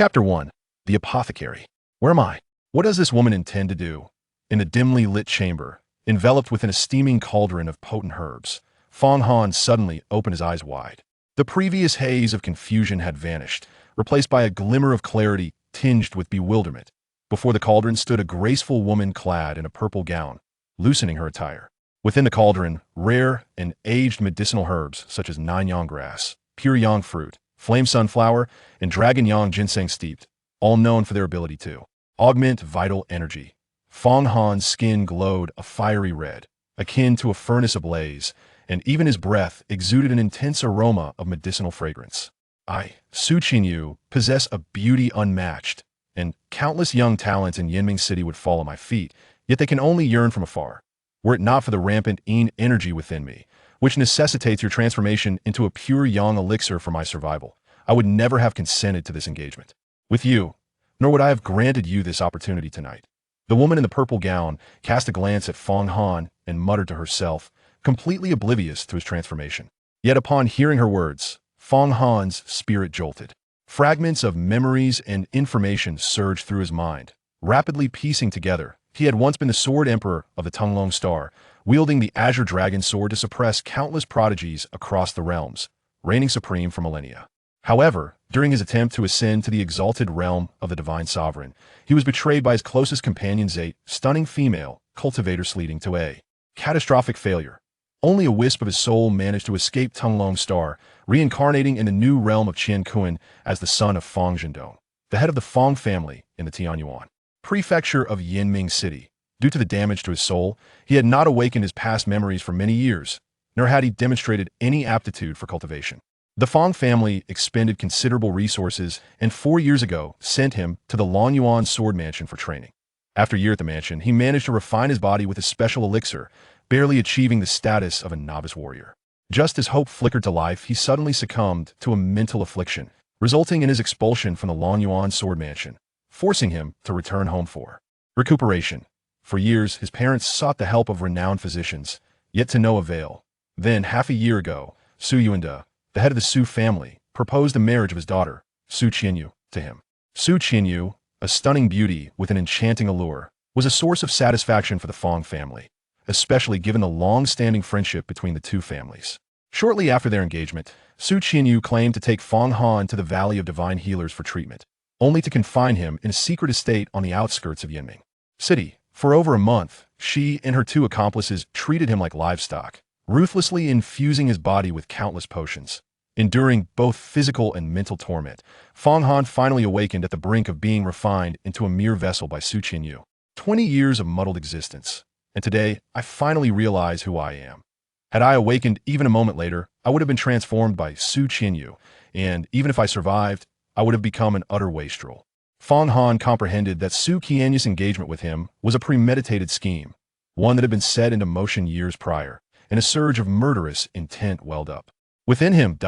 Chapter 1. The Apothecary. Where am I? What does this woman intend to do? In the dimly lit chamber, enveloped within a steaming cauldron of potent herbs, Fong Han suddenly opened his eyes wide. The previous haze of confusion had vanished, replaced by a glimmer of clarity tinged with bewilderment. Before the cauldron stood a graceful woman clad in a purple gown, loosening her attire. Within the cauldron, rare and aged medicinal herbs such as nine-yang grass, pure yang fruit, flame sunflower, and dragon yang ginseng steeped, all known for their ability to augment vital energy. Fong Han's skin glowed a fiery red, akin to a furnace ablaze, and even his breath exuded an intense aroma of medicinal fragrance. I, Qianqiu, possess a beauty unmatched, and countless young talents in Yinming City would fall at my feet, yet they can only yearn from afar. Were it not for the rampant yin energy within me, which necessitates your transformation into a pure yang elixir for my survival, I would never have consented to this engagement with you, nor would I have granted you this opportunity tonight. The woman in the purple gown cast a glance at Fong Han and muttered to herself, completely oblivious to his transformation. Yet upon hearing her words, Fong Han's spirit jolted. Fragments of memories and information surged through his mind, rapidly piecing together. He had once been the Sword Emperor of the Tonglong Star, wielding the Azure Dragon Sword to suppress countless prodigies across the realms, reigning supreme for millennia. However, during his attempt to ascend to the exalted realm of the Divine Sovereign, he was betrayed by his closest companions, a stunning female cultivators, leading to a catastrophic failure. Only a wisp of his soul managed to escape Tonglong Star, reincarnating in the new realm of Qianqiu as the son of Fong Zhendong, the head of the Fong family in the Qianqiu prefecture of Yinming City. Due to the damage to his soul, he had not awakened his past memories for many years, nor had he demonstrated any aptitude for cultivation. The Fong family expended considerable resources and 4 years ago sent him to the Longyuan Sword Mansion for training. After a year at the mansion, he managed to refine his body with a special elixir, barely achieving the status of a novice warrior. Just as hope flickered to life, he suddenly succumbed to a mental affliction, resulting in his expulsion from the Longyuan Sword Mansion, forcing him to return home for recuperation. For years, his parents sought the help of renowned physicians, yet to no avail. Then, half a year ago, Su Yuanda, the head of the Su family, proposed the marriage of his daughter, Su Qianqiu, to him. Su Qianqiu, a stunning beauty with an enchanting allure, was a source of satisfaction for the Fong family, especially given the long-standing friendship between the two families. Shortly after their engagement, Su Qianqiu claimed to take Fong Han to the Valley of Divine Healers for treatment, only to confine him in a secret estate on the outskirts of Yinming City. For over a month, she and her two accomplices treated him like livestock, ruthlessly infusing his body with countless potions. Enduring both physical and mental torment, Fong Han finally awakened at the brink of being refined into a mere vessel by Su Qianqiu. 20 years of muddled existence, and today I finally realize who I am. Had I awakened even a moment later, I would have been transformed by Su Qianqiu, and even if I survived, I would have become an utter wastrel. Fong Han comprehended that Su Qianqiu's engagement with him was a premeditated scheme, one that had been set into motion years prior, and a surge of murderous intent welled up within him.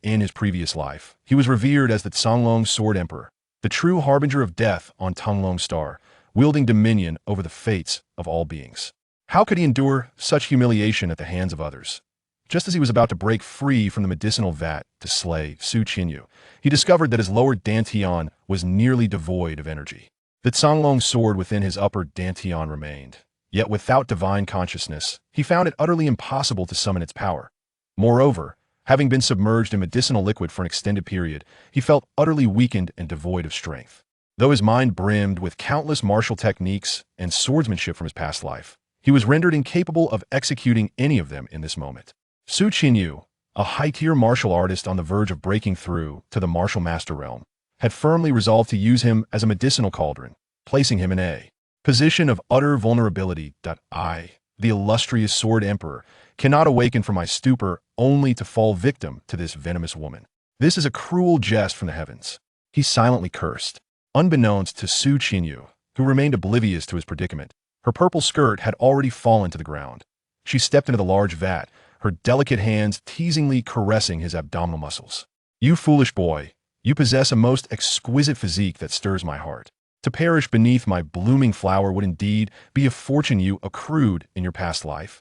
In his previous life, he was revered as the Tonglong Sword Emperor, the true harbinger of death on Tonglong Star, wielding dominion over the fates of all beings. How could he endure such humiliation at the hands of others? Just as he was about to break free from the medicinal vat to slay Su Qianqiu, he discovered that his lower dantian was nearly devoid of energy. The Tonglong sword within his upper dantian remained, yet without divine consciousness, he found it utterly impossible to summon its power. Moreover, having been submerged in medicinal liquid for an extended period, he felt utterly weakened and devoid of strength. Though his mind brimmed with countless martial techniques and swordsmanship from his past life, he was rendered incapable of executing any of them in this moment. Su Qianqiu, a high-tier martial artist on the verge of breaking through to the martial master realm, had firmly resolved to use him as a medicinal cauldron, placing him in a position of utter vulnerability. I, the illustrious Sword Emperor, cannot awaken from my stupor only to fall victim to this venomous woman. This is a cruel jest from the heavens. He silently cursed. Unbeknownst to Su Qianqiu, who remained oblivious to his predicament, her purple skirt had already fallen to the ground. She stepped into the large vat, her delicate hands teasingly caressing his abdominal muscles. You foolish boy, you possess a most exquisite physique that stirs my heart. To perish beneath my blooming flower would indeed be a fortune you accrued in your past life.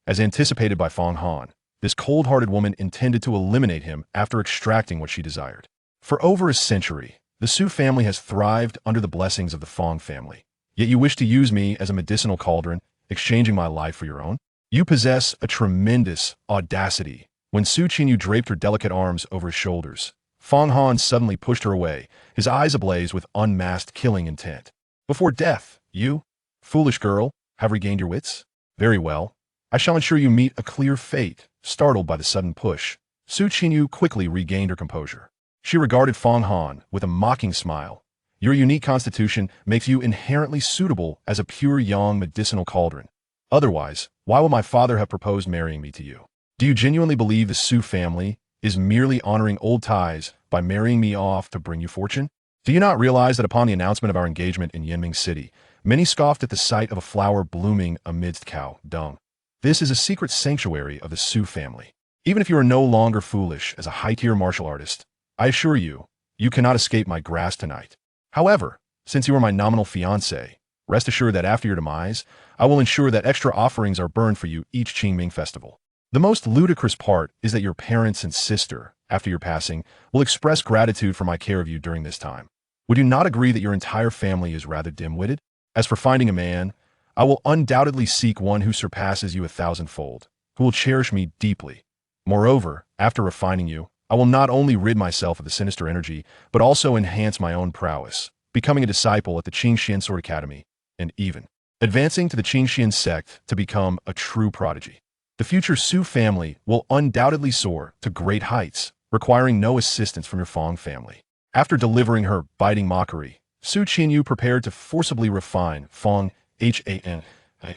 As anticipated by Fong Han, this cold-hearted woman intended to eliminate him after extracting what she desired. For over a century, The Su family has thrived under the blessings of the Fong family. Yet you wish to use me as a medicinal cauldron, exchanging my life for your own? You possess a tremendous audacity. When Su Qianqiu draped her delicate arms over his shoulders, Fong Han suddenly pushed her away, his eyes ablaze with unmasked killing intent. Before death, you, foolish girl, have regained your wits? Very well. I shall ensure you meet a clear fate. Startled by the sudden push, Su Qianqiu quickly regained her composure. She regarded Fong Han with a mocking smile. Your unique constitution makes you inherently suitable as a pure yang medicinal cauldron. Otherwise, why would my father have proposed marrying me to you? Do you genuinely believe the Su family is merely honoring old ties by marrying me off to bring you fortune? Do you not realize that upon the announcement of our engagement in Yanming City, many scoffed at the sight of a flower blooming amidst cow dung? This is a secret sanctuary of the Su family. Even if you are no longer foolish as a high-tier martial artist, I assure you, you cannot escape my grasp tonight. However, since you are my nominal fiancé, rest assured that after your demise, I will ensure that extra offerings are burned for you each Qingming festival. The most ludicrous part is that your parents and sister, after your passing, will express gratitude for my care of you during this time. Would you not agree that your entire family is rather dim-witted? As for finding a man, I will undoubtedly seek one who surpasses you 1,000-fold, who will cherish me deeply. Moreover, after refining you, I will not only rid myself of the sinister energy, but also enhance my own prowess, becoming a disciple at the Qingxian Sword Academy, and even advancing to the Qingxian sect to become a true prodigy. The future Su family will undoubtedly soar to great heights, requiring no assistance from your Fong family. After delivering her biting mockery, Su Qianqiu prepared to forcibly refine Fong Han.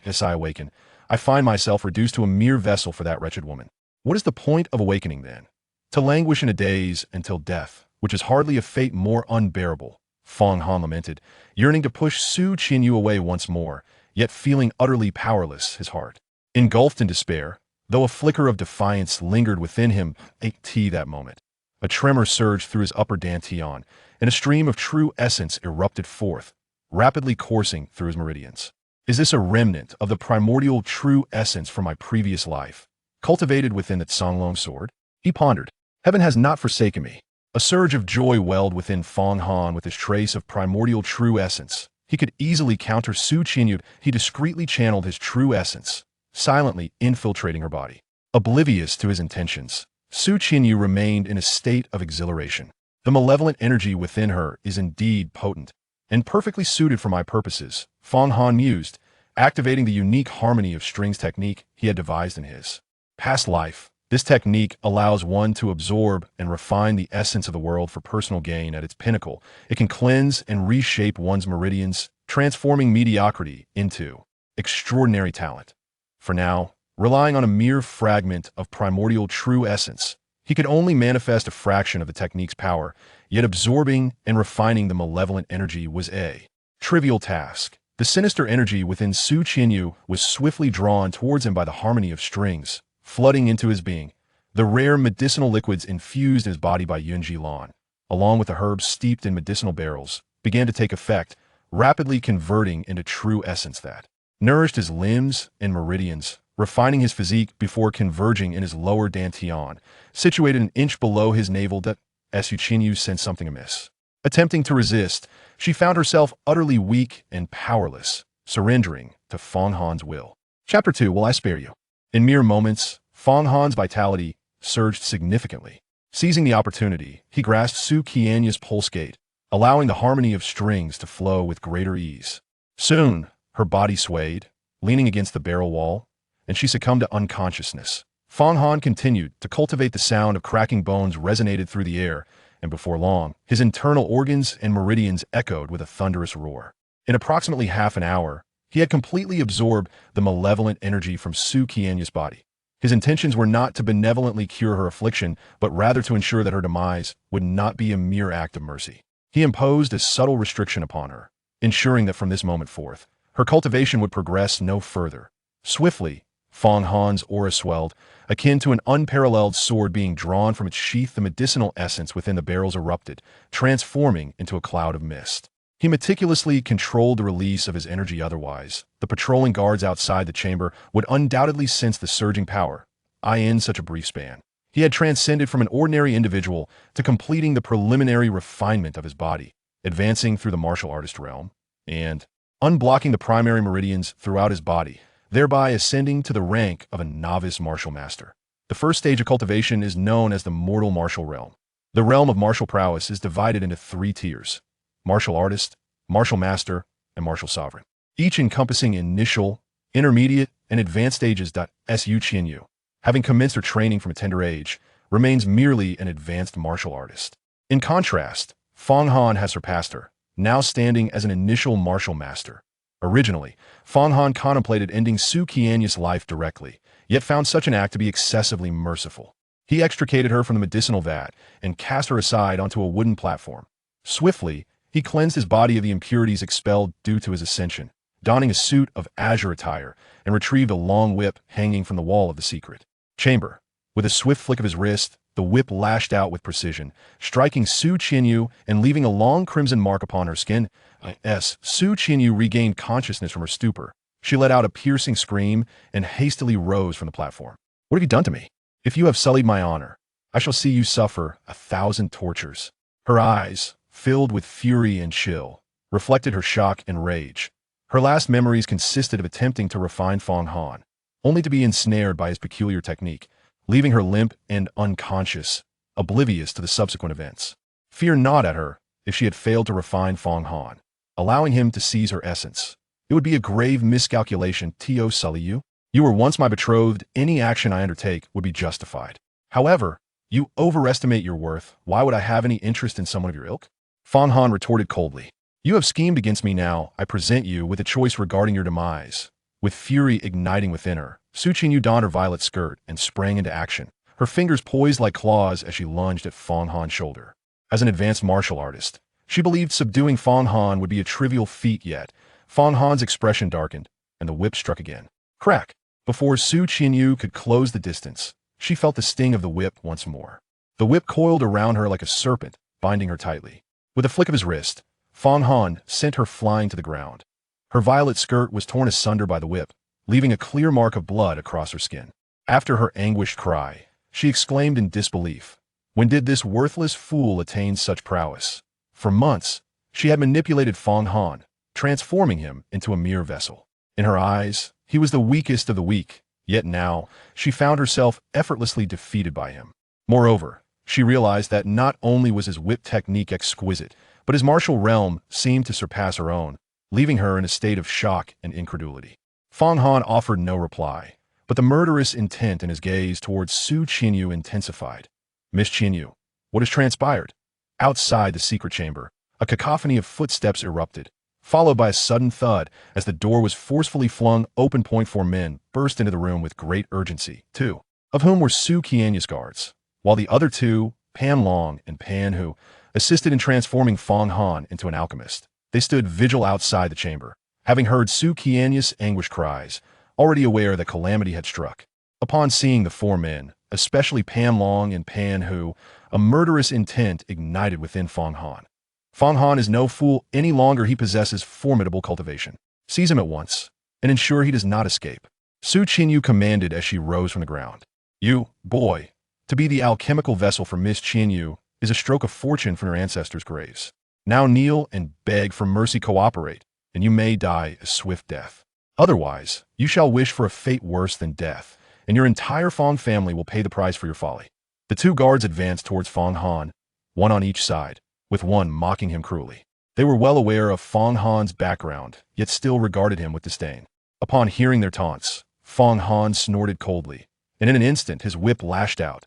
As I awaken, I find myself reduced to a mere vessel for that wretched woman. What is the point of awakening then? To languish in a daze until death, which is hardly a fate more unbearable, Fong Han lamented, yearning to push Su Qianqiu away once more, yet feeling utterly powerless, his heart. Engulfed in despair, though a flicker of defiance lingered within him that moment. A tremor surged through his upper dantian, and a stream of true essence erupted forth, rapidly coursing through his meridians. Is this a remnant of the primordial true essence from my previous life, cultivated within the Songlong sword? He pondered. Heaven has not forsaken me. A surge of joy welled within Fong Han with his trace of primordial true essence. He could easily counter Su Qianqiu. He discreetly channeled his true essence, silently infiltrating her body. Oblivious to his intentions, Su Qianqiu remained in a state of exhilaration. The malevolent energy within her is indeed potent, and perfectly suited for my purposes, Fong Han mused, activating the unique harmony of strings technique he had devised in his past life. This technique allows one to absorb and refine the essence of the world for personal gain at its pinnacle. It can cleanse and reshape one's meridians, transforming mediocrity into extraordinary talent. For now, relying on a mere fragment of primordial true essence, he could only manifest a fraction of the technique's power, yet absorbing and refining the malevolent energy was a trivial task. The sinister energy within Su Qianqiu was swiftly drawn towards him by the harmony of strings, flooding into his being. The rare medicinal liquids infused in his body by Yunji Lan, along with the herbs steeped in medicinal barrels, began to take effect, rapidly converting into true essence that nourished his limbs and meridians, refining his physique before converging in his lower dantian, situated an inch below his navel. Su Qianqiu sensed something amiss. Attempting to resist, she found herself utterly weak and powerless, surrendering to Fong Han's will. Chapter 2. Will I spare you? In mere moments, Fong Han's vitality surged significantly. Seizing the opportunity, he grasped Su Qianqiu's pulse gate, allowing the harmony of strings to flow with greater ease. Soon, her body swayed, leaning against the barrel wall, and she succumbed to unconsciousness. Fong Han continued to cultivate. The sound of cracking bones resonated through the air, and before long, his internal organs and meridians echoed with a thunderous roar. In approximately half an hour, he had completely absorbed the malevolent energy from Su Qianqiu's body. His intentions were not to benevolently cure her affliction, but rather to ensure that her demise would not be a mere act of mercy. He imposed a subtle restriction upon her, ensuring that from this moment forth, her cultivation would progress no further. Swiftly, Fong Han's aura swelled, akin to an unparalleled sword being drawn from its sheath. The medicinal essence within the barrels erupted, transforming into a cloud of mist. He meticulously controlled the release of his energy, otherwise the patrolling guards outside the chamber would undoubtedly sense the surging power. In such a brief span, he had transcended from an ordinary individual to completing the preliminary refinement of his body, advancing through the martial artist realm, and unblocking the primary meridians throughout his body, thereby ascending to the rank of a novice martial master. The first stage of cultivation is known as the mortal martial realm. The realm of martial prowess is divided into 3 tiers: martial artist, martial master, and martial sovereign, each encompassing initial, intermediate, and advanced stages. Su Qianqiu, having commenced her training from a tender age, remains merely an advanced martial artist. In contrast, Fang Han has surpassed her, now standing as an initial martial master. Originally, Fang Han contemplated ending Su Qianqiu's life directly, yet found such an act to be excessively merciful. He extricated her from the medicinal vat and cast her aside onto a wooden platform. Swiftly, he cleansed his body of the impurities expelled due to his ascension, donning a suit of Azure attire, and retrieved a long whip hanging from the wall of the secret chamber. With a swift flick of his wrist, the whip lashed out with precision, striking Su Qianqiu and leaving a long crimson mark upon her skin. Su Qianqiu regained consciousness from her stupor. She let out a piercing scream and hastily rose from the platform. "What have you done to me? If you have sullied my honor, I shall see you suffer 1,000 tortures." Her eyes, filled with fury and chill, reflected her shock and rage. Her last memories consisted of attempting to refine Fang Han, only to be ensnared by his peculiar technique, leaving her limp and unconscious, oblivious to the subsequent events. Fear not at her if she had failed to refine Fang Han, allowing him to seize her essence. It would be a grave miscalculation to sully you. You were once my betrothed. Any action I undertake would be justified. However, you overestimate your worth. Why would I have any interest in someone of your ilk? Fang Han retorted coldly. You have schemed against me. Now I present you with a choice regarding your demise. With fury igniting within her, Su Qianqiu donned her violet skirt and sprang into action, her fingers poised like claws as she lunged at Fang Han's shoulder. As an advanced martial artist, she believed subduing Fang Han would be a trivial feat, yet Fang Han's expression darkened, and the whip struck again. Crack! Before Su Qianqiu could close the distance, she felt the sting of the whip once more. The whip coiled around her like a serpent, binding her tightly. With a flick of his wrist, Fang Han sent her flying to the ground. Her violet skirt was torn asunder by the whip, leaving a clear mark of blood across her skin. After her anguished cry, she exclaimed in disbelief. When did this worthless fool attain such prowess? For months, she had manipulated Fang Han, transforming him into a mere vessel. In her eyes, he was the weakest of the weak, yet now she found herself effortlessly defeated by him. Moreover, she realized that not only was his whip technique exquisite, but his martial realm seemed to surpass her own, leaving her in a state of shock and incredulity. Fang Han offered no reply, but the murderous intent in his gaze towards Su Qianqiu intensified. Miss Qianqiu, what has transpired? Outside the secret chamber, a cacophony of footsteps erupted, followed by a sudden thud as the door was forcefully flung open. 4 men burst into the room with great urgency, 2 of whom were Su Qianqiu's guards, while the other 2, Pan Long and Pan Hu, assisted in transforming Fang Han into an alchemist. They stood vigil outside the chamber, having heard Su Qianqiu's anguished cries, already aware that calamity had struck. Upon seeing the 4 men, especially Pan Long and Pan Hu, a murderous intent ignited within Fang Han. Fang Han is no fool any longer. He possesses formidable cultivation. Seize him at once, and ensure he does not escape. Su Qianqiu commanded as she rose from the ground. You, boy, to be the alchemical vessel for Miss Qianqiu is a stroke of fortune from your ancestors' graves. Now kneel and beg for mercy. Cooperate, and you may die a swift death. Otherwise, you shall wish for a fate worse than death, and your entire Fang family will pay the price for your folly. The 2 guards advanced towards Fang Han, one on each side, with one mocking him cruelly. They were well aware of Fang Han's background, yet still regarded him with disdain. Upon hearing their taunts, Fang Han snorted coldly, and in an instant his whip lashed out.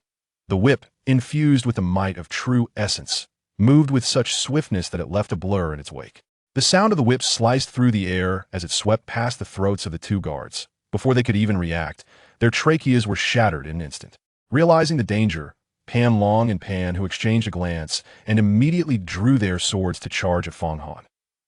The whip, infused with the might of true essence, moved with such swiftness that it left a blur in its wake. The sound of the whip sliced through the air as it swept past the throats of the 2 guards. Before they could even react, their tracheas were shattered in an instant. Realizing the danger, Pan Long and Pan Hu exchanged a glance and immediately drew their swords to charge at Fang Han.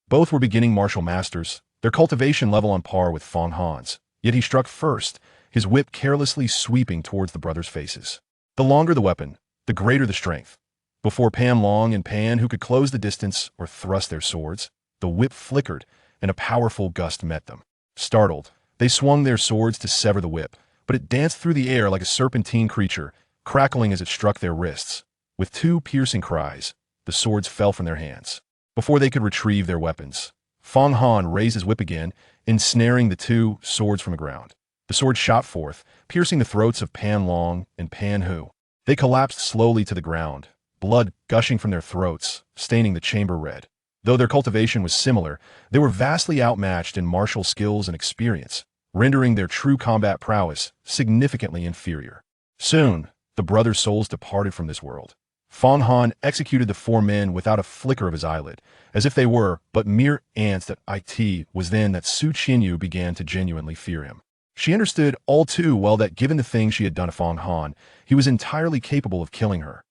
Both were beginning martial masters, their cultivation level on par with Fang Han's, yet he struck first, his whip carelessly sweeping towards the brothers' faces. The longer the weapon, the greater the strength. Before Pan Long and Pan Hu could close the distance or thrust their swords, the whip flickered and a powerful gust met them. Startled, they swung their swords to sever the whip, but it danced through the air like a serpentine creature, crackling as it struck their wrists. With 2 piercing cries, the swords fell from their hands. Before they could retrieve their weapons, Fong Han raised his whip again, ensnaring the two swords from the ground. The sword shot forth, piercing the throats of Pan Long and Pan Hu. They collapsed slowly to the ground, blood gushing from their throats, staining the chamber red. Though their cultivation was similar, they were vastly outmatched in martial skills and experience, rendering their true combat prowess significantly inferior. Soon, the brothers' souls departed from this world. Fong Han executed the four men without a flicker of his eyelid, as if they were but mere ants. That it was then that Su Qianqiu began to genuinely fear him. She understood all too well that given the things she had done to Fong Han, he was entirely capable of killing her.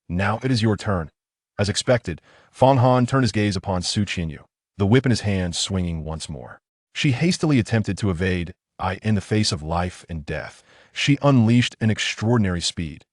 Now it is your turn. As expected, Fong Han turned his gaze upon Su Qianqiu, the whip in his hand swinging once more. She hastily attempted to evade. In the face of life and death, she unleashed an extraordinary speed.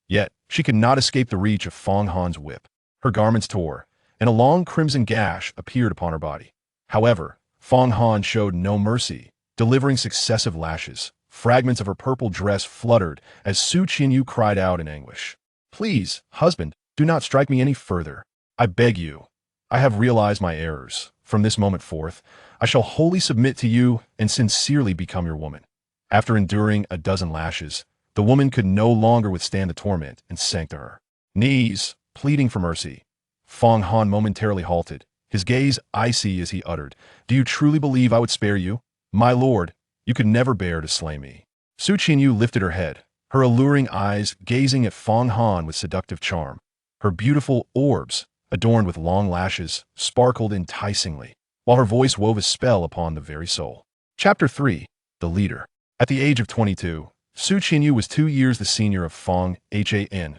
Yet, she could not escape the reach of Fong Han's whip. Her garments tore, and a long crimson gash appeared upon her body. However, Fong Han showed no mercy, delivering successive lashes. Fragments of her purple dress fluttered as Su Qianqiu cried out in anguish. "Please, husband, do not strike me any further. I beg you. I have realized my errors. From this moment forth, I shall wholly submit to you and sincerely become your woman." After enduring a dozen lashes, the woman could no longer withstand the torment and sank to her knees, pleading for mercy. Fong Han momentarily halted, his gaze icy as he uttered, "Do you truly believe I would spare you? My lord, you could never bear to slay me." Su Qianqiu lifted her head, her alluring eyes gazing at Fong Han with seductive charm. Her beautiful orbs, adorned with long lashes, sparkled enticingly, while her voice wove a spell upon the very soul. Chapter 3. The Leader. At the age of 22, Su Qianqiu was 2 years the senior of Fong Han.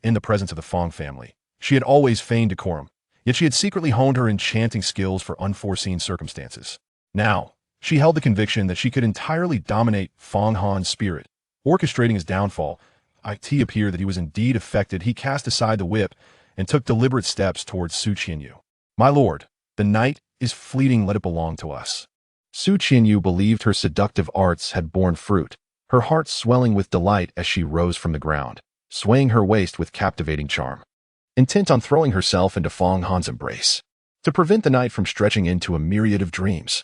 In the presence of the Fong family, she had always feigned decorum, yet she had secretly honed her enchanting skills for unforeseen circumstances. Now, she held the conviction that she could entirely dominate Fong Han's spirit, orchestrating his downfall. It appeared that he was indeed affected. He cast aside the whip and took deliberate steps towards Su Qianqiu. "My lord, the night is fleeting, let it belong to us." Su Qianqiu believed her seductive arts had borne fruit, her heart swelling with delight as she rose from the ground, swaying her waist with captivating charm, intent on throwing herself into Fong Han's embrace, to prevent the night from stretching into a myriad of dreams.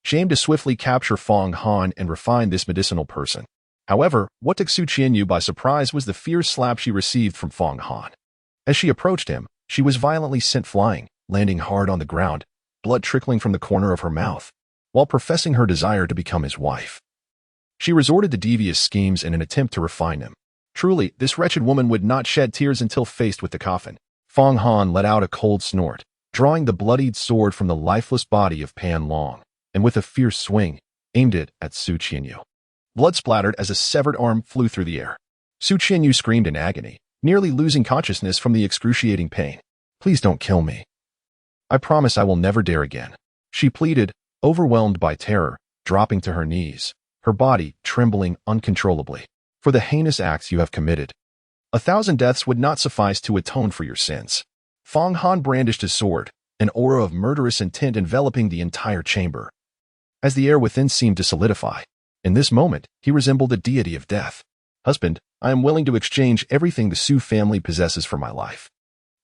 She aimed to swiftly capture Fong Han and refine this medicinal person. However, what took Su Qianqiu by surprise was the fierce slap she received from Fong Han. As she approached him, she was violently sent flying, landing hard on the ground, blood trickling from the corner of her mouth, while professing her desire to become his wife. She resorted to devious schemes in an attempt to refine him. Truly, this wretched woman would not shed tears until faced with the coffin. Fong Han let out a cold snort, drawing the bloodied sword from the lifeless body of Pan Long, and with a fierce swing, aimed it at Su Qianqiu. Blood splattered as a severed arm flew through the air. Su Qianqiu screamed in agony, nearly losing consciousness from the excruciating pain. "Please don't kill me. I promise I will never dare again," she pleaded, overwhelmed by terror, dropping to her knees, her body trembling uncontrollably. "For the heinous acts you have committed, 1,000 deaths would not suffice to atone for your sins." Fong Han brandished his sword, an aura of murderous intent enveloping the entire chamber. As the air within seemed to solidify, in this moment, he resembled a deity of death. "Husband, I am willing to exchange everything the Su family possesses for my life.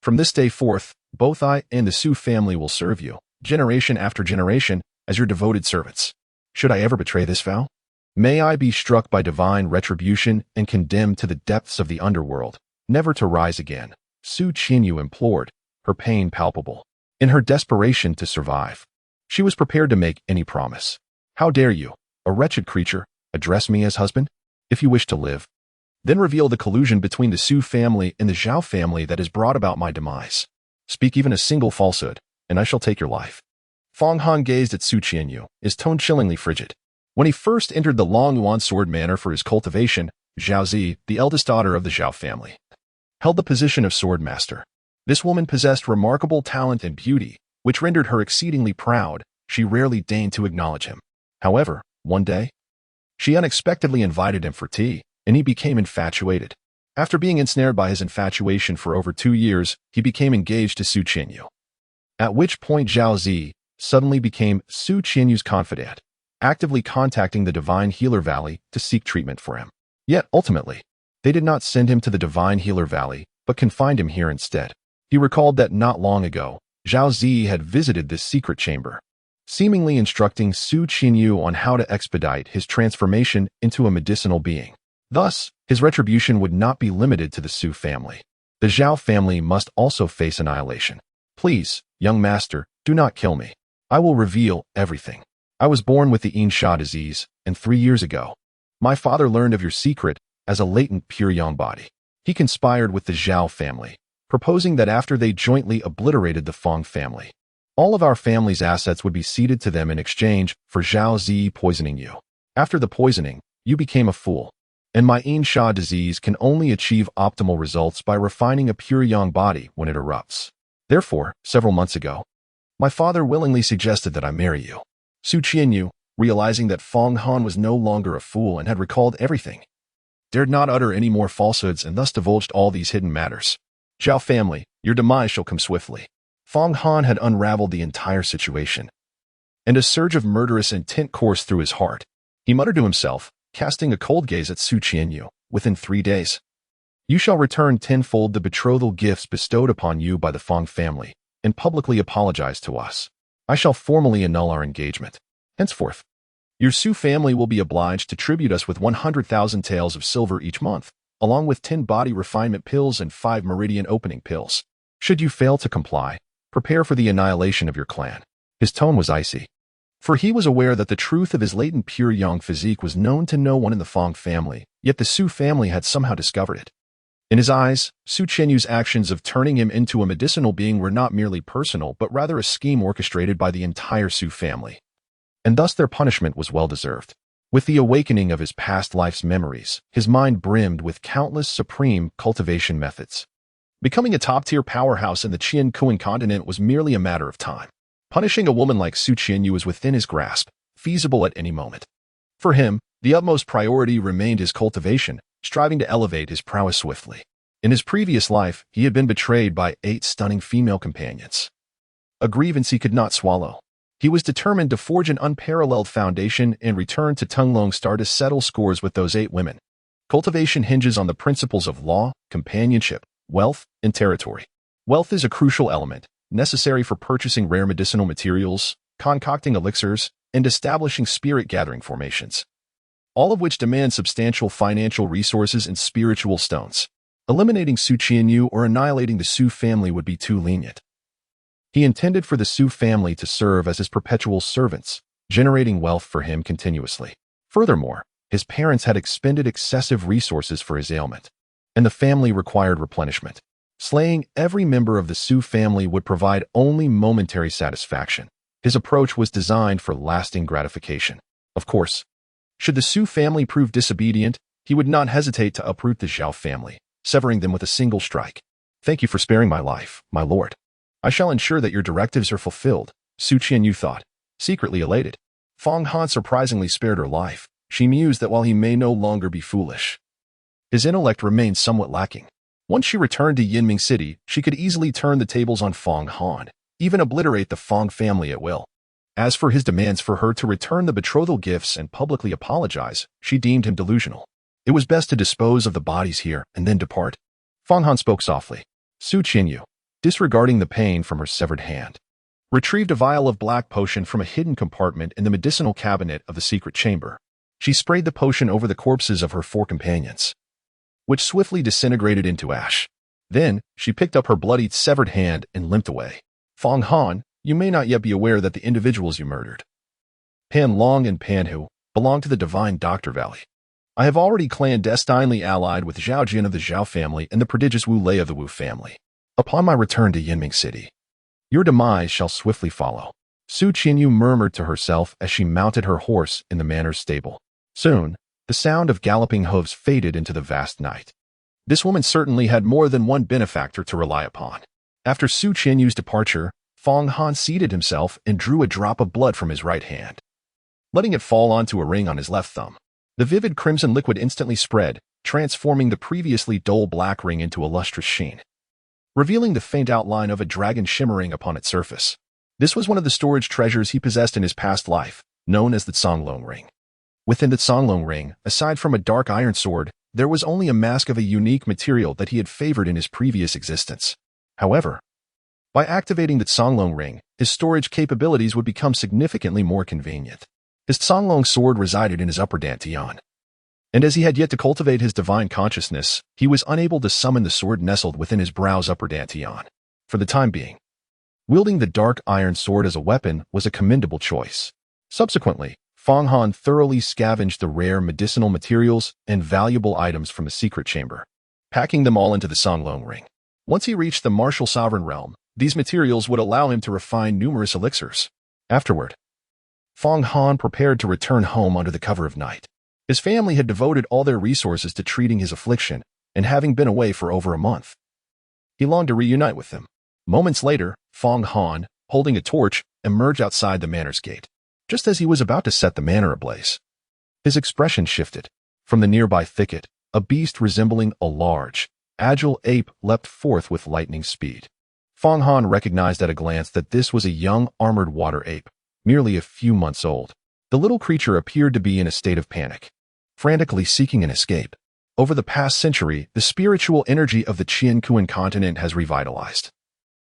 From this day forth, both I and the Su family will serve you, generation after generation, as your devoted servants. Should I ever betray this vow, may I be struck by divine retribution and condemned to the depths of the underworld, never to rise again," Su Qianqiu implored, her pain palpable. In her desperation to survive, she was prepared to make any promise. "How dare you, a wretched creature, address me as husband? If you wish to live, then reveal the collusion between the Su family and the Zhao family that has brought about my demise. Speak even a single falsehood, and I shall take your life." Fong Han gazed at Su Qianqiu, his tone chillingly frigid. When he first entered the Long Yuan sword manor for his cultivation, Zhao Zi, the eldest daughter of the Zhao family, held the position of sword master. This woman possessed remarkable talent and beauty, which rendered her exceedingly proud. She rarely deigned to acknowledge him. However, one day, she unexpectedly invited him for tea, and he became infatuated. After being ensnared by his infatuation for over 2 years, he became engaged to Su Qianqiu. At which point Zhao Zi suddenly became Su Qianqiu's confidant, actively contacting the Divine Healer Valley to seek treatment for him. Yet, ultimately, they did not send him to the Divine Healer Valley, but confined him here instead. He recalled that not long ago, Zhao Zi had visited this secret chamber, seemingly instructing Qianqiu on how to expedite his transformation into a medicinal being. Thus, his retribution would not be limited to the Su family. The Zhao family must also face annihilation. Please, young master, do not kill me. I will reveal everything. I was born with the Qianqiu disease, and 3 years ago, my father learned of your secret as a latent pure yang body. He conspired with the Zhao family, proposing that after they jointly obliterated the Fong family, all of our family's assets would be ceded to them in exchange for Zhao Zi poisoning you. After the poisoning, you became a fool, and my Qianqiu disease can only achieve optimal results by refining a pure yang body when it erupts. Therefore, several months ago, my father willingly suggested that I marry you. Qianqiu, realizing that Fong Han was no longer a fool and had recalled everything, dared not utter any more falsehoods and thus divulged all these hidden matters. Zhao family, your demise shall come swiftly. Fong Han had unraveled the entire situation, and a surge of murderous intent coursed through his heart. He muttered to himself, casting a cold gaze at Qianqiu. Within 3 days, you shall return tenfold the betrothal gifts bestowed upon you by the Fong family, and publicly apologize to us. I shall formally annul our engagement. Henceforth, your Su family will be obliged to tribute us with 100,000 taels of silver each month, along with 10 body refinement pills and 5 meridian opening pills. Should you fail to comply, prepare for the annihilation of your clan. His tone was icy, for he was aware that the truth of his latent pure yang physique was known to no one in the Fong family, yet the Su family had somehow discovered it. In his eyes, Qianqiu's actions of turning him into a medicinal being were not merely personal but rather a scheme orchestrated by the entire Su family, and thus their punishment was well-deserved. With the awakening of his past life's memories, his mind brimmed with countless supreme cultivation methods. Becoming a top-tier powerhouse in the Qianqiu continent was merely a matter of time. Punishing a woman like Qianqiu was within his grasp, feasible at any moment. For him, the utmost priority remained his cultivation, striving to elevate his prowess swiftly. In his previous life, he had been betrayed by 8 stunning female companions, a grievance he could not swallow. He was determined to forge an unparalleled foundation and return to Tunglong Star to settle scores with those 8 women. Cultivation hinges on the principles of law, companionship, wealth, and territory. Wealth is a crucial element, necessary for purchasing rare medicinal materials, concocting elixirs, and establishing spirit-gathering formations, all of which demand substantial financial resources and spiritual stones. Eliminating Qianqiu or annihilating the Su family would be too lenient. He intended for the Su family to serve as his perpetual servants, generating wealth for him continuously. Furthermore, his parents had expended excessive resources for his ailment, and the family required replenishment. Slaying every member of the Su family would provide only momentary satisfaction. His approach was designed for lasting gratification. Of course, should the Su family prove disobedient, he would not hesitate to uproot the Zhao family, severing them with a single strike. Thank you for sparing my life, my lord. I shall ensure that your directives are fulfilled, Qianqiu thought, secretly elated. Fong Han surprisingly spared her life. She mused that while he may no longer be foolish, his intellect remained somewhat lacking. Once she returned to Yinming City, she could easily turn the tables on Fong Han, even obliterate the Fong family at will. As for his demands for her to return the betrothal gifts and publicly apologize, she deemed him delusional. It was best to dispose of the bodies here and then depart. Fong Han spoke softly. Qianqiu, disregarding the pain from her severed hand, retrieved a vial of black potion from a hidden compartment in the medicinal cabinet of the secret chamber. She sprayed the potion over the corpses of her 4 companions, which swiftly disintegrated into ash. Then, she picked up her bloodied severed hand and limped away. Fong Han, you may not yet be aware that the individuals you murdered, Pan Long and Pan Hu, belong to the Divine Doctor Valley. I have already clandestinely allied with Zhao Jin of the Zhao family and the prodigious Wu Lei of the Wu family. Upon my return to Yinming City, your demise shall swiftly follow. Qianqiu murmured to herself as she mounted her horse in the manor's stable. Soon, the sound of galloping hooves faded into the vast night. This woman certainly had more than one benefactor to rely upon. After Qianqiu's departure, Fong Han seated himself and drew a drop of blood from his right hand, letting it fall onto a ring on his left thumb. The vivid crimson liquid instantly spread, transforming the previously dull black ring into a lustrous sheen, revealing the faint outline of a dragon shimmering upon its surface. This was one of the storage treasures he possessed in his past life, known as the Songlong Ring. Within the Songlong Ring, aside from a dark iron sword, there was only a mask of a unique material that he had favored in his previous existence. However, By activating the Songlong ring, his storage capabilities would become significantly more convenient. His Songlong sword resided in his upper dantian, and as he had yet to cultivate his divine consciousness, he was unable to summon the sword nestled within his brow's upper dantian. For the time being, wielding the dark iron sword as a weapon was a commendable choice. Subsequently, Fang Han thoroughly scavenged the rare medicinal materials and valuable items from the secret chamber, packing them all into the Songlong ring. Once he reached the martial sovereign realm, these materials would allow him to refine numerous elixirs. Afterward, Fang Han prepared to return home under the cover of night. His family had devoted all their resources to treating his affliction, and having been away for over a month, he longed to reunite with them. Moments later, Fang Han, holding a torch, emerged outside the manor's gate. Just as he was about to set the manor ablaze, his expression shifted. From the nearby thicket, a beast resembling a large, agile ape leapt forth with lightning speed. Fang Han recognized at a glance that this was a young, armored water ape, merely a few months old. The little creature appeared to be in a state of panic, frantically seeking an escape. Over the past century, the spiritual energy of the Qianqiu continent has revitalized,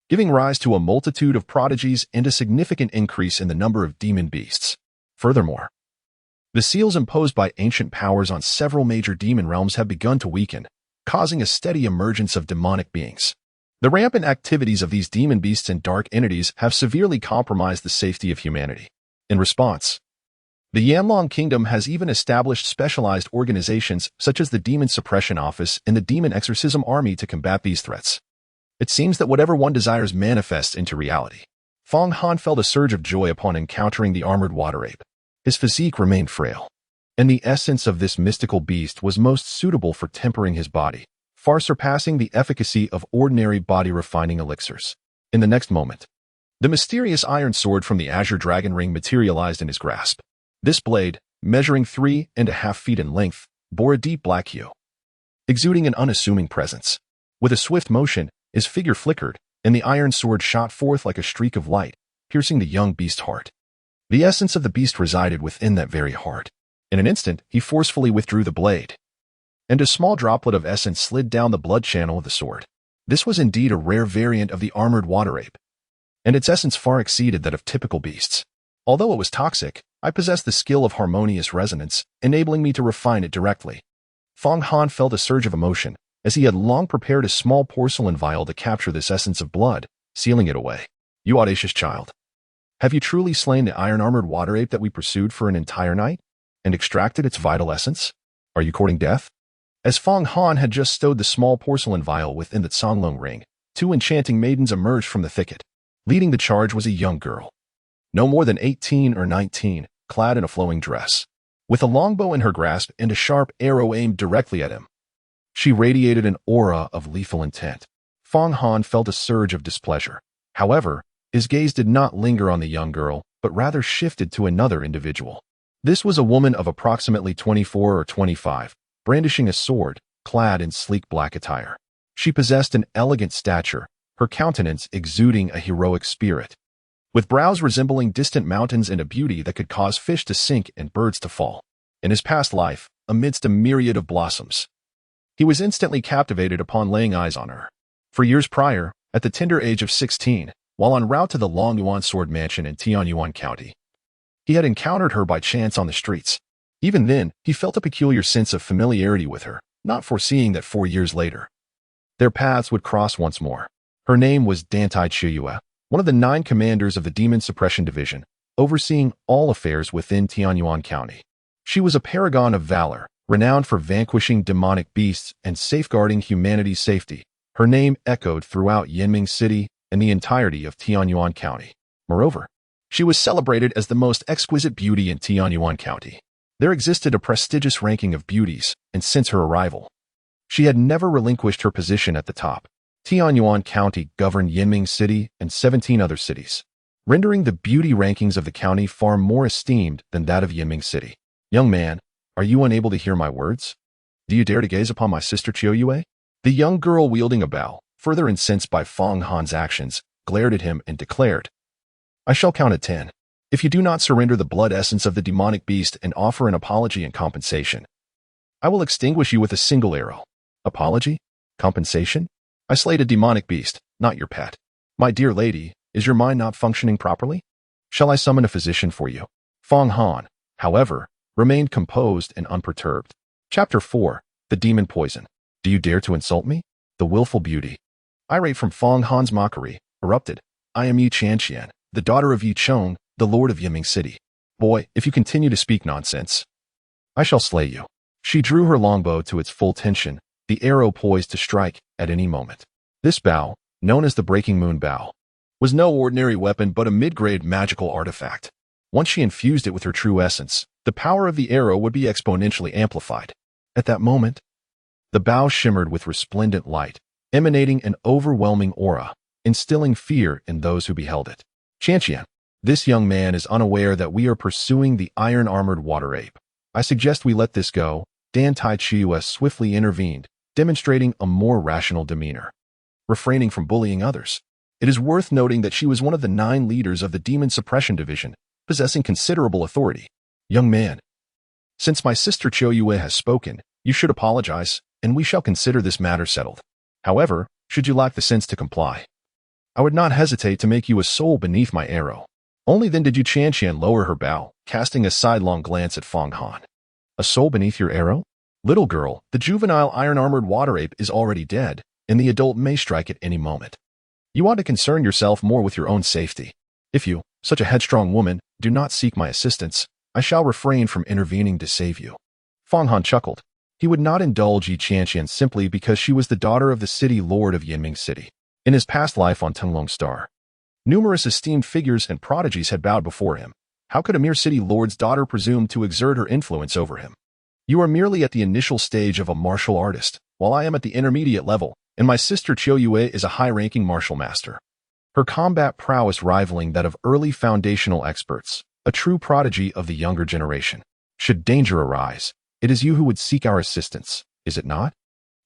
giving rise to a multitude of prodigies and a significant increase in the number of demon beasts. Furthermore, the seals imposed by ancient powers on several major demon realms have begun to weaken, causing a steady emergence of demonic beings. The rampant activities of these demon beasts and dark entities have severely compromised the safety of humanity. In response, the Yanlong Kingdom has even established specialized organizations such as the Demon Suppression Office and the Demon Exorcism Army to combat these threats. It seems that whatever one desires manifests into reality. Fang Han felt a surge of joy upon encountering the armored water ape. His physique remained frail, and the essence of this mystical beast was most suitable for tempering his body, far surpassing the efficacy of ordinary body-refining elixirs. In the next moment, the mysterious iron sword from the Azure Dragon Ring materialized in his grasp. This blade, measuring 3.5 feet in length, bore a deep black hue, exuding an unassuming presence. With a swift motion, his figure flickered, and the iron sword shot forth like a streak of light, piercing the young beast's heart. The essence of the beast resided within that very heart. In an instant, he forcefully withdrew the blade, and a small droplet of essence slid down the blood channel of the sword. This was indeed a rare variant of the armored water ape, and its essence far exceeded that of typical beasts. Although it was toxic, I possessed the skill of harmonious resonance, enabling me to refine it directly. Fang Han felt a surge of emotion, as he had long prepared a small porcelain vial to capture this essence of blood, sealing it away. You audacious child! Have you truly slain the iron-armored water ape that we pursued for an entire night, and extracted its vital essence? Are you courting death? As Fang Han had just stowed the small porcelain vial within the Songlong ring, two enchanting maidens emerged from the thicket. Leading the charge was a young girl, no more than 18 or 19, clad in a flowing dress, with a longbow in her grasp and a sharp arrow aimed directly at him. She radiated an aura of lethal intent. Fang Han felt a surge of displeasure. However, his gaze did not linger on the young girl, but rather shifted to another individual. This was a woman of approximately 24 or 25, brandishing a sword, clad in sleek black attire. She possessed an elegant stature, her countenance exuding a heroic spirit, with brows resembling distant mountains and a beauty that could cause fish to sink and birds to fall. In his past life, amidst a myriad of blossoms, he was instantly captivated upon laying eyes on her. For years prior, at the tender age of 16, while en route to the Longyuan Sword Mansion in Qianqiu County, he had encountered her by chance on the streets. Even then, he felt a peculiar sense of familiarity with her, not foreseeing that 4 years later, their paths would cross once more. Her name was Dantai Qianqiu, one of the 9 commanders of the Demon Suppression Division, overseeing all affairs within Qianqiu County. She was a paragon of valor, renowned for vanquishing demonic beasts and safeguarding humanity's safety. Her name echoed throughout Yinming City and the entirety of Tianyuan County. Moreover, she was celebrated as the most exquisite beauty in Tianyuan County. There existed a prestigious ranking of beauties, and since her arrival, she had never relinquished her position at the top. Tianyuan County governed Yinming City and 17 other cities, rendering the beauty rankings of the county far more esteemed than that of Yinming City. Young man, are you unable to hear my words? Do you dare to gaze upon my sister Qianqiu? The young girl wielding a bow, further incensed by Fang Han's actions, glared at him and declared, I shall count at 10. If you do not surrender the blood essence of the demonic beast and offer an apology and compensation, I will extinguish you with a single arrow. Apology? Compensation? I slayed a demonic beast, not your pet. My dear lady, is your mind not functioning properly? Shall I summon a physician for you? Fong Han, however, remained composed and unperturbed. Chapter 4. The Demon Poison. Do you dare to insult me? The willful beauty. Irate from Fong Han's mockery, erupted. I am Yi Qianqiu, the daughter of Yi Chong, the lord of Yiming City. Boy, if you continue to speak nonsense, I shall slay you. She drew her longbow to its full tension, the arrow poised to strike at any moment. This bow, known as the Breaking Moon Bow, was no ordinary weapon but a mid-grade magical artifact. Once she infused it with her true essence, the power of the arrow would be exponentially amplified. At that moment, the bow shimmered with resplendent light, emanating an overwhelming aura, instilling fear in those who beheld it. Qianqiu, this young man is unaware that we are pursuing the iron-armored water ape. I suggest we let this go. Dan Taiqiu swiftly intervened, demonstrating a more rational demeanor, refraining from bullying others. It is worth noting that she was one of the 9 leaders of the Demon Suppression Division, possessing considerable authority. Young man, since my sister Qiu has spoken, you should apologize, and we shall consider this matter settled. However, should you lack the sense to comply, I would not hesitate to make you a soul beneath my arrow. Only then did Yi Qianqiu lower her bow, casting a sidelong glance at Fong Han. A soul beneath your arrow? Little girl, the juvenile iron-armored water ape is already dead, and the adult may strike at any moment. You ought to concern yourself more with your own safety. If you, such a headstrong woman, do not seek my assistance, I shall refrain from intervening to save you. Fong Han chuckled. He would not indulge Yi Qianqiu simply because she was the daughter of the city lord of Yiming City. In his past life on Tenglong Star, numerous esteemed figures and prodigies had bowed before him. How could a mere city lord's daughter presume to exert her influence over him? You are merely at the initial stage of a martial artist, while I am at the intermediate level, and my sister Qiu is a high-ranking martial master. Her combat prowess rivaling that of early foundational experts, a true prodigy of the younger generation. Should danger arise, it is you who would seek our assistance, is it not?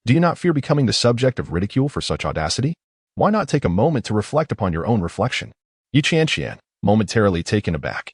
Do you not fear becoming the subject of ridicule for such audacity? Why not take a moment to reflect upon your own reflection? Yi Qianqiu, momentarily taken aback,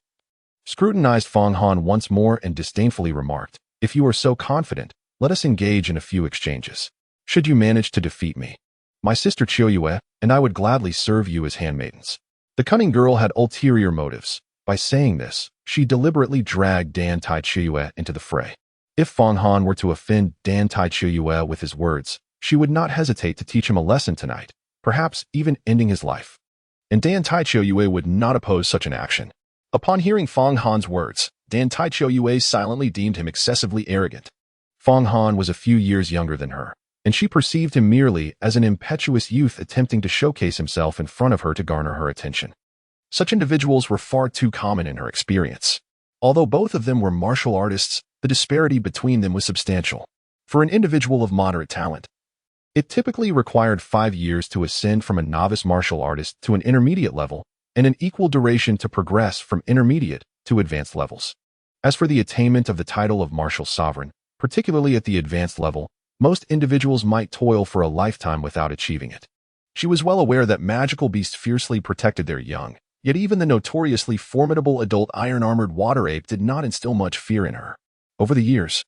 scrutinized Fong Han once more and disdainfully remarked, if you are so confident, let us engage in a few exchanges. Should you manage to defeat me, my sister Qiu and I would gladly serve you as handmaidens. The cunning girl had ulterior motives. By saying this, she deliberately dragged Dan Taiqiu into the fray. If Fong Han were to offend Dan Taiqiu with his words, she would not hesitate to teach him a lesson tonight, perhaps even ending his life. And Dan Taiqiu would not oppose such an action. Upon hearing Fong Han's words, Dan Taiqiu silently deemed him excessively arrogant. Fong Han was a few years younger than her, and she perceived him merely as an impetuous youth attempting to showcase himself in front of her to garner her attention. Such individuals were far too common in her experience. Although both of them were martial artists, the disparity between them was substantial. For an individual of moderate talent, it typically required 5 years to ascend from a novice martial artist to an intermediate level, and an equal duration to progress from intermediate to advanced levels. As for the attainment of the title of martial sovereign, particularly at the advanced level, most individuals might toil for a lifetime without achieving it. She was well aware that magical beasts fiercely protected their young, yet even the notoriously formidable adult iron-armored water ape did not instill much fear in her. Over the years,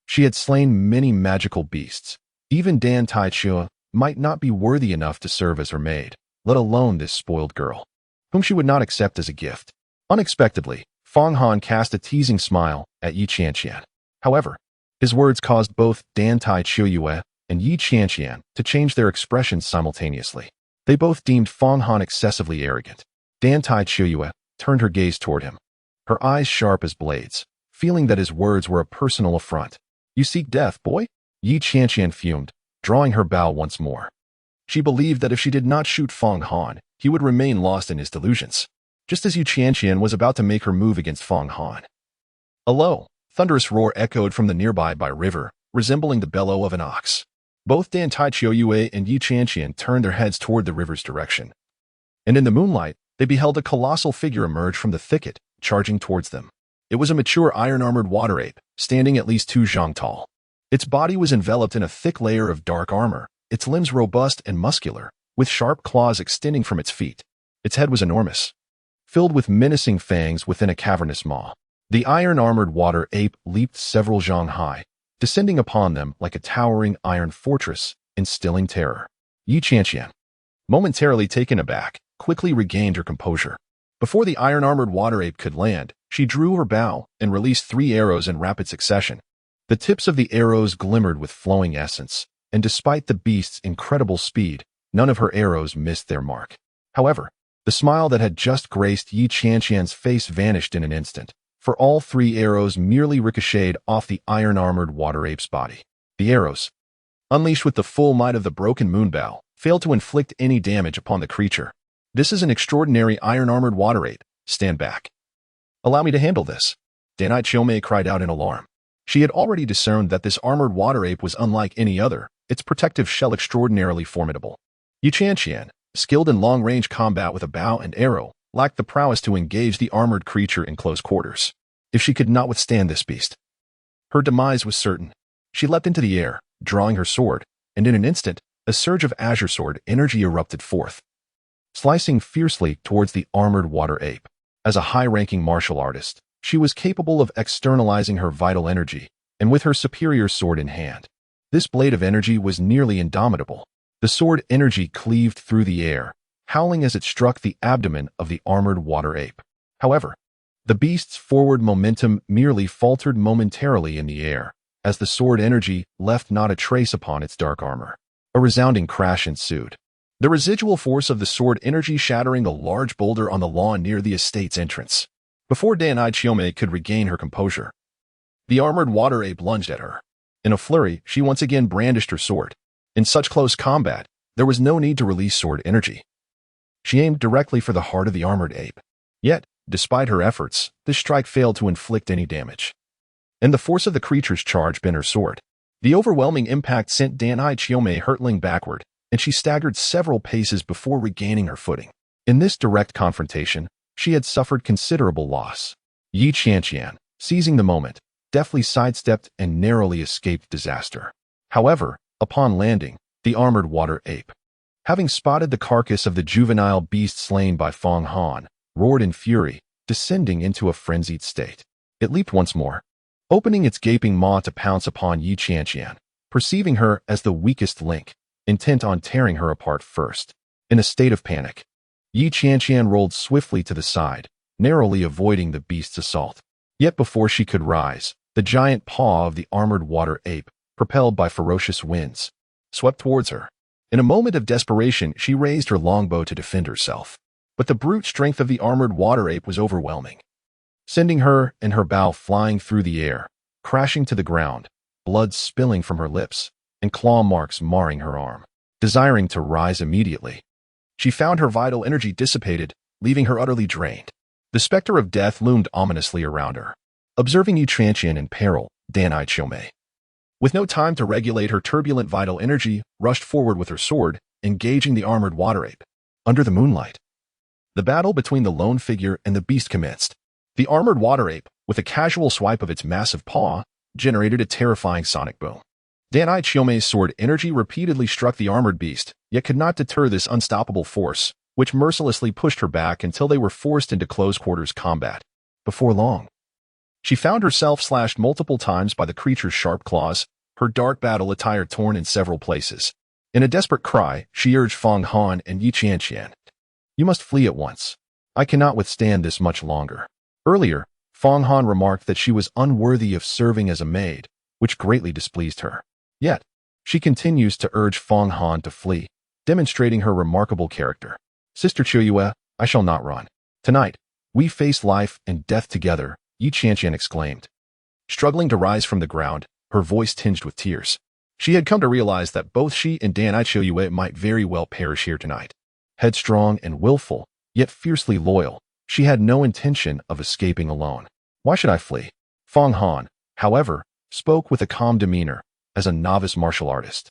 she had slain many magical beasts. Even Dan Taiqiu might not be worthy enough to serve as her maid, let alone this spoiled girl, whom she would not accept as a gift. Unexpectedly, Fong Han cast a teasing smile at Yi Qianqiu. However, his words caused both Dan Taiqiu and Yi Qianqiu to change their expressions simultaneously. They both deemed Fong Han excessively arrogant. Dan Taiqiu turned her gaze toward him, her eyes sharp as blades, feeling that his words were a personal affront. You seek death, boy? Yi Qianqiu fumed, drawing her bow once more. She believed that if she did not shoot Fong Han, he would remain lost in his delusions. Just as Yi Qianqiu was about to make her move against Fong Han, a low, thunderous roar echoed from the nearby river, resembling the bellow of an ox. Both Dan Taiqiu and Yi Qianqiu turned their heads toward the river's direction, and in the moonlight, they beheld a colossal figure emerge from the thicket, charging towards them. It was a mature iron-armored water ape, standing at least 2 zhang tall. Its body was enveloped in a thick layer of dark armor, its limbs robust and muscular, with sharp claws extending from its feet. Its head was enormous, filled with menacing fangs within a cavernous maw. The iron-armored water ape leaped several zhang high, descending upon them like a towering iron fortress, instilling terror. Yi Qianqiu, momentarily taken aback, quickly regained her composure. Before the iron-armored water ape could land, she drew her bow and released 3 arrows in rapid succession. The tips of the arrows glimmered with flowing essence, and despite the beast's incredible speed, none of her arrows missed their mark. However, the smile that had just graced Yi Qianqian's face vanished in an instant, for all 3 arrows merely ricocheted off the iron-armored water ape's body. The arrows, unleashed with the full might of the broken moonbow, failed to inflict any damage upon the creature. This is an extraordinary iron-armored water ape. Stand back. Allow me to handle this. Qianqiu cried out in alarm. She had already discerned that this armored water ape was unlike any other, its protective shell extraordinarily formidable. Yi Qianqian, skilled in long-range combat with a bow and arrow, lacked the prowess to engage the armored creature in close quarters. If she could not withstand this beast, her demise was certain. She leapt into the air, drawing her sword, and in an instant, a surge of Azure sword energy erupted forth, slicing fiercely towards the armored water ape. As a high-ranking martial artist, she was capable of externalizing her vital energy, and with her superior sword in hand, this blade of energy was nearly indomitable. The sword energy cleaved through the air, howling as it struck the abdomen of the armored water ape. However, the beast's forward momentum merely faltered momentarily in the air, as the sword energy left not a trace upon its dark armor. A resounding crash ensued, the residual force of the sword energy shattering a large boulder on the lawn near the estate's entrance. Before Qianqiu could regain her composure, the armored water ape lunged at her. In a flurry, she once again brandished her sword. In such close combat, there was no need to release sword energy. She aimed directly for the heart of the armored ape. Yet, despite her efforts, this strike failed to inflict any damage. And the force of the creature's charge bent her sword. The overwhelming impact sent Qianqiu hurtling backward, and she staggered several paces before regaining her footing. In this direct confrontation, she had suffered considerable loss. Yi Qianqian, seizing the moment, deftly sidestepped and narrowly escaped disaster. However, upon landing, the armored water ape, having spotted the carcass of the juvenile beast slain by Fong Han, roared in fury, descending into a frenzied state. It leaped once more, opening its gaping maw to pounce upon Yi Qianqian, perceiving her as the weakest link, intent on tearing her apart first. In a state of panic, Yi Qianqian rolled swiftly to the side, narrowly avoiding the beast's assault. Yet before she could rise, the giant paw of the armored water ape, propelled by ferocious winds, swept towards her. In a moment of desperation, she raised her longbow to defend herself. But the brute strength of the armored water ape was overwhelming, sending her and her bow flying through the air, crashing to the ground, blood spilling from her lips, and claw marks marring her arm. Desiring to rise immediately, she found her vital energy dissipated, leaving her utterly drained. The specter of death loomed ominously around her. Observing Yi Qianqian in peril, Qianqiu, with no time to regulate her turbulent vital energy, rushed forward with her sword, engaging the armored water ape. Under the moonlight, the battle between the lone figure and the beast commenced. The armored water ape, with a casual swipe of its massive paw, generated a terrifying sonic boom. Qianqiu's sword energy repeatedly struck the armored beast, yet could not deter this unstoppable force, which mercilessly pushed her back until they were forced into close-quarters combat. Before long, she found herself slashed multiple times by the creature's sharp claws, her dark battle attire torn in several places. In a desperate cry, she urged Fong Han and Yi Qianqian, "You must flee at once. I cannot withstand this much longer." Earlier, Fong Han remarked that she was unworthy of serving as a maid, which greatly displeased her. Yet, she continues to urge Fong Han to flee, demonstrating her remarkable character. "Sister Qianqiu, I shall not run. Tonight, we face life and death together," Yi Qianqian exclaimed. Struggling to rise from the ground, her voice tinged with tears. She had come to realize that both she and Qianqiu might very well perish here tonight. Headstrong and willful, yet fiercely loyal, she had no intention of escaping alone. "Why should I flee?" Fong Han, however, spoke with a calm demeanor, as a novice martial artist.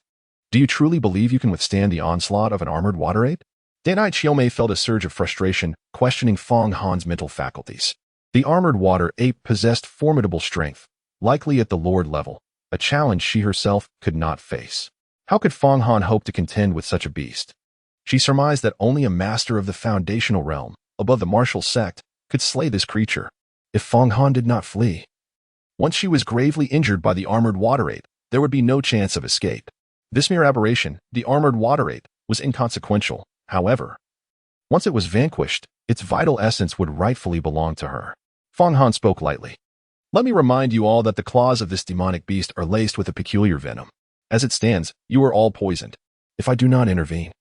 "Do you truly believe you can withstand the onslaught of an armored water ape?" Qianqiu felt a surge of frustration, questioning Fong Han's mental faculties. The armored water ape possessed formidable strength, likely at the lord level, a challenge she herself could not face. How could Fong Han hope to contend with such a beast? She surmised that only a master of the foundational realm, above the martial sect, could slay this creature. If Fong Han did not flee, once she was gravely injured by the armored water ape, there would be no chance of escape. This mere aberration, the armored water ape, was inconsequential. However, once it was vanquished, its vital essence would rightfully belong to her. Feng Han spoke lightly. Let me remind you all that the claws of this demonic beast are laced with a peculiar venom. As it stands, you are all poisoned. If I do not intervene,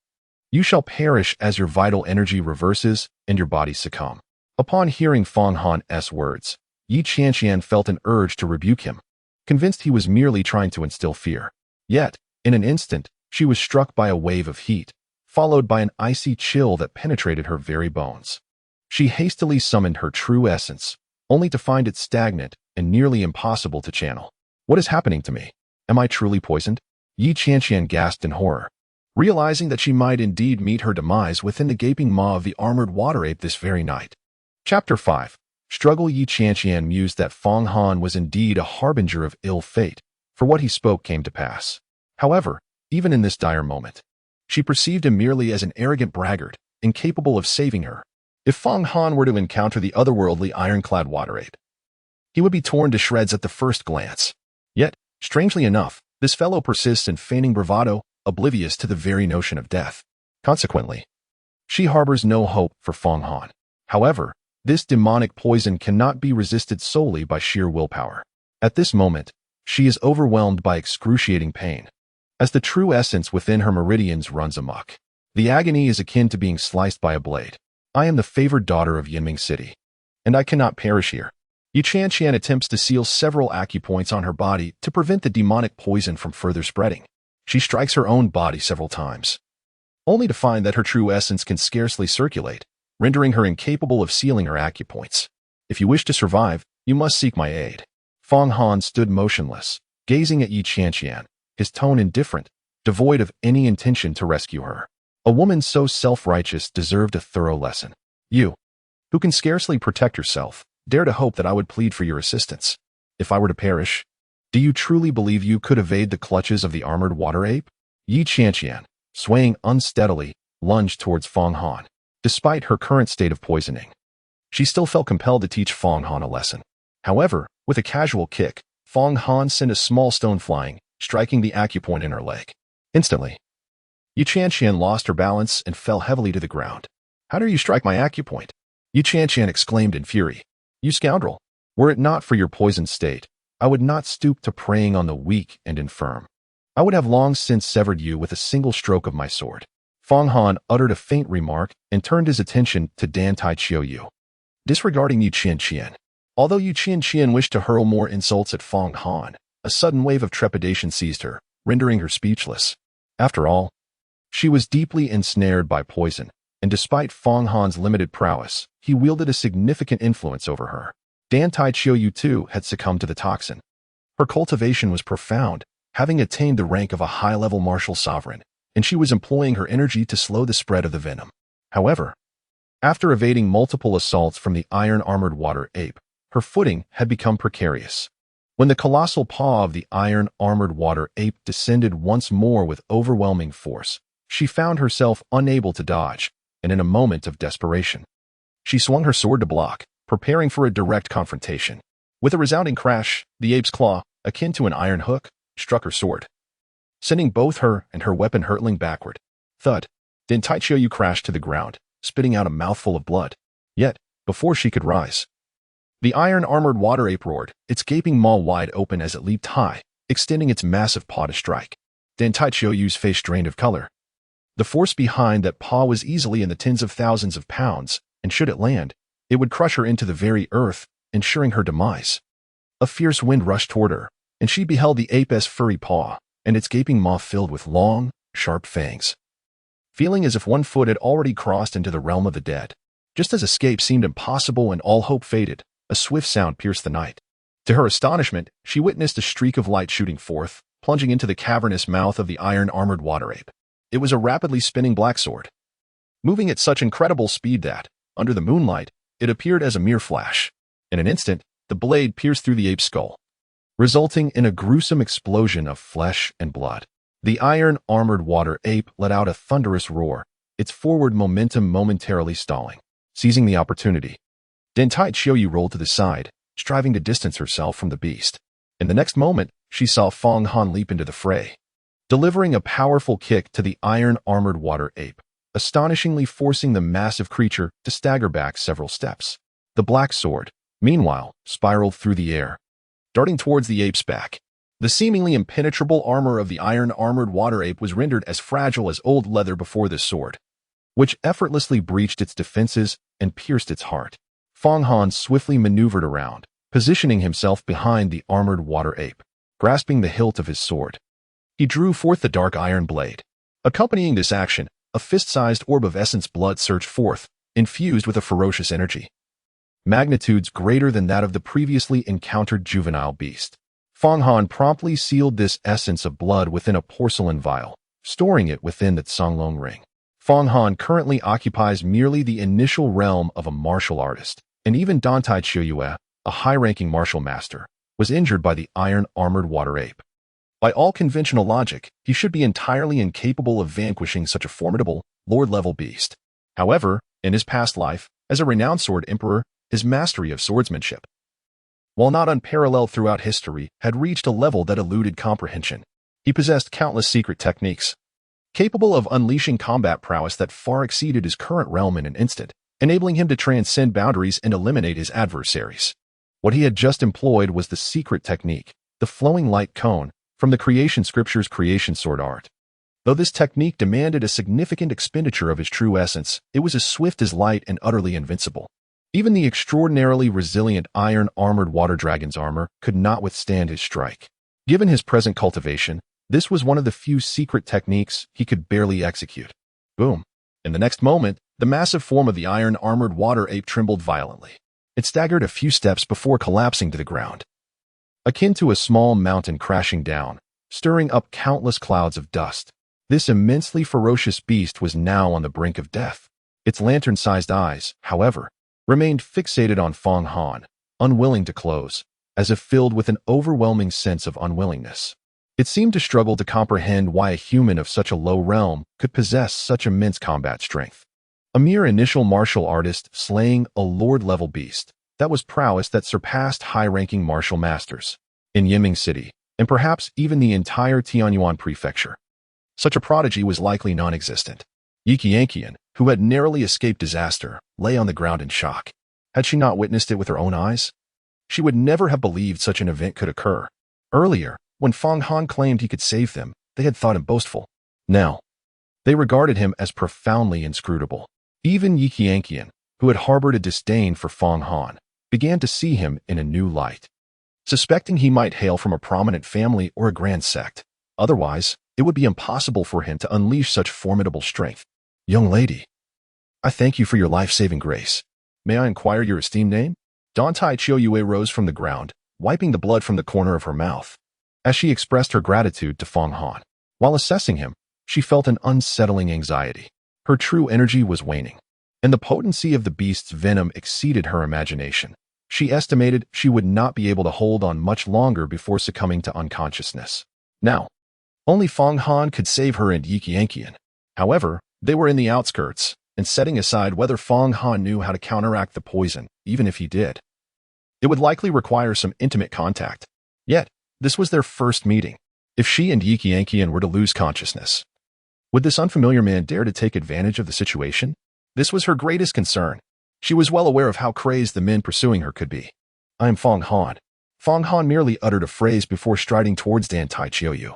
you shall perish as your vital energy reverses and your bodies succumb. Upon hearing Feng Han's words, Yi Qianqian felt an urge to rebuke him, convinced he was merely trying to instill fear. Yet, in an instant, she was struck by a wave of heat, followed by an icy chill that penetrated her very bones. She hastily summoned her true essence, only to find it stagnant and nearly impossible to channel. What is happening to me? Am I truly poisoned? Yi Qianqian gasped in horror, realizing that she might indeed meet her demise within the gaping maw of the armored water ape this very night. Chapter 5. Struggle. Yi Qianqian mused that Feng Han was indeed a harbinger of ill fate, for what he spoke came to pass. However, even in this dire moment, she perceived him merely as an arrogant braggart, incapable of saving her. If Feng Han were to encounter the otherworldly ironclad water ape, he would be torn to shreds at the first glance. Yet, strangely enough, this fellow persists in feigning bravado, oblivious to the very notion of death. Consequently, she harbors no hope for Feng Han. However, this demonic poison cannot be resisted solely by sheer willpower. At this moment, she is overwhelmed by excruciating pain, as the true essence within her meridians runs amok. The agony is akin to being sliced by a blade. I am the favored daughter of Yinming City, and I cannot perish here. Yi Qianqian attempts to seal several acupoints on her body to prevent the demonic poison from further spreading. She strikes her own body several times, only to find that her true essence can scarcely circulate, rendering her incapable of sealing her acupoints. If you wish to survive, you must seek my aid. Feng Han stood motionless, gazing at Yi Qianqian, his tone indifferent, devoid of any intention to rescue her. A woman so self-righteous deserved a thorough lesson. You, who can scarcely protect yourself, dare to hope that I would plead for your assistance. If I were to perish, do you truly believe you could evade the clutches of the armored water ape? Yi Qianqian, swaying unsteadily, lunged towards Feng Han. Despite her current state of poisoning, she still felt compelled to teach Feng Han a lesson. However, with a casual kick, Feng Han sent a small stone flying, striking the acupoint in her leg. Instantly, Yi Qianqian lost her balance and fell heavily to the ground. How dare you strike my acupoint? Yi Qianqian exclaimed in fury. You scoundrel! Were it not for your poisoned state, I would not stoop to preying on the weak and infirm. I would have long since severed you with a single stroke of my sword. Feng Han uttered a faint remark and turned his attention to Dan Tai Qiu. Disregarding Yi Qianqian, although Yi Qianqian wished to hurl more insults at Feng Han, a sudden wave of trepidation seized her, rendering her speechless. After all, she was deeply ensnared by poison, and despite Feng Han's limited prowess, he wielded a significant influence over her. Dan Tai Qiu too had succumbed to the toxin. Her cultivation was profound, having attained the rank of a high-level martial sovereign, and she was employing her energy to slow the spread of the venom. However, after evading multiple assaults from the iron-armored water ape, her footing had become precarious. When the colossal paw of the iron-armored water ape descended once more with overwhelming force, she found herself unable to dodge, and in a moment of desperation, she swung her sword to block, preparing for a direct confrontation. With a resounding crash, the ape's claw, akin to an iron hook, struck her sword, sending both her and her weapon hurtling backward. Thud! Dan Tai Qiu crashed to the ground, spitting out a mouthful of blood. Yet, before she could rise, the iron-armored water ape roared, its gaping maw wide open as it leaped high, extending its massive paw to strike. Dan Tai Qiu's face drained of color. The force behind that paw was easily in the tens of thousands of pounds, and should it land, it would crush her into the very earth, ensuring her demise. A fierce wind rushed toward her, and she beheld the ape's furry paw, and its gaping maw filled with long, sharp fangs. Feeling as if one foot had already crossed into the realm of the dead, just as escape seemed impossible and all hope faded, a swift sound pierced the night. To her astonishment, she witnessed a streak of light shooting forth, plunging into the cavernous mouth of the iron-armored water ape. It was a rapidly spinning black sword, moving at such incredible speed that, under the moonlight, it appeared as a mere flash. In an instant, the blade pierced through the ape's skull, resulting in a gruesome explosion of flesh and blood. The iron-armored water ape let out a thunderous roar, its forward momentum momentarily stalling. Seizing the opportunity, Dan Tai Qiu rolled to the side, striving to distance herself from the beast. In the next moment, she saw Feng Han leap into the fray, delivering a powerful kick to the iron-armored water ape, astonishingly forcing the massive creature to stagger back several steps. The black sword, meanwhile, spiraled through the air, darting towards the ape's back. The seemingly impenetrable armor of the iron-armored water ape was rendered as fragile as old leather before this sword, which effortlessly breached its defenses and pierced its heart. Fong Han swiftly maneuvered around, positioning himself behind the armored water ape. Grasping the hilt of his sword, he drew forth the dark iron blade. Accompanying this action, a fist-sized orb of essence blood surged forth, infused with a ferocious energy, magnitudes greater than that of the previously encountered juvenile beast. Fong Han promptly sealed this essence of blood within a porcelain vial, storing it within the Songlong ring. Fong Han currently occupies merely the initial realm of a martial artist, and even Dantai Qianqiu, a high-ranking martial master, was injured by the iron-armored water ape. By all conventional logic, he should be entirely incapable of vanquishing such a formidable, lord-level beast. However, in his past life, as a renowned sword emperor, his mastery of swordsmanship, while not unparalleled throughout history, had reached a level that eluded comprehension. He possessed countless secret techniques, capable of unleashing combat prowess that far exceeded his current realm in an instant, enabling him to transcend boundaries and eliminate his adversaries. What he had just employed was the secret technique, the flowing light cone, from the creation scripture's creation sword art. Though this technique demanded a significant expenditure of his true essence, it was as swift as light and utterly invincible. Even the extraordinarily resilient iron-armored water dragon's armor could not withstand his strike. Given his present cultivation, this was one of the few secret techniques he could barely execute. Boom. In the next moment, the massive form of the iron-armored water ape trembled violently. It staggered a few steps before collapsing to the ground, akin to a small mountain crashing down, stirring up countless clouds of dust. This immensely ferocious beast was now on the brink of death. Its lantern-sized eyes, however, remained fixated on Fong Han, unwilling to close, as if filled with an overwhelming sense of unwillingness. It seemed to struggle to comprehend why a human of such a low realm could possess such immense combat strength. A mere initial martial artist slaying a lord-level beast, that was prowess that surpassed high-ranking martial masters in Yiming City, and perhaps even the entire Tianyuan prefecture. Such a prodigy was likely non-existent. Qianqiu, who had narrowly escaped disaster, lay on the ground in shock. Had she not witnessed it with her own eyes? She would never have believed such an event could occur. Earlier, when Fong Han claimed he could save them, they had thought him boastful. Now, they regarded him as profoundly inscrutable. Even Qianqiu, who had harbored a disdain for Fong Han, began to see him in a new light. Suspecting he might hail from a prominent family or a grand sect, otherwise, it would be impossible for him to unleash such formidable strength. Young lady, I thank you for your life-saving grace. May I inquire your esteemed name? Dantai Qianqiu rose from the ground, wiping the blood from the corner of her mouth, as she expressed her gratitude to Fong Han. While assessing him, she felt an unsettling anxiety. Her true energy was waning, and the potency of the beast's venom exceeded her imagination. She estimated she would not be able to hold on much longer before succumbing to unconsciousness. Now, only Fong Han could save her and Qianqiu. However, they were in the outskirts, and setting aside whether Fong Han knew how to counteract the poison, even if he did, it would likely require some intimate contact. Yet, this was their first meeting. If she and Qianqiu were to lose consciousness, would this unfamiliar man dare to take advantage of the situation? This was her greatest concern. She was well aware of how crazed the men pursuing her could be. I am Fong Han. Fong Han merely uttered a phrase before striding towards Dantai Qianqiu,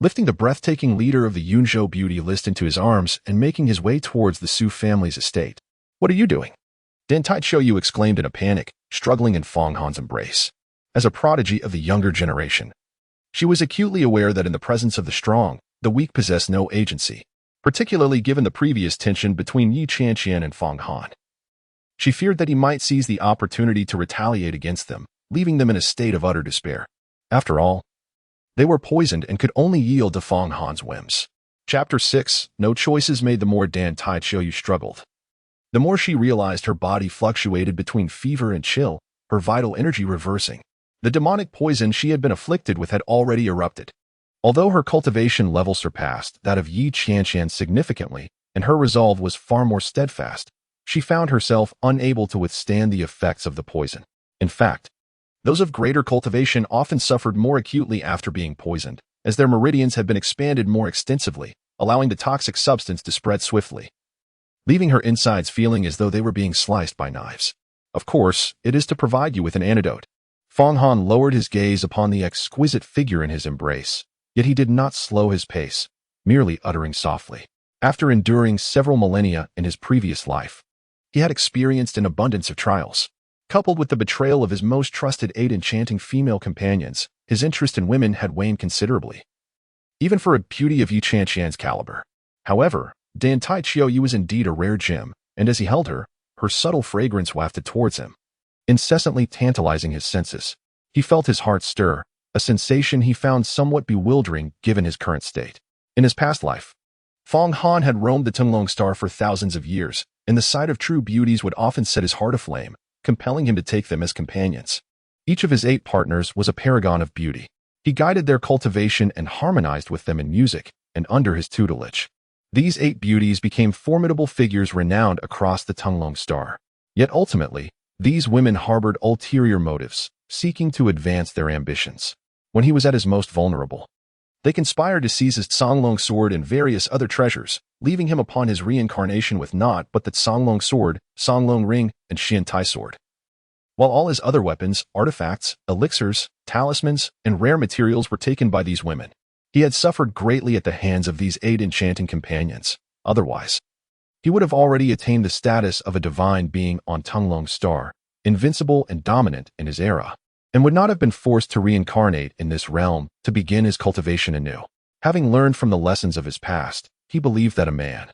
lifting the breathtaking leader of the Yunzhou beauty list into his arms and making his way towards the Su family's estate. What are you doing? Dantai Qianqiu exclaimed in a panic, struggling in Fong Han's embrace. As a prodigy of the younger generation, she was acutely aware that in the presence of the strong, the weak possessed no agency, particularly given the previous tension between Qianqiu and Fong Han. She feared that he might seize the opportunity to retaliate against them, leaving them in a state of utter despair. After all, they were poisoned and could only yield to Fong Han's whims. Chapter 6, No choices made. The more Dantai Qianqiu struggled, the more she realized her body fluctuated between fever and chill, her vital energy reversing. The demonic poison she had been afflicted with had already erupted. Although her cultivation level surpassed that of Qianqiu significantly, and her resolve was far more steadfast, she found herself unable to withstand the effects of the poison. In fact, those of greater cultivation often suffered more acutely after being poisoned, as their meridians had been expanded more extensively, allowing the toxic substance to spread swiftly, leaving her insides feeling as though they were being sliced by knives. Of course, it is to provide you with an antidote. Fong Han lowered his gaze upon the exquisite figure in his embrace, yet he did not slow his pace, merely uttering softly. After enduring several millennia in his previous life, he had experienced an abundance of trials. Coupled with the betrayal of his most trusted 8 enchanting female companions, his interest in women had waned considerably, even for a beauty of Qianqiu's caliber. However, Dan Tai Qiu was indeed a rare gem, and as he held her, her subtle fragrance wafted towards him, incessantly tantalizing his senses. He felt his heart stir, a sensation he found somewhat bewildering given his current state. In his past life, Fong Han had roamed the Tunglong Star for thousands of years, and the sight of true beauties would often set his heart aflame, compelling him to take them as companions. Each of his 8 partners was a paragon of beauty. He guided their cultivation and harmonized with them in music, and under his tutelage, these 8 beauties became formidable figures renowned across the Tunglong Star. Yet ultimately, these women harbored ulterior motives, seeking to advance their ambitions. When he was at his most vulnerable, they conspired to seize his Songlong sword and various other treasures, leaving him upon his reincarnation with naught but the Songlong sword, Songlong ring, and Qiantai sword. While all his other weapons, artifacts, elixirs, talismans, and rare materials were taken by these women, he had suffered greatly at the hands of these 8 enchanting companions. Otherwise, he would have already attained the status of a divine being on Tunglong Star, invincible and dominant in his era, and would not have been forced to reincarnate in this realm to begin his cultivation anew. Having learned from the lessons of his past, he believed that a man,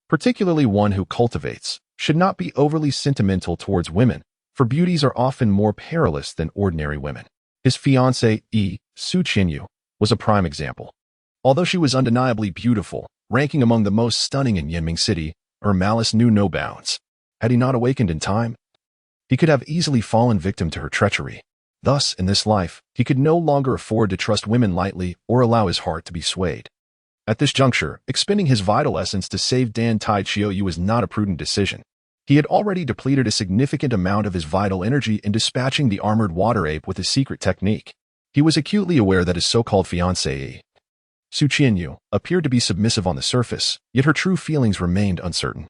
particularly one who cultivates, should not be overly sentimental towards women, for beauties are often more perilous than ordinary women. His fiancée, Su Qianqiu, was a prime example. Although she was undeniably beautiful, ranking among the most stunning in Yanming City, her malice knew no bounds. Had he not awakened in time, he could have easily fallen victim to her treachery. Thus, in this life, he could no longer afford to trust women lightly or allow his heart to be swayed. At this juncture, expending his vital essence to save Dan Tai Qiu was not a prudent decision. He had already depleted a significant amount of his vital energy in dispatching the armored water ape with his secret technique. He was acutely aware that his so-called fiancée, Su Qianqiu, appeared to be submissive on the surface, yet her true feelings remained uncertain.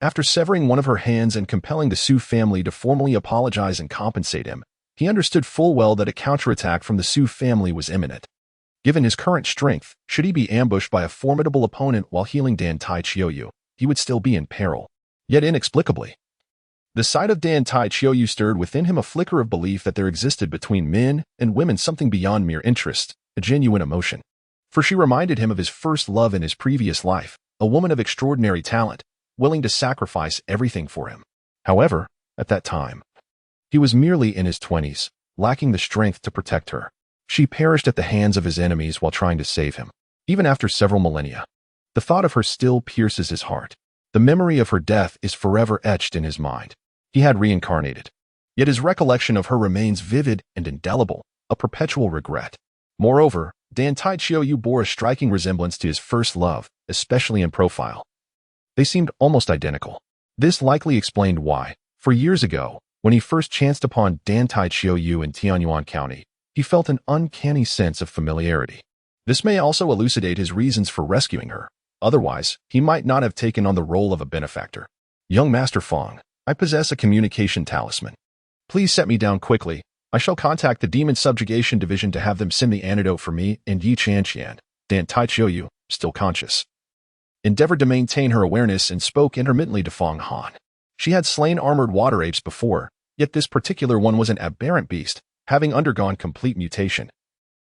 After severing one of her hands and compelling the Su family to formally apologize and compensate him, he understood full well that a counterattack from the Su family was imminent. Given his current strength, should he be ambushed by a formidable opponent while healing Dan Tai Qiu, he would still be in peril. Yet inexplicably, the sight of Dan Tai Qiu stirred within him a flicker of belief that there existed between men and women something beyond mere interest, a genuine emotion. For she reminded him of his first love in his previous life, a woman of extraordinary talent, willing to sacrifice everything for him. However, at that time, he was merely in his 20s, lacking the strength to protect her. She perished at the hands of his enemies while trying to save him. Even after several millennia, the thought of her still pierces his heart. The memory of her death is forever etched in his mind. He had reincarnated, yet his recollection of her remains vivid and indelible, a perpetual regret. Moreover, Dan Tai Qiu bore a striking resemblance to his first love, especially in profile. They seemed almost identical. This likely explained why, for years ago, when he first chanced upon Dan Tai Qiu in Tianyuan County, he felt an uncanny sense of familiarity. This may also elucidate his reasons for rescuing her. Otherwise, he might not have taken on the role of a benefactor. Young Master Fong, I possess a communication talisman. Please set me down quickly. I shall contact the Demon Subjugation Division to have them send the antidote for me and Yi Qianqian. Dan Tai Qiu, still conscious, endeavored to maintain her awareness and spoke intermittently to Fong Han. She had slain armored water apes before, yet this particular one was an aberrant beast, having undergone complete mutation,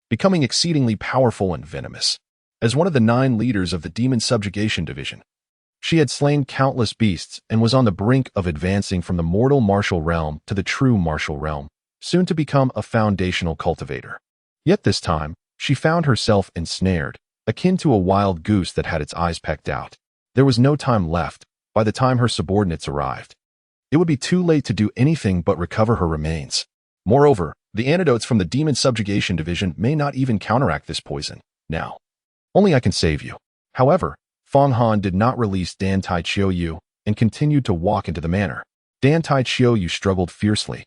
becoming exceedingly powerful and venomous. As one of the 9 leaders of the Demon Subjugation Division, she had slain countless beasts and was on the brink of advancing from the mortal martial realm to the true martial realm, soon to become a foundational cultivator. Yet this time, she found herself ensnared, akin to a wild goose that had its eyes pecked out. There was no time left. By the time her subordinates arrived, it would be too late to do anything but recover her remains. Moreover, the antidotes from the Demon Subjugation Division may not even counteract this poison. Now, only I can save you. However, Fong Han did not release Dan Tai Qiu and continued to walk into the manor. Dan Tai Qiu struggled fiercely,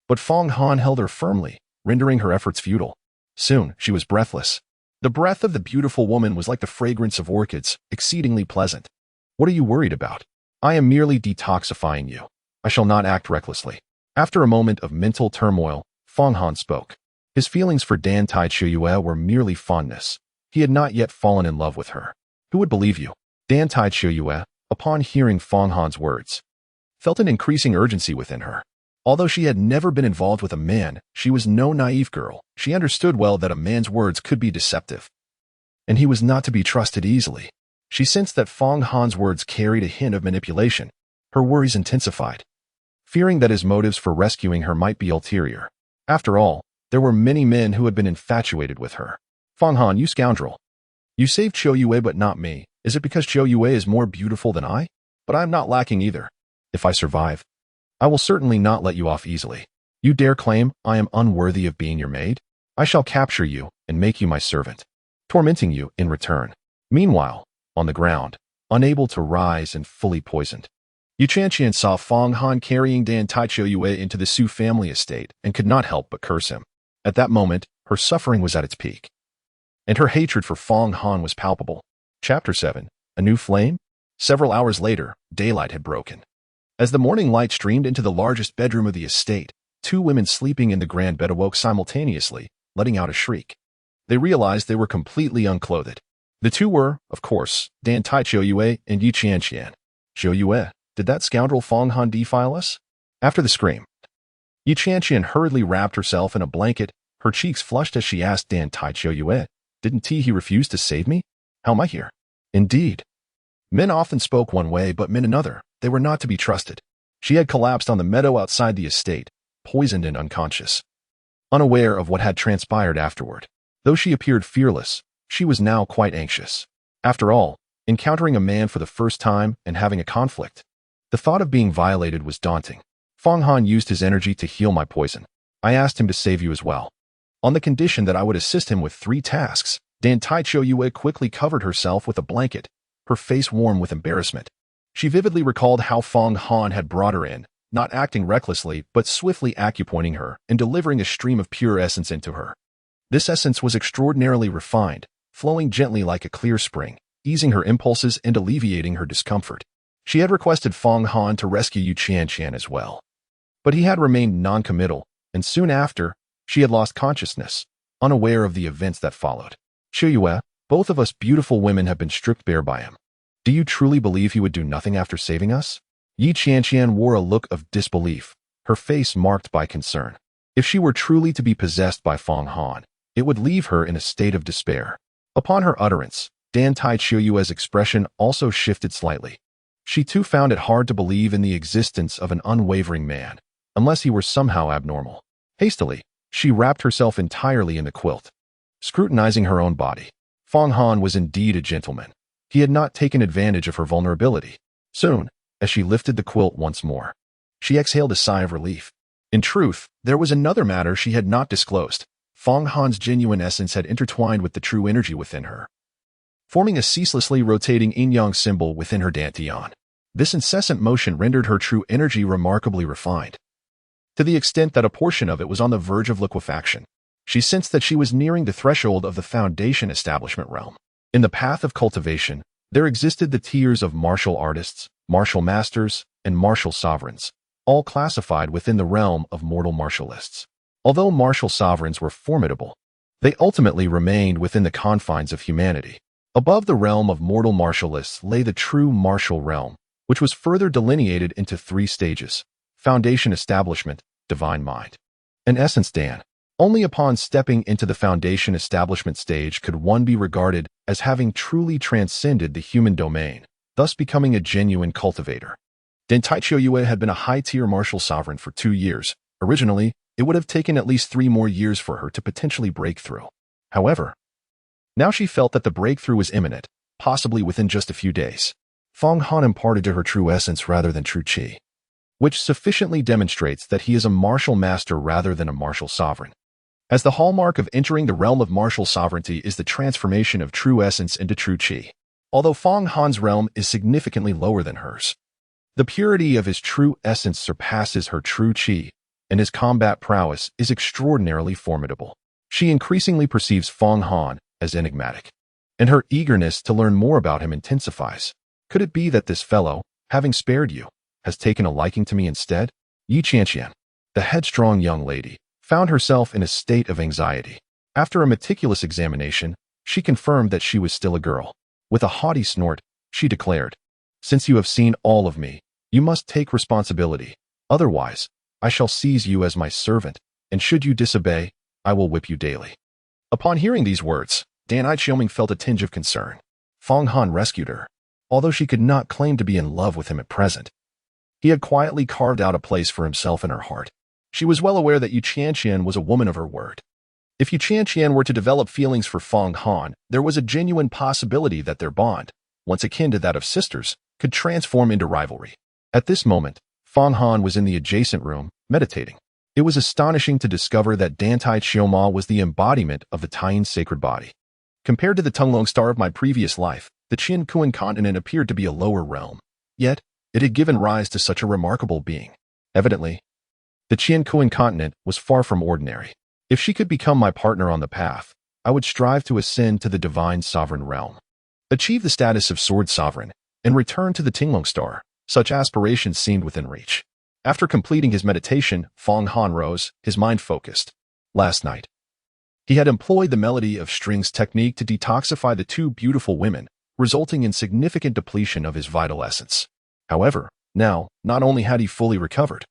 but Fong Han held her firmly, rendering her efforts futile. Soon, she was breathless. The breath of the beautiful woman was like the fragrance of orchids, exceedingly pleasant. What are you worried about? I am merely detoxifying you. I shall not act recklessly. After a moment of mental turmoil, Feng Han spoke. His feelings for Dan Taiqiu were merely fondness. He had not yet fallen in love with her. Who would believe you? Dan Taiqiu, upon hearing Feng Han's words, felt an increasing urgency within her. Although she had never been involved with a man, she was no naive girl. She understood well that a man's words could be deceptive, and he was not to be trusted easily. She sensed that Feng Han's words carried a hint of manipulation. Her worries intensified, fearing that his motives for rescuing her might be ulterior. After all, there were many men who had been infatuated with her. Feng Han, you scoundrel. You saved Qiu Yue but not me. Is it because Qiu Yue is more beautiful than I? But I am not lacking either. If I survive, I will certainly not let you off easily. You dare claim I am unworthy of being your maid? I shall capture you and make you my servant, tormenting you in return. Meanwhile, on the ground, unable to rise and fully poisoned, Qianqiu saw Feng Han carrying Dan Taiqiu into the Su family estate and could not help but curse him. At that moment, her suffering was at its peak, and her hatred for Feng Han was palpable. Chapter 7. A New Flame? Several hours later, daylight had broken. As the morning light streamed into the largest bedroom of the estate, two women sleeping in the grand bed awoke simultaneously, letting out a shriek. They realized they were completely unclothed. The two were, of course, Dan Taiqiu and Qianqiu. Qiu Yue, did that scoundrel Feng Han defile us? After the scream, Qianqiu hurriedly wrapped herself in a blanket, her cheeks flushed as she asked Dan Taiqiu, didn't he refuse to save me? How am I here? Indeed. Men often spoke one way, but men another. They were not to be trusted. She had collapsed on the meadow outside the estate, poisoned and unconscious, unaware of what had transpired afterward. Though she appeared fearless, she was now quite anxious. After all, encountering a man for the first time and having a conflict, the thought of being violated was daunting. Feng Han used his energy to heal my poison. I asked him to save you as well, on the condition that I would assist him with 3 tasks. Dan Taiqiu quickly covered herself with a blanket, her face warm with embarrassment. She vividly recalled how Feng Han had brought her in, not acting recklessly, but swiftly acupointing her and delivering a stream of pure essence into her. This essence was extraordinarily refined, flowing gently like a clear spring, easing her impulses and alleviating her discomfort. She had requested Feng Han to rescue Qianqiu as well, but he had remained non-committal, and soon after, she had lost consciousness, unaware of the events that followed. Qiu Yue, both of us beautiful women have been stripped bare by him. Do you truly believe he would do nothing after saving us? Qianqiu wore a look of disbelief, her face marked by concern. If she were truly to be possessed by Feng Han, it would leave her in a state of despair. Upon her utterance, Dan Taiqiu's expression also shifted slightly. She too found it hard to believe in the existence of an unwavering man, unless he were somehow abnormal. Hastily, she wrapped herself entirely in the quilt, scrutinizing her own body. Feng Han was indeed a gentleman. He had not taken advantage of her vulnerability. Soon, as she lifted the quilt once more, she exhaled a sigh of relief. In truth, there was another matter she had not disclosed. Feng Han's genuine essence had intertwined with the true energy within her, forming a ceaselessly rotating yin-yang symbol within her dantian. This incessant motion rendered her true energy remarkably refined, to the extent that a portion of it was on the verge of liquefaction. She sensed that she was nearing the threshold of the foundation establishment realm. In the path of cultivation, there existed the tiers of martial artists, martial masters, and martial sovereigns, all classified within the realm of mortal martialists. Although martial sovereigns were formidable, they ultimately remained within the confines of humanity. Above the realm of mortal martialists lay the true martial realm, which was further delineated into 3 stages: foundation establishment, divine mind, and essence Dan. Only upon stepping into the foundation establishment stage could one be regarded as having truly transcended the human domain, thus becoming a genuine cultivator. Dan Taiqiu had been a high-tier martial sovereign for 2 years. Originally, it would have taken at least 3 more years for her to potentially break through. However, now she felt that the breakthrough was imminent, possibly within just a few days. Feng Han imparted to her true essence rather than true qi, which sufficiently demonstrates that he is a martial master rather than a martial sovereign. As the hallmark of entering the realm of martial sovereignty is the transformation of true essence into true qi. Although Feng Han's realm is significantly lower than hers, the purity of his true essence surpasses her true qi, and his combat prowess is extraordinarily formidable. She increasingly perceives Feng Han as enigmatic. And her eagerness to learn more about him intensifies. Could it be that this fellow, having spared you, has taken a liking to me instead? Qianqiu, the headstrong young lady, found herself in a state of anxiety. After a meticulous examination, she confirmed that she was still a girl. With a haughty snort, she declared, "Since you have seen all of me, you must take responsibility. Otherwise, I shall seize you as my servant, and should you disobey, I will whip you daily." Upon hearing these words, Danai Qiuming felt a tinge of concern. Fang Han rescued her, although she could not claim to be in love with him at present. He had quietly carved out a place for himself in her heart. She was well aware that Qianqiu was a woman of her word. If Qianqiu were to develop feelings for Fang Han, there was a genuine possibility that their bond, once akin to that of sisters, could transform into rivalry. At this moment, Fang Han was in the adjacent room, meditating. It was astonishing to discover that Dantai Qiuma was the embodiment of the Taiyan sacred body. Compared to the Tunglong star of my previous life, the Qianqiu continent appeared to be a lower realm. Yet, it had given rise to such a remarkable being. Evidently, the Qianqiu continent was far from ordinary. If she could become my partner on the path, I would strive to ascend to the divine sovereign realm, achieve the status of sword sovereign, and return to the Tunglong star. Such aspirations seemed within reach. After completing his meditation, Fang Han rose, his mind focused. Last night, he had employed the melody of strings technique to detoxify the two beautiful women, resulting in significant depletion of his vital essence. However, now, not only had he fully recovered,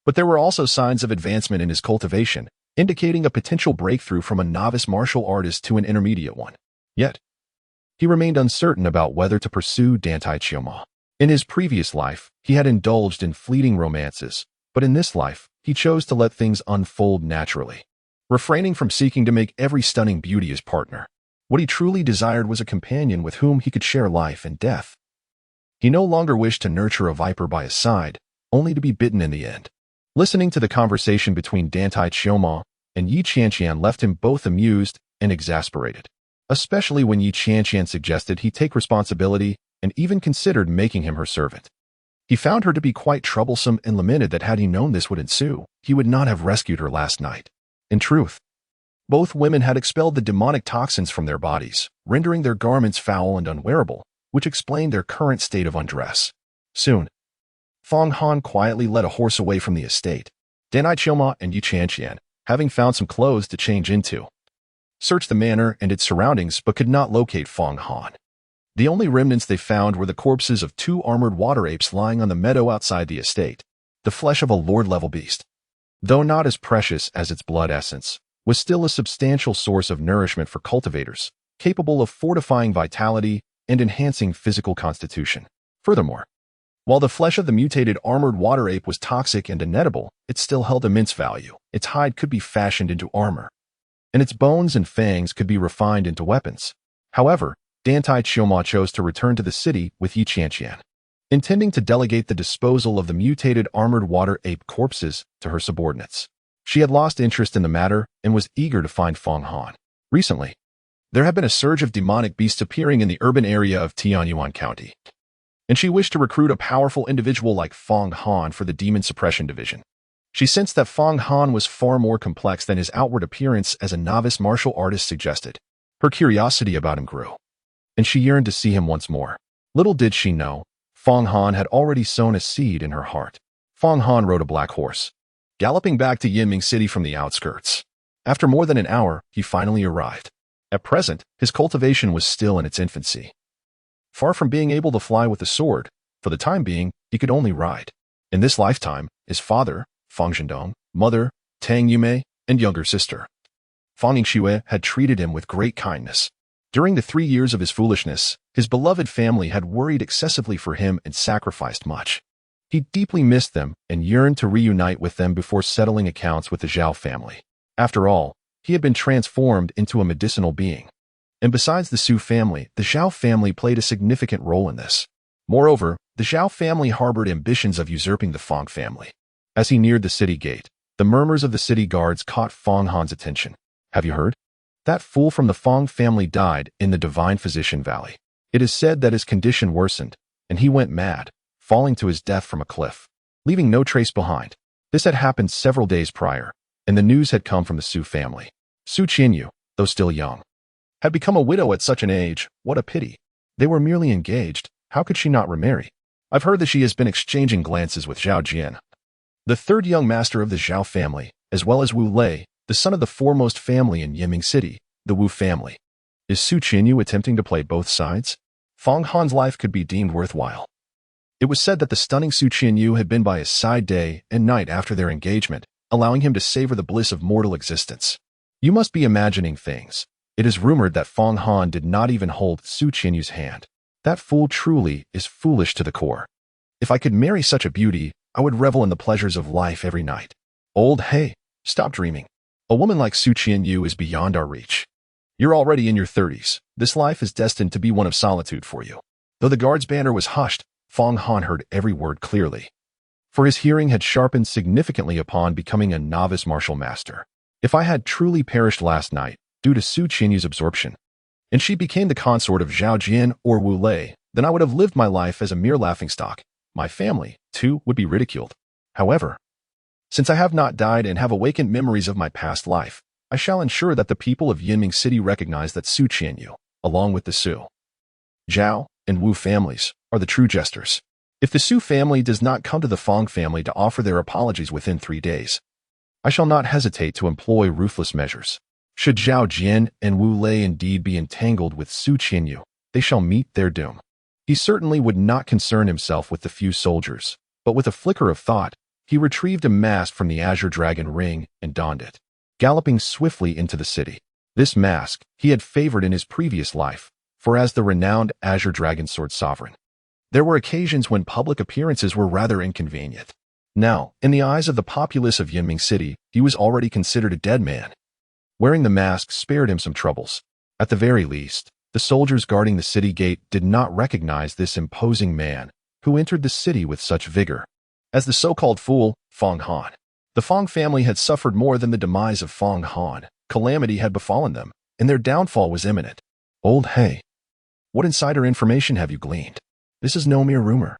but there were also signs of advancement in his cultivation, indicating a potential breakthrough from a novice martial artist to an intermediate one. Yet, he remained uncertain about whether to pursue Dantai Qiuma. In his previous life, he had indulged in fleeting romances, but in this life, he chose to let things unfold naturally, refraining from seeking to make every stunning beauty his partner. What he truly desired was a companion with whom he could share life and death. He no longer wished to nurture a viper by his side, only to be bitten in the end. Listening to the conversation between Dantai Qiuma and Qianqiu left him both amused and exasperated, especially when Qianqiu suggested he take responsibility and even considered making him her servant. He found her to be quite troublesome and lamented that had he known this would ensue, he would not have rescued her last night. In truth, both women had expelled the demonic toxins from their bodies, rendering their garments foul and unwearable, which explained their current state of undress. Soon, Fang Han quietly led a horse away from the estate. Danai Qiuma and Qianqiu, having found some clothes to change into, searched the manor and its surroundings but could not locate Fang Han. The only remnants they found were the corpses of two armored water apes lying on the meadow outside the estate. The flesh of a lord-level beast, though not as precious as its blood essence, was still a substantial source of nourishment for cultivators, capable of fortifying vitality and enhancing physical constitution. Furthermore, while the flesh of the mutated armored water ape was toxic and inedible, it still held immense value. Its hide could be fashioned into armor, and its bones and fangs could be refined into weapons. However, Dantai Qiuma chose to return to the city with Qianqiu, intending to delegate the disposal of the mutated armored water ape corpses to her subordinates. She had lost interest in the matter and was eager to find Fang Han. Recently, there had been a surge of demonic beasts appearing in the urban area of Qianqiu County, and she wished to recruit a powerful individual like Fang Han for the Demon Suppression Division. She sensed that Fang Han was far more complex than his outward appearance as a novice martial artist suggested. Her curiosity about him grew, and she yearned to see him once more. Little did she know, Fang Han had already sown a seed in her heart. Fang Han rode a black horse, galloping back to Yinming City from the outskirts. After more than an hour, he finally arrived. At present, his cultivation was still in its infancy. Far from being able to fly with a sword, for the time being, he could only ride. In this lifetime, his father, Fang Zhendong, mother, Tang Yume, and younger sister, Fang Yingxue, had treated him with great kindness. During the 3 years of his foolishness, his beloved family had worried excessively for him and sacrificed much. He deeply missed them and yearned to reunite with them before settling accounts with the Zhao family. After all, he had been transformed into a medicinal being. And besides the Su family, the Zhao family played a significant role in this. Moreover, the Zhao family harbored ambitions of usurping the Fang family. As he neared the city gate, the murmurs of the city guards caught Fang Han's attention. "Have you heard? That fool from the Fang family died in the Divine Physician Valley. It is said that his condition worsened, and he went mad, falling to his death from a cliff, leaving no trace behind." This had happened several days prior, and the news had come from the Su family. Su Qianqiu, though still young, Had become a widow at such an age, what a pity. They were merely engaged, how could she not remarry? I've heard that she has been exchanging glances with Zhao Jian, the third young master of the Zhao family, as well as Wu Lei, the son of the foremost family in Yiming City, the Wu family. Is Su Qianqiu attempting to play both sides? Fang Han's life could be deemed worthwhile. It was said that the stunning Su Qianqiu had been by his side day and night after their engagement, allowing him to savor the bliss of mortal existence. You must be imagining things. It is rumored that Fang Han did not even hold Su Qianqiu's hand. That fool truly is foolish to the core. If I could marry such a beauty, I would revel in the pleasures of life every night. Hey, stop dreaming. A woman like Su Qianqiu is beyond our reach. You're already in your 30s. This life is destined to be one of solitude for you. Though the guard's banner was hushed, Fang Han heard every word clearly. For his hearing had sharpened significantly upon becoming a novice martial master. If I had truly perished last night, due to Su Qianqiu's absorption, and she became the consort of Zhao Jian or Wu Lei, then I would have lived my life as a mere laughingstock. My family, too, would be ridiculed. However, since I have not died and have awakened memories of my past life, I shall ensure that the people of Yiming City recognize that Su Qianqiu, along with the Su, Zhao, and Wu families, are the true jesters. If the Su family does not come to the Fang family to offer their apologies within 3 days, I shall not hesitate to employ ruthless measures. Should Zhao Jian and Wu Lei indeed be entangled with Su Qianqiu, they shall meet their doom. He certainly would not concern himself with the few soldiers, but with a flicker of thought, he retrieved a mask from the Azure Dragon ring and donned it, galloping swiftly into the city. This mask he had favored in his previous life, for as the renowned Azure Dragon Sword Sovereign, there were occasions when public appearances were rather inconvenient. Now, in the eyes of the populace of Yiming City, he was already considered a dead man. Wearing the mask spared him some troubles. At the very least, the soldiers guarding the city gate did not recognize this imposing man, who entered the city with such vigor. As the so-called fool, Fang Han. The Fang family had suffered more than the demise of Fang Han. Calamity had befallen them, and their downfall was imminent. Hey, what insider information have you gleaned? This is no mere rumor.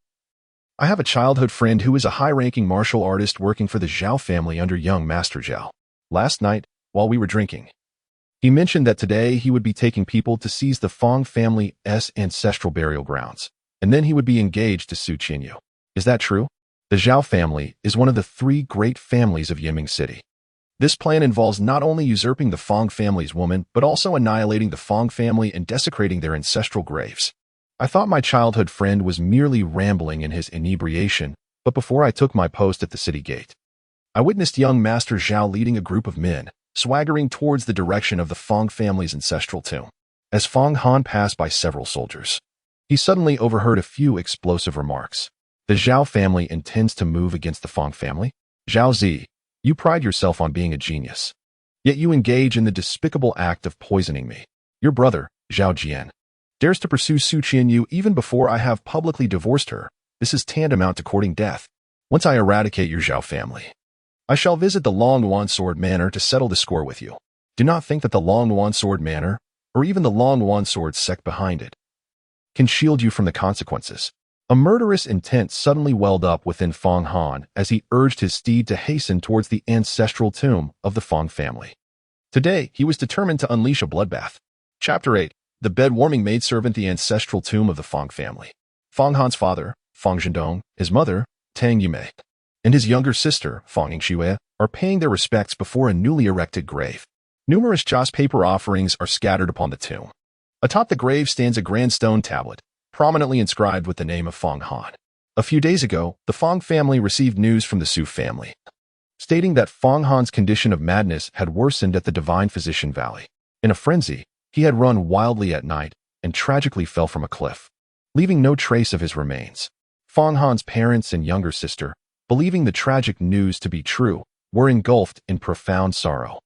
I have a childhood friend who is a high-ranking martial artist working for the Zhao family under young Master Zhao. Last night, while we were drinking, he mentioned that today he would be taking people to seize the Fang family's ancestral burial grounds, and then he would be engaged to Su Qianqiu. Is that true? The Zhao family is one of the 3 great families of Yiming City. This plan involves not only usurping the Fang family's woman, but also annihilating the Fang family and desecrating their ancestral graves. I thought my childhood friend was merely rambling in his inebriation, but before I took my post at the city gate, I witnessed young Master Zhao leading a group of men, swaggering towards the direction of the Fang family's ancestral tomb. As Fang Han passed by several soldiers, he suddenly overheard a few explosive remarks. The Zhao family intends to move against the Fang family? Zhao Zi, you pride yourself on being a genius. Yet you engage in the despicable act of poisoning me. Your brother, Zhao Jian, dares to pursue Su Qianqiu even before I have publicly divorced her. This is tantamount to courting death. Once I eradicate your Zhao family, I shall visit the Long Wan Sword Manor to settle the score with you. Do not think that the Long Wan Sword Manor, or even the Long Wan Sword sect behind it, can shield you from the consequences. A murderous intent suddenly welled up within Fang Han as he urged his steed to hasten towards the ancestral tomb of the Fang family. Today, he was determined to unleash a bloodbath. Chapter 8. The bed-warming maidservant, the ancestral tomb of the Fang family. Fang Han's father, Fang Zhendong, his mother, Tang Yumei, and his younger sister, Fang Yingxue, are paying their respects before a newly erected grave. Numerous joss paper offerings are scattered upon the tomb. Atop the grave stands a grand stone tablet, prominently inscribed with the name of Fang Han. A few days ago, the Fang family received news from the Su family, stating that Fang Han's condition of madness had worsened at the Divine Physician Valley. In a frenzy, he had run wildly at night and tragically fell from a cliff, leaving no trace of his remains. Fang Han's parents and younger sister, believing the tragic news to be true, were engulfed in profound sorrow.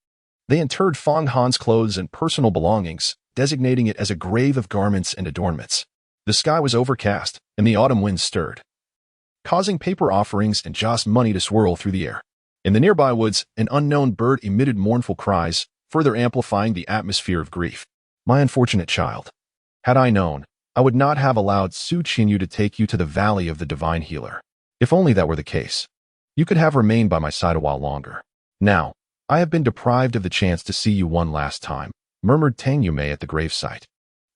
They interred Fang Han's clothes and personal belongings, designating it as a grave of garments and adornments. The sky was overcast, and the autumn winds stirred, causing paper offerings and joss money to swirl through the air. In the nearby woods, an unknown bird emitted mournful cries, further amplifying the atmosphere of grief. My unfortunate child. Had I known, I would not have allowed Su Qianqiu to take you to the Valley of the Divine Healer. If only that were the case. You could have remained by my side a while longer. Now, I have been deprived of the chance to see you one last time, murmured Tang Yumei at the gravesite.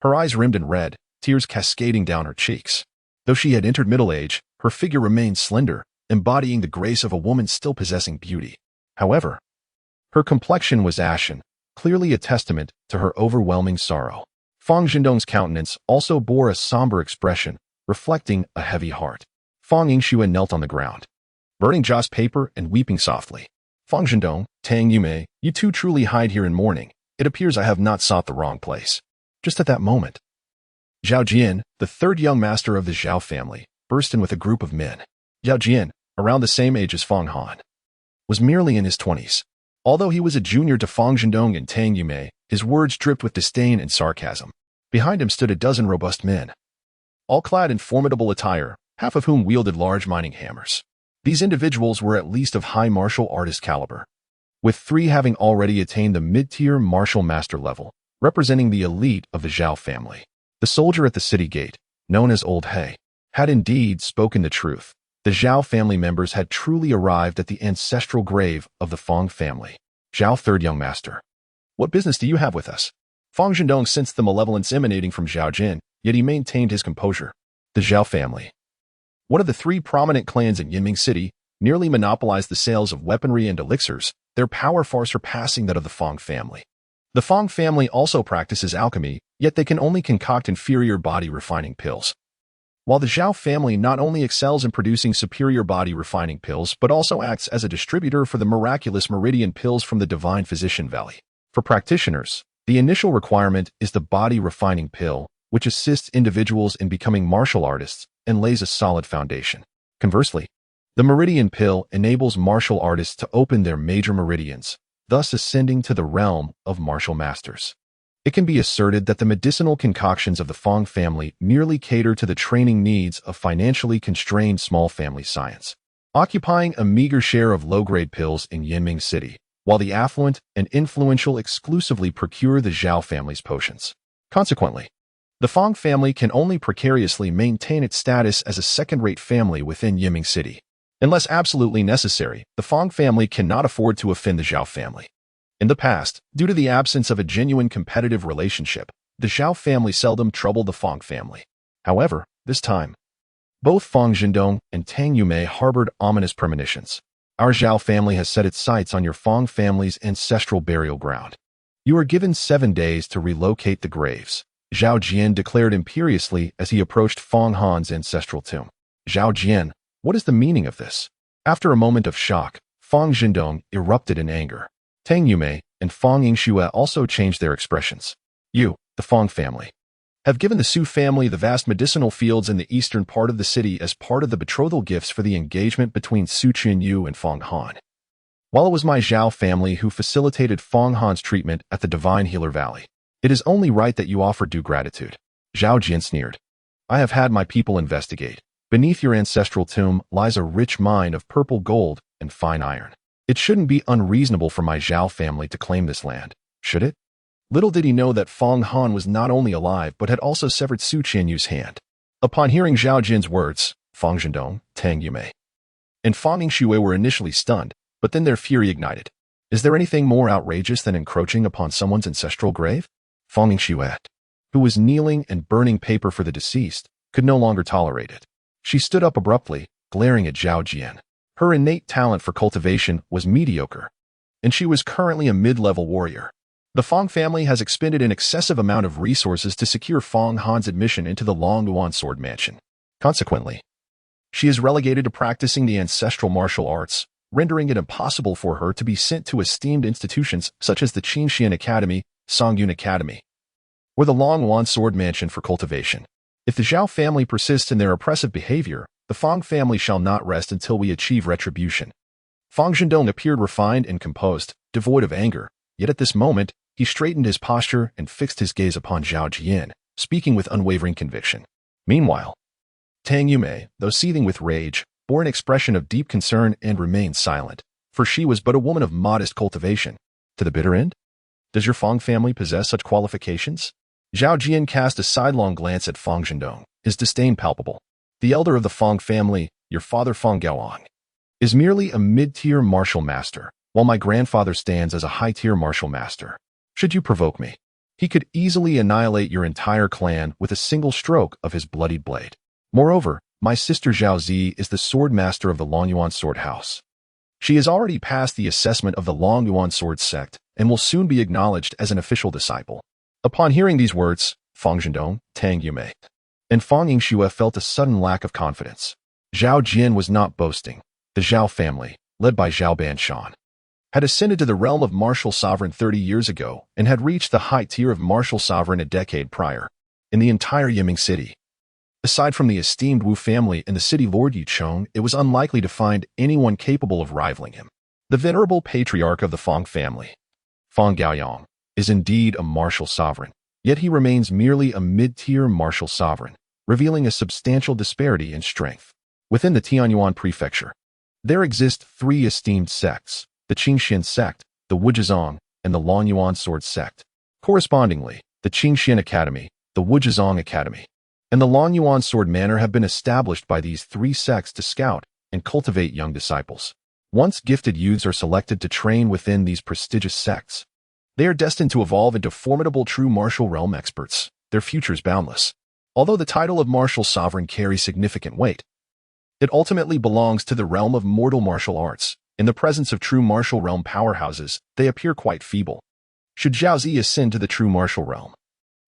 Her eyes rimmed in red, tears cascading down her cheeks. Though she had entered middle age, her figure remained slender, embodying the grace of a woman still possessing beauty. However, her complexion was ashen, clearly a testament to her overwhelming sorrow. Fang Zhendong's countenance also bore a somber expression, reflecting a heavy heart. Fang Yingxue knelt on the ground, burning Ja's paper and weeping softly. Fang Zhendong, Tang Yumei, you two truly hide here in mourning. It appears I have not sought the wrong place. Just at that moment, Zhao Jian, the third young master of the Zhao family, burst in with a group of men. Zhao Jian, around the same age as Fang Han, was merely in his 20s. Although he was a junior to Fang Zhendong and Tang Yumei, his words dripped with disdain and sarcasm. Behind him stood a dozen robust men, all clad in formidable attire, half of whom wielded large mining hammers. These individuals were at least of high martial artist caliber, with 3 having already attained the mid-tier martial master level, representing the elite of the Zhao family. The soldier at the city gate, known as Old He, had indeed spoken the truth. The Zhao family members had truly arrived at the ancestral grave of the Fang family. Zhao, third young master. What business do you have with us? Fang Zhendong sensed the malevolence emanating from Zhao Jin, yet he maintained his composure. The Zhao family, one of the 3 prominent clans in Yinming City, nearly monopolized the sales of weaponry and elixirs, their power far surpassing that of the Fang family. The Fang family also practices alchemy, yet they can only concoct inferior body refining pills. While the Zhao family not only excels in producing superior body refining pills, but also acts as a distributor for the miraculous meridian pills from the Divine Physician Valley. For practitioners, the initial requirement is the body refining pill, which assists individuals in becoming martial artists and lays a solid foundation. Conversely, the meridian pill enables martial artists to open their major meridians, thus ascending to the realm of martial masters. It can be asserted that the medicinal concoctions of the Fang family merely cater to the training needs of financially constrained small family science, occupying a meager share of low-grade pills in Yinming City, while the affluent and influential exclusively procure the Zhao family's potions. Consequently, the Fang family can only precariously maintain its status as a second-rate family within Yinming City. Unless absolutely necessary, the Fang family cannot afford to offend the Zhao family. In the past, due to the absence of a genuine competitive relationship, the Zhao family seldom troubled the Fang family. However, this time, both Fang Zhendong and Tang Yumei harbored ominous premonitions. Our Zhao family has set its sights on your Fang family's ancestral burial ground. You are given 7 days to relocate the graves, Zhao Jian declared imperiously as he approached Fang Han's ancestral tomb. Zhao Jian, what is the meaning of this? After a moment of shock, Fang Zhendong erupted in anger. Tang Yumei and Fang Yingxue also changed their expressions. You, the Fang family, have given the Su family the vast medicinal fields in the eastern part of the city as part of the betrothal gifts for the engagement between Su Qianqiu and Fang Han. While it was my Zhao family who facilitated Fang Han's treatment at the Divine Healer Valley, it is only right that you offer due gratitude. Zhao Jian sneered. I have had my people investigate. Beneath your ancestral tomb lies a rich mine of purple gold and fine iron. It shouldn't be unreasonable for my Zhao family to claim this land, should it? Little did he know that Fang Han was not only alive but had also severed Su Qianyu's hand. Upon hearing Zhao Jin's words, Fang Zhendong, Tang Yumei, and Fang Yingxue were initially stunned, but then their fury ignited. Is there anything more outrageous than encroaching upon someone's ancestral grave? Fang Yingxue, who was kneeling and burning paper for the deceased, could no longer tolerate it. She stood up abruptly, glaring at Zhao Jian. Her innate talent for cultivation was mediocre, and she was currently a mid-level warrior. The Fang family has expended an excessive amount of resources to secure Fang Han's admission into the Longyuan Sword Mansion. Consequently, she is relegated to practicing the ancestral martial arts, rendering it impossible for her to be sent to esteemed institutions such as the Qianqiu Academy, Songyun Academy, or the Longyuan Sword Mansion for cultivation. If the Zhao family persists in their oppressive behavior, the Fang family shall not rest until we achieve retribution. Fang Zhendong appeared refined and composed, devoid of anger, yet at this moment, he straightened his posture and fixed his gaze upon Zhao Jian, speaking with unwavering conviction. Meanwhile, Tang Yumei, though seething with rage, bore an expression of deep concern and remained silent, for she was but a woman of modest cultivation. To the bitter end? Does your Fang family possess such qualifications? Zhao Jian cast a sidelong glance at Fang Zhendong, his disdain palpable. The elder of the Fang family, your father Fang Gaoang, is merely a mid-tier martial master, while my grandfather stands as a high-tier martial master. Should you provoke me, He could easily annihilate your entire clan with a single stroke of his bloodied blade. Moreover, my sister Zhao Zi is the sword master of the Longyuan sword house. She has already passed the assessment of the Longyuan sword sect and will soon be acknowledged as an official disciple. Upon hearing these words, Fang Zhendong, Tang Yume, and Fang Yingxue felt a sudden lack of confidence. Zhao Jian was not boasting. The Zhao family, led by Zhao Banshan, had ascended to the realm of martial sovereign 30 years ago and had reached the high tier of martial sovereign a decade prior. In the entire Yiming city, aside from the esteemed Wu family and the city lord Yichong, it was unlikely to find anyone capable of rivaling him. The venerable patriarch of the Fang family, Fang Gaoyang, is indeed a martial sovereign, yet he remains merely a mid-tier martial sovereign, revealing a substantial disparity in strength. Within the Tianyuan prefecture, there exist three esteemed sects: the Qingxian sect, the Wuzhizong, and the Longyuan sword sect. Correspondingly, the Qingxian Academy, the Wuzhizong Academy, and the Longyuan sword manor have been established by these three sects to scout and cultivate young disciples. Once gifted youths are selected to train within these prestigious sects, they are destined to evolve into formidable true martial realm experts. Their future is boundless. Although the title of martial sovereign carries significant weight, it ultimately belongs to the realm of mortal martial arts. In the presence of true martial realm powerhouses, they appear quite feeble. Should Zhao Zi ascend to the true martial realm,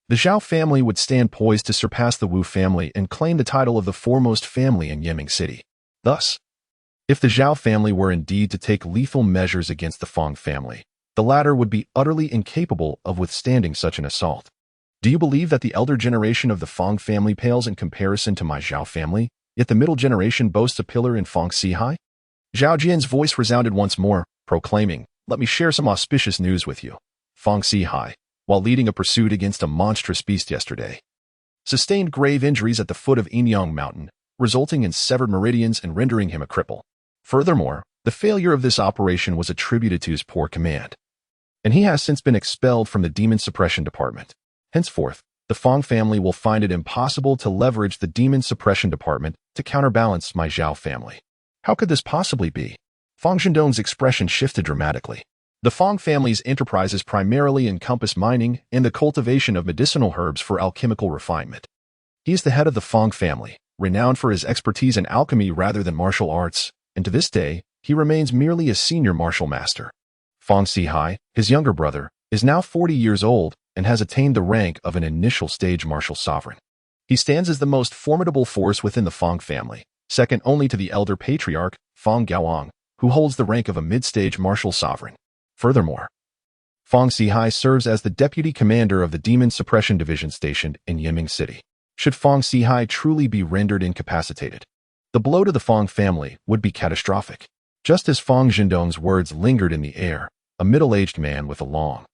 the Zhao family would stand poised to surpass the Wu family and claim the title of the foremost family in Yiming City. Thus, if the Zhao family were indeed to take lethal measures against the Fang family, the latter would be utterly incapable of withstanding such an assault. Do you believe that the elder generation of the Fang family pales in comparison to my Zhao family, yet the middle generation boasts a pillar in Fang Sihai? Zhao Jian's voice resounded once more, proclaiming, "Let me share some auspicious news with you." Fang Sihai, while leading a pursuit against a monstrous beast yesterday, sustained grave injuries at the foot of Yinyang Mountain, resulting in severed meridians and rendering him a cripple. Furthermore, the failure of this operation was attributed to his poor command, and he has since been expelled from the Demon Suppression Department. Henceforth, the Fang family will find it impossible to leverage the Demon Suppression Department to counterbalance my Zhao family. How could this possibly be? Fang Zhendong's expression shifted dramatically. The Fang family's enterprises primarily encompass mining and the cultivation of medicinal herbs for alchemical refinement. He is the head of the Fang family, renowned for his expertise in alchemy rather than martial arts, and to this day, he remains merely a senior martial master. Fang Sihai, his younger brother, is now 40 years old and has attained the rank of an initial stage martial sovereign. He stands as the most formidable force within the Fang family, second only to the elder patriarch, Fang Gaoyang, who holds the rank of a mid-stage martial sovereign. Furthermore, Fang Sihai serves as the deputy commander of the Demon Suppression Division stationed in Yiming City. Should Fang Sihai truly be rendered incapacitated, the blow to the Fang family would be catastrophic. Just as Fang Zhendong's words lingered in the air, a middle-aged man with a long,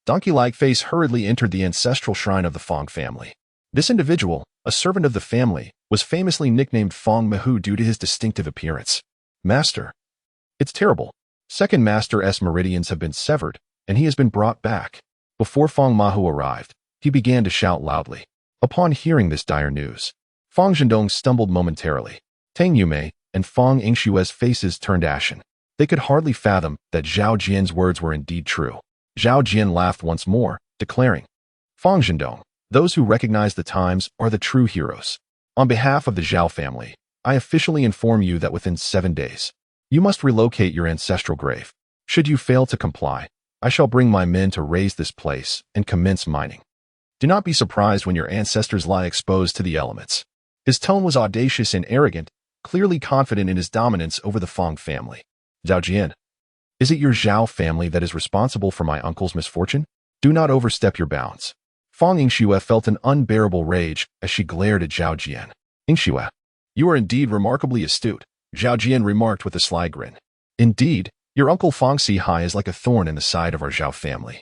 donkey-like face hurriedly entered the ancestral shrine of the Fang family. This individual, a servant of the family, was famously nicknamed Fang Mahu due to his distinctive appearance. "Master, it's terrible. Second Master's meridians have been severed, and he has been brought back." Before Fang Mahu arrived, he began to shout loudly. Upon hearing this dire news, Fang Zhendong stumbled momentarily. Tang Yume and Fang Yingxue's faces turned ashen. They could hardly fathom that Zhao Jian's words were indeed true. Zhao Jian laughed once more, declaring, "Fang Zhendong, those who recognize the times are the true heroes. On behalf of the Zhao family, I officially inform you that within 7 days, you must relocate your ancestral grave. Should you fail to comply, I shall bring my men to raise this place and commence mining. Do not be surprised when your ancestors lie exposed to the elements." His tone was audacious and arrogant, clearly confident in his dominance over the Fang family. "Zhao Jian, is it your Zhao family that is responsible for my uncle's misfortune? Do not overstep your bounds." Fang Yingxue felt an unbearable rage as she glared at Zhao Jian. "Yingxue, you are indeed remarkably astute," Zhao Jian remarked with a sly grin. "Indeed, your uncle Fang Sihai is like a thorn in the side of our Zhao family,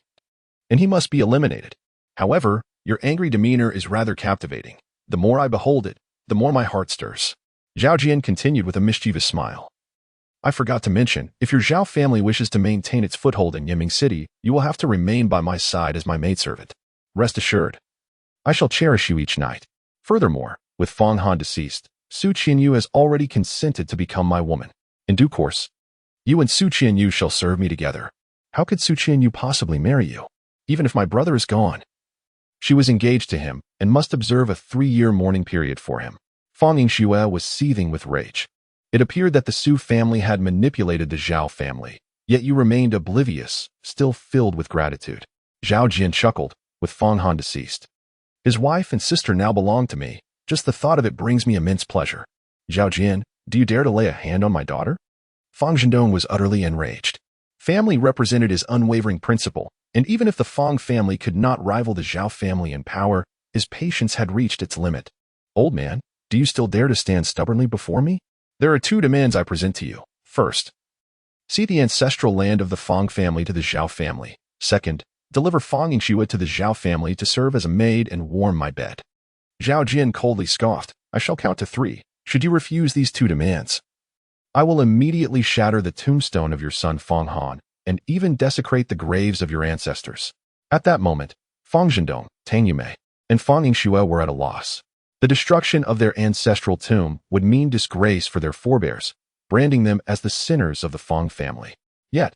and he must be eliminated. However, your angry demeanor is rather captivating. The more I behold it, the more my heart stirs." Zhao Jian continued with a mischievous smile. "I forgot to mention, if your Zhao family wishes to maintain its foothold in Yiming City, you will have to remain by my side as my maidservant. Rest assured, I shall cherish you each night. Furthermore, with Fang Han deceased, Su Qianqiu has already consented to become my woman. In due course, you and Su Qianqiu shall serve me together. How could Su Qianqiu possibly marry you? Even if my brother is gone, She was engaged to him and must observe a 3-year mourning period for him. Fang Yingxue was seething with rage. It appeared that the Su family had manipulated the Zhao family, yet you remained oblivious, still filled with gratitude. Zhao Jian chuckled, with Fang Han deceased. His wife and sister now belong to me. Just the thought of it brings me immense pleasure. Zhao Jian, do you dare to lay a hand on my daughter? Fang Zhendong was utterly enraged. Family represented his unwavering principle, and even if the Fang family could not rival the Zhao family in power, his patience had reached its limit. Old man, do you still dare to stand stubbornly before me? There are 2 demands I present to you. First, cede the ancestral land of the Fang family to the Zhao family. Second, deliver Fang Yingxue to the Zhao family to serve as a maid and warm my bed. Zhao Jian coldly scoffed. I shall count to 3. Should you refuse these 2 demands, I will immediately shatter the tombstone of your son Fang Han and even desecrate the graves of your ancestors. At that moment, Fang Zhendong, Tang Yumei, and Fang Yingxue were at a loss. The destruction of their ancestral tomb would mean disgrace for their forebears, branding them as the sinners of the Fang family. Yet,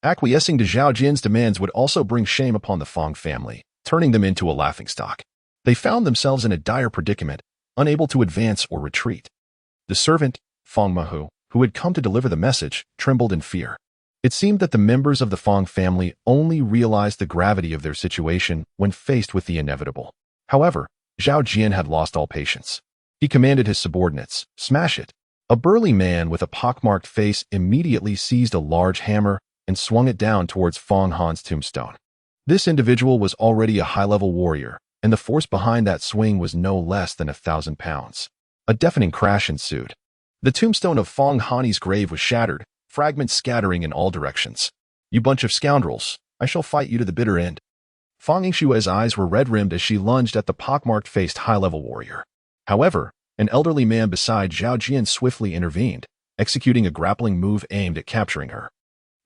acquiescing to Zhao Jian's demands would also bring shame upon the Fang family, turning them into a laughingstock. They found themselves in a dire predicament, unable to advance or retreat. The servant, Fang Mahu, who had come to deliver the message, trembled in fear. It seemed that the members of the Fang family only realized the gravity of their situation when faced with the inevitable. However, Zhao Jian had lost all patience. He commanded his subordinates, smash it. A burly man with a pockmarked face immediately seized a large hammer and swung it down towards Fang Han's tombstone. This individual was already a high-level warrior, and the force behind that swing was no less than 1,000 pounds. A deafening crash ensued. The tombstone of Fang Han's grave was shattered, fragments scattering in all directions. You bunch of scoundrels, I shall fight you to the bitter end. Fang Yingxue's eyes were red-rimmed as she lunged at the pockmarked-faced high-level warrior. However, an elderly man beside Zhao Jian swiftly intervened, executing a grappling move aimed at capturing her.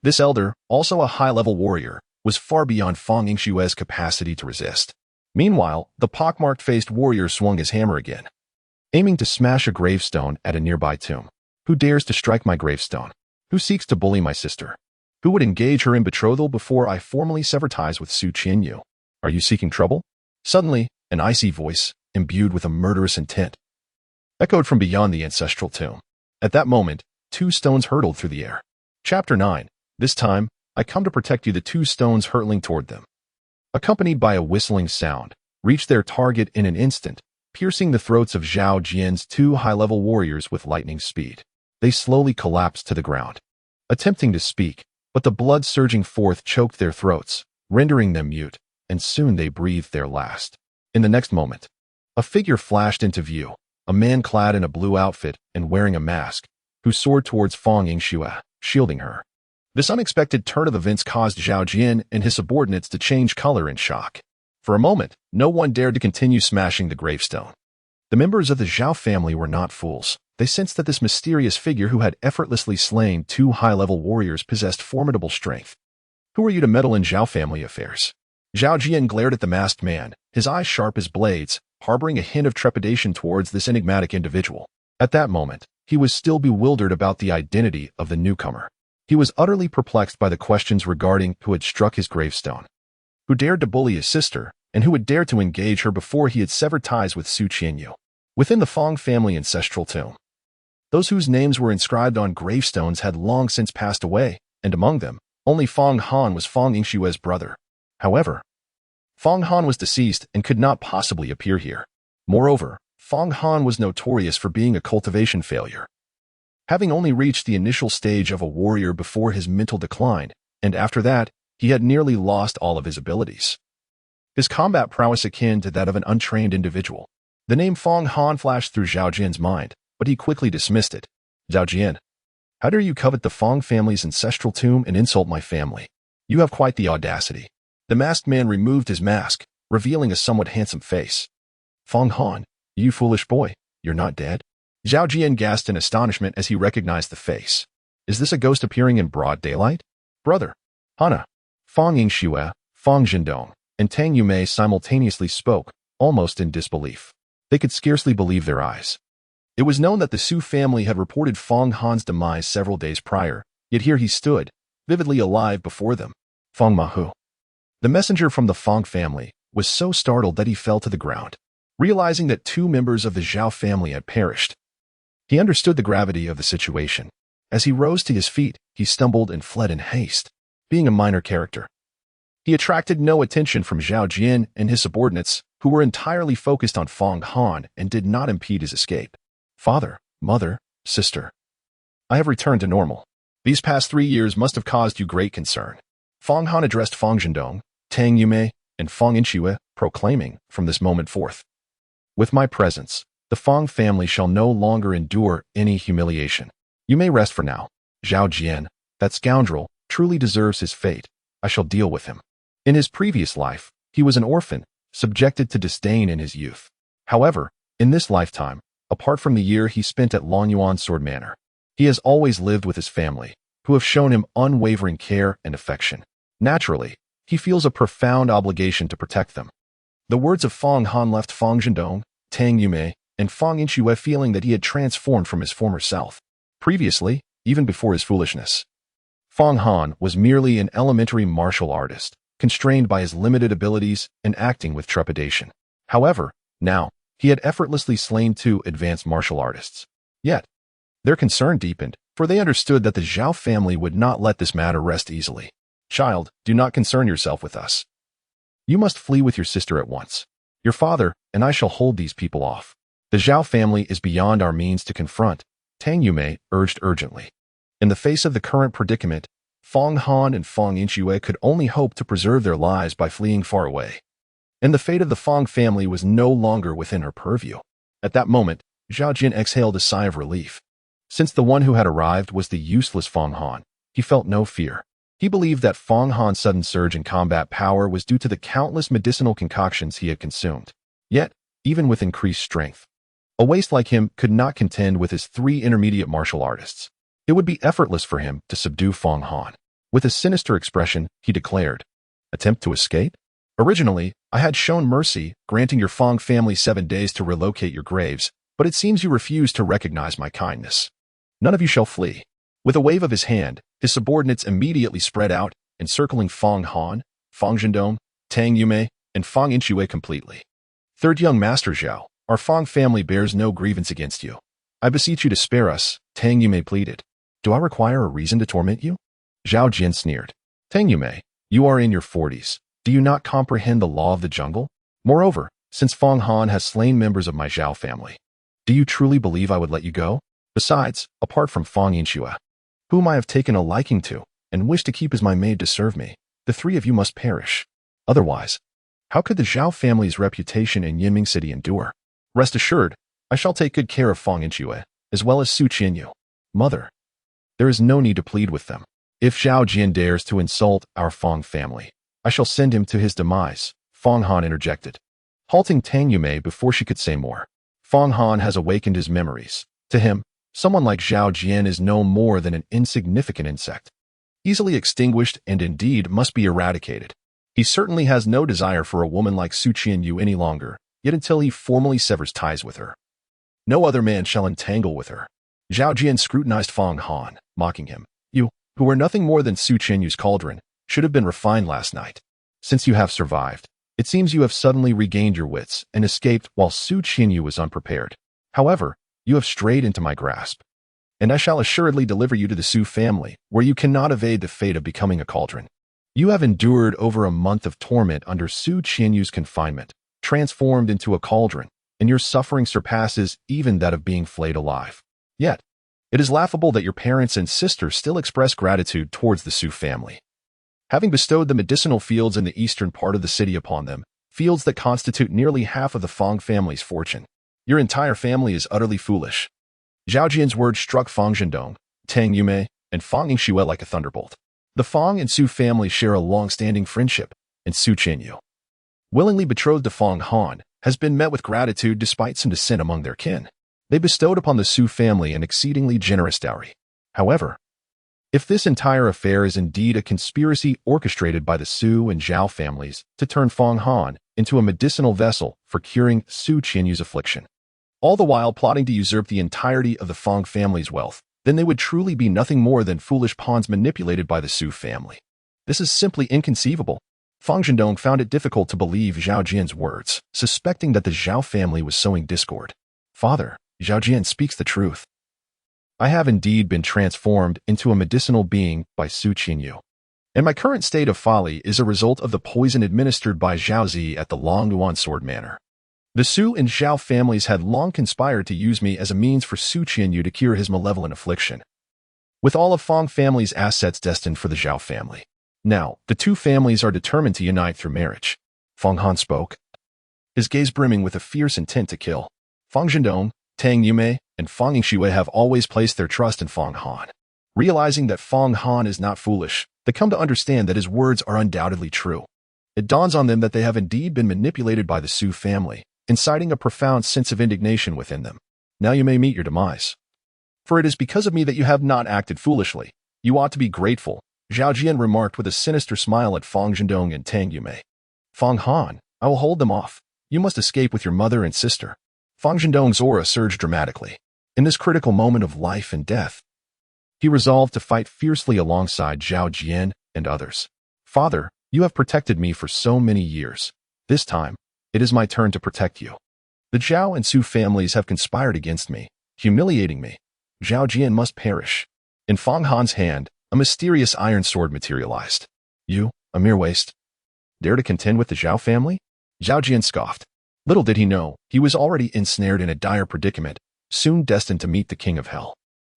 This elder, also a high-level warrior, was far beyond Fang Yingxue's capacity to resist. Meanwhile, the pockmarked-faced warrior swung his hammer again, aiming to smash a gravestone at a nearby tomb. Who dares to strike my gravestone? Who seeks to bully my sister? Who would engage her in betrothal before I formally sever ties with Su Qianqiu? Are you seeking trouble? Suddenly, an icy voice, imbued with a murderous intent, echoed from beyond the ancestral tomb. At that moment, 2 stones hurtled through the air. Chapter 9. This time, I come to protect you. The 2 stones hurtling toward them, accompanied by a whistling sound, reached their target in an instant, piercing the throats of Zhao Jian's 2 high-level warriors with lightning speed. They slowly collapsed to the ground, attempting to speak, but the blood surging forth choked their throats, rendering them mute, and soon they breathed their last. In the next moment, a figure flashed into view, a man clad in a blue outfit and wearing a mask, who soared towards Fang Yingxue, shielding her. This unexpected turn of events caused Zhao Jian and his subordinates to change color in shock. For a moment, no one dared to continue smashing the gravestone. The members of the Zhao family were not fools. They sensed that this mysterious figure who had effortlessly slain 2 high-level warriors possessed formidable strength. Who are you to meddle in Zhao family affairs? Zhao Jian glared at the masked man, his eyes sharp as blades, harboring a hint of trepidation towards this enigmatic individual. At that moment, he was still bewildered about the identity of the newcomer. He was utterly perplexed by the questions regarding who had struck his gravestone, who dared to bully his sister, and who had dared to engage her before he had severed ties with Su Qianqiu. Within the Fang family ancestral tomb, those whose names were inscribed on gravestones had long since passed away, and among them, only Fang Han was Fang Yingxue's brother. However, Fang Han was deceased and could not possibly appear here. Moreover, Fang Han was notorious for being a cultivation failure, having only reached the initial stage of a warrior before his mental decline, and after that, he had nearly lost all of his abilities. His combat prowess akin to that of an untrained individual. The name Fang Han flashed through Zhao Jian's mind, but he quickly dismissed it. Zhao Jian, how dare you covet the Fang family's ancestral tomb and insult my family? You have quite the audacity. The masked man removed his mask, revealing a somewhat handsome face. Fang Han, you foolish boy, you're not dead? Zhao Jian gasped in astonishment as he recognized the face. Is this a ghost appearing in broad daylight? Brother, Hana, Fang Yingxue, Fang Zhendong, and Tang Yumei simultaneously spoke, almost in disbelief. They could scarcely believe their eyes. It was known that the Su family had reported Fang Han's demise several days prior, yet here he stood, vividly alive before them. Fang Mahu, the messenger from the Fang family, was so startled that he fell to the ground, realizing that 2 members of the Zhao family had perished. He understood the gravity of the situation. As he rose to his feet, he stumbled and fled in haste. Being a minor character, he attracted no attention from Zhao Jian and his subordinates, who were entirely focused on Fang Han and did not impede his escape. Father, mother, sister, I have returned to normal. These past 3 years must have caused you great concern. Fang Han addressed Fang Zhendong, Tang Yume, and Fang Inqiu, proclaiming, from this moment forth, with my presence, the Fang family shall no longer endure any humiliation. You may rest for now. Zhao Jian, that scoundrel, truly deserves his fate. I shall deal with him. In his previous life, he was an orphan, subjected to disdain in his youth. However, in this lifetime, apart from the year he spent at Longyuan Sword Manor, he has always lived with his family, who have shown him unwavering care and affection. Naturally, he feels a profound obligation to protect them. The words of Fang Han left Fang Zhendong, Tang Yume, and Fang Inqiu feeling that he had transformed from his former self. Previously, even before his foolishness, Fang Han was merely an elementary martial artist, constrained by his limited abilities and acting with trepidation. However, now, he had effortlessly slain 2 advanced martial artists. Yet, their concern deepened, for they understood that the Zhao family would not let this matter rest easily. Child, do not concern yourself with us. You must flee with your sister at once. Your father and I shall hold these people off. The Zhao family is beyond our means to confront, Tang Yume urged urgently. In the face of the current predicament, Fang Han and Fang Inqiu could only hope to preserve their lives by fleeing far away. And the fate of the Fang family was no longer within her purview. At that moment, Zhao Jin exhaled a sigh of relief. Since the one who had arrived was the useless Fang Han, he felt no fear. He believed that Fang Han's sudden surge in combat power was due to the countless medicinal concoctions he had consumed. Yet, even with increased strength, a waste like him could not contend with his 3 intermediate martial artists. It would be effortless for him to subdue Fang Han. With a sinister expression, he declared, "Attempt to escape? Originally, I had shown mercy, granting your Fang family 7 days to relocate your graves, but it seems you refuse to recognize my kindness. None of you shall flee." With a wave of his hand, his subordinates immediately spread out, encircling Fang Han, Fang Zhendong, Tang Yume, and Fang Inqiu completely. "Third young master Zhao, our Fang family bears no grievance against you. I beseech you to spare us," Tang Yume pleaded. "Do I require a reason to torment you?" Zhao Jian sneered. "Tang Yume, you are in your 40s. Do you not comprehend the law of the jungle? Moreover, since Fang Han has slain members of my Zhao family, do you truly believe I would let you go? Besides, apart from Fang Inqiu, whom I have taken a liking to and wish to keep as my maid to serve me, the 3 of you must perish. Otherwise, how could the Zhao family's reputation in Yinming City endure? Rest assured, I shall take good care of Fang Inqiu, as well as Su Qianqiu. Mother, there is no need to plead with them. If Zhao Jian dares to insult our Fang family, I shall send him to his demise," Fang Han interjected, halting Tang Yume before she could say more. Fang Han has awakened his memories. To him, someone like Zhao Jian is no more than an insignificant insect, easily extinguished and indeed must be eradicated. He certainly has no desire for a woman like Su Qianqiu any longer, yet until he formally severs ties with her, no other man shall entangle with her. Zhao Jian scrutinized Fang Han, mocking him. "You, who were nothing more than Su Qianqiu's cauldron, should have been refined last night. Since you have survived, it seems you have suddenly regained your wits and escaped while Su Qianqiu was unprepared. However, you have strayed into my grasp, and I shall assuredly deliver you to the Su family, where you cannot evade the fate of becoming a cauldron. You have endured over a month of torment under Su Qianqiu's confinement, transformed into a cauldron, and your suffering surpasses even that of being flayed alive. Yet, it is laughable that your parents and sister still express gratitude towards the Su family, having bestowed the medicinal fields in the eastern part of the city upon them, fields that constitute nearly half of the Fang family's fortune. Your entire family is utterly foolish." Zhao Jian's words struck Fang Zhendong, Tang Yume, and Fang Inqiu like a thunderbolt. The Fang and Su families share a long-standing friendship, and Su Qianqiu, willingly betrothed to Fang Han, has been met with gratitude despite some dissent among their kin. They bestowed upon the Su family an exceedingly generous dowry. However, if this entire affair is indeed a conspiracy orchestrated by the Su and Zhao families to turn Fang Han into a medicinal vessel for curing Su Qianqiu's affliction, all the while plotting to usurp the entirety of the Fang family's wealth, then they would truly be nothing more than foolish pawns manipulated by the Su family. This is simply inconceivable. Fang Zhendong found it difficult to believe Zhao Jian's words, suspecting that the Zhao family was sowing discord. Father, Zhao Jian speaks the truth. I have indeed been transformed into a medicinal being by Su Qianqiu. And my current state of folly is a result of the poison administered by Zhao Zi at the Longduan Sword Manor. The Su and Zhao families had long conspired to use me as a means for Su Qianqiu to cure his malevolent affliction, with all of Fang family's assets destined for the Zhao family. Now, the two families are determined to unite through marriage. Fang Han spoke, his gaze brimming with a fierce intent to kill. Fang Zhendong, Tang Yume, and Fang Yingshui have always placed their trust in Fang Han. Realizing that Fang Han is not foolish, they come to understand that his words are undoubtedly true. It dawns on them that they have indeed been manipulated by the Su family, inciting a profound sense of indignation within them. Now you may meet your demise. For it is because of me that you have not acted foolishly. You ought to be grateful, Zhao Jian remarked with a sinister smile at Fang Zhendong and Tang Yume. Fang Han, I will hold them off. You must escape with your mother and sister. Fang Zhendong's aura surged dramatically. In this critical moment of life and death, he resolved to fight fiercely alongside Zhao Jian and others. Father, you have protected me for so many years. This time, it is my turn to protect you. The Zhao and Su families have conspired against me, humiliating me. Zhao Jian must perish. In Fang Han's hand, a mysterious iron sword materialized. You, a mere waste, dare to contend with the Zhao family? Zhao Jian scoffed. Little did he know, he was already ensnared in a dire predicament, soon destined to meet the king of hell.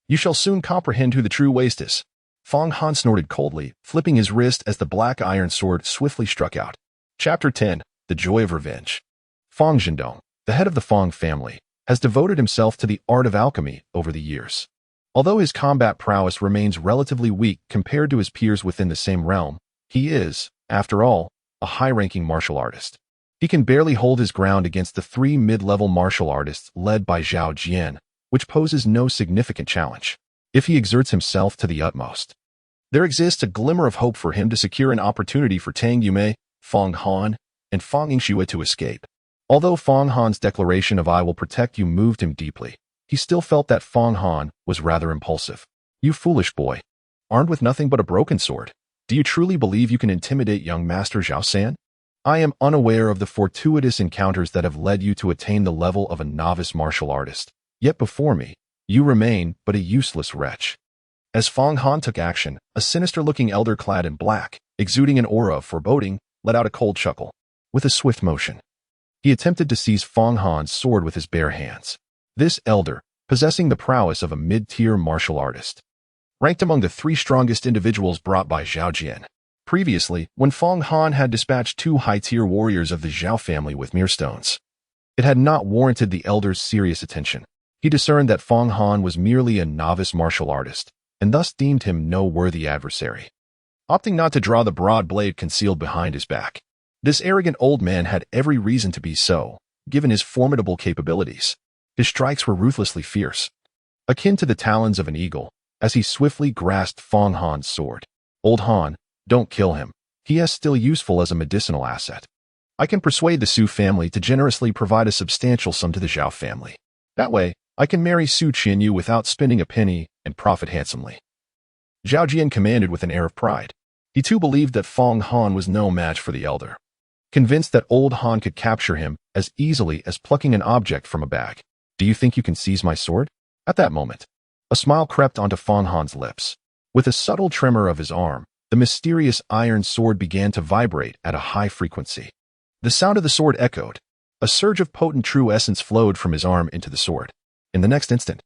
You shall soon comprehend who the true waste is. Fang Han snorted coldly, flipping his wrist as the black iron sword swiftly struck out. Chapter 10, The Joy of Revenge. Fang Zhendong, the head of the Fang family, has devoted himself to the art of alchemy over the years. Although his combat prowess remains relatively weak compared to his peers within the same realm, he is, after all, a high-ranking martial artist. He can barely hold his ground against the three mid-level martial artists led by Zhao Jian, which poses no significant challenge, if he exerts himself to the utmost. There exists a glimmer of hope for him to secure an opportunity for Tang Yume, Fang Han, and Fang Yingshui to escape. Although Fang Han's declaration of "I will protect you" moved him deeply, he still felt that Fang Han was rather impulsive. You foolish boy, armed with nothing but a broken sword, do you truly believe you can intimidate young Master Zhao San? I am unaware of the fortuitous encounters that have led you to attain the level of a novice martial artist, yet before me, you remain but a useless wretch. As Fang Han took action, a sinister-looking elder clad in black, exuding an aura of foreboding, let out a cold chuckle. With a swift motion, he attempted to seize Fang Han's sword with his bare hands. This elder, possessing the prowess of a mid-tier martial artist, ranked among the three strongest individuals brought by Zhao Jian. Previously, when Fang Han had dispatched two high-tier warriors of the Zhao family with mere stones, it had not warranted the elder's serious attention. He discerned that Fang Han was merely a novice martial artist, and thus deemed him no worthy adversary. Opting not to draw the broad blade concealed behind his back, this arrogant old man had every reason to be so, given his formidable capabilities. His strikes were ruthlessly fierce, akin to the talons of an eagle, as he swiftly grasped Fang Han's sword. Old Han, don't kill him. He is still useful as a medicinal asset. I can persuade the Su family to generously provide a substantial sum to the Zhao family. That way, I can marry Su Qianqiu without spending a penny and profit handsomely. Zhao Jian commanded with an air of pride. He too believed that Fang Han was no match for the elder, convinced that old Han could capture him as easily as plucking an object from a bag. Do you think you can seize my sword? At that moment, a smile crept onto Fang Han's lips. With a subtle tremor of his arm, the mysterious iron sword began to vibrate at a high frequency. The sound of the sword echoed. A surge of potent true essence flowed from his arm into the sword. In the next instant,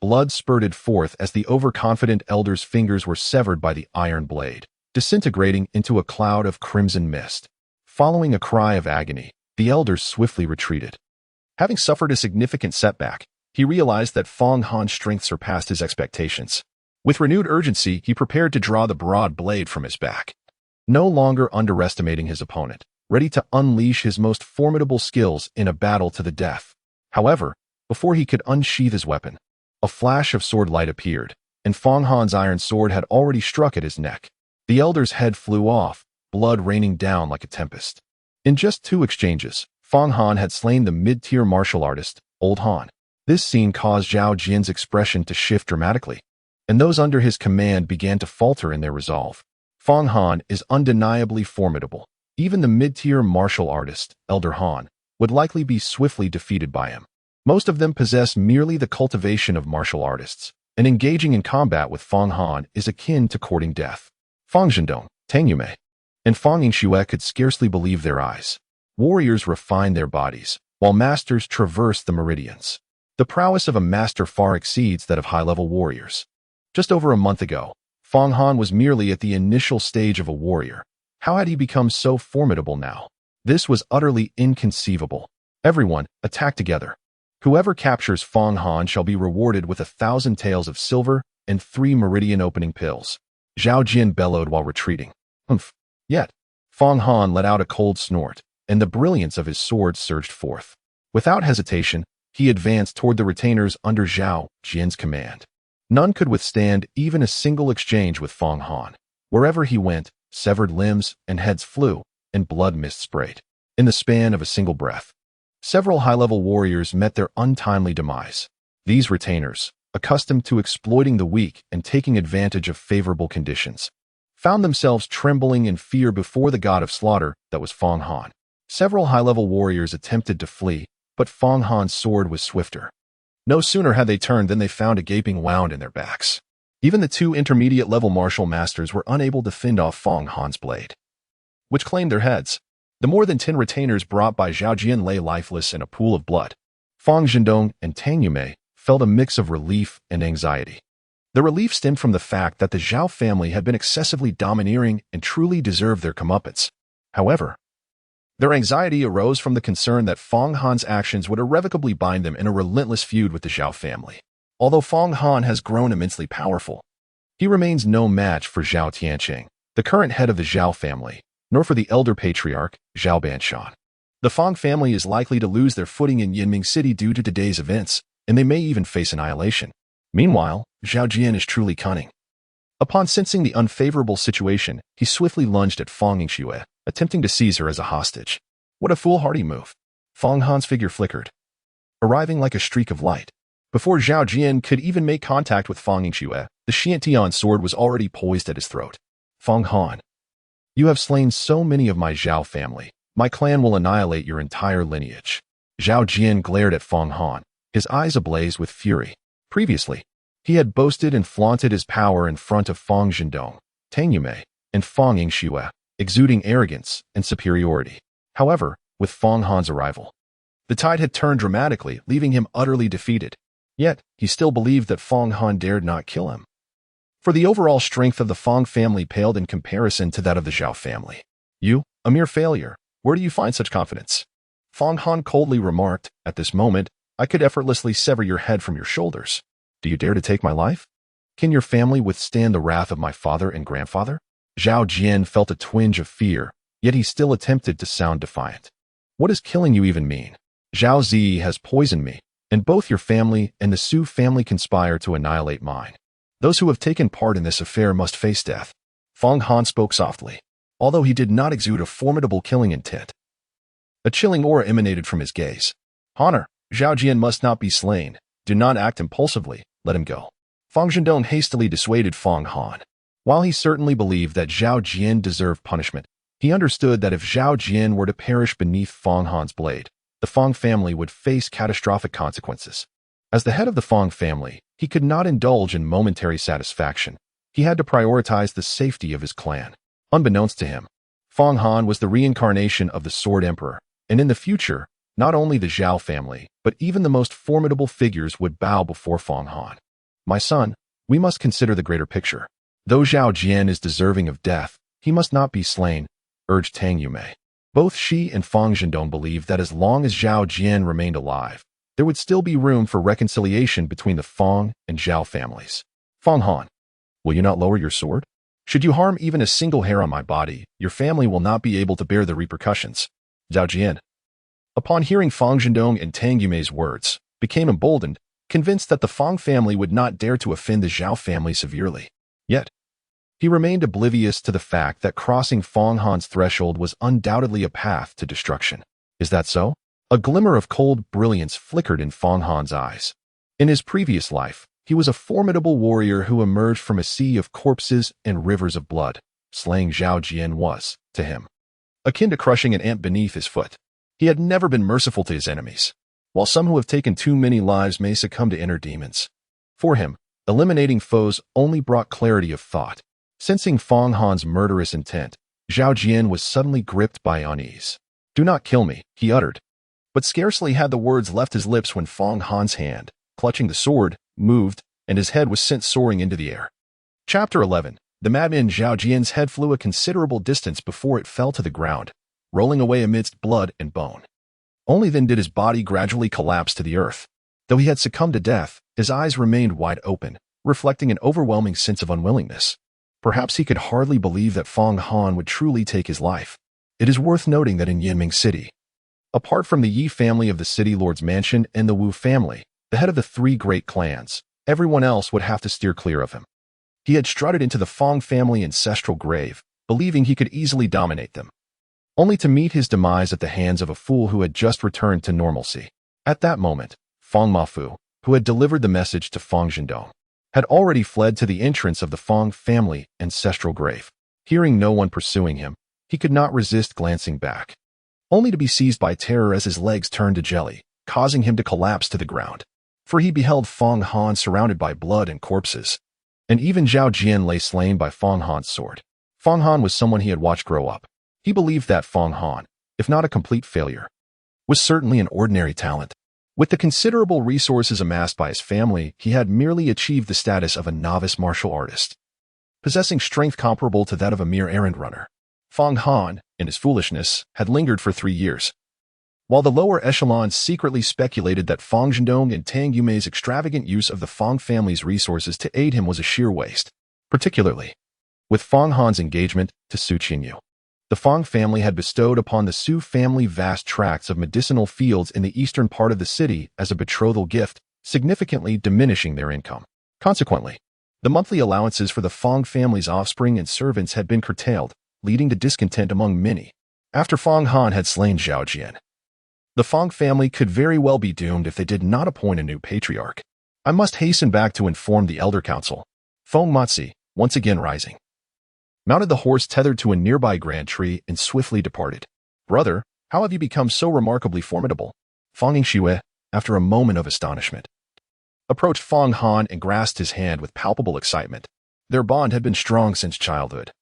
blood spurted forth as the overconfident elder's fingers were severed by the iron blade, disintegrating into a cloud of crimson mist. Following a cry of agony, the elder swiftly retreated. Having suffered a significant setback, he realized that Fang Han's strength surpassed his expectations. With renewed urgency, he prepared to draw the broad blade from his back, no longer underestimating his opponent, ready to unleash his most formidable skills in a battle to the death. However, before he could unsheath his weapon, a flash of sword light appeared, and Fang Han's iron sword had already struck at his neck. The elder's head flew off, blood raining down like a tempest. In just 2 exchanges, Fang Han had slain the mid-tier martial artist, Old Han. This scene caused Zhao Jian's expression to shift dramatically, and those under his command began to falter in their resolve. Fang Han is undeniably formidable, Even the mid-tier martial artist, Elder Han, would likely be swiftly defeated by him. Most of them possess merely the cultivation of martial artists, and engaging in combat with Fang Han is akin to courting death. Fang Zhendong, Tang Yume, and Fang Yingxue could scarcely believe their eyes. Warriors refine their bodies, while masters traverse the meridians. The prowess of a master far exceeds that of high-level warriors. Just over a month ago, Fang Han was merely at the initial stage of a warrior. How had he become so formidable now? This was utterly inconceivable. Everyone, attack together. Whoever captures Fang Han shall be rewarded with 1,000 taels of silver and 3 meridian-opening pills. Zhao Jian bellowed while retreating. Humph. Yet, Fang Han let out a cold snort, and the brilliance of his sword surged forth. Without hesitation, he advanced toward the retainers under Zhao Jian's command. None could withstand even a single exchange with Fang Han. Wherever he went, severed limbs and heads flew, and blood mist sprayed. In the span of a single breath, several high-level warriors met their untimely demise. These retainers, accustomed to exploiting the weak and taking advantage of favorable conditions, found themselves trembling in fear before the god of slaughter that was Fang Han. Several high-level warriors attempted to flee, but Fang Han's sword was swifter. No sooner had they turned than they found a gaping wound in their backs. Even the 2 intermediate-level martial masters were unable to fend off Fang Han's blade, which claimed their heads. The more than 10 retainers brought by Zhao Jian lay lifeless in a pool of blood. Fang Zhendong and Tang Yume felt a mix of relief and anxiety. The relief stemmed from the fact that the Zhao family had been excessively domineering and truly deserved their comeuppance. However, their anxiety arose from the concern that Fang Han's actions would irrevocably bind them in a relentless feud with the Zhao family. Although Fang Han has grown immensely powerful, he remains no match for Zhao Tianqing, the current head of the Zhao family, nor for the elder patriarch, Zhao Banshan. The Fang family is likely to lose their footing in Yinming City due to today's events, and they may even face annihilation. Meanwhile, Zhao Jian is truly cunning. Upon sensing the unfavorable situation, he swiftly lunged at Fang Yingxue, attempting to seize her as a hostage. What a foolhardy move. Fang Han's figure flickered, arriving like a streak of light. Before Zhao Jian could even make contact with Fang Yingxue, the Qianqiu sword was already poised at his throat. Fang Han, you have slain so many of my Zhao family. My clan will annihilate your entire lineage. Zhao Jian glared at Fang Han, his eyes ablaze with fury. Previously, he had boasted and flaunted his power in front of Fang Zhendong, Tang Yume, and Fang Yingxue, exuding arrogance and superiority. However, with Fang Han's arrival, the tide had turned dramatically, leaving him utterly defeated. Yet, he still believed that Fang Han dared not kill him. For the overall strength of the Fang family paled in comparison to that of the Zhao family. You, a mere failure, where do you find such confidence? Fang Han coldly remarked, at this moment, I could effortlessly sever your head from your shoulders. Do you dare to take my life? Can your family withstand the wrath of my father and grandfather? Zhao Jian felt a twinge of fear, yet he still attempted to sound defiant. What does killing you even mean? Zhao Zi has poisoned me, and both your family and the Su family conspire to annihilate mine. Those who have taken part in this affair must face death. Fang Han spoke softly, although he did not exude a formidable killing intent. A chilling aura emanated from his gaze. Honor, Zhao Jian must not be slain. Do not act impulsively. Let him go. Fang Zhendong hastily dissuaded Fang Han. While he certainly believed that Zhao Jian deserved punishment, he understood that if Zhao Jian were to perish beneath Fang Han's blade, the Fang family would face catastrophic consequences. As the head of the Fang family, he could not indulge in momentary satisfaction. He had to prioritize the safety of his clan. Unbeknownst to him, Fang Han was the reincarnation of the Sword Emperor, and in the future, not only the Zhao family, but even the most formidable figures would bow before Fang Han. My son, we must consider the greater picture. Though Zhao Jian is deserving of death, he must not be slain, urged Tang Yume. Both she and Fang Zhendong believed that as long as Zhao Jian remained alive, there would still be room for reconciliation between the Fang and Zhao families. Fang Han, will you not lower your sword? Should you harm even a single hair on my body, your family will not be able to bear the repercussions. Zhao Jian, upon hearing Fang Zhendong and Tang Yume's words, became emboldened, convinced that the Fang family would not dare to offend the Zhao family severely. Yet, he remained oblivious to the fact that crossing Fang Han's threshold was undoubtedly a path to destruction. Is that so? A glimmer of cold brilliance flickered in Fang Han's eyes. In his previous life, he was a formidable warrior who emerged from a sea of corpses and rivers of blood. Slaying Zhao Jian was, to him, akin to crushing an ant beneath his foot. He had never been merciful to his enemies, while some who have taken too many lives may succumb to inner demons. For him, eliminating foes only brought clarity of thought. Sensing Fong Han's murderous intent, Zhao Jian was suddenly gripped by unease. "Do not kill me," he uttered. But scarcely had the words left his lips when Fong Han's hand, clutching the sword, moved, and his head was sent soaring into the air. Chapter 11. The madman Zhao Jian's head flew a considerable distance before it fell to the ground, rolling away amidst blood and bone. Only then did his body gradually collapse to the earth. Though he had succumbed to death, his eyes remained wide open, reflecting an overwhelming sense of unwillingness. Perhaps he could hardly believe that Fong Han would truly take his life. It is worth noting that in Yanming City, apart from the Yi family of the city lord's mansion and the Wu family, the head of the three great clans, everyone else would have to steer clear of him. He had strutted into the Fong family ancestral grave, believing he could easily dominate them, only to meet his demise at the hands of a fool who had just returned to normalcy. At that moment, Fong Mafu, who had delivered the message to Fong Zhendong, had already fled to the entrance of the Fong family ancestral grave. Hearing no one pursuing him, he could not resist glancing back, only to be seized by terror as his legs turned to jelly, causing him to collapse to the ground. For he beheld Fong Han surrounded by blood and corpses, and even Zhao Jian lay slain by Fong Han's sword. Fong Han was someone he had watched grow up. He believed that Fong Han, if not a complete failure, was certainly an ordinary talent. With the considerable resources amassed by his family, he had merely achieved the status of a novice martial artist, possessing strength comparable to that of a mere errand runner. Fong Han, in his foolishness, had lingered for 3 years, while the lower echelons secretly speculated that Fong Zhendong and Tang Yumei's extravagant use of the Fong family's resources to aid him was a sheer waste, particularly with Fong Han's engagement to Su Qianqiu. The Fong family had bestowed upon the Su family vast tracts of medicinal fields in the eastern part of the city as a betrothal gift, significantly diminishing their income. Consequently, the monthly allowances for the Fong family's offspring and servants had been curtailed, leading to discontent among many. After Fong Han had slain Zhao Jian, the Fong family could very well be doomed if they did not appoint a new patriarch. I must hasten back to inform the elder council. Fong Matzi, once again rising, mounted the horse tethered to a nearby grand tree and swiftly departed. "Brother, how have you become so remarkably formidable?" Fong Yingxue, after a moment of astonishment, approached Fong Han and grasped his hand with palpable excitement. Their bond had been strong since childhood,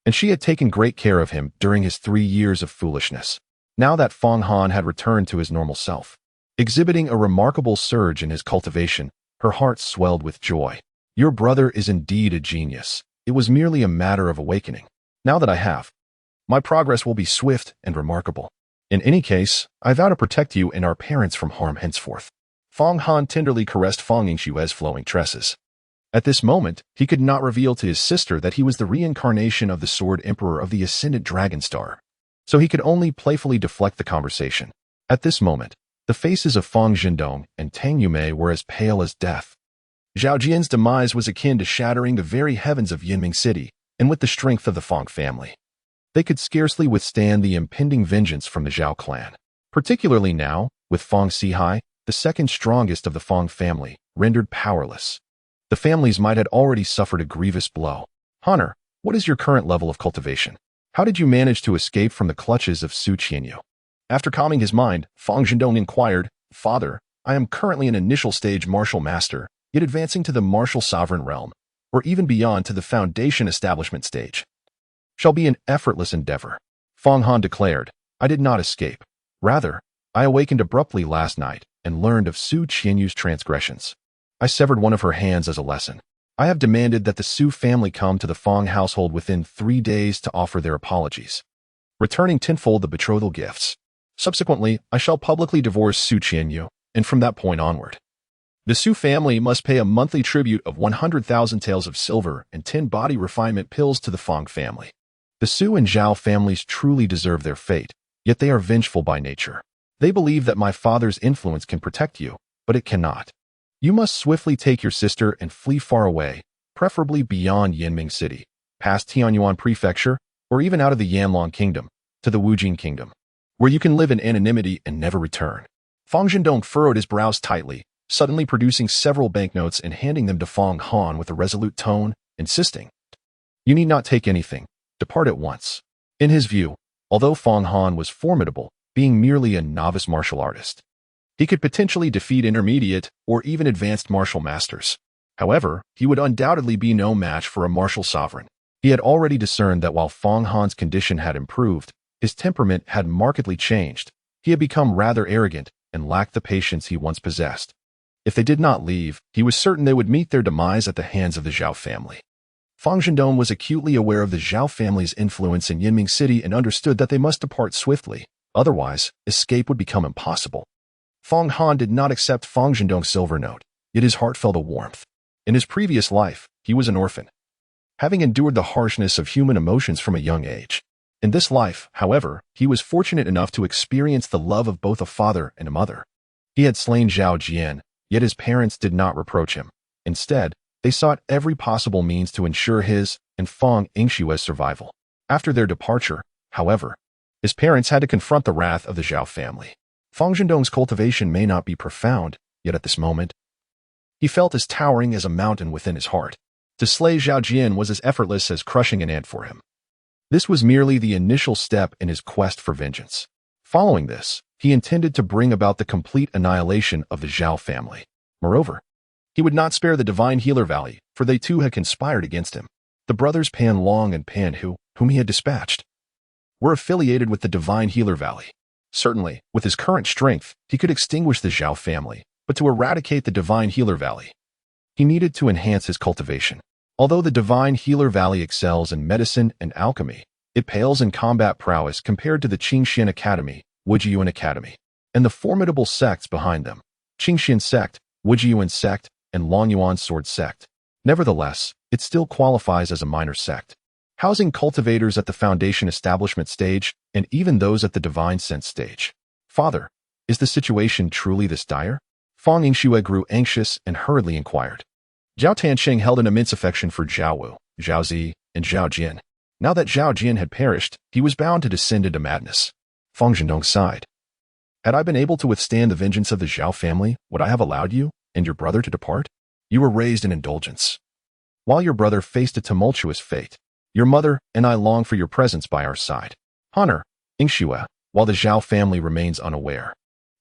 and she had taken great care of him during his 3 years of foolishness. Now that Fong Han had returned to his normal self, exhibiting a remarkable surge in his cultivation, her heart swelled with joy. "Your brother is indeed a genius. It was merely a matter of awakening. Now that I have, my progress will be swift and remarkable. In any case, I vow to protect you and our parents from harm henceforth." Fong Han tenderly caressed Fong Yingxue's flowing tresses. At this moment, he could not reveal to his sister that he was the reincarnation of the Sword Emperor of the Ascendant Dragon Star, so he could only playfully deflect the conversation. At this moment, the faces of Fong Zhendong and Tang Yumei were as pale as death. Zhao Jian's demise was akin to shattering the very heavens of Yanming City, and with the strength of the Fong family, they could scarcely withstand the impending vengeance from the Zhao clan. Particularly now, with Fong Sihai, the second strongest of the Fong family, rendered powerless. The families might had already suffered a grievous blow. "Honor, what is your current level of cultivation? How did you manage to escape from the clutches of Su Qianqiu?" After calming his mind, Fong Zhendong inquired, "Father, I am currently an initial stage martial master, yet advancing to the martial sovereign realm, or even beyond to the foundation establishment stage, shall be an effortless endeavor." Fong Han declared, "I did not escape. Rather, I awakened abruptly last night and learned of Su Qianqiu's transgressions. I severed one of her hands as a lesson. I have demanded that the Su family come to the Fong household within 3 days to offer their apologies, returning tenfold the betrothal gifts. Subsequently, I shall publicly divorce Su Qianqiu, and from that point onward, the Su family must pay a monthly tribute of 100,000 taels of silver and 10 body refinement pills to the Fong family. The Su and Zhao families truly deserve their fate, yet they are vengeful by nature. They believe that my father's influence can protect you, but it cannot. You must swiftly take your sister and flee far away, preferably beyond Yanming City, past Tianyuan Prefecture, or even out of the Yanlong Kingdom, to the Wujing Kingdom, where you can live in anonymity and never return." Fong Zhendong furrowed his brows tightly, suddenly producing several banknotes and handing them to Fong Han with a resolute tone, insisting, "You need not take anything. Depart at once." In his view, Although Fong Han was formidable, being merely a novice martial artist, he could potentially defeat intermediate or even advanced martial masters. However, he would undoubtedly be no match for a martial sovereign. He had already discerned that while Fong Han's condition had improved, his temperament had markedly changed. He had become rather arrogant and lacked the patience he once possessed. If they did not leave, he was certain they would meet their demise at the hands of the Zhao family. Fang Zhendong was acutely aware of the Zhao family's influence in Yinming City and understood that they must depart swiftly. Otherwise, escape would become impossible. Fong Han did not accept Fang Zhendong's silver note, yet his heart felt a warmth. In his previous life, he was an orphan, having endured the harshness of human emotions from a young age. In this life, however, he was fortunate enough to experience the love of both a father and a mother. He had slain Zhao Jian, yet his parents did not reproach him. Instead, they sought every possible means to ensure his and Fang Yingshue's survival. After their departure, however, his parents had to confront the wrath of the Zhao family. Fang Zhendong's cultivation may not be profound, yet at this moment, he felt as towering as a mountain within his heart. To slay Zhao Jian was as effortless as crushing an ant for him. This was merely the initial step in his quest for vengeance. Following this, he intended to bring about the complete annihilation of the Zhao family. Moreover, he would not spare the Divine Healer Valley, for they too had conspired against him. The brothers Pan Long and Pan Hu, whom he had dispatched, were affiliated with the Divine Healer Valley. Certainly, with his current strength, he could extinguish the Zhao family, but to eradicate the Divine Healer Valley, he needed to enhance his cultivation. Although the Divine Healer Valley excels in medicine and alchemy, it pales in combat prowess compared to the Qianqiu Academy, Wujiyuan Academy, and the formidable sects behind them, Qianqiu Sect, Wujiyuan Sect, and Longyuan Sword Sect. Nevertheless, it still qualifies as a minor sect, housing cultivators at the foundation establishment stage and even those at the divine sense stage. Father, is the situation truly this dire? Fang Yingxue grew anxious and hurriedly inquired. Zhao Tansheng held an immense affection for Zhao Wu, Zhao Zi, and Zhao Jian. Now that Zhao Jian had perished, he was bound to descend into madness. Fang Zhendong sighed. Had I been able to withstand the vengeance of the Zhao family, would I have allowed you and your brother to depart? You were raised in indulgence. While your brother faced a tumultuous fate, your mother and I long for your presence by our side. Honor, Yingxue, while the Zhao family remains unaware,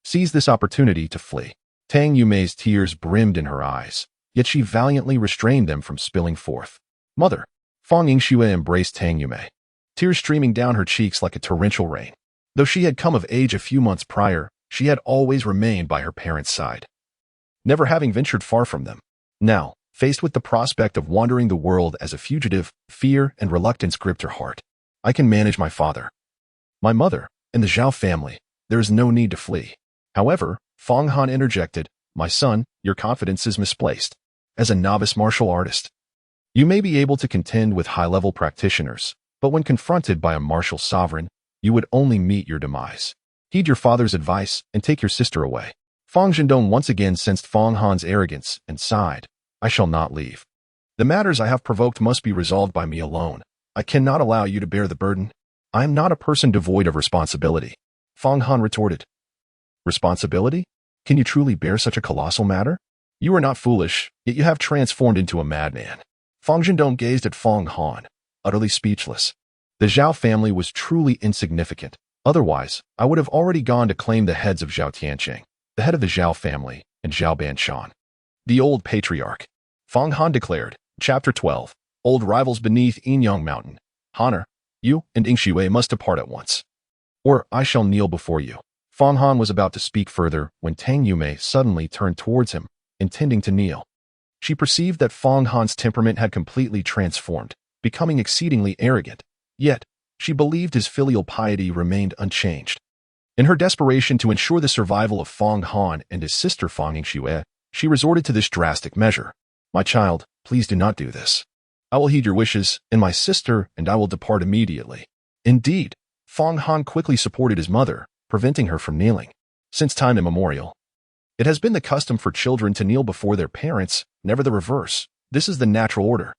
seize this opportunity to flee. Tang Yumei's tears brimmed in her eyes, yet she valiantly restrained them from spilling forth. Mother, Fang Yingxue embraced Tang Yumei, tears streaming down her cheeks like a torrential rain. Though she had come of age a few months prior, she had always remained by her parents' side, never having ventured far from them. Now, faced with the prospect of wandering the world as a fugitive, fear and reluctance gripped her heart. I can manage my father, my mother, and the Zhao family. There is no need to flee. However, Fang Han interjected, my son, your confidence is misplaced. As a novice martial artist, you may be able to contend with high-level practitioners, but when confronted by a martial sovereign, you would only meet your demise. Heed your father's advice and take your sister away. Fang Zhendong once again sensed Fang Han's arrogance and sighed. I shall not leave. The matters I have provoked must be resolved by me alone. I cannot allow you to bear the burden. I am not a person devoid of responsibility. Fang Han retorted. Responsibility? Can you truly bear such a colossal matter? You are not foolish, yet you have transformed into a madman. Fang Zhendong gazed at Fang Han, utterly speechless. The Zhao family was truly insignificant. Otherwise, I would have already gone to claim the heads of Zhao Tianqing, the head of the Zhao family, and Zhao Banshan, the old patriarch. Fang Han declared, Chapter 12, Old Rivals Beneath Yinyang Mountain. Honor, you and Yingxue must depart at once, or I shall kneel before you. Fang Han was about to speak further when Tang Yumei suddenly turned towards him, intending to kneel. She perceived that Fang Han's temperament had completely transformed, becoming exceedingly arrogant. Yet, she believed his filial piety remained unchanged. In her desperation to ensure the survival of Fang Han and his sister Fang Yingxue, she resorted to this drastic measure. My child, please do not do this. I will heed your wishes, and my sister and I will depart immediately. Indeed, Fang Han quickly supported his mother, preventing her from kneeling. Since time immemorial, it has been the custom for children to kneel before their parents, never the reverse. This is the natural order.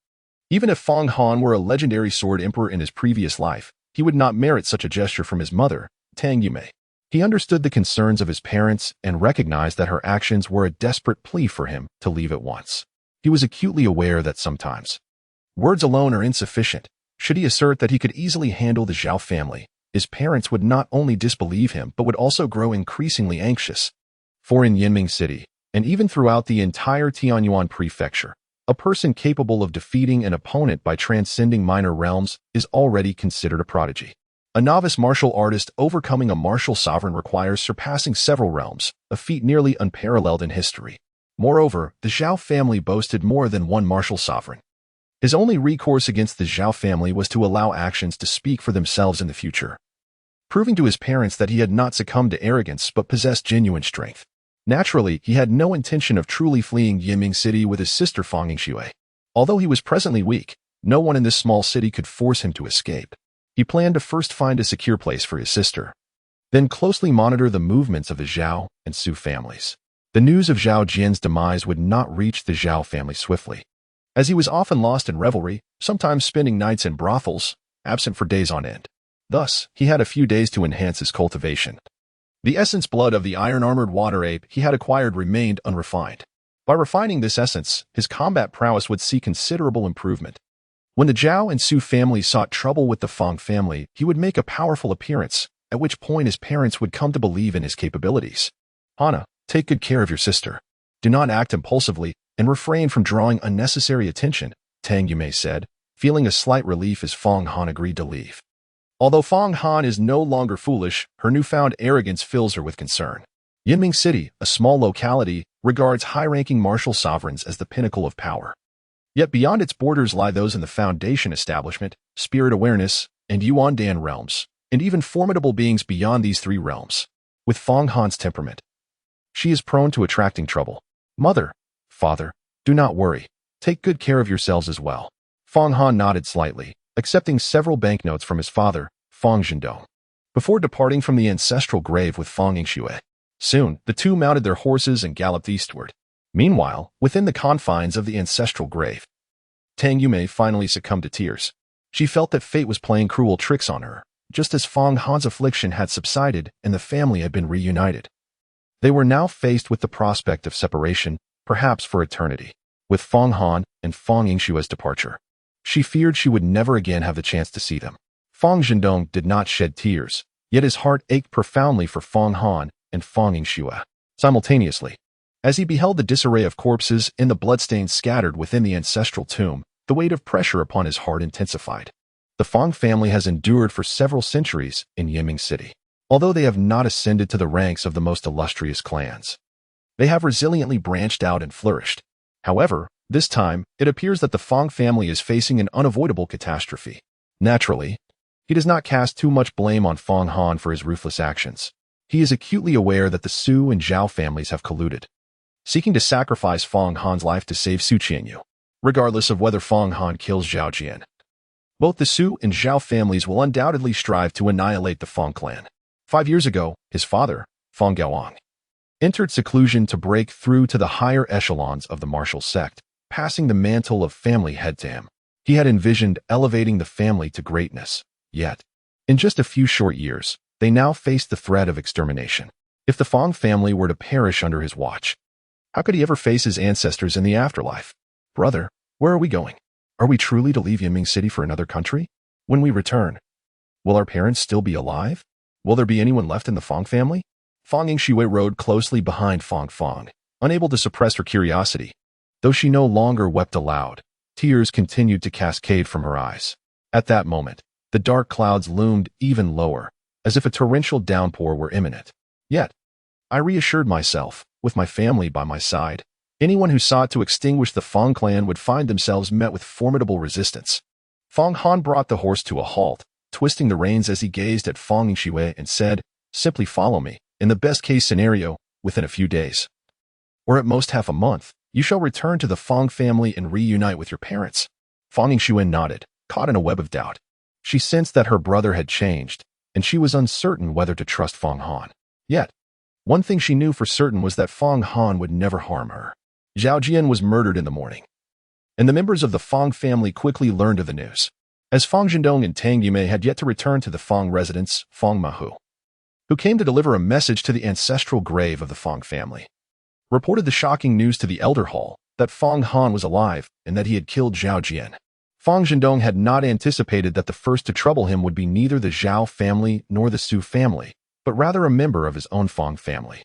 Even if Fang Han were a legendary sword emperor in his previous life, he would not merit such a gesture from his mother, Tang Yumei. He understood the concerns of his parents and recognized that her actions were a desperate plea for him to leave at once. He was acutely aware that sometimes words alone are insufficient. Should he assert that he could easily handle the Zhao family, his parents would not only disbelieve him but would also grow increasingly anxious. For in Yinming City, and even throughout the entire Tianyuan prefecture, a person capable of defeating an opponent by transcending minor realms is already considered a prodigy. A novice martial artist overcoming a martial sovereign requires surpassing several realms, a feat nearly unparalleled in history. Moreover, the Zhao family boasted more than one martial sovereign. His only recourse against the Zhao family was to allow actions to speak for themselves in the future, proving to his parents that he had not succumbed to arrogance but possessed genuine strength. Naturally, he had no intention of truly fleeing Yinming City with his sister Qianqiu. Although he was presently weak, no one in this small city could force him to escape. He planned to first find a secure place for his sister, then closely monitor the movements of the Zhao and Su families. The news of Zhao Jian's demise would not reach the Zhao family swiftly, as he was often lost in revelry, sometimes spending nights in brothels, absent for days on end. Thus, he had a few days to enhance his cultivation. The essence blood of the iron-armored water ape he had acquired remained unrefined. By refining this essence, his combat prowess would see considerable improvement. When the Zhao and Su families sought trouble with the Fang family, he would make a powerful appearance, at which point his parents would come to believe in his capabilities. Hana, take good care of your sister. Do not act impulsively and refrain from drawing unnecessary attention, Tang Yumei said, feeling a slight relief as Fang Han agreed to leave. Although Fang Han is no longer foolish, her newfound arrogance fills her with concern. Yinming City, a small locality, regards high-ranking martial sovereigns as the pinnacle of power. Yet beyond its borders lie those in the Foundation Establishment, Spirit Awareness, and Yuandan realms, and even formidable beings beyond these three realms. With Fang Han's temperament, she is prone to attracting trouble. Mother, father, do not worry. Take good care of yourselves as well. Fang Han nodded slightly, accepting several banknotes from his father, Fang Zhendong, before departing from the ancestral grave with Fang Yingxue. Soon, the two mounted their horses and galloped eastward. Meanwhile, within the confines of the ancestral grave, Tang Yumei finally succumbed to tears. She felt that fate was playing cruel tricks on her, just as Fang Han's affliction had subsided and the family had been reunited. They were now faced with the prospect of separation, perhaps for eternity. With Fang Han and Fang Yingxue's departure, she feared she would never again have the chance to see them. Fang Zhendong did not shed tears, yet his heart ached profoundly for Fang Han and Fang Yingxue. Simultaneously, as he beheld the disarray of corpses and the bloodstains scattered within the ancestral tomb, the weight of pressure upon his heart intensified. The Fang family has endured for several centuries in Yinming City. Although they have not ascended to the ranks of the most illustrious clans, they have resiliently branched out and flourished. However, this time, it appears that the Fang family is facing an unavoidable catastrophe. Naturally, he does not cast too much blame on Fang Han for his ruthless actions. He is acutely aware that the Su and Zhao families have colluded, seeking to sacrifice Fang Han's life to save Su Qianqiu, regardless of whether Fang Han kills Zhao Jian. Both the Su and Zhao families will undoubtedly strive to annihilate the Fang clan. 5 years ago, his father, Fang Gaoang, entered seclusion to break through to the higher echelons of the martial sect, passing the mantle of family head to him. He had envisioned elevating the family to greatness. Yet, in just a few short years, they now faced the threat of extermination. If the Fang family were to perish under his watch, how could he ever face his ancestors in the afterlife? Brother, where are we going? Are we truly to leave Yinming City for another country? When we return, will our parents still be alive? Will there be anyone left in the Fang family? Fang Yingxue rode closely behind Fang, unable to suppress her curiosity. Though she no longer wept aloud, tears continued to cascade from her eyes. At that moment, the dark clouds loomed even lower, as if a torrential downpour were imminent. Yet, I reassured myself, with my family by my side, anyone who sought to extinguish the Fang clan would find themselves met with formidable resistance. Fang Han brought the horse to a halt, twisting the reins as he gazed at Fang Yingxue and said, "Simply follow me. In the best-case scenario, within a few days, or at most half a month, you shall return to the Fang family and reunite with your parents." Fang Yingxue nodded, caught in a web of doubt. She sensed that her brother had changed, and she was uncertain whether to trust Fang Han. Yet, one thing she knew for certain was that Fang Han would never harm her. Zhao Jian was murdered in the morning, and the members of the Fang family quickly learned of the news. As Fang Zhendong and Tang Yumei had yet to return to the Fang residence, Fang Mahu, who came to deliver a message to the ancestral grave of the Fang family, reported the shocking news to the Elder Hall that Fang Han was alive and that he had killed Zhao Jian. Fang Zhendong had not anticipated that the first to trouble him would be neither the Zhao family nor the Su family, but rather a member of his own Fang family.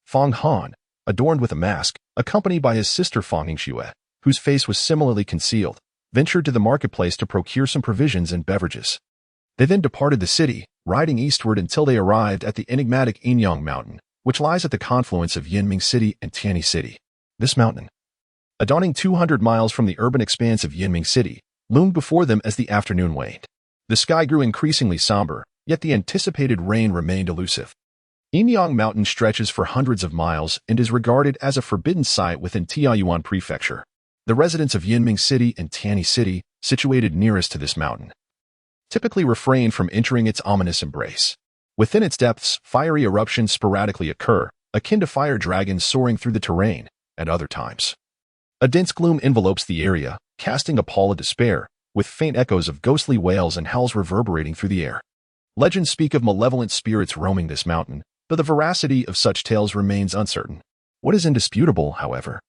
Fang Han, adorned with a mask, accompanied by his sister Fang Qianqiu, whose face was similarly concealed, ventured to the marketplace to procure some provisions and beverages. They then departed the city, riding eastward until they arrived at the enigmatic Qianqiu mountain, which lies at the confluence of Yinming City and Tianyi City. This mountain, a daunting 200 miles from the urban expanse of Yinming City, loomed before them as the afternoon waned. The sky grew increasingly somber, yet the anticipated rain remained elusive. Qianqiu Mountain stretches for hundreds of miles and is regarded as a forbidden site within Taoyuan Prefecture. The residents of Yinming City and Tianyi City, situated nearest to this mountain, typically refrain from entering its ominous embrace. Within its depths, fiery eruptions sporadically occur, akin to fire dragons soaring through the terrain. At other times, a dense gloom envelopes the area, casting a pall of despair, with faint echoes of ghostly wails and howls reverberating through the air. Legends speak of malevolent spirits roaming this mountain, but the veracity of such tales remains uncertain. What is indisputable, however,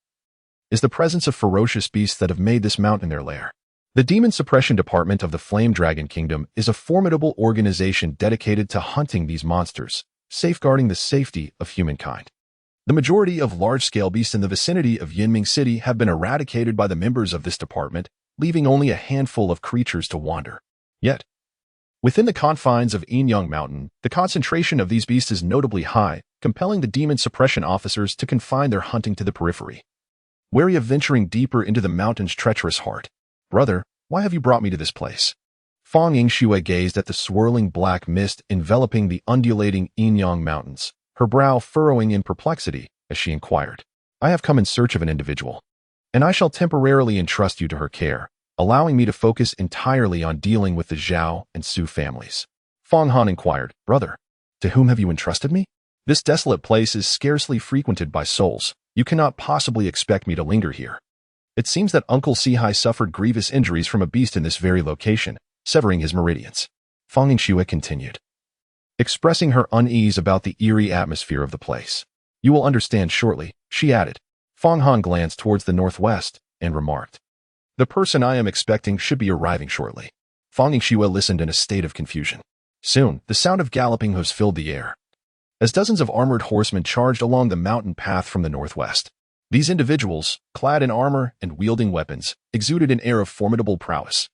is the presence of ferocious beasts that have made this mountain their lair. The Demon Suppression Department of the Flame Dragon Kingdom is a formidable organization dedicated to hunting these monsters, safeguarding the safety of humankind. The majority of large-scale beasts in the vicinity of Yinming City have been eradicated by the members of this department, leaving only a handful of creatures to wander. Yet, within the confines of Qianqiu Mountain, the concentration of these beasts is notably high, compelling the demon suppression officers to confine their hunting to the periphery. Wary of venturing deeper into the mountain's treacherous heart, "Brother, why have you brought me to this place?" Fang Yingxue gazed at the swirling black mist enveloping the undulating Qianqiu Mountains, her brow furrowing in perplexity as she inquired. "I have come in search of an individual, and I shall temporarily entrust you to her care, allowing me to focus entirely on dealing with the Zhao and Su families." Fang Han inquired, "Brother, to whom have you entrusted me? This desolate place is scarcely frequented by souls. You cannot possibly expect me to linger here. It seems that Uncle Sihai suffered grievous injuries from a beast in this very location, severing his meridians." Fang Yingxue continued, expressing her unease about the eerie atmosphere of the place. "You will understand shortly," she added. Fang Han glanced towards the northwest and remarked, "The person I am expecting should be arriving shortly." Fang Yingxue listened in a state of confusion. Soon, the sound of galloping hooves filled the air, as dozens of armored horsemen charged along the mountain path from the northwest. These individuals, clad in armor and wielding weapons, exuded an air of formidable prowess.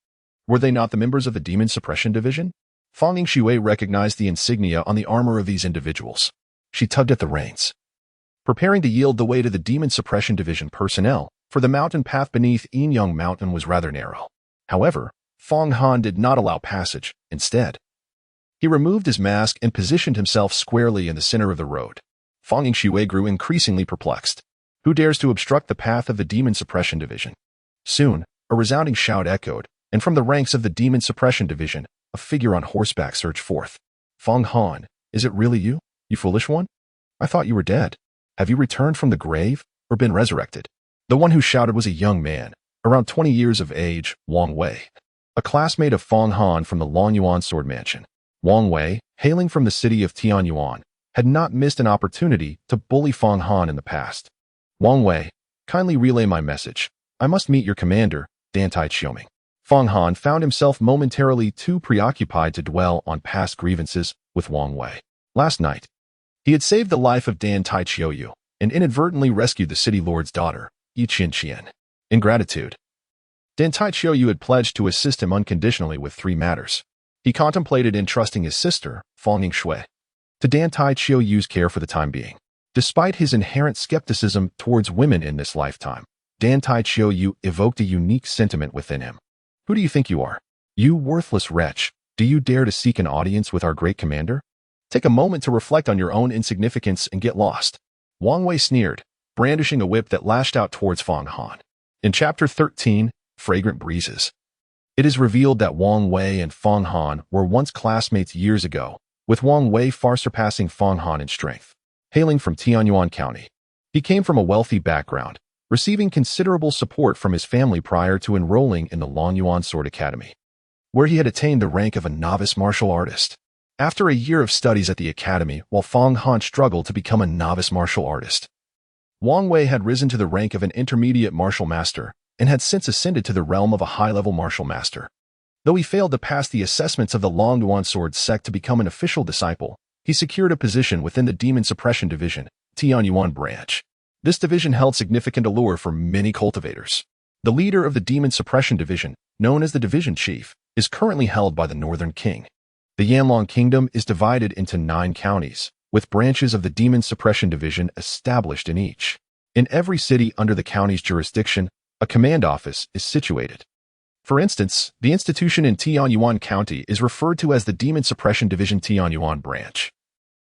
Were they not the members of the Demon Suppression Division? Fang Yingxue recognized the insignia on the armor of these individuals. She tugged at the reins, preparing to yield the way to the Demon Suppression Division personnel, for the mountain path beneath Qianqiu Mountain was rather narrow. However, Fang Han did not allow passage. Instead, he removed his mask and positioned himself squarely in the center of the road. Fang Yingxue grew increasingly perplexed. Who dares to obstruct the path of the Demon Suppression Division? Soon, a resounding shout echoed, and from the ranks of the Demon Suppression Division, a figure on horseback surged forth. "Fang Han, is it really you, you foolish one? I thought you were dead. Have you returned from the grave, or been resurrected?" The one who shouted was a young man, around 20 years of age, Wang Wei, a classmate of Fang Han from the Longyuan Sword Mansion. Wang Wei, hailing from the city of Tianyuan, had not missed an opportunity to bully Fang Han in the past. "Wang Wei, kindly relay my message. I must meet your commander, Dantai Qioming." Fang Han found himself momentarily too preoccupied to dwell on past grievances with Wang Wei. Last night, he had saved the life of Dantai Qioming and inadvertently rescued the city lord's daughter, Yi Qianqian. In gratitude, Dantai Qioming had pledged to assist him unconditionally with 3 matters. He contemplated entrusting his sister, Fang Yingxue, to Dantai Qioming's care for the time being. Despite his inherent skepticism towards women in this lifetime, Dantai Qioming evoked a unique sentiment within him. "Who do you think you are? You worthless wretch, do you dare to seek an audience with our great commander? Take a moment to reflect on your own insignificance and get lost." Wang Wei sneered, brandishing a whip that lashed out towards Fang Han. In Chapter 13, Fragrant Breezes, it is revealed that Wang Wei and Fang Han were once classmates years ago, with Wang Wei far surpassing Fang Han in strength. Hailing from Tianyuan County, he came from a wealthy background, receiving considerable support from his family prior to enrolling in the Longyuan Sword Academy, where he had attained the rank of a novice martial artist. After a year of studies at the academy, while Fang Han struggled to become a novice martial artist, Wang Wei had risen to the rank of an intermediate martial master, and had since ascended to the realm of a high-level martial master. Though he failed to pass the assessments of the Longduan Sword sect to become an official disciple, he secured a position within the Demon Suppression Division, Qianqiu branch. This division held significant allure for many cultivators. The leader of the Demon Suppression Division, known as the Division Chief, is currently held by the Northern King. The Yanlong Kingdom is divided into 9 counties, with branches of the Demon Suppression Division established in each. In every city under the county's jurisdiction, a command office is situated. For instance, the institution in Tianyuan County is referred to as the Demon Suppression Division Tianyuan branch,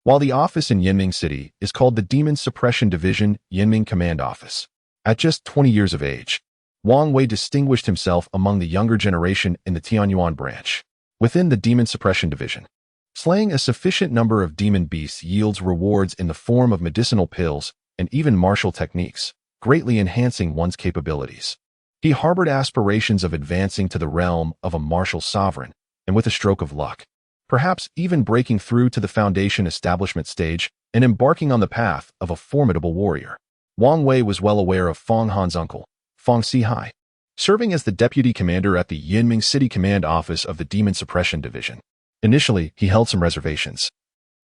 while the office in Yinming City is called the Demon Suppression Division Yinming Command Office. At just 20 years of age, Wang Wei distinguished himself among the younger generation in the Tianyuan branch. Within the Demon Suppression Division, slaying a sufficient number of demon beasts yields rewards in the form of medicinal pills and even martial techniques, greatly enhancing one's capabilities. He harbored aspirations of advancing to the realm of a martial sovereign, and with a stroke of luck, perhaps even breaking through to the foundation establishment stage and embarking on the path of a formidable warrior. Wang Wei was well aware of Fang Han's uncle, Fang Sihai, serving as the deputy commander at the Yinming City Command Office of the Demon Suppression Division. Initially, he held some reservations,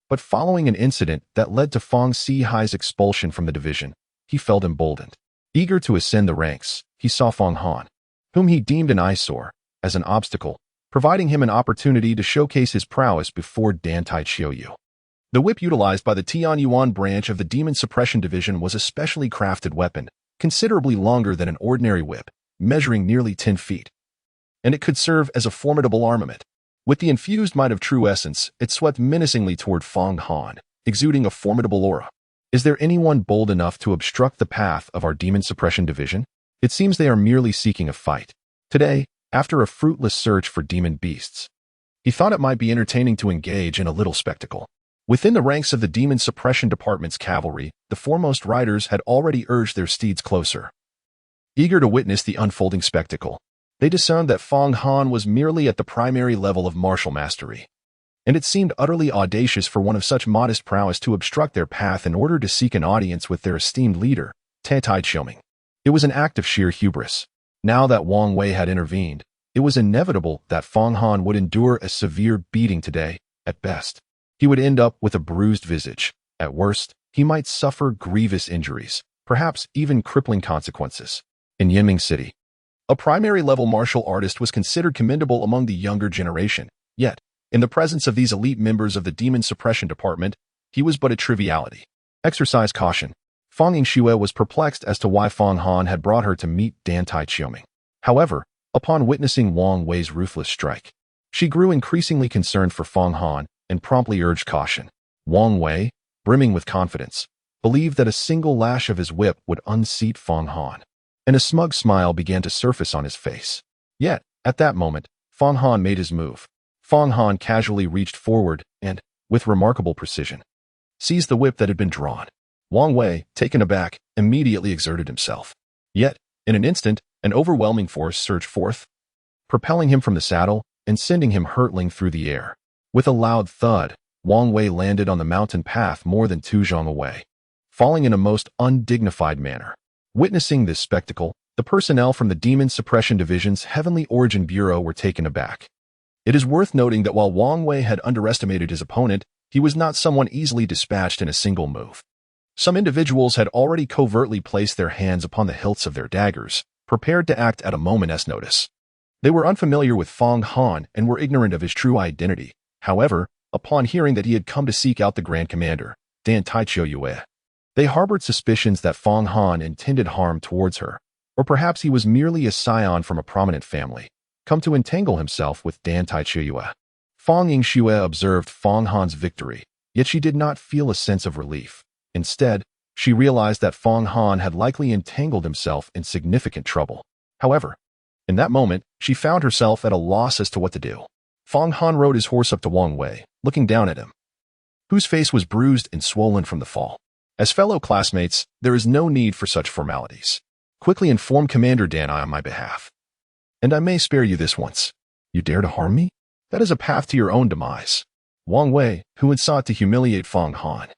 but following an incident that led to Fang Sihai's expulsion from the division, he felt emboldened. Eager to ascend the ranks, he saw Fang Han, whom he deemed an eyesore, as an obstacle, providing him an opportunity to showcase his prowess before Dantai Qianqiu. The whip utilized by the Tianyuan branch of the Demon Suppression Division was a specially crafted weapon, considerably longer than an ordinary whip, measuring nearly 10 feet. And it could serve as a formidable armament. With the infused might of true essence, it swept menacingly toward Fang Han, exuding a formidable aura. Is there anyone bold enough to obstruct the path of our Demon Suppression Division? It seems they are merely seeking a fight. Today, after a fruitless search for demon beasts, he thought it might be entertaining to engage in a little spectacle. Within the ranks of the Demon Suppression Department's cavalry, the foremost riders had already urged their steeds closer. Eager to witness the unfolding spectacle, they discerned that Fang Han was merely at the primary level of martial mastery, and it seemed utterly audacious for one of such modest prowess to obstruct their path in order to seek an audience with their esteemed leader, Dantai Qianqiu. It was an act of sheer hubris. Now that Wang Wei had intervened, it was inevitable that Fang Han would endure a severe beating today. At best, he would end up with a bruised visage. At worst, he might suffer grievous injuries, perhaps even crippling consequences. In Yinming City, a primary-level martial artist was considered commendable among the younger generation, yet, in the presence of these elite members of the Demon Suppression Department, he was but a triviality. Exercise caution. Fang Yingxue was perplexed as to why Fang Han had brought her to meet Dantai Qianqiu. However, upon witnessing Wang Wei's ruthless strike, she grew increasingly concerned for Fang Han and promptly urged caution. Wang Wei, brimming with confidence, believed that a single lash of his whip would unseat Fang Han, and a smug smile began to surface on his face. Yet, at that moment, Fang Han made his move. Fang Han casually reached forward and, with remarkable precision, seized the whip that had been drawn. Wang Wei, taken aback, immediately exerted himself. Yet, in an instant, an overwhelming force surged forth, propelling him from the saddle and sending him hurtling through the air. With a loud thud, Wang Wei landed on the mountain path more than 2 zhang away, falling in a most undignified manner. Witnessing this spectacle, the personnel from the Demon Suppression Division's Heavenly Origin Bureau were taken aback. It is worth noting that while Wang Wei had underestimated his opponent, he was not someone easily dispatched in a single move. Some individuals had already covertly placed their hands upon the hilts of their daggers, prepared to act at a moment's notice. They were unfamiliar with Fang Han and were ignorant of his true identity. However, upon hearing that he had come to seek out the Grand Commander, Dantai Qianqiu, they harbored suspicions that Fang Han intended harm towards her, or perhaps he was merely a scion from a prominent family, come to entangle himself with Dantai Qianqiu. Fang Yingxue observed Fang Han's victory, yet she did not feel a sense of relief. Instead, she realized that Fang Han had likely entangled himself in significant trouble. However, in that moment, she found herself at a loss as to what to do. Fang Han rode his horse up to Wang Wei, looking down at him, whose face was bruised and swollen from the fall. As fellow classmates, there is no need for such formalities. Quickly inform Commander Danai on my behalf. And I may spare you this once. You dare to harm me? That is a path to your own demise. Wang Wei, who had sought to humiliate Fang Han,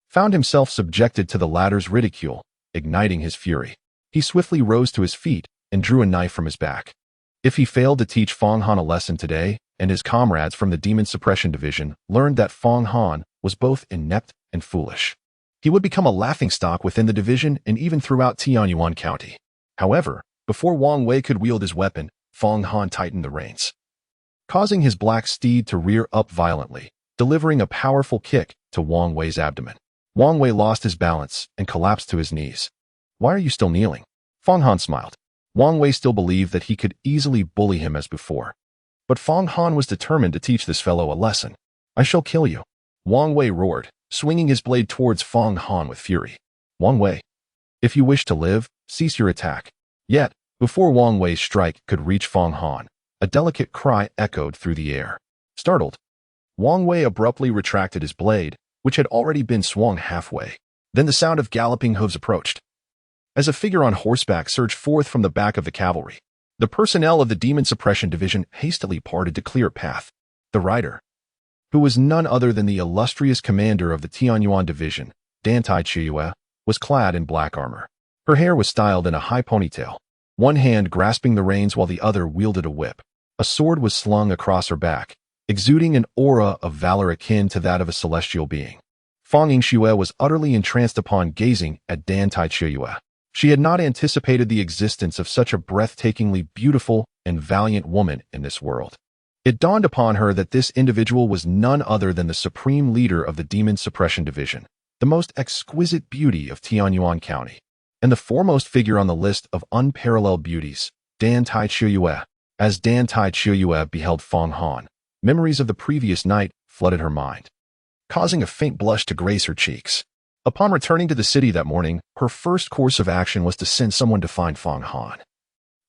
found himself subjected to the latter's ridicule, igniting his fury. He swiftly rose to his feet and drew a knife from his back. If he failed to teach Fong Han a lesson today, and his comrades from the Demon Suppression Division learned that Fong Han was both inept and foolish, he would become a laughingstock within the division and even throughout Qianqiu County. However, before Wang Wei could wield his weapon, Fong Han tightened the reins, causing his black steed to rear up violently, delivering a powerful kick to Wang Wei's abdomen. Wang Wei lost his balance and collapsed to his knees. "Why are you still kneeling?" Fong Han smiled. Wang Wei still believed that he could easily bully him as before. But Fong Han was determined to teach this fellow a lesson. "I shall kill you," Wang Wei roared, swinging his blade towards Fong Han with fury. "Wang Wei, if you wish to live, cease your attack." Yet, before Wang Wei's strike could reach Fong Han, a delicate cry echoed through the air. Startled, Wang Wei abruptly retracted his blade, which had already been swung halfway. Then the sound of galloping hooves approached, as a figure on horseback surged forth from the back of the cavalry. The personnel of the Demon Suppression Division hastily parted to clear a path. The rider, who was none other than the illustrious commander of the Qianqiu Division, Qianqiu, was clad in black armor. Her hair was styled in a high ponytail, one hand grasping the reins while the other wielded a whip. A sword was slung across her back, exuding an aura of valor akin to that of a celestial being. Fong Yingxue was utterly entranced upon gazing at Qianqiu. She had not anticipated the existence of such a breathtakingly beautiful and valiant woman in this world. It dawned upon her that this individual was none other than the supreme leader of the Demon Suppression Division, the most exquisite beauty of Qianqiu County, and the foremost figure on the list of unparalleled beauties, Qianqiu. As Qianqiu beheld Fong Han, memories of the previous night flooded her mind, causing a faint blush to grace her cheeks. Upon returning to the city that morning, her first course of action was to send someone to find Fong Han.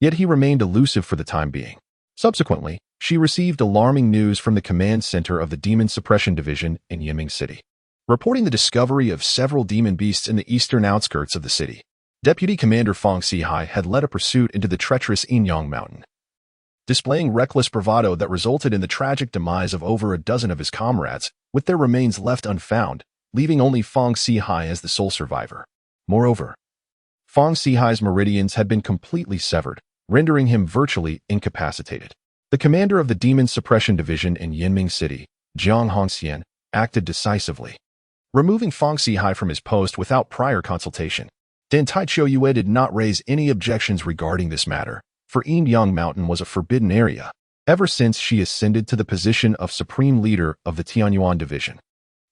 Yet he remained elusive for the time being. Subsequently, she received alarming news from the command center of the Demon Suppression Division in Yiming City, reporting the discovery of several demon beasts in the eastern outskirts of the city. Deputy Commander Fong Sihai had led a pursuit into the treacherous Yinyang Mountain, displaying reckless bravado that resulted in the tragic demise of over a dozen of his comrades, with their remains left unfound, leaving only Fong Sihai as the sole survivor. Moreover, Fong Sihai's meridians had been completely severed, rendering him virtually incapacitated. The commander of the Demon Suppression Division in Yinming City, Jiang Hongxian, acted decisively, removing Fong Sihai from his post without prior consultation. Qianqiu did not raise any objections regarding this matter, for Yinyang Mountain was a forbidden area, ever since she ascended to the position of supreme leader of the Qianqiu Division.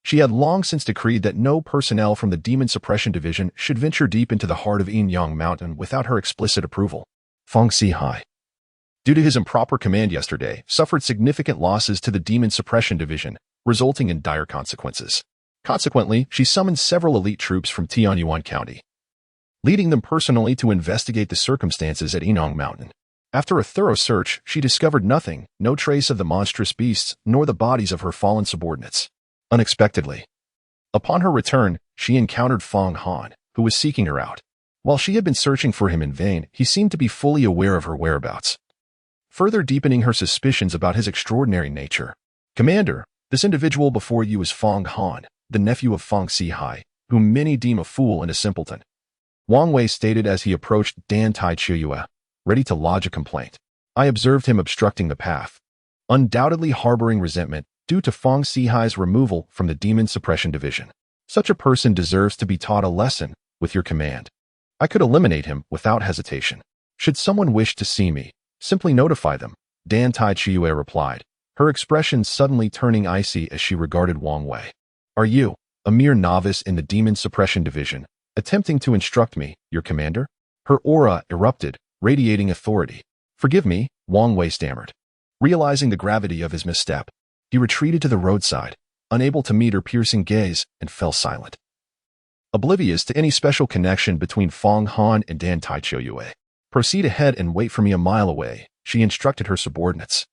She had long since decreed that no personnel from the Demon Suppression Division should venture deep into the heart of Yinyang Mountain without her explicit approval. Fong Sihai, due to his improper command yesterday, suffered significant losses to the Demon Suppression Division, resulting in dire consequences. Consequently, she summoned several elite troops from Qianqiu County, leading them personally to investigate the circumstances at Yinyang Mountain. After a thorough search, she discovered nothing, no trace of the monstrous beasts, nor the bodies of her fallen subordinates. Unexpectedly, upon her return, she encountered Fong Han, who was seeking her out. While she had been searching for him in vain, he seemed to be fully aware of her whereabouts, further deepening her suspicions about his extraordinary nature. "Commander, this individual before you is Fong Han, the nephew of Fong Sihai, whom many deem a fool and a simpleton," Wang Wei stated as he approached Qianqiu, ready to lodge a complaint. "I observed him obstructing the path, undoubtedly harboring resentment due to Fong Sihai's removal from the Demon Suppression Division. Such a person deserves to be taught a lesson with your command. I could eliminate him without hesitation. Should someone wish to see me, simply notify them," Qianqiu replied, her expression suddenly turning icy as she regarded Wang Wei. "Are you, a mere novice in the Demon Suppression Division, attempting to instruct me, your commander?" Her aura erupted, radiating authority. "Forgive me," Wang Wei stammered. Realizing the gravity of his misstep, he retreated to the roadside, unable to meet her piercing gaze, and fell silent, oblivious to any special connection between Fong Han and Qianqiu. "Proceed ahead and wait for me a mile away," she instructed her subordinates,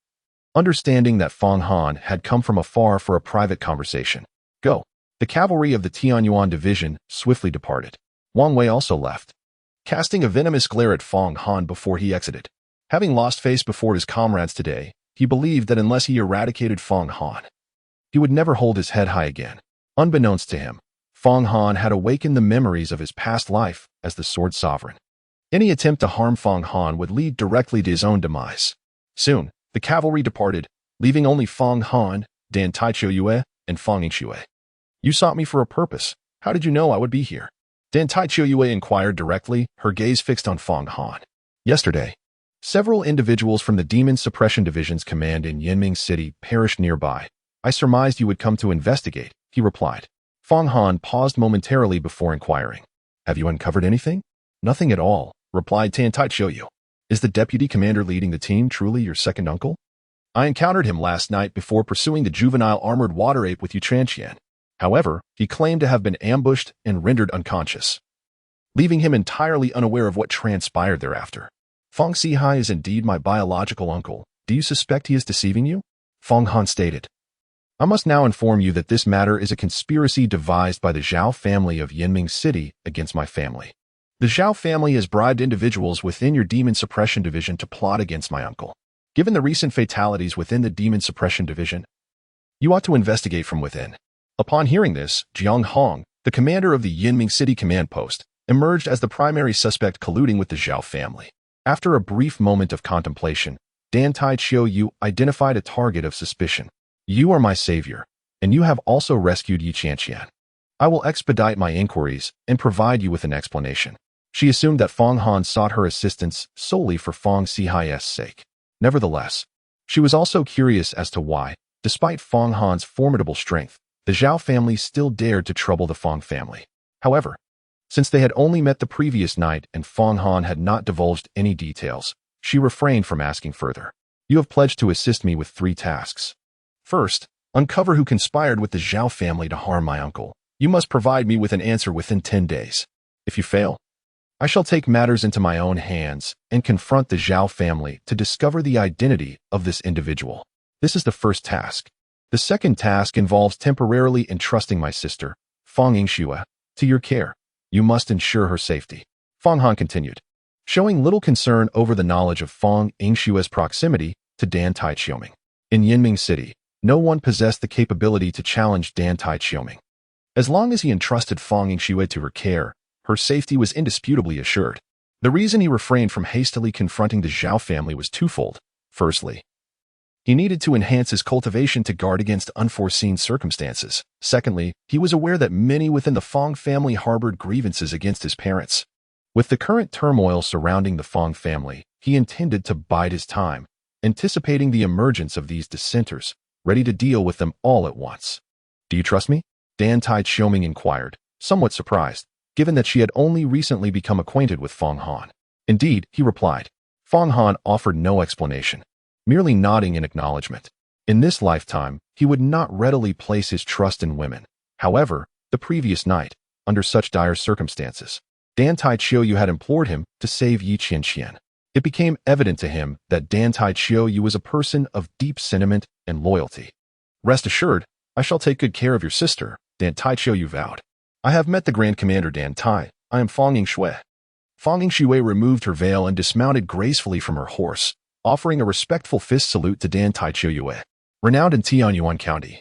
understanding that Fong Han had come from afar for a private conversation. "Go." The cavalry of the Qianqiu Division swiftly departed. Wang Wei also left, casting a venomous glare at Fong Han before he exited. Having lost face before his comrades today, he believed that unless he eradicated Fong Han, he would never hold his head high again. Unbeknownst to him, Fong Han had awakened the memories of his past life as the Sword Sovereign. Any attempt to harm Fang Han would lead directly to his own demise. Soon, the cavalry departed, leaving only Fang Han, Dan Taiqiuyue, and Fang Yingxue. You sought me for a purpose. How did you know I would be here? Dan Taiqiuyue inquired directly, her gaze fixed on Fang Han. Yesterday, several individuals from the Demon Suppression Division's command in Yinming City perished nearby. I surmised you would come to investigate, he replied. Fang Han paused momentarily before inquiring. Have you uncovered anything? Nothing at all, replied Dan Taiqiuyue. Is the deputy commander leading the team truly your second uncle? I encountered him last night before pursuing the juvenile armored water ape with Qianqiu. However, he claimed to have been ambushed and rendered unconscious, leaving him entirely unaware of what transpired thereafter. Fang Sihai is indeed my biological uncle. Do you suspect he is deceiving you? Fang Han stated. I must now inform you that this matter is a conspiracy devised by the Zhao family of Yinming City against my family. The Zhao family has bribed individuals within your Demon Suppression Division to plot against my uncle. Given the recent fatalities within the Demon Suppression Division, you ought to investigate from within. Upon hearing this, Jiang Hong, the commander of the Yinming City command post, emerged as the primary suspect colluding with the Zhao family. After a brief moment of contemplation, Dan Taiqiuyue identified a target of suspicion. You are my savior, and you have also rescued Yi Qianqian. I will expedite my inquiries and provide you with an explanation. She assumed that Fang Han sought her assistance solely for Fang Sihai's sake. Nevertheless, she was also curious as to why, despite Fang Han's formidable strength, the Zhao family still dared to trouble the Fang family. However, since they had only met the previous night and Fang Han had not divulged any details, she refrained from asking further. You have pledged to assist me with 3 tasks. First, uncover who conspired with the Zhao family to harm my uncle. You must provide me with an answer within 10 days. If you fail, I shall take matters into my own hands and confront the Zhao family to discover the identity of this individual. This is the first task. The second task involves temporarily entrusting my sister, Fang Yingxue, to your care. You must ensure her safety. Fang Han continued, showing little concern over the knowledge of Fang Yingxue's proximity to Dan Taiqiuyue. In Yinming City, no one possessed the capability to challenge Dan Taiqiuyue. As long as he entrusted Fang Yingxue to her care, her safety was indisputably assured. The reason he refrained from hastily confronting the Zhao family was twofold. Firstly, he needed to enhance his cultivation to guard against unforeseen circumstances. Secondly, he was aware that many within the Fang family harbored grievances against his parents. With the current turmoil surrounding the Fang family, he intended to bide his time, anticipating the emergence of these dissenters, ready to deal with them all at once. Do you trust me? Dan Taiqiuyue inquired, somewhat surprised, given that she had only recently become acquainted with Fang Han. Indeed, he replied. Fang Han offered no explanation, merely nodding in acknowledgement. In this lifetime, he would not readily place his trust in women. However, the previous night, under such dire circumstances, Dan Taiqiuyue had implored him to save Yi Qianqian. It became evident to him that Dan Taiqiuyue was a person of deep sentiment and loyalty. Rest assured, I shall take good care of your sister, Dan Taiqiuyue vowed. I have met the Grand Commander Dan Tai. I am Fang Yingxue. Fang Yingxue removed her veil and dismounted gracefully from her horse, offering a respectful fist salute to Dan Taiqiuyue, renowned in Qianqiu County.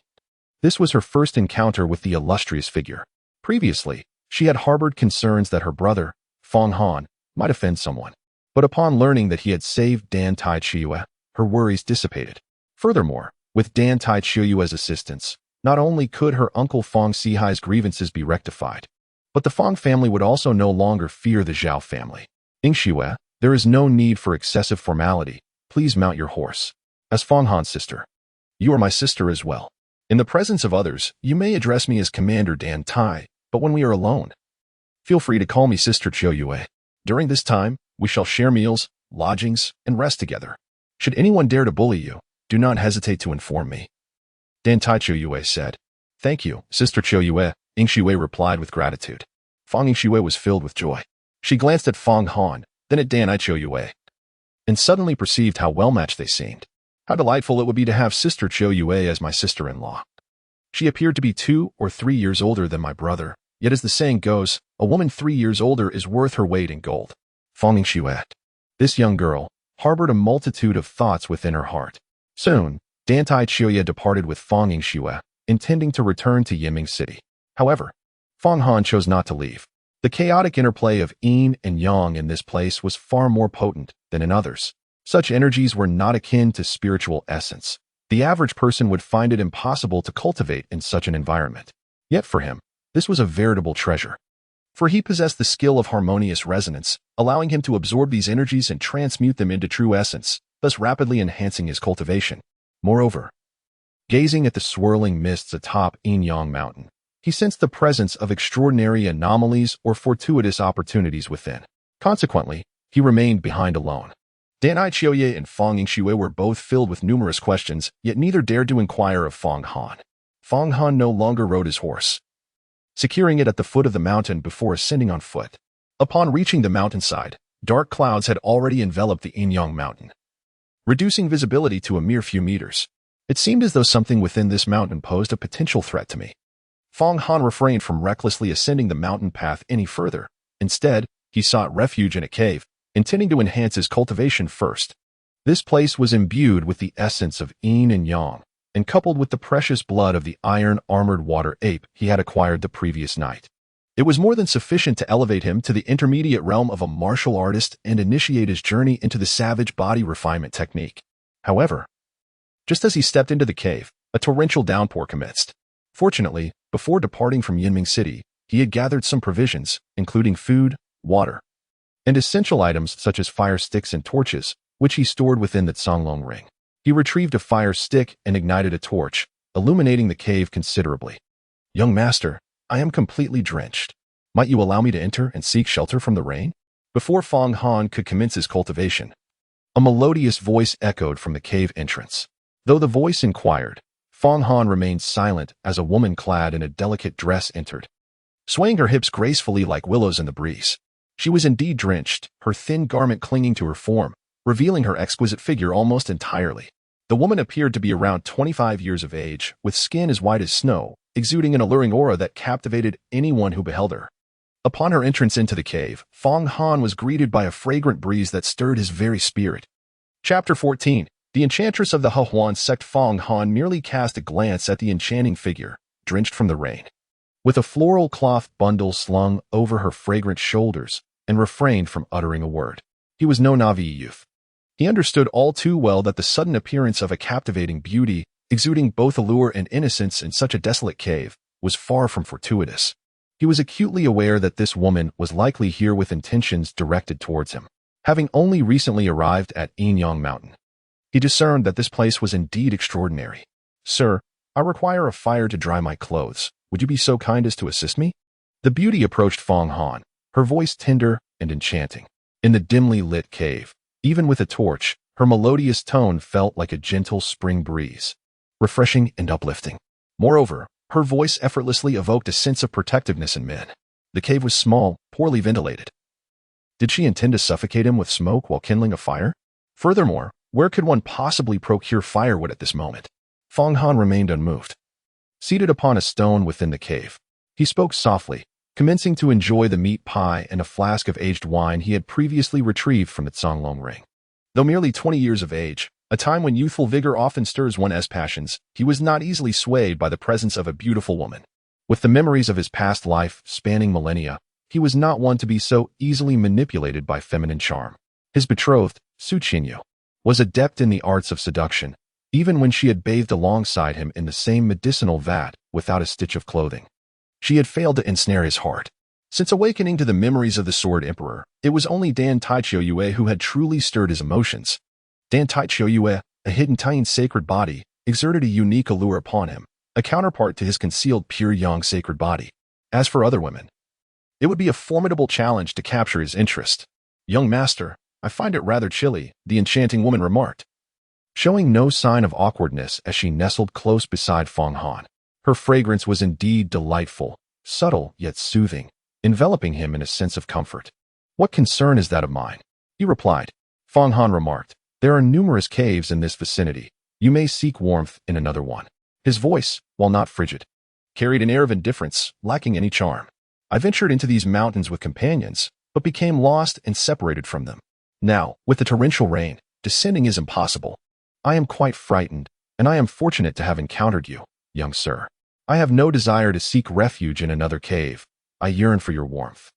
This was her first encounter with the illustrious figure. Previously, she had harbored concerns that her brother, Fang Han, might offend someone. But upon learning that he had saved Dan Taiqiuyue, her worries dissipated. Furthermore, with Dan Taiqiuyue's assistance, not only could her uncle Fang Sihai's grievances be rectified, but the Fang family would also no longer fear the Zhao family. Yingxue, there is no need for excessive formality. Please mount your horse. As Fang Han's sister, you are my sister as well. In the presence of others, you may address me as Commander Dan Tai, but when we are alone, feel free to call me Sister Qianqiu. During this time, we shall share meals, lodgings, and rest together. Should anyone dare to bully you, do not hesitate to inform me. Dan Taiqiuyue said. Thank you, Sister Qianqiu, Yingxue replied with gratitude. Fang Yingxue was filled with joy. She glanced at Fang Han, then at Dan Taiqiuyue, and suddenly perceived how well-matched they seemed. How delightful it would be to have Sister Qianqiu as my sister-in-law. She appeared to be 2 or 3 years older than my brother, yet as the saying goes, a woman 3 years older is worth her weight in gold. Fang Yingxue. This young girl harbored a multitude of thoughts within her heart. Soon, Dan Taiqiuyue departed with Fang Yingxue, intending to return to Yinming City. However, Fang Han chose not to leave. The chaotic interplay of yin and yang in this place was far more potent than in others. Such energies were not akin to spiritual essence. The average person would find it impossible to cultivate in such an environment. Yet for him, this was a veritable treasure. For he possessed the skill of harmonious resonance, allowing him to absorb these energies and transmute them into true essence, thus rapidly enhancing his cultivation. Moreover, gazing at the swirling mists atop Qianqiu Mountain, he sensed the presence of extraordinary anomalies or fortuitous opportunities within. Consequently, he remained behind alone. Dan Qianqiu and Fang Yingshui were both filled with numerous questions, yet neither dared to inquire of Fang Han. Fang Han no longer rode his horse, securing it at the foot of the mountain before ascending on foot. Upon reaching the mountainside, dark clouds had already enveloped the Qianqiu Mountain, reducing visibility to a mere few meters. It seemed as though something within this mountain posed a potential threat to me. Fang Han refrained from recklessly ascending the mountain path any further. Instead, he sought refuge in a cave, intending to enhance his cultivation first. This place was imbued with the essence of yin and yang, and coupled with the precious blood of the iron-armored water ape he had acquired the previous night. It was more than sufficient to elevate him to the intermediate realm of a martial artist and initiate his journey into the savage body refinement technique. However, just as he stepped into the cave, a torrential downpour commenced. Fortunately, before departing from Yinming City, he had gathered some provisions, including food, water, and essential items such as fire sticks and torches, which he stored within the Songlong ring. He retrieved a fire stick and ignited a torch, illuminating the cave considerably. "Young master, I am completely drenched. Might you allow me to enter and seek shelter from the rain?" Before Fang Han could commence his cultivation, a melodious voice echoed from the cave entrance. Though the voice inquired, Fang Han remained silent as a woman clad in a delicate dress entered, swaying her hips gracefully like willows in the breeze. She was indeed drenched, her thin garment clinging to her form, revealing her exquisite figure almost entirely. The woman appeared to be around 25 years of age, with skin as white as snow, exuding an alluring aura that captivated anyone who beheld her. Upon her entrance into the cave, Fang Han was greeted by a fragrant breeze that stirred his very spirit. Chapter 14. The enchantress of the Hehuan sect. Fang Han merely cast a glance at the enchanting figure, drenched from the rain, with a floral cloth bundle slung over her fragrant shoulders, and refrained from uttering a word. He was no naive youth. He understood all too well that the sudden appearance of a captivating beauty, exuding both allure and innocence in such a desolate cave, was far from fortuitous. He was acutely aware that this woman was likely here with intentions directed towards him. Having only recently arrived at Qianqiu Mountain, he discerned that this place was indeed extraordinary. "Sir, I require a fire to dry my clothes. Would you be so kind as to assist me?" The beauty approached Fang Han, her voice tender and enchanting. In the dimly lit cave, even with a torch, her melodious tone felt like a gentle spring breeze, refreshing and uplifting. Moreover, her voice effortlessly evoked a sense of protectiveness in men. The cave was small, poorly ventilated. Did she intend to suffocate him with smoke while kindling a fire? Furthermore, where could one possibly procure firewood at this moment? Fang Han remained unmoved. Seated upon a stone within the cave, he spoke softly, commencing to enjoy the meat pie and a flask of aged wine he had previously retrieved from the Songlong ring. Though merely 20 years of age, a time when youthful vigor often stirs one's passions, he was not easily swayed by the presence of a beautiful woman. With the memories of his past life spanning millennia, he was not one to be so easily manipulated by feminine charm. His betrothed, Qianqiu, was adept in the arts of seduction, even when she had bathed alongside him in the same medicinal vat without a stitch of clothing. She had failed to ensnare his heart. Since awakening to the memories of the Sword Emperor, it was only Dan Taiqiu who had truly stirred his emotions. Dan Taiqiu, a hidden Taiyin sacred body, exerted a unique allure upon him, a counterpart to his concealed pure yang sacred body. As for other women, it would be a formidable challenge to capture his interest. "Young master, I find it rather chilly," the enchanting woman remarked, showing no sign of awkwardness as she nestled close beside Fang Han. Her fragrance was indeed delightful, subtle yet soothing, enveloping him in a sense of comfort. "What concern is that of mine?" he replied. Fang Han remarked, "There are numerous caves in this vicinity. You may seek warmth in another one." His voice, while not frigid, carried an air of indifference, lacking any charm. "I ventured into these mountains with companions, but became lost and separated from them. Now, with the torrential rain, descending is impossible. I am quite frightened, and I am fortunate to have encountered you, young sir. I have no desire to seek refuge in another cave. I yearn for your warmth."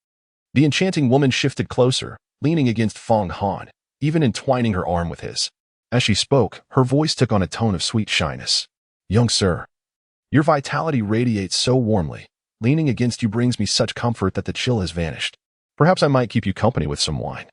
The enchanting woman shifted closer, leaning against Fong Han, even entwining her arm with his. As she spoke, her voice took on a tone of sweet shyness. Young sir, your vitality radiates so warmly. Leaning against you brings me such comfort that the chill has vanished. Perhaps I might keep you company with some wine.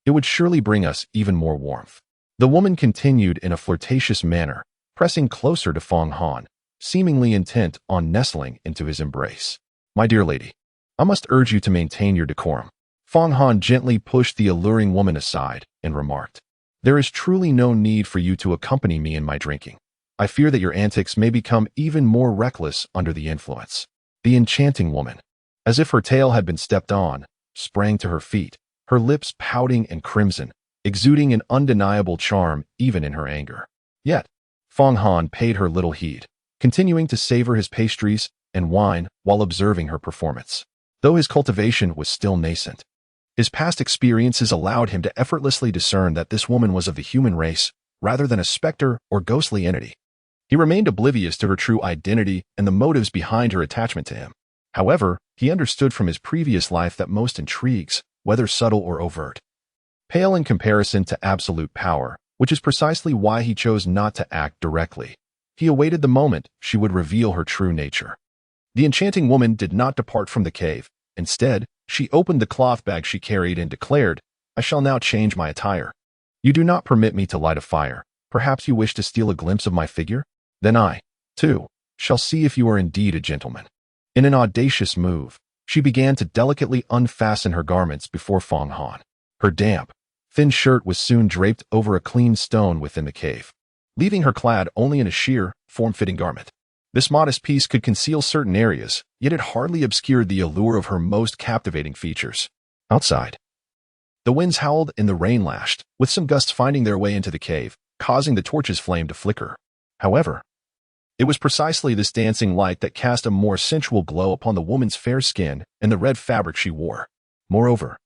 It would surely bring us even more warmth. The woman continued in a flirtatious manner, pressing closer to Fong Han, seemingly intent on nestling into his embrace. My dear lady, I must urge you to maintain your decorum. Fong Han gently pushed the alluring woman aside and remarked, there is truly no need for you to accompany me in my drinking. I fear that your antics may become even more reckless under the influence. The enchanting woman, as if her tail had been stepped on, sprang to her feet, her lips pouting and crimson, exuding an undeniable charm even in her anger. Yet, Fong Han paid her little heed, continuing to savor his pastries and wine while observing her performance. Though his cultivation was still nascent, his past experiences allowed him to effortlessly discern that this woman was of the human race rather than a specter or ghostly entity. He remained oblivious to her true identity and the motives behind her attachment to him. However, he understood from his previous life that most intrigues, whether subtle or overt, pale in comparison to absolute power, which is precisely why he chose not to act directly. He awaited the moment she would reveal her true nature. The enchanting woman did not depart from the cave. Instead, she opened the cloth bag she carried and declared, I shall now change my attire. You do not permit me to light a fire. Perhaps you wish to steal a glimpse of my figure? Then I, too, shall see if you are indeed a gentleman. In an audacious move, she began to delicately unfasten her garments before Fong Han. Her damp, thin shirt was soon draped over a clean stone within the cave, leaving her clad only in a sheer, form-fitting garment. This modest piece could conceal certain areas, yet it hardly obscured the allure of her most captivating features. Outside, the winds howled and the rain lashed, with some gusts finding their way into the cave, causing the torch's flame to flicker. However, it was precisely this dancing light that cast a more sensual glow upon the woman's fair skin and the red fabric she wore. Moreover,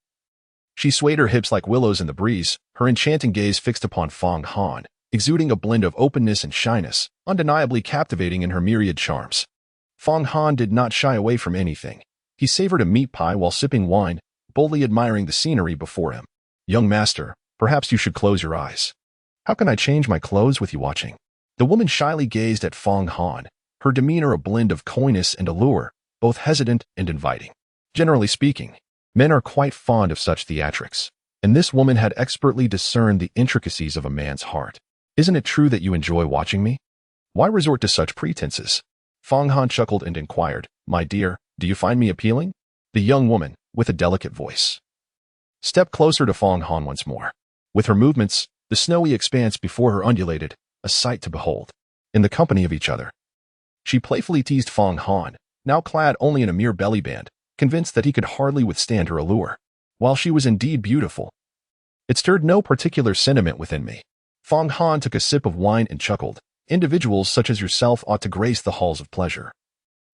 she swayed her hips like willows in the breeze, her enchanting gaze fixed upon Fong Han, exuding a blend of openness and shyness, undeniably captivating in her myriad charms. Fong Han did not shy away from anything. He savored a meat pie while sipping wine, boldly admiring the scenery before him. Young master, perhaps you should close your eyes. How can I change my clothes with you watching? The woman shyly gazed at Fong Han, her demeanor a blend of coyness and allure, both hesitant and inviting. Generally speaking, men are quite fond of such theatrics, and this woman had expertly discerned the intricacies of a man's heart. Isn't it true that you enjoy watching me? Why resort to such pretenses? Fong Han chuckled and inquired, My dear, do you find me appealing? The young woman, with a delicate voice, stepped closer to Fong Han once more. With her movements, the snowy expanse before her undulated, a sight to behold. In the company of each other, she playfully teased Fong Han, now clad only in a mere belly band, convinced that he could hardly withstand her allure. While she was indeed beautiful, it stirred no particular sentiment within me. Fong Han took a sip of wine and chuckled. Individuals such as yourself ought to grace the halls of pleasure,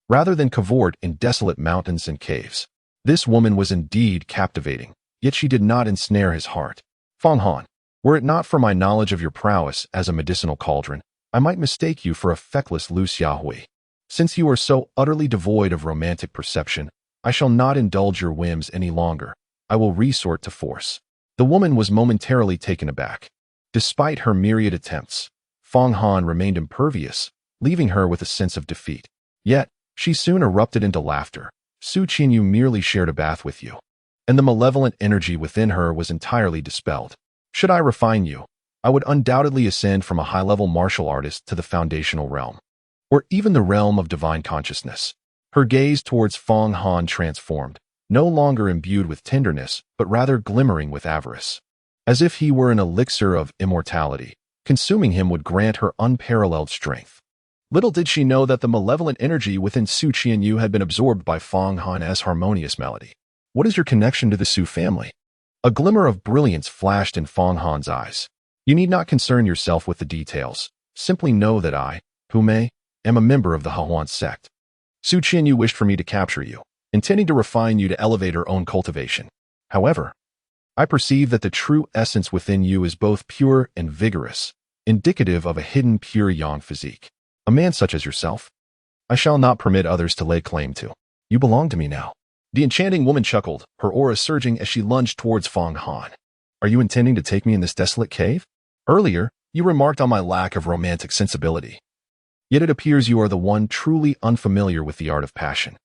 rather than cavort in desolate mountains and caves. This woman was indeed captivating, yet she did not ensnare his heart. Fong Han, were it not for my knowledge of your prowess as a medicinal cauldron, I might mistake you for a feckless Lu Xiaohui. Since you are so utterly devoid of romantic perception, I shall not indulge your whims any longer. I will resort to force. The woman was momentarily taken aback. Despite her myriad attempts, Fong Han remained impervious, leaving her with a sense of defeat. Yet, she soon erupted into laughter. Qianqiu merely shared a bath with you, and the malevolent energy within her was entirely dispelled. Should I refine you, I would undoubtedly ascend from a high-level martial artist to the foundational realm, or even the realm of divine consciousness. Her gaze towards Fong Han transformed, no longer imbued with tenderness, but rather glimmering with avarice. As if he were an elixir of immortality, consuming him would grant her unparalleled strength. Little did she know that the malevolent energy within Qianqiu had been absorbed by Fong Han's harmonious melody. What is your connection to the Su family? A glimmer of brilliance flashed in Fong Han's eyes. You need not concern yourself with the details. Simply know that I, Pume, am a member of the Hahuan sect. Qianqiu wished for me to capture you, intending to refine you to elevate her own cultivation. However, I perceive that the true essence within you is both pure and vigorous, indicative of a hidden pure yang physique. A man such as yourself, I shall not permit others to lay claim to. You belong to me now. The enchanting woman chuckled, her aura surging as she lunged towards Fong Han. Are you intending to take me in this desolate cave? Earlier, you remarked on my lack of romantic sensibility. Yet it appears you are the one truly unfamiliar with the art of passion.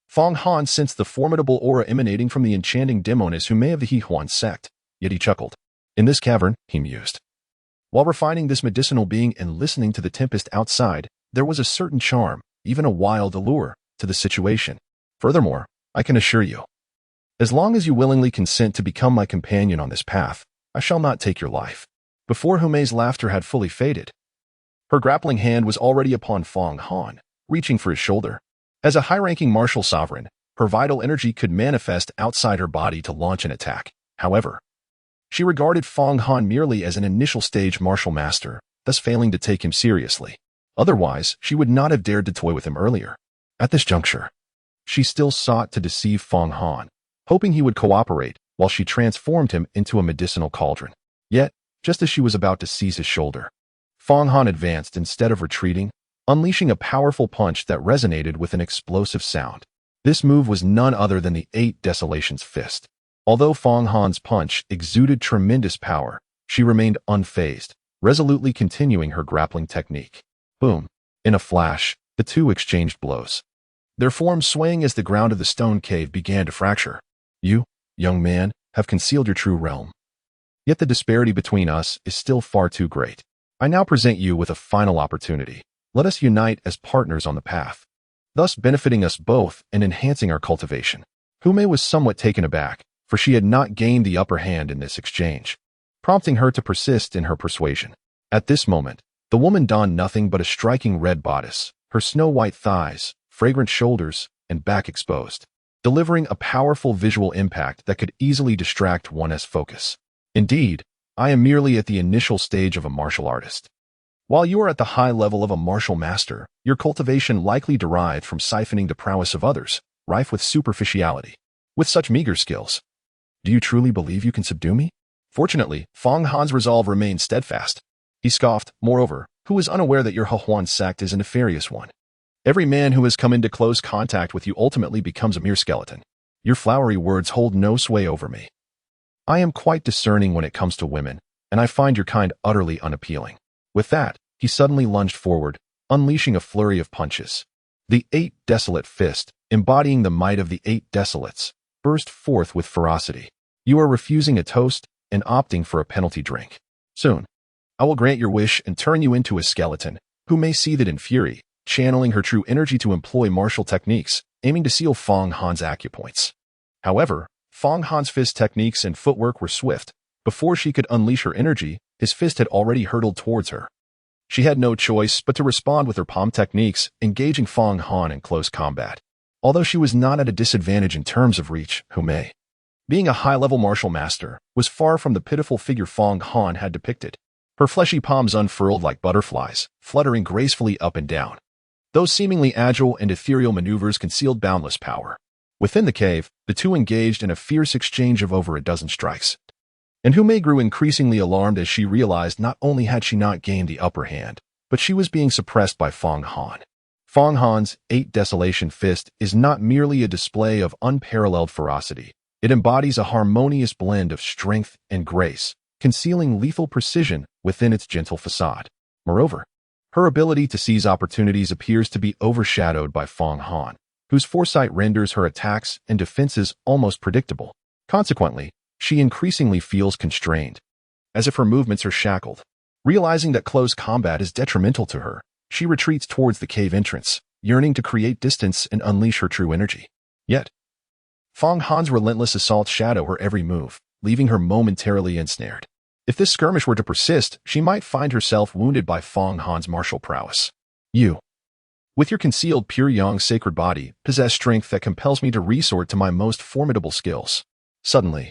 Fong Han sensed the formidable aura emanating from the enchanting demoness who may have the He Huan sect, yet he chuckled. In this cavern, he mused. While refining this medicinal being and listening to the tempest outside, there was a certain charm, even a wild allure, to the situation. Furthermore, I can assure you, as long as you willingly consent to become my companion on this path, I shall not take your life. Before Humei's laughter had fully faded, her grappling hand was already upon Fong Han, reaching for his shoulder. As a high-ranking martial sovereign, her vital energy could manifest outside her body to launch an attack. However, she regarded Fong Han merely as an initial-stage martial master, thus failing to take him seriously. Otherwise, she would not have dared to toy with him earlier. At this juncture, she still sought to deceive Fong Han, hoping he would cooperate while she transformed him into a medicinal cauldron. Yet, just as she was about to seize his shoulder, Fong Han advanced instead of retreating, unleashing a powerful punch that resonated with an explosive sound. This move was none other than the Eight Desolations fist. Although Fong Han's punch exuded tremendous power, she remained unfazed, resolutely continuing her grappling technique. Boom! In a flash, the two exchanged blows, their forms swaying as the ground of the stone cave began to fracture. You, young man, have concealed your true realm. Yet the disparity between us is still far too great. I now present you with a final opportunity. Let us unite as partners on the path, thus benefiting us both and enhancing our cultivation. Humei was somewhat taken aback, for she had not gained the upper hand in this exchange, prompting her to persist in her persuasion. At this moment, the woman donned nothing but a striking red bodice, her snow-white thighs, fragrant shoulders, and back exposed, delivering a powerful visual impact that could easily distract one's focus. Indeed, I am merely at the initial stage of a martial artist. While you are at the high level of a martial master, your cultivation likely derived from siphoning the prowess of others, rife with superficiality. With such meager skills, do you truly believe you can subdue me? Fortunately, Fong Han's resolve remained steadfast. He scoffed, moreover, who was unaware that your He Huan sect is a nefarious one. Every man who has come into close contact with you ultimately becomes a mere skeleton. Your flowery words hold no sway over me. I am quite discerning when it comes to women, and I find your kind utterly unappealing. With that, he suddenly lunged forward, unleashing a flurry of punches. The Eight Desolate Fist, embodying the might of the Eight Desolates, burst forth with ferocity. You are refusing a toast and opting for a penalty drink. Soon, I will grant your wish and turn you into a skeleton, who may see that in fury, channeling her true energy to employ martial techniques, aiming to seal Fong Han's acupoints. However, Fong Han's fist techniques and footwork were swift. Before she could unleash her energy, his fist had already hurtled towards her. She had no choice but to respond with her palm techniques, engaging Fong Han in close combat. Although she was not at a disadvantage in terms of reach, Humei, being a high-level martial master, was far from the pitiful figure Fong Han had depicted. Her fleshy palms unfurled like butterflies, fluttering gracefully up and down. Those seemingly agile and ethereal maneuvers concealed boundless power. Within the cave, the two engaged in a fierce exchange of over a dozen strikes. And Humei grew increasingly alarmed as she realized not only had she not gained the upper hand, but she was being suppressed by Fong Han. Fong Han's Eight Desolation Fist is not merely a display of unparalleled ferocity. It embodies a harmonious blend of strength and grace, concealing lethal precision within its gentle facade. Moreover, her ability to seize opportunities appears to be overshadowed by Fong Han, whose foresight renders her attacks and defenses almost predictable. Consequently, she increasingly feels constrained, as if her movements are shackled. Realizing that close combat is detrimental to her, she retreats towards the cave entrance, yearning to create distance and unleash her true energy. Yet, Fong Han's relentless assaults shadow her every move, leaving her momentarily ensnared. If this skirmish were to persist, she might find herself wounded by Fong Han's martial prowess. You, with your concealed pure yang sacred body, possess strength that compels me to resort to my most formidable skills. Suddenly,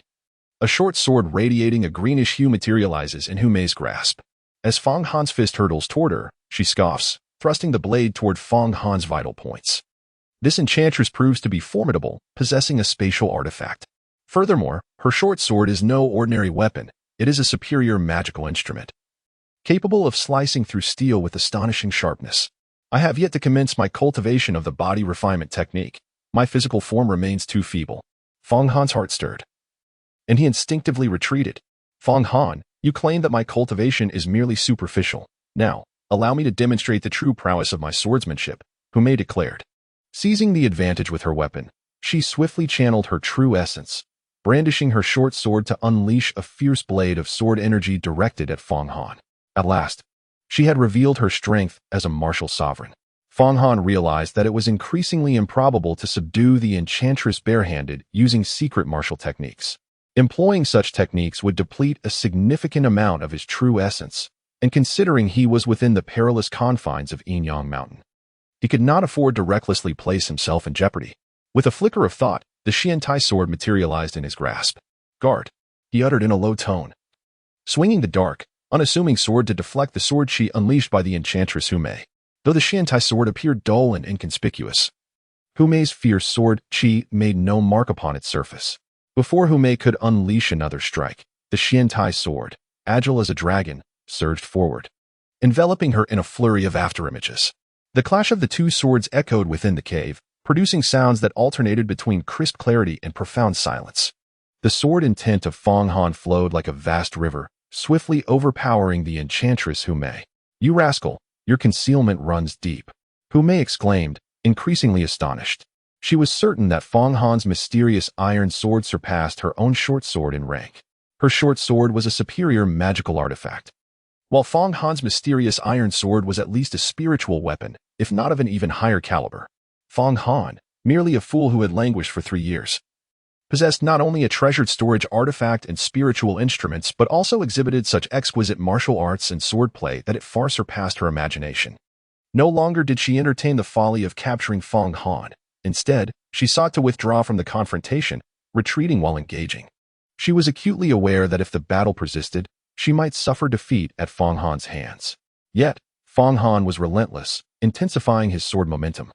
a short sword radiating a greenish hue materializes in Humei's grasp. As Fong Han's fist hurtles toward her, she scoffs, thrusting the blade toward Fong Han's vital points. This enchantress proves to be formidable, possessing a spatial artifact. Furthermore, her short sword is no ordinary weapon. It is a superior magical instrument, capable of slicing through steel with astonishing sharpness. I have yet to commence my cultivation of the body refinement technique. My physical form remains too feeble. Fong Han's heart stirred, and he instinctively retreated. Fong Han, you claim that my cultivation is merely superficial. Now, allow me to demonstrate the true prowess of my swordsmanship, Hu Mei declared. Seizing the advantage with her weapon, she swiftly channeled her true essence, brandishing her short sword to unleash a fierce blade of sword energy directed at Fong Han. At last, she had revealed her strength as a martial sovereign. Fong Han realized that it was increasingly improbable to subdue the enchantress barehanded using secret martial techniques. Employing such techniques would deplete a significant amount of his true essence, and considering he was within the perilous confines of Yinyang Mountain, he could not afford to recklessly place himself in jeopardy. With a flicker of thought, the Qianqiu sword materialized in his grasp. Guard, he uttered in a low tone, swinging the dark, unassuming sword to deflect the sword chi unleashed by the enchantress Hu Mei. Though the Qianqiu sword appeared dull and inconspicuous, Hu Mei's fierce sword chi made no mark upon its surface. Before Hu Mei could unleash another strike, the Qianqiu sword, agile as a dragon, surged forward, enveloping her in a flurry of afterimages. The clash of the two swords echoed within the cave, producing sounds that alternated between crisp clarity and profound silence. The sword intent of Fong Han flowed like a vast river, swiftly overpowering the enchantress Hu Mei. You rascal, your concealment runs deep, Hu Mei exclaimed, increasingly astonished. She was certain that Fong Han's mysterious iron sword surpassed her own short sword in rank. Her short sword was a superior magical artifact, while Fong Han's mysterious iron sword was at least a spiritual weapon, if not of an even higher caliber. Fong Han, merely a fool who had languished for 3 years, possessed not only a treasured storage artifact and spiritual instruments but also exhibited such exquisite martial arts and swordplay that it far surpassed her imagination. No longer did she entertain the folly of capturing Fong Han. Instead, she sought to withdraw from the confrontation, retreating while engaging. She was acutely aware that if the battle persisted, she might suffer defeat at Fong Han's hands. Yet, Fong Han was relentless, intensifying his sword momentum,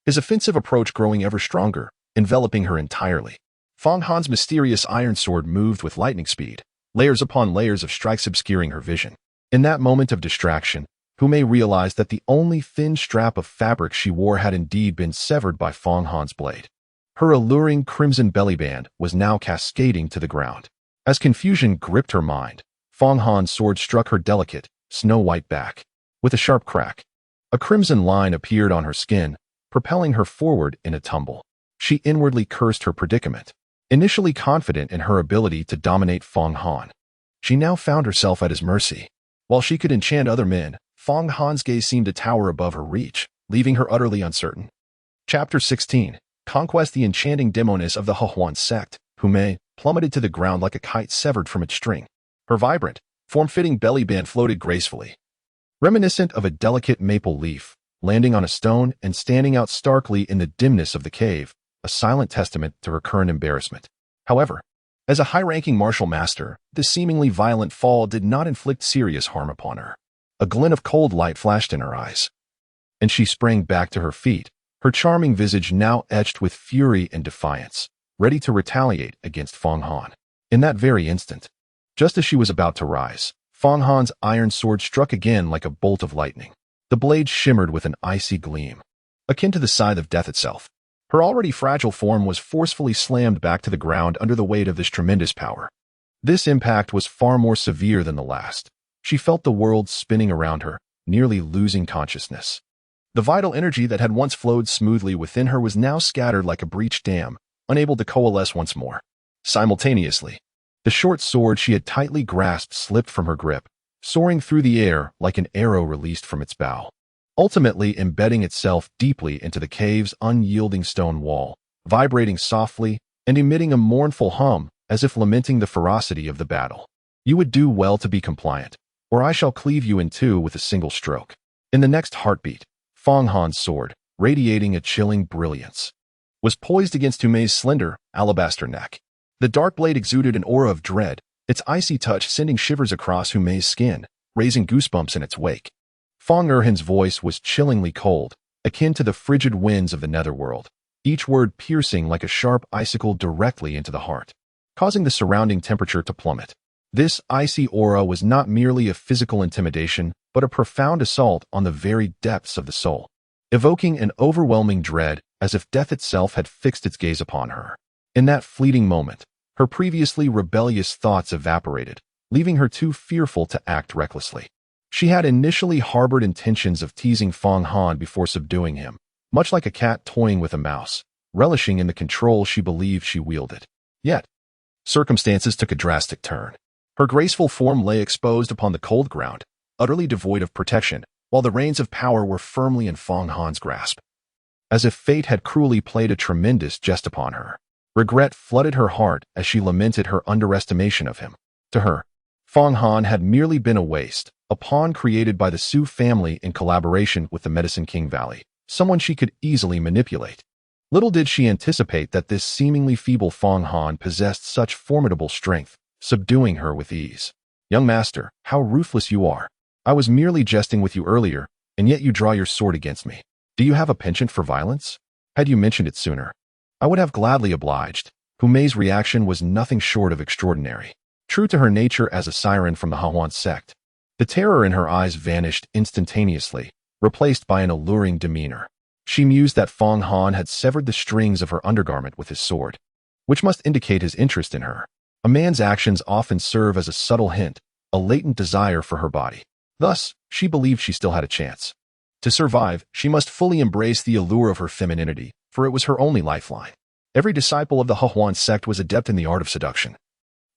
his offensive approach growing ever stronger, enveloping her entirely. Fong Han's mysterious iron sword moved with lightning speed, layers upon layers of strikes obscuring her vision. In that moment of distraction, Hu Mei realized that the only thin strap of fabric she wore had indeed been severed by Fong Han's blade. Her alluring crimson bellyband was now cascading to the ground. As confusion gripped her mind, Fong Han's sword struck her delicate, snow-white back. With a sharp crack, a crimson line appeared on her skin, propelling her forward in a tumble. She inwardly cursed her predicament. Initially confident in her ability to dominate Fong Han, she now found herself at his mercy. While she could enchant other men, Fong Han's gaze seemed to tower above her reach, leaving her utterly uncertain. Chapter 16. Conquest. The enchanting demoness of the Hehuan sect, Hu Mei, plummeted to the ground like a kite severed from its string. Her vibrant, form-fitting belly band floated gracefully, reminiscent of a delicate maple leaf, landing on a stone and standing out starkly in the dimness of the cave, a silent testament to her current embarrassment. However, as a high-ranking martial master, this seemingly violent fall did not inflict serious harm upon her. A glint of cold light flashed in her eyes, and she sprang back to her feet, her charming visage now etched with fury and defiance, ready to retaliate against Fong Han. In that very instant, just as she was about to rise, Fong Han's iron sword struck again like a bolt of lightning. The blade shimmered with an icy gleam, akin to the scythe of death itself. Her already fragile form was forcefully slammed back to the ground under the weight of this tremendous power. This impact was far more severe than the last. She felt the world spinning around her, nearly losing consciousness. The vital energy that had once flowed smoothly within her was now scattered like a breached dam, unable to coalesce once more. Simultaneously, the short sword she had tightly grasped slipped from her grip, soaring through the air like an arrow released from its bow, ultimately embedding itself deeply into the cave's unyielding stone wall, vibrating softly and emitting a mournful hum as if lamenting the ferocity of the battle. You would do well to be compliant, or I shall cleave you in two with a single stroke. In the next heartbeat, Fong Han's sword, radiating a chilling brilliance, was poised against Hu Mei's slender, alabaster neck. The dark blade exuded an aura of dread, its icy touch sending shivers across Hu Mei's skin, raising goosebumps in its wake. Fong Erhan's voice was chillingly cold, akin to the frigid winds of the netherworld, each word piercing like a sharp icicle directly into the heart, causing the surrounding temperature to plummet. This icy aura was not merely a physical intimidation, but a profound assault on the very depths of the soul. Evoking an overwhelming dread, as if death itself had fixed its gaze upon her. In that fleeting moment, her previously rebellious thoughts evaporated, leaving her too fearful to act recklessly. She had initially harbored intentions of teasing Fong Han before subduing him, much like a cat toying with a mouse, relishing in the control she believed she wielded. Yet, circumstances took a drastic turn. Her graceful form lay exposed upon the cold ground, utterly devoid of protection, while the reins of power were firmly in Fong Han's grasp. As if fate had cruelly played a tremendous jest upon her. Regret flooded her heart as she lamented her underestimation of him. To her, Fong Han had merely been a waste, a pawn created by the Su family in collaboration with the Medicine King Valley, someone she could easily manipulate. Little did she anticipate that this seemingly feeble Fong Han possessed such formidable strength, subduing her with ease. Young master, how ruthless you are. I was merely jesting with you earlier, and yet you draw your sword against me. Do you have a penchant for violence? Had you mentioned it sooner, I would have gladly obliged. Hu Mei's reaction was nothing short of extraordinary. True to her nature as a siren from the Hahuan sect, the terror in her eyes vanished instantaneously, replaced by an alluring demeanor. She mused that Fong Han had severed the strings of her undergarment with his sword, which must indicate his interest in her. A man's actions often serve as a subtle hint, a latent desire for her body. Thus, she believed she still had a chance. To survive, she must fully embrace the allure of her femininity, for it was her only lifeline. Every disciple of the Hahuan sect was adept in the art of seduction,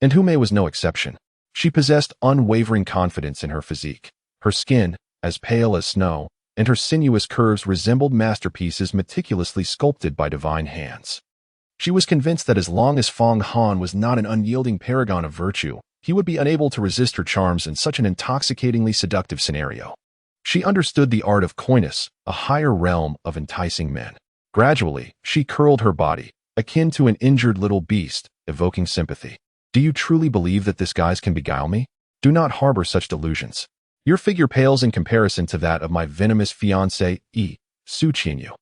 and Hu Mei was no exception. She possessed unwavering confidence in her physique. Her skin, as pale as snow, and her sinuous curves resembled masterpieces meticulously sculpted by divine hands. She was convinced that as long as Fong Han was not an unyielding paragon of virtue, he would be unable to resist her charms in such an intoxicatingly seductive scenario. She understood the art of coyness, a higher realm of enticing men. Gradually, she curled her body, akin to an injured little beast, evoking sympathy. Do you truly believe that this guise can beguile me? Do not harbor such delusions. Your figure pales in comparison to that of my venomous fiancée, Su Qianqiu.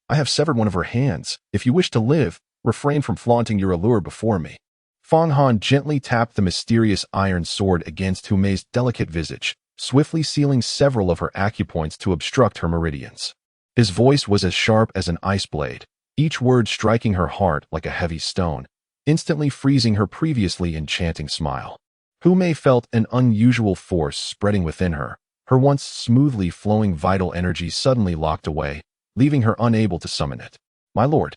I have severed one of her hands. If you wish to live, refrain from flaunting your allure before me. Fong Han gently tapped the mysterious iron sword against Hu Mei's delicate visage, swiftly sealing several of her acupoints to obstruct her meridians. His voice was as sharp as an ice blade, each word striking her heart like a heavy stone, instantly freezing her previously enchanting smile. Hu Mei felt an unusual force spreading within her, her once smoothly flowing vital energy suddenly locked away, leaving her unable to summon it. My lord,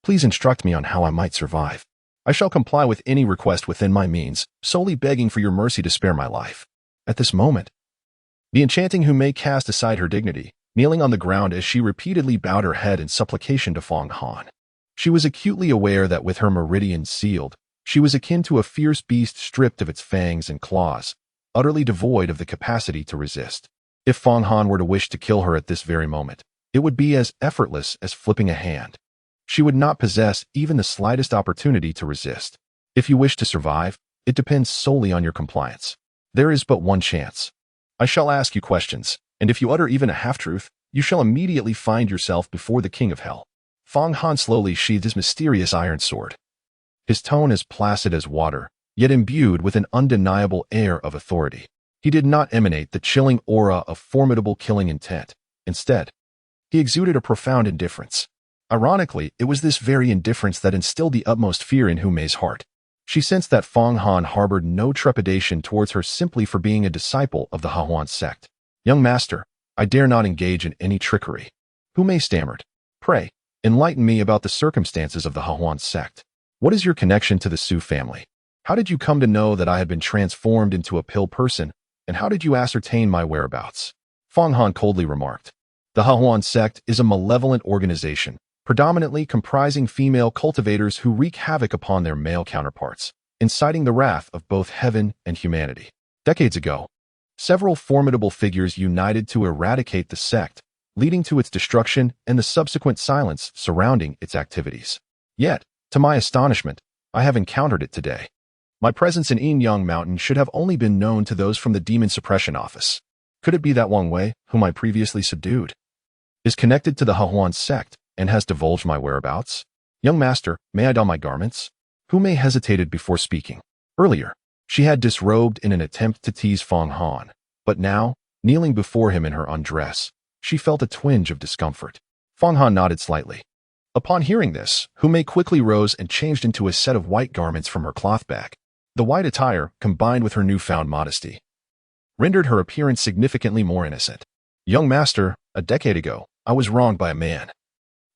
please instruct me on how I might survive. I shall comply with any request within my means, solely begging for your mercy to spare my life. At this moment, the enchanting Hu Mei cast aside her dignity, kneeling on the ground as she repeatedly bowed her head in supplication to Fong Han. She was acutely aware that with her meridians sealed, she was akin to a fierce beast stripped of its fangs and claws, utterly devoid of the capacity to resist. If Fong Han were to wish to kill her at this very moment, it would be as effortless as flipping a hand. She would not possess even the slightest opportunity to resist. If you wish to survive, it depends solely on your compliance. There is but one chance. I shall ask you questions, and if you utter even a half-truth, you shall immediately find yourself before the King of Hell. Fong Han slowly sheathed his mysterious iron sword. His tone as placid as water, yet imbued with an undeniable air of authority. He did not emanate the chilling aura of formidable killing intent. Instead, he exuded a profound indifference. Ironically, it was this very indifference that instilled the utmost fear in Hu Mei's heart. She sensed that Fong Han harbored no trepidation towards her simply for being a disciple of the Hahuan sect. Young master, I dare not engage in any trickery. Hu Mei stammered. Pray, enlighten me about the circumstances of the Hahuan sect. What is your connection to the Su family? How did you come to know that I had been transformed into a pill person, and how did you ascertain my whereabouts? Fong Han coldly remarked. The Hahuan sect is a malevolent organization, predominantly comprising female cultivators who wreak havoc upon their male counterparts, inciting the wrath of both heaven and humanity. Decades ago, several formidable figures united to eradicate the sect, leading to its destruction and the subsequent silence surrounding its activities. Yet, to my astonishment, I have encountered it today. My presence in Qianqiu Mountain should have only been known to those from the Demon Suppression Office. Could it be that Wang Wei, whom I previously subdued, is connected to the Hahuan sect and has divulged my whereabouts? Young master, may I don my garments? Hu Mei hesitated before speaking. Earlier, she had disrobed in an attempt to tease Fong Han, but now, kneeling before him in her undress, she felt a twinge of discomfort. Fong Han nodded slightly. Upon hearing this, Hu Mei quickly rose and changed into a set of white garments from her cloth bag. The white attire, combined with her newfound modesty, rendered her appearance significantly more innocent. Young master, a decade ago, I was wronged by a man,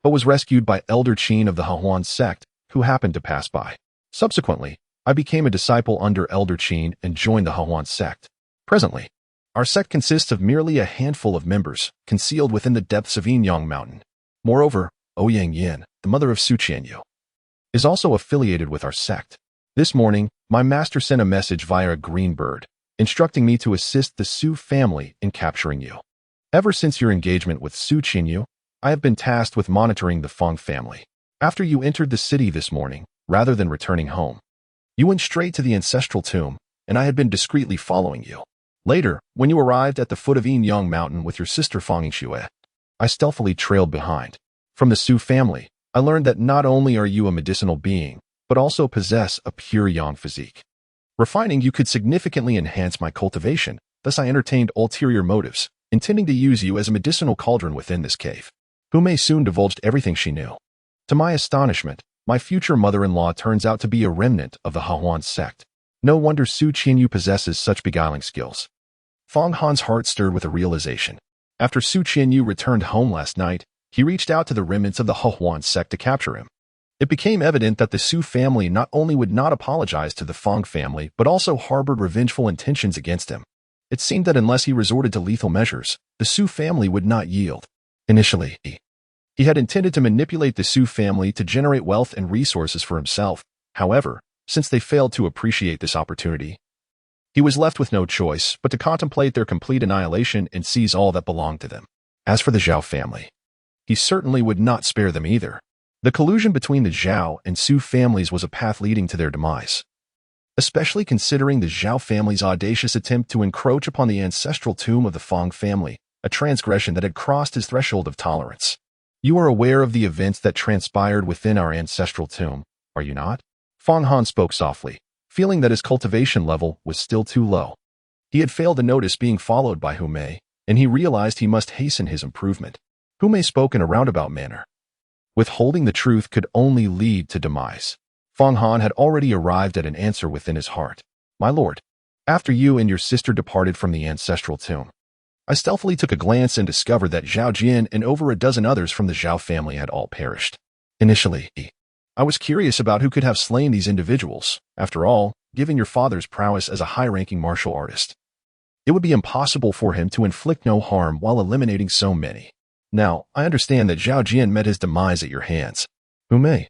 but was rescued by Elder Qin of the Hahuan sect, who happened to pass by. Subsequently, I became a disciple under Elder Qin and joined the Hahuan sect. Presently, our sect consists of merely a handful of members, concealed within the depths of Yinyang Mountain. Moreover, Ouyang Yin, the mother of Qianqiu, is also affiliated with our sect. This morning, my master sent a message via a green bird, instructing me to assist the Su family in capturing you. Ever since your engagement with Su Qianqiu, I have been tasked with monitoring the Feng family. After you entered the city this morning, rather than returning home, you went straight to the ancestral tomb, and I had been discreetly following you. Later, when you arrived at the foot of Yinyang Mountain with your sister Feng Xue, I stealthily trailed behind. From the Su family, I learned that not only are you a medicinal being, but also possess a pure yang physique. Refining you could significantly enhance my cultivation, thus I entertained ulterior motives, intending to use you as a medicinal cauldron within this cave. Hu Mei soon divulged everything she knew. To my astonishment, my future mother-in-law turns out to be a remnant of the Hahuan sect. No wonder Su Qianqiu possesses such beguiling skills. Feng Han's heart stirred with a realization. After Su Qianqiu returned home last night, he reached out to the remnants of the Hahuan sect to capture him. It became evident that the Su family not only would not apologize to the Feng family, but also harbored revengeful intentions against him. It seemed that unless he resorted to lethal measures, the Su family would not yield. Initially, he had intended to manipulate the Su family to generate wealth and resources for himself. However, since they failed to appreciate this opportunity, he was left with no choice but to contemplate their complete annihilation and seize all that belonged to them. As for the Zhao family, he certainly would not spare them either. The collusion between the Zhao and Su families was a path leading to their demise, especially considering the Zhao family's audacious attempt to encroach upon the ancestral tomb of the Feng family, a transgression that had crossed his threshold of tolerance. You are aware of the events that transpired within our ancestral tomb, are you not? Feng Han spoke softly, feeling that his cultivation level was still too low. He had failed to notice being followed by Hu Mei, and he realized he must hasten his improvement. Hu Mei spoke in a roundabout manner. Withholding the truth could only lead to demise. Feng Han had already arrived at an answer within his heart. My lord, after you and your sister departed from the ancestral tomb, I stealthily took a glance and discovered that Zhao Jian and over a dozen others from the Zhao family had all perished. Initially, I was curious about who could have slain these individuals. After all, given your father's prowess as a high-ranking martial artist, it would be impossible for him to inflict no harm while eliminating so many. Now, I understand that Zhao Jian met his demise at your hands. Hu Mei,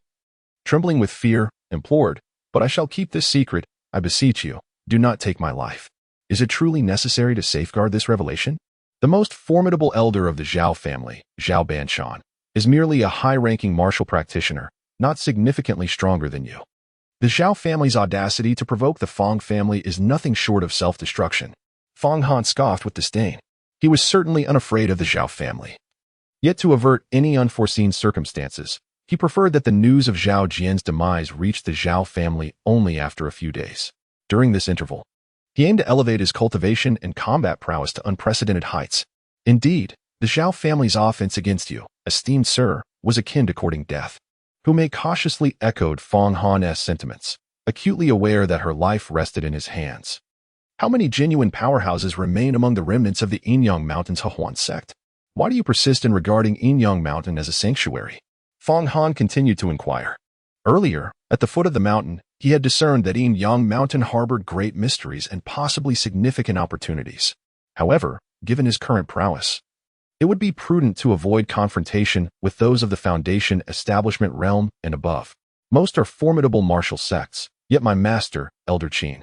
trembling with fear, implored, but I shall keep this secret, I beseech you, do not take my life. Is it truly necessary to safeguard this revelation? The most formidable elder of the Zhao family, Zhao Banshan, is merely a high-ranking martial practitioner, not significantly stronger than you. The Zhao family's audacity to provoke the Feng family is nothing short of self-destruction. Feng Han scoffed with disdain. He was certainly unafraid of the Zhao family. Yet to avert any unforeseen circumstances, he preferred that the news of Zhao Jian's demise reached the Zhao family only after a few days. During this interval, he aimed to elevate his cultivation and combat prowess to unprecedented heights. Indeed, the Zhao family's offense against you, esteemed sir, was akin to courting death. Hu Mei cautiously echoed Feng Han's sentiments, acutely aware that her life rested in his hands. How many genuine powerhouses remain among the remnants of the Yinyang Mountain's Hahuan sect? Why do you persist in regarding Yinyang Mountain as a sanctuary? Feng Han continued to inquire. Earlier, at the foot of the mountain, he had discerned that Yinyang Mountain harbored great mysteries and possibly significant opportunities. However, given his current prowess, it would be prudent to avoid confrontation with those of the Foundation establishment realm and above. Most are formidable martial sects, yet my master, Elder Qin,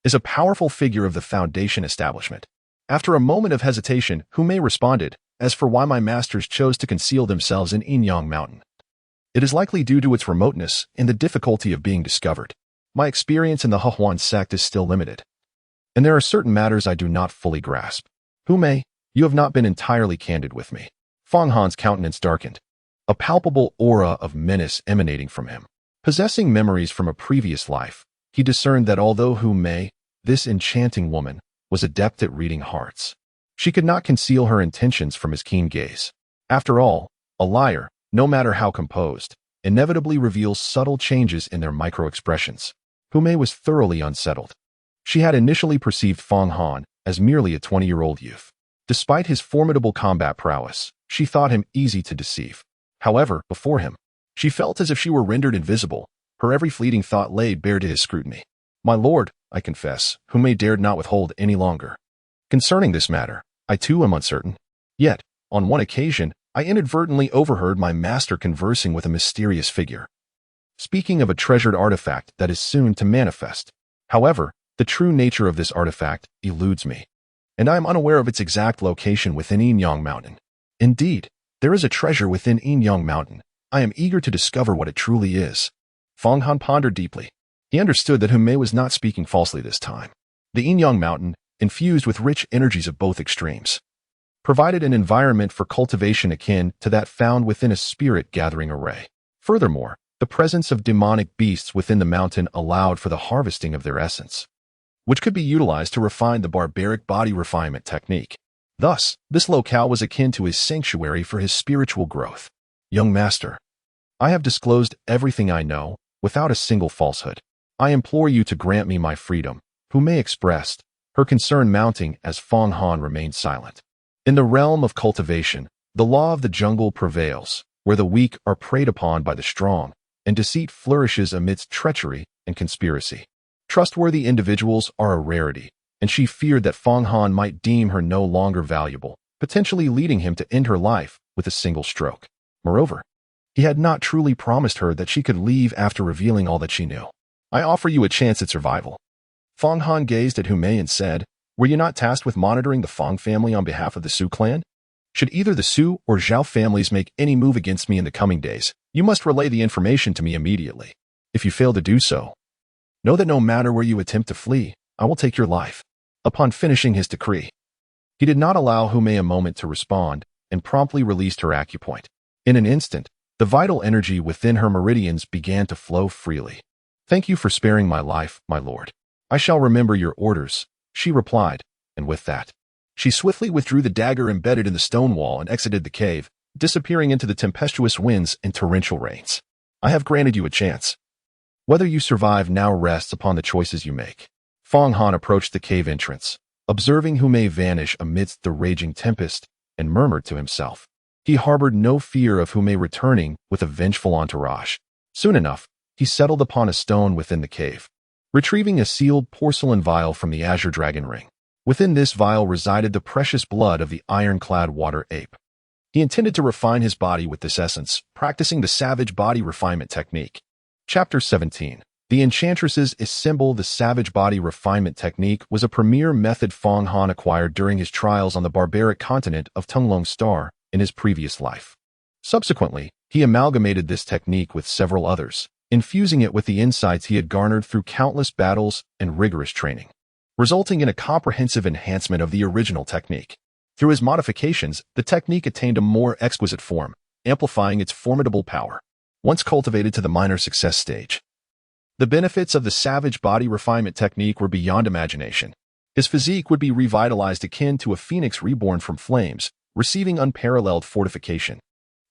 is a powerful figure of the Foundation establishment. After a moment of hesitation, Hu Mei responded, as for why my masters chose to conceal themselves in Yinyang Mountain, it is likely due to its remoteness and the difficulty of being discovered. My experience in the Hahuan sect is still limited, and there are certain matters I do not fully grasp. Hu Mei, you have not been entirely candid with me. Feng Han's countenance darkened, a palpable aura of menace emanating from him. Possessing memories from a previous life, he discerned that although Hu Mei, this enchanting woman, was adept at reading hearts, she could not conceal her intentions from his keen gaze. After all, a liar, no matter how composed, inevitably reveals subtle changes in their micro-expressions. Humei was thoroughly unsettled. She had initially perceived Fang Han as merely a 20-year-old youth. Despite his formidable combat prowess, she thought him easy to deceive. However, before him, she felt as if she were rendered invisible. Her every fleeting thought laid bare to his scrutiny. "My lord," I confess, Humei dared not withhold any longer. "Concerning this matter, I too am uncertain. Yet, on one occasion, I inadvertently overheard my master conversing with a mysterious figure, speaking of a treasured artifact that is soon to manifest. However, the true nature of this artifact eludes me, and I am unaware of its exact location within Qianqiu Mountain. Indeed, there is a treasure within Qianqiu Mountain. I am eager to discover what it truly is." Fang Han pondered deeply. He understood that Humei was not speaking falsely this time. The Qianqiu Mountain, infused with rich energies of both extremes, provided an environment for cultivation akin to that found within a spirit-gathering array. Furthermore, the presence of demonic beasts within the mountain allowed for the harvesting of their essence, which could be utilized to refine the barbaric body refinement technique. Thus, this locale was akin to his sanctuary for his spiritual growth. "Young master, I have disclosed everything I know, without a single falsehood. I implore you to grant me my freedom," Humei expressed, her concern mounting as Fang Han remained silent. In the realm of cultivation, the law of the jungle prevails, where the weak are preyed upon by the strong, and deceit flourishes amidst treachery and conspiracy. Trustworthy individuals are a rarity, and she feared that Fang Han might deem her no longer valuable, potentially leading him to end her life with a single stroke. Moreover, he had not truly promised her that she could leave after revealing all that she knew. "I offer you a chance at survival." Fang Han gazed at Humei and said, "Were you not tasked with monitoring the Fang family on behalf of the Su clan? Should either the Su or Zhao families make any move against me in the coming days, you must relay the information to me immediately. If you fail to do so, know that no matter where you attempt to flee, I will take your life." Upon finishing his decree, he did not allow Humei a moment to respond and promptly released her acupoint. In an instant, the vital energy within her meridians began to flow freely. "Thank you for sparing my life, my lord. I shall remember your orders," she replied, and with that, she swiftly withdrew the dagger embedded in the stone wall and exited the cave, disappearing into the tempestuous winds and torrential rains. "I have granted you a chance. Whether you survive now rests upon the choices you make." Fang Han approached the cave entrance, observing Humei vanish amidst the raging tempest, and murmured to himself. He harbored no fear of Humei returning with a vengeful entourage. Soon enough, he settled upon a stone within the cave, retrieving a sealed porcelain vial from the Azure dragon ring. Within this vial resided the precious blood of the ironclad water ape. He intended to refine his body with this essence, practicing the savage body refinement technique. Chapter 17. The Enchantress's Symbol. The savage body refinement technique was a premier method Fang Han acquired during his trials on the barbaric continent of Qianqiu Star in his previous life. Subsequently, he amalgamated this technique with several others, infusing it with the insights he had garnered through countless battles and rigorous training, resulting in a comprehensive enhancement of the original technique. Through his modifications, the technique attained a more exquisite form, amplifying its formidable power. Once cultivated to the minor success stage, the benefits of the savage body refinement technique were beyond imagination. His physique would be revitalized akin to a phoenix reborn from flames, receiving unparalleled fortification.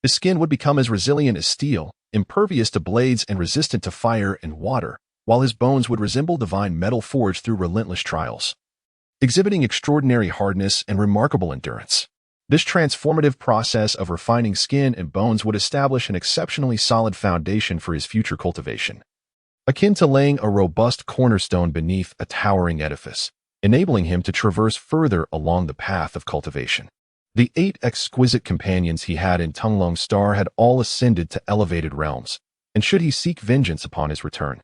His skin would become as resilient as steel, impervious to blades and resistant to fire and water, while his bones would resemble divine metal forged through relentless trials, exhibiting extraordinary hardness and remarkable endurance. This transformative process of refining skin and bones would establish an exceptionally solid foundation for his future cultivation, akin to laying a robust cornerstone beneath a towering edifice, enabling him to traverse further along the path of cultivation. The 8 exquisite companions he had in Qianqiu Star had all ascended to elevated realms, and should he seek vengeance upon his return,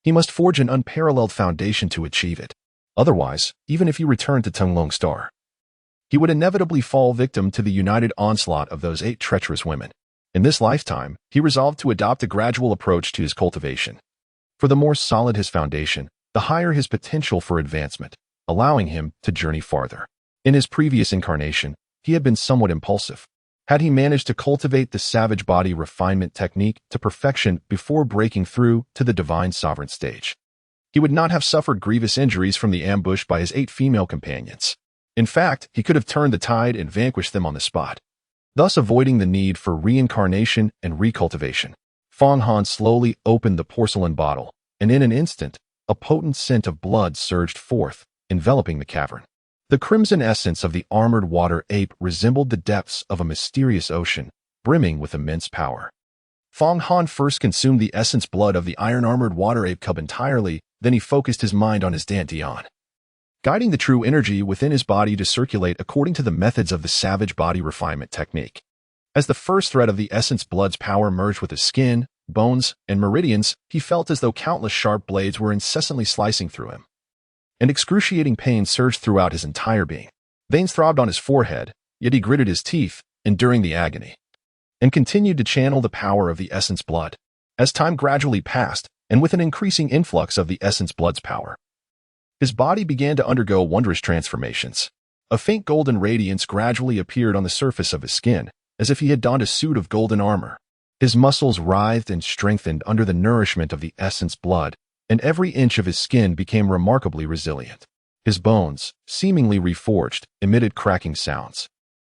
he must forge an unparalleled foundation to achieve it. Otherwise, even if he returned to Qianqiu Star, he would inevitably fall victim to the united onslaught of those 8 treacherous women. In this lifetime, he resolved to adopt a gradual approach to his cultivation. For the more solid his foundation, the higher his potential for advancement, allowing him to journey farther. In his previous incarnation, he had been somewhat impulsive. Had he managed to cultivate the savage body refinement technique to perfection before breaking through to the divine sovereign stage, he would not have suffered grievous injuries from the ambush by his 8 female companions. In fact, he could have turned the tide and vanquished them on the spot. thus avoiding the need for reincarnation and recultivation. Fong Han slowly opened the porcelain bottle, and in an instant, a potent scent of blood surged forth, enveloping the cavern. The crimson essence of the armored water ape resembled the depths of a mysterious ocean, brimming with immense power. Fong Han first consumed the essence blood of the iron-armored water ape cub entirely, then he focused his mind on his dantian, guiding the true energy within his body to circulate according to the methods of the savage body refinement technique. As the first thread of the essence blood's power merged with his skin, bones, and meridians, he felt as though countless sharp blades were incessantly slicing through him. And excruciating pain surged throughout his entire being. Veins throbbed on his forehead, yet he gritted his teeth, enduring the agony, and continued to channel the power of the essence blood. As time gradually passed, and with an increasing influx of the essence blood's power, his body began to undergo wondrous transformations. A faint golden radiance gradually appeared on the surface of his skin, as if he had donned a suit of golden armor. His muscles writhed and strengthened under the nourishment of the essence blood, and every inch of his skin became remarkably resilient. His bones, seemingly reforged, emitted cracking sounds,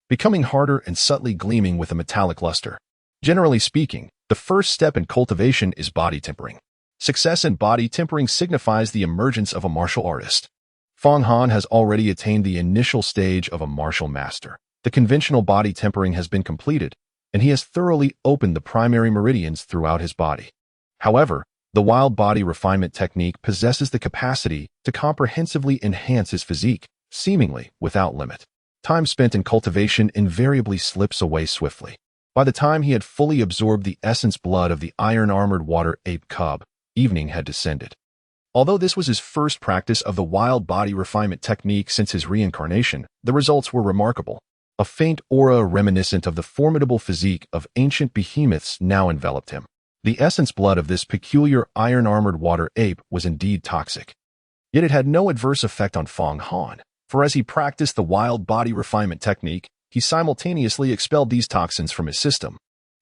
becoming harder and subtly gleaming with a metallic luster. Generally speaking, the first step in cultivation is body tempering. Success in body tempering signifies the emergence of a martial artist. Fong Han has already attained the initial stage of a martial master. The conventional body tempering has been completed, and he has thoroughly opened the primary meridians throughout his body. However, the wild body refinement technique possesses the capacity to comprehensively enhance his physique, seemingly without limit. Time spent in cultivation invariably slips away swiftly. By the time he had fully absorbed the essence blood of the iron-armored water ape cub, evening had descended. Although this was his first practice of the wild body refinement technique since his reincarnation, the results were remarkable. A faint aura reminiscent of the formidable physique of ancient behemoths now enveloped him. The essence blood of this peculiar iron-armored water ape was indeed toxic. Yet it had no adverse effect on Fong Han, for as he practiced the wild body refinement technique, he simultaneously expelled these toxins from his system.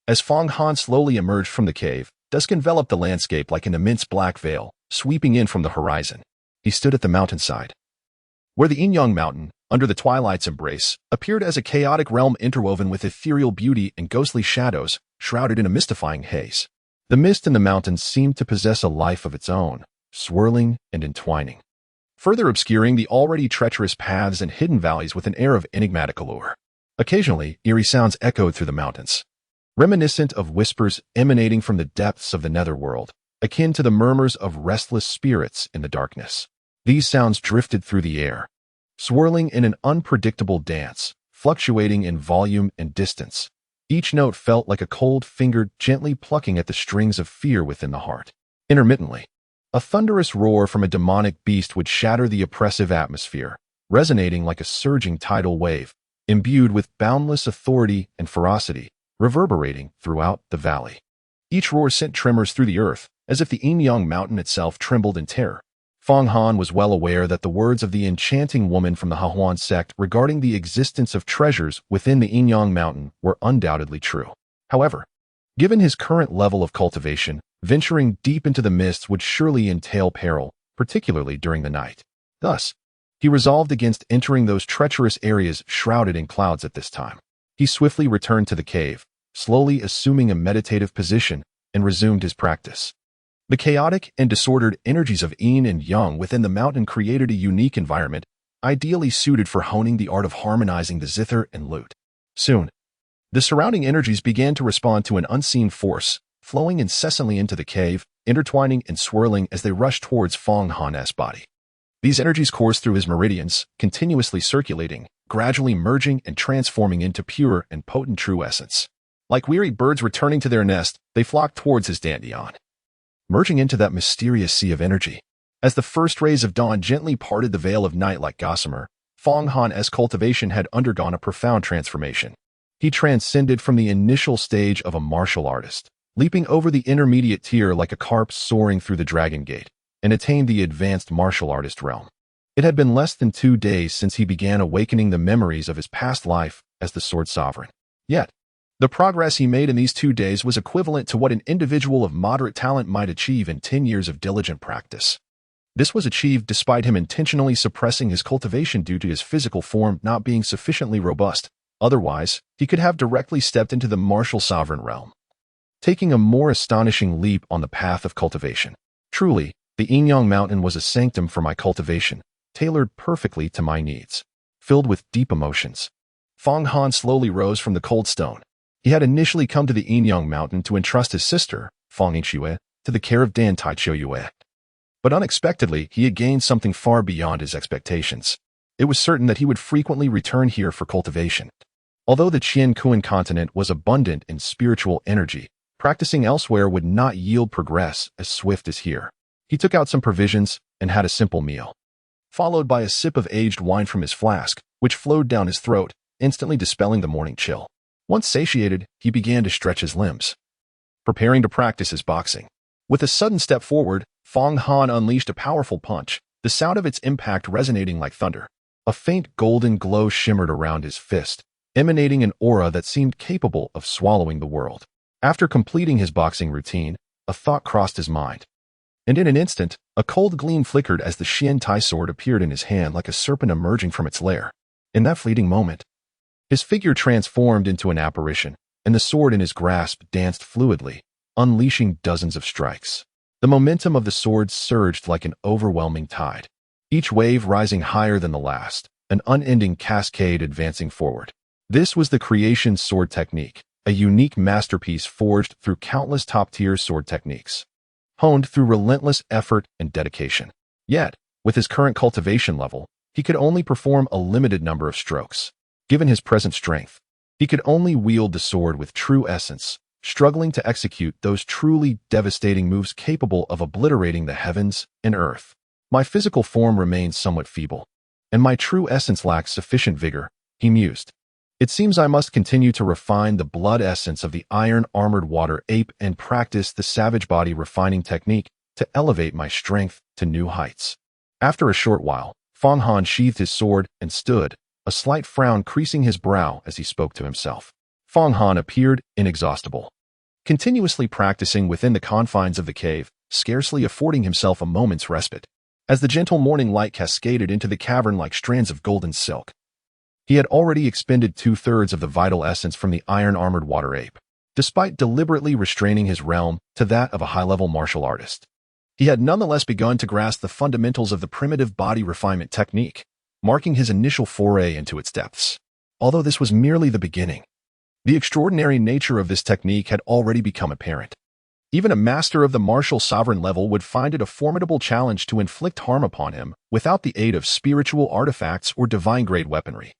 As Fong Han slowly emerged from the cave, dusk enveloped the landscape like an immense black veil, sweeping in from the horizon. He stood at the mountainside, where the Qianqiu mountain, under the twilight's embrace, appeared as a chaotic realm interwoven with ethereal beauty and ghostly shadows, shrouded in a mystifying haze. The mist in the mountains seemed to possess a life of its own, swirling and entwining, further obscuring the already treacherous paths and hidden valleys with an air of enigmatic allure. Occasionally, eerie sounds echoed through the mountains, reminiscent of whispers emanating from the depths of the netherworld, akin to the murmurs of restless spirits in the darkness. These sounds drifted through the air, swirling in an unpredictable dance, fluctuating in volume and distance. Each note felt like a cold finger gently plucking at the strings of fear within the heart. Intermittently, a thunderous roar from a demonic beast would shatter the oppressive atmosphere, resonating like a surging tidal wave, imbued with boundless authority and ferocity, reverberating throughout the valley. Each roar sent tremors through the earth, as if the Qianqiu mountain itself trembled in terror. Fong Han was well aware that the words of the enchanting woman from the Hahuan sect regarding the existence of treasures within the Qianqiu mountain were undoubtedly true. However, given his current level of cultivation, venturing deep into the mists would surely entail peril, particularly during the night. Thus, he resolved against entering those treacherous areas shrouded in clouds at this time. He swiftly returned to the cave, slowly assuming a meditative position, and resumed his practice. The chaotic and disordered energies of yin and yang within the mountain created a unique environment, ideally suited for honing the art of harmonizing the zither and lute. Soon, the surrounding energies began to respond to an unseen force, flowing incessantly into the cave, intertwining and swirling as they rushed towards Fong Han's body. These energies coursed through his meridians, continuously circulating, gradually merging and transforming into pure and potent true essence. Like weary birds returning to their nest, they flocked towards his dantian, merging into that mysterious sea of energy. As the first rays of dawn gently parted the veil of night like gossamer, Fong Han's cultivation had undergone a profound transformation. He transcended from the initial stage of a martial artist, leaping over the intermediate tier like a carp soaring through the dragon gate, and attained the advanced martial artist realm. It had been less than 2 days since he began awakening the memories of his past life as the Sword Sovereign. Yet, the progress he made in these 2 days was equivalent to what an individual of moderate talent might achieve in 10 years of diligent practice. This was achieved despite him intentionally suppressing his cultivation due to his physical form not being sufficiently robust, Otherwise, he could have directly stepped into the martial sovereign realm, taking a more astonishing leap on the path of cultivation. Truly, the Qianqiu mountain was a sanctum for my cultivation, tailored perfectly to my needs. Filled with deep emotions, Fang Han slowly rose from the cold stone. He had initially come to the Qianqiu mountain to entrust his sister, Fang Qianqiu, to the care of Dan Taiqiu. But unexpectedly, he had gained something far beyond his expectations. It was certain that he would frequently return here for cultivation. Although the Qianqiu continent was abundant in spiritual energy, practicing elsewhere would not yield progress as swift as here. He took out some provisions and had a simple meal, followed by a sip of aged wine from his flask, which flowed down his throat, instantly dispelling the morning chill. Once satiated, he began to stretch his limbs, preparing to practice his boxing. With a sudden step forward, Fang Han unleashed a powerful punch, the sound of its impact resonating like thunder. A faint golden glow shimmered around his fist, emanating an aura that seemed capable of swallowing the world. After completing his boxing routine, a thought crossed his mind, and in an instant, a cold gleam flickered as the Xian Tai sword appeared in his hand like a serpent emerging from its lair. In that fleeting moment, his figure transformed into an apparition, and the sword in his grasp danced fluidly, unleashing dozens of strikes. The momentum of the sword surged like an overwhelming tide, each wave rising higher than the last, an unending cascade advancing forward. This was the creation sword technique, a unique masterpiece forged through countless top-tier sword techniques, honed through relentless effort and dedication. Yet, with his current cultivation level, he could only perform a limited number of strokes. Given his present strength, he could only wield the sword with true essence, struggling to execute those truly devastating moves capable of obliterating the heavens and earth. My physical form remains somewhat feeble, and my true essence lacks sufficient vigor, he mused. It seems I must continue to refine the blood essence of the iron-armored water ape and practice the savage body refining technique to elevate my strength to new heights. After a short while, Fang Han sheathed his sword and stood, a slight frown creasing his brow as he spoke to himself. Fang Han appeared inexhaustible, continuously practicing within the confines of the cave, scarcely affording himself a moment's respite. As the gentle morning light cascaded into the cavern like strands of golden silk, he had already expended 2/3 of the vital essence from the iron-armored water ape. Despite deliberately restraining his realm to that of a high-level martial artist, he had nonetheless begun to grasp the fundamentals of the primitive body refinement technique, marking his initial foray into its depths. Although this was merely the beginning, the extraordinary nature of this technique had already become apparent. Even a master of the martial sovereign level would find it a formidable challenge to inflict harm upon him without the aid of spiritual artifacts or divine-grade weaponry.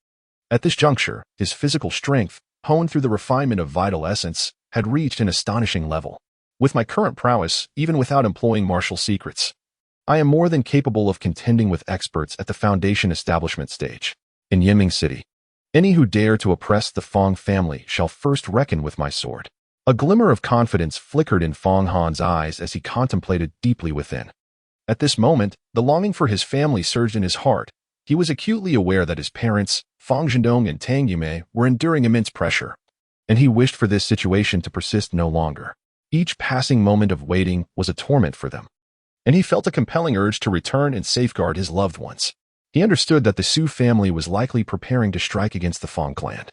At this juncture, his physical strength, honed through the refinement of vital essence, had reached an astonishing level. With my current prowess, even without employing martial secrets, I am more than capable of contending with experts at the foundation establishment stage. In Yinming City, any who dare to oppress the Fang family shall first reckon with my sword. A glimmer of confidence flickered in Fang Han's eyes as he contemplated deeply within. At this moment, the longing for his family surged in his heart. He was acutely aware that his parents, Fang Zhendong and Tang Yume, were enduring immense pressure, and he wished for this situation to persist no longer. Each passing moment of waiting was a torment for them, and he felt a compelling urge to return and safeguard his loved ones. He understood that the Su family was likely preparing to strike against the Fang clan,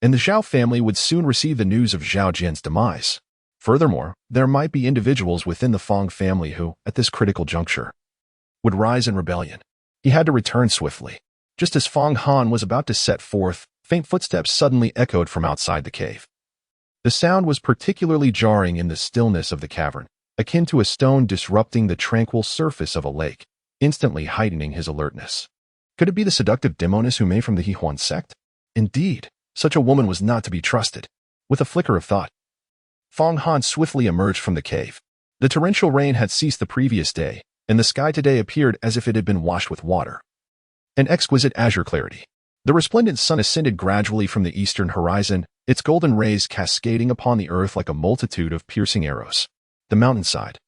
and the Zhao family would soon receive the news of Zhao Jian's demise. Furthermore, there might be individuals within the Fang family who, at this critical juncture, would rise in rebellion. He had to return swiftly. Just as Fang Han was about to set forth, faint footsteps suddenly echoed from outside the cave. The sound was particularly jarring in the stillness of the cavern, akin to a stone disrupting the tranquil surface of a lake, instantly heightening his alertness. Could it be the seductive demoness Hume from the Hehuan sect? Indeed, such a woman was not to be trusted. With a flicker of thought, Fang Han swiftly emerged from the cave. The torrential rain had ceased the previous day, and the sky today appeared as if it had been washed with water. An exquisite azure clarity. The resplendent sun ascended gradually from the eastern horizon, its golden rays cascading upon the earth like a multitude of piercing arrows. The mountainside,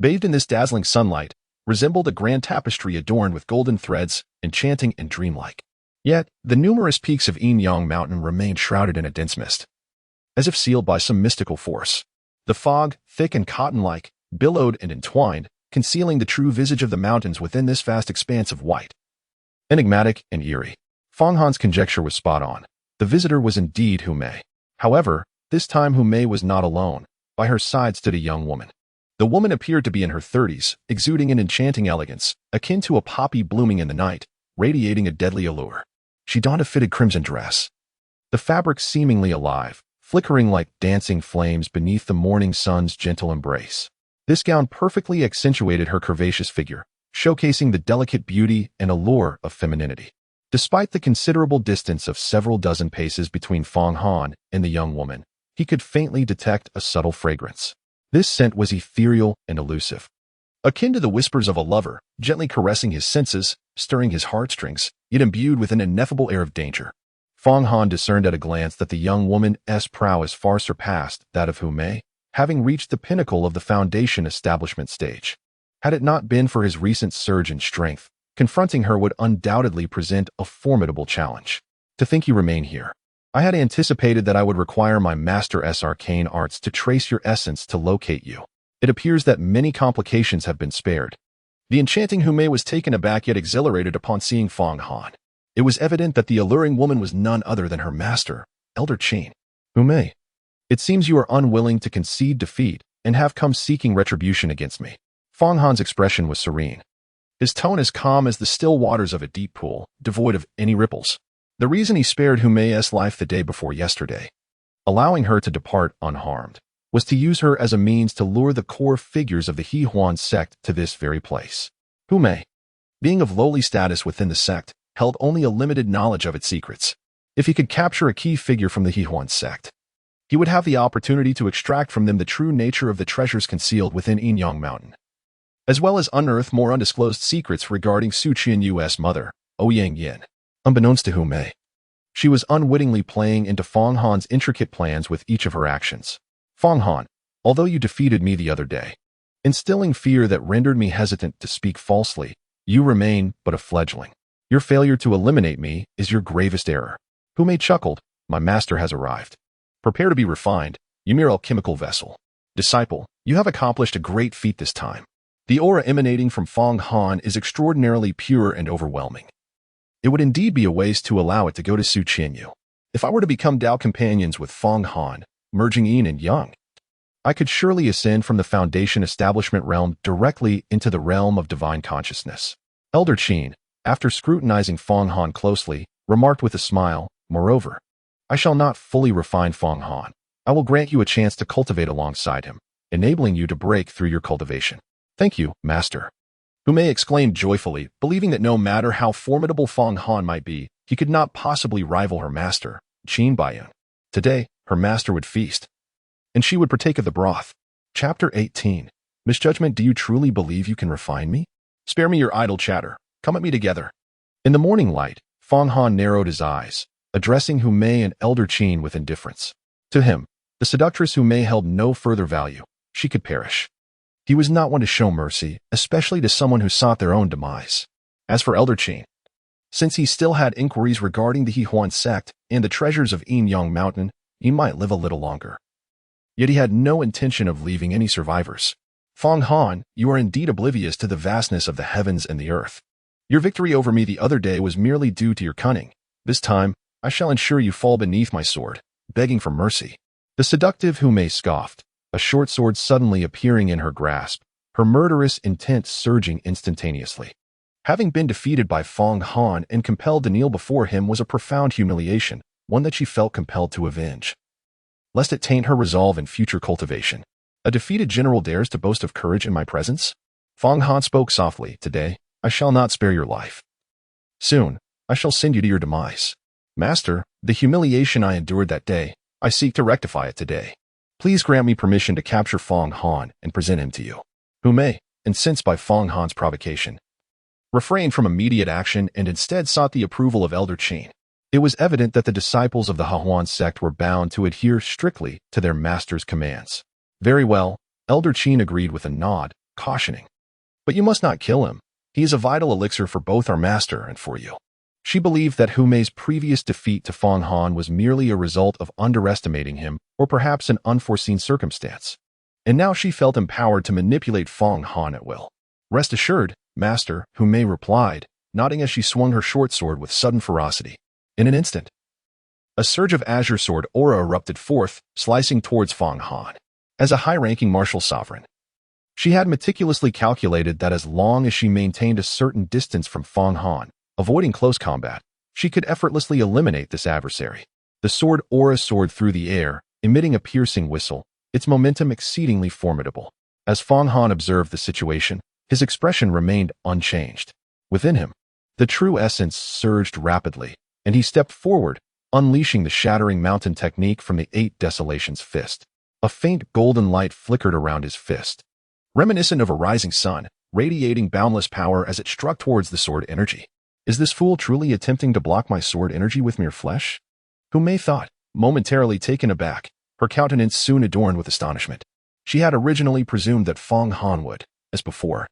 bathed in this dazzling sunlight, resembled a grand tapestry adorned with golden threads, enchanting and dreamlike. Yet, the numerous peaks of Qianqiu Mountain remained shrouded in a dense mist, as if sealed by some mystical force. The fog, thick and cotton-like, billowed and entwined, concealing the true visage of the mountains within this vast expanse of white. Enigmatic and eerie, Fang Han's conjecture was spot on. The visitor was indeed Hu Mei. However, this time Hu Mei was not alone. By her side stood a young woman. The woman appeared to be in her 30s, exuding an enchanting elegance, akin to a poppy blooming in the night, radiating a deadly allure. She donned a fitted crimson dress, the fabric seemingly alive, flickering like dancing flames beneath the morning sun's gentle embrace. This gown perfectly accentuated her curvaceous figure, showcasing the delicate beauty and allure of femininity. Despite the considerable distance of several dozen paces between Fong Han and the young woman, he could faintly detect a subtle fragrance. This scent was ethereal and elusive, akin to the whispers of a lover, gently caressing his senses, stirring his heartstrings, yet imbued with an ineffable air of danger. Fong Han discerned at a glance that the young woman's prowess far surpassed that of Hu Mei, having reached the pinnacle of the foundation establishment stage. Had it not been for his recent surge in strength, confronting her would undoubtedly present a formidable challenge. To think you remain here. I had anticipated that I would require my master's arcane arts to trace your essence to locate you. It appears that many complications have been spared. The enchanting Hu Mei was taken aback yet exhilarated upon seeing Fong Han. It was evident that the alluring woman was none other than her master, Elder Qin. Hu Mei, it seems you are unwilling to concede defeat and have come seeking retribution against me. Fong Han's expression was serene, his tone as calm as the still waters of a deep pool, devoid of any ripples. The reason he spared Hu Mei's life the day before yesterday, allowing her to depart unharmed, was to use her as a means to lure the core figures of the He Huan sect to this very place. Hu Mei, being of lowly status within the sect, held only a limited knowledge of its secrets. If he could capture a key figure from the He Huan sect, he would have the opportunity to extract from them the true nature of the treasures concealed within Qianqiu Mountain, as well as unearth more undisclosed secrets regarding Qianqiu's mother, Ouyang Yin. Unbeknownst to Hu Mei, she was unwittingly playing into Fong Han's intricate plans with each of her actions. Fong Han, although you defeated me the other day, instilling fear that rendered me hesitant to speak falsely, you remain but a fledgling. Your failure to eliminate me is your gravest error. Hu Mei chuckled. My master has arrived. Prepare to be refined, you mere alchemical vessel. Disciple, you have accomplished a great feat this time. The aura emanating from Fong Han is extraordinarily pure and overwhelming. It would indeed be a waste to allow it to go to Qianqiu. If I were to become Dao companions with Fong Han, merging yin and yang, I could surely ascend from the foundation establishment realm directly into the realm of divine consciousness. Elder Qin, after scrutinizing Fong Han closely, remarked with a smile, moreover, I shall not fully refine Fong Han. I will grant you a chance to cultivate alongside him, enabling you to break through your cultivation. Thank you, Master. Hu Mei exclaimed joyfully, believing that no matter how formidable Fong Han might be, he could not possibly rival her master, Qin Baiyun. Today, her master would feast, and she would partake of the broth. Chapter 18. Misjudgment. Do you truly believe you can refine me? Spare me your idle chatter. Come at me together. In the morning light, Fong Han narrowed his eyes, addressing Hu Mei and Elder Qin with indifference. To him, the seductress Hu Mei held no further value. She could perish. He was not one to show mercy, especially to someone who sought their own demise. As for Elder Qin, since he still had inquiries regarding the He Huan sect and the treasures of Qianqiu Mountain, he might live a little longer. Yet he had no intention of leaving any survivors. Fong Han, you are indeed oblivious to the vastness of the heavens and the earth. Your victory over me the other day was merely due to your cunning. This time, I shall ensure you fall beneath my sword, begging for mercy. The seductive Hu Mei scoffed, a short sword suddenly appearing in her grasp, her murderous intent surging instantaneously. Having been defeated by Fong Han and compelled to kneel before him was a profound humiliation, one that she felt compelled to avenge, lest it taint her resolve in future cultivation. A defeated general dares to boast of courage in my presence? Fong Han spoke softly. Today, I shall not spare your life. Soon, I shall send you to your demise. Master, the humiliation I endured that day, I seek to rectify it today. Please grant me permission to capture Fong Han and present him to you. Hu Mei, incensed by Fong Han's provocation, refrained from immediate action and instead sought the approval of Elder Qin. It was evident that the disciples of the He Huan sect were bound to adhere strictly to their master's commands. Very well, Elder Qin agreed with a nod, cautioning. But you must not kill him. He is a vital elixir for both our master and for you. She believed that Hu Mei's previous defeat to Fong Han was merely a result of underestimating him or perhaps an unforeseen circumstance. And now she felt empowered to manipulate Fong Han at will. Rest assured, Master, Hu Mei replied, nodding as she swung her short sword with sudden ferocity. In an instant, A surge of Azure sword aura erupted forth, slicing towards Fong Han. As a high-ranking martial sovereign, she had meticulously calculated that as long as she maintained a certain distance from Fong Han, avoiding close combat, she could effortlessly eliminate this adversary. The sword aura soared through the air, emitting a piercing whistle, its momentum exceedingly formidable. As Fong Han observed the situation, his expression remained unchanged. Within him, the true essence surged rapidly, and he stepped forward, unleashing the shattering mountain technique from the Eight Desolations fist. A faint golden light flickered around his fist, reminiscent of a rising sun, radiating boundless power as it struck towards the sword energy. Is this fool truly attempting to block my sword energy with mere flesh? Hu Mei thought, momentarily taken aback, her countenance soon adorned with astonishment. She had originally presumed that Fong Han would, as before,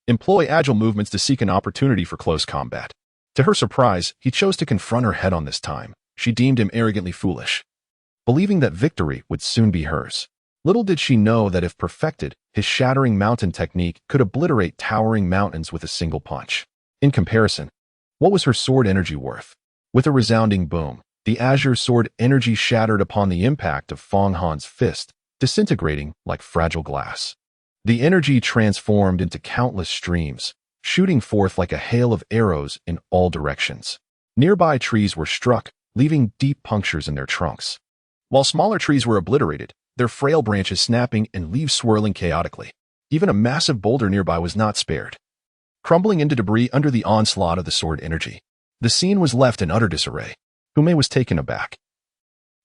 employ agile movements to seek an opportunity for close combat. To her surprise, he chose to confront her head-on this time. She deemed him arrogantly foolish, believing that victory would soon be hers. Little did she know that if perfected, his shattering mountain technique could obliterate towering mountains with a single punch. In comparison, what was her sword energy worth? With a resounding boom, the Azure sword energy shattered upon the impact of Fong Han's fist, disintegrating like fragile glass. The energy transformed into countless streams, shooting forth like a hail of arrows in all directions. Nearby trees were struck, leaving deep punctures in their trunks, while smaller trees were obliterated, their frail branches snapping and leaves swirling chaotically. Even a massive boulder nearby was not spared, crumbling into debris under the onslaught of the sword energy. The scene was left in utter disarray. Hu Mei was taken aback.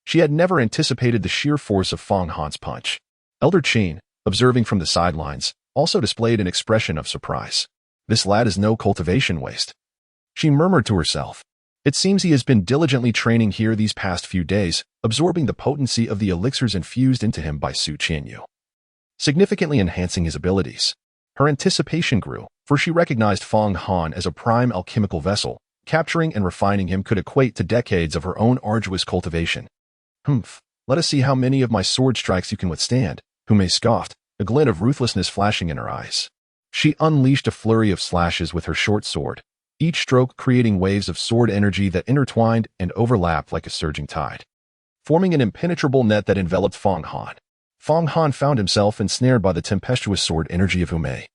She had never anticipated the sheer force of Fong Han's punch. Elder Qin, observing from the sidelines, also displayed an expression of surprise. This lad is no cultivation waste. She murmured to herself. It seems he has been diligently training here these past few days, absorbing the potency of the elixirs infused into him by Qianqiu, significantly enhancing his abilities. Her anticipation grew, for she recognized Fong Han as a prime alchemical vessel. Capturing and refining him could equate to decades of her own arduous cultivation. Let us see how many of my sword strikes you can withstand, Hu Mei scoffed, a glint of ruthlessness flashing in her eyes. She unleashed a flurry of slashes with her short sword, each stroke creating waves of sword energy that intertwined and overlapped like a surging tide, forming an impenetrable net that enveloped Fong Han. Fong Han found himself ensnared by the tempestuous sword energy of Hu Mei,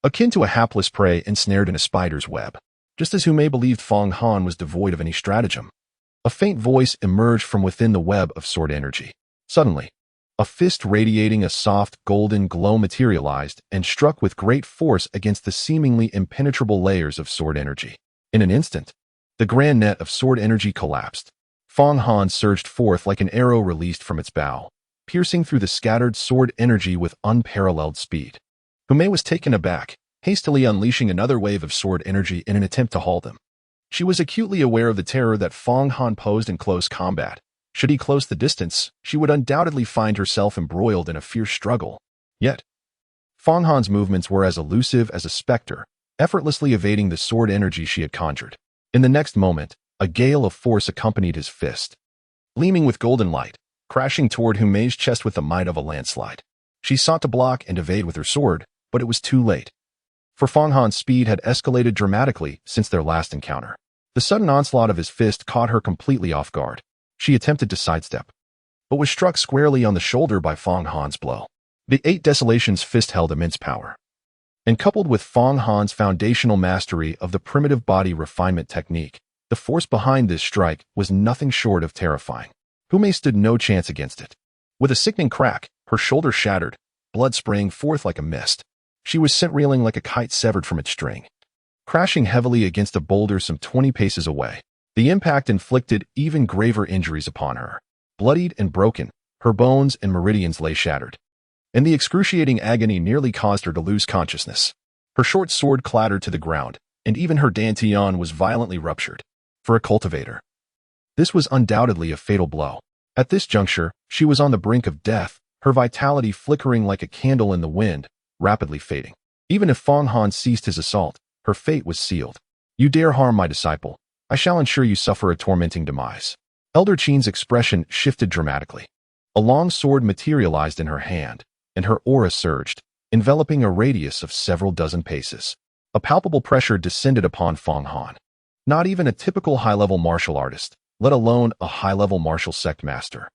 akin to a hapless prey ensnared in a spider's web. Just as Hu Mei believed Fong Han was devoid of any stratagem, a faint voice emerged from within the web of sword energy. Suddenly, a fist radiating a soft golden glow materialized and struck with great force against the seemingly impenetrable layers of sword energy. In an instant, the grand net of sword energy collapsed. Fong Han surged forth like an arrow released from its bow, piercing through the scattered sword energy with unparalleled speed. Hu Mei was taken aback, hastily unleashing another wave of sword energy in an attempt to halt him. She was acutely aware of the terror that Fong Han posed in close combat. Should he close the distance, she would undoubtedly find herself embroiled in a fierce struggle. Yet, Fong Han's movements were as elusive as a specter, effortlessly evading the sword energy she had conjured. In the next moment, a gale of force accompanied his fist, gleaming with golden light, crashing toward Hu Mei's chest with the might of a landslide. She sought to block and evade with her sword, but it was too late. For Fong Han's speed had escalated dramatically since their last encounter. The sudden onslaught of his fist caught her completely off guard. She attempted to sidestep, but was struck squarely on the shoulder by Fong Han's blow. The Eight Desolations fist held immense power, and coupled with Fong Han's foundational mastery of the primitive body refinement technique, the force behind this strike was nothing short of terrifying. Hu Mei stood no chance against it. With a sickening crack, her shoulder shattered, blood spraying forth like a mist. She was sent reeling like a kite severed from its string, crashing heavily against a boulder some 20 paces away. The impact inflicted even graver injuries upon her. Bloodied and broken, her bones and meridians lay shattered, and the excruciating agony nearly caused her to lose consciousness. Her short sword clattered to the ground, and even her dantian was violently ruptured. For a cultivator, this was undoubtedly a fatal blow. At this juncture, she was on the brink of death, her vitality flickering like a candle in the wind, rapidly fading. Even if Fong Han ceased his assault, her fate was sealed. You dare harm my disciple, I shall ensure you suffer a tormenting demise. Elder Qin's expression shifted dramatically. A long sword materialized in her hand, and her aura surged, enveloping a radius of several dozen paces. A palpable pressure descended upon Fong Han. Not even a typical high-level martial artist, let alone a high-level martial sect master,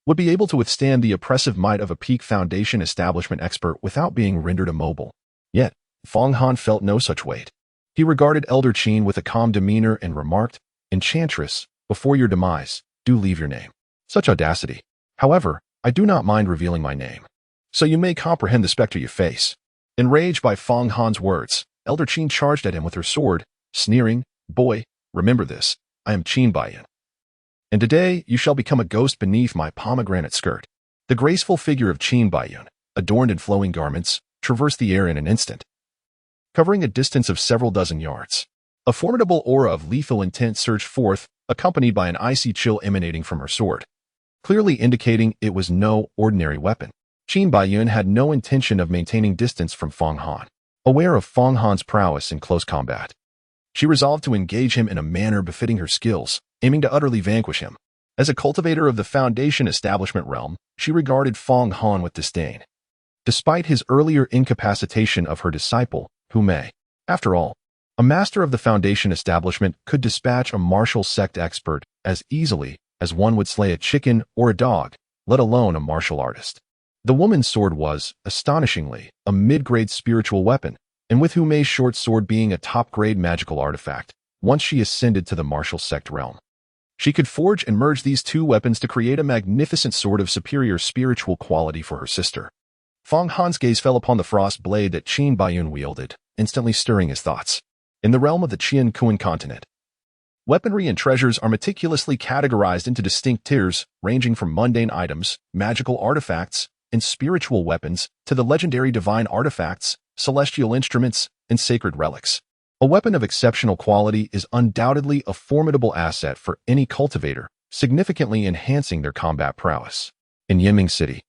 would be able to withstand the oppressive might of a peak foundation establishment expert without being rendered immobile. Yet, Fong Han felt no such weight. He regarded Elder Qin with a calm demeanor and remarked, "Enchantress, before your demise, do leave your name." Such audacity. However, I do not mind revealing my name, so you may comprehend the specter you face. Enraged by Fong Han's words, Elder Qin charged at him with her sword, sneering, "Boy, remember this, I am Qin Baiyan. And today you shall become a ghost beneath my pomegranate skirt." The graceful figure of Qin Baiyan, adorned in flowing garments, traversed the air in an instant, covering a distance of several dozen yards. A formidable aura of lethal intent surged forth, accompanied by an icy chill emanating from her sword, clearly indicating it was no ordinary weapon. Qin Baiyan had no intention of maintaining distance from Fong Han. Aware of Fong Han's prowess in close combat, she resolved to engage him in a manner befitting her skills, aiming to utterly vanquish him. As a cultivator of the Foundation establishment realm, she regarded Fong Han with disdain, despite his earlier incapacitation of her disciple, who may, after all, a master of the Foundation establishment could dispatch a martial sect expert as easily as one would slay a chicken or a dog, let alone a martial artist. The woman's sword was, astonishingly, a mid-grade spiritual weapon, and with Hu Mei's short sword being a top-grade magical artifact, once she ascended to the martial sect realm, she could forge and merge these two weapons to create a magnificent sword of superior spiritual quality for her sister. Fong Han's gaze fell upon the frost blade that Qin Baiyan wielded, instantly stirring his thoughts. In the realm of the Qianqiu continent, weaponry and treasures are meticulously categorized into distinct tiers, ranging from mundane items, magical artifacts, and spiritual weapons to the legendary divine artifacts, celestial instruments, and sacred relics. A weapon of exceptional quality is undoubtedly a formidable asset for any cultivator, significantly enhancing their combat prowess. In Yiming City,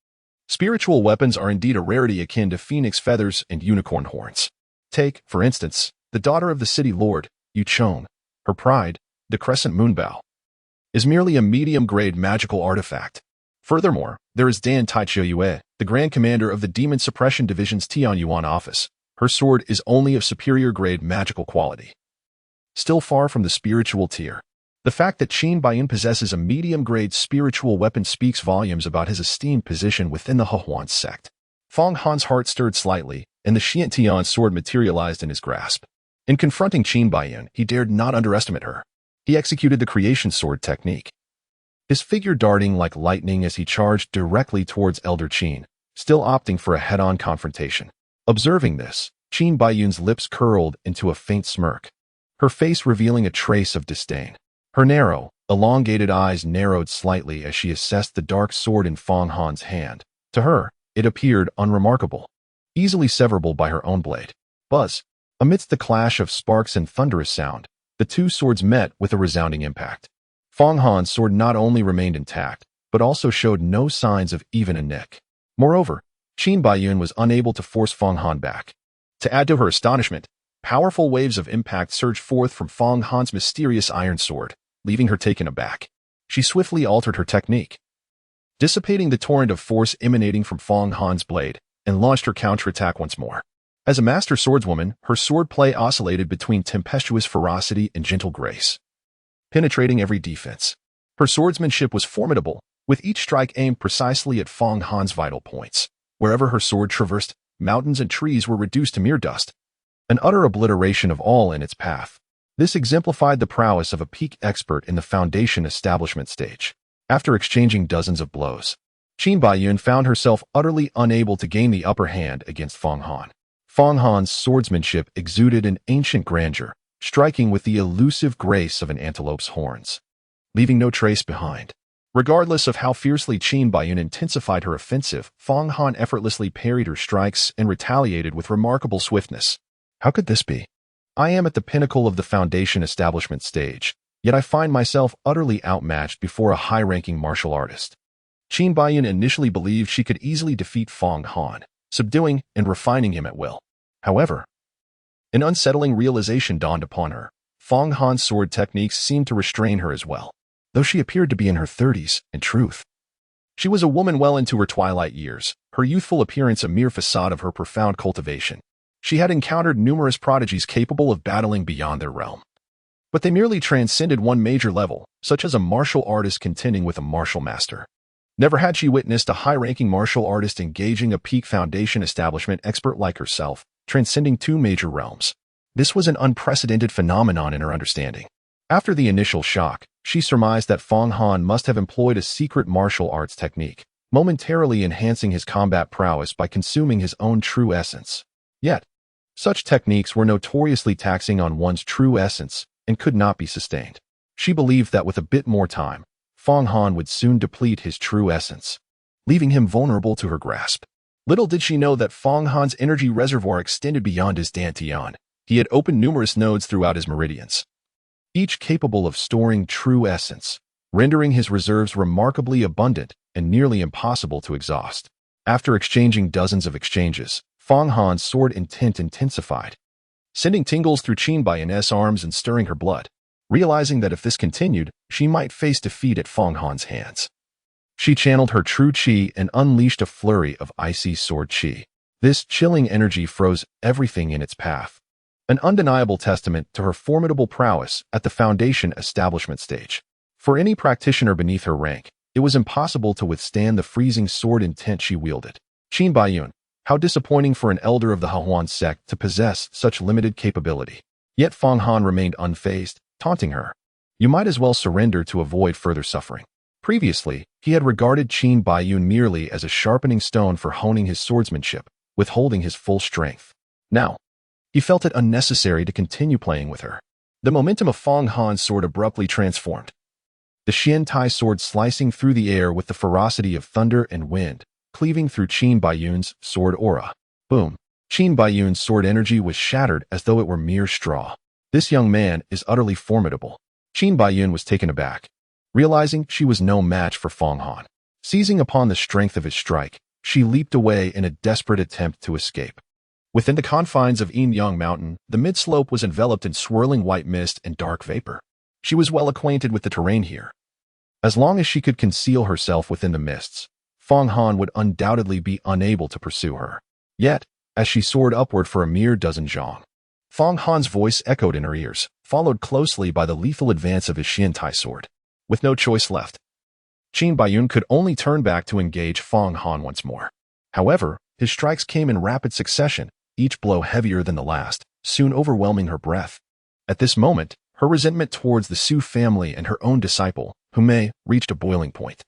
spiritual weapons are indeed a rarity akin to phoenix feathers and unicorn horns. Take, for instance, the daughter of the city lord, Yu Chong. Her pride, the crescent moonbow, is merely a medium-grade magical artifact. Furthermore, there is Dan Taichiu Yue, the Grand Commander of the Demon Suppression Division's Tianyuan office. Her sword is only of superior-grade magical quality, still far from the spiritual tier. The fact that Qin Baiyan possesses a medium-grade spiritual weapon speaks volumes about his esteemed position within the Hehuan sect. Fong Han's heart stirred slightly, and the Qianqiu sword materialized in his grasp. In confronting Qin Baiyan, he dared not underestimate her. He executed the creation sword technique, his figure darting like lightning as he charged directly towards Elder Qin, still opting for a head-on confrontation. Observing this, Qin Baiyan's lips curled into a faint smirk, her face revealing a trace of disdain. Her narrow, elongated eyes narrowed slightly as she assessed the dark sword in Fong Han's hand. To her, it appeared unremarkable, easily severable by her own blade. Buzz! Amidst the clash of sparks and thunderous sound, the two swords met with a resounding impact. Fong Han's sword not only remained intact, but also showed no signs of even a nick. Moreover, Qin Baiyan was unable to force Fong Han back. To add to her astonishment, powerful waves of impact surged forth from Fong Han's mysterious iron sword, leaving her taken aback. She swiftly altered her technique, dissipating the torrent of force emanating from Fong Han's blade, and launched her counterattack once more. As a master swordswoman, her swordplay oscillated between tempestuous ferocity and gentle grace, penetrating every defense. Her swordsmanship was formidable, with each strike aimed precisely at Fong Han's vital points. Wherever her sword traversed, mountains and trees were reduced to mere dust, an utter obliteration of all in its path. This exemplified the prowess of a peak expert in the Foundation establishment stage. After exchanging dozens of blows, Qin Baiyan found herself utterly unable to gain the upper hand against Fong Han. Fong Han's swordsmanship exuded an ancient grandeur, striking with the elusive grace of an antelope's horns, leaving no trace behind. Regardless of how fiercely Qin Baiyan intensified her offensive, Fong Han effortlessly parried her strikes and retaliated with remarkable swiftness. How could this be? I am at the pinnacle of the Foundation establishment stage, yet I find myself utterly outmatched before a high-ranking martial artist. Qin Baiyan initially believed she could easily defeat Fong Han, subduing and refining him at will. However, an unsettling realization dawned upon her. Fong Han's sword techniques seemed to restrain her as well. Though she appeared to be in her 30s, in truth, she was a woman well into her twilight years, her youthful appearance a mere facade of her profound cultivation. She had encountered numerous prodigies capable of battling beyond their realm, but they merely transcended one major level, such as a martial artist contending with a martial master. Never had she witnessed a high-ranking martial artist engaging a peak foundation establishment expert like herself, transcending two major realms. This was an unprecedented phenomenon in her understanding. After the initial shock, she surmised that Fong Han must have employed a secret martial arts technique, momentarily enhancing his combat prowess by consuming his own true essence. Yet, such techniques were notoriously taxing on one's true essence and could not be sustained. She believed that with a bit more time, Fong Han would soon deplete his true essence, leaving him vulnerable to her grasp. Little did she know that Fong Han's energy reservoir extended beyond his dantian. He had opened numerous nodes throughout his meridians, each capable of storing true essence, rendering his reserves remarkably abundant and nearly impossible to exhaust. After exchanging dozens of exchanges, Fong Han's sword intent intensified, sending tingles through Qianqiu's arms and stirring her blood. Realizing that if this continued, she might face defeat at Fong Han's hands, she channeled her true qi and unleashed a flurry of icy sword qi. This chilling energy froze everything in its path, an undeniable testament to her formidable prowess at the foundation establishment stage. For any practitioner beneath her rank, it was impossible to withstand the freezing sword intent she wielded. Qianqiu, how disappointing for an elder of the Hehuan sect to possess such limited capability. Yet Fong Han remained unfazed, taunting her. You might as well surrender to avoid further suffering. Previously, he had regarded Qianqiu merely as a sharpening stone for honing his swordsmanship, withholding his full strength. Now, he felt it unnecessary to continue playing with her. The momentum of Fong Han's sword abruptly transformed, the Qiantai sword slicing through the air with the ferocity of thunder and wind, cleaving through Qianqiu's sword aura. Boom! Qianqiu's sword energy was shattered as though it were mere straw. This young man is utterly formidable. Qianqiu was taken aback, realizing she was no match for Fong Han. Seizing upon the strength of his strike, she leaped away in a desperate attempt to escape. Within the confines of Qianqiu Mountain, the mid-slope was enveloped in swirling white mist and dark vapor. She was well acquainted with the terrain here. As long as she could conceal herself within the mists, Fong Han would undoubtedly be unable to pursue her. Yet, as she soared upward for a mere dozen zhong, Fong Han's voice echoed in her ears, followed closely by the lethal advance of his Qiantai sword. With no choice left, Qianqiu could only turn back to engage Fong Han once more. However, his strikes came in rapid succession, each blow heavier than the last, soon overwhelming her breath. At this moment, her resentment towards the Su family and her own disciple, Humei, reached a boiling point.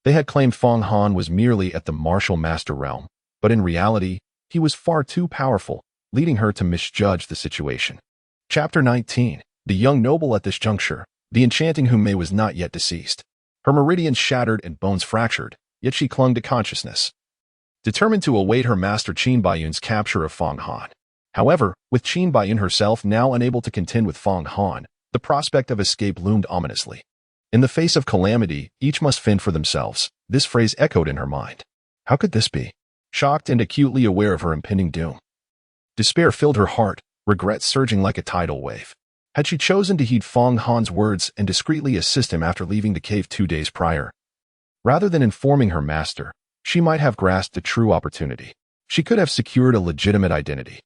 They had claimed Fong Han was merely at the martial master realm, but in reality, he was far too powerful, leading her to misjudge the situation. Chapter 19. The young noble at this juncture, the enchanting Humei was not yet deceased. Her meridians shattered and bones fractured, yet she clung to consciousness, determined to await her master Qianqiu's capture of Fong Han. However, with Qianqiu herself now unable to contend with Fong Han, the prospect of escape loomed ominously. In the face of calamity, each must fend for themselves. This phrase echoed in her mind. How could this be? Shocked and acutely aware of her impending doom, despair filled her heart, regret surging like a tidal wave. Had she chosen to heed Fong Han's words and discreetly assist him after leaving the cave 2 days prior, rather than informing her master, she might have grasped the true opportunity. She could have secured a legitimate identity,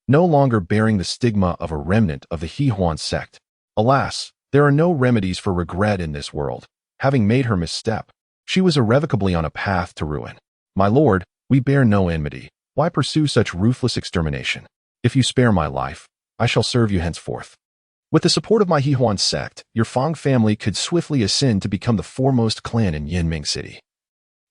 no longer bearing the stigma of a remnant of the Hehuan sect. Alas, there are no remedies for regret in this world. Having made her misstep, she was irrevocably on a path to ruin. My lord, we bear no enmity. Why pursue such ruthless extermination? If you spare my life, I shall serve you henceforth. With the support of my Hehuan sect, your Fong family could swiftly ascend to become the foremost clan in Yinming City,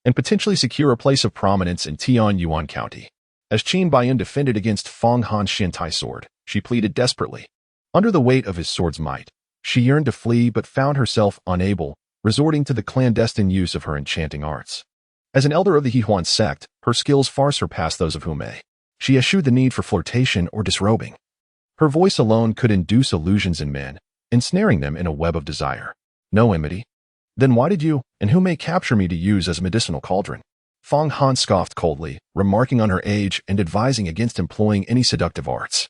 and potentially secure a place of prominence in Tianyuan County. As Qianqiu defended against Fong Han's Qiantai sword, she pleaded desperately. Under the weight of his sword's might, she yearned to flee but found herself unable, resorting to the clandestine use of her enchanting arts. As an elder of the Hehuan sect, her skills far surpassed those of Humei. She eschewed the need for flirtation or disrobing. Her voice alone could induce illusions in men, ensnaring them in a web of desire. No enmity? Then why did you and Humei capture me to use as a medicinal cauldron? Fong Han scoffed coldly, remarking on her age and advising against employing any seductive arts.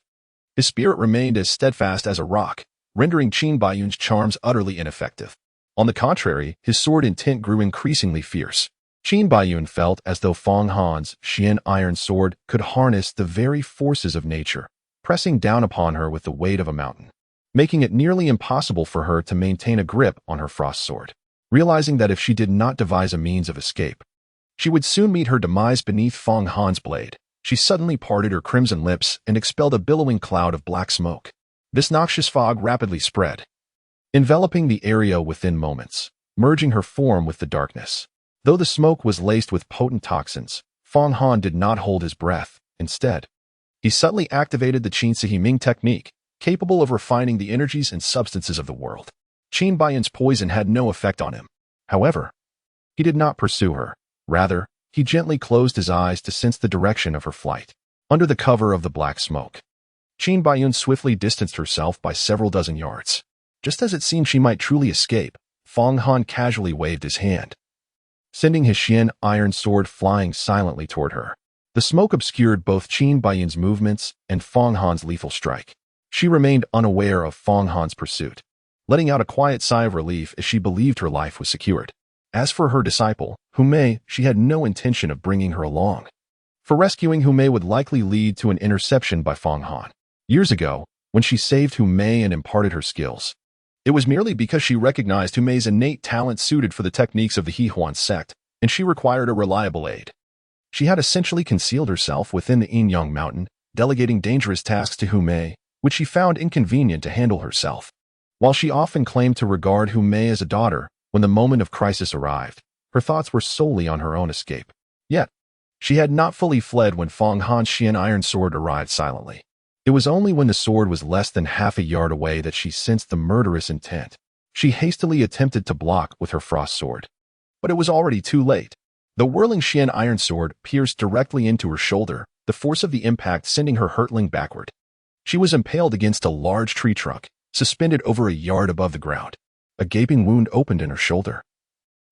His spirit remained as steadfast as a rock, rendering Qianqiu's charms utterly ineffective. On the contrary, his sword intent grew increasingly fierce. Qianqiu felt as though Fong Han's Qian iron sword could harness the very forces of nature, pressing down upon her with the weight of a mountain. making it nearly impossible for her to maintain a grip on her frost sword. Realizing that if she did not devise a means of escape, she would soon meet her demise beneath Fong Han's blade, she suddenly parted her crimson lips and expelled a billowing cloud of black smoke. This noxious fog rapidly spread, enveloping the area within moments, merging her form with the darkness. Though the smoke was laced with potent toxins, Fong Han did not hold his breath. Instead, he subtly activated the Qianqiu Ming technique, capable of refining the energies and substances of the world. Qin Baiyun's poison had no effect on him. However, he did not pursue her. Rather, he gently closed his eyes to sense the direction of her flight. Under the cover of the black smoke, Qin Baiyun swiftly distanced herself by several dozen yards. Just as it seemed she might truly escape, Fong Han casually waved his hand, sending his Qian iron sword flying silently toward her. The smoke obscured both Qin Baiyun's movements and Fong Han's lethal strike. She remained unaware of Fong Han's pursuit, letting out a quiet sigh of relief as she believed her life was secured. As for her disciple, Humei, she had no intention of bringing her along, for rescuing Humei would likely lead to an interception by Fong Han. Years ago, when she saved Humei and imparted her skills, it was merely because she recognized Humei's innate talent suited for the techniques of the Hehuan sect, and she required a reliable aid. She had essentially concealed herself within the Qianqiu mountain, delegating dangerous tasks to Humei, which she found inconvenient to handle herself. While she often claimed to regard Humei as a daughter, when the moment of crisis arrived, her thoughts were solely on her own escape. Yet, she had not fully fled when Fong Han's Qian iron sword arrived silently. It was only when the sword was less than half a yard away that she sensed the murderous intent. She hastily attempted to block with her frost sword, but it was already too late. The whirling Qian iron sword pierced directly into her shoulder, the force of the impact sending her hurtling backward. She was impaled against a large tree trunk, suspended over a yard above the ground. A gaping wound opened in her shoulder,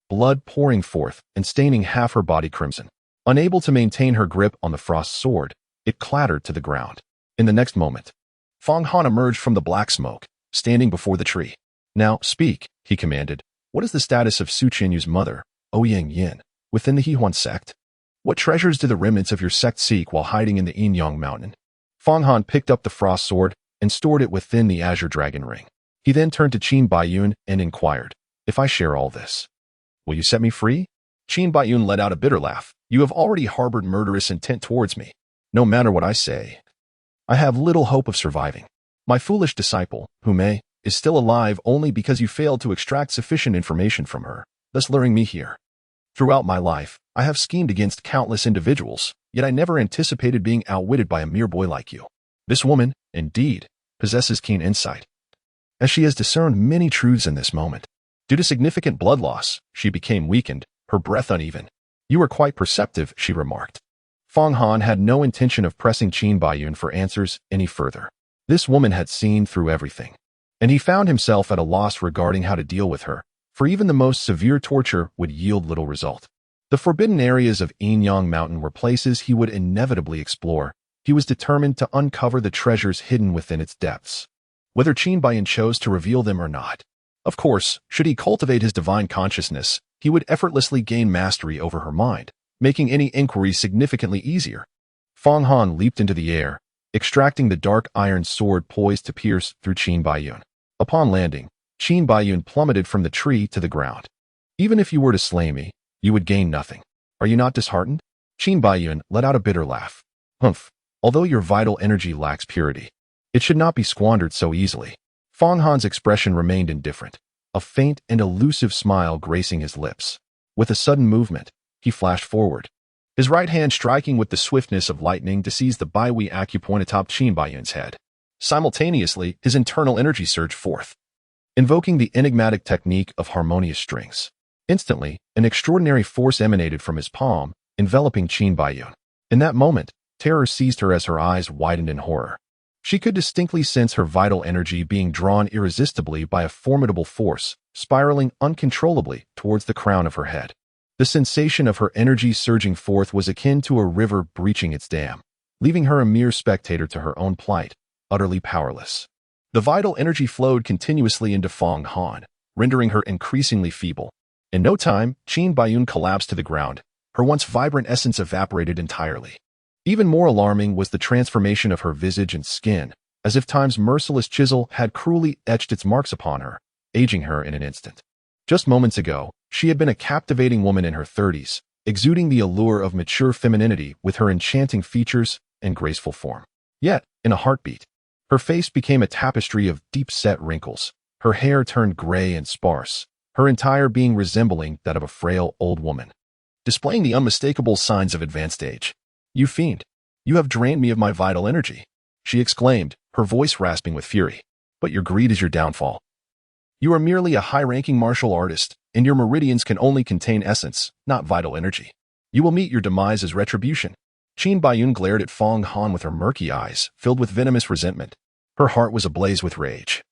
blood pouring forth and staining half her body crimson. Unable to maintain her grip on the frost sword, it clattered to the ground. In the next moment, Fong Han emerged from the black smoke, standing before the tree. "Now, speak," he commanded. "What is the status of Su Qianyu's mother, Ouyang Yin, within the Hehuan sect? What treasures do the remnants of your sect seek while hiding in the Qianqiu mountain?" Fong Han picked up the frost sword and stored it within the Azure dragon ring. He then turned to Qin Baiyun and inquired, "If I share all this, will you set me free?" Qin Baiyun let out a bitter laugh. "You have already harbored murderous intent towards me. No matter what I say, I have little hope of surviving. My foolish disciple, Humei, is still alive only because you failed to extract sufficient information from her, thus luring me here. Throughout my life, I have schemed against countless individuals, yet I never anticipated being outwitted by a mere boy like you. This woman, indeed, possesses keen insight, as she has discerned many truths in this moment. Due to significant blood loss, she became weakened, her breath uneven. You are quite perceptive," she remarked. Fong Han had no intention of pressing Qin Baiyun for answers any further. This woman had seen through everything, and he found himself at a loss regarding how to deal with her, for even the most severe torture would yield little result. The forbidden areas of Qianqiu Mountain were places he would inevitably explore. He was determined to uncover the treasures hidden within its depths, whether Qin Baiyun chose to reveal them or not. Of course, should he cultivate his divine consciousness, he would effortlessly gain mastery over her mind, making any inquiry significantly easier. Fong Han leaped into the air, extracting the dark iron sword poised to pierce through Qin Baiyun. Upon landing, Qin Baiyun plummeted from the tree to the ground. "Even if you were to slay me, you would gain nothing. Are you not disheartened?" Qin Baiyun let out a bitter laugh. "Humph, although your vital energy lacks purity, it should not be squandered so easily." Fong Han's expression remained indifferent, a faint and elusive smile gracing his lips. With a sudden movement, he flashed forward, his right hand striking with the swiftness of lightning to seize the Baihui acupoint atop Qin Baiyun's head. Simultaneously, his internal energy surged forth, invoking the enigmatic technique of harmonious strings. Instantly, an extraordinary force emanated from his palm, enveloping Qin Baiyun. In that moment, terror seized her as her eyes widened in horror. She could distinctly sense her vital energy being drawn irresistibly by a formidable force, spiraling uncontrollably towards the crown of her head. The sensation of her energy surging forth was akin to a river breaching its dam, leaving her a mere spectator to her own plight, utterly powerless. The vital energy flowed continuously into Fong Han, rendering her increasingly feeble. In no time, Qin Baiyun collapsed to the ground, her once vibrant essence evaporated entirely. Even more alarming was the transformation of her visage and skin, as if time's merciless chisel had cruelly etched its marks upon her, aging her in an instant. Just moments ago, she had been a captivating woman in her 30s, exuding the allure of mature femininity with her enchanting features and graceful form. Yet, in a heartbeat, her face became a tapestry of deep-set wrinkles, her hair turned gray and sparse, her entire being resembling that of a frail old woman, displaying the unmistakable signs of advanced age. "You fiend! You have drained me of my vital energy," she exclaimed, her voice rasping with fury. "But your greed is your downfall. You are merely a high-ranking martial artist, and your meridians can only contain essence, not vital energy. You will meet your demise as retribution." Qin Baiyun glared at Fong Han with her murky eyes, filled with venomous resentment. Her heart was ablaze with rage.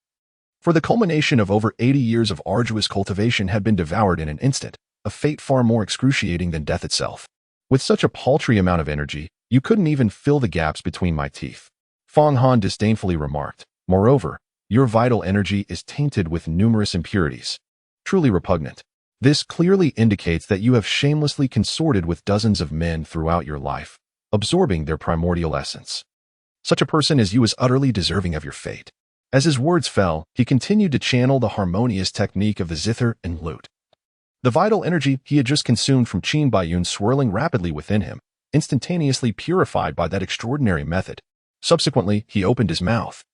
For the culmination of over 80 years of arduous cultivation had been devoured in an instant, a fate far more excruciating than death itself. "With such a paltry amount of energy, you couldn't even fill the gaps between my teeth," Fong Han disdainfully remarked. "Moreover, your vital energy is tainted with numerous impurities. Truly repugnant. This clearly indicates that you have shamelessly consorted with dozens of men throughout your life, absorbing their primordial essence. Such a person as you is utterly deserving of your fate." As his words fell, he continued to channel the harmonious technique of the zither and lute. The vital energy he had just consumed from Qin Baiyun swirling rapidly within him, instantaneously purified by that extraordinary method. Subsequently, he opened his mouth,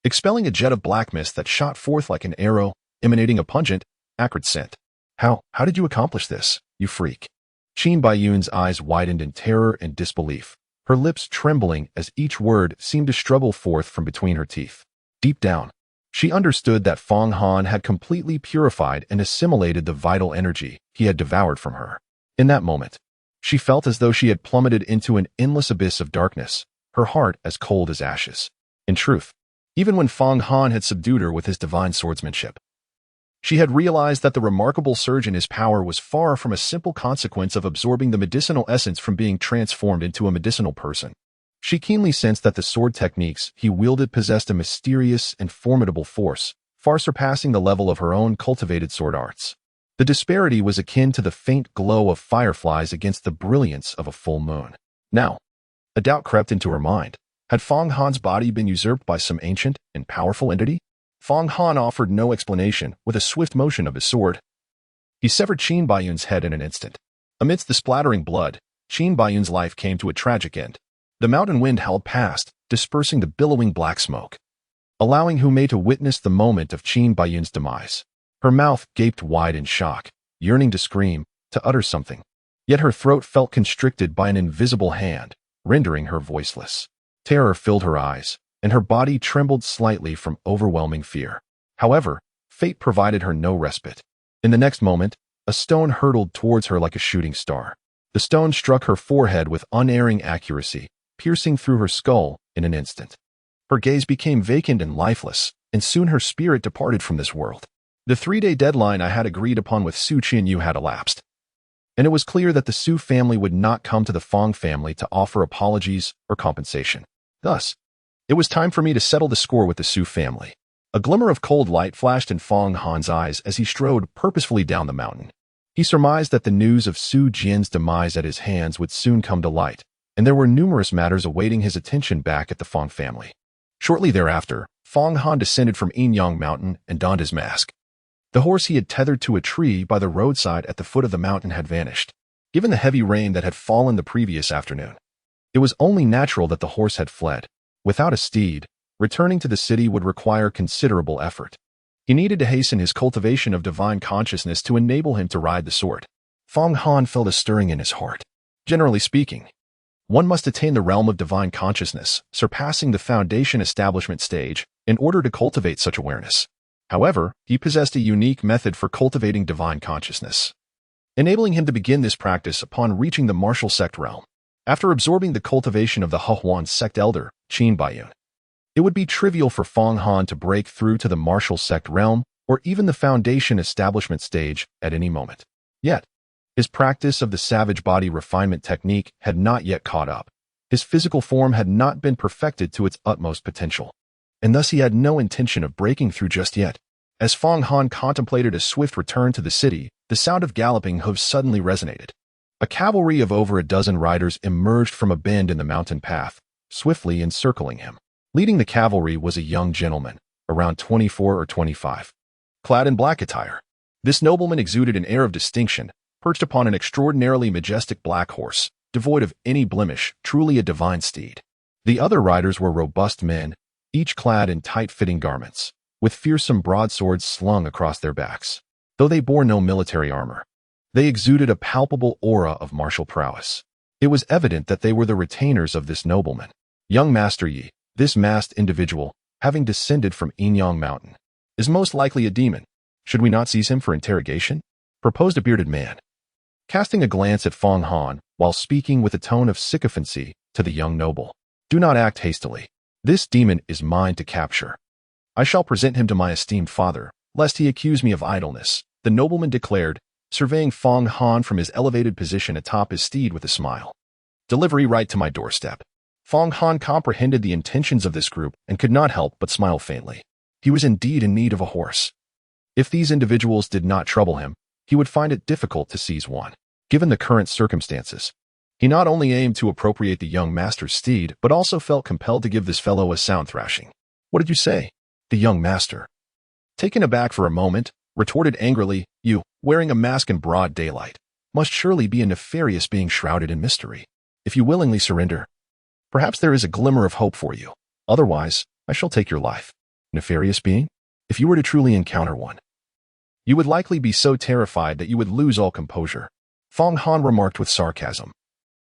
expelling a jet of black mist that shot forth like an arrow, emanating a pungent, acrid scent. How did you accomplish this, you freak?" Qin Baiyun's eyes widened in terror and disbelief, her lips trembling as each word seemed to struggle forth from between her teeth. Deep down, she understood that Fong Han had completely purified and assimilated the vital energy he had devoured from her. In that moment, she felt as though she had plummeted into an endless abyss of darkness, her heart as cold as ashes. In truth, even when Fong Han had subdued her with his divine swordsmanship, she had realized that the remarkable surge in his power was far from a simple consequence of absorbing the medicinal essence from being transformed into a medicinal person. She keenly sensed that the sword techniques he wielded possessed a mysterious and formidable force, far surpassing the level of her own cultivated sword arts. The disparity was akin to the faint glow of fireflies against the brilliance of a full moon. Now, a doubt crept into her mind. Had Fong Han's body been usurped by some ancient and powerful entity? Fong Han offered no explanation. With a swift motion of his sword, he severed Qin Baiyun's head in an instant. Amidst the splattering blood, Qin Baiyun's life came to a tragic end. The mountain wind howled past, dispersing the billowing black smoke, allowing Hu Mei to witness the moment of Qin Baiyun's demise. Her mouth gaped wide in shock, yearning to scream, to utter something. Yet her throat felt constricted by an invisible hand, rendering her voiceless. Terror filled her eyes, and her body trembled slightly from overwhelming fear. However, fate provided her no respite. In the next moment, a stone hurtled towards her like a shooting star. The stone struck her forehead with unerring accuracy, piercing through her skull in an instant. Her gaze became vacant and lifeless, and soon her spirit departed from this world. The 3-day deadline I had agreed upon with Su Qianqiu had elapsed, and it was clear that the Su family would not come to the Fong family to offer apologies or compensation. Thus, it was time for me to settle the score with the Su family. A glimmer of cold light flashed in Fong Han's eyes as he strode purposefully down the mountain. He surmised that the news of Su Jian's demise at his hands would soon come to light, and there were numerous matters awaiting his attention back at the Fong family. Shortly thereafter, Fong Han descended from Yinyang Mountain and donned his mask. The horse he had tethered to a tree by the roadside at the foot of the mountain had vanished. Given the heavy rain that had fallen the previous afternoon, it was only natural that the horse had fled. Without a steed, returning to the city would require considerable effort. He needed to hasten his cultivation of divine consciousness to enable him to ride the sword. Fong Han felt a stirring in his heart. Generally speaking, one must attain the realm of divine consciousness, surpassing the foundation establishment stage, in order to cultivate such awareness. However, he possessed a unique method for cultivating divine consciousness, enabling him to begin this practice upon reaching the martial sect realm. After absorbing the cultivation of the Hehuan sect elder, Qin Baiyun, it would be trivial for Fong Han to break through to the martial sect realm or even the foundation establishment stage at any moment. Yet, his practice of the savage body refinement technique had not yet caught up. His physical form had not been perfected to its utmost potential, and thus he had no intention of breaking through just yet. As Fong Han contemplated a swift return to the city, the sound of galloping hooves suddenly resonated. A cavalry of over a dozen riders emerged from a bend in the mountain path, swiftly encircling him. Leading the cavalry was a young gentleman, around 24 or 25, clad in black attire. This nobleman exuded an air of distinction, perched upon an extraordinarily majestic black horse, devoid of any blemish, truly a divine steed. The other riders were robust men, each clad in tight-fitting garments, with fearsome broadswords slung across their backs. Though they bore no military armor, they exuded a palpable aura of martial prowess. It was evident that they were the retainers of this nobleman. Young Master Yi, this masked individual, having descended from Qianqiu Mountain, is most likely a demon. Should we not seize him for interrogation? Proposed a bearded man, casting a glance at Fong Han while speaking with a tone of sycophancy to the young noble. Do not act hastily. This demon is mine to capture. I shall present him to my esteemed father, lest he accuse me of idleness, the nobleman declared, surveying Fong Han from his elevated position atop his steed with a smile. Delivery right to my doorstep. Fong Han comprehended the intentions of this group and could not help but smile faintly. He was indeed in need of a horse. If these individuals did not trouble him, he would find it difficult to seize one. Given the current circumstances, he not only aimed to appropriate the young master's steed, but also felt compelled to give this fellow a sound thrashing. What did you say? The young master, taken aback for a moment, retorted angrily, You, wearing a mask in broad daylight, must surely be a nefarious being shrouded in mystery. If you willingly surrender, perhaps there is a glimmer of hope for you. Otherwise, I shall take your life. Nefarious being? If you were to truly encounter one, you would likely be so terrified that you would lose all composure. Fong Han remarked with sarcasm,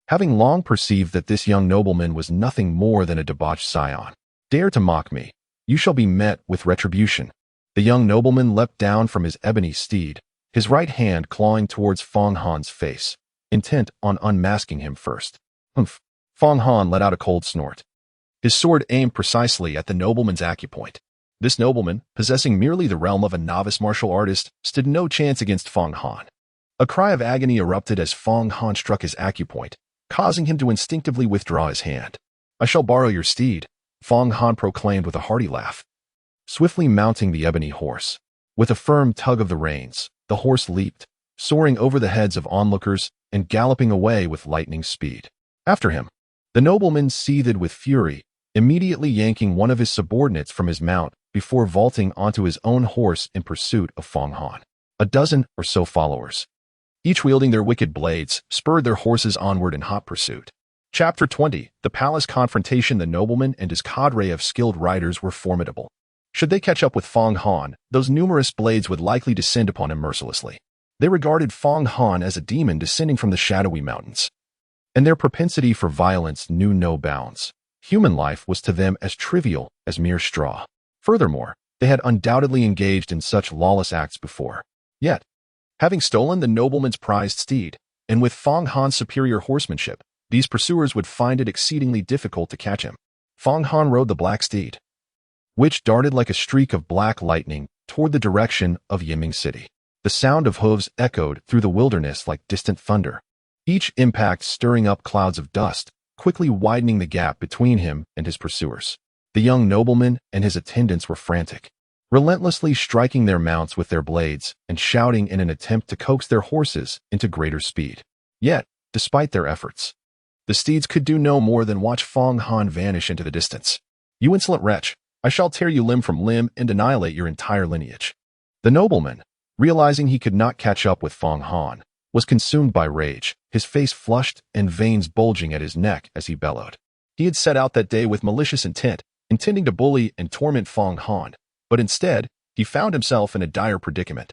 having long perceived that this young nobleman was nothing more than a debauched scion. Dare to mock me, you shall be met with retribution. The young nobleman leapt down from his ebony steed, his right hand clawing towards Fong Han's face, intent on unmasking him first. Humph! Fong Han let out a cold snort. His sword aimed precisely at the nobleman's acupoint. This nobleman, possessing merely the realm of a novice martial artist, stood no chance against Fong Han. A cry of agony erupted as Fong Han struck his acupoint, causing him to instinctively withdraw his hand. I shall borrow your steed, Fong Han proclaimed with a hearty laugh. Swiftly mounting the ebony horse, with a firm tug of the reins, the horse leaped, soaring over the heads of onlookers and galloping away with lightning speed. After him, the nobleman seethed with fury, immediately yanking one of his subordinates from his mount before vaulting onto his own horse in pursuit of Fong Han. A dozen or so followers, each wielding their wicked blades, spurred their horses onward in hot pursuit. Chapter 20. The palace confrontation. The nobleman and his cadre of skilled riders were formidable. Should they catch up with Fong Han, those numerous blades would likely descend upon him mercilessly. They regarded Fong Han as a demon descending from the shadowy mountains, and their propensity for violence knew no bounds. Human life was to them as trivial as mere straw. Furthermore, they had undoubtedly engaged in such lawless acts before. Yet, having stolen the nobleman's prized steed, and with Fong Han's superior horsemanship, these pursuers would find it exceedingly difficult to catch him. Fong Han rode the black steed, which darted like a streak of black lightning toward the direction of Yiming City. The sound of hooves echoed through the wilderness like distant thunder, each impact stirring up clouds of dust, quickly widening the gap between him and his pursuers. The young nobleman and his attendants were frantic, relentlessly striking their mounts with their blades and shouting in an attempt to coax their horses into greater speed. Yet, despite their efforts, the steeds could do no more than watch Fong Han vanish into the distance. You insolent wretch, I shall tear you limb from limb and annihilate your entire lineage. The nobleman, realizing he could not catch up with Fong Han, was consumed by rage, his face flushed and veins bulging at his neck as he bellowed. He had set out that day with malicious intent, intending to bully and torment Fong Han, but instead, he found himself in a dire predicament.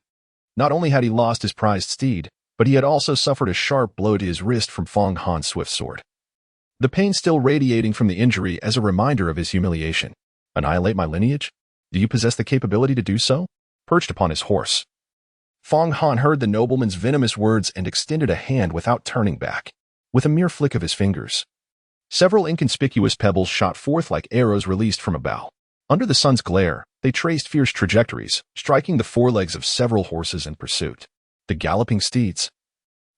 Not only had he lost his prized steed, but he had also suffered a sharp blow to his wrist from Fong Han's swift sword, the pain still radiating from the injury as a reminder of his humiliation. Annihilate my lineage? Do you possess the capability to do so? Perched upon his horse, Fong Han heard the nobleman's venomous words and extended a hand without turning back. With a mere flick of his fingers, several inconspicuous pebbles shot forth like arrows released from a bow. Under the sun's glare, they traced fierce trajectories, striking the forelegs of several horses in pursuit. The galloping steeds,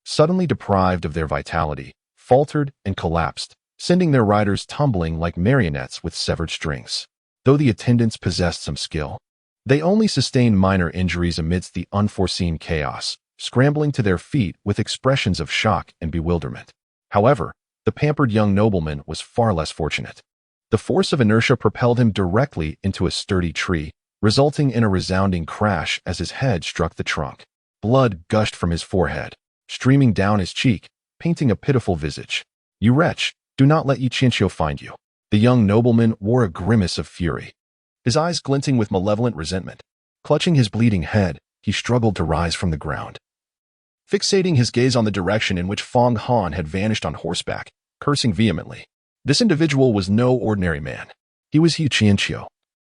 suddenly deprived of their vitality, faltered and collapsed, sending their riders tumbling like marionettes with severed strings. Though the attendants possessed some skill, they only sustained minor injuries amidst the unforeseen chaos, scrambling to their feet with expressions of shock and bewilderment. However, the pampered young nobleman was far less fortunate. The force of inertia propelled him directly into a sturdy tree, resulting in a resounding crash as his head struck the trunk. Blood gushed from his forehead, streaming down his cheek, painting a pitiful visage. "You wretch, do not let Qianqiu find you." The young nobleman wore a grimace of fury, his eyes glinting with malevolent resentment. Clutching his bleeding head, he struggled to rise from the ground. Fixating his gaze on the direction in which Fong Han had vanished on horseback, cursing vehemently. This individual was no ordinary man. He was Qianqiu,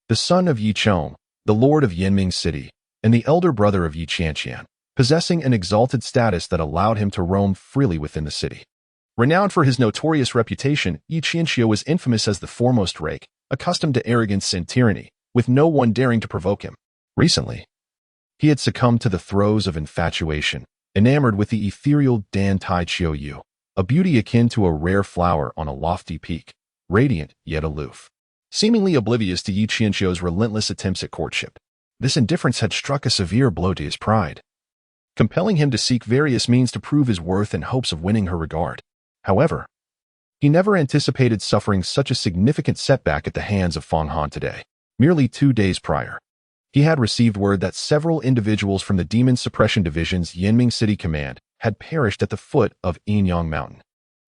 the son of Yi Chong, the lord of Yinming City, and the elder brother of Yi Qianqian, possessing an exalted status that allowed him to roam freely within the city. Renowned for his notorious reputation, Yi Qianqiu was infamous as the foremost rake, accustomed to arrogance and tyranny, with no one daring to provoke him. Recently, he had succumbed to the throes of infatuation, enamored with the ethereal Dan Tai Qiu, a beauty akin to a rare flower on a lofty peak, radiant yet aloof. Seemingly oblivious to Yi Qianqiu's relentless attempts at courtship, this indifference had struck a severe blow to his pride, compelling him to seek various means to prove his worth in hopes of winning her regard. However, he never anticipated suffering such a significant setback at the hands of Fong Han today. Merely 2 days prior, he had received word that several individuals from the Demon Suppression Division's Yinming City Command had perished at the foot of Qianqiu Mountain,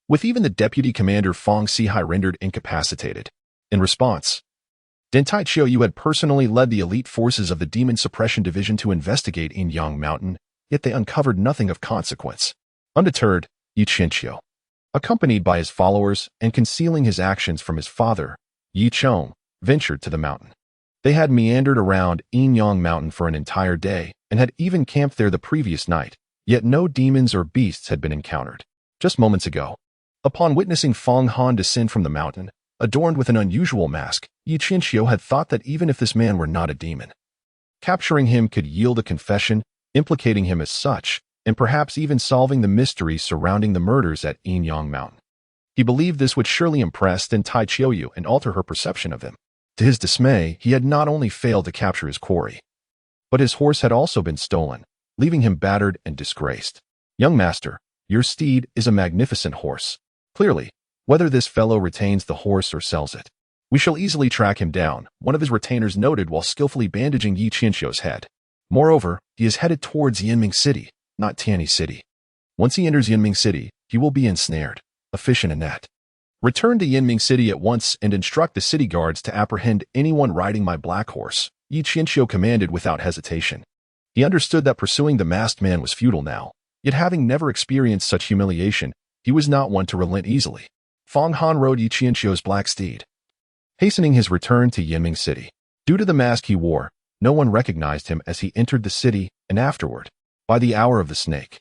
with even the deputy commander Fong Sihai rendered incapacitated. In response, Dan Tai Qiu had personally led the elite forces of the Demon Suppression Division to investigate Qianqiu Mountain, yet they uncovered nothing of consequence. Undeterred, Yi Qianqiu, accompanied by his followers and concealing his actions from his father, Yi Chong, ventured to the mountain. They had meandered around Qianqiu Mountain for an entire day and had even camped there the previous night, yet no demons or beasts had been encountered. Just moments ago, upon witnessing Fong Han descend from the mountain, adorned with an unusual mask, Yi Qianqiu had thought that even if this man were not a demon, capturing him could yield a confession, implicating him as such, and perhaps even solving the mystery surrounding the murders at Qianqiu Mountain. He believed this would surely impress Dan Tai Qiu and alter her perception of him. To his dismay, he had not only failed to capture his quarry, but his horse had also been stolen, leaving him battered and disgraced. "Young master, your steed is a magnificent horse. Clearly, whether this fellow retains the horse or sells it, we shall easily track him down," one of his retainers noted while skillfully bandaging Yi Qianqiu's head. "Moreover, he is headed towards Yinming City, not Tianyi City. Once he enters Yinming City, he will be ensnared, a fish in a net. Return to Yinming City at once and instruct the city guards to apprehend anyone riding my black horse," Yi Qianqiu commanded without hesitation. He understood that pursuing the masked man was futile now, yet having never experienced such humiliation, he was not one to relent easily. Fong Han rode Yi Qianqiu's black steed, hastening his return to Yinming City. Due to the mask he wore, no one recognized him as he entered the city, and afterward, by the hour of the snake,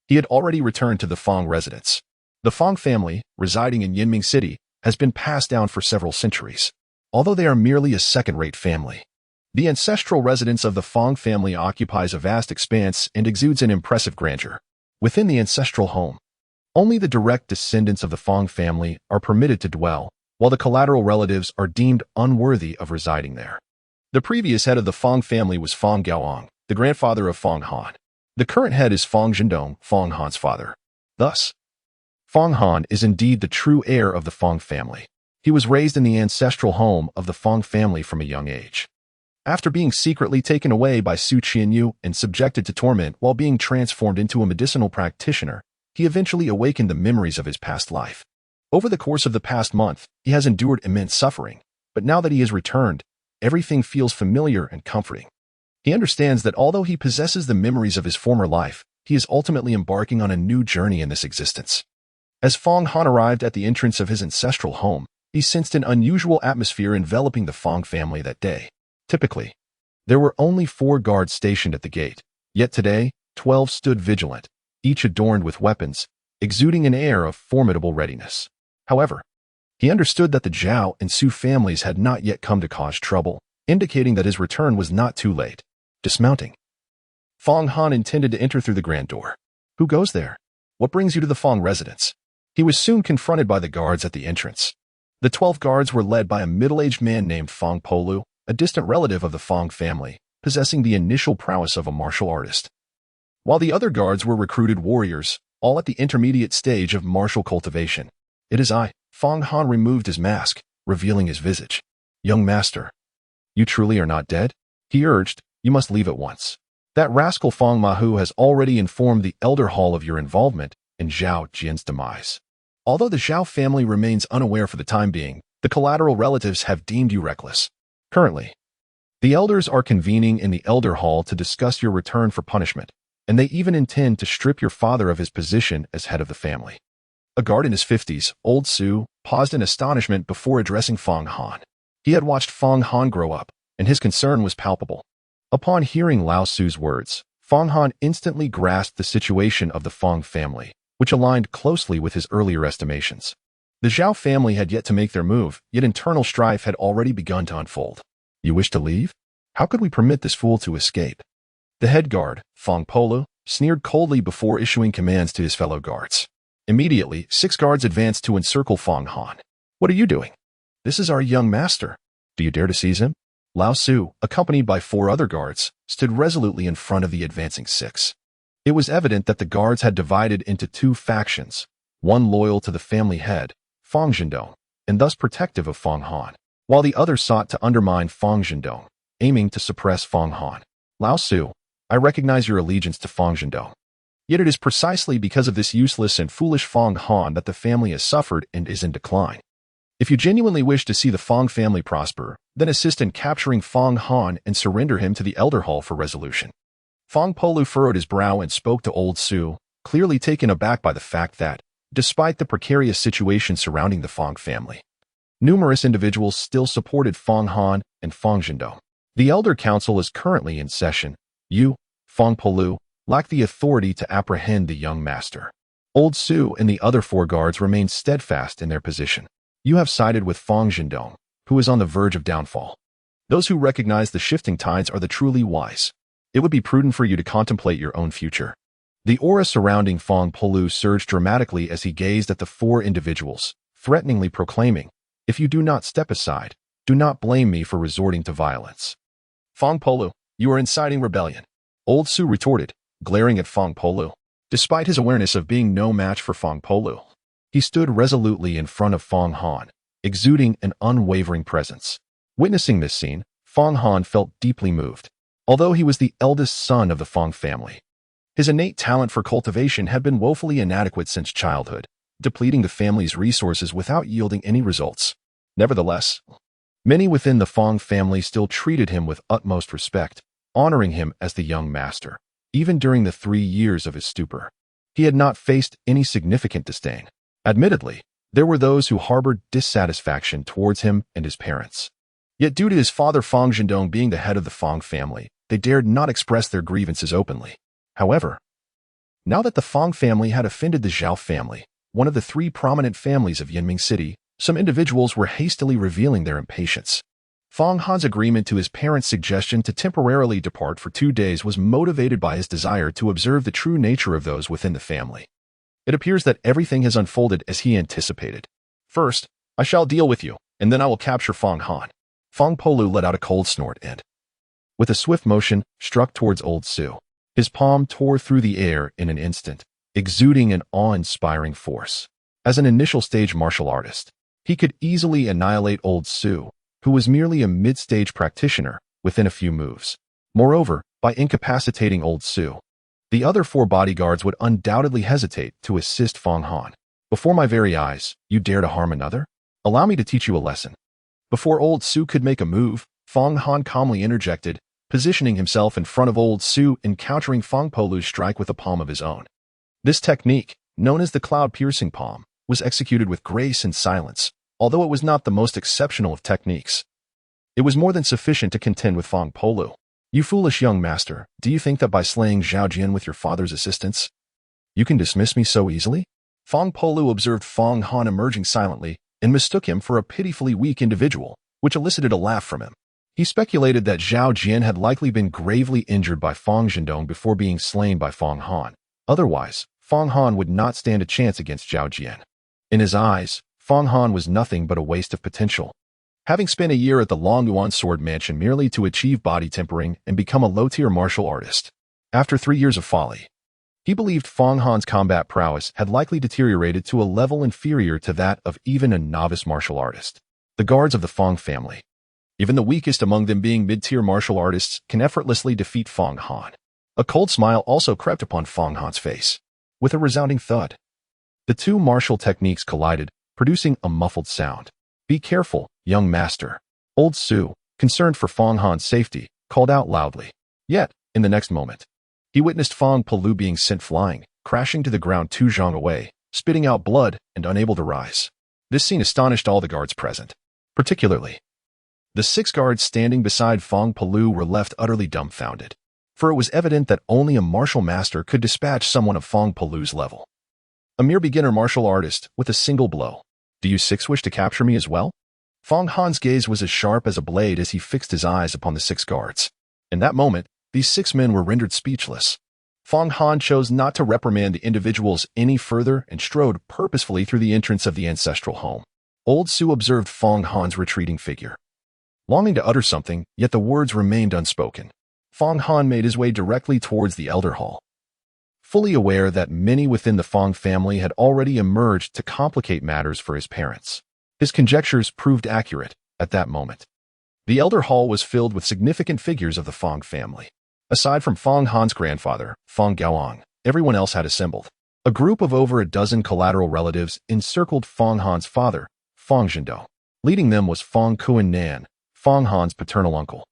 he had already returned to the Fong residence. The Fong family, residing in Yinming City, has been passed down for several centuries. Although they are merely a second-rate family, the ancestral residence of the Fong family occupies a vast expanse and exudes an impressive grandeur. Within the ancestral home, only the direct descendants of the Fong family are permitted to dwell, while the collateral relatives are deemed unworthy of residing there. The previous head of the Fong family was Fong Gaoang, the grandfather of Fong Han. The current head is Fong Zhendong, Fong Han's father. Thus, Fong Han is indeed the true heir of the Fong family. He was raised in the ancestral home of the Fong family from a young age. After being secretly taken away by Su Qianqiu and subjected to torment while being transformed into a medicinal practitioner, he eventually awakened the memories of his past life. Over the course of the past month, he has endured immense suffering, but now that he has returned, everything feels familiar and comforting. He understands that although he possesses the memories of his former life, he is ultimately embarking on a new journey in this existence. As Fong Han arrived at the entrance of his ancestral home, he sensed an unusual atmosphere enveloping the Fong family that day. Typically, there were only 4 guards stationed at the gate, yet today, 12 stood vigilant, each adorned with weapons, exuding an air of formidable readiness. However, he understood that the Zhao and Su families had not yet come to cause trouble, indicating that his return was not too late. Dismounting, Fong Han intended to enter through the grand door. "Who goes there? What brings you to the Fong residence?" He was soon confronted by the guards at the entrance. The 12 guards were led by a middle-aged man named Fong Polu, a distant relative of the Fong family, possessing the initial prowess of a martial artist. While the other guards were recruited warriors, all at the intermediate stage of martial cultivation. "It is I." Fong Han removed his mask, revealing his visage. "Young master, you truly are not dead?" he urged. "You must leave at once. That rascal Fang Mahu has already informed the Elder Hall of your involvement in Zhao Jian's demise. Although the Zhao family remains unaware for the time being, the collateral relatives have deemed you reckless. Currently, the elders are convening in the Elder Hall to discuss your return for punishment, and they even intend to strip your father of his position as head of the family." A guard in his 50s, Old Su, paused in astonishment before addressing Fang Han. He had watched Fang Han grow up, and his concern was palpable. Upon hearing Lao Su's words, Fang Han instantly grasped the situation of the Fang family, which aligned closely with his earlier estimations. The Zhao family had yet to make their move, yet internal strife had already begun to unfold. "You wish to leave? How could we permit this fool to escape?" The head guard, Fang Polu, sneered coldly before issuing commands to his fellow guards. Immediately, 6 guards advanced to encircle Fang Han. "What are you doing? This is our young master. Do you dare to seize him?" Lao Su, accompanied by 4 other guards, stood resolutely in front of the advancing 6. It was evident that the guards had divided into 2 factions, one loyal to the family head, Fang Zhendong, and thus protective of Fang Han, while the other sought to undermine Fang Zhendong, aiming to suppress Fang Han. "Lao Su, I recognize your allegiance to Fang Zhendong. Yet it is precisely because of this useless and foolish Fang Han that the family has suffered and is in decline. If you genuinely wish to see the Fang family prosper, then assist in capturing Fang Han and surrender him to the Elder Hall for resolution." Fang Polu furrowed his brow and spoke to Old Su, clearly taken aback by the fact that, despite the precarious situation surrounding the Fang family, numerous individuals still supported Fang Han and Fang Zhendong. "The Elder Council is currently in session. You, Fang Polu, lack the authority to apprehend the young master." Old Su and the other 4 guards remained steadfast in their position. "You have sided with Fang Zhendong, who is on the verge of downfall. Those who recognize the shifting tides are the truly wise. It would be prudent for you to contemplate your own future." The aura surrounding Fang Polu surged dramatically as he gazed at the 4 individuals, threateningly proclaiming, "If you do not step aside, do not blame me for resorting to violence." "Fang Polu, you are inciting rebellion," Old Su retorted, glaring at Fang Polu. Despite his awareness of being no match for Fang Polu, he stood resolutely in front of Fang Han, exuding an unwavering presence. Witnessing this scene, Fang Han felt deeply moved. Although he was the eldest son of the Fang family, his innate talent for cultivation had been woefully inadequate since childhood, depleting the family's resources without yielding any results. Nevertheless, many within the Fang family still treated him with utmost respect, honoring him as the young master. Even during the 3 years of his stupor, he had not faced any significant disdain. Admittedly, there were those who harbored dissatisfaction towards him and his parents. Yet due to his father Fang Zhendong being the head of the Fang family, they dared not express their grievances openly. However, now that the Fang family had offended the Zhao family, one of the 3 prominent families of Yinming City, some individuals were hastily revealing their impatience. Fang Han's agreement to his parents' suggestion to temporarily depart for 2 days was motivated by his desire to observe the true nature of those within the family. It appears that everything has unfolded as he anticipated. "First, I shall deal with you, and then I will capture Fang Han." Fang Polu let out a cold snort and, with a swift motion, struck towards Old Su. His palm tore through the air in an instant, exuding an awe-inspiring force. As an initial stage martial artist, he could easily annihilate Old Su, who was merely a mid-stage practitioner, within a few moves. Moreover, by incapacitating Old Su, the other 4 bodyguards would undoubtedly hesitate to assist Fang Han. "Before my very eyes, you dare to harm another? Allow me to teach you a lesson." Before Old Su could make a move, Fang Han calmly interjected, positioning himself in front of Old Su and countering Fang Polu's strike with a palm of his own. This technique, known as the cloud-piercing palm, was executed with grace and silence, although it was not the most exceptional of techniques. It was more than sufficient to contend with Fang Polu. "You foolish young master, do you think that by slaying Zhao Jian with your father's assistance, you can dismiss me so easily?" Fang Polu observed Fang Han emerging silently and mistook him for a pitifully weak individual, which elicited a laugh from him. He speculated that Zhao Jian had likely been gravely injured by Fang Zhendong before being slain by Fang Han. Otherwise, Fang Han would not stand a chance against Zhao Jian. In his eyes, Fang Han was nothing but a waste of potential. Having spent a year at the Longyuan Sword Mansion merely to achieve body tempering and become a low-tier martial artist, after 3 years of folly, he believed Fang Han's combat prowess had likely deteriorated to a level inferior to that of even a novice martial artist. the guards of the Fong family. Even the weakest among them being mid-tier martial artists can effortlessly defeat Fong Han. A cold smile also crept upon Fong Han's face. With a resounding thud, the two martial techniques collided, producing a muffled sound. "Be careful, young master." Old Su, concerned for Fong Han's safety, called out loudly. Yet, in the next moment, he witnessed Fong Palu being sent flying, crashing to the ground 2 zhang away, spitting out blood and unable to rise. This scene astonished all the guards present. Particularly, the 6 guards standing beside Fong Palu were left utterly dumbfounded, for it was evident that only a martial master could dispatch someone of Fong Palu's level. A mere beginner martial artist with a single blow. "Do you 6 wish to capture me as well?" Fong Han's gaze was as sharp as a blade as he fixed his eyes upon the 6 guards. In that moment, these 6 men were rendered speechless. Fong Han chose not to reprimand the individuals any further and strode purposefully through the entrance of the ancestral home. Old Su observed Fong Han's retreating figure, longing to utter something, yet the words remained unspoken. Fong Han made his way directly towards the elder hall, fully aware that many within the Fong family had already emerged to complicate matters for his parents. His conjectures proved accurate at that moment. The elder hall was filled with significant figures of the Fong family. Aside from Fong Han's grandfather, Fong Gaoang, everyone else had assembled. A group of over a dozen collateral relatives encircled Fong Han's father, Fong Zhendong. Leading them was Fong Qianqiu, Fong Han's paternal uncle,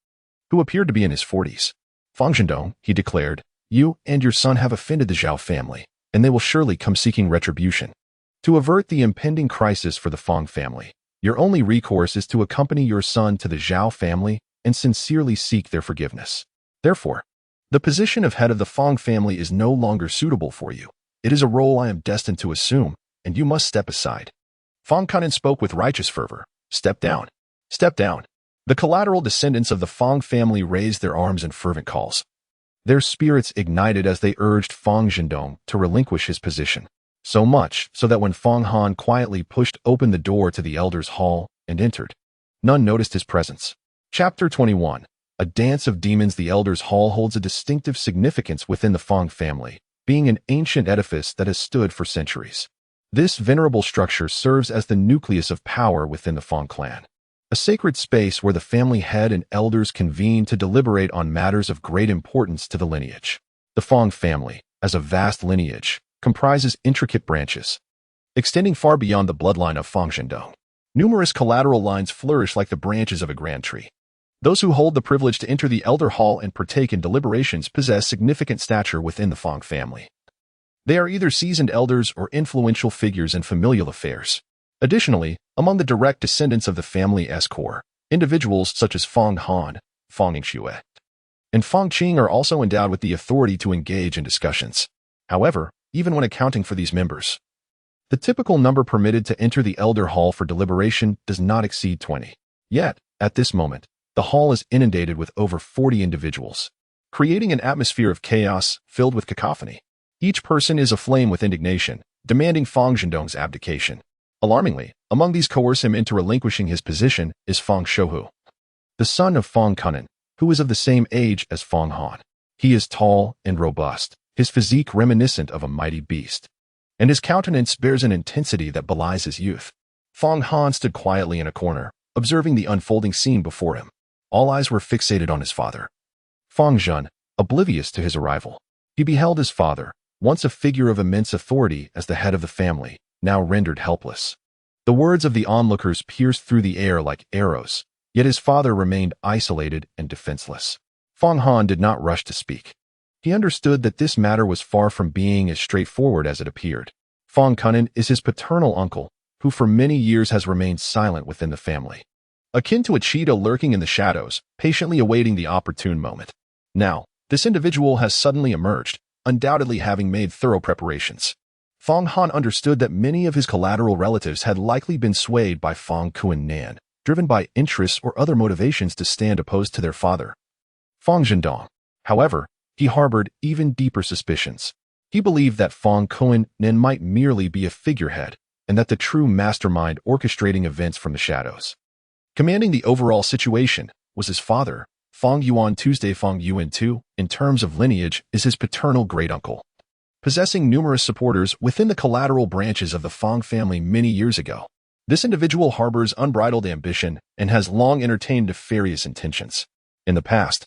who appeared to be in his 40s. "Fong Zhendong," he declared, "you and your son have offended the Zhao family, and they will surely come seeking retribution. To avert the impending crisis for the Fong family, your only recourse is to accompany your son to the Zhao family and sincerely seek their forgiveness. Therefore, the position of head of the Fong family is no longer suitable for you. It is a role I am destined to assume, and you must step aside." Fong Kunin spoke with righteous fervor. "Step down. Step down." The collateral descendants of the Fong family raised their arms in fervent calls. Their spirits ignited as they urged Fong Zhendong to relinquish his position. So much so that when Fong Han quietly pushed open the door to the elders' hall and entered, none noticed his presence. Chapter 21. A Dance of Demons. The elders' hall holds a distinctive significance within the Fong family, being an ancient edifice that has stood for centuries. This venerable structure serves as the nucleus of power within the Fong clan, a sacred space where the family head and elders convene to deliberate on matters of great importance to the lineage. The Fong family, as a vast lineage, comprises intricate branches, extending far beyond the bloodline of Fong Zhendong. Numerous collateral lines flourish like the branches of a grand tree. Those who hold the privilege to enter the elder hall and partake in deliberations possess significant stature within the Fong family. They are either seasoned elders or influential figures in familial affairs. Additionally, among the direct descendants of the family core, individuals such as Fong Han, Fong Qianqiu, and Fong Qing are also endowed with the authority to engage in discussions. However, even when accounting for these members, the typical number permitted to enter the elder hall for deliberation does not exceed 20. Yet, at this moment, the hall is inundated with over 40 individuals, creating an atmosphere of chaos filled with cacophony. Each person is aflame with indignation, demanding Fong Zhendong's abdication. Alarmingly, among these coerce him into relinquishing his position is Fong Shouhu, the son of Fong Kunin, who is of the same age as Fong Han. He is tall and robust, his physique reminiscent of a mighty beast, and his countenance bears an intensity that belies his youth. Fong Han stood quietly in a corner, observing the unfolding scene before him. All eyes were fixated on his father, Fong Zhen, oblivious to his arrival. He beheld his father, once a figure of immense authority as the head of the family, now rendered helpless. The words of the onlookers pierced through the air like arrows, yet his father remained isolated and defenseless. Fong Han did not rush to speak. He understood that this matter was far from being as straightforward as it appeared. Fong Kunin is his paternal uncle, who for many years has remained silent within the family, akin to a cheetah lurking in the shadows, patiently awaiting the opportune moment. Now, this individual has suddenly emerged, undoubtedly having made thorough preparations. Fong Han understood that many of his collateral relatives had likely been swayed by Fong Qianqiu, driven by interests or other motivations to stand opposed to their father, Fong Zhendong. However, he harbored even deeper suspicions. He believed that Fong Qianqiu might merely be a figurehead, and that the true mastermind orchestrating events from the shadows, commanding the overall situation, was his father, Fong Yuan Tuesday. Fong Yuan II, in terms of lineage, is his paternal great-uncle, possessing numerous supporters within the collateral branches of the Fong family many years ago. This individual harbors unbridled ambition and has long entertained nefarious intentions. In the past,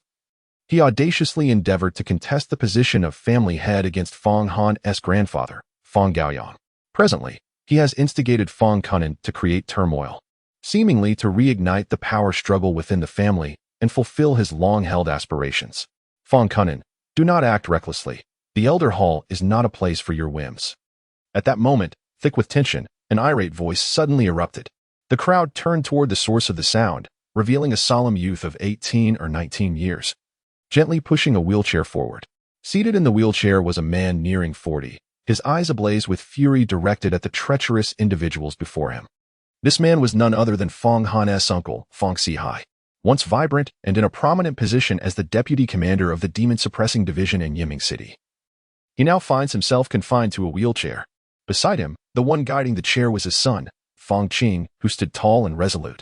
he audaciously endeavored to contest the position of family head against Fong Han's grandfather, Fong Gaoyang. Presently, he has instigated Fong Kunan to create turmoil, seemingly to reignite the power struggle within the family and fulfill his long-held aspirations. Fong Kunan, do not act recklessly. The Elder Hall is not a place for your whims. At that moment, thick with tension, an irate voice suddenly erupted. The crowd turned toward the source of the sound, revealing a solemn youth of 18 or 19 years, gently pushing a wheelchair forward. Seated in the wheelchair was a man nearing 40, his eyes ablaze with fury directed at the treacherous individuals before him. This man was none other than Fong Han's uncle, Fong Sihai, once vibrant and in a prominent position as the deputy commander of the demon-suppressing division in Yiming City. He now finds himself confined to a wheelchair. Beside him, the one guiding the chair was his son, Fong Qing, who stood tall and resolute,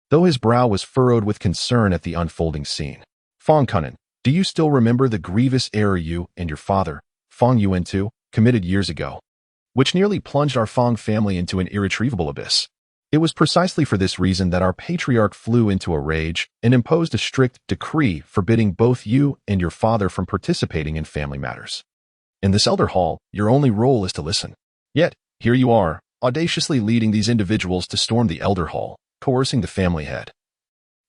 though his brow was furrowed with concern at the unfolding scene. Fong Kunan, do you still remember the grievous error you and your father, Fong Qianqiu, committed years ago, which nearly plunged our Fong family into an irretrievable abyss? It was precisely for this reason that our patriarch flew into a rage and imposed a strict decree forbidding both you and your father from participating in family matters. In this Elder Hall, your only role is to listen. Yet, here you are, audaciously leading these individuals to storm the Elder Hall, coercing the family head,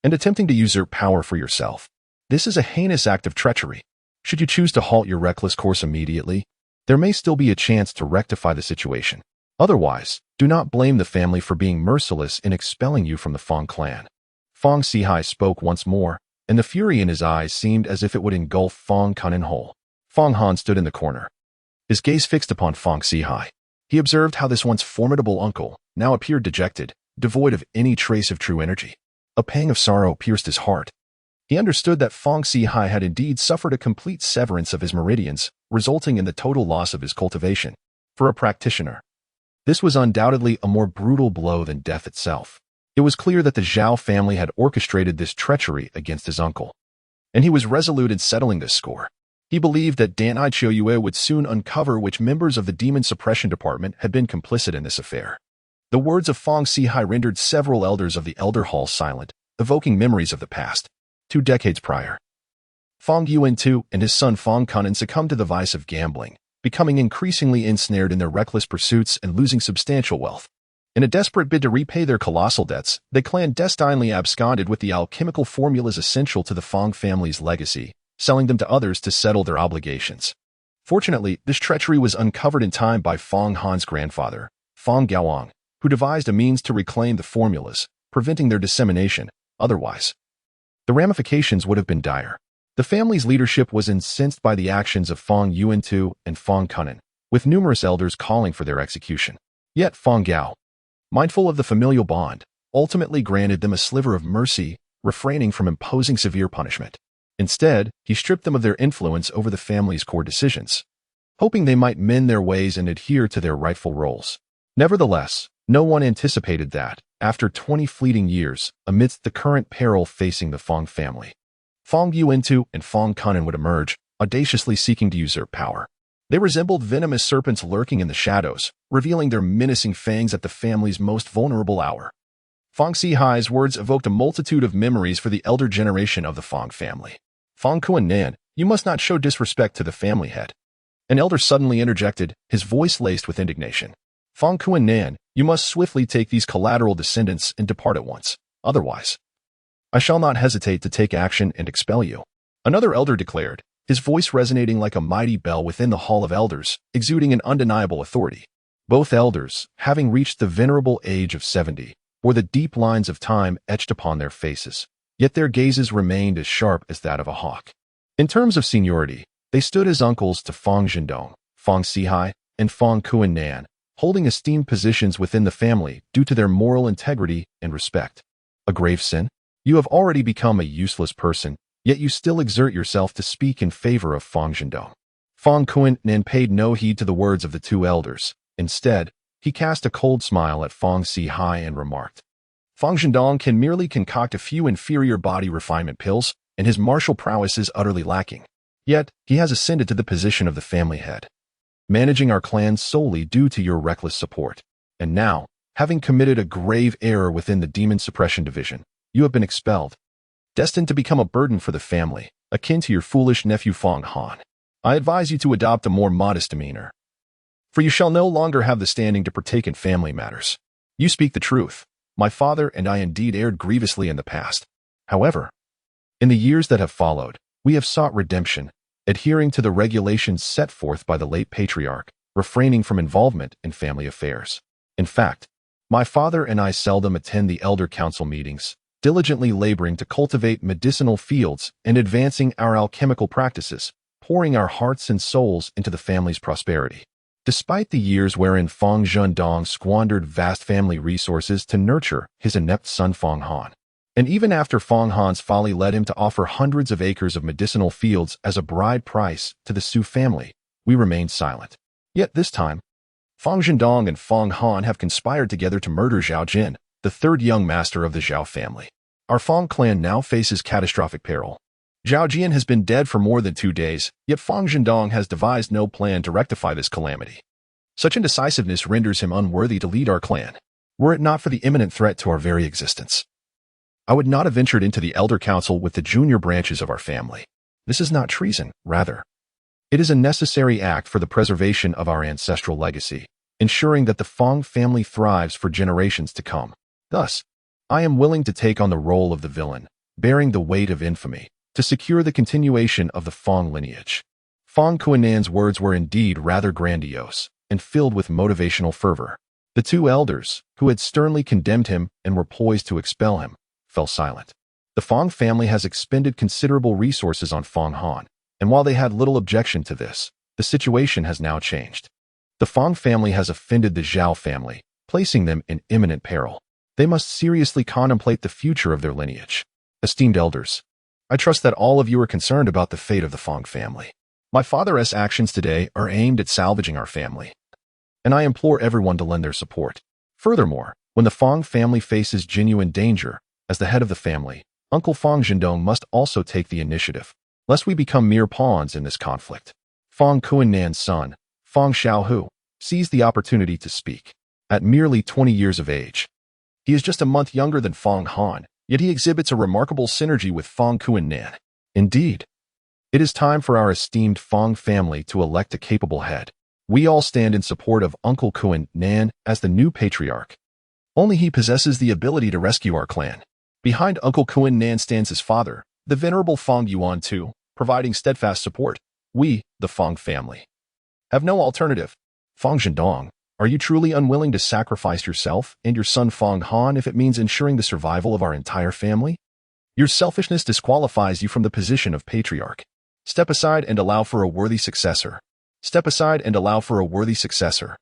and attempting to usurp power for yourself. This is a heinous act of treachery. Should you choose to halt your reckless course immediately, there may still be a chance to rectify the situation. Otherwise, do not blame the family for being merciless in expelling you from the Fong clan. Fong Sihai spoke once more, and the fury in his eyes seemed as if it would engulf Fong Kunan whole. Fong Han stood in the corner, his gaze fixed upon Fong Sihai. He observed how this once formidable uncle now appeared dejected, devoid of any trace of true energy. A pang of sorrow pierced his heart. He understood that Fong Sihai had indeed suffered a complete severance of his meridians, resulting in the total loss of his cultivation. For a practitioner, this was undoubtedly a more brutal blow than death itself. It was clear that the Zhao family had orchestrated this treachery against his uncle, and he was resolute in settling this score. He believed that Danai Qianqiu would soon uncover which members of the Demon Suppression Department had been complicit in this affair. The words of Fong Sihai rendered several elders of the Elder Hall silent, evoking memories of the past, 2 decades prior. Fong Qianqiu and his son Fong Kunan succumbed to the vice of gambling, becoming increasingly ensnared in their reckless pursuits and losing substantial wealth. In a desperate bid to repay their colossal debts, they clandestinely absconded with the alchemical formulas essential to the Fong family's legacy, selling them to others to settle their obligations. Fortunately, this treachery was uncovered in time by Fong Han's grandfather, Fong Gaoyang, who devised a means to reclaim the formulas, preventing their dissemination. Otherwise, the ramifications would have been dire. The family's leadership was incensed by the actions of Fong Qianqiu and Fong Kunan, with numerous elders calling for their execution. Yet Fong Gao, mindful of the familial bond, ultimately granted them a sliver of mercy, refraining from imposing severe punishment. Instead, he stripped them of their influence over the family's core decisions, hoping they might mend their ways and adhere to their rightful roles. Nevertheless, no one anticipated that, after 20 fleeting years, amidst the current peril facing the Fong family, Fong Qianqiu and Fong Kunan would emerge, audaciously seeking to usurp power. They resembled venomous serpents lurking in the shadows, revealing their menacing fangs at the family's most vulnerable hour. Fong Sihai's words evoked a multitude of memories for the elder generation of the Fong family. Fong Kunan, you must not show disrespect to the family head. An elder suddenly interjected, his voice laced with indignation. Fong Kunan, you must swiftly take these collateral descendants and depart at once. Otherwise, I shall not hesitate to take action and expel you. Another elder declared, his voice resonating like a mighty bell within the Hall of Elders, exuding an undeniable authority. Both elders, having reached the venerable age of 70, wore the deep lines of time etched upon their faces, yet their gazes remained as sharp as that of a hawk. In terms of seniority, they stood as uncles to Fong Zhendong, Fong Sihai, and Fong Kunan, holding esteemed positions within the family due to their moral integrity and respect. A grave sin? You have already become a useless person, yet you still exert yourself to speak in favor of Fong Zhendong. Fong Kunan paid no heed to the words of the two elders. Instead, he cast a cold smile at Fong Sihai and remarked, Fong Zhendong can merely concoct a few inferior body refinement pills, and his martial prowess is utterly lacking. Yet, he has ascended to the position of the family head, managing our clan solely due to your reckless support. And now, Having committed a grave error within the Demon Suppression Division, you have been expelled, destined to become a burden for the family, akin to your foolish nephew Fong Han. I advise you to adopt a more modest demeanor, for you shall no longer have the standing to partake in family matters. You speak the truth. My father and I indeed erred grievously in the past. However, in the years that have followed, we have sought redemption, adhering to the regulations set forth by the late patriarch, refraining from involvement in family affairs. In fact, my father and I seldom attend the elder council meetings, diligently laboring to cultivate medicinal fields and advancing our alchemical practices, pouring our hearts and souls into the family's prosperity. Despite the years wherein Fong Zhendong squandered vast family resources to nurture his inept son Fong Han, and even after Fong Han's folly led him to offer hundreds of acres of medicinal fields as a bride price to the Su family, we remained silent. Yet this time, Fong Zhendong and Fong Han have conspired together to murder Zhao Jin, the third young master of the Zhao family. Our Fong clan now faces catastrophic peril. Zhao Jian has been dead for more than 2 days, yet Fong Zhendong has devised no plan to rectify this calamity. Such indecisiveness renders him unworthy to lead our clan, were it not for the imminent threat to our very existence. I would not have ventured into the elder council with the junior branches of our family. This is not treason, rather. It is a necessary act for the preservation of our ancestral legacy, ensuring that the Fong family thrives for generations to come. Thus, I am willing to take on the role of the villain, bearing the weight of infamy, to secure the continuation of the Fong lineage. Fong Qiannan's words were indeed rather grandiose and filled with motivational fervor. The two elders, who had sternly condemned him and were poised to expel him, fell silent. The Fong family has expended considerable resources on Fong Han, and while they had little objection to this, the situation has now changed. The Fong family has offended the Zhao family, placing them in imminent peril. They must seriously contemplate the future of their lineage. Esteemed elders, I trust that all of you are concerned about the fate of the Fong family. My father's actions today are aimed at salvaging our family, and I implore everyone to lend their support. Furthermore, when the Fong family faces genuine danger, as the head of the family, Uncle Fong Zhendong must also take the initiative, lest we become mere pawns in this conflict. Fong Qiannan's son, Fong Xiaohu, seized the opportunity to speak. At merely 20 years of age, he is just a month younger than Fong Han, yet he exhibits a remarkable synergy with Fong Qiannan. Indeed, it is time for our esteemed Fong family to elect a capable head. We all stand in support of Uncle Qiannan as the new patriarch. Only he possesses the ability to rescue our clan. Behind Uncle Qiannan stands his father, the venerable Fong Yuan too, providing steadfast support. We, the Fong family, have no alternative. Fong Zhendong, are you truly unwilling to sacrifice yourself and your son Fong Han if it means ensuring the survival of our entire family? Your selfishness disqualifies you from the position of patriarch. Step aside and allow for a worthy successor. Step aside and allow for a worthy successor.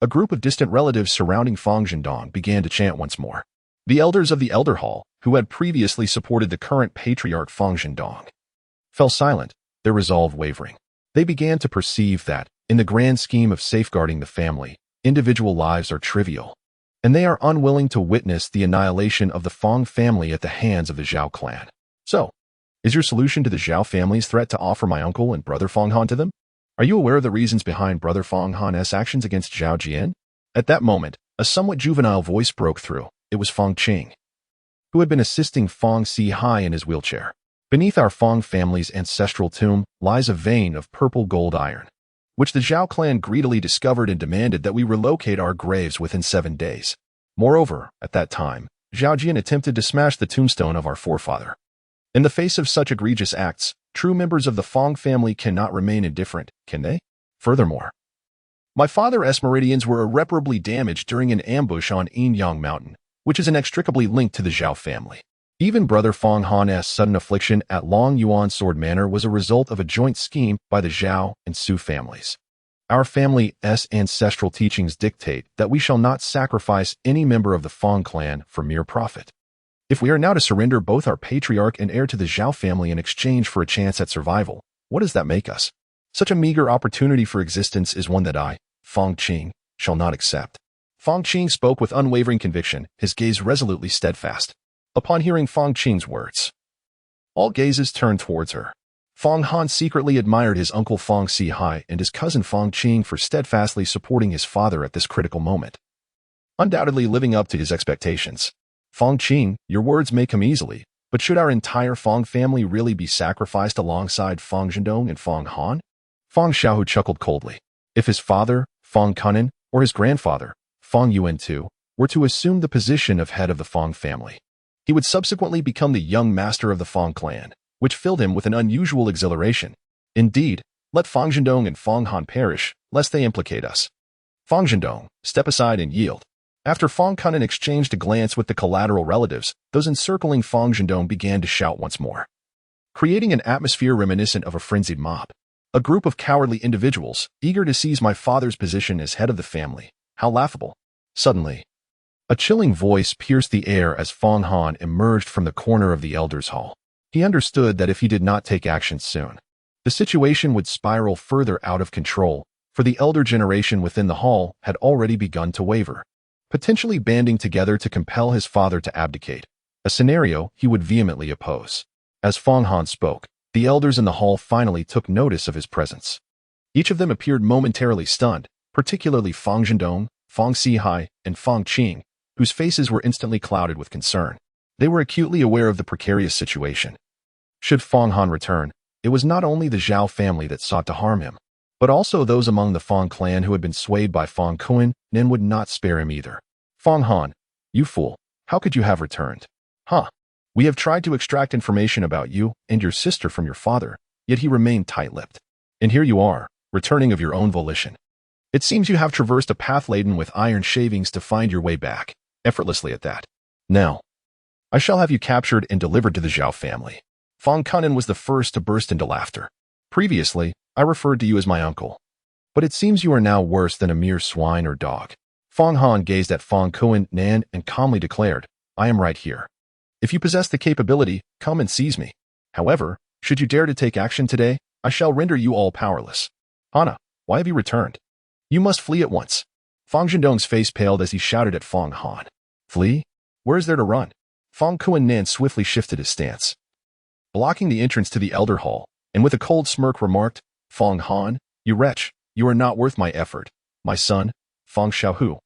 A group of distant relatives surrounding Fong Zhendong began to chant once more. The elders of the Elder Hall, who had previously supported the current patriarch Fong Zhendong, fell silent, their resolve wavering. They began to perceive that, in the grand scheme of safeguarding the family, individual lives are trivial, and they are unwilling to witness the annihilation of the Fong family at the hands of the Zhao clan. So, is your solution to the Zhao family's threat to offer my uncle and brother Fong Han to them? Are you aware of the reasons behind brother Fong Han's actions against Zhao Jian? At that moment, a somewhat juvenile voice broke through. It was Fong Qing, who had been assisting Fong Si Hai in his wheelchair. Beneath our Fong family's ancestral tomb lies a vein of purple gold iron, which the Zhao clan greedily discovered and demanded that we relocate our graves within 7 days. Moreover, at that time, Zhao Jian attempted to smash the tombstone of our forefather. In the face of such egregious acts, true members of the Fong family cannot remain indifferent, can they? Furthermore, my father's meridians were irreparably damaged during an ambush on Yinyang Mountain, which is inextricably linked to the Zhao family. Even brother Fong Han's sudden affliction at Long Yuan Sword Manor was a result of a joint scheme by the Zhao and Su families. Our family's ancestral teachings dictate that we shall not sacrifice any member of the Fong clan for mere profit. If we are now to surrender both our patriarch and heir to the Zhao family in exchange for a chance at survival, what does that make us? Such a meager opportunity for existence is one that I, Fong Qing, shall not accept. Fong Qing spoke with unwavering conviction, his gaze resolutely steadfast. Upon hearing Fong Qing's words, all gazes turned towards her. Fong Han secretly admired his uncle Fong Si Hai and his cousin Fong Qing for steadfastly supporting his father at this critical moment. undoubtedly living up to his expectations. Fong Qing, your words may come easily, but should our entire Fong family really be sacrificed alongside Fong Zhendong and Fong Han? Fong Xiaohu chuckled coldly. If his father, Fong Kunan, or his grandfather, Fong Yuan too, were to assume the position of head of the Fong family, he would subsequently become the young master of the Fong clan, which filled him with an unusual exhilaration. Indeed, let Fong Zhendong and Fong Han perish, lest they implicate us. Fong Zhendong, step aside and yield. After Fong Kunan exchanged a glance with the collateral relatives, those encircling Fong Zhendong began to shout once more, creating an atmosphere reminiscent of a frenzied mob. A group of cowardly individuals, eager to seize my father's position as head of the family. How laughable. Suddenly, a chilling voice pierced the air as Fong Han emerged from the corner of the elders' hall. He understood that if he did not take action soon, the situation would spiral further out of control, for the elder generation within the hall had already begun to waver, potentially banding together to compel his father to abdicate, a scenario he would vehemently oppose. As Fong Han spoke, the elders in the hall finally took notice of his presence. Each of them appeared momentarily stunned, particularly Fong Zhendong, Fong Sihai, and Fong Qing, whose faces were instantly clouded with concern. They were acutely aware of the precarious situation. Should Fong Han return, it was not only the Zhao family that sought to harm him, but also those among the Fong clan who had been swayed by Fong Kuan and would not spare him either. Fong Han, you fool, how could you have returned? Huh? We have tried to extract information about you and your sister from your father, yet he remained tight-lipped. And here you are, returning of your own volition. It seems you have traversed a path laden with iron shavings to find your way back, effortlessly at that. Now, I shall have you captured and delivered to the Zhao family. Fong Kunan was the first to burst into laughter. Previously, I referred to you as my uncle. But it seems you are now worse than a mere swine or dog. Fong Han gazed at Fong Kuan Nan and calmly declared, I am right here. If you possess the capability, come and seize me. However, should you dare to take action today, I shall render you all powerless. Hana, why have you returned? You must flee at once. Fong Zhendong's face paled as he shouted at Fong Han. Flee? Where is there to run? Fong Kuan Nan swiftly shifted his stance, blocking the entrance to the elder hall, and with a cold smirk remarked, Fong Han, you wretch, you are not worth my effort. My son, Fong Xiaohu,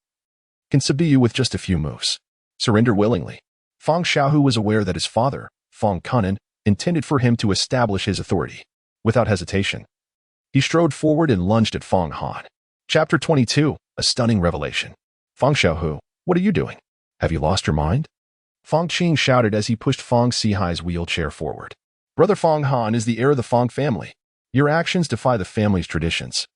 can subdue you with just a few moves. Surrender willingly. Fong Xiaohu was aware that his father, Fong Kunan, intended for him to establish his authority. Without hesitation, he strode forward and lunged at Fong Han. Chapter 22, a stunning revelation. Fong Xiaohu, what are you doing? Have you lost your mind? Fong Qing shouted as he pushed Fong Sihai's wheelchair forward. Brother Fong Han is the heir of the Fong family. Your actions defy the family's traditions.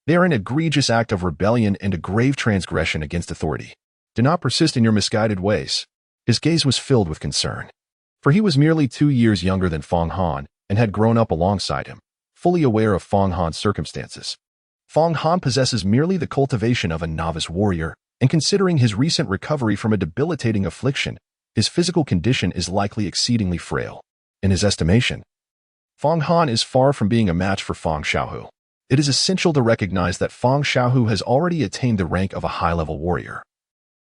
They are an egregious act of rebellion and a grave transgression against authority. Do not persist in your misguided ways. His gaze was filled with concern, for he was merely 2 years younger than Fong Han and had grown up alongside him, fully aware of Fong Han's circumstances. Fong Han possesses merely the cultivation of a novice warrior, and considering his recent recovery from a debilitating affliction, his physical condition is likely exceedingly frail. In his estimation, Fong Han is far from being a match for Fong Xiaohu. It is essential to recognize that Fong Xiaohu has already attained the rank of a high-level warrior,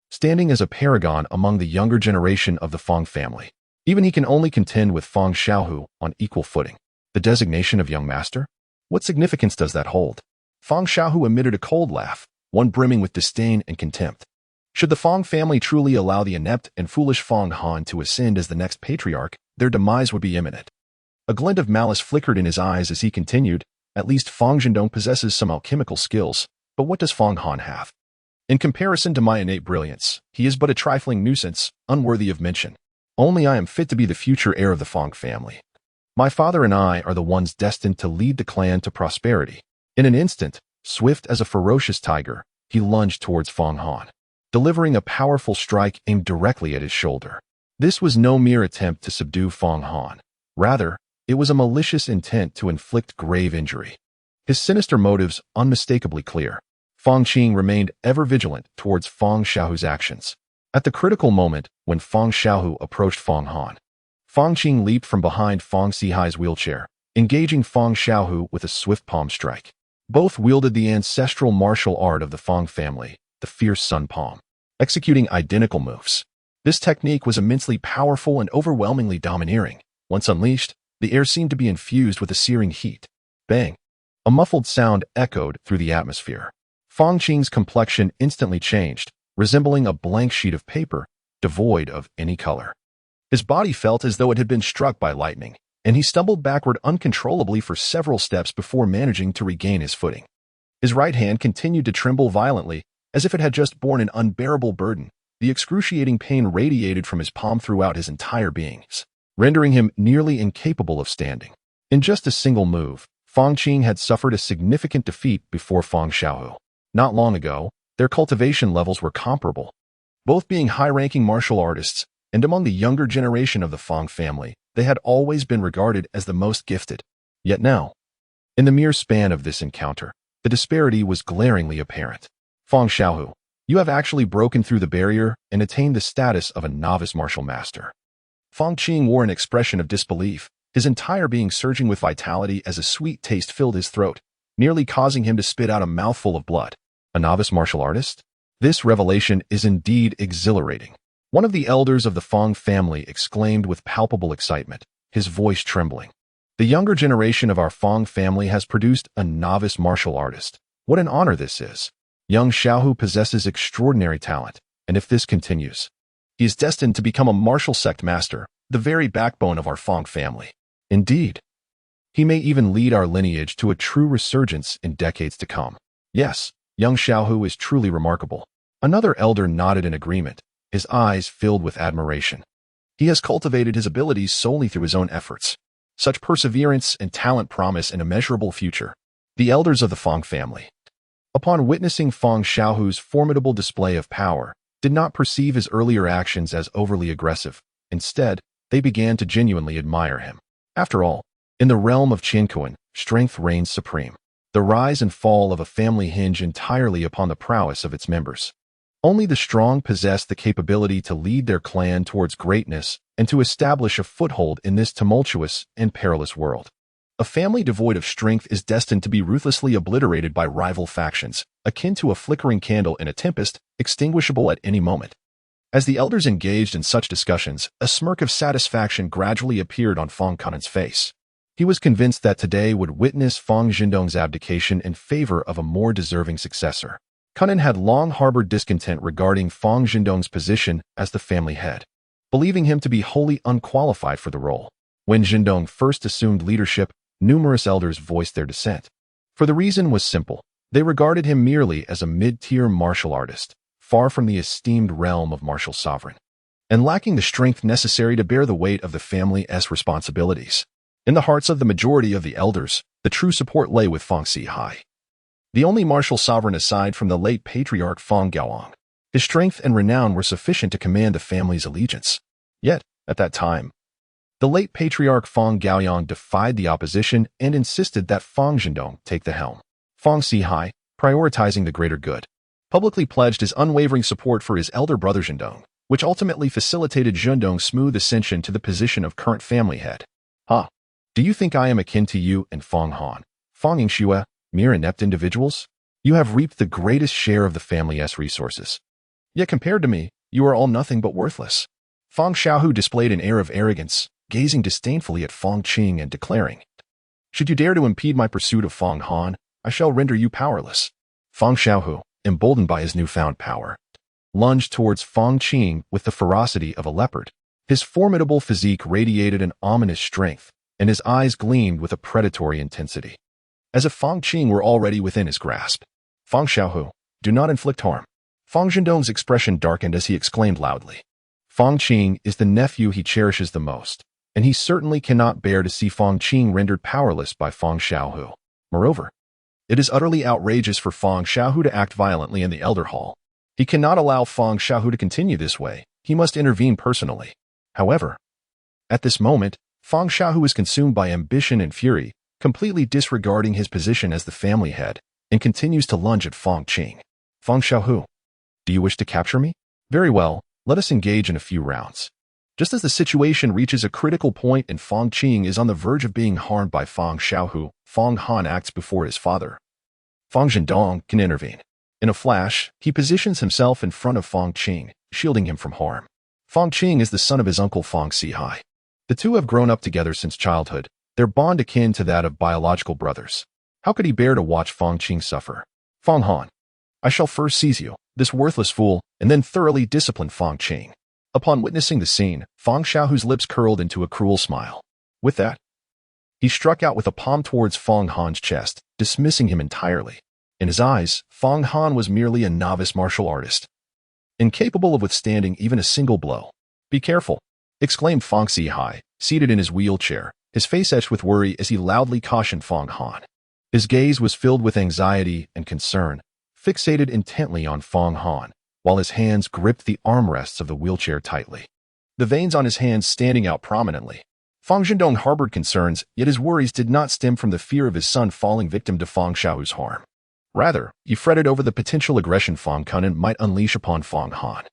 standing as a paragon among the younger generation of the Fong family. Even he can only contend with Fong Xiaohu on equal footing. The designation of young master? What significance does that hold? Fong Xiaohu emitted a cold laugh, one brimming with disdain and contempt. Should the Fong family truly allow the inept and foolish Fong Han to ascend as the next patriarch, their demise would be imminent. A glint of malice flickered in his eyes as he continued, at least Fong Zhendong possesses some alchemical skills, but what does Fong Han have? In comparison to my innate brilliance, he is but a trifling nuisance, unworthy of mention. Only I am fit to be the future heir of the Fong family. My father and I are the ones destined to lead the clan to prosperity. In an instant, swift as a ferocious tiger, he lunged towards Fong Han, delivering a powerful strike aimed directly at his shoulder. This was no mere attempt to subdue Fong Han. Rather, it was a malicious intent to inflict grave injury. His sinister motives unmistakably clear. Fong Qing remained ever vigilant towards Fong Xiaohu's actions. At the critical moment, when Fong Xiaohu approached Fong Han, Fong Qing leaped from behind Fong Sihai's wheelchair, engaging Fong Xiaohu with a swift palm strike. Both wielded the ancestral martial art of the Fong family, the fierce sun palm, executing identical moves. This technique was immensely powerful and overwhelmingly domineering. Once unleashed, the air seemed to be infused with a searing heat. Bang! A muffled sound echoed through the atmosphere. Fong Qing's complexion instantly changed, resembling a blank sheet of paper, devoid of any color. His body felt as though it had been struck by lightning, and he stumbled backward uncontrollably for several steps before managing to regain his footing. His right hand continued to tremble violently, as if it had just borne an unbearable burden. The excruciating pain radiated from his palm throughout his entire being, rendering him nearly incapable of standing. In just a single move, Fang Qing had suffered a significant defeat before Fang Xiaohu. Not long ago, their cultivation levels were comparable. Both being high-ranking martial artists, and among the younger generation of the Fang family, they had always been regarded as the most gifted. Yet now, in the mere span of this encounter, the disparity was glaringly apparent. Fang Xiaohu, you have actually broken through the barrier and attained the status of a novice martial master. Fang Qing wore an expression of disbelief, his entire being surging with vitality as a sweet taste filled his throat, nearly causing him to spit out a mouthful of blood. A novice martial artist? This revelation is indeed exhilarating. One of the elders of the Fang family exclaimed with palpable excitement, his voice trembling. The younger generation of our Fang family has produced a novice martial artist. What an honor this is. Young Xiaohu possesses extraordinary talent, and if this continues, he is destined to become a martial sect master, the very backbone of our Fang family. Indeed, he may even lead our lineage to a true resurgence in decades to come. Yes, young Xiaohu is truly remarkable. Another elder nodded in agreement, his eyes filled with admiration. He has cultivated his abilities solely through his own efforts. Such perseverance and talent promise an immeasurable future. The elders of the Fang family, upon witnessing Fang Xiaohu's formidable display of power, did not perceive his earlier actions as overly aggressive. Instead, they began to genuinely admire him. After all, in the realm of Qianqiu, strength reigns supreme. The rise and fall of a family hinge entirely upon the prowess of its members. Only the strong possess the capability to lead their clan towards greatness and to establish a foothold in this tumultuous and perilous world. A family devoid of strength is destined to be ruthlessly obliterated by rival factions, akin to a flickering candle in a tempest, extinguishable at any moment. As the elders engaged in such discussions, a smirk of satisfaction gradually appeared on Fang Kanan's face. He was convinced that today would witness Fang Jindong's abdication in favor of a more deserving successor. Kanan had long harbored discontent regarding Fang Jindong's position as the family head, believing him to be wholly unqualified for the role. When Jindong first assumed leadership, numerous elders voiced their dissent. For the reason was simple. They regarded him merely as a mid-tier martial artist, far from the esteemed realm of martial sovereign, and lacking the strength necessary to bear the weight of the family's responsibilities. In the hearts of the majority of the elders, the true support lay with Fang Sihai, the only martial sovereign aside from the late patriarch Fang Gaoang. His strength and renown were sufficient to command the family's allegiance. Yet, at that time, the late patriarch Fang Gaoyang defied the opposition and insisted that Fang Jindong take the helm. Fang Sihai, prioritizing the greater good, publicly pledged his unwavering support for his elder brother Jindong, which ultimately facilitated Jindong's smooth ascension to the position of current family head. Do you think I am akin to you and Fang Han, Fang Yingxue, mere inept individuals? You have reaped the greatest share of the family's resources. Yet compared to me, you are all nothing but worthless. Fang Xiaohu displayed an air of arrogance, gazing disdainfully at Fang Qing and declaring, "Should you dare to impede my pursuit of Fang Han, I shall render you powerless." Fang Xiaohu, emboldened by his newfound power, lunged towards Fang Qing with the ferocity of a leopard. His formidable physique radiated an ominous strength, and his eyes gleamed with a predatory intensity, as if Fang Qing were already within his grasp. "Fang Xiaohu, do not inflict harm." Fang Jindong's expression darkened as he exclaimed loudly. Fang Qing is the nephew he cherishes the most, and he certainly cannot bear to see Fang Qing rendered powerless by Fang Xiaohu. Moreover, it is utterly outrageous for Fang Xiaohu to act violently in the Elder Hall. He cannot allow Fang Xiaohu to continue this way. He must intervene personally. However, at this moment, Fang Xiaohu is consumed by ambition and fury, completely disregarding his position as the family head, and continues to lunge at Fang Qing. "Fang Xiaohu, do you wish to capture me? Very well, let us engage in a few rounds." Just as the situation reaches a critical point and Fang Qing is on the verge of being harmed by Fang Xiaohu, Fang Han acts before his father. Fang Jindong can intervene. In a flash, he positions himself in front of Fang Qing, shielding him from harm. Fang Qing is the son of his uncle Fang Sihai. The two have grown up together since childhood, their bond akin to that of biological brothers. How could he bear to watch Fang Qing suffer? "Fang Han, I shall first seize you, this worthless fool, and then thoroughly disciplined Fang Qing. Upon witnessing the scene, Fang Xiaohu's lips curled into a cruel smile. With that, he struck out with a palm towards Fang Han's chest, dismissing him entirely. In his eyes, Fang Han was merely a novice martial artist, incapable of withstanding even a single blow. "Be careful," exclaimed Fang Zihai, seated in his wheelchair, his face etched with worry as he loudly cautioned Fang Han. His gaze was filled with anxiety and concern, fixated intently on Fang Han, while his hands gripped the armrests of the wheelchair tightly, the veins on his hands standing out prominently. Fang Zhendong harbored concerns, yet his worries did not stem from the fear of his son falling victim to Fang Xiaohu's harm. Rather, he fretted over the potential aggression Fang Kunin might unleash upon Fang Han.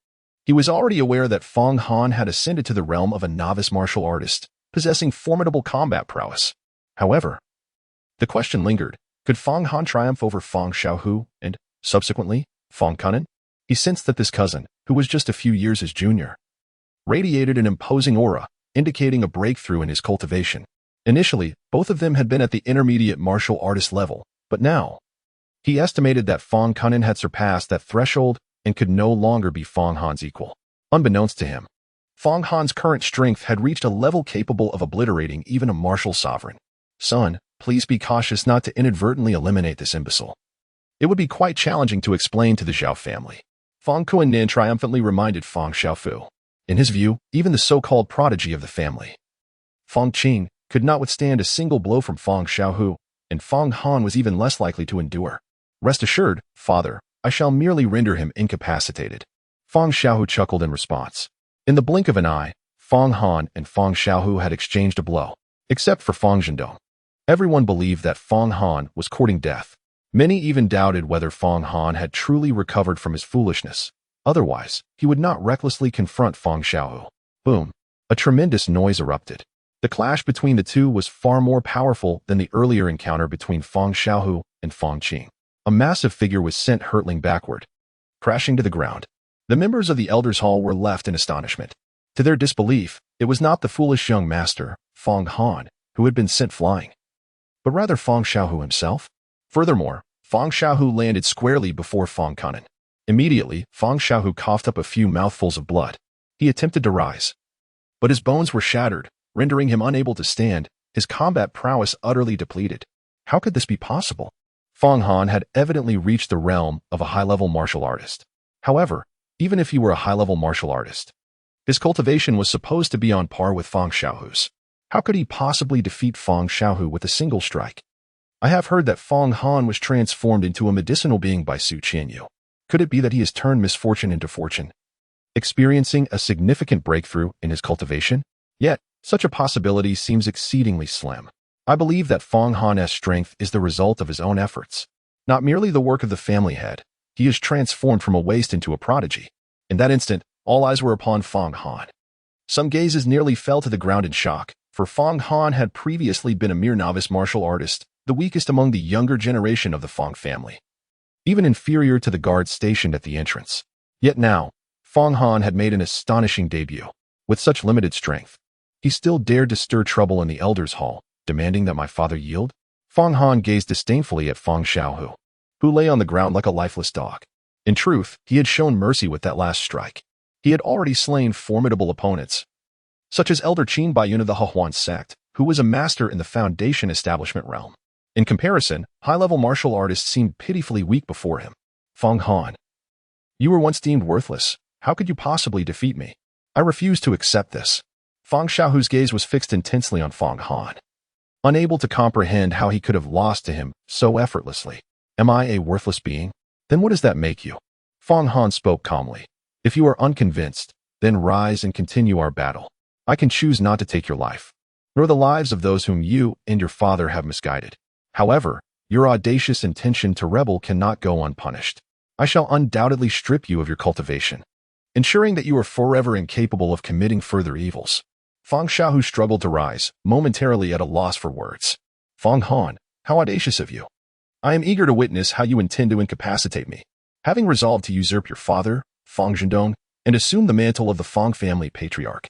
He was already aware that Fang Han had ascended to the realm of a novice martial artist, possessing formidable combat prowess. However, the question lingered, could Fang Han triumph over Fang Xiaohu and, subsequently, Fang Kunin? He sensed that this cousin, who was just a few years his junior, radiated an imposing aura, indicating a breakthrough in his cultivation. Initially, both of them had been at the intermediate martial artist level, but now, he estimated that Fang Kunin had surpassed that threshold and could no longer be Fang Han's equal. Unbeknownst to him, Fang Han's current strength had reached a level capable of obliterating even a martial sovereign. "Son, please be cautious not to inadvertently eliminate this imbecile. It would be quite challenging to explain to the Zhao family." Fang Kunin triumphantly reminded Fang Xiaofu. In his view, even the so-called prodigy of the family, Fang Qing, could not withstand a single blow from Fang Xiaohu, and Fang Han was even less likely to endure. "Rest assured, father, I shall merely render him incapacitated." Fang Xiaohu chuckled in response. In the blink of an eye, Fang Han and Fang Xiaohu had exchanged a blow. Except for Fang Zhendong, everyone believed that Fang Han was courting death. Many even doubted whether Fang Han had truly recovered from his foolishness. Otherwise, he would not recklessly confront Fang Xiaohu. Boom! A tremendous noise erupted. The clash between the two was far more powerful than the earlier encounter between Fang Xiaohu and Fang Qing. A massive figure was sent hurtling backward, crashing to the ground. The members of the Elders' Hall were left in astonishment. To their disbelief, it was not the foolish young master, Fang Han, who had been sent flying, but rather Fang Xiaohu himself. Furthermore, Fang Xiaohu landed squarely before Fang Kunin. Immediately, Fang Xiaohu coughed up a few mouthfuls of blood. He attempted to rise, but his bones were shattered, rendering him unable to stand, his combat prowess utterly depleted. How could this be possible? Fang Han had evidently reached the realm of a high-level martial artist. However, even if he were a high-level martial artist, his cultivation was supposed to be on par with Fang Xiaohu's. How could he possibly defeat Fang Xiaohu with a single strike? I have heard that Fang Han was transformed into a medicinal being by Su Qianqiu. Could it be that he has turned misfortune into fortune, experiencing a significant breakthrough in his cultivation? Yet, such a possibility seems exceedingly slim. I believe that Fang Han's strength is the result of his own efforts, not merely the work of the family head. He is transformed from a waste into a prodigy. In that instant, all eyes were upon Fang Han. Some gazes nearly fell to the ground in shock, for Fang Han had previously been a mere novice martial artist, the weakest among the younger generation of the Fang family, even inferior to the guards stationed at the entrance. Yet now, Fang Han had made an astonishing debut. With such limited strength, he still dared to stir trouble in the Elders' Hall, demanding that my father yield? Fang Han gazed disdainfully at Fang Xiaohu, who lay on the ground like a lifeless dog. In truth, he had shown mercy with that last strike. He had already slain formidable opponents, such as Elder Qin Baiyun of the Hehuan sect, who was a master in the Foundation establishment realm. In comparison, high-level martial artists seemed pitifully weak before him. Fang Han, you were once deemed worthless. How could you possibly defeat me? I refuse to accept this. Fang Xiaohu's gaze was fixed intensely on Fang Han, unable to comprehend how he could have lost to him so effortlessly. Am I a worthless being? Then what does that make you? Fang Han spoke calmly. If you are unconvinced, then rise and continue our battle. I can choose not to take your life, nor the lives of those whom you and your father have misguided. However, your audacious intention to rebel cannot go unpunished. I shall undoubtedly strip you of your cultivation, ensuring that you are forever incapable of committing further evils. Fang Xiaohu struggled to rise, momentarily at a loss for words. Fang Han, how audacious of you. I am eager to witness how you intend to incapacitate me. Having resolved to usurp your father, Fang Zhendong, and assume the mantle of the Fang family patriarch,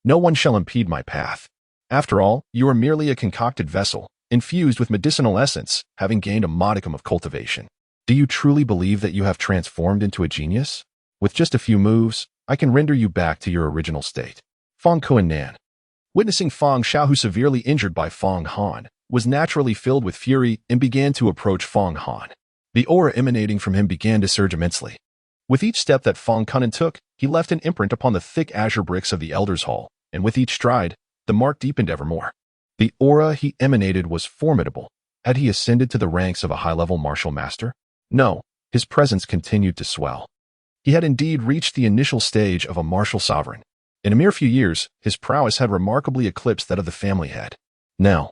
no one shall impede my path. After all, you are merely a concocted vessel, infused with medicinal essence, having gained a modicum of cultivation. Do you truly believe that you have transformed into a genius? With just a few moves, I can render you back to your original state. Fang Kuan-nan. Witnessing Fang Xiaohu severely injured by Fang Han, was naturally filled with fury and began to approach Fang Han. The aura emanating from him began to surge immensely. With each step that Fang Kuan took, he left an imprint upon the thick azure bricks of the Elder's Hall, and with each stride, the mark deepened evermore. The aura he emanated was formidable. Had he ascended to the ranks of a high-level martial master? No, his presence continued to swell. He had indeed reached the initial stage of a martial sovereign. In a mere few years, his prowess had remarkably eclipsed that of the family head. Now,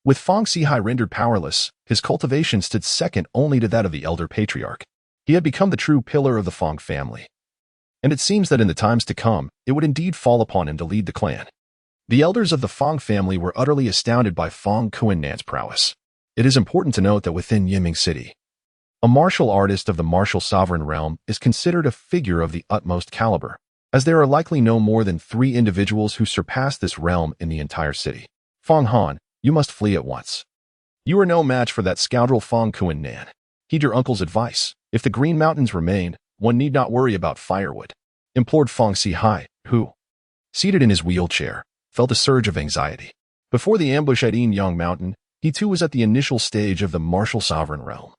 with Fang Xihai rendered powerless, his cultivation stood second only to that of the elder patriarch. He had become the true pillar of the Fang family. And it seems that in the times to come, it would indeed fall upon him to lead the clan. The elders of the Fang family were utterly astounded by Fang Kuan-nan's prowess. It is important to note that within Yiming City, a martial artist of the martial sovereign realm is considered a figure of the utmost caliber, as there are likely no more than 3 individuals who surpass this realm in the entire city. Fang Han, you must flee at once. You are no match for that scoundrel Fang Kuan-nan. Heed your uncle's advice. If the Green Mountains remain, one need not worry about firewood, implored Fang Xihai, who, seated in his wheelchair, felt a surge of anxiety. Before the ambush at Yin Mountain, he too was at the initial stage of the martial sovereign realm.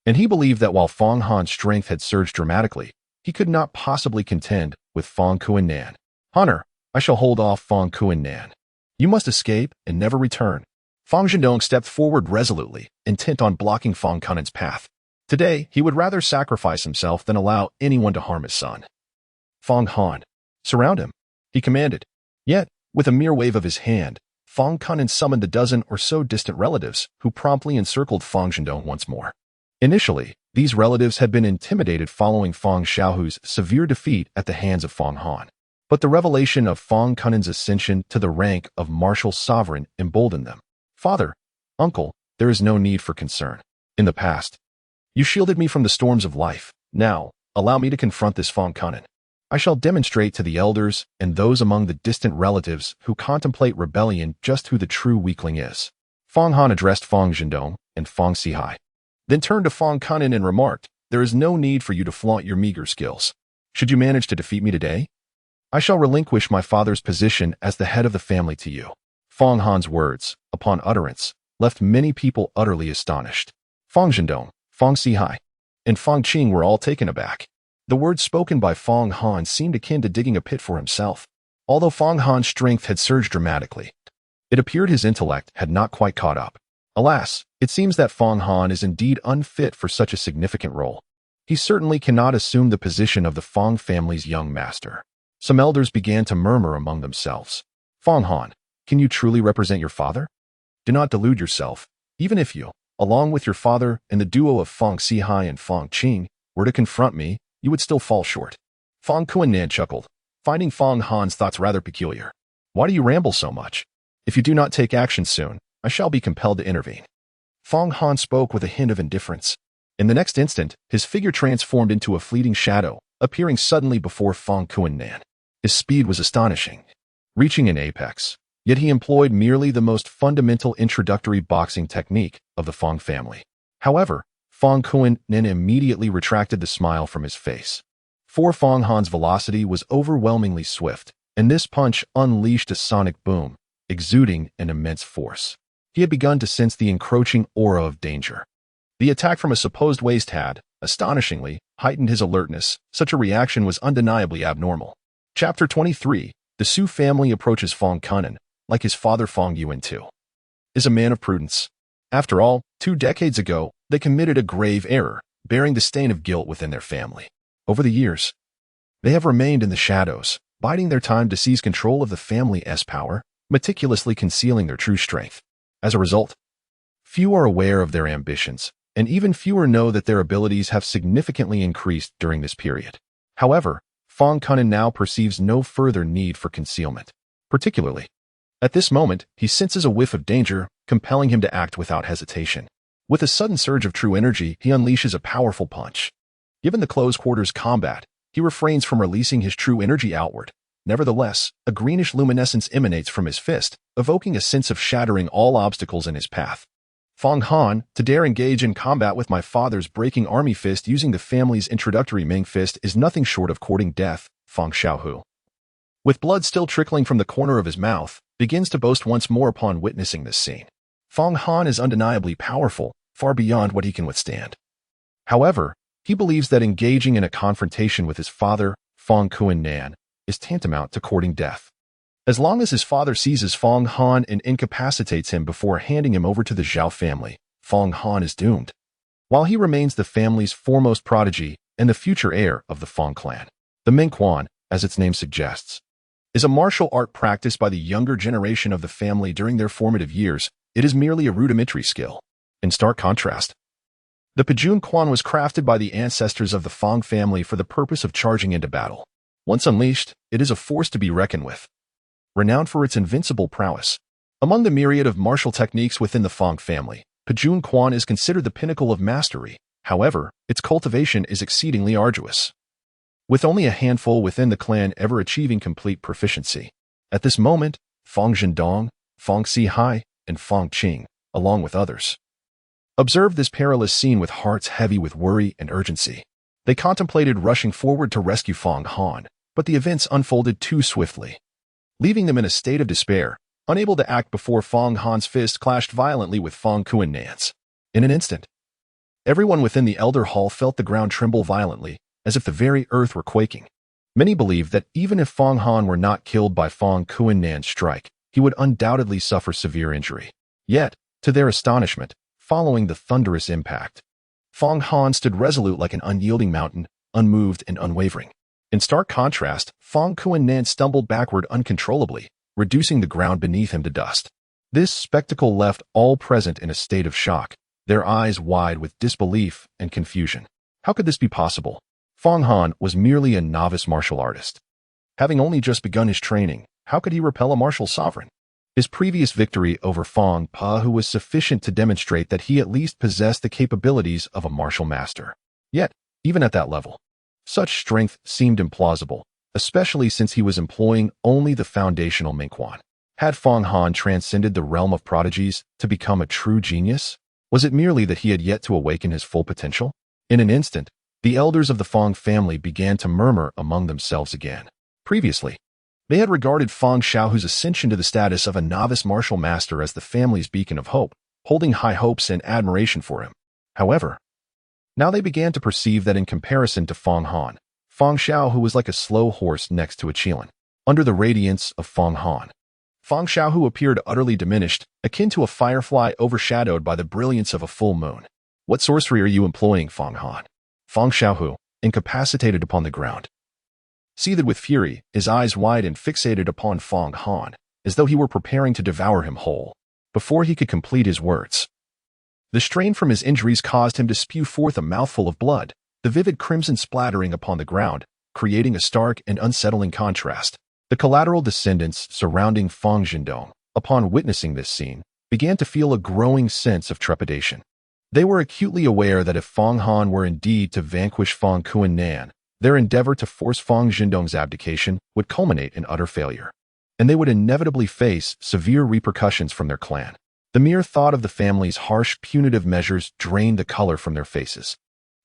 And he believed that while Fang Han's strength had surged dramatically, he could not possibly contend with Fang Kuan-nan. Honor, I shall hold off Fang Kuan-nan. You must escape and never return. Fang Zhendong stepped forward resolutely, intent on blocking Fang Kuan-nan's path. Today, he would rather sacrifice himself than allow anyone to harm his son. Fang Han, surround him, he commanded. Yet, with a mere wave of his hand, Fang Kuan-nan summoned a dozen or so distant relatives who promptly encircled Fang Zhendong once more. Initially, these relatives had been intimidated following Fang Xiaohu's severe defeat at the hands of Fang Han. But the revelation of Fang Kuan-nan's ascension to the rank of martial sovereign emboldened them. Father, uncle, there is no need for concern. In the past, you shielded me from the storms of life. Now, allow me to confront this Fang Kuan-nan. I shall demonstrate to the elders and those among the distant relatives who contemplate rebellion just who the true weakling is. Fang Han addressed Fang Zhendong and Fang Xihai, then turned to Fang Kuan-nan and remarked, there is no need for you to flaunt your meager skills. Should you manage to defeat me today, I shall relinquish my father's position as the head of the family to you. Fang Han's words, upon utterance, left many people utterly astonished. Fang Zhendong, Fang Xihai, and Fang Qing were all taken aback. The words spoken by Fang Han seemed akin to digging a pit for himself. Although Fang Han's strength had surged dramatically, it appeared his intellect had not quite caught up. Alas, it seems that Fang Han is indeed unfit for such a significant role. He certainly cannot assume the position of the Fang family's young master. Some elders began to murmur among themselves. Fang Han, can you truly represent your father? Do not delude yourself. Even if you, along with your father and the duo of Fang Xihai and Fang Qing, were to confront me, you would still fall short. Fang Kuan-nan chuckled, finding Fang Han's thoughts rather peculiar. Why do you ramble so much? If you do not take action soon, I shall be compelled to intervene. Fang Han spoke with a hint of indifference. In the next instant, his figure transformed into a fleeting shadow, appearing suddenly before Fang Kuan-nan. His speed was astonishing, reaching an apex, yet he employed merely the most fundamental introductory boxing technique of the Fang family. However, Fang Kuan-nan immediately retracted the smile from his face. For Fang Han's velocity was overwhelmingly swift, and this punch unleashed a sonic boom, exuding an immense force. He had begun to sense the encroaching aura of danger. The attack from a supposed waist had, astonishingly, heightened his alertness. Such a reaction was undeniably abnormal. Chapter 23, The Su family approaches Fang Kuan-nan, like his father Fang Yuan too, is a man of prudence. After all, 2 decades ago, they committed a grave error, bearing the stain of guilt within their family. Over the years, they have remained in the shadows, biding their time to seize control of the family's power, meticulously concealing their true strength. As a result, few are aware of their ambitions, and even fewer know that their abilities have significantly increased during this period. However, Fang Kuan-nan now perceives no further need for concealment. Particularly, at this moment, he senses a whiff of danger, compelling him to act without hesitation. With a sudden surge of true energy, he unleashes a powerful punch. Given the close-quarters combat, he refrains from releasing his true energy outward. Nevertheless, a greenish luminescence emanates from his fist, evoking a sense of shattering all obstacles in his path. Fong Han, to dare engage in combat with my father's breaking army fist using the family's introductory Ming fist is nothing short of courting death, Fong Xiaohu. With blood still trickling from the corner of his mouth, begins to boast once more upon witnessing this scene. Fong Han is undeniably powerful, far beyond what he can withstand. However, he believes that engaging in a confrontation with his father, Fong Qianqiu, is tantamount to courting death. As long as his father seizes Fong Han and incapacitates him before handing him over to the Zhao family, Fong Han is doomed. While he remains the family's foremost prodigy and the future heir of the Fong clan, the Mingquan, as its name suggests, is a martial art practiced by the younger generation of the family during their formative years. It is merely a rudimentary skill. In stark contrast, the Pajun Quan was crafted by the ancestors of the Fong family for the purpose of charging into battle. Once unleashed, it is a force to be reckoned with, renowned for its invincible prowess. Among the myriad of martial techniques within the Fong family, Pajun Quan is considered the pinnacle of mastery. However, its cultivation is exceedingly arduous, with only a handful within the clan ever achieving complete proficiency. At this moment, Fong Zhendong, Fong Sihai, and Fong Qing, along with others, observed this perilous scene with hearts heavy with worry and urgency. They contemplated rushing forward to rescue Fong Han, but the events unfolded too swiftly, leaving them in a state of despair, unable to act before Fong Han's fist clashed violently with Fong Qianqiu's. In an instant, everyone within the elder hall felt the ground tremble violently, as if the very earth were quaking. Many believed that even if Fong Han were not killed by Fong Qianqiu's strike, he would undoubtedly suffer severe injury. Yet, to their astonishment, following the thunderous impact, Fong Han stood resolute like an unyielding mountain, unmoved and unwavering. In stark contrast, Fong Qianqiu stumbled backward uncontrollably, reducing the ground beneath him to dust. This spectacle left all present in a state of shock, their eyes wide with disbelief and confusion. How could this be possible? Fong Han was merely a novice martial artist. Having only just begun his training, how could he repel a martial sovereign? His previous victory over Fong Pu was sufficient to demonstrate that he at least possessed the capabilities of a martial master. Yet, even at that level, such strength seemed implausible, especially since he was employing only the foundational Mingquan. Had Fong Han transcended the realm of prodigies to become a true genius? Was it merely that he had yet to awaken his full potential? In an instant, the elders of the Fong family began to murmur among themselves again. Previously, they had regarded Fong Xiaohu's ascension to the status of a novice martial master as the family's beacon of hope, holding high hopes and admiration for him. However, now they began to perceive that in comparison to Fong Han, Fong Xiaohu was like a slow horse next to a Qilin. Under the radiance of Fong Han, Fong Xiaohu appeared utterly diminished, akin to a firefly overshadowed by the brilliance of a full moon. What sorcery are you employing, Fong Han? Fong Xiaohu, incapacitated upon the ground, seethed with fury, his eyes wide and fixated upon Fong Han, as though he were preparing to devour him whole. Before he could complete his words, the strain from his injuries caused him to spew forth a mouthful of blood, the vivid crimson splattering upon the ground, creating a stark and unsettling contrast. The collateral descendants surrounding Fong Zhendong, upon witnessing this scene, began to feel a growing sense of trepidation. They were acutely aware that if Fong Han were indeed to vanquish Fong Qianqiu, their endeavor to force Fong Zhendong's abdication would culminate in utter failure, and they would inevitably face severe repercussions from their clan. The mere thought of the family's harsh, punitive measures drained the color from their faces,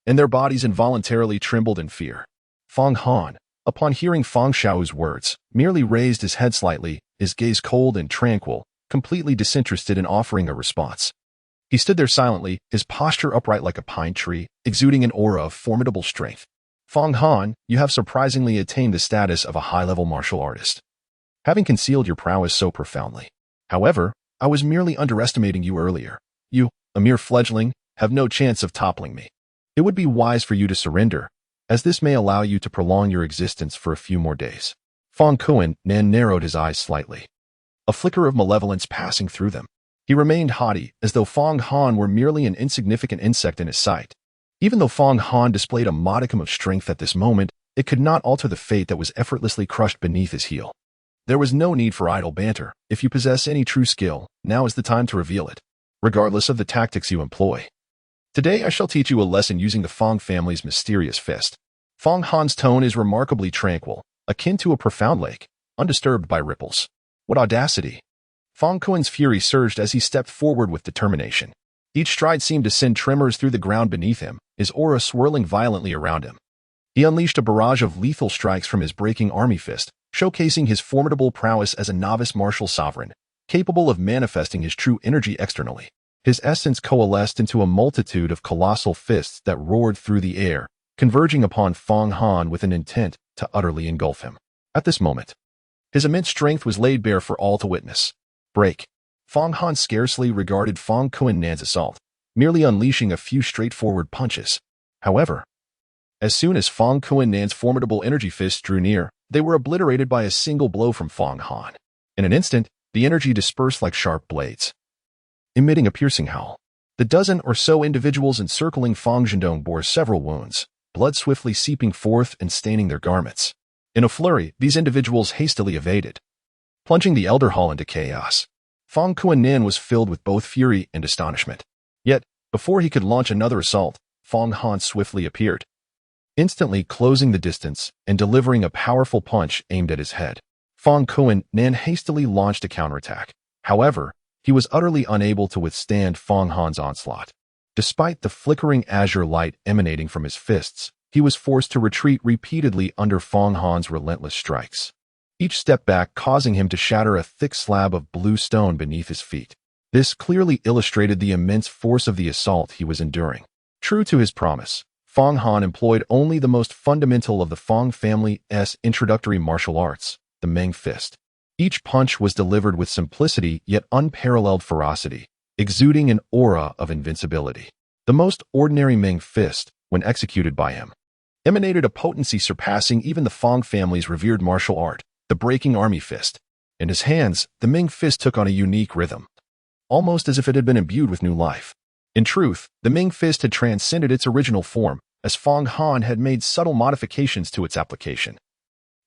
and their bodies involuntarily trembled in fear. Fong Han, upon hearing Fong Xiaohu's words, merely raised his head slightly, his gaze cold and tranquil, completely disinterested in offering a response. He stood there silently, his posture upright like a pine tree, exuding an aura of formidable strength. Fong Han, you have surprisingly attained the status of a high-level martial artist, having concealed your prowess so profoundly. However, I was merely underestimating you earlier. You, a mere fledgling, have no chance of toppling me. It would be wise for you to surrender, as this may allow you to prolong your existence for a few more days. Fong Qianqiu narrowed his eyes slightly, a flicker of malevolence passing through them. He remained haughty, as though Fong Han were merely an insignificant insect in his sight. Even though Fong Han displayed a modicum of strength at this moment, it could not alter the fate that was effortlessly crushed beneath his heel. There was no need for idle banter. If you possess any true skill, now is the time to reveal it, regardless of the tactics you employ. Today I shall teach you a lesson using the Fong family's mysterious fist. Fong Han's tone is remarkably tranquil, akin to a profound lake, undisturbed by ripples. What audacity! Fong Qianqiu's fury surged as he stepped forward with determination. Each stride seemed to send tremors through the ground beneath him, his aura swirling violently around him. He unleashed a barrage of lethal strikes from his breaking army fist, showcasing his formidable prowess as a novice martial sovereign, capable of manifesting his true energy externally. His essence coalesced into a multitude of colossal fists that roared through the air, converging upon Fong Han with an intent to utterly engulf him. At this moment, his immense strength was laid bare for all to witness. Break. Fong Han scarcely regarded Fong Kuan-Nan's assault, merely unleashing a few straightforward punches. However, as soon as Fong Kuan-Nan's formidable energy fists drew near, they were obliterated by a single blow from Fong Han. In an instant, the energy dispersed like sharp blades, emitting a piercing howl. The dozen or so individuals encircling Fong Zhendong bore several wounds, blood swiftly seeping forth and staining their garments. In a flurry, these individuals hastily evaded, plunging the Elder Hall into chaos. Fong Kuan-Nan was filled with both fury and astonishment. Yet, before he could launch another assault, Fong Han swiftly appeared, instantly closing the distance and delivering a powerful punch aimed at his head. Fong Kuan-Nan hastily launched a counterattack. However, he was utterly unable to withstand Fong Han's onslaught. Despite the flickering azure light emanating from his fists, he was forced to retreat repeatedly under Fong Han's relentless strikes, each step back causing him to shatter a thick slab of blue stone beneath his feet. This clearly illustrated the immense force of the assault he was enduring. True to his promise, Fong Han employed only the most fundamental of the Fong family's introductory martial arts, the Meng Fist. Each punch was delivered with simplicity yet unparalleled ferocity, exuding an aura of invincibility. The most ordinary Meng Fist, when executed by him, emanated a potency surpassing even the Fong family's revered martial art, the breaking army fist. In his hands, the Meng Fist took on a unique rhythm, almost as if it had been imbued with new life. In truth, the Meng Fist had transcended its original form, as Fong Han had made subtle modifications to its application,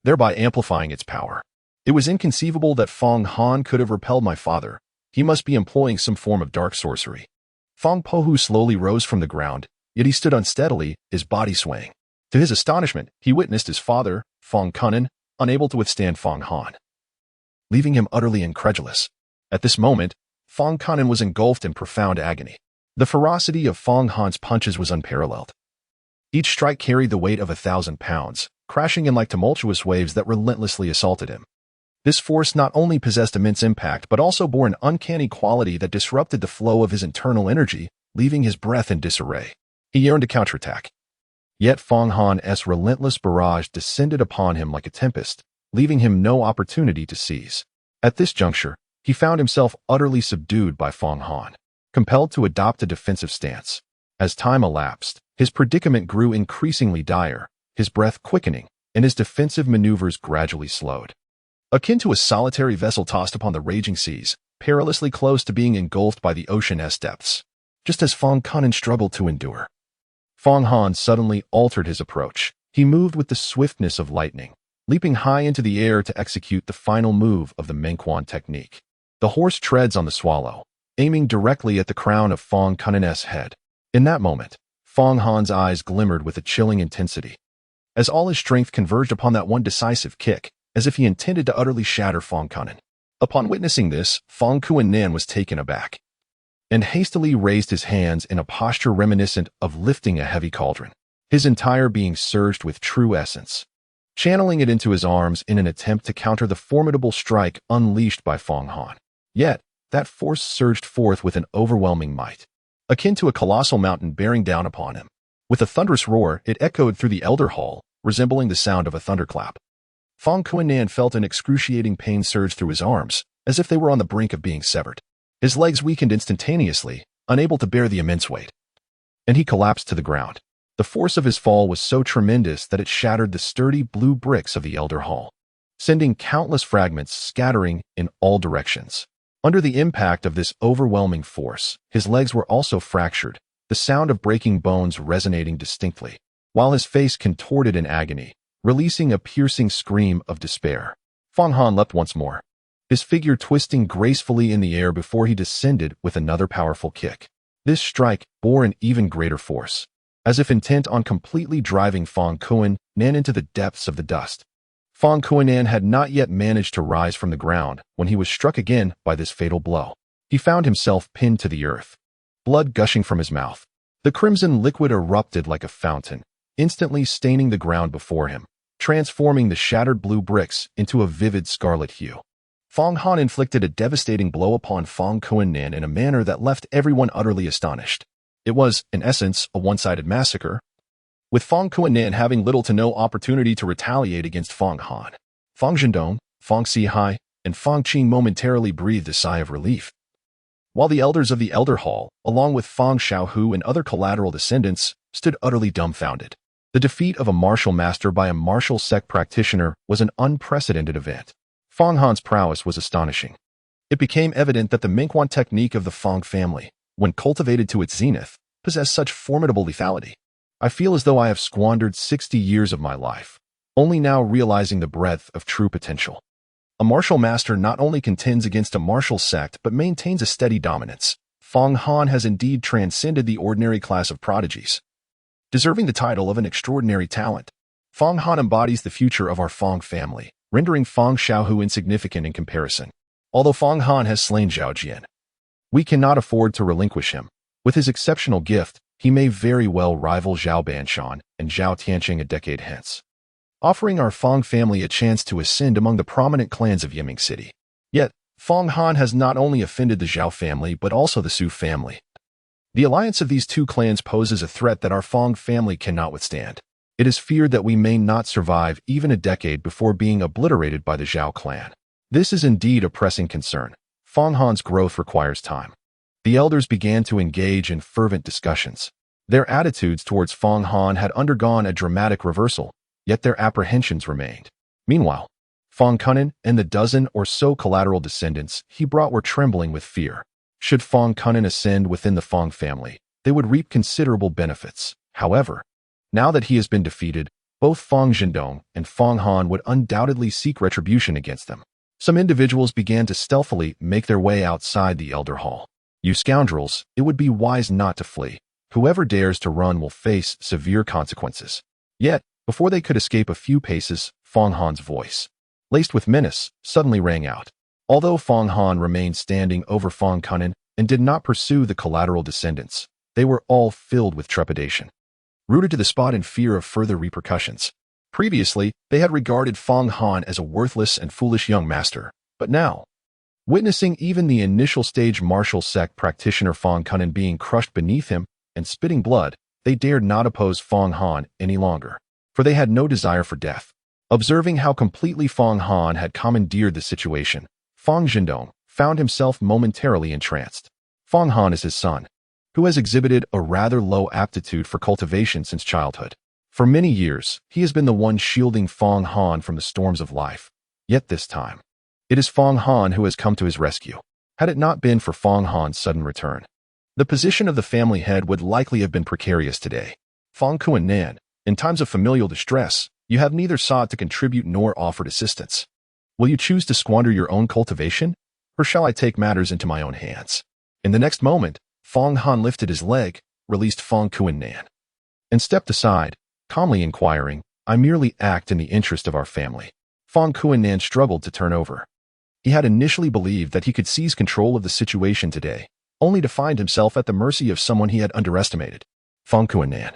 thereby amplifying its power. It was inconceivable that Fong Han could have repelled my father. He must be employing some form of dark sorcery. Fong Pohu slowly rose from the ground, yet he stood unsteadily, his body swaying. To his astonishment, he witnessed his father, Fong Kunan, unable to withstand Fong Han, leaving him utterly incredulous. At this moment, Fong Kunan was engulfed in profound agony. The ferocity of Fong Han's punches was unparalleled. Each strike carried the weight of 1,000 pounds, crashing in like tumultuous waves that relentlessly assaulted him. This force not only possessed immense impact, but also bore an uncanny quality that disrupted the flow of his internal energy, leaving his breath in disarray. He yearned to counterattack. Yet Fong Han's relentless barrage descended upon him like a tempest, leaving him no opportunity to seize. At this juncture, he found himself utterly subdued by Fong Han, compelled to adopt a defensive stance. As time elapsed, his predicament grew increasingly dire, his breath quickening, and his defensive maneuvers gradually slowed. Akin to a solitary vessel tossed upon the raging seas, perilously close to being engulfed by the ocean's depths. Just as Fong Kunan struggled to endure, Fong Han suddenly altered his approach. He moved with the swiftness of lightning, leaping high into the air to execute the final move of the Mengquan technique. The horse treads on the swallow, aiming directly at the crown of Fong Kunan's head. In that moment, Fong Han's eyes glimmered with a chilling intensity, as all his strength converged upon that one decisive kick, as if he intended to utterly shatter Fong Kunan. Upon witnessing this, Fong Kuan-Nan was taken aback, and hastily raised his hands in a posture reminiscent of lifting a heavy cauldron. His entire being surged with true essence, channeling it into his arms in an attempt to counter the formidable strike unleashed by Fong Han. Yet, that force surged forth with an overwhelming might, akin to a colossal mountain bearing down upon him. With a thunderous roar, it echoed through the Elder Hall, resembling the sound of a thunderclap. Fong Kuan-Nan felt an excruciating pain surge through his arms, as if they were on the brink of being severed. His legs weakened instantaneously, unable to bear the immense weight, and he collapsed to the ground. The force of his fall was so tremendous that it shattered the sturdy blue bricks of the Elder Hall, sending countless fragments scattering in all directions. Under the impact of this overwhelming force, his legs were also fractured, the sound of breaking bones resonating distinctly, while his face contorted in agony, releasing a piercing scream of despair. Fong Han leapt once more, his figure twisting gracefully in the air before he descended with another powerful kick. This strike bore an even greater force, as if intent on completely driving Fong Kuan-Nan into the depths of the dust. Fong Kuan-Nan had not yet managed to rise from the ground when he was struck again by this fatal blow. He found himself pinned to the earth, blood gushing from his mouth. The crimson liquid erupted like a fountain, instantly staining the ground before him, transforming the shattered blue bricks into a vivid scarlet hue. Fong Han inflicted a devastating blow upon Fong Kuan-nan in a manner that left everyone utterly astonished. It was, in essence, a one-sided massacre, with Fong Kuan-nan having little to no opportunity to retaliate against Fong Han. Fong Zhendong, Fong Sihai, and Fong Qing momentarily breathed a sigh of relief, while the elders of the Elder Hall, along with Fong Xiaohu and other collateral descendants, stood utterly dumbfounded. The defeat of a martial master by a martial sect practitioner was an unprecedented event. Fong Han's prowess was astonishing. It became evident that the Mingquan technique of the Fong family, when cultivated to its zenith, possessed such formidable lethality. I feel as though I have squandered 60 years of my life, only now realizing the breadth of true potential. A martial master not only contends against a martial sect but maintains a steady dominance. Fong Han has indeed transcended the ordinary class of prodigies, deserving the title of an extraordinary talent. Fong Han embodies the future of our Fong family, rendering Fong Xiaohu insignificant in comparison. Although Fong Han has slain Zhao Jian, we cannot afford to relinquish him. With his exceptional gift, he may very well rival Zhao Banshan and Zhao Tianqing a decade hence, offering our Fong family a chance to ascend among the prominent clans of Yiming City. Yet, Fong Han has not only offended the Zhao family but also the Su family. The alliance of these two clans poses a threat that our Fong family cannot withstand. It is feared that we may not survive even a decade before being obliterated by the Zhao clan. This is indeed a pressing concern. Fong Han's growth requires time. The elders began to engage in fervent discussions. Their attitudes towards Fong Han had undergone a dramatic reversal, yet their apprehensions remained. Meanwhile, Fong Kunan and the dozen or so collateral descendants he brought were trembling with fear. Should Fong Kunan ascend within the Fong family, they would reap considerable benefits. However, now that he has been defeated, both Fong Zhendong and Fong Han would undoubtedly seek retribution against them. Some individuals began to stealthily make their way outside the Elder Hall. You scoundrels, it would be wise not to flee. Whoever dares to run will face severe consequences. Yet, before they could escape a few paces, Fong Han's voice, laced with menace, suddenly rang out. Although Fong Han remained standing over Fong Kunan and did not pursue the collateral descendants, they were all filled with trepidation, rooted to the spot in fear of further repercussions. Previously, they had regarded Fong Han as a worthless and foolish young master, but now, witnessing even the initial stage martial sect practitioner Fong Kunan being crushed beneath him and spitting blood, they dared not oppose Fong Han any longer, for they had no desire for death. Observing how completely Fong Han had commandeered the situation, Fong Zhendong found himself momentarily entranced. Fong Han is his son, who has exhibited a rather low aptitude for cultivation since childhood. For many years, he has been the one shielding Fong Han from the storms of life. Yet this time, it is Fong Han who has come to his rescue. Had it not been for Fong Han's sudden return, the position of the family head would likely have been precarious today. Fong Kuan-nan, in times of familial distress, you have neither sought to contribute nor offered assistance. Will you choose to squander your own cultivation, or shall I take matters into my own hands? In the next moment, Fong Han lifted his leg, released Fong Kuan-nan, and stepped aside, calmly inquiring, I merely act in the interest of our family. Fong Kuan-nan struggled to turn over. He had initially believed that he could seize control of the situation today, only to find himself at the mercy of someone he had underestimated. Fong Kuan-nan,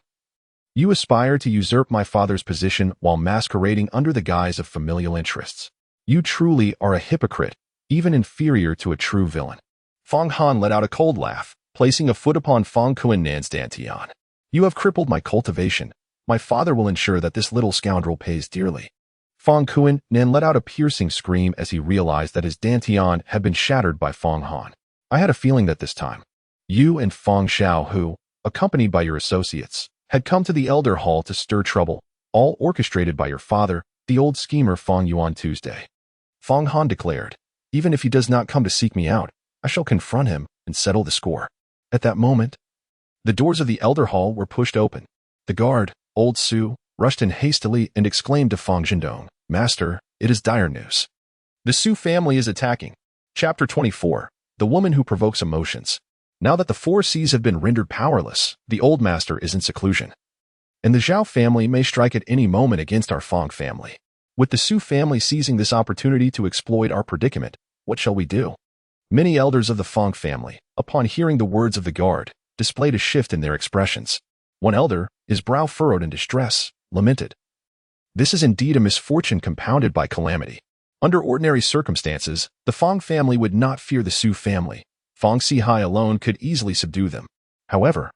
you aspire to usurp my father's position while masquerading under the guise of familial interests. You truly are a hypocrite, even inferior to a true villain. Fong Han let out a cold laugh, placing a foot upon Fong Kuan-nan's dantian. You have crippled my cultivation. My father will ensure that this little scoundrel pays dearly. Fong Kuan-nan let out a piercing scream as he realized that his dantian had been shattered by Fong Han. I had a feeling that this time, you and Fong Xiaohu, accompanied by your associates, had come to the Elder Hall to stir trouble, all orchestrated by your father, the old schemer Fong Yuan Tuesday. Fong Han declared, even if he does not come to seek me out, I shall confront him and settle the score. At that moment, the doors of the Elder Hall were pushed open. The guard, Old Su, rushed in hastily and exclaimed to Fong Zhendong, Master, it is dire news. The Su family is attacking. Chapter 24, The Woman Who Provokes Emotions. Now that the four Cs have been rendered powerless, the old master is in seclusion, and the Zhao family may strike at any moment against our Fong family. With the Su family seizing this opportunity to exploit our predicament, what shall we do? Many elders of the Fong family, upon hearing the words of the guard, displayed a shift in their expressions. One elder, his brow furrowed in distress, lamented. This is indeed a misfortune compounded by calamity. Under ordinary circumstances, the Fong family would not fear the Su family. Fong Sihai alone could easily subdue them. However,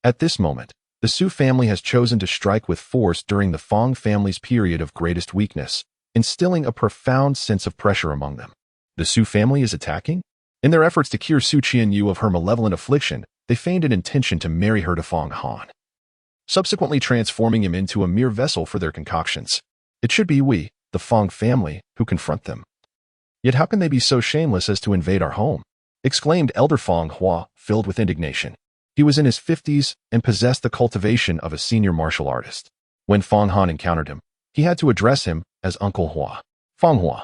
at this moment, the Su family has chosen to strike with force during the Fong family's period of greatest weakness, instilling a profound sense of pressure among them. The Su family is attacking? In their efforts to cure Su Qianqiu of her malevolent affliction, they feigned an intention to marry her to Fong Han, subsequently transforming him into a mere vessel for their concoctions. It should be we, the Fong family, who confront them. Yet how can they be so shameless as to invade our home? Exclaimed Elder Fong Hua, filled with indignation. He was in his 50s and possessed the cultivation of a senior martial artist. When Fong Han encountered him, he had to address him as Uncle Hua. Fong Hua,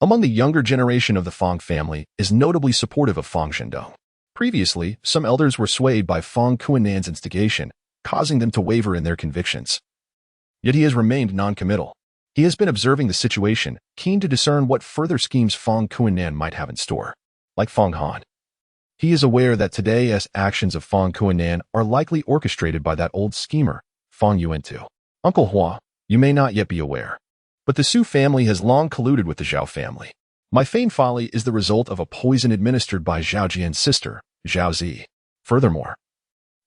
among the younger generation of the Fong family, is notably supportive of Fong Zhendong. Previously, some elders were swayed by Fong Kuinan's instigation, causing them to waver in their convictions. Yet he has remained non-committal. He has been observing the situation, keen to discern what further schemes Fong Kuinan might have in store. Like Fong Han, he is aware that today's actions of Fong Kuinan are likely orchestrated by that old schemer, Fong Yuantu. Uncle Hua, you may not yet be aware, but the Su family has long colluded with the Zhao family. My feigned folly is the result of a poison administered by Zhao Jian's sister, Zhao Zi. Furthermore,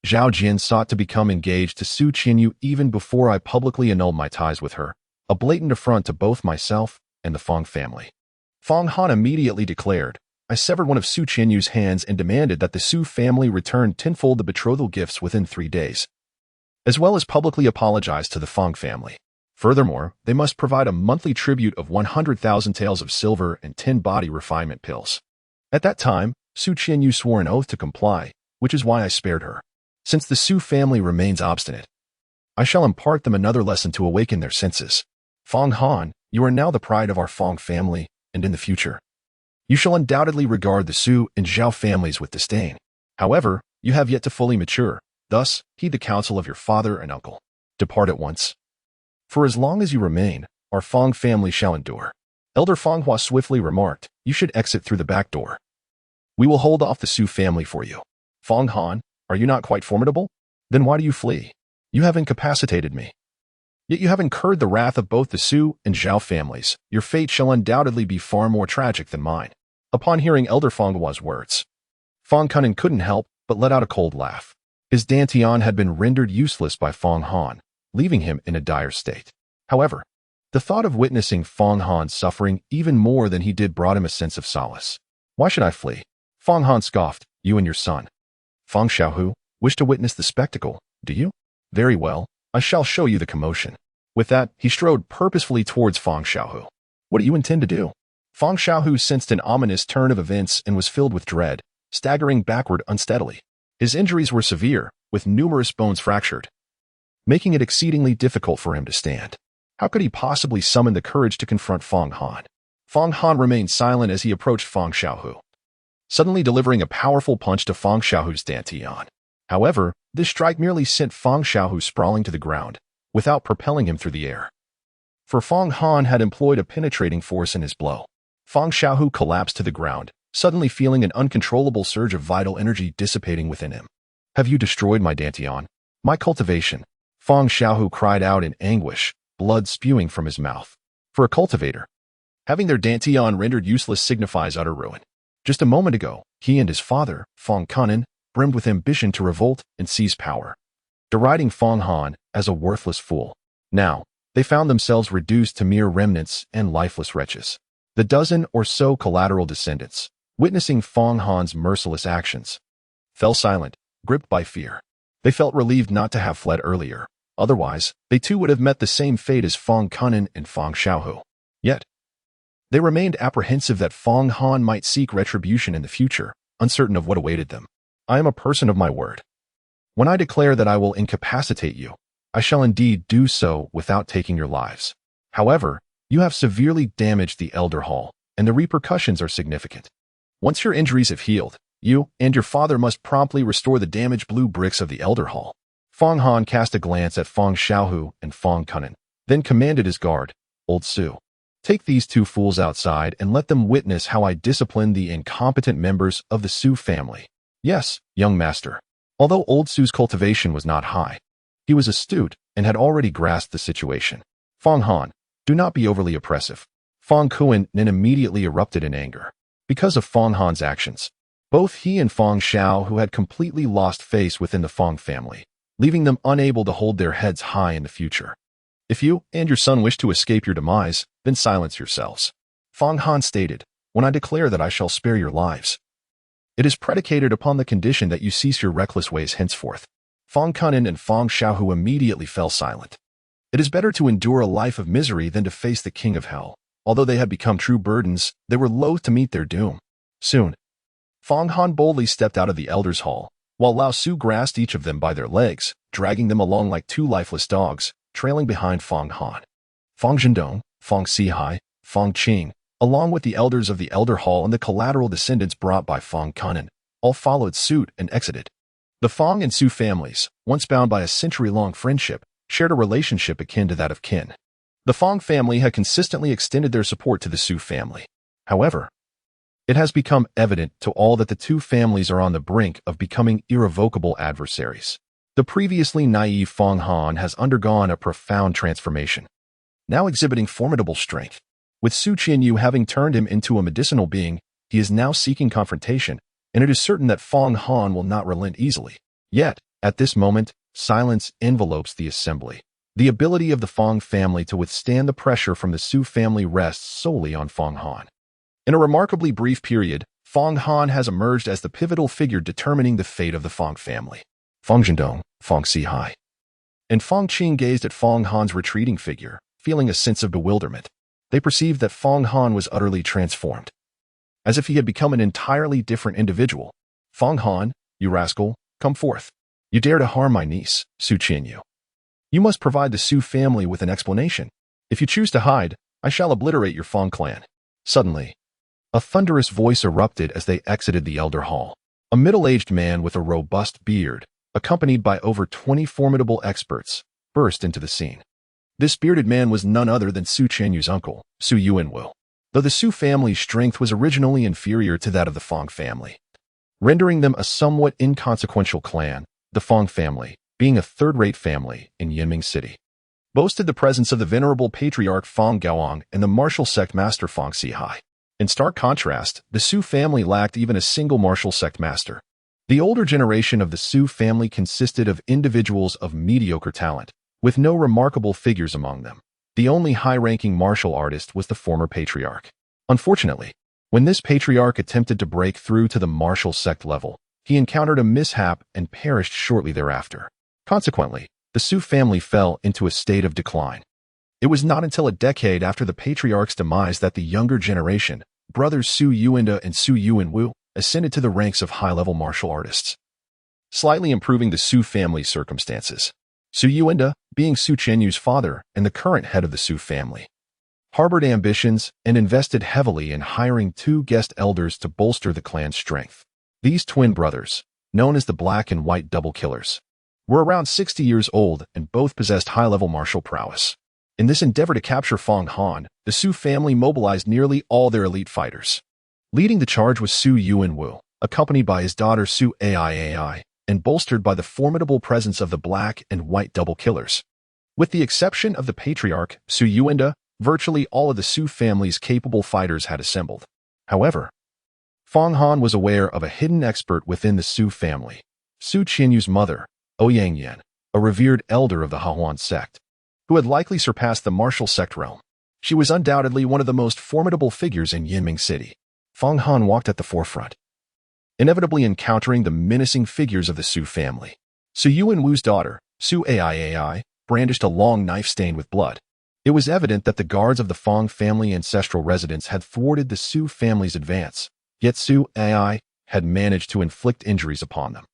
Zhao Jian sought to become engaged to Su Qianqiu even before I publicly annulled my ties with her, a blatant affront to both myself and the Fong family. Fong Han immediately declared, I severed one of Su Qianqiu's hands and demanded that the Su family return tenfold the betrothal gifts within 3 days, as well as publicly apologize to the Fong family. Furthermore, they must provide a monthly tribute of 100,000 taels of silver and 10 body refinement pills. At that time, Su Qianqiu swore an oath to comply, which is why I spared her. Since the Su family remains obstinate, I shall impart them another lesson to awaken their senses. Fong Han, you are now the pride of our Fong family, and in the future, you shall undoubtedly regard the Su and Zhao families with disdain. However, you have yet to fully mature. Thus, heed the counsel of your father and uncle. Depart at once. For as long as you remain, our Fong family shall endure. Elder Fong Hua swiftly remarked, you should exit through the back door. We will hold off the Su family for you. Fong Han, are you not quite formidable? Then why do you flee? You have incapacitated me. Yet you have incurred the wrath of both the Su and Zhao families. Your fate shall undoubtedly be far more tragic than mine. Upon hearing Elder Fong Hua's words, Fong Kunan couldn't help but let out a cold laugh. His dantian had been rendered useless by Fong Han, leaving him in a dire state. However, the thought of witnessing Fong Han suffering even more than he did brought him a sense of solace. Why should I flee? Fong Han scoffed, you and your son, Fong Xiaohu, wish to witness the spectacle, do you? Very well, I shall show you the commotion. With that, he strode purposefully towards Fong Xiaohu. What do you intend to do? Fong Xiaohu sensed an ominous turn of events and was filled with dread, staggering backward unsteadily. His injuries were severe, with numerous bones fractured, making it exceedingly difficult for him to stand. How could he possibly summon the courage to confront Fong Han? Fong Han remained silent as he approached Fong Xiaohu, suddenly delivering a powerful punch to Fong Xiaohu's dantian. However, this strike merely sent Fong Xiaohu sprawling to the ground, without propelling him through the air. For Fong Han had employed a penetrating force in his blow. Fong Xiaohu collapsed to the ground, suddenly feeling an uncontrollable surge of vital energy dissipating within him. Have you destroyed my dantian? My cultivation? Fong Xiaohu cried out in anguish, blood spewing from his mouth. For a cultivator, having their dantian rendered useless signifies utter ruin. Just a moment ago, he and his father, Fong Kunan, brimmed with ambition to revolt and seize power, deriding Fong Han as a worthless fool. Now, they found themselves reduced to mere remnants and lifeless wretches. The dozen or so collateral descendants, witnessing Fong Han's merciless actions, fell silent, gripped by fear. They felt relieved not to have fled earlier. Otherwise, they too would have met the same fate as Fong Kunan and Fong Xiaohu. Yet, they remained apprehensive that Fong Han might seek retribution in the future, uncertain of what awaited them. I am a person of my word. When I declare that I will incapacitate you, I shall indeed do so without taking your lives. However, you have severely damaged the Elder Hall, and the repercussions are significant. Once your injuries have healed, you and your father must promptly restore the damaged blue bricks of the Elder Hall. Fong Han cast a glance at Fong Xiaohu and Fong Kunan, then commanded his guard, Old Su, take these two fools outside and let them witness how I discipline the incompetent members of the Su family. Yes, young master. Although old Su's cultivation was not high, he was astute and had already grasped the situation. Fong Han, do not be overly oppressive. Fong Kuan immediately erupted in anger. Because of Fong Han's actions, both he and Fong Xiao, who had completely lost face within the Fong family, leaving them unable to hold their heads high in the future. If you and your son wish to escape your demise, then silence yourselves. Fong Han stated, when I declare that I shall spare your lives, it is predicated upon the condition that you cease your reckless ways henceforth. Fong Kunan and Fong Xiaohu immediately fell silent. It is better to endure a life of misery than to face the king of hell. Although they had become true burdens, they were loath to meet their doom. Soon, Fong Han boldly stepped out of the elders' hall, while Lao Su grasped each of them by their legs, dragging them along like two lifeless dogs, trailing behind Fong Han. Fong Zhendong, Fong Sihai, Fong Qing, along with the elders of the elder hall and the collateral descendants brought by Fong Kunan, all followed suit and exited. The Fong and Su families, once bound by a century-long friendship, shared a relationship akin to that of kin. The Fong family had consistently extended their support to the Su family. However, it has become evident to all that the two families are on the brink of becoming irrevocable adversaries. The previously naive Fong Han has undergone a profound transformation, now exhibiting formidable strength. With Su Qianqiu having turned him into a medicinal being, he is now seeking confrontation, and it is certain that Fong Han will not relent easily. Yet, at this moment, silence envelopes the assembly. The ability of the Fong family to withstand the pressure from the Su family rests solely on Fong Han. In a remarkably brief period, Fong Han has emerged as the pivotal figure determining the fate of the Fong family. Fong Zhendong, Fong Sihai, and Fong Qing gazed at Fong Han's retreating figure, feeling a sense of bewilderment. They perceived that Fong Han was utterly transformed, as if he had become an entirely different individual. Fong Han, you rascal, come forth. You dare to harm my niece, Su Qianqiu. You must provide the Su family with an explanation. If you choose to hide, I shall obliterate your Fong clan. Suddenly, a thunderous voice erupted as they exited the elder hall. A middle-aged man with a robust beard, accompanied by over 20 formidable experts, burst into the scene. This bearded man was none other than Su Qianqiu's uncle, Su Yuanwu. Though the Su family's strength was originally inferior to that of the Fong family, rendering them a somewhat inconsequential clan, the Fong family, being a third-rate family in Yinming City, boasted the presence of the venerable patriarch Fong Gaoang and the martial sect master Fong Sihai. In stark contrast, the Su family lacked even a single martial sect master. The older generation of the Su family consisted of individuals of mediocre talent, with no remarkable figures among them. The only high-ranking martial artist was the former patriarch. Unfortunately, when this patriarch attempted to break through to the martial sect level, he encountered a mishap and perished shortly thereafter. Consequently, the Su family fell into a state of decline. It was not until a decade after the patriarch's demise that the younger generation, brothers Su Yuanda and Su Yuanwu, ascended to the ranks of high-level martial artists, slightly improving the Su family's circumstances. Su Yuanda, being Su Qianqiu's father and the current head of the Su family, harbored ambitions and invested heavily in hiring 2 guest elders to bolster the clan's strength. These twin brothers, known as the Black and White Double Killers, were around 60 years old and both possessed high-level martial prowess. In this endeavor to capture Fong Han, the Su family mobilized nearly all their elite fighters. Leading the charge was Su Yuanwu, accompanied by his daughter Su Ai, and bolstered by the formidable presence of the Black and White Double Killers. With the exception of the patriarch, Su Yuanda, virtually all of the Su family's capable fighters had assembled. However, Fong Han was aware of a hidden expert within the Su family, Su Qianqiu's mother, Ouyang Yan, a revered elder of the Hahuan sect, who had likely surpassed the martial sect realm. She was undoubtedly one of the most formidable figures in Yinming City. Fong Han walked at the forefront, inevitably encountering the menacing figures of the Su family. Su Yuanwu's daughter, Su Ai, brandished a long knife stained with blood. It was evident that the guards of the Fong family ancestral residence had thwarted the Su family's advance, yet Su Ai had managed to inflict injuries upon them.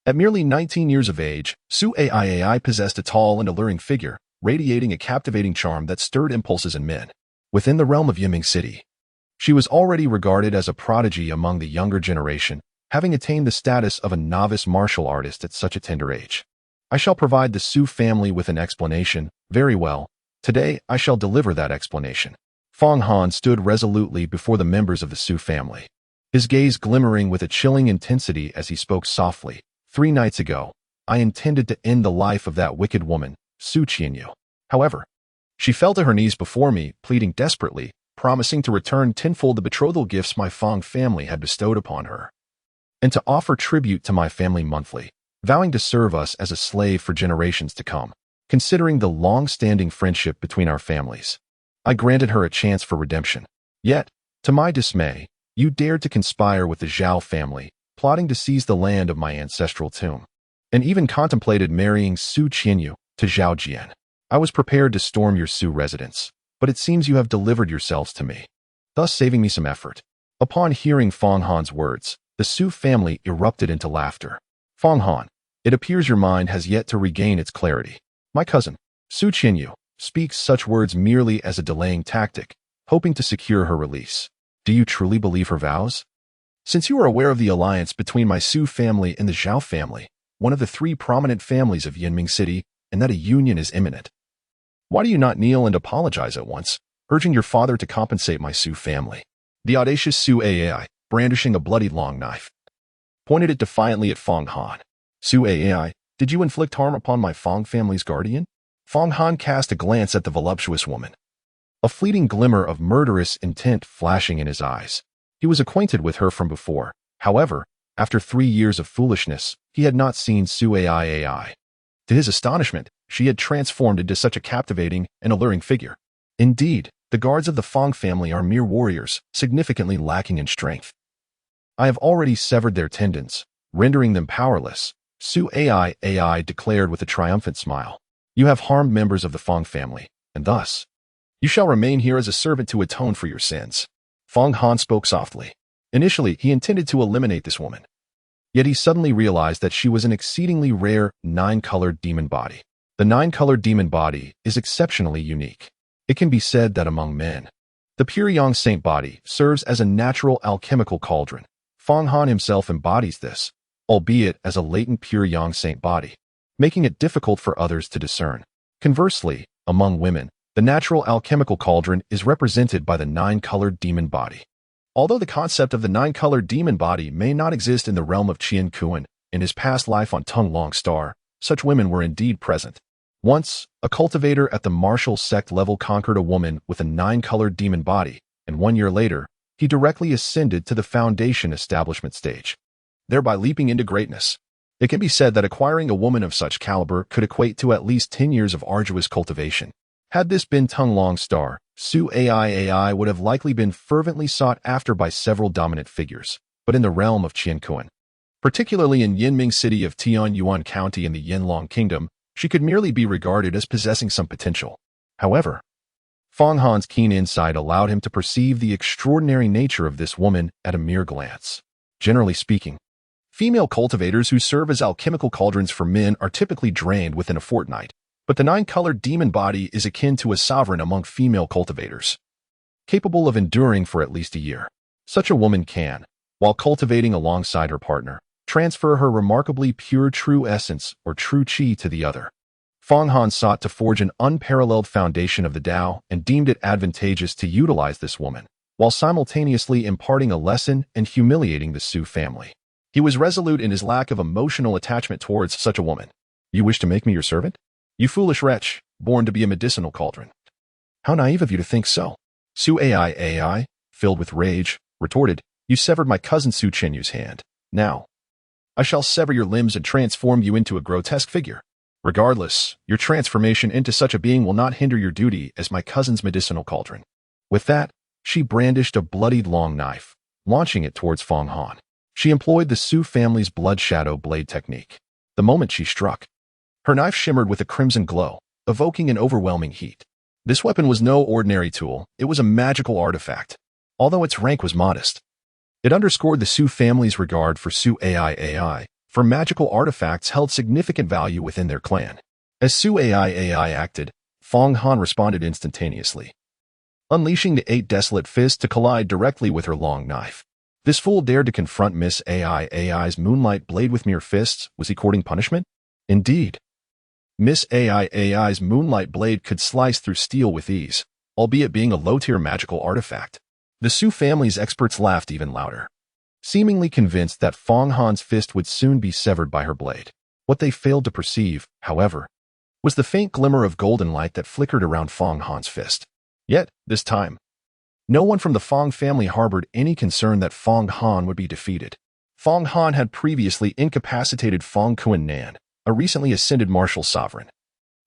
At merely 19 years of age, Su Ai possessed a tall and alluring figure, radiating a captivating charm that stirred impulses in men. Within the realm of Yinming City, she was already regarded as a prodigy among the younger generation, having attained the status of a novice martial artist at such a tender age. I shall provide the Su family with an explanation. Very well. Today, I shall deliver that explanation. Fong Han stood resolutely before the members of the Su family, his gaze glimmering with a chilling intensity as he spoke softly, 3 nights ago, I intended to end the life of that wicked woman, Qianqiu. However, she fell to her knees before me, pleading desperately, promising to return tenfold the betrothal gifts my Fong family had bestowed upon her, and to offer tribute to my family monthly, vowing to serve us as a slave for generations to come. Considering the long-standing friendship between our families, I granted her a chance for redemption. Yet, to my dismay, you dared to conspire with the Zhao family, plotting to seize the land of my ancestral tomb, and even contemplated marrying Qianqiu to Zhao Jian. I was prepared to storm your Su residence, but it seems you have delivered yourselves to me, thus saving me some effort. Upon hearing Fong Han's words, the Su family erupted into laughter. Fong Han, it appears your mind has yet to regain its clarity. My cousin, Qianqiu, speaks such words merely as a delaying tactic, hoping to secure her release. Do you truly believe her vows? Since you are aware of the alliance between my Su family and the Zhao family, one of the 3 prominent families of Yinming City, and that a union is imminent, why do you not kneel and apologize at once, urging your father to compensate my Su family? The audacious Su Ai, brandishing a bloody long knife, pointed it defiantly at Fong Han. Su Ai, did you inflict harm upon my Fong family's guardian? Fong Han cast a glance at the voluptuous woman, a fleeting glimmer of murderous intent flashing in his eyes. He was acquainted with her from before. However, after 3 years of foolishness, he had not seen Su Ai. To his astonishment, she had transformed into such a captivating and alluring figure. Indeed, the guards of the Fong family are mere warriors, significantly lacking in strength. I have already severed their tendons, rendering them powerless, Su Ai declared with a triumphant smile. You have harmed members of the Fong family, and thus, you shall remain here as a servant to atone for your sins. Fong Han spoke softly. Initially, he intended to eliminate this woman. Yet he suddenly realized that she was an exceedingly rare 9-colored demon body. The 9-colored demon body is exceptionally unique. It can be said that among men, the pure Yang Saint body serves as a natural alchemical cauldron. Fong Han himself embodies this, albeit as a latent pure Yang Saint body, making it difficult for others to discern. Conversely, among women, the natural alchemical cauldron is represented by the 9-colored demon body. Although the concept of the 9-colored demon body may not exist in the realm of Qianqiu in his past life on Tung Long Star, such women were indeed present. Once, a cultivator at the martial sect level conquered a woman with a 9-colored demon body, and 1 year later, he directly ascended to the foundation establishment stage, thereby leaping into greatness. It can be said that acquiring a woman of such caliber could equate to at least 10 years of arduous cultivation. Had this been Tung Long Star, Su Ai would have likely been fervently sought after by several dominant figures, but in the realm of Qianqiu, particularly in Yinming City of Tianyuan County in the Yinlong Kingdom, she could merely be regarded as possessing some potential. However, Fong Han's keen insight allowed him to perceive the extraordinary nature of this woman at a mere glance. Generally speaking, female cultivators who serve as alchemical cauldrons for men are typically drained within a fortnight, but the 9-colored demon body is akin to a sovereign among female cultivators, capable of enduring for at least a year. Such a woman can, while cultivating alongside her partner, transfer her remarkably pure true essence or true qi to the other. Fong Han sought to forge an unparalleled foundation of the Tao and deemed it advantageous to utilize this woman, while simultaneously imparting a lesson and humiliating the Su family. He was resolute in his lack of emotional attachment towards such a woman. You wish to make me your servant? You foolish wretch, born to be a medicinal cauldron. How naive of you to think so. Su Ai, filled with rage, retorted, you severed my cousin Qianqiu's hand. Now, I shall sever your limbs and transform you into a grotesque figure. Regardless, your transformation into such a being will not hinder your duty as my cousin's medicinal cauldron. With that, she brandished a bloodied long knife, launching it towards Fong Han. She employed the Su family's blood shadow blade technique. The moment she struck, her knife shimmered with a crimson glow, evoking an overwhelming heat. This weapon was no ordinary tool, it was a magical artifact. Although its rank was modest, it underscored the Su family's regard for Su Ai, for magical artifacts held significant value within their clan. As Su Ai acted, Fong Han responded instantaneously, unleashing the 8 desolate fists to collide directly with her long knife. This fool dared to confront Miss Ai's moonlight blade with mere fists. Was he courting punishment? Indeed. Miss Ai's moonlight blade could slice through steel with ease, albeit being a low-tier magical artifact. The Su family's experts laughed even louder. seemingly convinced that Fong Han's fist would soon be severed by her blade. What they failed to perceive, however, was the faint glimmer of golden light that flickered around Fong Han's fist. Yet, this time, no one from the Fong family harbored any concern that Fong Han would be defeated. Fong Han had previously incapacitated Fong Qianqiu, a recently ascended martial sovereign.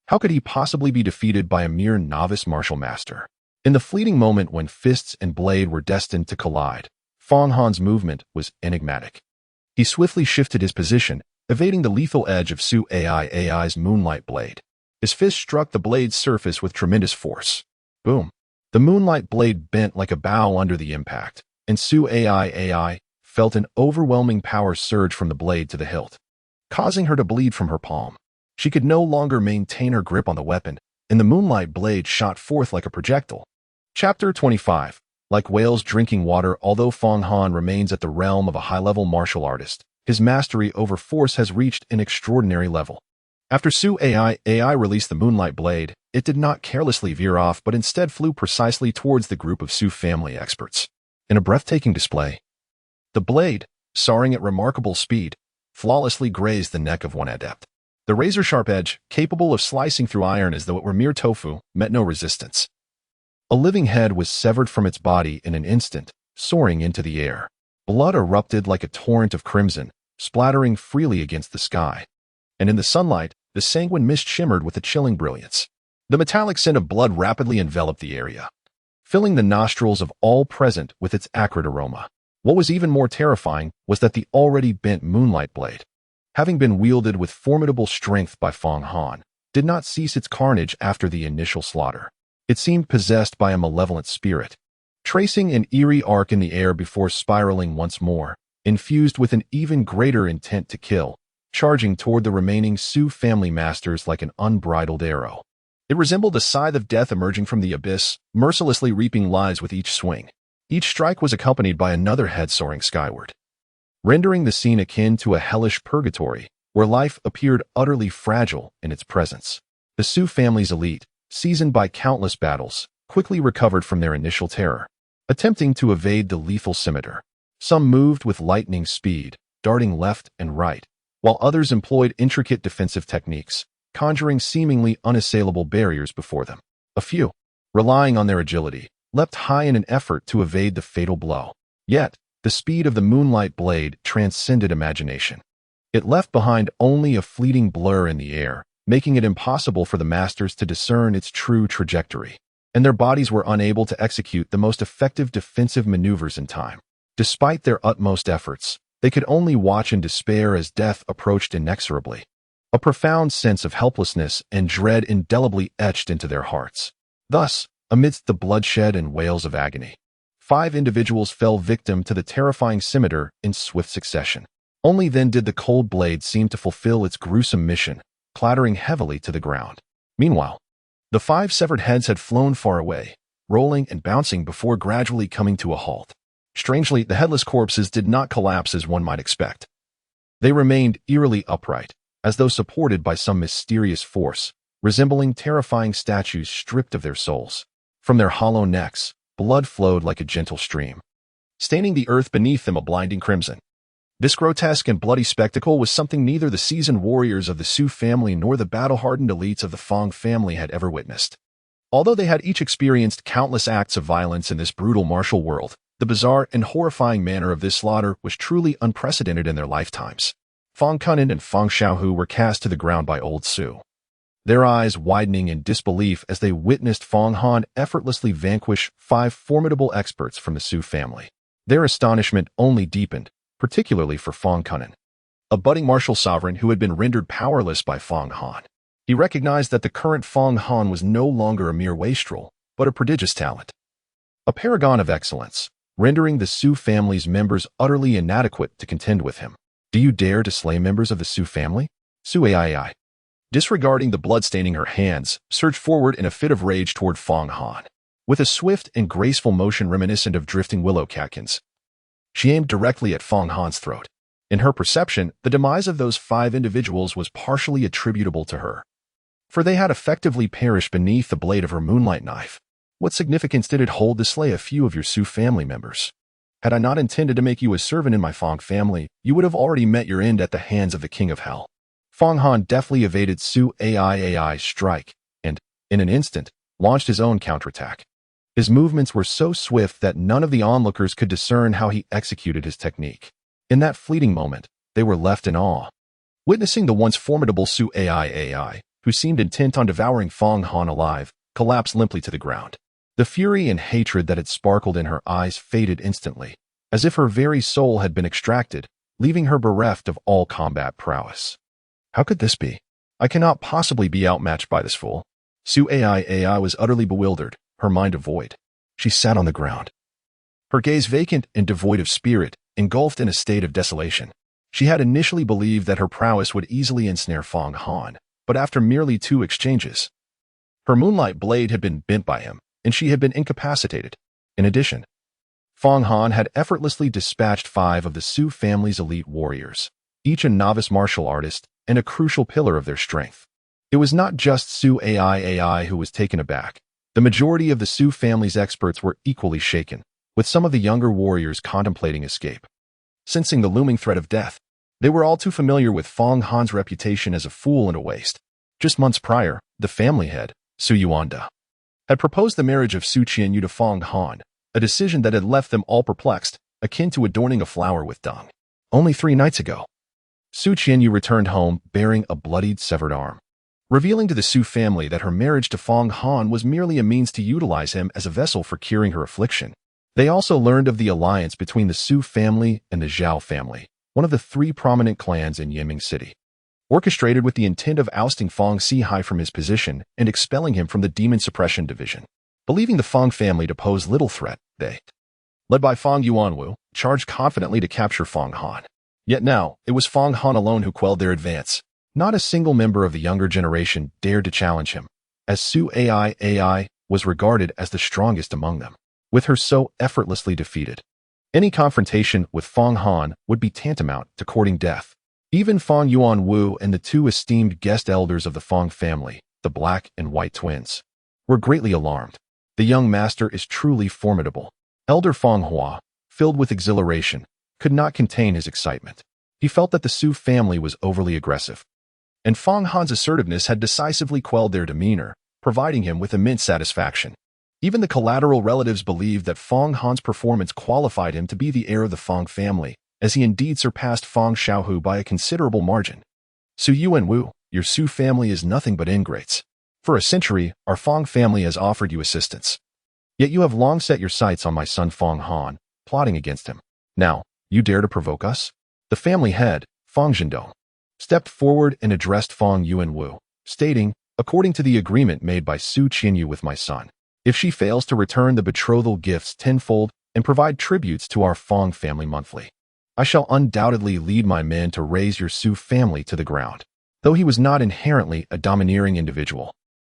How could he possibly be defeated by a mere novice martial master? In the fleeting moment when fists and blade were destined to collide, Fong Han's movement was enigmatic. He swiftly shifted his position, evading the lethal edge of Su Ai's moonlight blade. His fist struck the blade's surface with tremendous force. Boom! The moonlight blade bent like a bow under the impact, and Su Ai felt an overwhelming power surge from the blade to the hilt, causing her to bleed from her palm. She could no longer maintain her grip on the weapon, and the moonlight blade shot forth like a projectile. Chapter 25. Like whales drinking water, although Fong Han remains at the realm of a high-level martial artist, his mastery over force has reached an extraordinary level. After Su Ai released the moonlight blade, it did not carelessly veer off but instead flew precisely towards the group of Su family experts. In a breathtaking display, the blade, soaring at remarkable speed, flawlessly grazed the neck of one adept. The razor-sharp edge, capable of slicing through iron as though it were mere tofu, met no resistance. A living head was severed from its body in an instant, soaring into the air. Blood erupted like a torrent of crimson, splattering freely against the sky. And in the sunlight, the sanguine mist shimmered with a chilling brilliance. The metallic scent of blood rapidly enveloped the area, filling the nostrils of all present with its acrid aroma. What was even more terrifying was that the already bent moonlight blade, having been wielded with formidable strength by Fong Han, did not cease its carnage after the initial slaughter. It seemed possessed by a malevolent spirit, tracing an eerie arc in the air before spiraling once more, infused with an even greater intent to kill, charging toward the remaining Su family masters like an unbridled arrow. It resembled a scythe of death emerging from the abyss, mercilessly reaping lives with each swing. Each strike was accompanied by another head soaring skyward, rendering the scene akin to a hellish purgatory, where life appeared utterly fragile in its presence. The Su family's elite, seasoned by countless battles, quickly recovered from their initial terror, attempting to evade the lethal scimitar. Some moved with lightning speed, darting left and right, while others employed intricate defensive techniques, conjuring seemingly unassailable barriers before them. A few, relying on their agility, leapt high in an effort to evade the fatal blow. Yet, the speed of the moonlight blade transcended imagination. It left behind only a fleeting blur in the air, making it impossible for the masters to discern its true trajectory, and their bodies were unable to execute the most effective defensive maneuvers in time. Despite their utmost efforts, they could only watch in despair as death approached inexorably. A profound sense of helplessness and dread indelibly etched into their hearts. Thus, amidst the bloodshed and wails of agony, 5 individuals fell victim to the terrifying scimitar in swift succession. Only then did the cold blade seem to fulfill its gruesome mission, clattering heavily to the ground. Meanwhile, the 5 severed heads had flown far away, rolling and bouncing before gradually coming to a halt. Strangely, the headless corpses did not collapse as one might expect. They remained eerily upright, as though supported by some mysterious force, resembling terrifying statues stripped of their souls. From their hollow necks, blood flowed like a gentle stream, staining the earth beneath them a blinding crimson. This grotesque and bloody spectacle was something neither the seasoned warriors of the Su family nor the battle-hardened elites of the Fong family had ever witnessed. Although they had each experienced countless acts of violence in this brutal martial world, the bizarre and horrifying manner of this slaughter was truly unprecedented in their lifetimes. Fong Qianqiu and Fong Xiaohu were cast to the ground by Old Su, their eyes widening in disbelief as they witnessed Fong Han effortlessly vanquish 5 formidable experts from the Su family. Their astonishment only deepened, particularly for Fong Qianqiu, a budding martial sovereign who had been rendered powerless by Fong Han. He recognized that the current Fong Han was no longer a mere wastrel, but a prodigious talent, a paragon of excellence, rendering the Su family's members utterly inadequate to contend with him. Do you dare to slay members of the Su family? Su Ai, disregarding the blood staining her hands, surged forward in a fit of rage toward Fong Han. With a swift and graceful motion reminiscent of drifting willow catkins, she aimed directly at Fong Han's throat. In her perception, the demise of those 5 individuals was partially attributable to her, for they had effectively perished beneath the blade of her moonlight knife. What significance did it hold to slay a few of your Su family members? Had I not intended to make you a servant in my Fong family, you would have already met your end at the hands of the King of Hell. Fong Han deftly evaded Su Ai's strike and, in an instant, launched his own counterattack. His movements were so swift that none of the onlookers could discern how he executed his technique. In that fleeting moment, they were left in awe. Witnessing the once formidable Su Ai, who seemed intent on devouring Fong Han alive, collapsed limply to the ground. The fury and hatred that had sparkled in her eyes faded instantly, as if her very soul had been extracted, leaving her bereft of all combat prowess. How could this be? I cannot possibly be outmatched by this fool. Su Ai was utterly bewildered, her mind devoid. She sat on the ground, her gaze vacant and devoid of spirit, engulfed in a state of desolation. She had initially believed that her prowess would easily ensnare Fong Han, but after merely 2 exchanges, her moonlight blade had been bent by him, and she had been incapacitated. In addition, Fong Han had effortlessly dispatched 5 of the Su family's elite warriors, each a novice martial artist and a crucial pillar of their strength. It was not just Su Ai who was taken aback. The majority of the Su family's experts were equally shaken, with some of the younger warriors contemplating escape. Sensing the looming threat of death, they were all too familiar with Fong Han's reputation as a fool and a waste. Just months prior, the family head, Su Yuanda, had proposed the marriage of Su Qianqiu to Fong Han, a decision that had left them all perplexed, akin to adorning a flower with dung. Only 3 nights ago, Su Qianqiu returned home bearing a bloodied, severed arm, revealing to the Su family that her marriage to Fong Han was merely a means to utilize him as a vessel for curing her affliction. They also learned of the alliance between the Su family and the Zhao family, one of the 3 prominent clans in Yiming City, orchestrated with the intent of ousting Fong Sihai from his position and expelling him from the Demon Suppression Division. Believing the Fong family to pose little threat, they, led by Fong Yuanwu, charged confidently to capture Fong Han. Yet now, it was Fong Han alone who quelled their advance. Not a single member of the younger generation dared to challenge him, as Su Ai was regarded as the strongest among them. With her so effortlessly defeated, any confrontation with Fong Han would be tantamount to courting death. Even Fong Yuanwu and the 2 esteemed guest elders of the Fong family, the Black and White twins, were greatly alarmed. The young master is truly formidable. Elder Fong Hua, filled with exhilaration, could not contain his excitement. He felt that the Su family was overly aggressive, and Fong Han's assertiveness had decisively quelled their demeanor, providing him with immense satisfaction. Even the collateral relatives believed that Fong Han's performance qualified him to be the heir of the Fong family, as he indeed surpassed Fong Xiaohu by a considerable margin. Su Yuanwu, your Su family is nothing but ingrates. For a century, our Fong family has offered you assistance. Yet you have long set your sights on my son Fong Han, plotting against him. Now, you dare to provoke us? The family head, Fong Zhendong, stepped forward and addressed Fong Yuanwu, stating, according to the agreement made by Su Qianqiu with my son, if she fails to return the betrothal gifts tenfold and provide tributes to our Fong family monthly, I shall undoubtedly lead my men to raze your Su family to the ground. Though he was not inherently a domineering individual,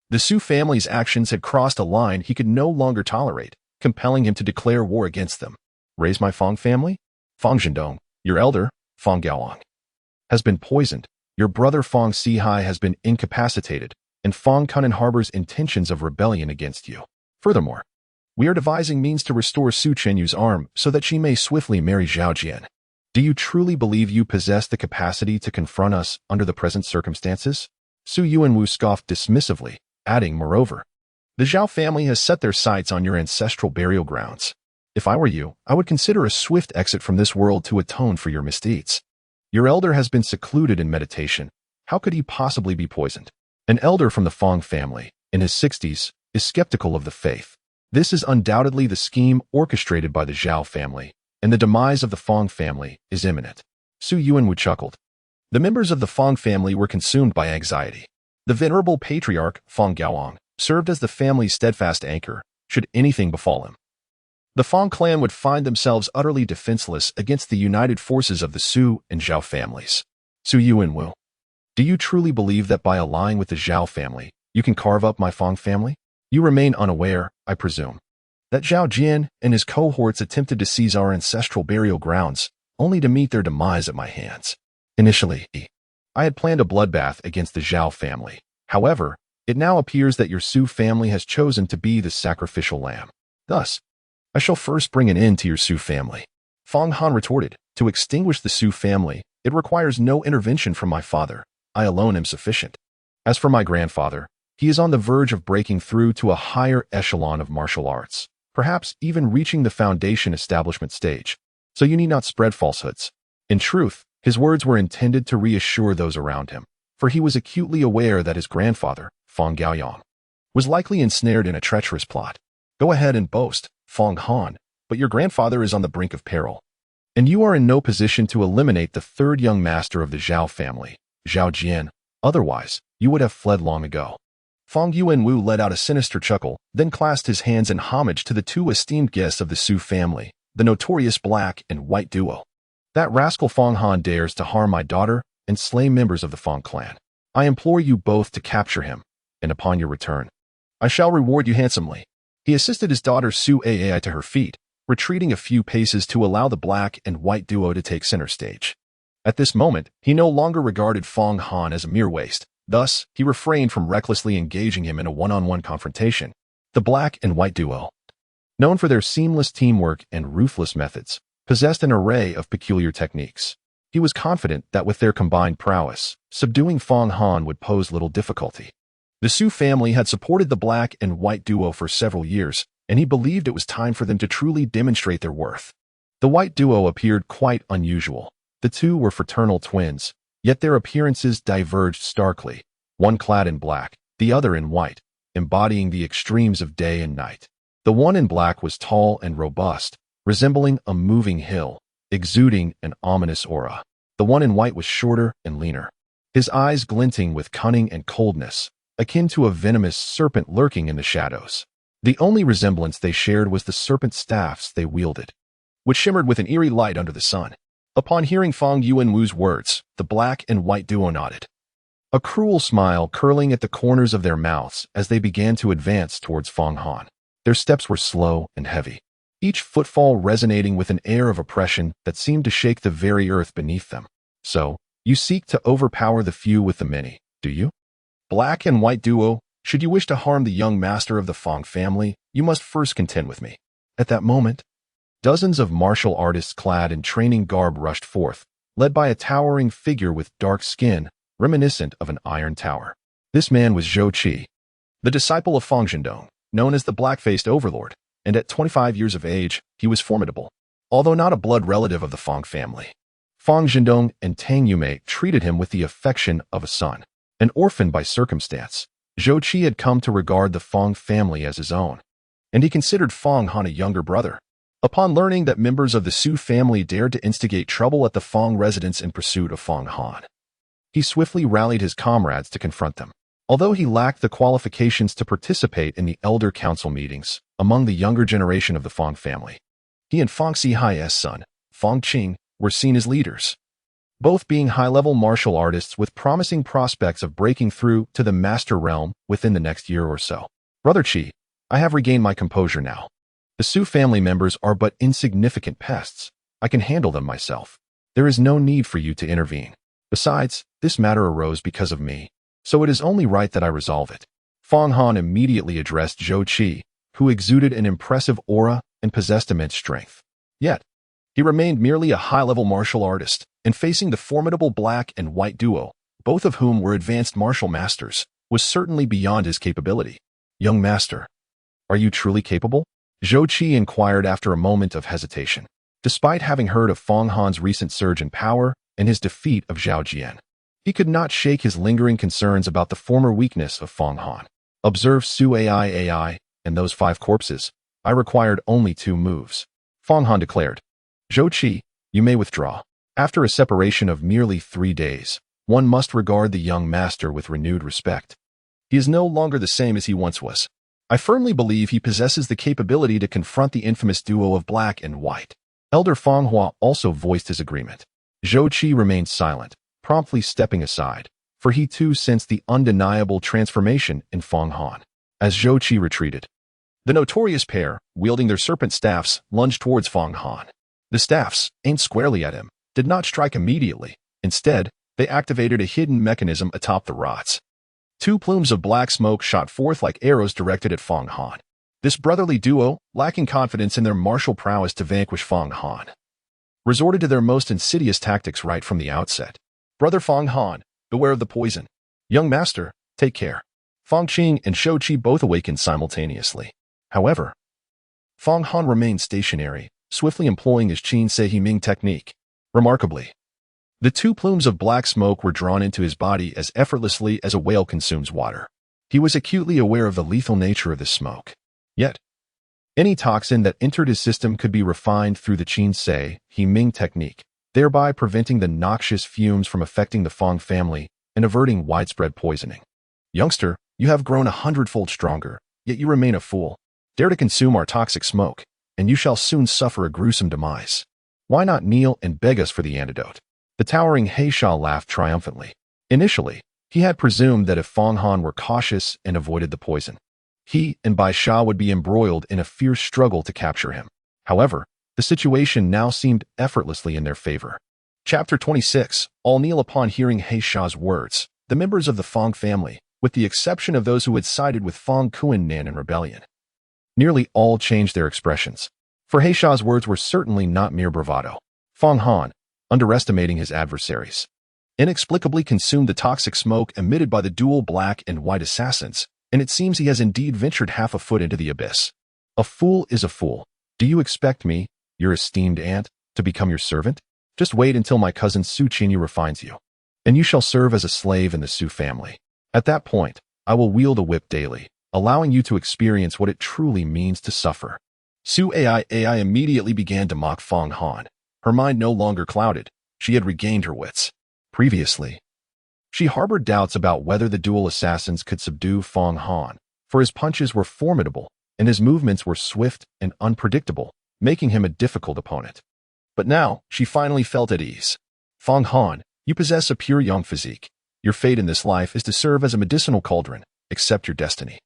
the Su family's actions had crossed a line he could no longer tolerate, compelling him to declare war against them. Raise my Fong family? Fong Zhendong, your elder, Fong Gaoang, has been poisoned. Your brother Fong Sihai has been incapacitated, and Fong Kunan harbors intentions of rebellion against you. Furthermore, we are devising means to restore Su Qianqiu's arm so that she may swiftly marry Zhao Jian. Do you truly believe you possess the capacity to confront us under the present circumstances? Su Yuanwu scoffed dismissively, adding, moreover, the Zhao family has set their sights on your ancestral burial grounds. If I were you, I would consider a swift exit from this world to atone for your misdeeds. Your elder has been secluded in meditation. How could he possibly be poisoned? An elder from the Fong family, in his 60s, is skeptical of the faith. This is undoubtedly the scheme orchestrated by the Zhao family, and the demise of the Fong family is imminent. Su Yuanwu chuckled. The members of the Fong family were consumed by anxiety. The venerable patriarch, Fong Gaoang, served as the family's steadfast anchor, should anything befall him. The Fong clan would find themselves utterly defenseless against the united forces of the Su and Zhao families. Su Yuanwu, do you truly believe that by allying with the Zhao family, you can carve up my Fong family? You remain unaware, I presume, that Zhao Jian and his cohorts attempted to seize our ancestral burial grounds, only to meet their demise at my hands. Initially, I had planned a bloodbath against the Zhao family. However, it now appears that your Su family has chosen to be the sacrificial lamb. Thus, I shall first bring an end to your Su family. Fong Han retorted, "To extinguish the Su family, it requires no intervention from my father. I alone am sufficient. As for my grandfather, he is on the verge of breaking through to a higher echelon of martial arts, perhaps even reaching the foundation establishment stage. So you need not spread falsehoods." In truth, his words were intended to reassure those around him, for he was acutely aware that his grandfather, Fong Gaoyang, was likely ensnared in a treacherous plot. "Go ahead and boast, Fong Han, but your grandfather is on the brink of peril. And you are in no position to eliminate the third young master of the Zhao family, Zhao Jian. Otherwise, you would have fled long ago." Fong Yuanwu let out a sinister chuckle, then clasped his hands in homage to the two esteemed guests of the Su family, the notorious black and white duo. "That rascal Fong Han dares to harm my daughter and slay members of the Fong clan. I implore you both to capture him, and upon your return, I shall reward you handsomely." He assisted his daughter Su Ai to her feet, retreating a few paces to allow the black and white duo to take center stage. At this moment, he no longer regarded Fong Han as a mere waste. Thus, he refrained from recklessly engaging him in a one-on-one confrontation. The black and white duo, known for their seamless teamwork and ruthless methods, possessed an array of peculiar techniques. He was confident that with their combined prowess, subduing Fong Han would pose little difficulty. The Su family had supported the black and white duo for several years, and he believed it was time for them to truly demonstrate their worth. The white duo appeared quite unusual. The two were fraternal twins, yet their appearances diverged starkly, one clad in black, the other in white, embodying the extremes of day and night. The one in black was tall and robust, resembling a moving hill, exuding an ominous aura. The one in white was shorter and leaner, his eyes glinting with cunning and coldness, akin to a venomous serpent lurking in the shadows. The only resemblance they shared was the serpent staffs they wielded, which shimmered with an eerie light under the sun. Upon hearing Fong Yuanwu's words, the black and white duo nodded, a cruel smile curling at the corners of their mouths as they began to advance towards Fong Han. Their steps were slow and heavy, each footfall resonating with an air of oppression that seemed to shake the very earth beneath them. "So, you seek to overpower the few with the many, do you? Black and white duo, should you wish to harm the young master of the Fong family, you must first contend with me." At that moment, dozens of martial artists clad in training garb rushed forth, led by a towering figure with dark skin, reminiscent of an iron tower. This man was Zhou Qi, the disciple of Fong Zhendong, known as the Black-Faced Overlord, and at 25 years of age, he was formidable. Although not a blood relative of the Fong family, Fong Zhendong and Tang Yumei treated him with the affection of a son. An orphan by circumstance, Zhou Qi had come to regard the Fong family as his own, and he considered Fong Han a younger brother. Upon learning that members of the Su family dared to instigate trouble at the Fong residence in pursuit of Fong Han, he swiftly rallied his comrades to confront them. Although he lacked the qualifications to participate in the elder council meetings among the younger generation of the Fong family, he and Fong Xihai's son, Fong Qing, were seen as leaders, both being high-level martial artists with promising prospects of breaking through to the master realm within the next year or so. "Brother Qi, I have regained my composure now. The Su family members are but insignificant pests. I can handle them myself. There is no need for you to intervene. Besides, this matter arose because of me, so it is only right that I resolve it." Fong Han immediately addressed Zhou Qi, who exuded an impressive aura and possessed immense strength. Yet, he remained merely a high-level martial artist, and facing the formidable black and white duo, both of whom were advanced martial masters, was certainly beyond his capability. "Young master, are you truly capable?" Zhou Qi inquired after a moment of hesitation. Despite having heard of Fong Han's recent surge in power and his defeat of Zhao Jian, he could not shake his lingering concerns about the former weakness of Fong Han. "Observe Su Ai and those 5 corpses. I required only 2 moves," Fong Han declared. "Zhou Qi, you may withdraw. After a separation of merely 3 days, one must regard the young master with renewed respect. He is no longer the same as he once was. I firmly believe he possesses the capability to confront the infamous duo of black and white." Elder Fong Hua also voiced his agreement. Zhou Qi remained silent, promptly stepping aside, for he too sensed the undeniable transformation in Fong Han. As Zhou Qi retreated, the notorious pair, wielding their serpent staffs, lunged towards Fong Han. The staffs, aimed squarely at him, did not strike immediately. Instead, they activated a hidden mechanism atop the rods. 2 plumes of black smoke shot forth like arrows directed at Fong Han. This brotherly duo, lacking confidence in their martial prowess to vanquish Fong Han, resorted to their most insidious tactics right from the outset. Brother Fang Han, beware of the poison. Young master, take care. Fang Qing and Shou Qi both awakened simultaneously. However, Fang Han remained stationary, swiftly employing his Qin Sei Ming technique. Remarkably, the two plumes of black smoke were drawn into his body as effortlessly as a whale consumes water. He was acutely aware of the lethal nature of the smoke. Yet, any toxin that entered his system could be refined through the Qin Sei Ming technique, thereby preventing the noxious fumes from affecting the Fang family and averting widespread poisoning. Youngster, you have grown 100-fold stronger, yet you remain a fool. Dare to consume our toxic smoke, and you shall soon suffer a gruesome demise. Why not kneel and beg us for the antidote? The towering He Sha laughed triumphantly. Initially, he had presumed that if Fang Han were cautious and avoided the poison, he and Bai Sha would be embroiled in a fierce struggle to capture him. However, the situation now seemed effortlessly in their favor. Chapter 26. All kneel. Upon hearing He Sha's words, the members of the Fang family, with the exception of those who had sided with Fang Kuan-nan in rebellion, nearly all changed their expressions. For He Sha's words were certainly not mere bravado. Fang Han, underestimating his adversaries, inexplicably consumed the toxic smoke emitted by the dual black and white assassins, and it seems he has indeed ventured half a foot into the abyss. A fool is a fool. Do you expect me, your esteemed aunt, to become your servant? Just wait until my cousin Su Qianqiu refines you, and you shall serve as a slave in the Su family. At that point, I will wield a whip daily, allowing you to experience what it truly means to suffer. Su Ai immediately began to mock Fang Han. Her mind no longer clouded. She had regained her wits. Previously, she harbored doubts about whether the dual assassins could subdue Fang Han, for his punches were formidable and his movements were swift and unpredictable, making him a difficult opponent. But now, she finally felt at ease. Fang Han, you possess a pure young physique. Your fate in this life is to serve as a medicinal cauldron. Accept your destiny.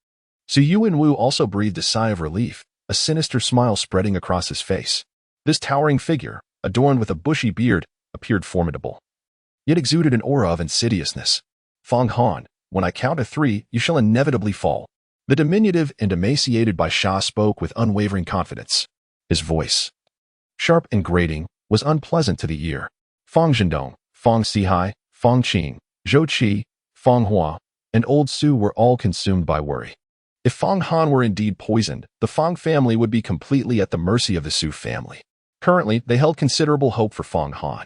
Su Yuanwu also breathed a sigh of relief, a sinister smile spreading across his face. This towering figure, adorned with a bushy beard, appeared formidable, yet exuded an aura of insidiousness. Fang Han, when I count to 3, you shall inevitably fall. The diminutive and emaciated Bai Sha spoke with unwavering confidence. His voice, sharp and grating, was unpleasant to the ear. Fang Zhendong, Fang Sihai, Fang Qing, Zhou Qi, Fang Hua, and Old Su were all consumed by worry. If Fang Han were indeed poisoned, the Fang family would be completely at the mercy of the Su family. Currently, they held considerable hope for Fang Han,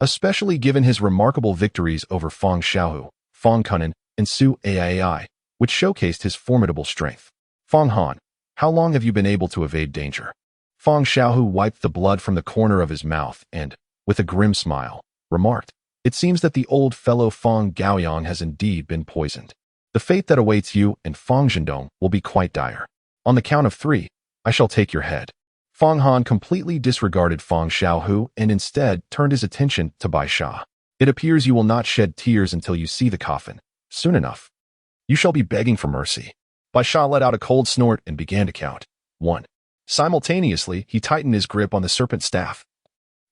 especially given his remarkable victories over Fang Xiaohu, Fang Kunan, and Su Ai, which showcased his formidable strength. Fang Han, how long have you been able to evade danger? Fang Xiaohu wiped the blood from the corner of his mouth and, with a grim smile, remarked, it seems that the old fellow Fang Gaoyang has indeed been poisoned. The fate that awaits you and Fang Zhendong will be quite dire. On the count of 3, I shall take your head. Fang Han completely disregarded Fang Xiaohu and instead turned his attention to Bai Sha. It appears you will not shed tears until you see the coffin. Soon enough, you shall be begging for mercy. Bai Sha let out a cold snort and began to count. 1. Simultaneously, he tightened his grip on the serpent staff,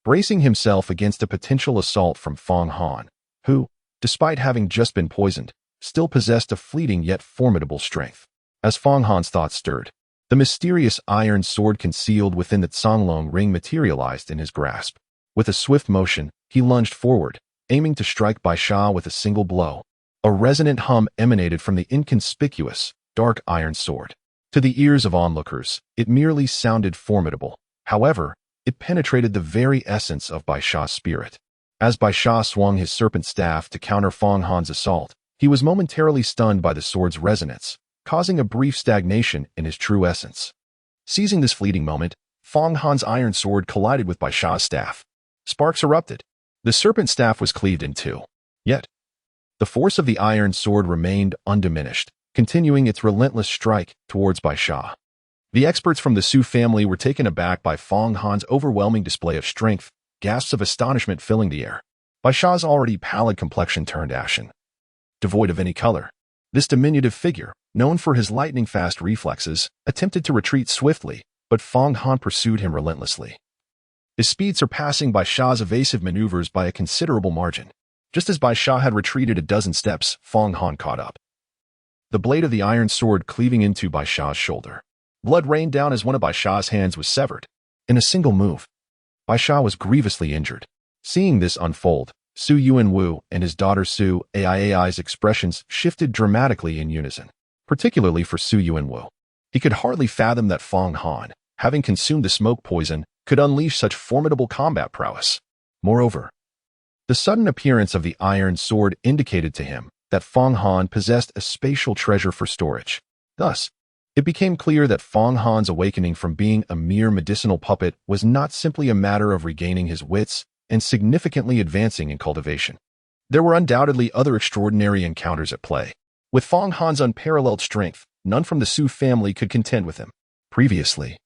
bracing himself against a potential assault from Fang Han, who, despite having just been poisoned, still possessed a fleeting yet formidable strength. As Fang Han's thoughts stirred, the mysterious iron sword concealed within the Canglong ring materialized in his grasp. With a swift motion, he lunged forward, aiming to strike Bai Sha with a single blow. A resonant hum emanated from the inconspicuous, dark iron sword. To the ears of onlookers, it merely sounded formidable. However, it penetrated the very essence of Bai Sha's spirit. As Bai Sha swung his serpent staff to counter Fang Han's assault, he was momentarily stunned by the sword's resonance, causing a brief stagnation in his true essence. Seizing this fleeting moment, Fang Han's iron sword collided with Bai Sha's staff. Sparks erupted. The serpent staff was cleaved in two. Yet, the force of the iron sword remained undiminished, continuing its relentless strike towards Bai Sha. The experts from the Su family were taken aback by Fang Han's overwhelming display of strength, gasps of astonishment filling the air. Bai Sha's already pallid complexion turned ashen. Devoid of any color, this diminutive figure, known for his lightning-fast reflexes, attempted to retreat swiftly, but Fang Han pursued him relentlessly, his speed surpassing Bai Sha's evasive maneuvers by a considerable margin. Just as Bai Sha had retreated a dozen steps, Fang Han caught up, the blade of the iron sword cleaving into Bai Sha's shoulder. Blood rained down as one of Bai Sha's hands was severed. In a single move, Bai Sha was grievously injured. Seeing this unfold, Su Yuanwu and his daughter Su Ai's expressions shifted dramatically in unison, particularly for Su Yuanwu. He could hardly fathom that Fang Han, having consumed the smoke poison, could unleash such formidable combat prowess. Moreover, the sudden appearance of the iron sword indicated to him that Fang Han possessed a spatial treasure for storage. Thus, it became clear that Fang Han's awakening from being a mere medicinal puppet was not simply a matter of regaining his wits and significantly advancing in cultivation. There were undoubtedly other extraordinary encounters at play. With Fang Han's unparalleled strength, none from the Su family could contend with him. Previously,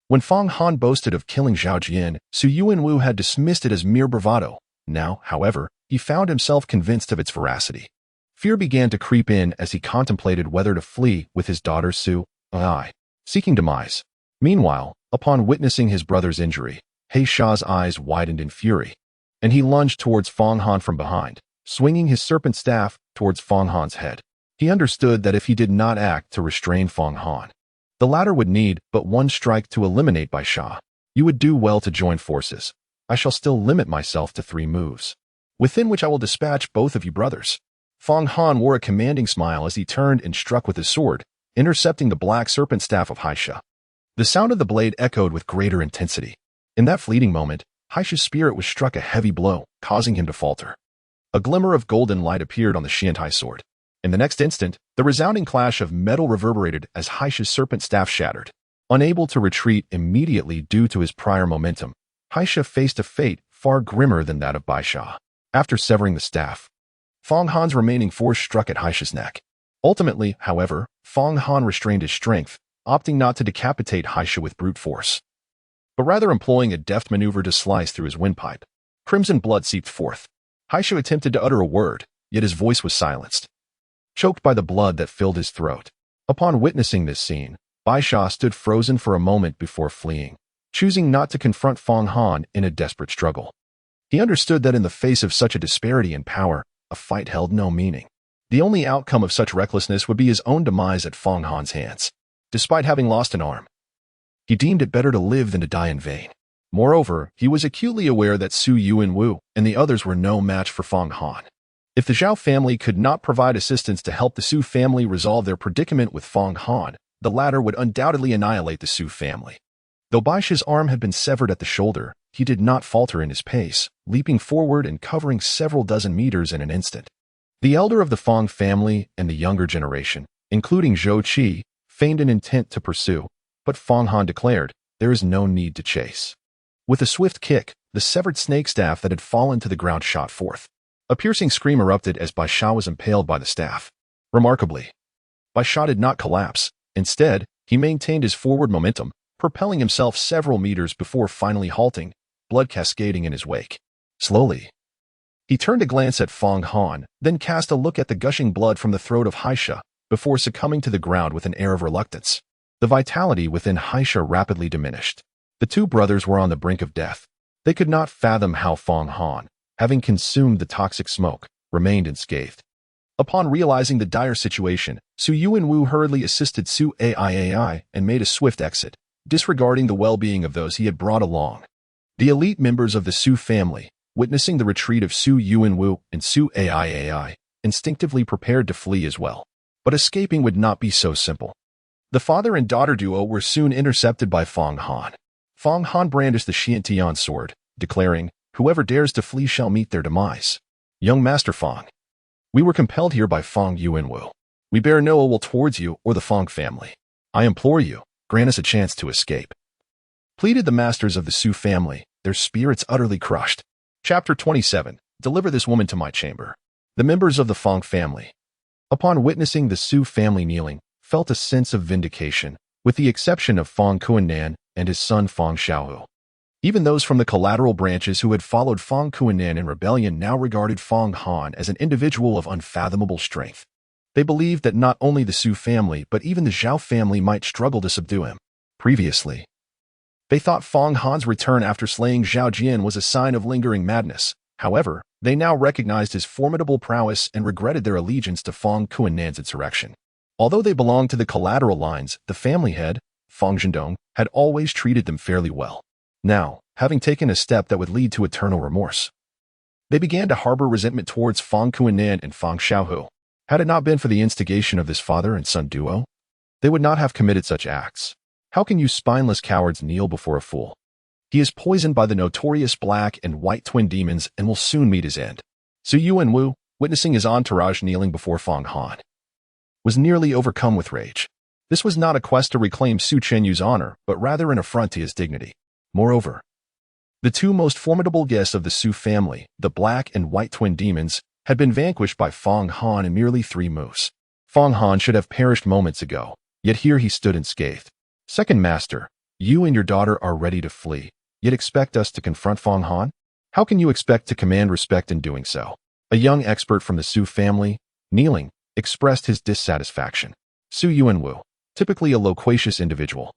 when Fang Han boasted of killing Zhao Jian, Su Yuanwu had dismissed it as mere bravado. Now, however, he found himself convinced of its veracity. Fear began to creep in as he contemplated whether to flee with his daughter Su Ai, seeking demise. Meanwhile, upon witnessing his brother's injury, He Sha's eyes widened in fury, and he lunged towards Fang Han from behind, swinging his serpent staff towards Fang Han's head. He understood that if he did not act to restrain Fang Han, the latter would need but one strike to eliminate Bai Sha. You would do well to join forces. I shall still limit myself to 3 moves, within which I will dispatch both of you brothers. Fang Han wore a commanding smile as he turned and struck with his sword, intercepting the black serpent staff of Haisha. The sound of the blade echoed with greater intensity. In that fleeting moment, Haisha's spirit was struck a heavy blow, causing him to falter. A glimmer of golden light appeared on the Qianqiu sword. In the next instant, the resounding clash of metal reverberated as Haisha's serpent staff shattered. Unable to retreat immediately due to his prior momentum, Haisha faced a fate far grimmer than that of Bai Sha. After severing the staff, Fang Han's remaining force struck at Haisha's neck. Ultimately, however, Fang Han restrained his strength, opting not to decapitate Haisha with brute force, but rather employing a deft maneuver to slice through his windpipe. Crimson blood seeped forth. Haisha attempted to utter a word, yet his voice was silenced, choked by the blood that filled his throat. Upon witnessing this scene, Bai Sha stood frozen for a moment before fleeing, choosing not to confront Fang Han in a desperate struggle. He understood that in the face of such a disparity in power, a fight held no meaning. The only outcome of such recklessness would be his own demise at Fang Han's hands. Despite having lost an arm, he deemed it better to live than to die in vain. Moreover, he was acutely aware that Su Yuanwu and the others were no match for Fang Han. If the Zhao family could not provide assistance to help the Su family resolve their predicament with Fang Han, the latter would undoubtedly annihilate the Su family. Though Bai Sha's arm had been severed at the shoulder, he did not falter in his pace, leaping forward and covering several dozen meters in an instant. The elder of the Fang family and the younger generation, including Zhou Qi, feigned an intent to pursue, but Fang Han declared, there is no need to chase. With a swift kick, the severed snake staff that had fallen to the ground shot forth. A piercing scream erupted as Bai Sha was impaled by the staff. Remarkably, Bai Sha did not collapse. Instead, he maintained his forward momentum, propelling himself several meters before finally halting, blood cascading in his wake. Slowly, he turned a glance at Fang Han, then cast a look at the gushing blood from the throat of Haisha, before succumbing to the ground with an air of reluctance. The vitality within Haisha rapidly diminished. The 2 brothers were on the brink of death. They could not fathom how Fang Han, having consumed the toxic smoke, remained unscathed. Upon realizing the dire situation, Su Yuanwu hurriedly assisted Su Ai and made a swift exit, disregarding the well-being of those he had brought along. The elite members of the Su family, witnessing the retreat of Su Yuanwu and Su Ai, instinctively prepared to flee as well. But escaping would not be so simple. The father and daughter duo were soon intercepted by Fang Han. Fang Han brandished the Qianqiu sword, declaring, whoever dares to flee shall meet their demise. Young Master Fang, we were compelled here by Fang Yuanwu. We bear no ill will towards you or the Fang family. I implore you, grant us a chance to escape. Pleaded the masters of the Su family, their spirits utterly crushed. Chapter 27. Deliver this woman to my chamber. The members of the Fang family, upon witnessing the Su family kneeling, felt a sense of vindication, with the exception of Fang Kuinan and his son Fang Xiaohu. Even those from the collateral branches who had followed Fang Kuinan in rebellion now regarded Fang Han as an individual of unfathomable strength. They believed that not only the Su family but even the Zhao family might struggle to subdue him. Previously, they thought Fang Han's return after slaying Zhao Jian was a sign of lingering madness. However, they now recognized his formidable prowess and regretted their allegiance to Fang Kuinan's insurrection. Although they belonged to the collateral lines, the family head, Fang Zhendong, had always treated them fairly well. Now, having taken a step that would lead to eternal remorse. They began to harbor resentment towards Fang Kuinan and Fang Xiaohu. Had it not been for the instigation of this father and son duo, they would not have committed such acts. How can you spineless cowards kneel before a fool? He is poisoned by the notorious black and white twin demons and will soon meet his end. Su Yuanwu, witnessing his entourage kneeling before Fang Han, was nearly overcome with rage. This was not a quest to reclaim Su Qianqiu's honor, but rather an affront to his dignity. Moreover, the two most formidable guests of the Su family, the black and white twin demons, had been vanquished by Fang Han in merely 3 moves. Fang Han should have perished moments ago, yet here he stood unscathed. Second Master, you and your daughter are ready to flee, yet expect us to confront Fang Han? How can you expect to command respect in doing so? A young expert from the Su family, kneeling, expressed his dissatisfaction. Su Yuanwu, typically a loquacious individual,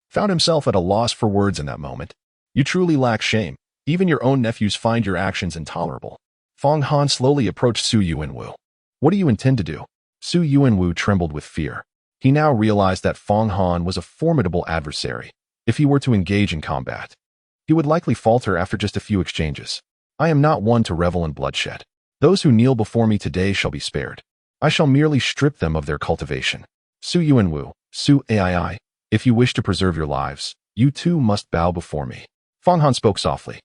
found himself at a loss for words in that moment. You truly lack shame. Even your own nephews find your actions intolerable. Fang Han slowly approached Su Yuanwu. What do you intend to do? Su Yuanwu trembled with fear. He now realized that Fang Han was a formidable adversary. If he were to engage in combat, he would likely falter after just a few exchanges. I am not one to revel in bloodshed. Those who kneel before me today shall be spared. I shall merely strip them of their cultivation. Su Yuanwu, Su Aii, if you wish to preserve your lives, you too must bow before me. Fang Han spoke softly.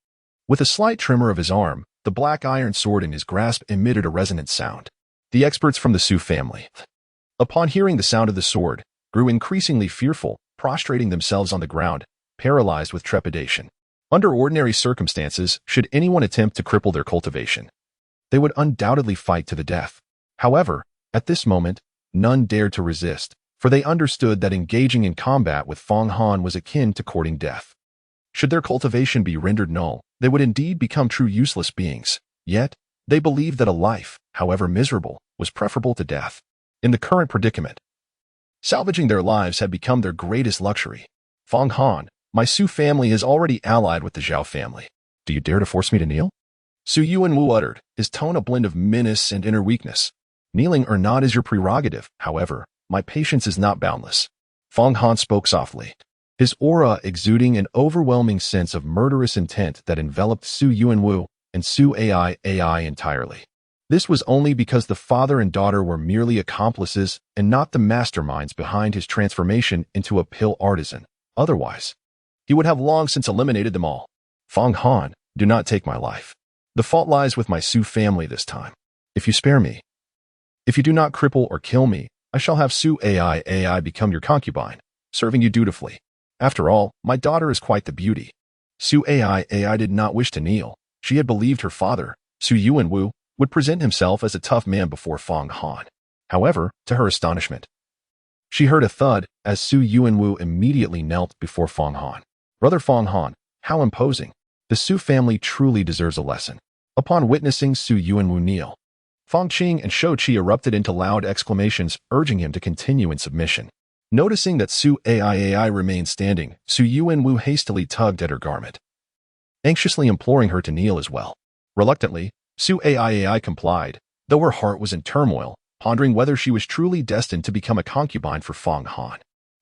With a slight tremor of his arm, the black iron sword in his grasp emitted a resonant sound. The experts from the Su family, upon hearing the sound of the sword, grew increasingly fearful, prostrating themselves on the ground, paralyzed with trepidation. Under ordinary circumstances, should anyone attempt to cripple their cultivation, they would undoubtedly fight to the death. However, at this moment, none dared to resist, for they understood that engaging in combat with Fang Han was akin to courting death. Should their cultivation be rendered null, they would indeed become true useless beings. Yet, they believed that a life, however miserable, was preferable to death. In the current predicament, salvaging their lives had become their greatest luxury. Fang Han, my Su family is already allied with the Zhao family. Do you dare to force me to kneel? Su Yuanwu uttered, his tone a blend of menace and inner weakness. Kneeling or not is your prerogative. However, my patience is not boundless. Fang Han spoke softly, his aura exuding an overwhelming sense of murderous intent that enveloped Su Yuanwu and Su Ai entirely. This was only because the father and daughter were merely accomplices and not the masterminds behind his transformation into a pill artisan. Otherwise, he would have long since eliminated them all. Fang Han, do not take my life. The fault lies with my Su family this time. If you spare me, if you do not cripple or kill me, I shall have Su Ai become your concubine, serving you dutifully. After all, my daughter is quite the beauty. Su Ai did not wish to kneel. She had believed her father, Su Yuanwu, would present himself as a tough man before Fang Han. However, to her astonishment, she heard a thud as Su Yuanwu immediately knelt before Fang Han. Brother Fang Han, how imposing. The Su family truly deserves a lesson. Upon witnessing Su Yuanwu kneel, Fang Qing and Shou Qi erupted into loud exclamations, urging him to continue in submission. Noticing that Su Ai remained standing, Su Yuanwu hastily tugged at her garment, anxiously imploring her to kneel as well. Reluctantly, Su Ai complied, though her heart was in turmoil, pondering whether she was truly destined to become a concubine for Fang Han.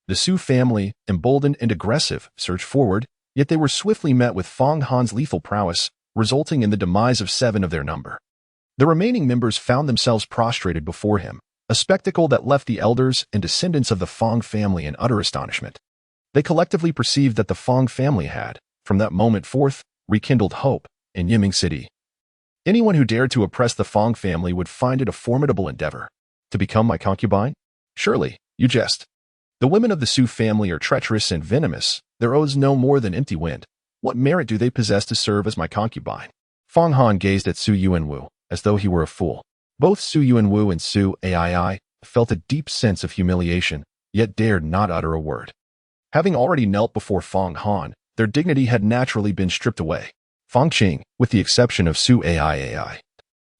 The Su family, emboldened and aggressive, surged forward, yet they were swiftly met with Fang Han's lethal prowess, resulting in the demise of 7 of their number. The remaining members found themselves prostrated before him, a spectacle that left the elders and descendants of the Fang family in utter astonishment. They collectively perceived that the Fang family had, from that moment forth, rekindled hope in Yiming City. Anyone who dared to oppress the Fang family would find it a formidable endeavor. To become my concubine? Surely, you jest. The women of the Su family are treacherous and venomous. Their oaths no more than empty wind. What merit do they possess to serve as my concubine? Fang Han gazed at Su Yuanwu, as though he were a fool. Both Su Yuanwu and Su Ai felt a deep sense of humiliation, yet dared not utter a word. Having already knelt before Fang Han, their dignity had naturally been stripped away. Fang Qing, with the exception of Su Ai,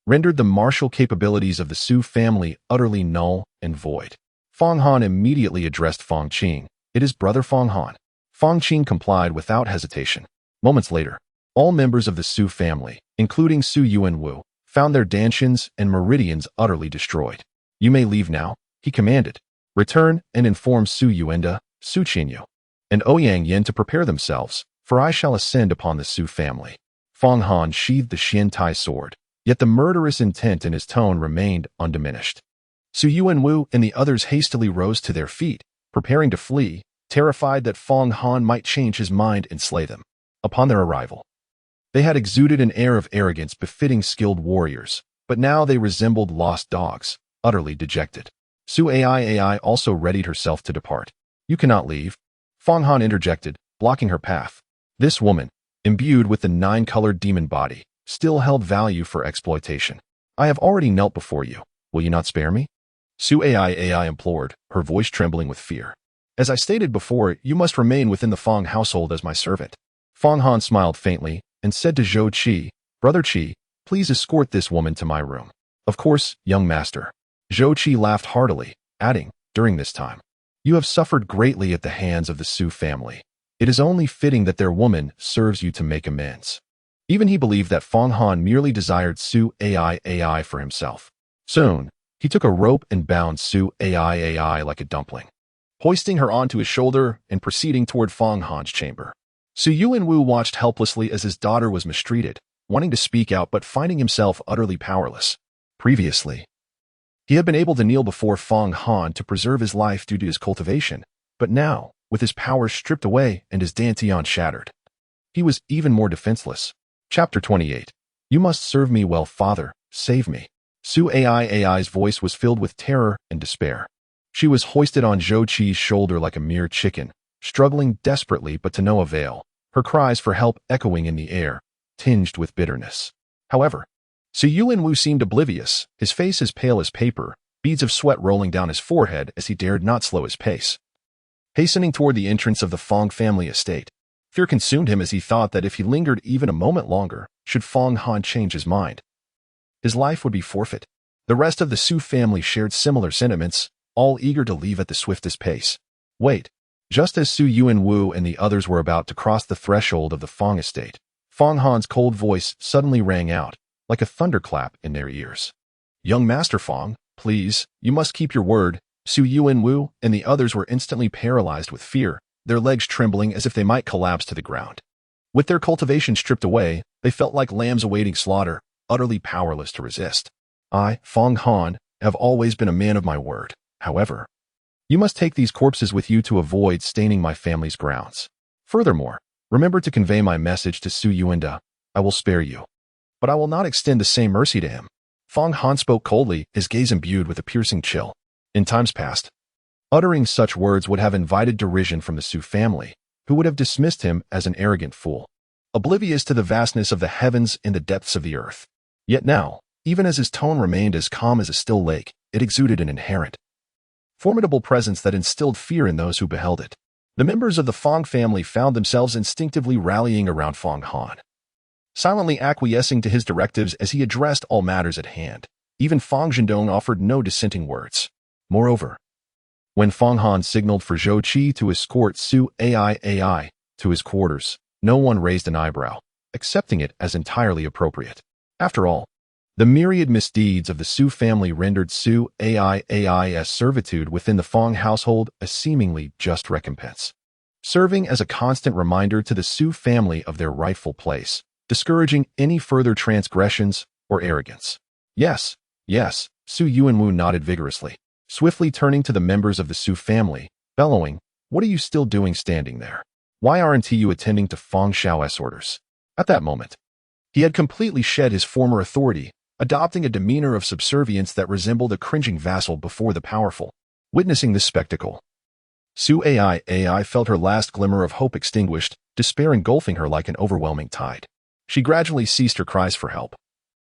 rendered the martial capabilities of the Su family utterly null and void. Fang Han immediately addressed Fang Qing. It is Brother Fang Han. Fang Qing complied without hesitation. Moments later, all members of the Su family, including Su Yuanwu, found their dantians and meridians utterly destroyed. You may leave now, he commanded. Return and inform Su Yuenda, Su Qianqiu, and Ouyang Yin to prepare themselves, for I shall ascend upon the Su family." Fong Han sheathed the Qiantai sword, yet the murderous intent in his tone remained undiminished. Su Yuanwu and the others hastily rose to their feet, preparing to flee, terrified that Fong Han might change his mind and slay them. Upon their arrival, they had exuded an air of arrogance befitting skilled warriors, but now they resembled lost dogs, utterly dejected. Su Ai also readied herself to depart. "You cannot leave," Fong Han interjected, blocking her path. This woman, imbued with the 9-colored demon body, still held value for exploitation. "I have already knelt before you. Will you not spare me?" Su Ai implored, her voice trembling with fear. "As I stated before, you must remain within the Fong household as my servant." Fong Han smiled faintly and said to Zhou Qi, "Brother Qi, please escort this woman to my room." "Of course, young master." Zhou Qi laughed heartily, adding, "During this time, you have suffered greatly at the hands of the Su family. It is only fitting that their woman serves you to make amends." Even he believed that Fong Han merely desired Su Ai for himself. Soon, he took a rope and bound Su Ai like a dumpling, hoisting her onto his shoulder and proceeding toward Fong Han's chamber. Su Yuanwu watched helplessly as his daughter was mistreated, wanting to speak out but finding himself utterly powerless. Previously, he had been able to kneel before Fong Han to preserve his life due to his cultivation, but now, with his powers stripped away and his dantian shattered, he was even more defenseless. Chapter 28. "You must serve me well, father. Save me." Su Ai's voice was filled with terror and despair. She was hoisted on Zhou Qi's shoulder like a mere chicken, struggling desperately but to no avail, her cries for help echoing in the air, tinged with bitterness. However, Su Yuanwu seemed oblivious, his face as pale as paper, beads of sweat rolling down his forehead as he dared not slow his pace. Hastening toward the entrance of the Fong family estate, fear consumed him as he thought that if he lingered even a moment longer, should Fong Han change his mind, his life would be forfeit. The rest of the Su family shared similar sentiments, all eager to leave at the swiftest pace. Wait. Just as Su Yuanwu and the others were about to cross the threshold of the Fong estate, Fong Han's cold voice suddenly rang out, like a thunderclap in their ears. "Young Master Fong, please, you must keep your word." Su Yuanwu and the others were instantly paralyzed with fear, their legs trembling as if they might collapse to the ground. With their cultivation stripped away, they felt like lambs awaiting slaughter, utterly powerless to resist. "I, Fong Han, have always been a man of my word. However, you must take these corpses with you to avoid staining my family's grounds. Furthermore, remember to convey my message to Su Yuanda. I will spare you, but I will not extend the same mercy to him." Fong Han spoke coldly, his gaze imbued with a piercing chill. In times past, uttering such words would have invited derision from the Su family, who would have dismissed him as an arrogant fool, oblivious to the vastness of the heavens and the depths of the earth. Yet now, even as his tone remained as calm as a still lake, it exuded an inherent, formidable presence that instilled fear in those who beheld it. The members of the Fong family found themselves instinctively rallying around Fong Han, silently acquiescing to his directives as he addressed all matters at hand. Even Fong Zhendong offered no dissenting words. Moreover, when Fong Han signaled for Zhou Qi to escort Su Ai to his quarters, no one raised an eyebrow, accepting it as entirely appropriate. After all, the myriad misdeeds of the Su family rendered Su Ai's servitude within the Fong household a seemingly just recompense, serving as a constant reminder to the Su family of their rightful place, discouraging any further transgressions or arrogance. Yes, Su Yuanwu nodded vigorously, swiftly turning to the members of the Su family, bellowing, "What are you still doing standing there? Why aren't you attending to Fong Shao's orders?" At that moment, he had completely shed his former authority, adopting a demeanor of subservience that resembled a cringing vassal before the powerful. Witnessing this spectacle, Su Ai felt her last glimmer of hope extinguished, despair engulfing her like an overwhelming tide. She gradually ceased her cries for help,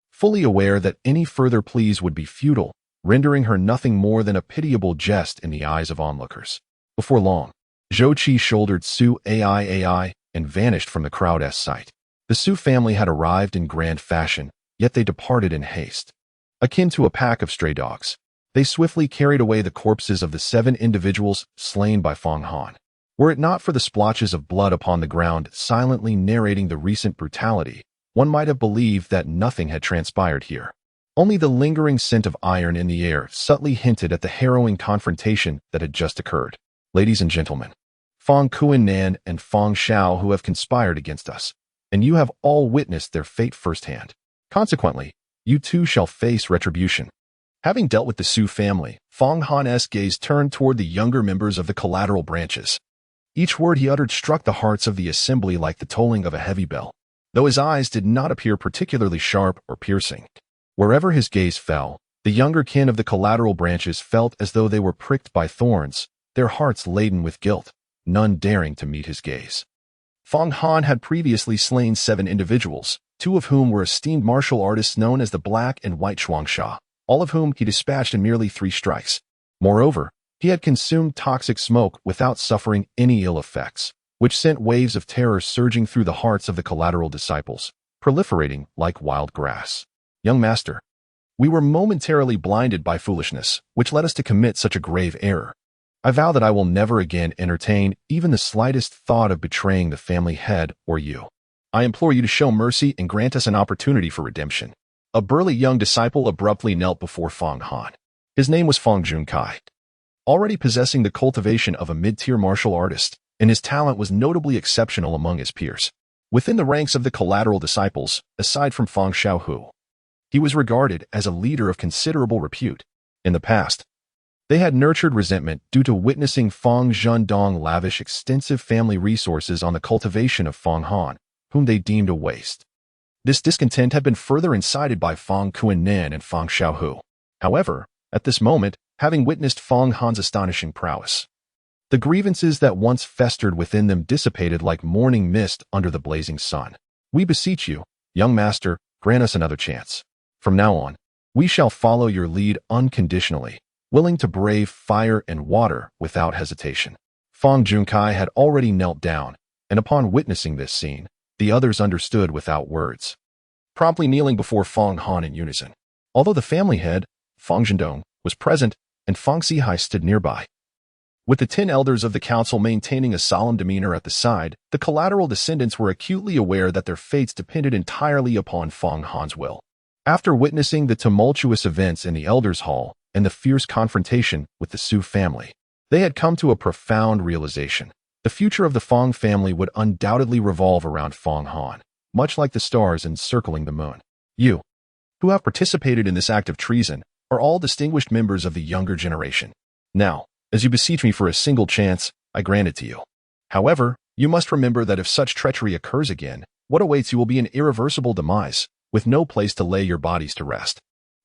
fully aware that any further pleas would be futile, rendering her nothing more than a pitiable jest in the eyes of onlookers. Before long, Zhou Qi shouldered Su Ai and vanished from the crowd's sight. The Su family had arrived in grand fashion, yet they departed in haste. Akin to a pack of stray dogs, they swiftly carried away the corpses of the 7 individuals slain by Fong Han. Were it not for the splotches of blood upon the ground silently narrating the recent brutality, one might have believed that nothing had transpired here. Only the lingering scent of iron in the air subtly hinted at the harrowing confrontation that had just occurred. Ladies and gentlemen, Fong Qianqiu and Fong Xiao who have conspired against us, and you have all witnessed their fate firsthand. Consequently, you too shall face retribution. Having dealt with the Su family, Fong Han's gaze turned toward the younger members of the collateral branches. Each word he uttered struck the hearts of the assembly like the tolling of a heavy bell, though his eyes did not appear particularly sharp or piercing. Wherever his gaze fell, the younger kin of the collateral branches felt as though they were pricked by thorns, their hearts laden with guilt, none daring to meet his gaze. Fong Han had previously slain 7 individuals, 2 of whom were esteemed martial artists known as the Black and White Shuangsha, all of whom he dispatched in merely 3 strikes. Moreover, he had consumed toxic smoke without suffering any ill effects, which sent waves of terror surging through the hearts of the collateral disciples, proliferating like wild grass. Young master, we were momentarily blinded by foolishness, which led us to commit such a grave error. I vow that I will never again entertain even the slightest thought of betraying the family head or you. I implore you to show mercy and grant us an opportunity for redemption. A burly young disciple abruptly knelt before Fong Han. His name was Fong Junkai. Already possessing the cultivation of a mid-tier martial artist, and his talent was notably exceptional among his peers. Within the ranks of the collateral disciples, aside from Fong Xiaohu, he was regarded as a leader of considerable repute. In the past, they had nurtured resentment due to witnessing Fong Zhendong lavish extensive family resources on the cultivation of Fong Han, whom they deemed a waste. This discontent had been further incited by Fong Qianqiu and Fong Xiaohu. However, at this moment, having witnessed Fong Han's astonishing prowess, the grievances that once festered within them dissipated like morning mist under the blazing sun. We beseech you, young master, grant us another chance. From now on, we shall follow your lead unconditionally, willing to brave fire and water without hesitation. Fong Junkai had already knelt down, and upon witnessing this scene, the others understood without words, promptly kneeling before Fong Han in unison. Although the family head, Fong Zhendong, was present, and Fong Sihai stood nearby. With the 10 elders of the council maintaining a solemn demeanor at the side, the collateral descendants were acutely aware that their fates depended entirely upon Fong Han's will. After witnessing the tumultuous events in the Elders' Hall and the fierce confrontation with the Su family, they had come to a profound realization. The future of the Fong family would undoubtedly revolve around Fong Han, much like the stars encircling the moon. You, who have participated in this act of treason, are all distinguished members of the younger generation. Now, as you beseech me for a single chance, I grant it to you. However, you must remember that if such treachery occurs again, what awaits you will be an irreversible demise, with no place to lay your bodies to rest.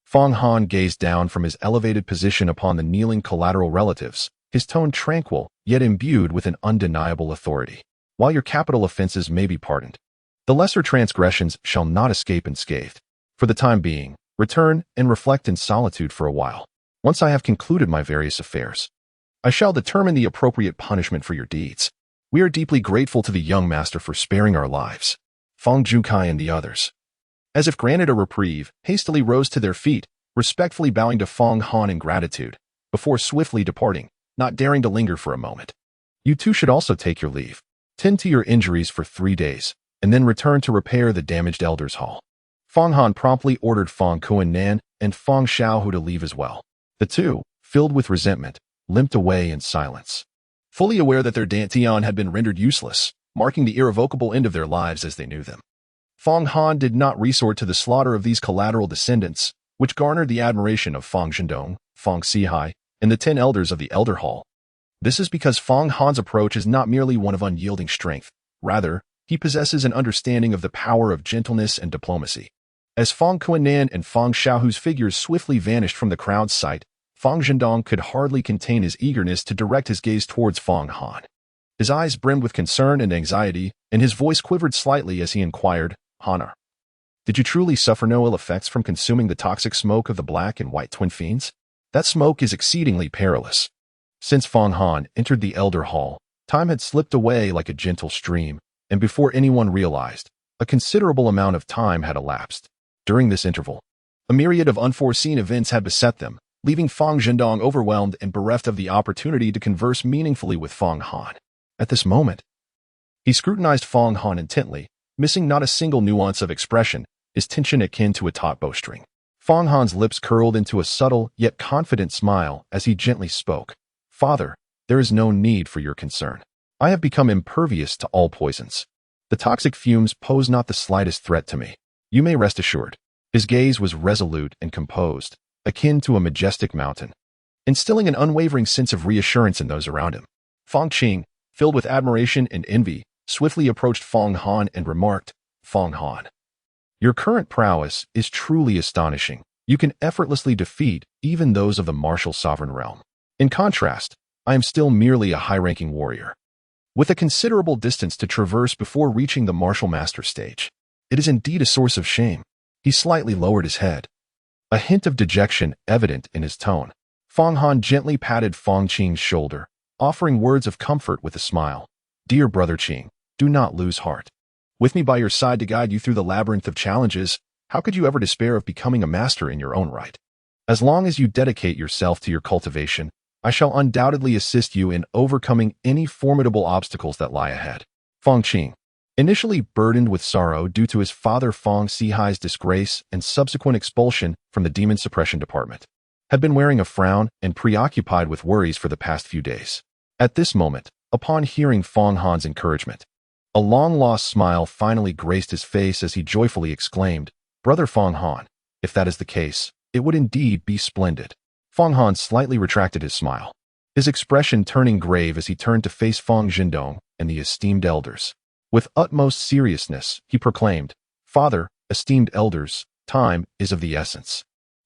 Fong Han gazed down from his elevated position upon the kneeling collateral relatives, his tone tranquil, yet imbued with an undeniable authority. While your capital offenses may be pardoned, the lesser transgressions shall not escape unscathed. For the time being, return and reflect in solitude for a while. Once I have concluded my various affairs, I shall determine the appropriate punishment for your deeds. We are deeply grateful to the young master for sparing our lives. Fong Junkai and the others, as if granted a reprieve, hastily rose to their feet, respectfully bowing to Fong Han in gratitude, before swiftly departing, not daring to linger for a moment. You too should also take your leave. Tend to your injuries for 3 days, and then return to repair the damaged Elders' Hall. Fong Han promptly ordered Fong Qianqiu and Fong Xiaohu to leave as well. The two, filled with resentment, limped away in silence, fully aware that their dantian had been rendered useless, marking the irrevocable end of their lives as they knew them. Fong Han did not resort to the slaughter of these collateral descendants, which garnered the admiration of Fong Zhendong, Fong Sihai, and the 10 elders of the Elder Hall. This is because Fong Han's approach is not merely one of unyielding strength. Rather, he possesses an understanding of the power of gentleness and diplomacy. As Fong Qianqiu and Fong Xiaohu's figures swiftly vanished from the crowd's sight, Fong Zhendong could hardly contain his eagerness to direct his gaze towards Fong Han. His eyes brimmed with concern and anxiety, and his voice quivered slightly as he inquired, "Honor, did you truly suffer no ill effects from consuming the toxic smoke of the Black and White Twin Fiends? That smoke is exceedingly perilous." Since Fong Han entered the Elder Hall, time had slipped away like a gentle stream, and before anyone realized, a considerable amount of time had elapsed. During this interval, a myriad of unforeseen events had beset them, leaving Fong Zhendong overwhelmed and bereft of the opportunity to converse meaningfully with Fong Han. At this moment, he scrutinized Fong Han intently, missing not a single nuance of expression, his tension akin to a taut bowstring. Fong Han's lips curled into a subtle yet confident smile as he gently spoke. "Father, there is no need for your concern. I have become impervious to all poisons. The toxic fumes pose not the slightest threat to me. You may rest assured. His gaze was resolute and composed, akin to a majestic mountain, instilling an unwavering sense of reassurance in those around him. Fang Qing, filled with admiration and envy, swiftly approached Fang Han and remarked, "Fang Han, your current prowess is truly astonishing. You can effortlessly defeat even those of the martial sovereign realm. In contrast, I am still merely a high-ranking warrior, with a considerable distance to traverse before reaching the martial master stage. It is indeed a source of shame." He slightly lowered his head, a hint of dejection evident in his tone. Fang Han gently patted Fang Qing's shoulder, offering words of comfort with a smile. "Dear brother Qing, do not lose heart. With me by your side to guide you through the labyrinth of challenges, how could you ever despair of becoming a master in your own right? As long as you dedicate yourself to your cultivation, I shall undoubtedly assist you in overcoming any formidable obstacles that lie ahead." Fang Qing, initially burdened with sorrow due to his father Fang Sihai's disgrace and subsequent expulsion from the Demon Suppression Department, had been wearing a frown and preoccupied with worries for the past few days. At this moment, upon hearing Fang Han's encouragement, a long-lost smile finally graced his face as he joyfully exclaimed, "Brother Fang Han, if that is the case, it would indeed be splendid." Fang Han slightly retracted his smile, his expression turning grave as he turned to face Fang Zhendong and the esteemed elders. With utmost seriousness, he proclaimed, "Father, esteemed elders, time is of the essence.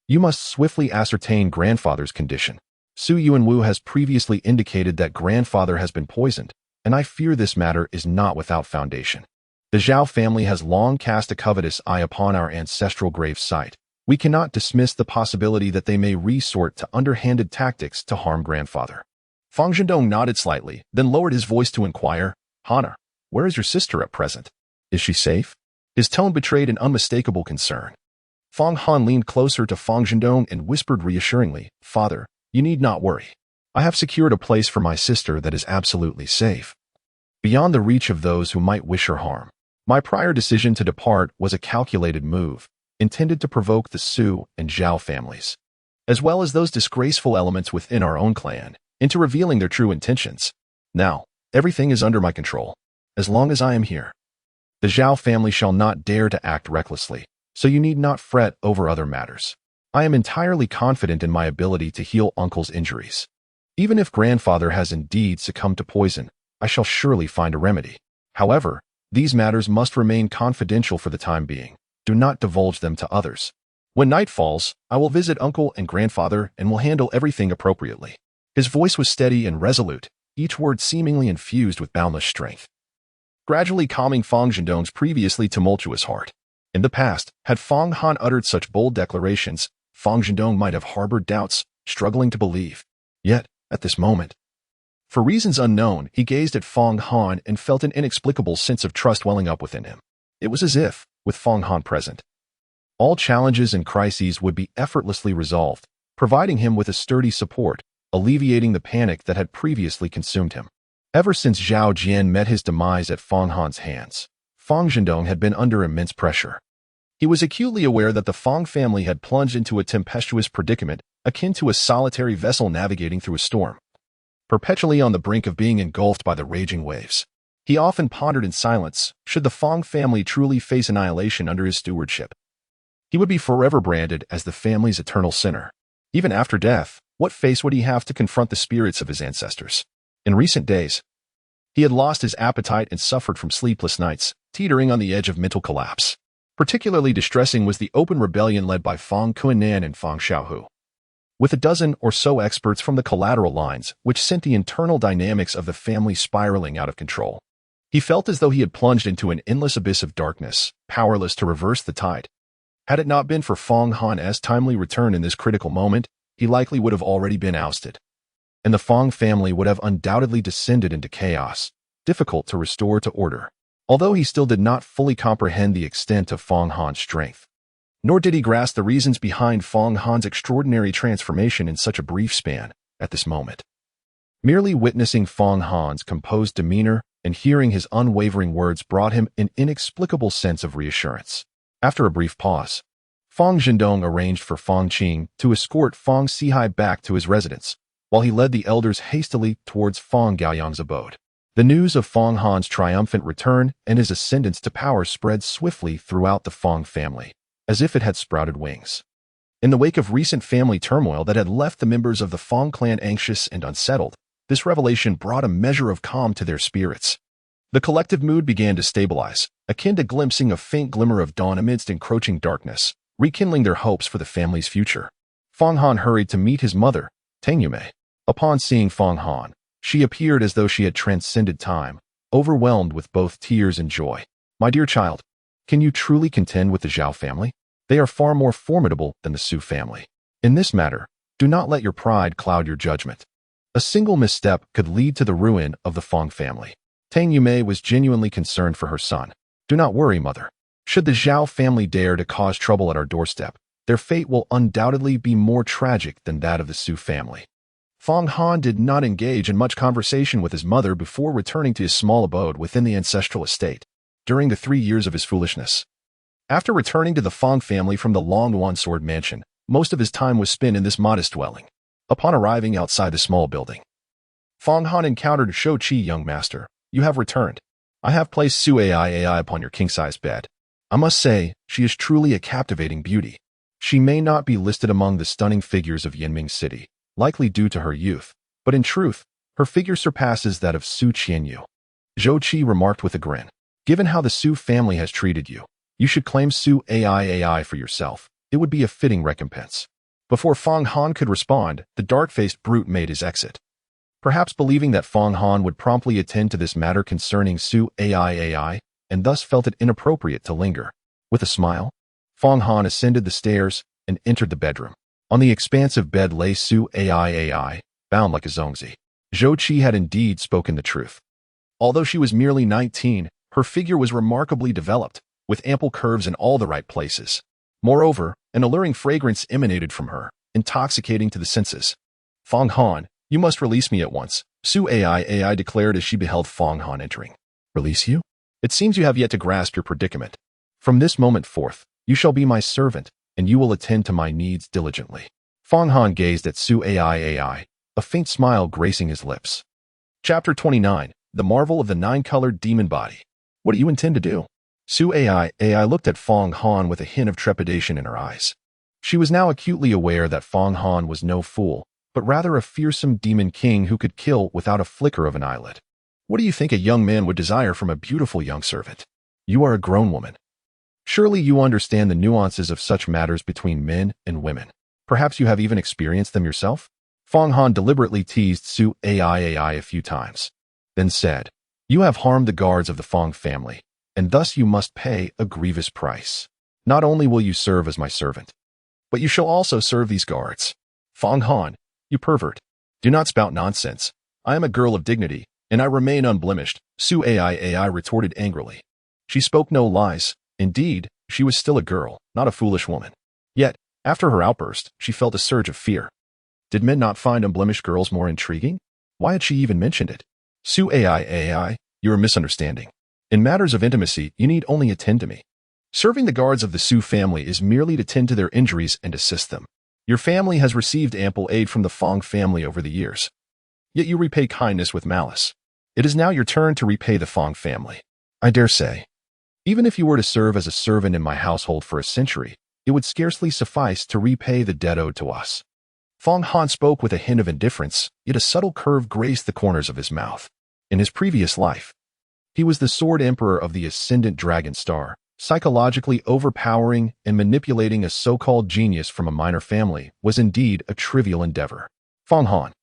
You must swiftly ascertain grandfather's condition. Su Yuanwu has previously indicated that grandfather has been poisoned, and I fear this matter is not without foundation. The Zhao family has long cast a covetous eye upon our ancestral grave site. We cannot dismiss the possibility that they may resort to underhanded tactics to harm grandfather." Fang Zhendong nodded slightly, then lowered his voice to inquire, "Hana, where is your sister at present? Is she safe?" His tone betrayed an unmistakable concern. Fang Han leaned closer to Fang Zhendong and whispered reassuringly, "Father, you need not worry. I have secured a place for my sister that is absolutely safe, beyond the reach of those who might wish her harm. My prior decision to depart was a calculated move, intended to provoke the Su and Zhao families, as well as those disgraceful elements within our own clan, into revealing their true intentions. Now, everything is under my control. As long as I am here, the Zhao family shall not dare to act recklessly, so you need not fret over other matters. I am entirely confident in my ability to heal uncle's injuries. Even if grandfather has indeed succumbed to poison, I shall surely find a remedy. However, these matters must remain confidential for the time being. Do not divulge them to others. When night falls, I will visit uncle and grandfather and will handle everything appropriately." His voice was steady and resolute, each word seemingly infused with boundless strength, gradually calming Fang Zhendong's previously tumultuous heart. In the past, had Fang Han uttered such bold declarations, Fang Zhendong might have harbored doubts, struggling to believe. Yet, at this moment, for reasons unknown, he gazed at Fang Han and felt an inexplicable sense of trust welling up within him. It was as if, with Fang Han present, all challenges and crises would be effortlessly resolved, providing him with a sturdy support, alleviating the panic that had previously consumed him. Ever since Zhao Jian met his demise at Fang Han's hands, Fang Zhendong had been under immense pressure. He was acutely aware that the Fang family had plunged into a tempestuous predicament akin to a solitary vessel navigating through a storm, perpetually on the brink of being engulfed by the raging waves. He often pondered in silence, should the Fang family truly face annihilation under his stewardship, he would be forever branded as the family's eternal sinner. Even after death, what face would he have to confront the spirits of his ancestors? In recent days, he had lost his appetite and suffered from sleepless nights, teetering on the edge of mental collapse. Particularly distressing was the open rebellion led by Fang Kuinan and Fang Xiaohu, with a dozen or so experts from the collateral lines, which sent the internal dynamics of the family spiraling out of control. He felt as though he had plunged into an endless abyss of darkness, powerless to reverse the tide. Had it not been for Fang Han's timely return in this critical moment, he likely would have already been ousted, and the Fang family would have undoubtedly descended into chaos, difficult to restore to order. Although he still did not fully comprehend the extent of Fang Han's strength, nor did he grasp the reasons behind Fang Han's extraordinary transformation in such a brief span at this moment. Merely witnessing Fang Han's composed demeanor and hearing his unwavering words brought him an inexplicable sense of reassurance. After a brief pause, Fang Zhendong arranged for Fang Qing to escort Fang Sihai back to his residence, while he led the elders hastily towards Fang Gaoyang's abode. The news of Fong Han's triumphant return and his ascendance to power spread swiftly throughout the Fong family, as if it had sprouted wings. In the wake of recent family turmoil that had left the members of the Fong clan anxious and unsettled, this revelation brought a measure of calm to their spirits. The collective mood began to stabilize, akin to glimpsing a faint glimmer of dawn amidst encroaching darkness, rekindling their hopes for the family's future. Fong Han hurried to meet his mother, Tang Yume. Upon seeing Fong Han, she appeared as though she had transcended time, overwhelmed with both tears and joy. "My dear child, can you truly contend with the Zhao family? They are far more formidable than the Su family. In this matter, do not let your pride cloud your judgment. A single misstep could lead to the ruin of the Fong family." Tang Yume was genuinely concerned for her son. "Do not worry, mother. Should the Zhao family dare to cause trouble at our doorstep, their fate will undoubtedly be more tragic than that of the Su family." Fong Han did not engage in much conversation with his mother before returning to his small abode within the ancestral estate during the 3 years of his foolishness. After returning to the Fong family from the Long One-Sword mansion, most of his time was spent in this modest dwelling. Upon arriving outside the small building, Fong Han encountered Shou Qi. "Young master, you have returned. I have placed Su AI upon your king-size bed. I must say, she is truly a captivating beauty. She may not be listed among the stunning figures of Yinming City, likely due to her youth, but in truth, her figure surpasses that of Su Qianqiu." Zhou Qi remarked with a grin. "Given how the Su family has treated you, you should claim Su AI for yourself. It would be a fitting recompense." Before Fong Han could respond, the dark-faced brute made his exit. Perhaps believing that Fong Han would promptly attend to this matter concerning Su AI, and thus felt it inappropriate to linger. With a smile, Fong Han ascended the stairs and entered the bedroom. On the expansive bed lay Su AI, bound like a zongzi. Zhou Qi had indeed spoken the truth. Although she was merely 19, her figure was remarkably developed, with ample curves in all the right places. Moreover, an alluring fragrance emanated from her, intoxicating to the senses. "Fong Han, you must release me at once," Su AI declared as she beheld Fong Han entering. "Release you? It seems you have yet to grasp your predicament. From this moment forth, you shall be my servant, and you will attend to my needs diligently." Fong Han gazed at Su AI, a faint smile gracing his lips. Chapter 29, The Marvel of the Nine-Colored Demon Body. "What do you intend to do?" Su AI looked at Fong Han with a hint of trepidation in her eyes. She was now acutely aware that Fong Han was no fool, but rather a fearsome demon king who could kill without a flicker of an eyelid. "What do you think a young man would desire from a beautiful young servant? You are a grown woman. Surely you understand the nuances of such matters between men and women. Perhaps you have even experienced them yourself?" Fong Han deliberately teased Su AI a few times, then said, "You have harmed the guards of the Fong family, and thus you must pay a grievous price. Not only will you serve as my servant, but you shall also serve these guards." "Fong Han, you pervert. Do not spout nonsense. I am a girl of dignity, and I remain unblemished," Su AI retorted angrily. She spoke no lies. Indeed, she was still a girl, not a foolish woman. Yet, after her outburst, she felt a surge of fear. Did men not find unblemished girls more intriguing? Why had she even mentioned it? "Su AI, you are misunderstanding. In matters of intimacy, you need only attend to me. Serving the guards of the Su family is merely to tend to their injuries and assist them. Your family has received ample aid from the Fong family over the years. Yet you repay kindness with malice. It is now your turn to repay the Fong family. I dare say, even if you were to serve as a servant in my household for a century, it would scarcely suffice to repay the debt owed to us." Fong Han spoke with a hint of indifference, yet a subtle curve graced the corners of his mouth. In his previous life, he was the Sword Emperor of the Ascendant Dragon Star, psychologically overpowering and manipulating a so-called genius from a minor family was indeed a trivial endeavor. "Fong Han,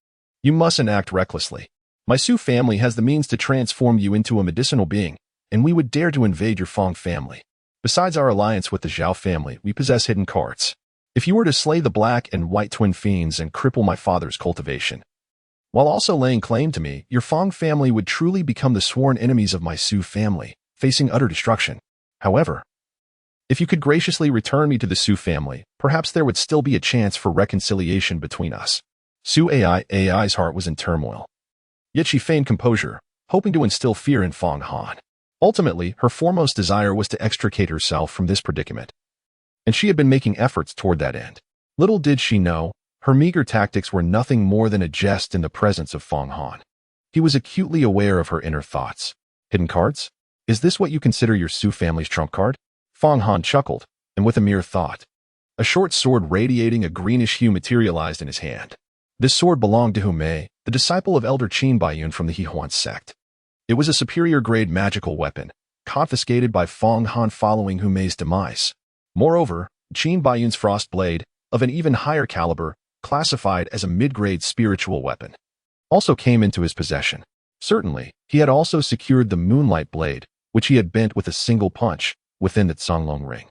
you mustn't act recklessly. My Su family has the means to transform you into a medicinal being, and we would dare to invade your Fong family. Besides our alliance with the Zhao family, we possess hidden cards. If you were to slay the black and white twin fiends and cripple my father's cultivation, while also laying claim to me, your Fong family would truly become the sworn enemies of my Su family, facing utter destruction. However, if you could graciously return me to the Su family, perhaps there would still be a chance for reconciliation between us." Su AI's heart was in turmoil. Yet she feigned composure, hoping to instill fear in Fong Han. Ultimately, her foremost desire was to extricate herself from this predicament, and she had been making efforts toward that end. Little did she know, her meager tactics were nothing more than a jest in the presence of Fong Han. He was acutely aware of her inner thoughts. Hidden cards? Is this what you consider your Su family's trump card? Fong Han chuckled, and with a mere thought, a short sword radiating a greenish hue materialized in his hand. This sword belonged to Hu Mei, the disciple of Elder Qin Baiyun from the Hehuan sect. It was a superior-grade magical weapon, confiscated by Fong Han following Hu Mei's demise. Moreover, Qin Baiyun's frost blade, of an even higher caliber, classified as a mid-grade spiritual weapon, also came into his possession. Certainly, he had also secured the Moonlight Blade, which he had bent with a single punch, within the Songlong ring.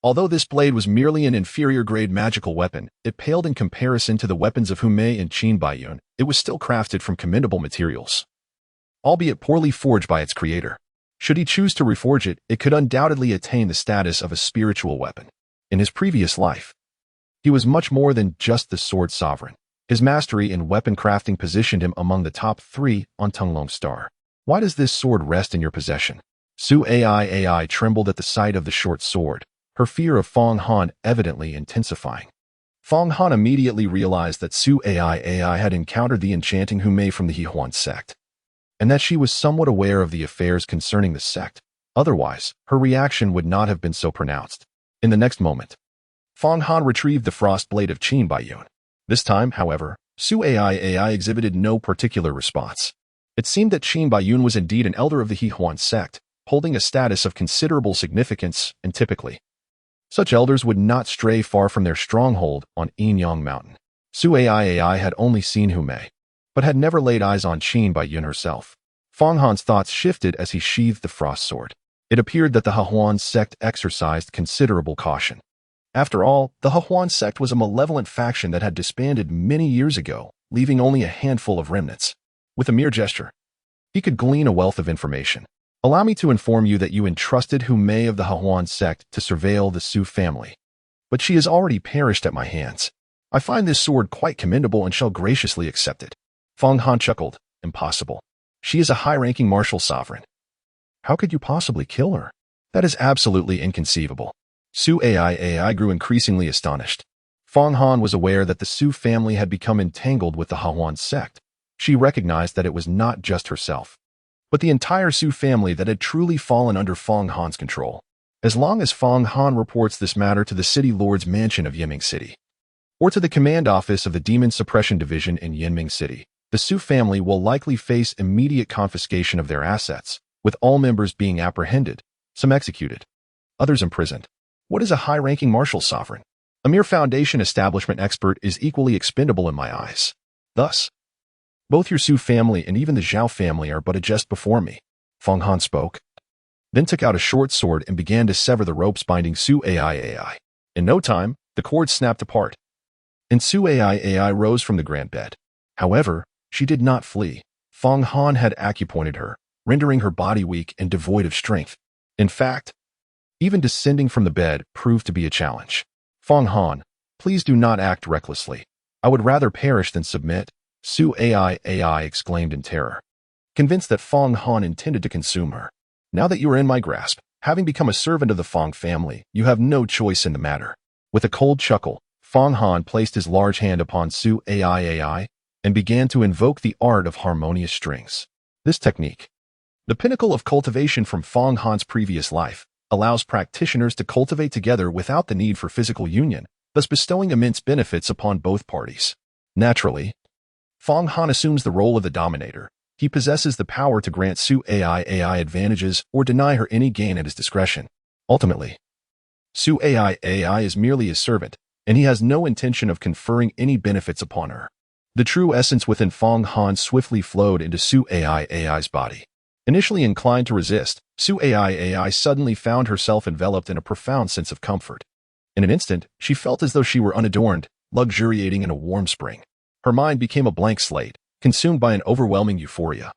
Although this blade was merely an inferior-grade magical weapon, it paled in comparison to the weapons of Hu Mei and Qin Baiyun. It was still crafted from commendable materials, albeit poorly forged by its creator. Should he choose to reforge it, it could undoubtedly attain the status of a spiritual weapon. In his previous life, he was much more than just the sword sovereign. His mastery in weapon crafting positioned him among the top 3 on Tunglong Star. Why does this sword rest in your possession? Su Ai trembled at the sight of the short sword, her fear of Fong Han evidently intensifying. Fong Han immediately realized that Su Ai had encountered the enchanting Hu Mei from the Hehuan sect, and that she was somewhat aware of the affairs concerning the sect. Otherwise, her reaction would not have been so pronounced. In the next moment, Fong Han retrieved the frost blade of Qin Baiyun. This time, however, Su Ai exhibited no particular response. It seemed that Qin Baiyun was indeed an elder of the Hehuan sect, holding a status of considerable significance, and typically, such elders would not stray far from their stronghold on Yinyang Mountain. Su Ai had only seen Hu Mei, but had never laid eyes on Qin Baiyun herself. Fong Han's thoughts shifted as he sheathed the frost sword. It appeared that the Hehuan sect exercised considerable caution. After all, the Hehuan sect was a malevolent faction that had disbanded many years ago, leaving only a handful of remnants. With a mere gesture, he could glean a wealth of information. Allow me to inform you that you entrusted Hu Mei of the Hehuan sect to surveil the Su family, but she has already perished at my hands. I find this sword quite commendable and shall graciously accept it. Fong Han chuckled. Impossible. She is a high-ranking martial sovereign. How could you possibly kill her? That is absolutely inconceivable. Su Ai grew increasingly astonished. Fong Han was aware that the Su family had become entangled with the Hehuan sect. She recognized that it was not just herself, but the entire Su family that had truly fallen under Fong Han's control. As long as Fong Han reports this matter to the city lord's mansion of Yinming City, or to the command office of the Demon Suppression Division in Yinming City, the Su family will likely face immediate confiscation of their assets, with all members being apprehended, some executed, others imprisoned. What is a high-ranking martial sovereign? A mere foundation establishment expert is equally expendable in my eyes. Thus, both your Su family and even the Zhao family are but a jest before me. Fong Han spoke, then took out a short sword and began to sever the ropes binding Su Ai. In no time, the cords snapped apart, and Su Ai rose from the grand bed. However, she did not flee. Fong Han had acupointed her, rendering her body weak and devoid of strength. In fact, even descending from the bed proved to be a challenge. Fong Han, please do not act recklessly. I would rather perish than submit, Su Ai exclaimed in terror, convinced that Fong Han intended to consume her. Now that you are in my grasp, having become a servant of the Fong family, you have no choice in the matter. With a cold chuckle, Fong Han placed his large hand upon Su Ai and began to invoke the art of harmonious strings. This technique, the pinnacle of cultivation from Fong Han's previous life, allows practitioners to cultivate together without the need for physical union, thus bestowing immense benefits upon both parties. Naturally, Fong Han assumes the role of the dominator. He possesses the power to grant Su Ai advantages or deny her any gain at his discretion. Ultimately, Su Ai is merely his servant, and he has no intention of conferring any benefits upon her. The true essence within Fong Han swiftly flowed into Su Ai's body. Initially inclined to resist, Su Ai suddenly found herself enveloped in a profound sense of comfort. In an instant, she felt as though she were unadorned, luxuriating in a warm spring. Her mind became a blank slate, consumed by an overwhelming euphoria,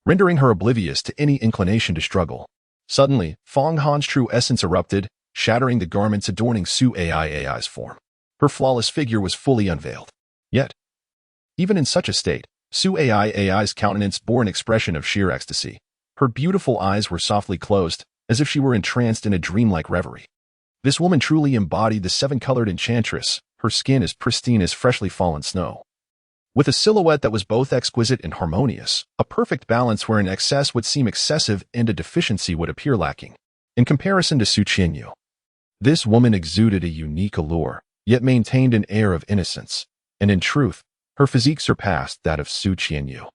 rendering her oblivious to any inclination to struggle. Suddenly, Fong Han's true essence erupted, shattering the garments adorning Su Ai's form. Her flawless figure was fully unveiled. Yet, even in such a state, Su Ai's countenance bore an expression of sheer ecstasy. Her beautiful eyes were softly closed, as if she were entranced in a dreamlike reverie. This woman truly embodied the seven-colored enchantress, her skin as pristine as freshly fallen snow. with a silhouette that was both exquisite and harmonious, a perfect balance where an excess would seem excessive and a deficiency would appear lacking. In comparison to Qianqiu, this woman exuded a unique allure, yet maintained an air of innocence, and in truth, her physique surpassed that of Qianqiu.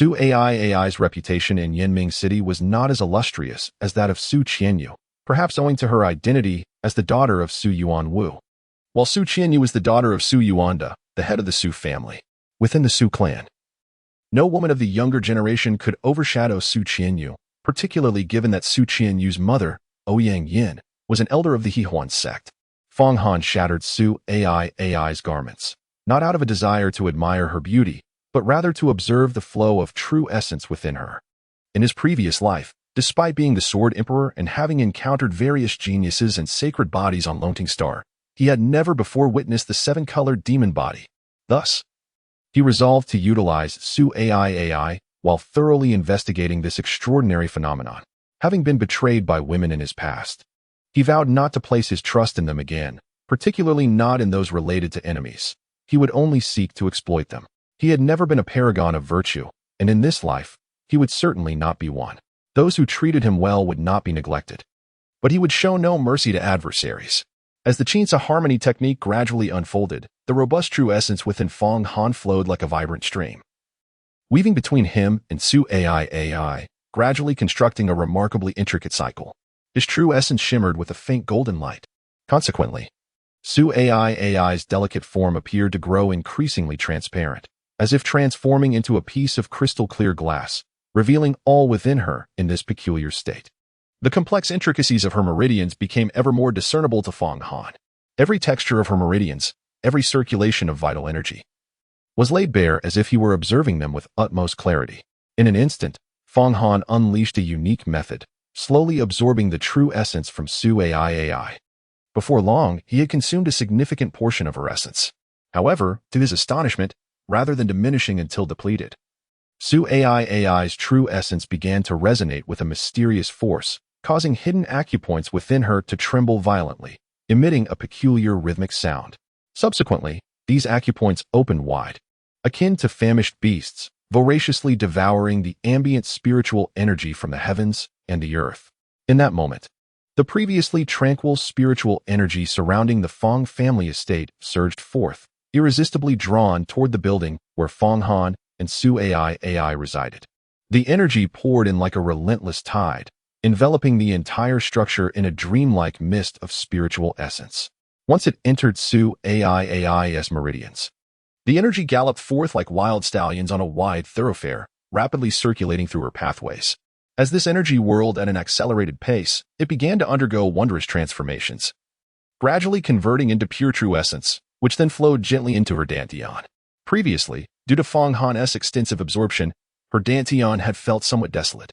Ai's reputation in Yinming City was not as illustrious as that of Qianqiu, perhaps owing to her identity as the daughter of Su Yuanwu. While Qianqiu was the daughter of Su Yuanda, the head of the Su family, within the Su clan, no woman of the younger generation could overshadow Qianqiu, particularly given that Qianqiu's mother, Ouyang Yin, was an elder of the Hehuan sect. Feng Han shattered Ai's garments, not out of a desire to admire her beauty, but rather to observe the flow of true essence within her. In his previous life, despite being the Sword Emperor and having encountered various geniuses and sacred bodies on Lonting Star, he had never before witnessed the seven-colored demon body. Thus, he resolved to utilize Ai while thoroughly investigating this extraordinary phenomenon. Having been betrayed by women in his past, he vowed not to place his trust in them again, particularly not in those related to enemies. He would only seek to exploit them. He had never been a paragon of virtue, and in this life, he would certainly not be one. Those who treated him well would not be neglected. But he would show no mercy to adversaries. As the Qianqiu harmony technique gradually unfolded, the robust true essence within Feng Han flowed like a vibrant stream, weaving between him and Ai, gradually constructing a remarkably intricate cycle. His true essence shimmered with a faint golden light. Consequently, Ai's delicate form appeared to grow increasingly transparent, as if transforming into a piece of crystal-clear glass, revealing all within her in this peculiar state. The complex intricacies of her meridians became ever more discernible to Feng Han. Every texture of her meridians, every circulation of vital energy, was laid bare as if he were observing them with utmost clarity. In an instant, Feng Han unleashed a unique method, slowly absorbing the true essence from Ai. Before long, he had consumed a significant portion of her essence. However, to his astonishment, rather than diminishing until depleted, Ai's true essence began to resonate with a mysterious force, causing hidden acupoints within her to tremble violently, emitting a peculiar rhythmic sound. Subsequently, these acupoints opened wide, akin to famished beasts, voraciously devouring the ambient spiritual energy from the heavens and the earth. In that moment, the previously tranquil spiritual energy surrounding the Feng family estate surged forth, irresistibly drawn toward the building where Feng Han and Ai resided. The energy poured in like a relentless tide, enveloping the entire structure in a dreamlike mist of spiritual essence. Once it entered Ai's meridians, the energy galloped forth like wild stallions on a wide thoroughfare, rapidly circulating through her pathways. As this energy whirled at an accelerated pace, it began to undergo wondrous transformations, gradually converting into pure true essence, which then flowed gently into her dantian. Previously, due to Feng Han's extensive absorption, her dantian had felt somewhat desolate,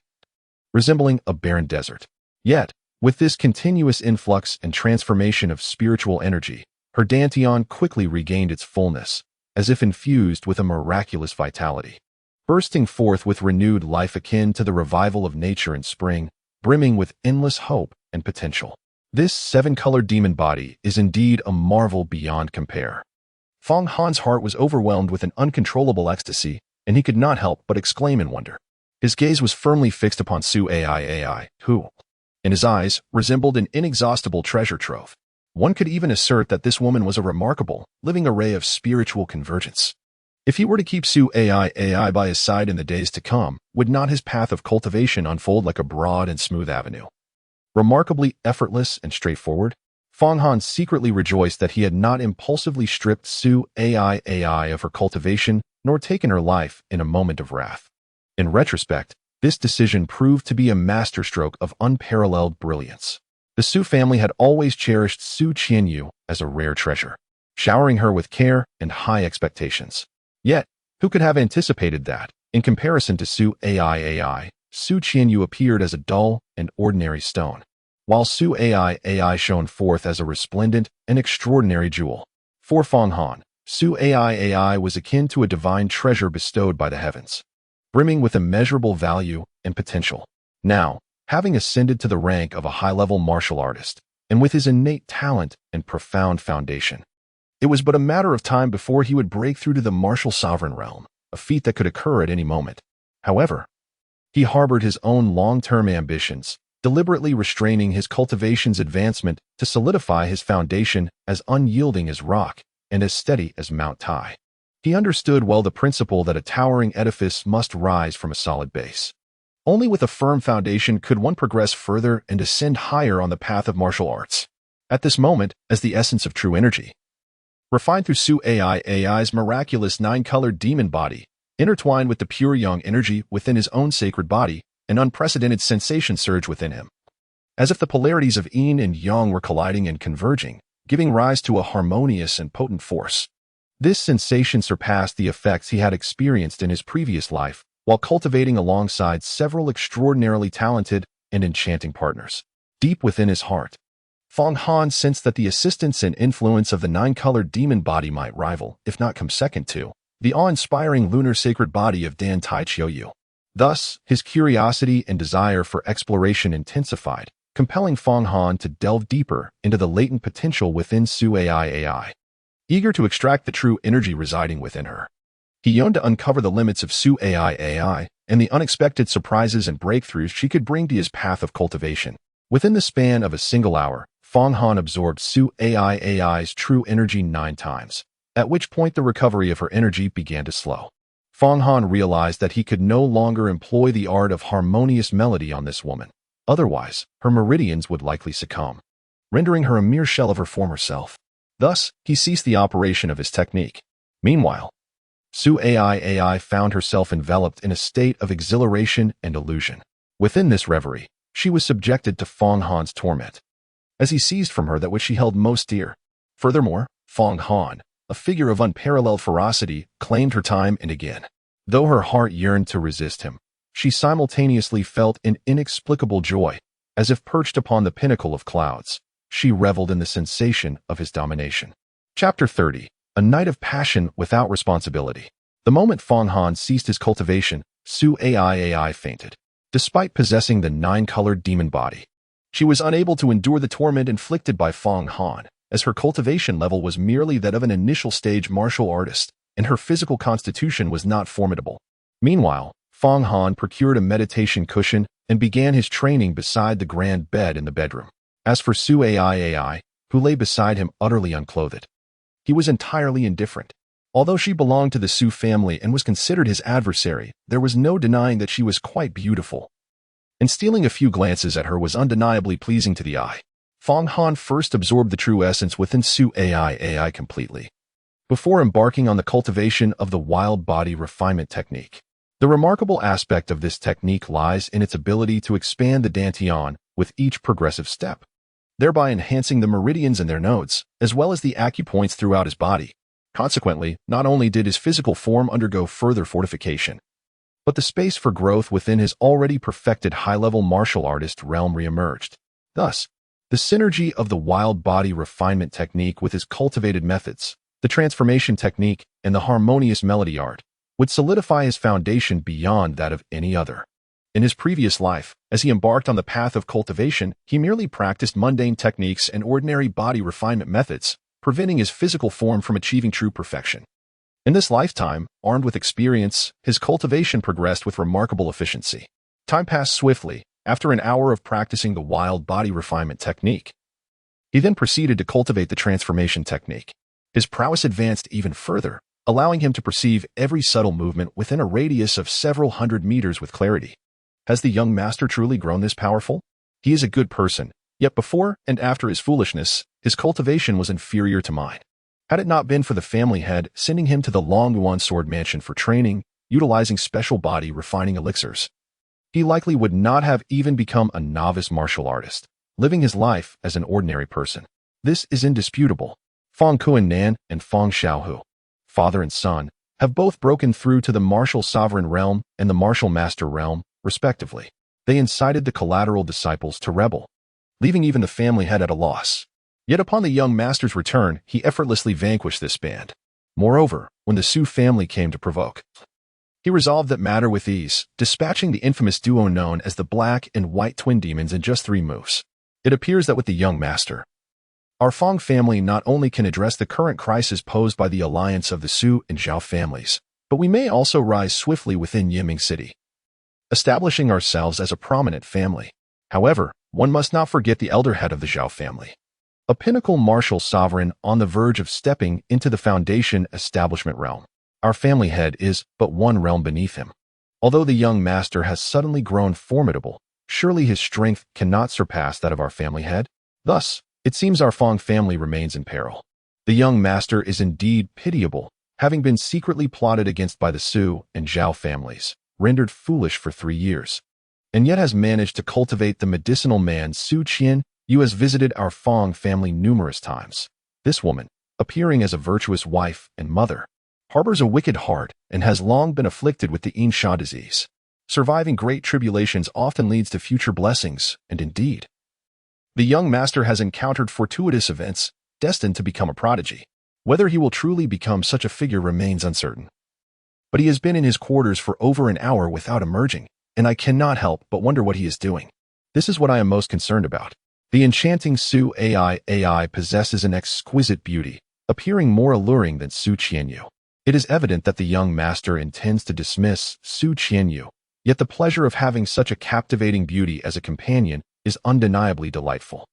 resembling a barren desert. Yet, with this continuous influx and transformation of spiritual energy, her dantian quickly regained its fullness, as if infused with a miraculous vitality, bursting forth with renewed life akin to the revival of nature in spring, brimming with endless hope and potential. This seven-colored demon body is indeed a marvel beyond compare. Feng Han's heart was overwhelmed with an uncontrollable ecstasy, and he could not help but exclaim in wonder. His gaze was firmly fixed upon Ai, who, in his eyes, resembled an inexhaustible treasure trove. One could even assert that this woman was a remarkable, living array of spiritual convergence. If he were to keep Ai by his side in the days to come, would not his path of cultivation unfold like a broad and smooth avenue? Remarkably effortless and straightforward, Feng Han secretly rejoiced that he had not impulsively stripped Ai of her cultivation nor taken her life in a moment of wrath. In retrospect, this decision proved to be a masterstroke of unparalleled brilliance. The Su family had always cherished Qianqiu as a rare treasure, showering her with care and high expectations. Yet, who could have anticipated that, in comparison to Ai, Qianqiu appeared as a dull and ordinary stone, while Ai shone forth as a resplendent and extraordinary jewel. For Feng Han, Ai was akin to a divine treasure bestowed by the heavens, brimming with immeasurable value and potential. Now, having ascended to the rank of a high-level martial artist, and with his innate talent and profound foundation, It was but a matter of time before he would break through to the martial sovereign realm, a feat that could occur at any moment. However, he harbored his own long-term ambitions, deliberately restraining his cultivation's advancement to solidify his foundation as unyielding as rock and as steady as Mount Tai. He understood well the principle that a towering edifice must rise from a solid base. Only with a firm foundation could one progress further and ascend higher on the path of martial arts. At this moment, as the essence of true energy, refined through Su-AI's miraculous nine-colored demon body, intertwined with the pure yang energy within his own sacred body, an unprecedented sensation surged within him. As if the polarities of yin and yang were colliding and converging, giving rise to a harmonious and potent force. This sensation surpassed the effects he had experienced in his previous life, while cultivating alongside several extraordinarily talented and enchanting partners. Deep within his heart, Fong Han sensed that the assistance and influence of the nine-colored demon body might rival, if not come second to, the awe-inspiring lunar sacred body of Dan Tai Qianqiu. Thus, his curiosity and desire for exploration intensified, compelling Fong Han to delve deeper into the latent potential within Su-AI. Eager to extract the true energy residing within her, he yearned to uncover the limits of Su-AI and the unexpected surprises and breakthroughs she could bring to his path of cultivation. Within the span of a single hour, Fong Han absorbed Su-AI's true energy 9 times, at which point the recovery of her energy began to slow. Fong Han realized that he could no longer employ the art of harmonious melody on this woman. Otherwise, her meridians would likely succumb, rendering her a mere shell of her former self. Thus, he ceased the operation of his technique. Meanwhile, Su-AI found herself enveloped in a state of exhilaration and illusion. Within this reverie, she was subjected to Fong Han's torment, as he seized from her that which she held most dear. Furthermore, Fong Han, a figure of unparalleled ferocity, claimed her time and again. Though her heart yearned to resist him, she simultaneously felt an inexplicable joy, as if perched upon the pinnacle of clouds. She reveled in the sensation of his domination. Chapter 30. A night of passion without responsibility. The moment Fong Han ceased his cultivation, Su-AI fainted. Despite possessing the 9-colored demon body, she was unable to endure the torment inflicted by Fong Han, as her cultivation level was merely that of an initial stage martial artist, and her physical constitution was not formidable. Meanwhile, Fong Han procured a meditation cushion and began his training beside the grand bed in the bedroom. As for Su-AI, who lay beside him utterly unclothed, he was entirely indifferent. Although she belonged to the Su family and was considered his adversary, there was no denying that she was quite beautiful, and stealing a few glances at her was undeniably pleasing to the eye. Fong Han first absorbed the true essence within Su-AI completely, before embarking on the cultivation of the wild body refinement technique. The remarkable aspect of this technique lies in its ability to expand the dantian with each progressive step, thereby enhancing the meridians and their nodes, as well as the acupoints throughout his body. Consequently, not only did his physical form undergo further fortification, but the space for growth within his already perfected high-level martial artist realm reemerged. Thus, the synergy of the wild body refinement technique with his cultivated methods, the transformation technique, and the harmonious melody art, would solidify his foundation beyond that of any other. In his previous life, as he embarked on the path of cultivation, he merely practiced mundane techniques and ordinary body refinement methods, preventing his physical form from achieving true perfection. In this lifetime, armed with experience, his cultivation progressed with remarkable efficiency. Time passed swiftly. After an hour of practicing the wild body refinement technique, he then proceeded to cultivate the transformation technique. His prowess advanced even further, allowing him to perceive every subtle movement within a radius of several hundred meters with clarity. Has the young master truly grown this powerful? He is a good person, yet before and after his foolishness, his cultivation was inferior to mine. Had it not been for the family head sending him to the Longyuan Sword Mansion for training, utilizing special body refining elixirs, he likely would not have even become a novice martial artist, living his life as an ordinary person. This is indisputable. Fong Kuan-nan and Fong Xiaohu, father and son, have both broken through to the martial sovereign realm and the martial master realm, respectively. They incited the collateral disciples to rebel, leaving even the family head at a loss. Yet upon the young master's return, he effortlessly vanquished this band. Moreover, when the Su family came to provoke, he resolved that matter with ease, dispatching the infamous duo known as the Black and White Twin Demons in just 3 moves. It appears that with the young master, Our Fong family not only can address the current crisis posed by the alliance of the Su and Zhao families, but we may also rise swiftly within Yiming City, establishing ourselves as a prominent family. However, one must not forget the elder head of the Zhao family, a pinnacle martial sovereign on the verge of stepping into the foundation establishment realm. Our family head is but one realm beneath him. Although the young master has suddenly grown formidable, surely his strength cannot surpass that of our family head. Thus, it seems our Fong family remains in peril. The young master is indeed pitiable, having been secretly plotted against by the Su and Zhao families, rendered foolish for 3 years, and yet has managed to cultivate the medicinal man Su Qianqiu has visited our Fong family numerous times. This woman, appearing as a virtuous wife and mother, harbors a wicked heart and has long been afflicted with the Qianqiu disease. Surviving great tribulations often leads to future blessings, and indeed, the young master has encountered fortuitous events, destined to become a prodigy. Whether he will truly become such a figure remains uncertain. But he has been in his quarters for over an hour without emerging, and I cannot help but wonder what he is doing. This is what I am most concerned about. The enchanting Su AI possesses an exquisite beauty, appearing more alluring than Su Qianqiu. It is evident that the young master intends to dismiss Su Qianqiu, yet the pleasure of having such a captivating beauty as a companion is undeniably delightful.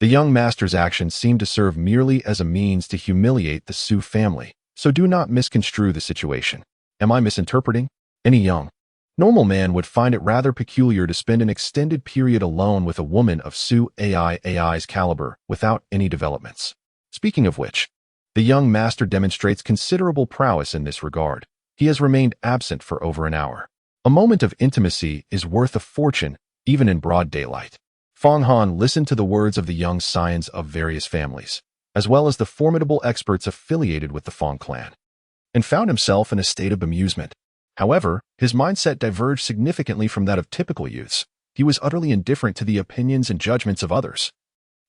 The young master's actions seem to serve merely as a means to humiliate the Su family, so do not misconstrue the situation. Am I misinterpreting? Any young, normal man would find it rather peculiar to spend an extended period alone with a woman of Su AI's caliber without any developments. Speaking of which, the young master demonstrates considerable prowess in this regard. He has remained absent for over an hour. A moment of intimacy is worth a fortune, even in broad daylight. Fong Han listened to the words of the young scions of various families, as well as the formidable experts affiliated with the Fong clan, and found himself in a state of bemusement. However, his mindset diverged significantly from that of typical youths. He was utterly indifferent to the opinions and judgments of others,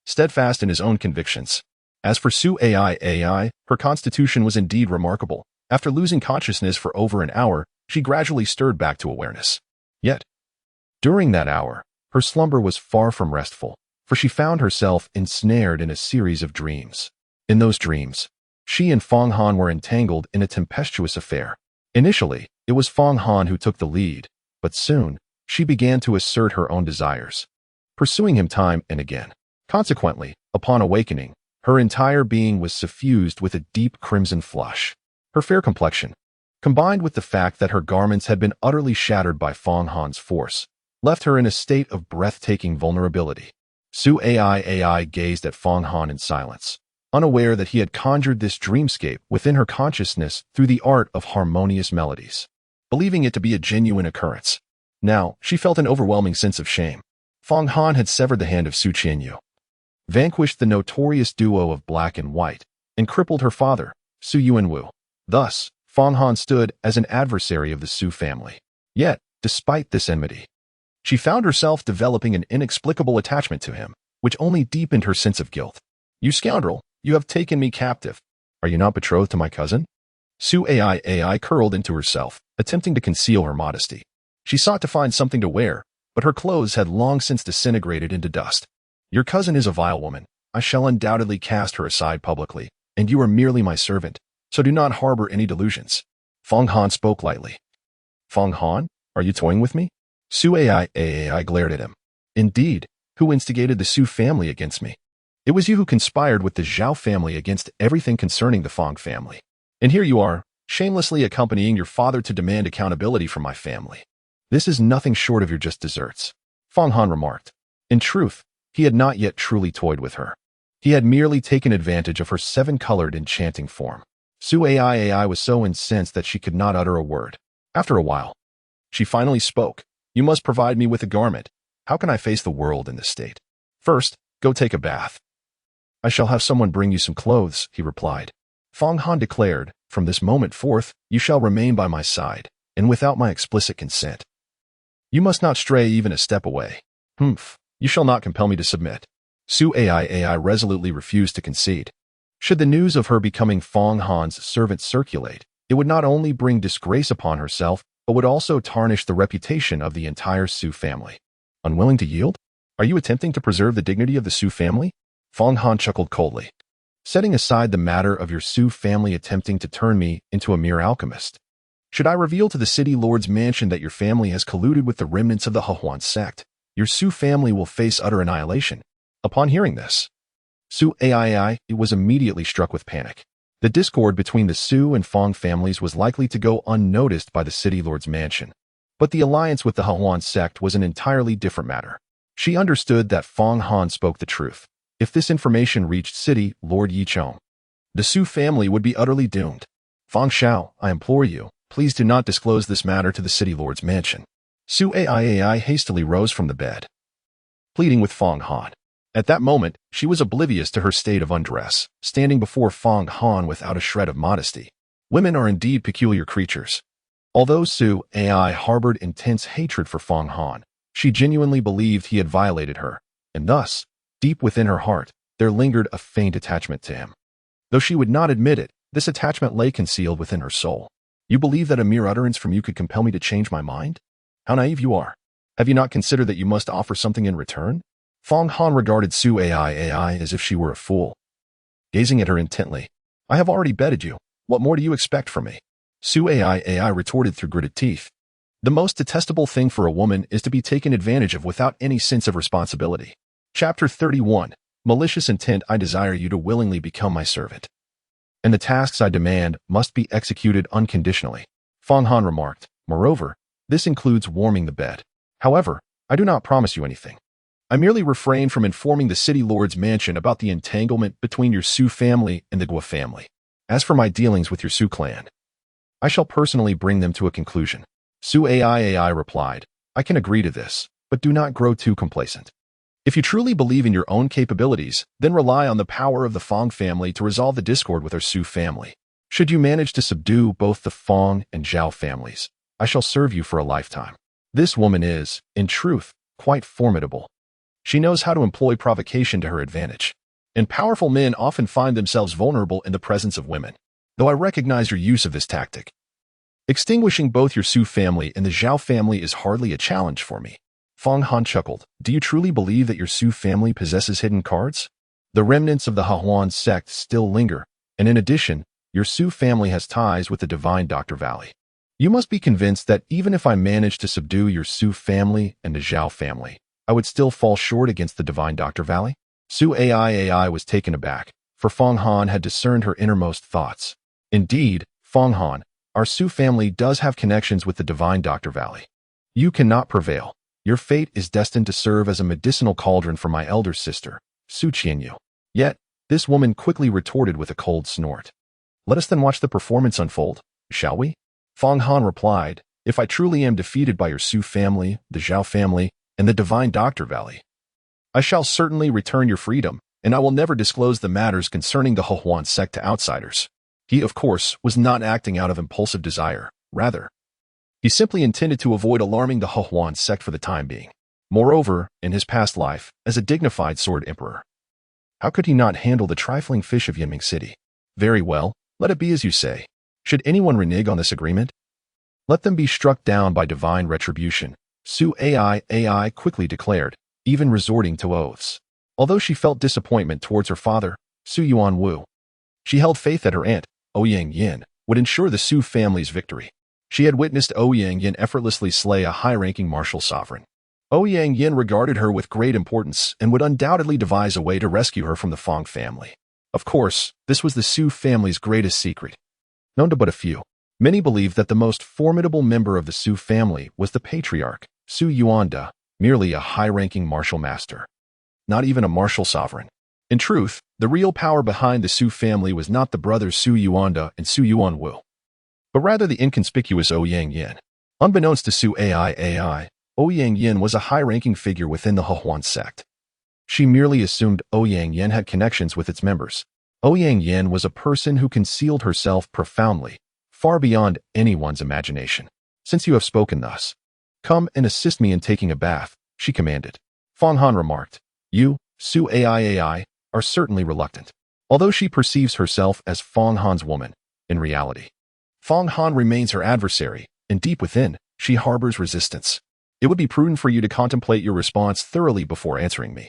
steadfast in his own convictions. As for Su AI, her constitution was indeed remarkable. After losing consciousness for over an hour, she gradually stirred back to awareness. Yet, during that hour, her slumber was far from restful, for she found herself ensnared in a series of dreams. In those dreams, she and Fong Han were entangled in a tempestuous affair. Initially, it was Fong Han who took the lead, but soon, she began to assert her own desires, pursuing him time and again. Consequently, upon awakening, her entire being was suffused with a deep crimson flush. Her fair complexion, combined with the fact that her garments had been utterly shattered by Fong Han's force, left her in a state of breathtaking vulnerability. Su AI gazed at Fong Han in silence, unaware that he had conjured this dreamscape within her consciousness through the art of harmonious melodies, believing it to be a genuine occurrence. Now, she felt an overwhelming sense of shame. Fong Han had severed the hand of Su Qianqiu, vanquished the notorious duo of black and white, and crippled her father, Su Yuanwu. Thus, Fong Han stood as an adversary of the Su family. Yet, despite this enmity, she found herself developing an inexplicable attachment to him, which only deepened her sense of guilt. "You scoundrel, you have taken me captive. Are you not betrothed to my cousin?" Su AI curled into herself, attempting to conceal her modesty. She sought to find something to wear, but her clothes had long since disintegrated into dust. "Your cousin is a vile woman. I shall undoubtedly cast her aside publicly, and you are merely my servant, so do not harbor any delusions." Fong Han spoke lightly. "Fong Han, are you toying with me?" Su AI glared at him. "Indeed, who instigated the Su family against me? It was you who conspired with the Zhao family against everything concerning the Fong family. And here you are, shamelessly accompanying your father to demand accountability from my family. This is nothing short of your just desserts," Fong Han remarked. In truth, he had not yet truly toyed with her. He had merely taken advantage of her seven-colored enchanting form. Su AI was so incensed that she could not utter a word. After a while, she finally spoke. "You must provide me with a garment. How can I face the world in this state? First, go take a bath." "I shall have someone bring you some clothes," he replied. Fong Han declared, "From this moment forth, you shall remain by my side, and without my explicit consent. You must not stray even a step away." "Humph, you shall not compel me to submit." Su AI resolutely refused to concede. Should the news of her becoming Fong Han's servant circulate, it would not only bring disgrace upon herself, but would also tarnish the reputation of the entire Su family. "Unwilling to yield? Are you attempting to preserve the dignity of the Su family?" Fong Han chuckled coldly. Setting aside the matter of your Su family attempting to turn me into a mere alchemist, should I reveal to the city lord's mansion that your family has colluded with the remnants of the Hehuan sect, your Su family will face utter annihilation. Upon hearing this, Su Ai was immediately struck with panic. The discord between the Su and Fong families was likely to go unnoticed by the city lord's mansion. But the alliance with the Hehuan sect was an entirely different matter. She understood that Fong Han spoke the truth. If this information reached City Lord Yichong, the Su family would be utterly doomed. Fong Shao, I implore you, please do not disclose this matter to the city lord's mansion. Su Ai hastily rose from the bed, pleading with Fong Han. At that moment, she was oblivious to her state of undress, standing before Fong Han without a shred of modesty. Women are indeed peculiar creatures. Although Su Ai harbored intense hatred for Fong Han, she genuinely believed he had violated her, and thus, deep within her heart, there lingered a faint attachment to him. Though she would not admit it, this attachment lay concealed within her soul. You believe that a mere utterance from you could compel me to change my mind? How naive you are. Have you not considered that you must offer something in return? Fong Han regarded Su Ai as if she were a fool, gazing at her intently. I have already betted you. What more do you expect from me? Su Ai retorted through gritted teeth. The most detestable thing for a woman is to be taken advantage of without any sense of responsibility. Chapter 31. Malicious intent. I desire you to willingly become my servant, and the tasks I demand must be executed unconditionally. Fong Han remarked. Moreover, this includes warming the bed. However, I do not promise you anything. I merely refrain from informing the city lord's mansion about the entanglement between your Su family and the Gua family. As for my dealings with your Su clan, I shall personally bring them to a conclusion. Su Ai replied, I can agree to this, but do not grow too complacent. If you truly believe in your own capabilities, then rely on the power of the Fong family to resolve the discord with our Su family. Should you manage to subdue both the Fong and Zhao families, I shall serve you for a lifetime. This woman is, in truth, quite formidable. She knows how to employ provocation to her advantage, and powerful men often find themselves vulnerable in the presence of women, though I recognize your use of this tactic. Extinguishing both your Su family and the Zhao family is hardly a challenge for me. Fong Han chuckled. Do you truly believe that your Su family possesses hidden cards? The remnants of the Hehuan sect still linger, and in addition, your Su family has ties with the Divine Doctor Valley. You must be convinced that even if I managed to subdue your Su family and the Zhao family, I would still fall short against the Divine Doctor Valley? Su Ai was taken aback, for Fong Han had discerned her innermost thoughts. Indeed, Fong Han, our Su family does have connections with the Divine Doctor Valley. You cannot prevail. Your fate is destined to serve as a medicinal cauldron for my elder sister, Su Qianqiu. Yet, this woman quickly retorted with a cold snort. Let us then watch the performance unfold, shall we? Fong Han replied, if I truly am defeated by your Su family, the Zhao family, and the Divine Doctor Valley, I shall certainly return your freedom, and I will never disclose the matters concerning the Hehuan sect to outsiders. He, of course, was not acting out of impulsive desire. Rather, he simply intended to avoid alarming the Hehuan sect for the time being. Moreover, in his past life, as a dignified sword emperor, how could he not handle the trifling fish of Yinming City? Very well, let it be as you say. Should anyone renege on this agreement, let them be struck down by divine retribution. Su Ai quickly declared, even resorting to oaths. Although she felt disappointment towards her father, Su Yuanwu, she held faith that her aunt, Ouyang Yin, would ensure the Su family's victory. She had witnessed Ouyang Yin effortlessly slay a high-ranking martial sovereign. Ouyang Yin regarded her with great importance and would undoubtedly devise a way to rescue her from the Fong family. Of course, this was the Su family's greatest secret, known to but a few. Many believed that the most formidable member of the Su family was the patriarch, Su Yuanda, merely a high-ranking martial master, not even a martial sovereign. In truth, the real power behind the Su family was not the brothers Su Yuanda and Su Yuanwu, but rather the inconspicuous Ouyang Yin. Unbeknownst to Su Ai, Ouyang Yin was a high-ranking figure within the Hehuan sect. She merely assumed Ouyang Yin had connections with its members. Ouyang Yin was a person who concealed herself profoundly, far beyond anyone's imagination. Since you have spoken thus, come and assist me in taking a bath, she commanded. Fong Han remarked, you, Su Ai, are certainly reluctant. Although she perceives herself as Fong Han's woman, in reality, Fong Han remains her adversary, and deep within, she harbors resistance. It would be prudent for you to contemplate your response thoroughly before answering me.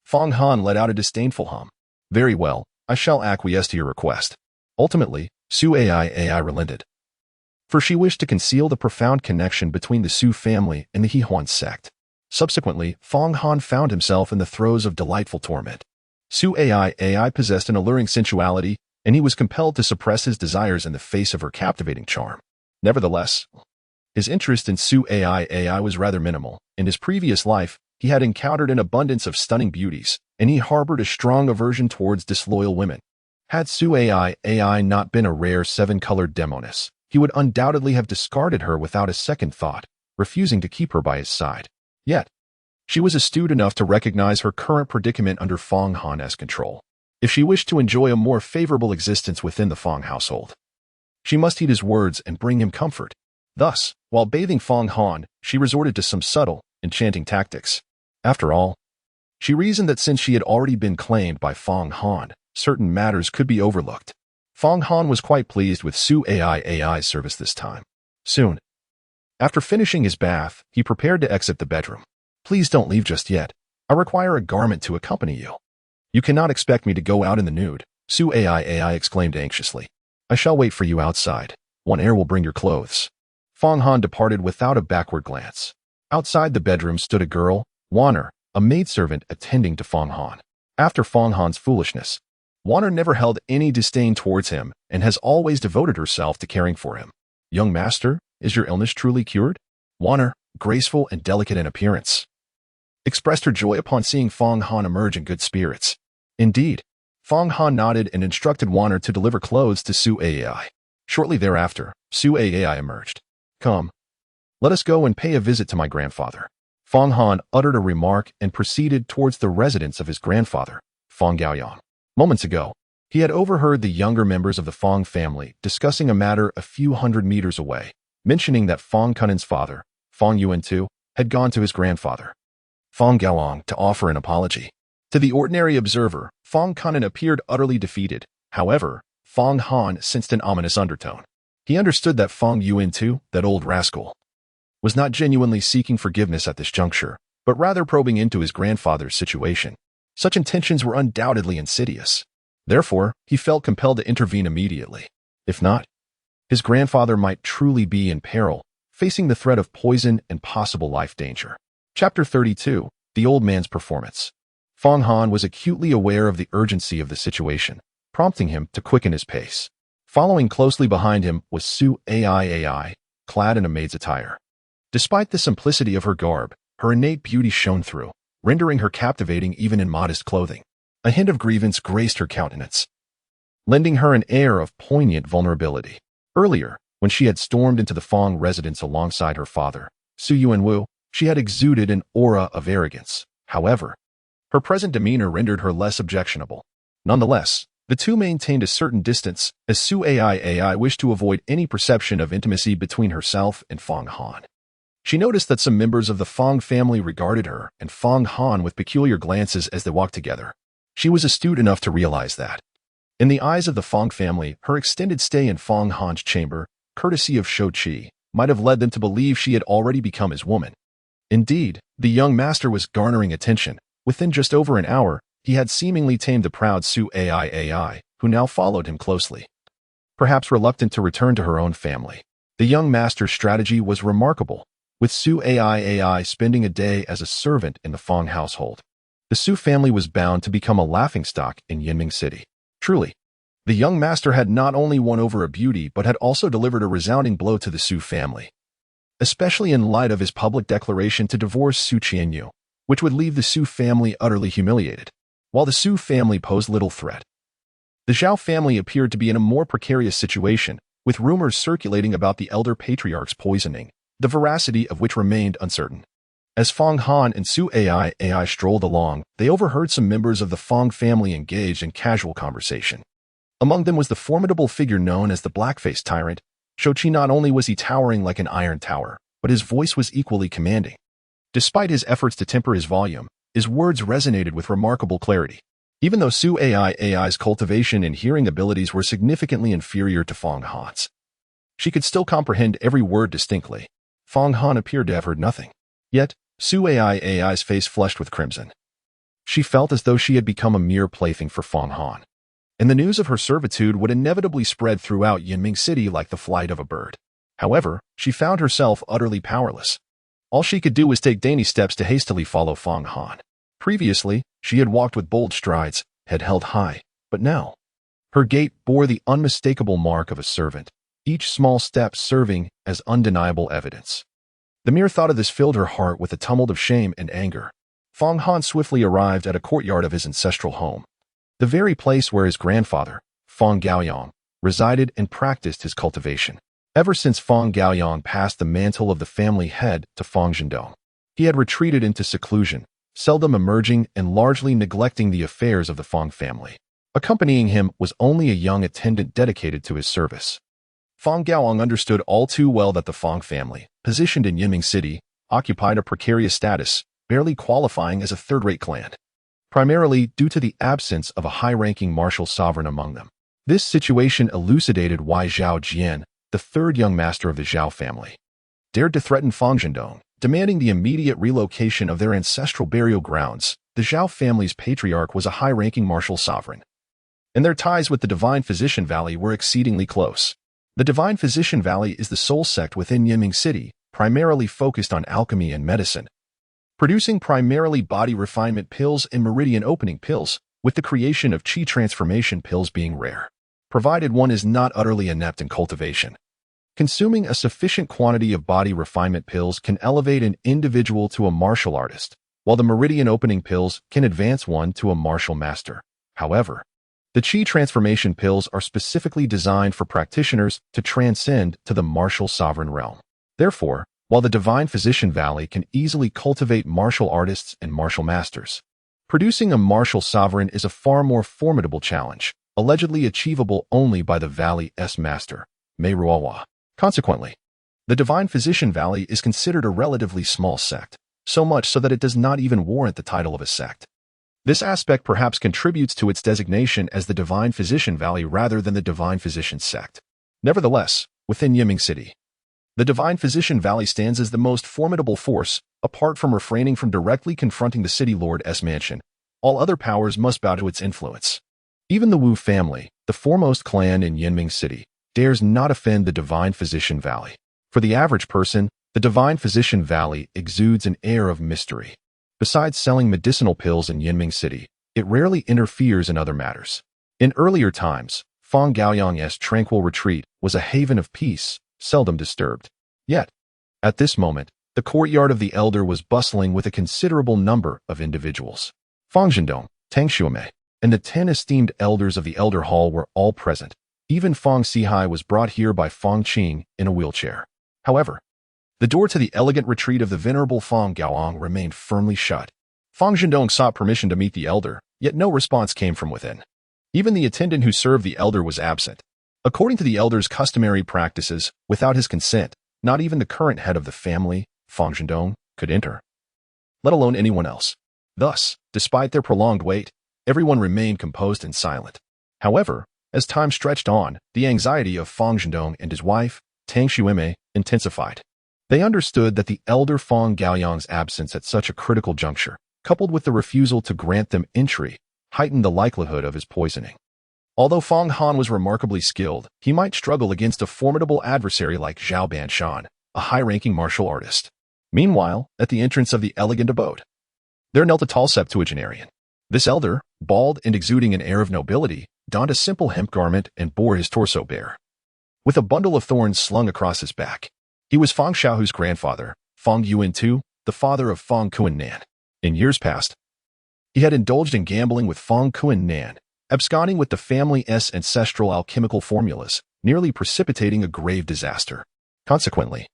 Fong Han let out a disdainful hum. Very well, I shall acquiesce to your request. Ultimately, Su AI relented, for she wished to conceal the profound connection between the Su family and the Hehuan sect. Subsequently, Fong Han found himself in the throes of delightful torment. Su AI possessed an alluring sensuality, and he was compelled to suppress his desires in the face of her captivating charm. Nevertheless, his interest in Su AI was rather minimal. In his previous life, he had encountered an abundance of stunning beauties, and he harbored a strong aversion towards disloyal women. Had Su AI not been a rare seven-colored demoness, he would undoubtedly have discarded her without a second thought, refusing to keep her by his side. Yet, she was astute enough to recognize her current predicament under Fong Han's control. If she wished to enjoy a more favorable existence within the Fong household, she must heed his words and bring him comfort. Thus, while bathing Fong Han, she resorted to some subtle, enchanting tactics. After all, she reasoned that since she had already been claimed by Fong Han, certain matters could be overlooked. Fong Han was quite pleased with Su AI's service this time. Soon, after finishing his bath, he prepared to exit the bedroom. Please don't leave just yet. I require a garment to accompany you. You cannot expect me to go out in the nude, Su AI exclaimed anxiously. I shall wait for you outside. One air will bring your clothes. Fong Han departed without a backward glance. Outside the bedroom stood a girl, Wanner, a maidservant attending to Fong Han. After Fong Han's foolishness, Wanner never held any disdain towards him and has always devoted herself to caring for him. Young master, is your illness truly cured? Wanner, graceful and delicate in appearance, expressed her joy upon seeing Fong Han emerge in good spirits. Indeed, Fong Han nodded and instructed Wanner to deliver clothes to Su AI. Shortly thereafter, Su AI emerged. Come, let us go and pay a visit to my grandfather. Fong Han uttered a remark and proceeded towards the residence of his grandfather, Fong Gaoyang. Moments ago, he had overheard the younger members of the Fong family discussing a matter a few hundred meters away, mentioning that Fong Cunnin's father, Fong Qianqiu, had gone to his grandfather, Fong Gaoyang, to offer an apology. To the ordinary observer, Fong Cunnin appeared utterly defeated. However, Fong Han sensed an ominous undertone. He understood that Fong Qianqiu, that old rascal, was not genuinely seeking forgiveness at this juncture, but rather probing into his grandfather's situation. Such intentions were undoubtedly insidious. Therefore, he felt compelled to intervene immediately. If not, his grandfather might truly be in peril, facing the threat of poison and possible life danger. Chapter 32, The Old Man's Performance. Fong Han was acutely aware of the urgency of the situation, prompting him to quicken his pace. Following closely behind him was Su AI, clad in a maid's attire. Despite the simplicity of her garb, her innate beauty shone through, rendering her captivating even in modest clothing. A hint of grievance graced her countenance, lending her an air of poignant vulnerability. Earlier, when she had stormed into the Fong residence alongside her father, Su Yuanwu, she had exuded an aura of arrogance. However, her present demeanor rendered her less objectionable. Nonetheless, the two maintained a certain distance, as Su AI wished to avoid any perception of intimacy between herself and Fong Han. She noticed that some members of the Fong family regarded her and Fong Han with peculiar glances as they walked together. She was astute enough to realize that, in the eyes of the Fong family, her extended stay in Fong Han's chamber, courtesy of Shou Qi, might have led them to believe she had already become his woman. Indeed, the young master was garnering attention. Within just over an hour, he had seemingly tamed the proud Su AI, who now followed him closely. Perhaps reluctant to return to her own family, the young master's strategy was remarkable, with Su AI spending a day as a servant in the Fong household. The Su family was bound to become a laughingstock in Yinming City. Truly, the young master had not only won over a beauty but had also delivered a resounding blow to the Su family, especially in light of his public declaration to divorce Su Qianqiu, which would leave the Su family utterly humiliated. While the Su family posed little threat, the Zhao family appeared to be in a more precarious situation, with rumors circulating about the elder patriarch's poisoning, the veracity of which remained uncertain. As Fong Han and Su AI strolled along, they overheard some members of the Fong family engaged in casual conversation. Among them was the formidable figure known as the Black-Faced Tyrant. Shou Qi. Not only was he towering like an iron tower, but his voice was equally commanding. Despite his efforts to temper his volume, his words resonated with remarkable clarity. Even though Su AI's cultivation and hearing abilities were significantly inferior to Fong Han's, she could still comprehend every word distinctly. Fong Han appeared to have heard nothing. Yet, Su AI's face flushed with crimson. She felt as though she had become a mere plaything for Fong Han, and the news of her servitude would inevitably spread throughout Yinming City like the flight of a bird. However, she found herself utterly powerless. All she could do was take dainty steps to hastily follow Fong Han. Previously, she had walked with bold strides, head held high, but now, her gait bore the unmistakable mark of a servant, each small step serving as undeniable evidence. The mere thought of this filled her heart with a tumult of shame and anger. Fong Han swiftly arrived at a courtyard of his ancestral home, the very place where his grandfather, Fong Gaoyang, resided and practiced his cultivation. Ever since Fong Gaoyang passed the mantle of the family head to Fong Zhendong, he had retreated into seclusion, seldom emerging and largely neglecting the affairs of the Fong family. Accompanying him was only a young attendant dedicated to his service. Fong Gaoyang understood all too well that the Fong family, positioned in Yinming City, occupied a precarious status, barely qualifying as a third-rate clan, primarily due to the absence of a high-ranking martial sovereign among them. This situation elucidated why Zhao Jian, the third young master of the Zhao family, dared to threaten Fong Zhendong, demanding the immediate relocation of their ancestral burial grounds. The Zhao family's patriarch was a high-ranking martial sovereign, and their ties with the Divine Physician Valley were exceedingly close. The Divine Physician Valley is the sole sect within Yinming City, primarily focused on alchemy and medicine, producing primarily body refinement pills and meridian opening pills, with the creation of Qi transformation pills being rare, provided one is not utterly inept in cultivation. Consuming a sufficient quantity of body refinement pills can elevate an individual to a martial artist, while the meridian opening pills can advance one to a martial master. However, the Qi transformation pills are specifically designed for practitioners to transcend to the martial sovereign realm. Therefore, while the Divine Physician Valley can easily cultivate martial artists and martial masters, producing a martial sovereign is a far more formidable challenge, allegedly achievable only by the Valley's master, Mei Ruohua. Consequently, the Divine Physician Valley is considered a relatively small sect, so much so that it does not even warrant the title of a sect. This aspect perhaps contributes to its designation as the Divine Physician Valley rather than the Divine Physician Sect. Nevertheless, within Yinming City, the Divine Physician Valley stands as the most formidable force. Apart from refraining from directly confronting the City Lord's mansion, all other powers must bow to its influence. Even the Wu family, the foremost clan in Yinming City, dares not offend the Divine Physician Valley. For the average person, the Divine Physician Valley exudes an air of mystery. Besides selling medicinal pills in Yinming City, it rarely interferes in other matters. In earlier times, Fong Gaoyang's tranquil retreat was a haven of peace, seldom disturbed. Yet, at this moment, the courtyard of the Elder was bustling with a considerable number of individuals. Fong Zhendong, Tang Xuemei, and the 10 esteemed elders of the Elder Hall were all present. Even Fong Sihai was brought here by Fong Qing in a wheelchair. However, the door to the elegant retreat of the venerable Fong Gaoyang remained firmly shut. Fong Zhendong sought permission to meet the elder, yet no response came from within. Even the attendant who served the elder was absent. According to the elder's customary practices, without his consent, not even the current head of the family, Fong Zhendong, could enter, let alone anyone else. Thus, despite their prolonged wait, everyone remained composed and silent. However, as time stretched on, the anxiety of Fong Zhendong and his wife, Tang Xuemei, intensified. They understood that the elder Fong Gaoyang's absence at such a critical juncture, coupled with the refusal to grant them entry, heightened the likelihood of his poisoning. Although Fong Han was remarkably skilled, he might struggle against a formidable adversary like Zhao Banshan, a high-ranking martial artist. Meanwhile, at the entrance of the elegant abode, there knelt a tall septuagenarian. This elder, bald and exuding an air of nobility, donned a simple hemp garment and bore his torso bare, with a bundle of thorns slung across his back. He was Fong Xiaohu's grandfather, Fong Yuan II, the father of Fong Kuan Nan. In years past, he had indulged in gambling with Fong Kuan Nan, absconding with the family's ancestral alchemical formulas, nearly precipitating a grave disaster. Consequently,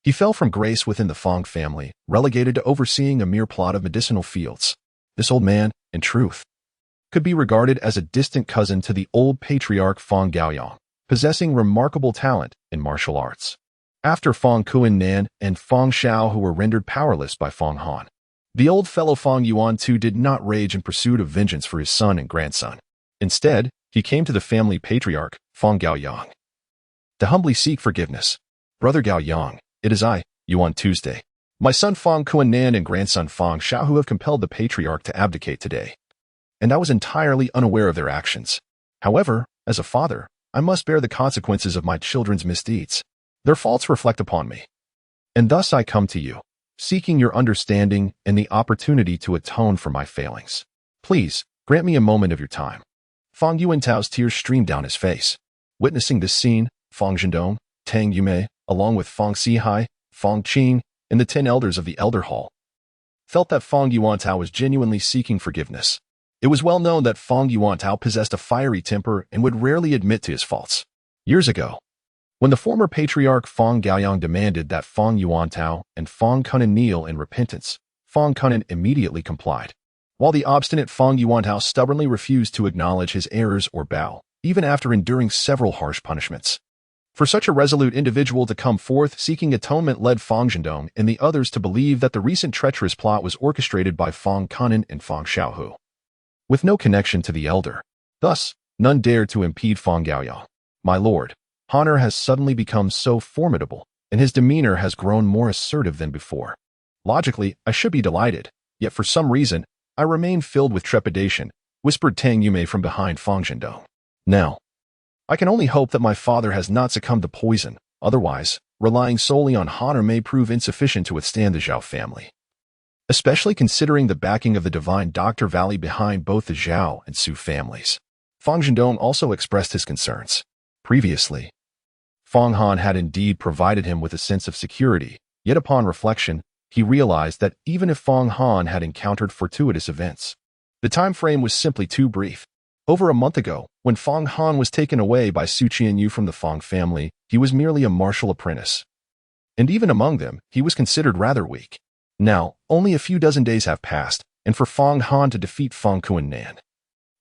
he fell from grace within the Fong family, relegated to overseeing a mere plot of medicinal fields. This old man, in truth, could be regarded as a distant cousin to the old patriarch Fong Gaoyang, possessing remarkable talent in martial arts. After Fong Kuan Nan and Fong Xiao, who were rendered powerless by Fong Han, the old fellow Fong Yuan II did not rage in pursuit of vengeance for his son and grandson. Instead, he came to the family patriarch, Fong Gaoyang, to humbly seek forgiveness. Brother Gaoyang, it is I, Yuan Tuesday. My son Fang Qianqiu and grandson Fang Xiaohu have compelled the patriarch to abdicate today, and I was entirely unaware of their actions. However, as a father, I must bear the consequences of my children's misdeeds. Their faults reflect upon me. And thus I come to you, seeking your understanding and the opportunity to atone for my failings. Please, grant me a moment of your time. Fang Yuantao's tears streamed down his face. Witnessing this scene, Fang Zhendong, Tang Yumei, along with Fang Sihai, Fang Qing, and the 10 elders of the Elder Hall, felt that Fang Yuantao was genuinely seeking forgiveness. It was well known that Fang Yuantao possessed a fiery temper and would rarely admit to his faults. Years ago, when the former patriarch Fang Gaoyang demanded that Fang Yuantao and Fang Kunan kneel in repentance, Fang Kunan immediately complied, while the obstinate Fang Yuantao stubbornly refused to acknowledge his errors or bow, even after enduring several harsh punishments. For such a resolute individual to come forth seeking atonement led Fang Zhendong and the others to believe that the recent treacherous plot was orchestrated by Fang Kunan and Fang Xiaohu, with no connection to the elder. Thus, none dared to impede Fang Gaoyang. My lord, Honor has suddenly become so formidable, and his demeanor has grown more assertive than before. Logically, I should be delighted, yet for some reason, I remain filled with trepidation, whispered Tang Yumei from behind Fang Zhendong. Now, I can only hope that my father has not succumbed to poison, otherwise, relying solely on Honor may prove insufficient to withstand the Zhao family. Especially considering the backing of the divine Dr. Valley behind both the Zhao and Su families. Fang Zhendong also expressed his concerns. Previously, Fang Han had indeed provided him with a sense of security, yet upon reflection, he realized that even if Fang Han had encountered fortuitous events, the time frame was simply too brief. Over a month ago, when Fang Han was taken away by Su Qianqiu from the Fang family, he was merely a martial apprentice. And even among them, he was considered rather weak. Now, only a few dozen days have passed, and for Fang Han to defeat Fang Qianqiu,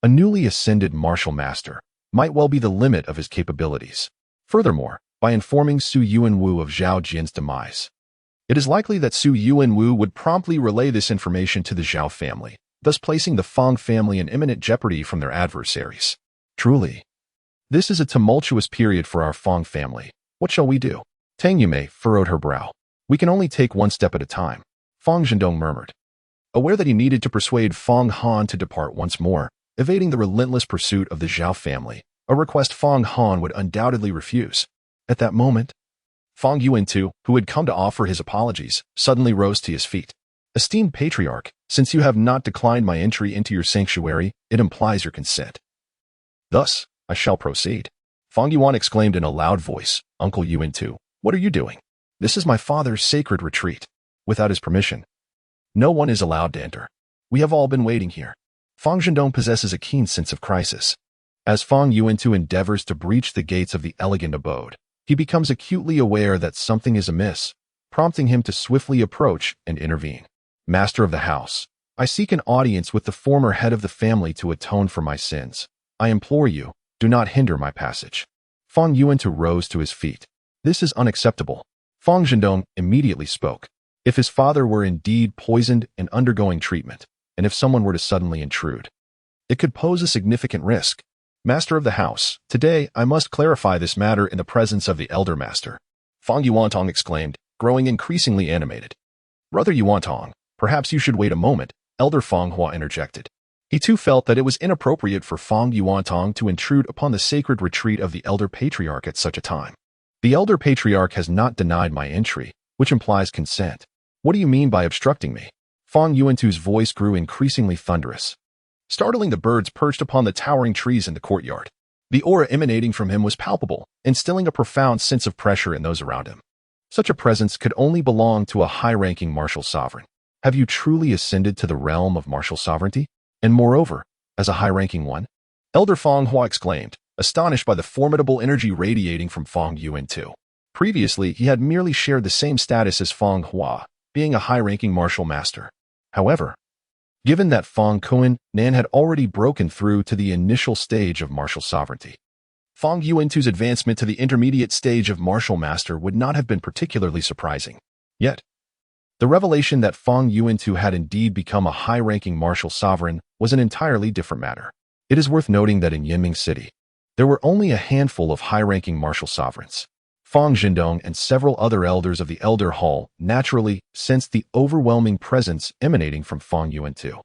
a newly ascended martial master, might well be the limit of his capabilities. Furthermore, by informing Su Yuanwu of Zhao Jin's demise, it is likely that Su Yuanwu would promptly relay this information to the Zhao family, thus placing the Fang family in imminent jeopardy from their adversaries. Truly, this is a tumultuous period for our Fang family. What shall we do? Tang Yumei furrowed her brow. We can only take one step at a time, Fang Zhendong murmured. Aware that he needed to persuade Fang Han to depart once more, evading the relentless pursuit of the Zhao family, a request Fang Han would undoubtedly refuse. At that moment, Fang Yuantu, who had come to offer his apologies, suddenly rose to his feet. Esteemed patriarch, since you have not declined my entry into your sanctuary, it implies your consent. Thus, I shall proceed. Fang Yuan exclaimed in a loud voice, Uncle Yuantu, what are you doing? This is my father's sacred retreat. Without his permission, no one is allowed to enter. We have all been waiting here. Fang Zhendong possesses a keen sense of crisis. As Fang Yuantu endeavors to breach the gates of the elegant abode, he becomes acutely aware that something is amiss, prompting him to swiftly approach and intervene. Master of the house, I seek an audience with the former head of the family to atone for my sins. I implore you, do not hinder my passage. Fang Yuantu rose to his feet. This is unacceptable. Fang Zhendong immediately spoke. If his father were indeed poisoned and undergoing treatment, and if someone were to suddenly intrude, it could pose a significant risk. Master of the house, today I must clarify this matter in the presence of the elder master. Fang Yuantong exclaimed, growing increasingly animated. Brother Yuantong, perhaps you should wait a moment, Elder Fang Hua interjected. He too felt that it was inappropriate for Fang Yuantong to intrude upon the sacred retreat of the elder patriarch at such a time. The elder patriarch has not denied my entry, which implies consent. What do you mean by obstructing me? Fang Yuantu's voice grew increasingly thunderous, startling the birds perched upon the towering trees in the courtyard. The aura emanating from him was palpable, instilling a profound sense of pressure in those around him. Such a presence could only belong to a high-ranking martial sovereign. Have you truly ascended to the realm of martial sovereignty? And moreover, as a high-ranking one? Elder Fang Hua exclaimed, astonished by the formidable energy radiating from Fang Yuantu. Previously, he had merely shared the same status as Fang Hua, being a high-ranking martial master. However, given that Fang Qianqiu had already broken through to the initial stage of martial sovereignty, Fang Yuantu's advancement to the intermediate stage of martial master would not have been particularly surprising. Yet, the revelation that Fang Yuantu had indeed become a high-ranking martial sovereign was an entirely different matter. It is worth noting that in Yinming City, there were only a handful of high-ranking martial sovereigns. Fang Zhendong and several other elders of the Elder Hall naturally sensed the overwhelming presence emanating from Fang Yuantu,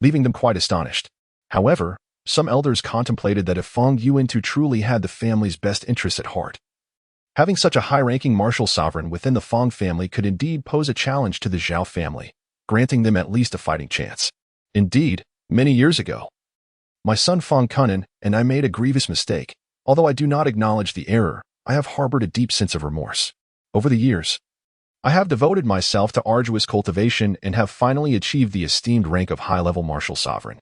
leaving them quite astonished. However, some elders contemplated that if Fang Yuantu truly had the family's best interests at heart, having such a high-ranking martial sovereign within the Fang family could indeed pose a challenge to the Zhao family, granting them at least a fighting chance. Indeed, many years ago, my son Fang Kunan and I made a grievous mistake. Although I do not acknowledge the error, I have harbored a deep sense of remorse. Over the years, I have devoted myself to arduous cultivation and have finally achieved the esteemed rank of high-level martial sovereign.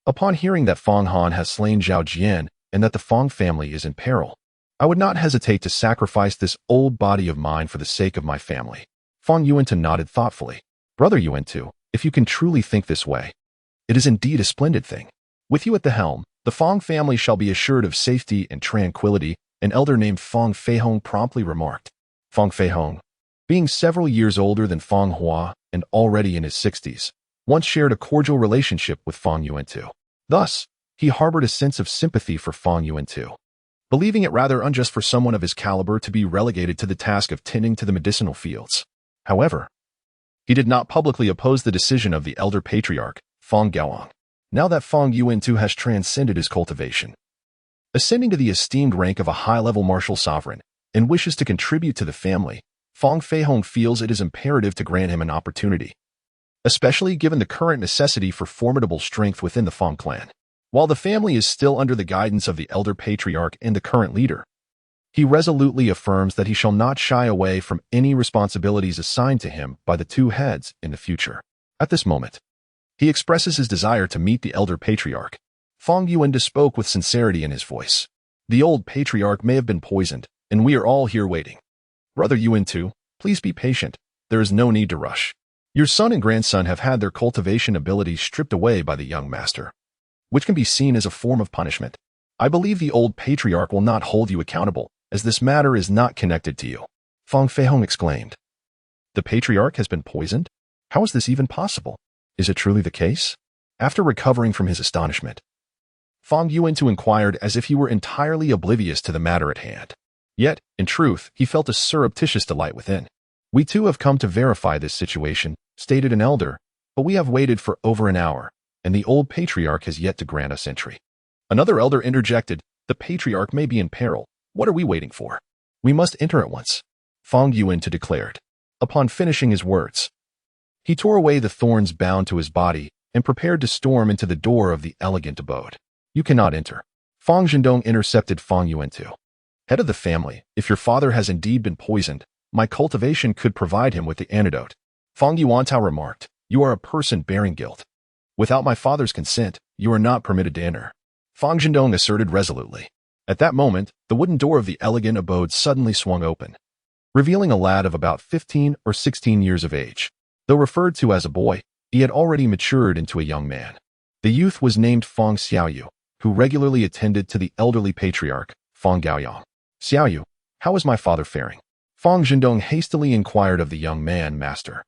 Upon hearing that Fang Han has slain Zhao Jian and that the Fang family is in peril, I would not hesitate to sacrifice this old body of mine for the sake of my family. Fang Yuantu nodded thoughtfully. Brother Yuantu, if you can truly think this way, it is indeed a splendid thing. With you at the helm, the Fang family shall be assured of safety and tranquility, an elder named Fang Feihong promptly remarked. Fang Feihong, being several years older than Fang Hua and already in his 60s, once shared a cordial relationship with Fang Yuantu. Thus, he harbored a sense of sympathy for Fang Yuantu, believing it rather unjust for someone of his caliber to be relegated to the task of tending to the medicinal fields. However, he did not publicly oppose the decision of the elder patriarch, Fang Gaoyang. Now that Fang Yuantu has transcended his cultivation, ascending to the esteemed rank of a high-level martial sovereign, and wishes to contribute to the family, Fang Feihong feels it is imperative to grant him an opportunity, especially given the current necessity for formidable strength within the Fang clan. While the family is still under the guidance of the elder patriarch and the current leader, he resolutely affirms that he shall not shy away from any responsibilities assigned to him by the two heads in the future. At this moment, he expresses his desire to meet the elder patriarch. Fang Yuantu spoke with sincerity in his voice. The old patriarch may have been poisoned, and we are all here waiting. Brother Yuantu, please be patient. There is no need to rush. Your son and grandson have had their cultivation abilities stripped away by the young master, which can be seen as a form of punishment. I believe the old patriarch will not hold you accountable, as this matter is not connected to you. Fang Feihong exclaimed. The patriarch has been poisoned? How is this even possible? Is it truly the case? After recovering from his astonishment, Fang Yuantu inquired as if he were entirely oblivious to the matter at hand. Yet, in truth, he felt a surreptitious delight within. We too have come to verify this situation, stated an elder, but we have waited for over an hour, and the old patriarch has yet to grant us entry. Another elder interjected, the patriarch may be in peril. What are we waiting for? We must enter at once. Fang Yuantu declared. Upon finishing his words, he tore away the thorns bound to his body and prepared to storm into the door of the elegant abode. You cannot enter. Fang Zhendong intercepted Fang Yuantu. Head of the family, if your father has indeed been poisoned, my cultivation could provide him with the antidote. Fang Yuantu remarked, you are a person bearing guilt. Without my father's consent, you are not permitted to enter. Fang Zhendong asserted resolutely. At that moment, the wooden door of the elegant abode suddenly swung open, revealing a lad of about 15 or 16 years of age. Though referred to as a boy, he had already matured into a young man. The youth was named Fang Xiaoyu, who regularly attended to the elderly patriarch, Fang Gaoyang. Xiaoyu, how is my father faring? Fang Zhendong hastily inquired of the young man, Master.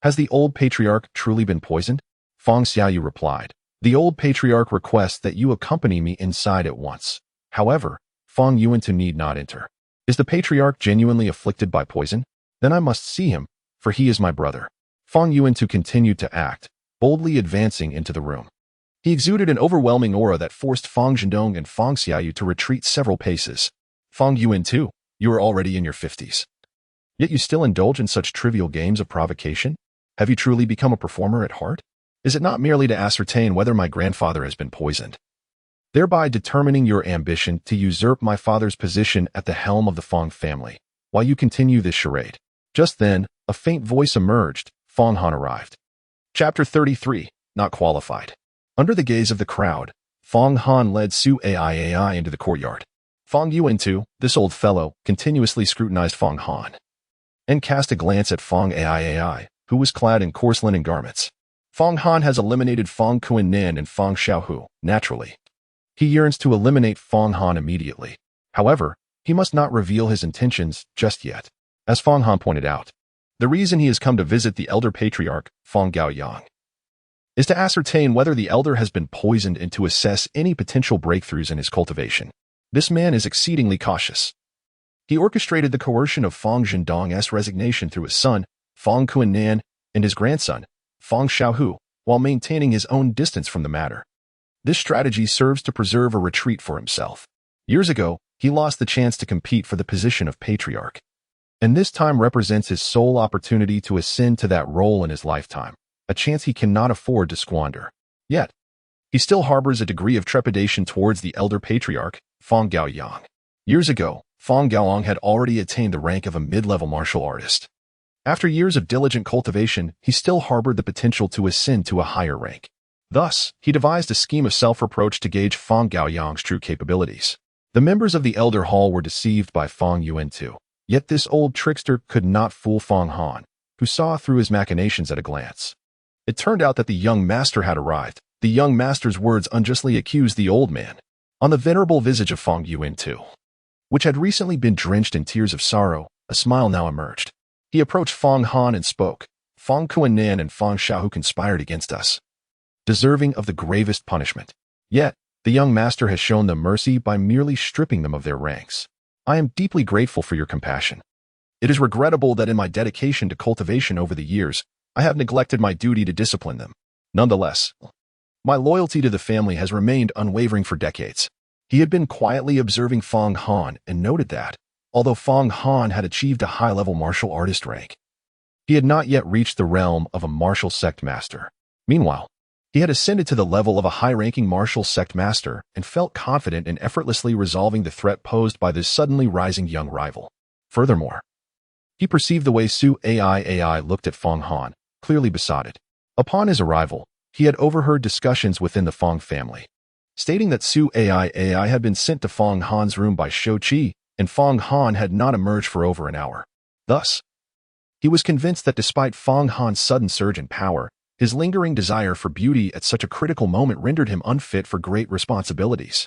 Has the old patriarch truly been poisoned? Fang Xiaoyu replied. The old patriarch requests that you accompany me inside at once. However, Fang Yuantu need not enter. Is the patriarch genuinely afflicted by poison? Then I must see him, for he is my brother. Fang Yuantu continued to act, boldly advancing into the room. He exuded an overwhelming aura that forced Fang Zhendong and Fang Xiaoyu to retreat several paces. Fang Yuantu, you are already in your 50s. Yet you still indulge in such trivial games of provocation? Have you truly become a performer at heart? Is it not merely to ascertain whether my grandfather has been poisoned, thereby determining your ambition to usurp my father's position at the helm of the Fang family, while you continue this charade? Just then, a faint voice emerged. Fang Han arrived. Chapter 33, Not Qualified. Under the gaze of the crowd, Fang Han led Su Ai into the courtyard. Fang Yuantu, this old fellow, continuously scrutinized Fang Han, and cast a glance at Fang Ai, who was clad in coarse linen garments. Fang Han has eliminated Fang Kuan-nin and Fang Xiaohu, naturally. He yearns to eliminate Fang Han immediately. However, he must not reveal his intentions just yet. As Fang Han pointed out, the reason he has come to visit the elder patriarch, Fang Gaoyang, is to ascertain whether the elder has been poisoned and to assess any potential breakthroughs in his cultivation. This man is exceedingly cautious. He orchestrated the coercion of Fang Zhendong's resignation through his son, Fang Qianqiu, and his grandson, Fang Xiaohu, while maintaining his own distance from the matter. This strategy serves to preserve a retreat for himself. Years ago, he lost the chance to compete for the position of patriarch, and this time represents his sole opportunity to ascend to that role in his lifetime, a chance he cannot afford to squander. Yet, he still harbors a degree of trepidation towards the elder patriarch, Fang Gaoyang. Years ago, Fang Gaoyang had already attained the rank of a mid-level martial artist. After years of diligent cultivation, he still harbored the potential to ascend to a higher rank. Thus, he devised a scheme of self-reproach to gauge Fang Gaoyang's true capabilities. The members of the Elder Hall were deceived by Fang Yuantu. Yet this old trickster could not fool Fang Han, who saw through his machinations at a glance. It turned out that the young master had arrived. The young master's words unjustly accused the old man. On the venerable visage of Fang Yuantu, which had recently been drenched in tears of sorrow, a smile now emerged. He approached Fang Han and spoke. Fang Qianqiu and Fang Xiaohu conspired against us, deserving of the gravest punishment. Yet, the young master has shown them mercy by merely stripping them of their ranks. I am deeply grateful for your compassion. It is regrettable that in my dedication to cultivation over the years, I have neglected my duty to discipline them. Nonetheless, my loyalty to the family has remained unwavering for decades. He had been quietly observing Fang Han and noted that, although Fang Han had achieved a high-level martial artist rank, he had not yet reached the realm of a martial sect master. Meanwhile, he had ascended to the level of a high-ranking martial sect master and felt confident in effortlessly resolving the threat posed by this suddenly rising young rival. Furthermore, he perceived the way Su AI looked at Fang Han, clearly besotted. Upon his arrival, he had overheard discussions within the Fang family, stating that Su AI had been sent to Fang Han's room by Shou Qi, and Fang Han had not emerged for over an hour. Thus, he was convinced that despite Fang Han's sudden surge in power, his lingering desire for beauty at such a critical moment rendered him unfit for great responsibilities.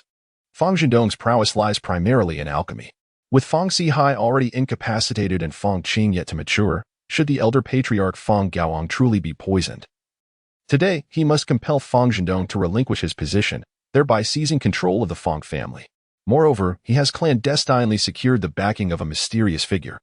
Fang Zhendong's prowess lies primarily in alchemy. With Fang Sihai already incapacitated and Fang Qing yet to mature, should the elder patriarch Fang Gaoyang truly be poisoned, today he must compel Fang Zhendong to relinquish his position, thereby seizing control of the Fang family. Moreover, he has clandestinely secured the backing of a mysterious figure,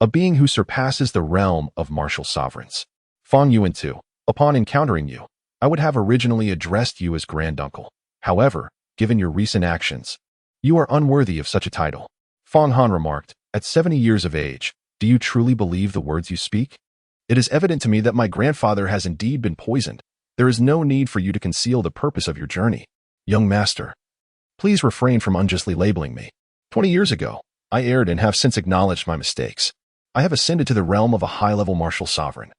a being who surpasses the realm of martial sovereigns. Fang Yuantu, upon encountering you, I would have originally addressed you as granduncle. However, given your recent actions, you are unworthy of such a title. Fang Han remarked, at 70 years of age, do you truly believe the words you speak? It is evident to me that my grandfather has indeed been poisoned. There is no need for you to conceal the purpose of your journey. Young master, please refrain from unjustly labeling me. 20 years ago, I erred and have since acknowledged my mistakes. I have ascended to the realm of a high-level martial sovereign,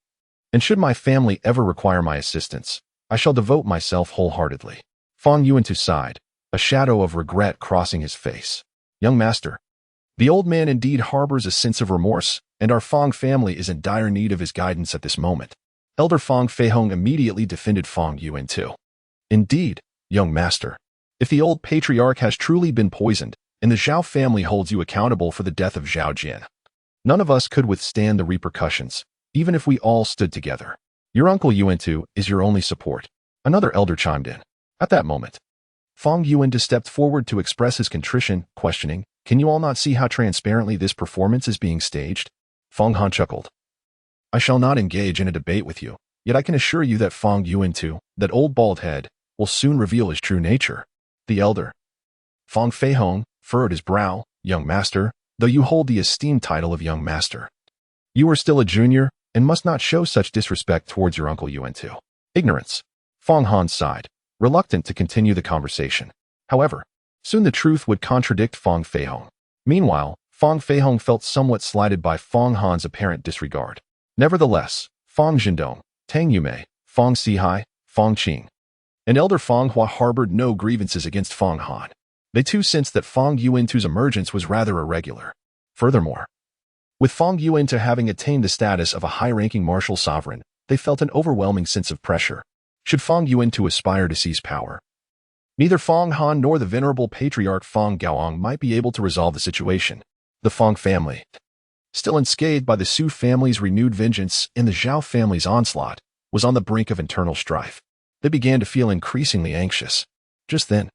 and should my family ever require my assistance, I shall devote myself wholeheartedly. Fang Yuantu sighed, a shadow of regret crossing his face. Young master, the old man indeed harbors a sense of remorse, and our Fang family is in dire need of his guidance at this moment. Elder Fang Feihong immediately defended Fang Yuantu. Indeed, young master, if the old patriarch has truly been poisoned, and the Zhao family holds you accountable for the death of Zhao Jian, none of us could withstand the repercussions, even if we all stood together. Your uncle Yuantu is your only support. Another elder chimed in. At that moment, Fang Yuantu stepped forward to express his contrition, questioning, can you all not see how transparently this performance is being staged? Fang Han chuckled. I shall not engage in a debate with you, yet I can assure you that Fang Yuantu, that old bald head, will soon reveal his true nature. The elder, Fang Feihong, furrowed his brow. Young master, though you hold the esteemed title of young master, you are still a junior and must not show such disrespect towards your uncle Yuantu. Ignorance. Fang Han sighed, reluctant to continue the conversation. However, soon the truth would contradict Fang Feihong. Meanwhile, Fang Feihong felt somewhat slighted by Fang Han's apparent disregard. Nevertheless, Fang Zhendong, Tang Yumei, Fang Sihai, Fang Qing, and Elder Fang Hua harbored no grievances against Fang Han. They too sensed that Fang Yuantu's emergence was rather irregular. Furthermore, with Fang Yuantu having attained the status of a high-ranking martial sovereign, they felt an overwhelming sense of pressure. Should Fang Yuantu aspire to seize power, neither Fang Han nor the venerable patriarch Fang Gaoyang might be able to resolve the situation. The Fang family, still unscathed by the Su family's renewed vengeance and the Zhao family's onslaught, was on the brink of internal strife. They began to feel increasingly anxious. Just then,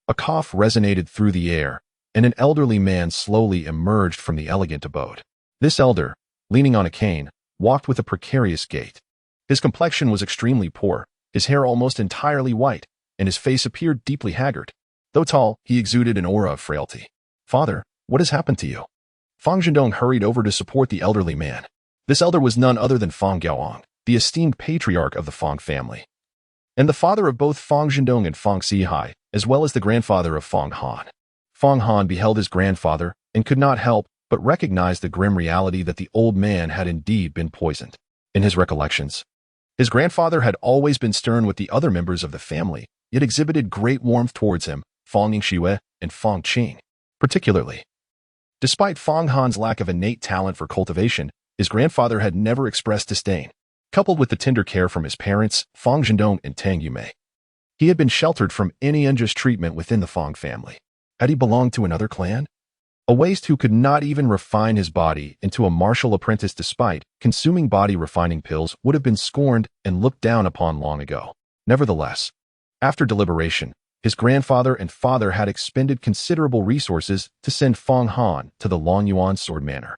a cough resonated through the air, and an elderly man slowly emerged from the elegant abode. This elder, leaning on a cane, walked with a precarious gait. His complexion was extremely poor, his hair almost entirely white, and his face appeared deeply haggard. Though tall, he exuded an aura of frailty. "Father, what has happened to you?" Fang Zhendong hurried over to support the elderly man. This elder was none other than Fang Gaoang, the esteemed patriarch of the Fang family, and the father of both Fang Zhendong and Fang Sihai, as well as the grandfather of Fang Han. Fang Han beheld his grandfather and could not help but recognize the grim reality that the old man had indeed been poisoned. In his recollections, his grandfather had always been stern with the other members of the family, yet exhibited great warmth towards him, Fang Yingxue and Fang Qing, particularly. Despite Fang Han's lack of innate talent for cultivation, his grandfather had never expressed disdain. Coupled with the tender care from his parents, Fang Zhendong and Tang Yumei, he had been sheltered from any unjust treatment within the Fang family. Had he belonged to another clan? A waste who could not even refine his body into a martial apprentice despite consuming body-refining pills would have been scorned and looked down upon long ago. Nevertheless, after deliberation, his grandfather and father had expended considerable resources to send Fang Han to the Longyuan Sword Manor.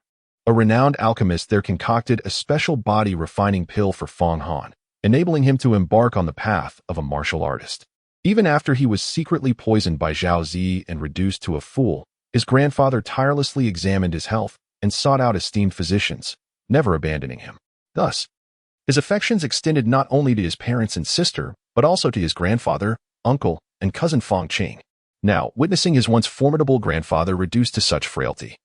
A renowned alchemist there concocted a special body-refining pill for Fang Han, enabling him to embark on the path of a martial artist. Even after he was secretly poisoned by Zhao Zi and reduced to a fool, his grandfather tirelessly examined his health and sought out esteemed physicians, never abandoning him. Thus, his affections extended not only to his parents and sister, but also to his grandfather, uncle, and cousin Fang Qing. Now, witnessing his once formidable grandfather reduced to such frailty,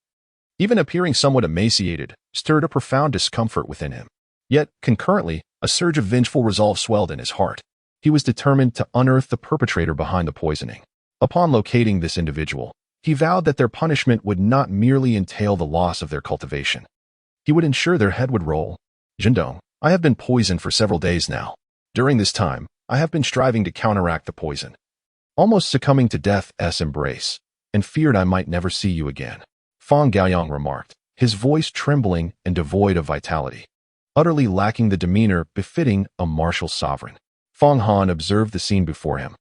even appearing somewhat emaciated, stirred a profound discomfort within him. Yet, concurrently, a surge of vengeful resolve swelled in his heart. He was determined to unearth the perpetrator behind the poisoning. Upon locating this individual, he vowed that their punishment would not merely entail the loss of their cultivation. He would ensure their head would roll. "Zhendong, I have been poisoned for several days now. During this time, I have been striving to counteract the poison, almost succumbing to death's embrace, and feared I might never see you again," Fang Gaoyang remarked, his voice trembling and devoid of vitality, utterly lacking the demeanor befitting a martial sovereign. Fang Han observed the scene before him,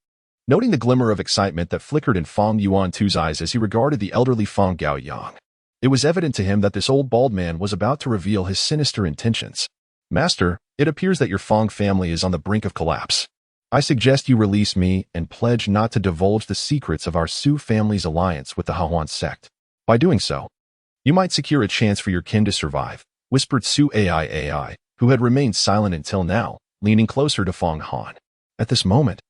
noting the glimmer of excitement that flickered in Fang Yuantu's eyes as he regarded the elderly Fang Gaoyang. It was evident to him that this old bald man was about to reveal his sinister intentions. "Master, it appears that your Fang family is on the brink of collapse. I suggest you release me and pledge not to divulge the secrets of our Su family's alliance with the Hahuan sect. By doing so, you might secure a chance for your kin to survive," whispered Su Ai, who had remained silent until now, leaning closer to Fang Han. At this moment,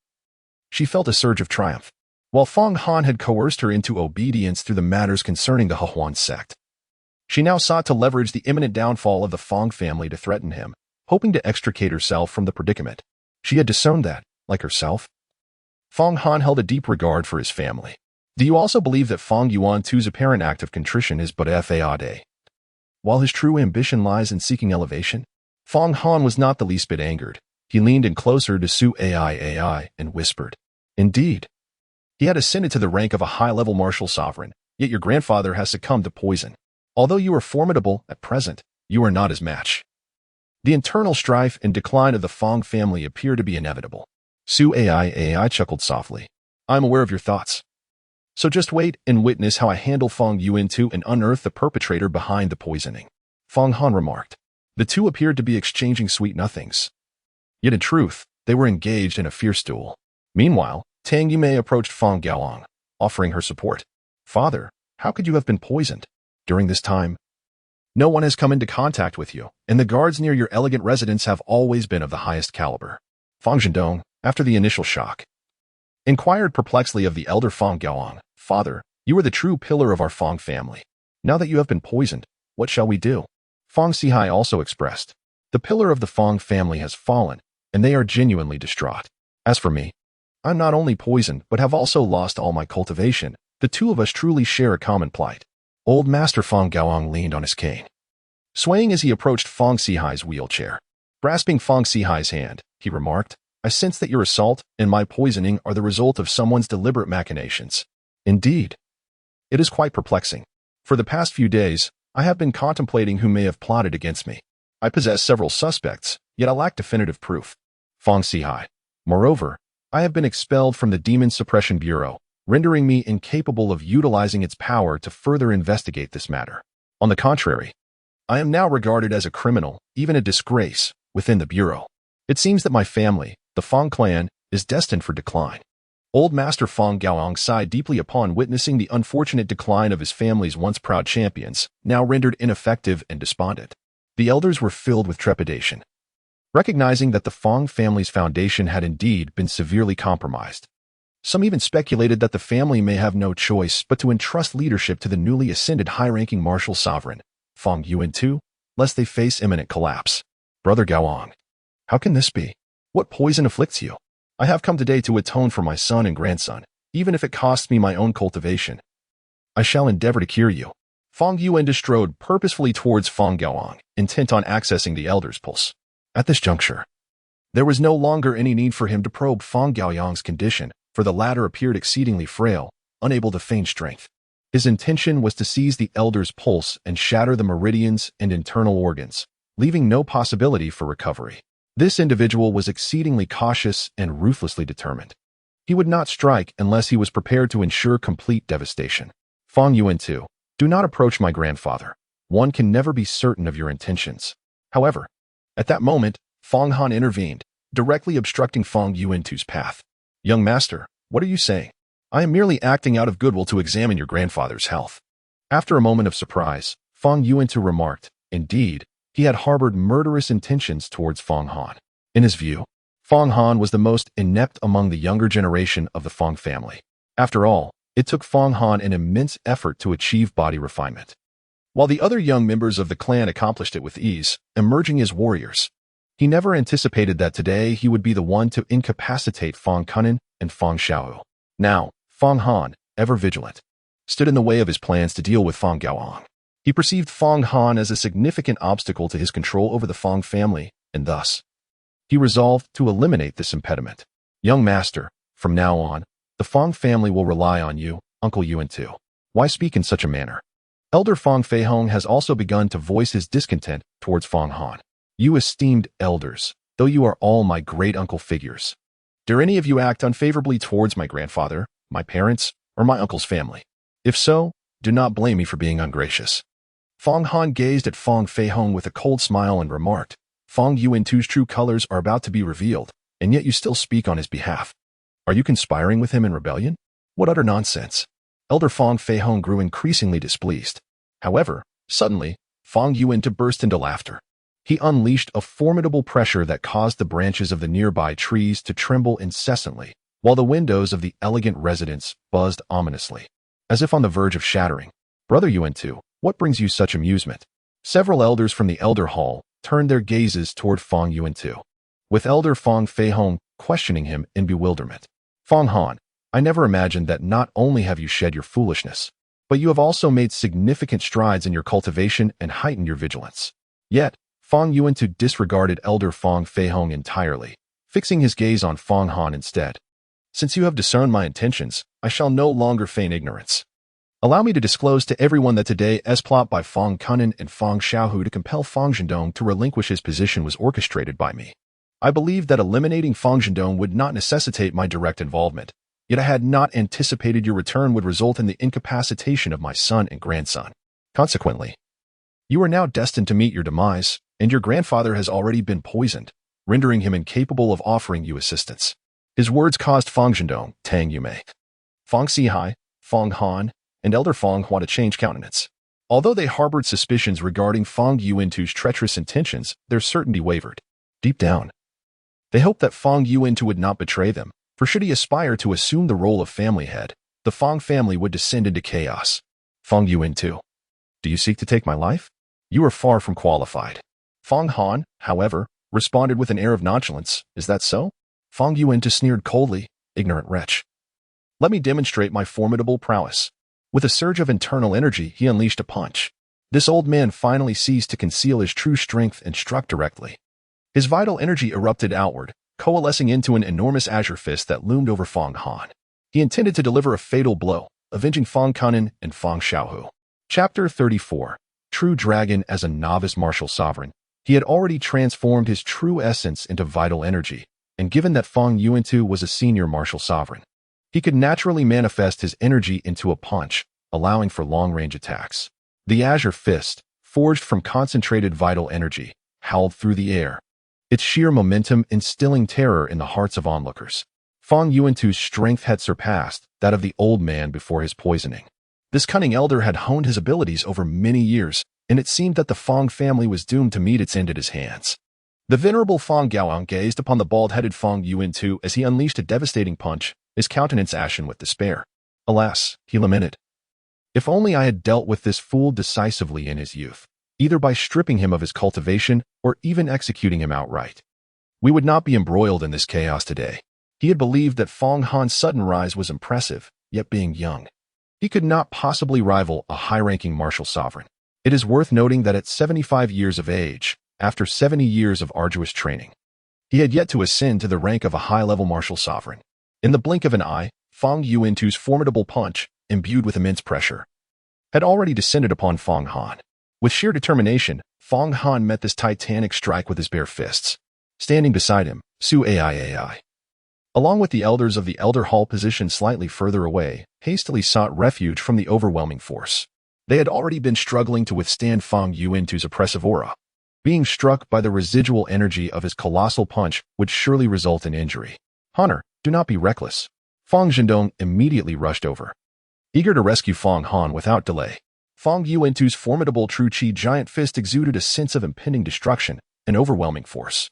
she felt a surge of triumph. While Fang Han had coerced her into obedience through the matters concerning the Hahuan sect, she now sought to leverage the imminent downfall of the Fang family to threaten him, hoping to extricate herself from the predicament. She had disowned that, like herself, Fang Han held a deep regard for his family. "Do you also believe that Fang Yuantu's apparent act of contrition is but a fade, while his true ambition lies in seeking elevation?" Fang Han was not the least bit angered. He leaned in closer to Su Ai and whispered, "Indeed, he had ascended to the rank of a high-level martial sovereign, yet your grandfather has succumbed to poison. Although you are formidable at present, you are not his match." The internal strife and decline of the Fang family appear to be inevitable. Su Ai chuckled softly. "I am aware of your thoughts. So just wait and witness how I handle Fang Yuantu and unearth the perpetrator behind the poisoning," Fang Han remarked. The two appeared to be exchanging sweet nothings. Yet in truth, they were engaged in a fierce duel. Meanwhile, Tang Yumei approached Fang Gaoang, offering her support. "Father, how could you have been poisoned? During this time, no one has come into contact with you, and the guards near your elegant residence have always been of the highest caliber." Fang Zhendong, after the initial shock, inquired perplexedly of the elder Fang Gaoang, "Father, you are the true pillar of our Fang family. Now that you have been poisoned, what shall we do?" Fang Sihai also expressed, "The pillar of the Fang family has fallen, and they are genuinely distraught. As for me, I'm not only poisoned, but have also lost all my cultivation. The two of us truly share a common plight." Old Master Fang Gaoang leaned on his cane, swaying as he approached Fang Sihai's wheelchair. Grasping Fang Sihai's hand, he remarked, "I sense that your assault and my poisoning are the result of someone's deliberate machinations. Indeed, it is quite perplexing. For the past few days, I have been contemplating who may have plotted against me. I possess several suspects, yet I lack definitive proof." Fang Sihai, "Moreover, I have been expelled from the Demon Suppression Bureau, rendering me incapable of utilizing its power to further investigate this matter. On the contrary, I am now regarded as a criminal, even a disgrace, within the Bureau. It seems that my family, the Fong clan, is destined for decline. Old Master Fong Gaoang sighed deeply upon witnessing the unfortunate decline of his family's once proud champions, now rendered ineffective and despondent. The elders were filled with trepidation, recognizing that the Fong family's foundation had indeed been severely compromised. Some even speculated that the family may have no choice but to entrust leadership to the newly ascended high-ranking martial sovereign, Fong Yuan, lest they face imminent collapse. Brother Gaoang, how can this be? What poison afflicts you? I have come today to atone for my son and grandson, even if it costs me my own cultivation. I shall endeavor to cure you. Fong Yuan strode purposefully towards Fong Gaoang, intent on accessing the elder's pulse. At this juncture, there was no longer any need for him to probe Fong Gaoyang's condition, for the latter appeared exceedingly frail, unable to feign strength. His intention was to seize the elder's pulse and shatter the meridians and internal organs, leaving no possibility for recovery. This individual was exceedingly cautious and ruthlessly determined. He would not strike unless he was prepared to ensure complete devastation. Fong Yuan, do not approach my grandfather. One can never be certain of your intentions. However, at that moment, Fong Han intervened, directly obstructing Fong Yuan's path. Young master, what are you saying? I am merely acting out of goodwill to examine your grandfather's health. After a moment of surprise, Fong Yuan remarked, indeed, he had harbored murderous intentions towards Fong Han. In his view, Fong Han was the most inept among the younger generation of the Fong family. After all, it took Fong Han an immense effort to achieve body refinement, while the other young members of the clan accomplished it with ease, emerging as warriors. He never anticipated that today he would be the one to incapacitate Fong Kunan and Fong Xiaohu. Now, Fong Han, ever vigilant, stood in the way of his plans to deal with Fong Gaoang. He perceived Fong Han as a significant obstacle to his control over the Fong family, and thus, he resolved to eliminate this impediment. Young master, from now on, the Fong family will rely on you, Uncle Yuan. Why speak in such a manner? Elder Fong Feihong has also begun to voice his discontent towards Fong Han. You esteemed elders, though you are all my great-uncle figures, dare any of you act unfavorably towards my grandfather, my parents, or my uncle's family? If so, do not blame me for being ungracious. Fong Han gazed at Fong Feihong with a cold smile and remarked, Fong Yuan's true colors are about to be revealed, and yet you still speak on his behalf. Are you conspiring with him in rebellion? What utter nonsense. Elder Fong Feihong grew increasingly displeased. However, suddenly, Fong Yuan burst into laughter. He unleashed a formidable pressure that caused the branches of the nearby trees to tremble incessantly, while the windows of the elegant residence buzzed ominously, as if on the verge of shattering. Brother Yuan, what brings you such amusement? Several elders from the elder hall turned their gazes toward Fong Yuan, with Elder Fong Feihong questioning him in bewilderment. Fong Han, I never imagined that not only have you shed your foolishness, but you have also made significant strides in your cultivation and heightened your vigilance. Yet, Fong Yuan disregarded Elder Fong Feihong entirely, fixing his gaze on Fong Han instead. Since you have discerned my intentions, I shall no longer feign ignorance. Allow me to disclose to everyone that today's plot by Fong Kunan and Fong Xiaohu to compel Fong Zhendong to relinquish his position was orchestrated by me. I believed that eliminating Fong Zhendong would not necessitate my direct involvement, yet I had not anticipated your return would result in the incapacitation of my son and grandson. Consequently, you are now destined to meet your demise, and your grandfather has already been poisoned, rendering him incapable of offering you assistance. His words caused Fong Zhendong, Tang Yume, Fong Sihai, Fong Han, and Elder Fong Hua to change countenance. Although they harbored suspicions regarding Fong Yuan's treacherous intentions, their certainty wavered. Deep down, they hoped that Fong Yuan would not betray them, for should he aspire to assume the role of family head, the Fong family would descend into chaos. Fong Yuan, do you seek to take my life? You are far from qualified. Fong Han, however, responded with an air of nonchalance. Is that so? Fong Yuan sneered coldly, ignorant wretch. Let me demonstrate my formidable prowess. With a surge of internal energy, he unleashed a punch. This old man finally ceased to conceal his true strength and struck directly. His vital energy erupted outward, coalescing into an enormous azure fist that loomed over Fong Han. He intended to deliver a fatal blow, avenging Fong Kunan and Fong Xiaohu. Chapter 34. True Dragon as a novice martial sovereign. He had already transformed his true essence into vital energy, and given that Fong Yuan was a senior martial sovereign, He could naturally manifest his energy into a punch, allowing for long-range attacks. The Azure Fist, forged from concentrated vital energy, howled through the air, its sheer momentum instilling terror in the hearts of onlookers. Fang Yuantu's strength had surpassed that of the old man before his poisoning. This cunning elder had honed his abilities over many years, and it seemed that the Fang family was doomed to meet its end at his hands. The venerable Fang Gaoang gazed upon the bald-headed Fang Yuantu as he unleashed a devastating punch, his countenance ashen with despair. Alas, he lamented. If only I had dealt with this fool decisively in his youth, either by stripping him of his cultivation or even executing him outright. We would not be embroiled in this chaos today. He had believed that Fang Han's sudden rise was impressive, yet being young, he could not possibly rival a high-ranking martial sovereign. It is worth noting that at 75 years of age, after 70 years of arduous training, he had yet to ascend to the rank of a high-level martial sovereign. In the blink of an eye, Fang Yuantu's formidable punch, imbued with immense pressure, had already descended upon Fang Han. With sheer determination, Fang Han met this titanic strike with his bare fists. Standing beside him, Su Ai, along with the elders of the Elder Hall positioned slightly further away, hastily sought refuge from the overwhelming force. They had already been struggling to withstand Fang Yuantu's oppressive aura. Being struck by the residual energy of his colossal punch would surely result in injury. Honor, do not be reckless. Fang Zhendong immediately rushed over, eager to rescue Fang Han without delay. Fang Yuantu's formidable True Qi giant fist exuded a sense of impending destruction, an overwhelming force.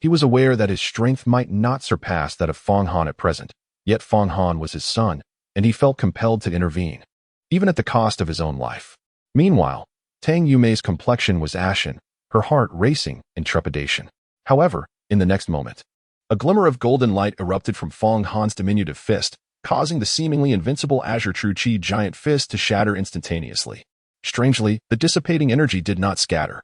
He was aware that his strength might not surpass that of Fang Han at present, yet Fang Han was his son, and he felt compelled to intervene, even at the cost of his own life. Meanwhile, Tang Yumei's complexion was ashen, her heart racing in trepidation. However, in the next moment, a glimmer of golden light erupted from Fang Han's diminutive fist, causing the seemingly invincible Azure True Qi giant fist to shatter instantaneously. Strangely, the dissipating energy did not scatter.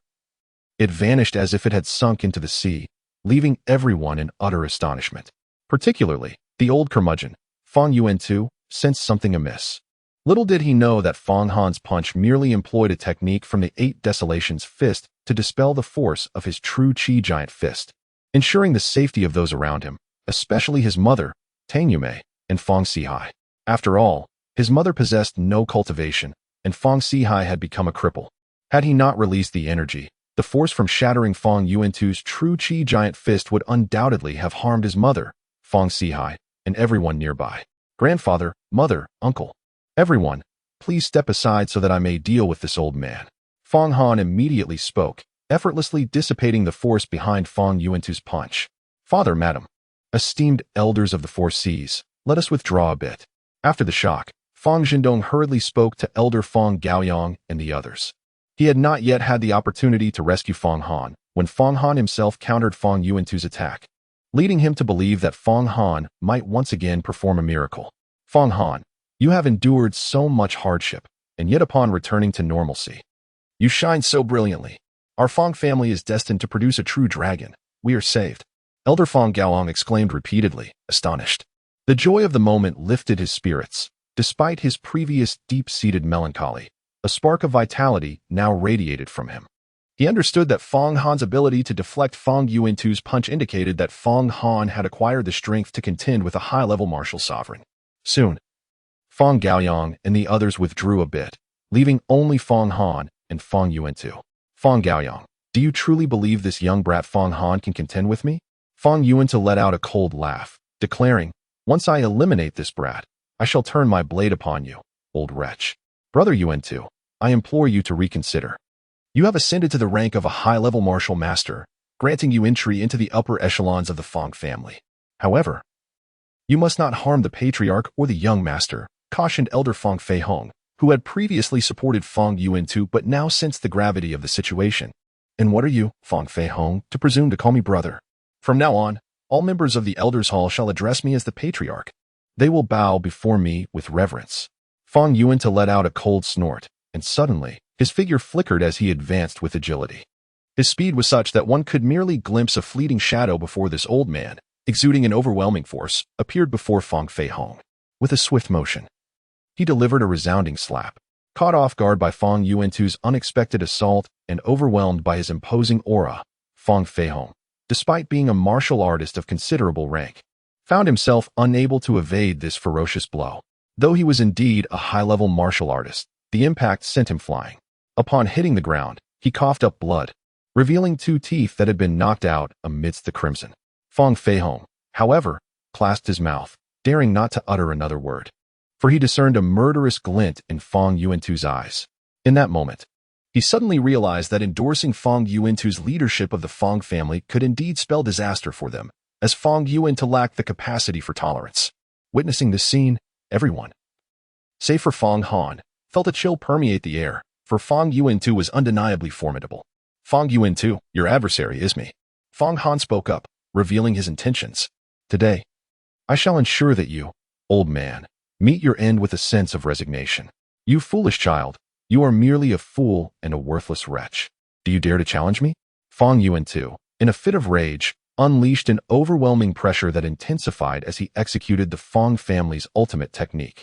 It vanished as if it had sunk into the sea, leaving everyone in utter astonishment. Particularly, the old curmudgeon, Fang Yuantu, sensed something amiss. Little did he know that Fang Han's punch merely employed a technique from the Eight Desolations fist to dispel the force of his True Qi giant fist, ensuring the safety of those around him, especially his mother, Tang Yumei, and Fang Sihai. After all, his mother possessed no cultivation, and Fang Sihai had become a cripple. Had he not released the energy, the force from shattering Fang Yuantu's True Qi giant fist would undoubtedly have harmed his mother, Fang Sihai, and everyone nearby. Grandfather, mother, uncle. Everyone, please step aside so that I may deal with this old man. Fang Han immediately spoke, effortlessly dissipating the force behind Fang Yuantu's punch. Father, madam, esteemed elders of the Four Seas, let us withdraw a bit. After the shock, Fang Zhendong hurriedly spoke to Elder Fang Gaoyang and the others. He had not yet had the opportunity to rescue Fang Han when Fang Han himself countered Fang Yuantu's attack, leading him to believe that Fang Han might once again perform a miracle. Fang Han, you have endured so much hardship, and yet upon returning to normalcy, you shine so brilliantly. Our Fang family is destined to produce a true dragon. We are saved. Elder Fang Gaoyang exclaimed repeatedly, astonished. The joy of the moment lifted his spirits. Despite his previous deep-seated melancholy, a spark of vitality now radiated from him. He understood that Fang Han's ability to deflect Fang Yuantu's punch indicated that Fang Han had acquired the strength to contend with a high-level martial sovereign. Soon, Fang Gaoyang and the others withdrew a bit, leaving only Fang Han and Fang Yuantu. Fang Gaoyang, do you truly believe this young brat Fang Han can contend with me? Fang Yuantu let out a cold laugh, declaring, once I eliminate this brat, I shall turn my blade upon you, old wretch. Brother Yuantu, I implore you to reconsider. You have ascended to the rank of a high-level martial master, granting you entry into the upper echelons of the Fang family. However, you must not harm the patriarch or the young master, cautioned Elder Fang Fei Hong, who had previously supported Fang Yuantu but now sensed the gravity of the situation. And what are you, Fang Fei Hong, to presume to call me brother? From now on, all members of the Elders' Hall shall address me as the patriarch. They will bow before me with reverence. Fang Yuantu let out a cold snort, and suddenly, his figure flickered as he advanced with agility. His speed was such that one could merely glimpse a fleeting shadow before this old man, exuding an overwhelming force, appeared before Fang Fei Hong. With a swift motion, he delivered a resounding slap. Caught off guard by Fang Yuantu's unexpected assault and overwhelmed by his imposing aura, Fang Fei Hong, despite being a martial artist of considerable rank, found himself unable to evade this ferocious blow. Though he was indeed a high-level martial artist, the impact sent him flying. Upon hitting the ground, he coughed up blood, revealing 2 teeth that had been knocked out amidst the crimson. Fong Feihong, however, clasped his mouth, daring not to utter another word, for he discerned a murderous glint in Fong Yuantu's eyes. In that moment, he suddenly realized that endorsing Fong Yuantu's leadership of the Fong family could indeed spell disaster for them, as Fong Yuantu lacked the capacity for tolerance. Witnessing this scene, everyone, save for Fong Han, felt a chill permeate the air, for Fong Yuantu was undeniably formidable. Fong Yuantu, your adversary is me. Fong Han spoke up, revealing his intentions. Today, I shall ensure that you, old man, meet your end with a sense of resignation. You foolish child, you are merely a fool and a worthless wretch. Do you dare to challenge me? Fong Yuantu, in a fit of rage, unleashed an overwhelming pressure that intensified as he executed the Fong family's ultimate technique.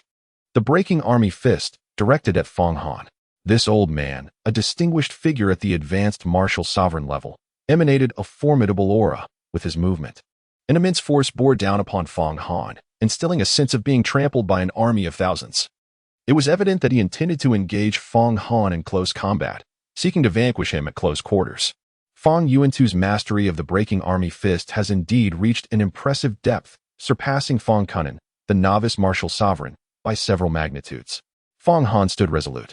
The breaking army fist, directed at Fong Han. This old man, a distinguished figure at the advanced martial sovereign level, emanated a formidable aura with his movement. An immense force bore down upon Fong Han, instilling a sense of being trampled by an army of thousands. It was evident that he intended to engage Fong Han in close combat, seeking to vanquish him at close quarters. Fong Yuantu's mastery of the breaking army fist has indeed reached an impressive depth, surpassing Fong Kunan, the novice martial sovereign, by several magnitudes. Fong Han stood resolute.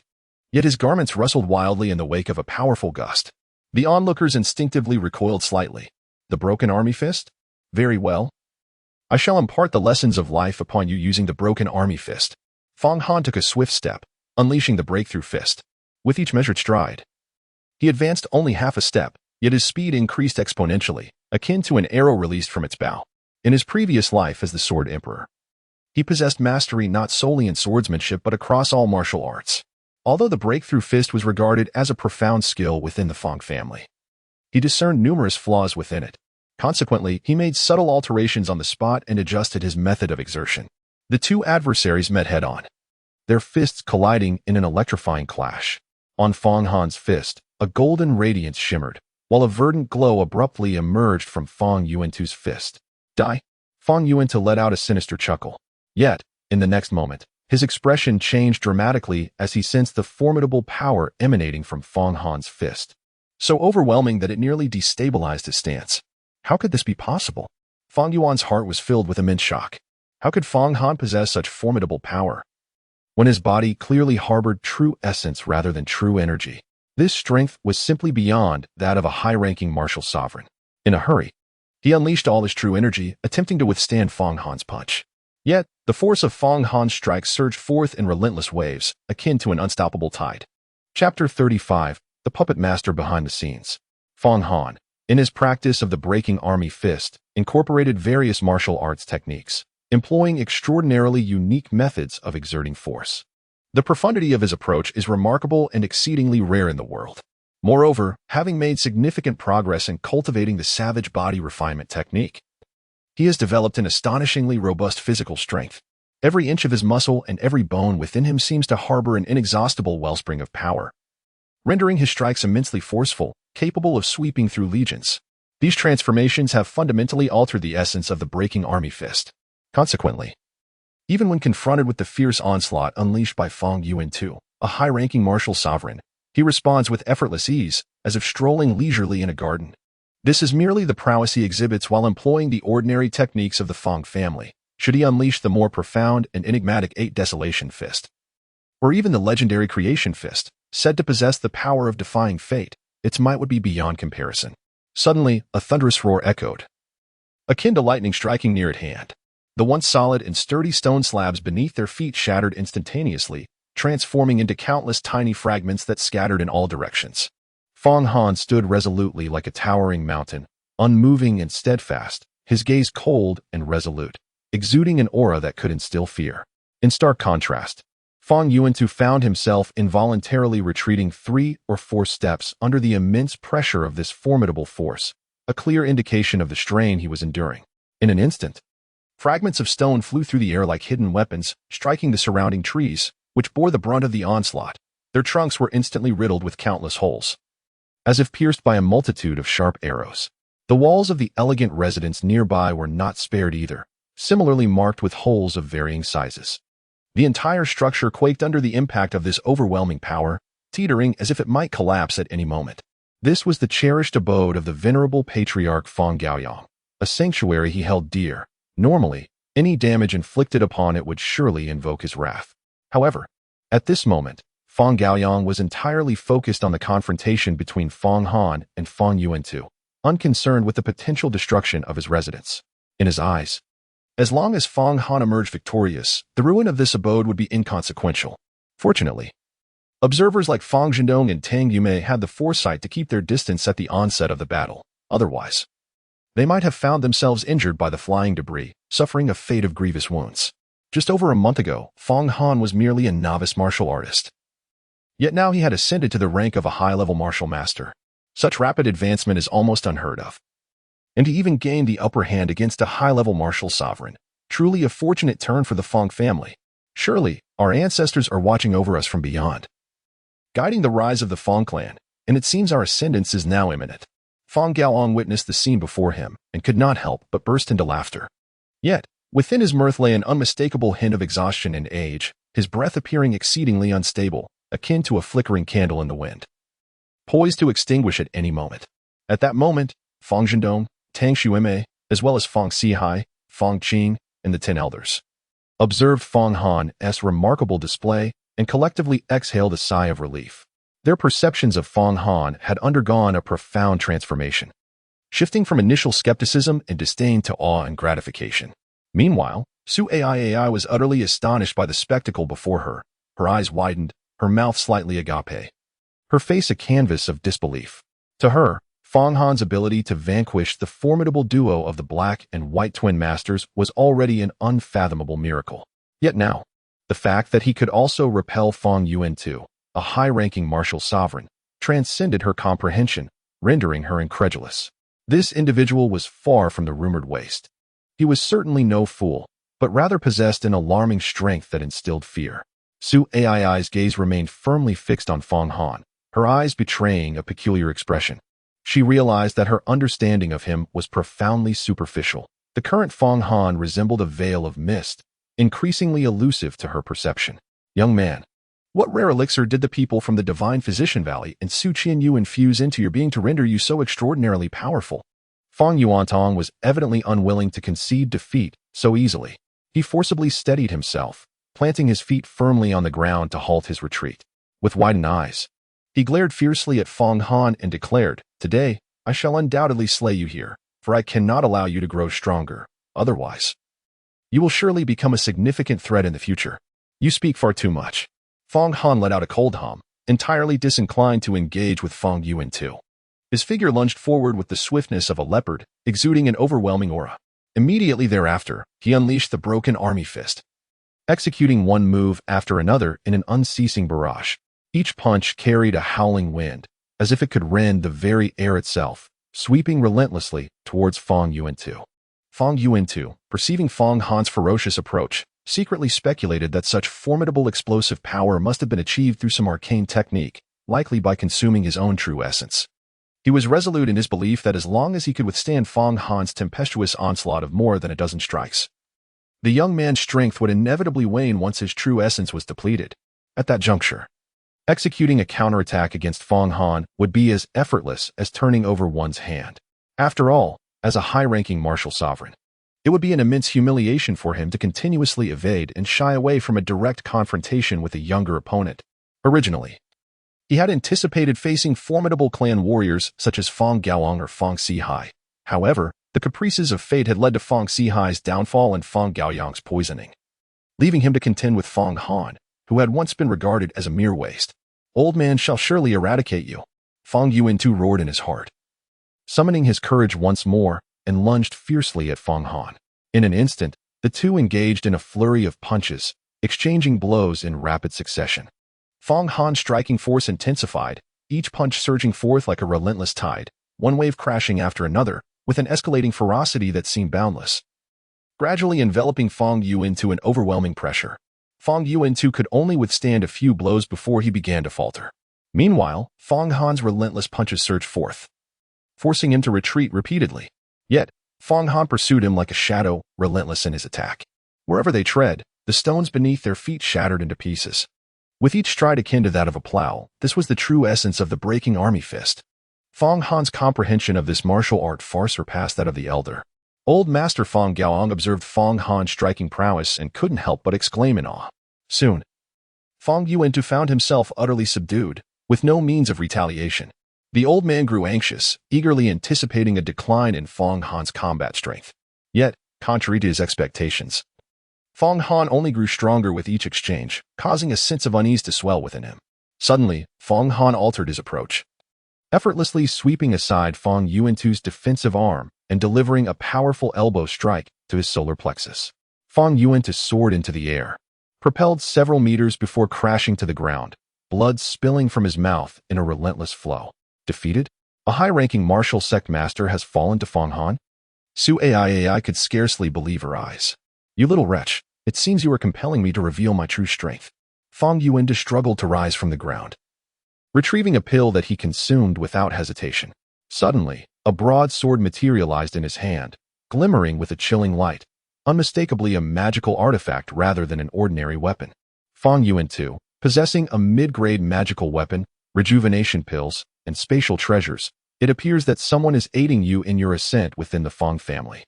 Yet his garments rustled wildly in the wake of a powerful gust. The onlookers instinctively recoiled slightly. The broken army fist? Very well. I shall impart the lessons of life upon you using the broken army fist. Fong Han took a swift step, unleashing the breakthrough fist. With each measured stride, he advanced only half a step, yet his speed increased exponentially, akin to an arrow released from its bow. In his previous life as the Sword Emperor, he possessed mastery not solely in swordsmanship but across all martial arts. Although the breakthrough fist was regarded as a profound skill within the Fong family, he discerned numerous flaws within it. Consequently, he made subtle alterations on the spot and adjusted his method of exertion. The 2 adversaries met head-on, their fists colliding in an electrifying clash. On Fong Han's fist, a golden radiance shimmered, while a verdant glow abruptly emerged from Fong Yuantu's fist. Die! Fong Yuantu let out a sinister chuckle. Yet, in the next moment, his expression changed dramatically as he sensed the formidable power emanating from Fong Han's fist, so overwhelming that it nearly destabilized his stance. How could this be possible? Fong Yuan's heart was filled with immense shock. How could Fong Han possess such formidable power, when his body clearly harbored true essence rather than true energy? This strength was simply beyond that of a high-ranking martial sovereign. In a hurry, he unleashed all his true energy, attempting to withstand Fong Han's punch. Yet, the force of Fong Han's strike surged forth in relentless waves, akin to an unstoppable tide. Chapter 35, The Puppet Master Behind the Scenes. Fong Han, in his practice of the breaking army fist, incorporated various martial arts techniques, employing extraordinarily unique methods of exerting force. The profundity of his approach is remarkable and exceedingly rare in the world. Moreover, having made significant progress in cultivating the savage body refinement technique, he has developed an astonishingly robust physical strength. Every inch of his muscle and every bone within him seems to harbor an inexhaustible wellspring of power, rendering his strikes immensely forceful, capable of sweeping through legions. These transformations have fundamentally altered the essence of the breaking army fist. Consequently, even when confronted with the fierce onslaught unleashed by Fong Yuantu, a high-ranking martial sovereign, he responds with effortless ease, as if strolling leisurely in a garden. This is merely the prowess he exhibits while employing the ordinary techniques of the Fong family, should he unleash the more profound and enigmatic 8 Desolation Fist, or even the legendary Creation Fist, said to possess the power of defying fate. Its might would be beyond comparison. Suddenly, a thunderous roar echoed, akin to lightning striking near at hand. The once solid and sturdy stone slabs beneath their feet shattered instantaneously, transforming into countless tiny fragments that scattered in all directions. Fong Han stood resolutely like a towering mountain, unmoving and steadfast, his gaze cold and resolute, exuding an aura that could instill fear. In stark contrast, Fong Yuantu found himself involuntarily retreating 3 or 4 steps under the immense pressure of this formidable force, a clear indication of the strain he was enduring. In an instant, fragments of stone flew through the air like hidden weapons, striking the surrounding trees, which bore the brunt of the onslaught. Their trunks were instantly riddled with countless holes, as if pierced by a multitude of sharp arrows. The walls of the elegant residence nearby were not spared either, similarly marked with holes of varying sizes. The entire structure quaked under the impact of this overwhelming power, teetering as if it might collapse at any moment. This was the cherished abode of the venerable patriarch Fang Gaoyang, a sanctuary he held dear. Normally, any damage inflicted upon it would surely invoke his wrath. However, at this moment, Fang Gaoyang was entirely focused on the confrontation between Fang Han and Fang Yuantu, unconcerned with the potential destruction of his residence. In his eyes, as long as Fang Han emerged victorious, the ruin of this abode would be inconsequential. Fortunately, observers like Fang Zhendong and Tang Yume had the foresight to keep their distance at the onset of the battle. Otherwise, they might have found themselves injured by the flying debris, suffering a fate of grievous wounds. Just over a month ago, Fang Han was merely a novice martial artist. Yet now he had ascended to the rank of a high-level martial master. Such rapid advancement is almost unheard of. And he even gained the upper hand against a high-level martial sovereign. Truly a fortunate turn for the Fang family. Surely, our ancestors are watching over us from beyond, guiding the rise of the Fang clan, and it seems our ascendance is now imminent. Fang Gaoyang witnessed the scene before him and could not help but burst into laughter. Yet, within his mirth lay an unmistakable hint of exhaustion and age, his breath appearing exceedingly unstable, akin to a flickering candle in the wind, poised to extinguish at any moment. At that moment, Fang Zhendong, Tang Xueme, as well as Fang Sihai, Fang Qing, and the 10 elders, observed Fang Han's remarkable display and collectively exhaled a sigh of relief. Their perceptions of Fang Han had undergone a profound transformation, shifting from initial skepticism and disdain to awe and gratification. Meanwhile, Su Ai was utterly astonished by the spectacle before her. Her eyes widened, her mouth slightly agape, her face a canvas of disbelief. To her, Fang Han's ability to vanquish the formidable duo of the Black and White Twin Masters was already an unfathomable miracle. Yet now, the fact that he could also repel Fang Yuantu, a high-ranking martial sovereign, transcended her comprehension, rendering her incredulous. This individual was far from the rumored waste. He was certainly no fool, but rather possessed an alarming strength that instilled fear. Su Ai's gaze remained firmly fixed on Fang Han, her eyes betraying a peculiar expression. She realized that her understanding of him was profoundly superficial. The current Fang Han resembled a veil of mist, increasingly elusive to her perception. Young man, what rare elixir did the people from the Divine Physician Valley and Su Qianqiu infuse into your being to render you so extraordinarily powerful? Fang Yuantong was evidently unwilling to concede defeat so easily. He forcibly steadied himself, planting his feet firmly on the ground to halt his retreat. With widened eyes, he glared fiercely at Fang Han and declared, "Today, I shall undoubtedly slay you here, for I cannot allow you to grow stronger. Otherwise, you will surely become a significant threat in the future. You speak far too much." Fang Han let out a cold hum, entirely disinclined to engage with Fang Yuantu. His figure lunged forward with the swiftness of a leopard, exuding an overwhelming aura. Immediately thereafter, he unleashed the broken army fist, executing one move after another in an unceasing barrage. Each punch carried a howling wind, as if it could rend the very air itself, sweeping relentlessly towards Fang Yuantu. Fang Yuantu, perceiving Fang Han's ferocious approach, secretly speculated that such formidable explosive power must have been achieved through some arcane technique, likely by consuming his own true essence. He was resolute in his belief that as long as he could withstand Fang Han's tempestuous onslaught of more than a dozen strikes, the young man's strength would inevitably wane once his true essence was depleted. At that juncture, executing a counterattack against Fang Han would be as effortless as turning over one's hand. After all, as a high-ranking martial sovereign, it would be an immense humiliation for him to continuously evade and shy away from a direct confrontation with a younger opponent. Originally, he had anticipated facing formidable clan warriors such as Fang Gaoyang or Fang Sihai. However, the caprices of fate had led to Fang Sihai's downfall and Fang Gaoyang's poisoning, leaving him to contend with Fang Han, who had once been regarded as a mere waste. "Old man shall surely eradicate you," Fang Yuantu roared in his heart, summoning his courage once more and lunged fiercely at Fang Han. In an instant, the two engaged in a flurry of punches, exchanging blows in rapid succession. Fang Han's striking force intensified, each punch surging forth like a relentless tide, one wave crashing after another, with an escalating ferocity that seemed boundless, gradually enveloping Fang Yuantu an overwhelming pressure. Fang Yuantu could only withstand a few blows before he began to falter. Meanwhile, Fang Han's relentless punches surged forth, forcing him to retreat repeatedly. Yet, Fong Han pursued him like a shadow, relentless in his attack. Wherever they tread, the stones beneath their feet shattered into pieces. With each stride akin to that of a plow, this was the true essence of the breaking army fist. Fong Han's comprehension of this martial art far surpassed that of the elder. Old Master Fong Gaoang observed Fong Han's striking prowess and couldn't help but exclaim in awe. Soon, Fong Yuantu found himself utterly subdued, with no means of retaliation. The old man grew anxious, eagerly anticipating a decline in Fong Han's combat strength. Yet, contrary to his expectations, Fong Han only grew stronger with each exchange, causing a sense of unease to swell within him. Suddenly, Fong Han altered his approach, effortlessly sweeping aside Fong Yuantu's defensive arm and delivering a powerful elbow strike to his solar plexus. Fong Yuantu soared into the air, propelled several meters before crashing to the ground, blood spilling from his mouth in a relentless flow. Defeated? A high-ranking martial sect master has fallen to Fong Han? Su Ai could scarcely believe her eyes. You little wretch, it seems you are compelling me to reveal my true strength. Fong Yuantu struggled to rise from the ground, retrieving a pill that he consumed without hesitation. Suddenly, a broadsword materialized in his hand, glimmering with a chilling light, unmistakably a magical artifact rather than an ordinary weapon. Fong Yuantu, possessing a mid-grade magical weapon, rejuvenation pills, and spatial treasures, it appears that someone is aiding you in your ascent within the Fong family.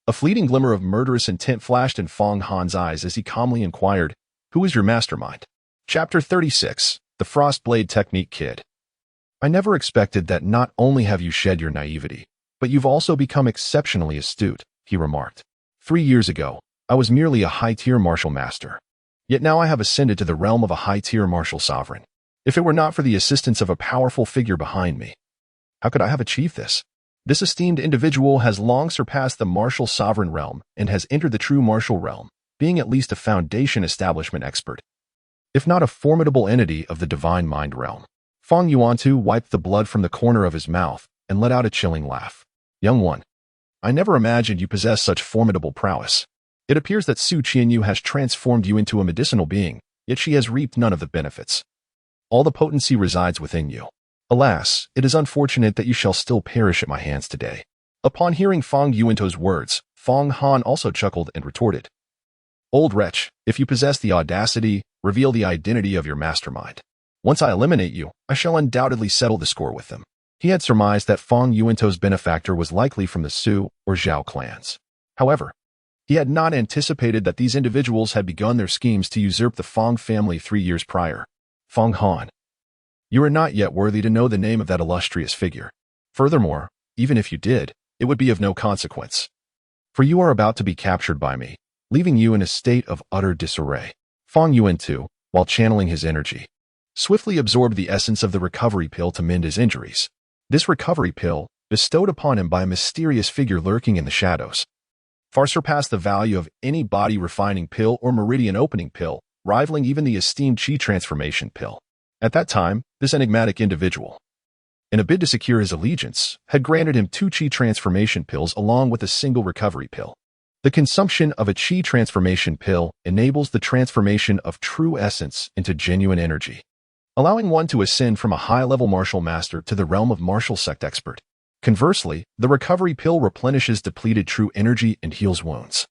A fleeting glimmer of murderous intent flashed in Fong Han's eyes as he calmly inquired, "Who is your mastermind?" Chapter 36, The Frostblade Technique Kid. I never expected that not only have you shed your naivety, but you've also become exceptionally astute, he remarked. 3 years ago, I was merely a high-tier martial master. Yet now I have ascended to the realm of a high-tier martial sovereign. If it were not for the assistance of a powerful figure behind me, how could I have achieved this? This esteemed individual has long surpassed the martial sovereign realm and has entered the true martial realm, being at least a foundation establishment expert, if not a formidable entity of the divine mind realm. Fong Yuantu wiped the blood from the corner of his mouth and let out a chilling laugh. Young one, I never imagined you possessed such formidable prowess. It appears that Su Qianqiu has transformed you into a medicinal being, yet she has reaped none of the benefits. All the potency resides within you. Alas, it is unfortunate that you shall still perish at my hands today. Upon hearing Fong Yuantu's words, Fong Han also chuckled and retorted, Old wretch, if you possess the audacity, reveal the identity of your mastermind. Once I eliminate you, I shall undoubtedly settle the score with them. He had surmised that Fong Yuantu's benefactor was likely from the Su or Zhao clans. However, he had not anticipated that these individuals had begun their schemes to usurp the Fong family 3 years prior. Fong Han, you are not yet worthy to know the name of that illustrious figure. Furthermore, even if you did, it would be of no consequence. For you are about to be captured by me, leaving you in a state of utter disarray. Fong Yuantu, while channeling his energy, swiftly absorbed the essence of the recovery pill to mend his injuries. This recovery pill, bestowed upon him by a mysterious figure lurking in the shadows, far surpassed the value of any body-refining pill or meridian-opening pill, rivaling even the esteemed Qi transformation pill. At that time, this enigmatic individual, in a bid to secure his allegiance, had granted him 2 Qi transformation pills along with a single recovery pill. The consumption of a Qi transformation pill enables the transformation of true essence into genuine energy, allowing one to ascend from a high-level martial master to the realm of martial sect expert. Conversely, the recovery pill replenishes depleted true energy and heals wounds,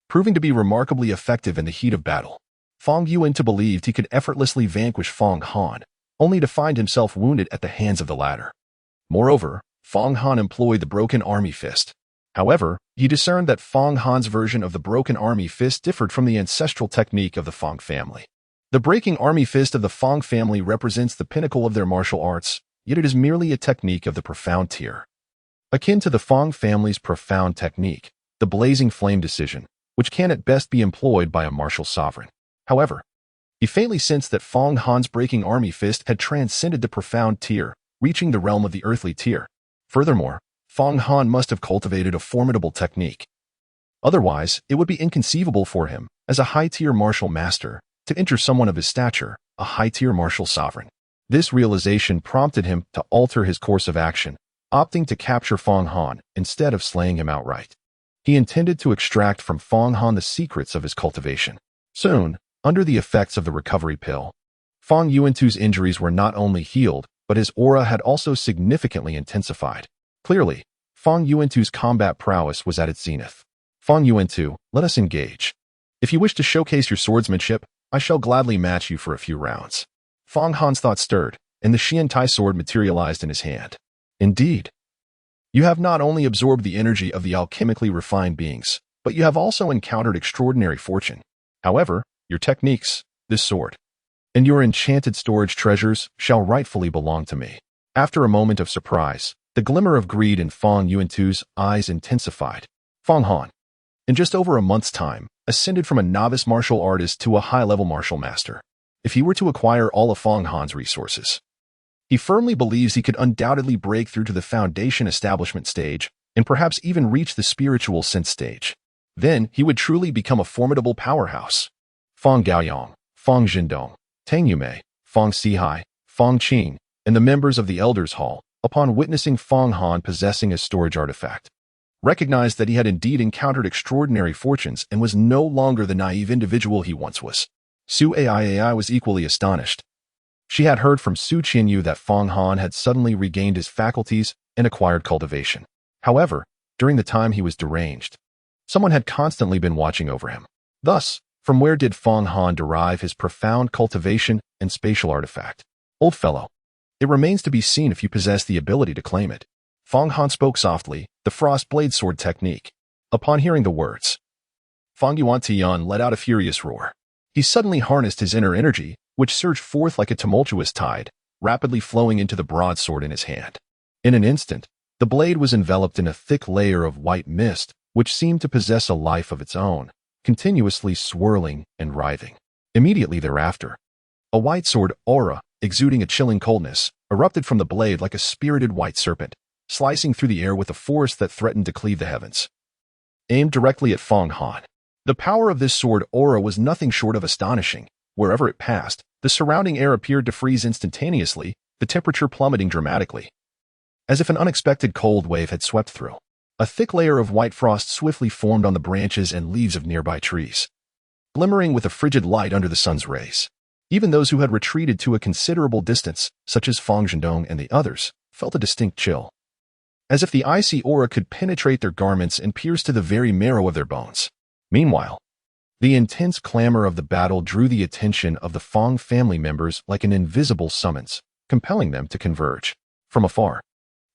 proving to be remarkably effective in the heat of battle. Fong Yuantu believed he could effortlessly vanquish Fong Han, only to find himself wounded at the hands of the latter. Moreover, Fong Han employed the broken army fist. However, he discerned that Fong Han's version of the broken army fist differed from the ancestral technique of the Fong family. The breaking army fist of the Fong family represents the pinnacle of their martial arts, yet it is merely a technique of the profound tier. Akin to the Fong family's profound technique, the blazing flame decision, which can at best be employed by a martial sovereign. However, he faintly sensed that Fong Han's breaking army fist had transcended the profound tier, reaching the realm of the earthly tier. Furthermore, Fong Han must have cultivated a formidable technique. Otherwise, it would be inconceivable for him, as a high-tier martial master, to enter someone of his stature, a high-tier martial sovereign. This realization prompted him to alter his course of action, opting to capture Fong Han instead of slaying him outright. He intended to extract from Fong Han the secrets of his cultivation. Soon, under the effects of the recovery pill, Fong Yuantu's injuries were not only healed, but his aura had also significantly intensified. Clearly, Fang Yuantu's combat prowess was at its zenith. Fang Yuantu, let us engage. If you wish to showcase your swordsmanship, I shall gladly match you for a few rounds. Fang Han's thoughts stirred, and the Qiantai sword materialized in his hand. Indeed, you have not only absorbed the energy of the alchemically refined beings, but you have also encountered extraordinary fortune. However, your techniques, this sword, and your enchanted storage treasures shall rightfully belong to me. After a moment of surprise, the glimmer of greed in Fang Yuantu's eyes intensified. Fang Han, in just over a month's time, ascended from a novice martial artist to a high-level martial master. If he were to acquire all of Fang Han's resources, he firmly believes he could undoubtedly break through to the foundation establishment stage and perhaps even reach the spiritual sense stage. Then he would truly become a formidable powerhouse. Fang Gaoyang, Fang Zhendong, Tang Yumei, Fang Sihai, Fang Qing, and the members of the Elders' Hall, upon witnessing Fang Han possessing a storage artifact, recognized that he had indeed encountered extraordinary fortunes and was no longer the naive individual he once was. Su Ai was equally astonished. She had heard from Su Qianqiu that Fang Han had suddenly regained his faculties and acquired cultivation. However, during the time he was deranged, someone had constantly been watching over him. Thus, from where did Fang Han derive his profound cultivation and spatial artifact? Old fellow, it remains to be seen if you possess the ability to claim it. Fang Han spoke softly, the frost blade sword technique. Upon hearing the words, Fang Yuantian let out a furious roar. He suddenly harnessed his inner energy, which surged forth like a tumultuous tide, rapidly flowing into the broadsword in his hand. In an instant, the blade was enveloped in a thick layer of white mist, which seemed to possess a life of its own, continuously swirling and writhing. Immediately thereafter, a white sword aura, exuding a chilling coldness, erupted from the blade like a spirited white serpent, slicing through the air with a force that threatened to cleave the heavens. Aimed directly at Fang Han, the power of this sword aura was nothing short of astonishing. Wherever it passed, the surrounding air appeared to freeze instantaneously, the temperature plummeting dramatically. As if an unexpected cold wave had swept through, a thick layer of white frost swiftly formed on the branches and leaves of nearby trees, glimmering with a frigid light under the sun's rays. Even those who had retreated to a considerable distance, such as Fang Zhendong and the others, felt a distinct chill, as if the icy aura could penetrate their garments and pierce to the very marrow of their bones. Meanwhile, the intense clamor of the battle drew the attention of the Fang family members like an invisible summons, compelling them to converge. From afar,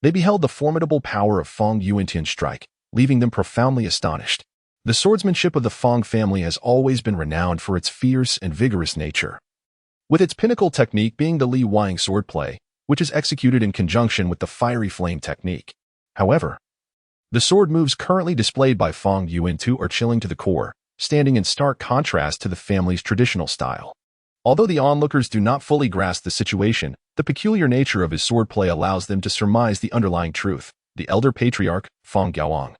they beheld the formidable power of Fang Yuantian's strike, leaving them profoundly astonished. The swordsmanship of the Fang family has always been renowned for its fierce and vigorous nature, with its pinnacle technique being the Li Wang swordplay, which is executed in conjunction with the fiery flame technique. However, the sword moves currently displayed by Fang Yuantu are chilling to the core, standing in stark contrast to the family's traditional style. Although the onlookers do not fully grasp the situation, the peculiar nature of his swordplay allows them to surmise the underlying truth. The elder patriarch, Fang Gaoyang,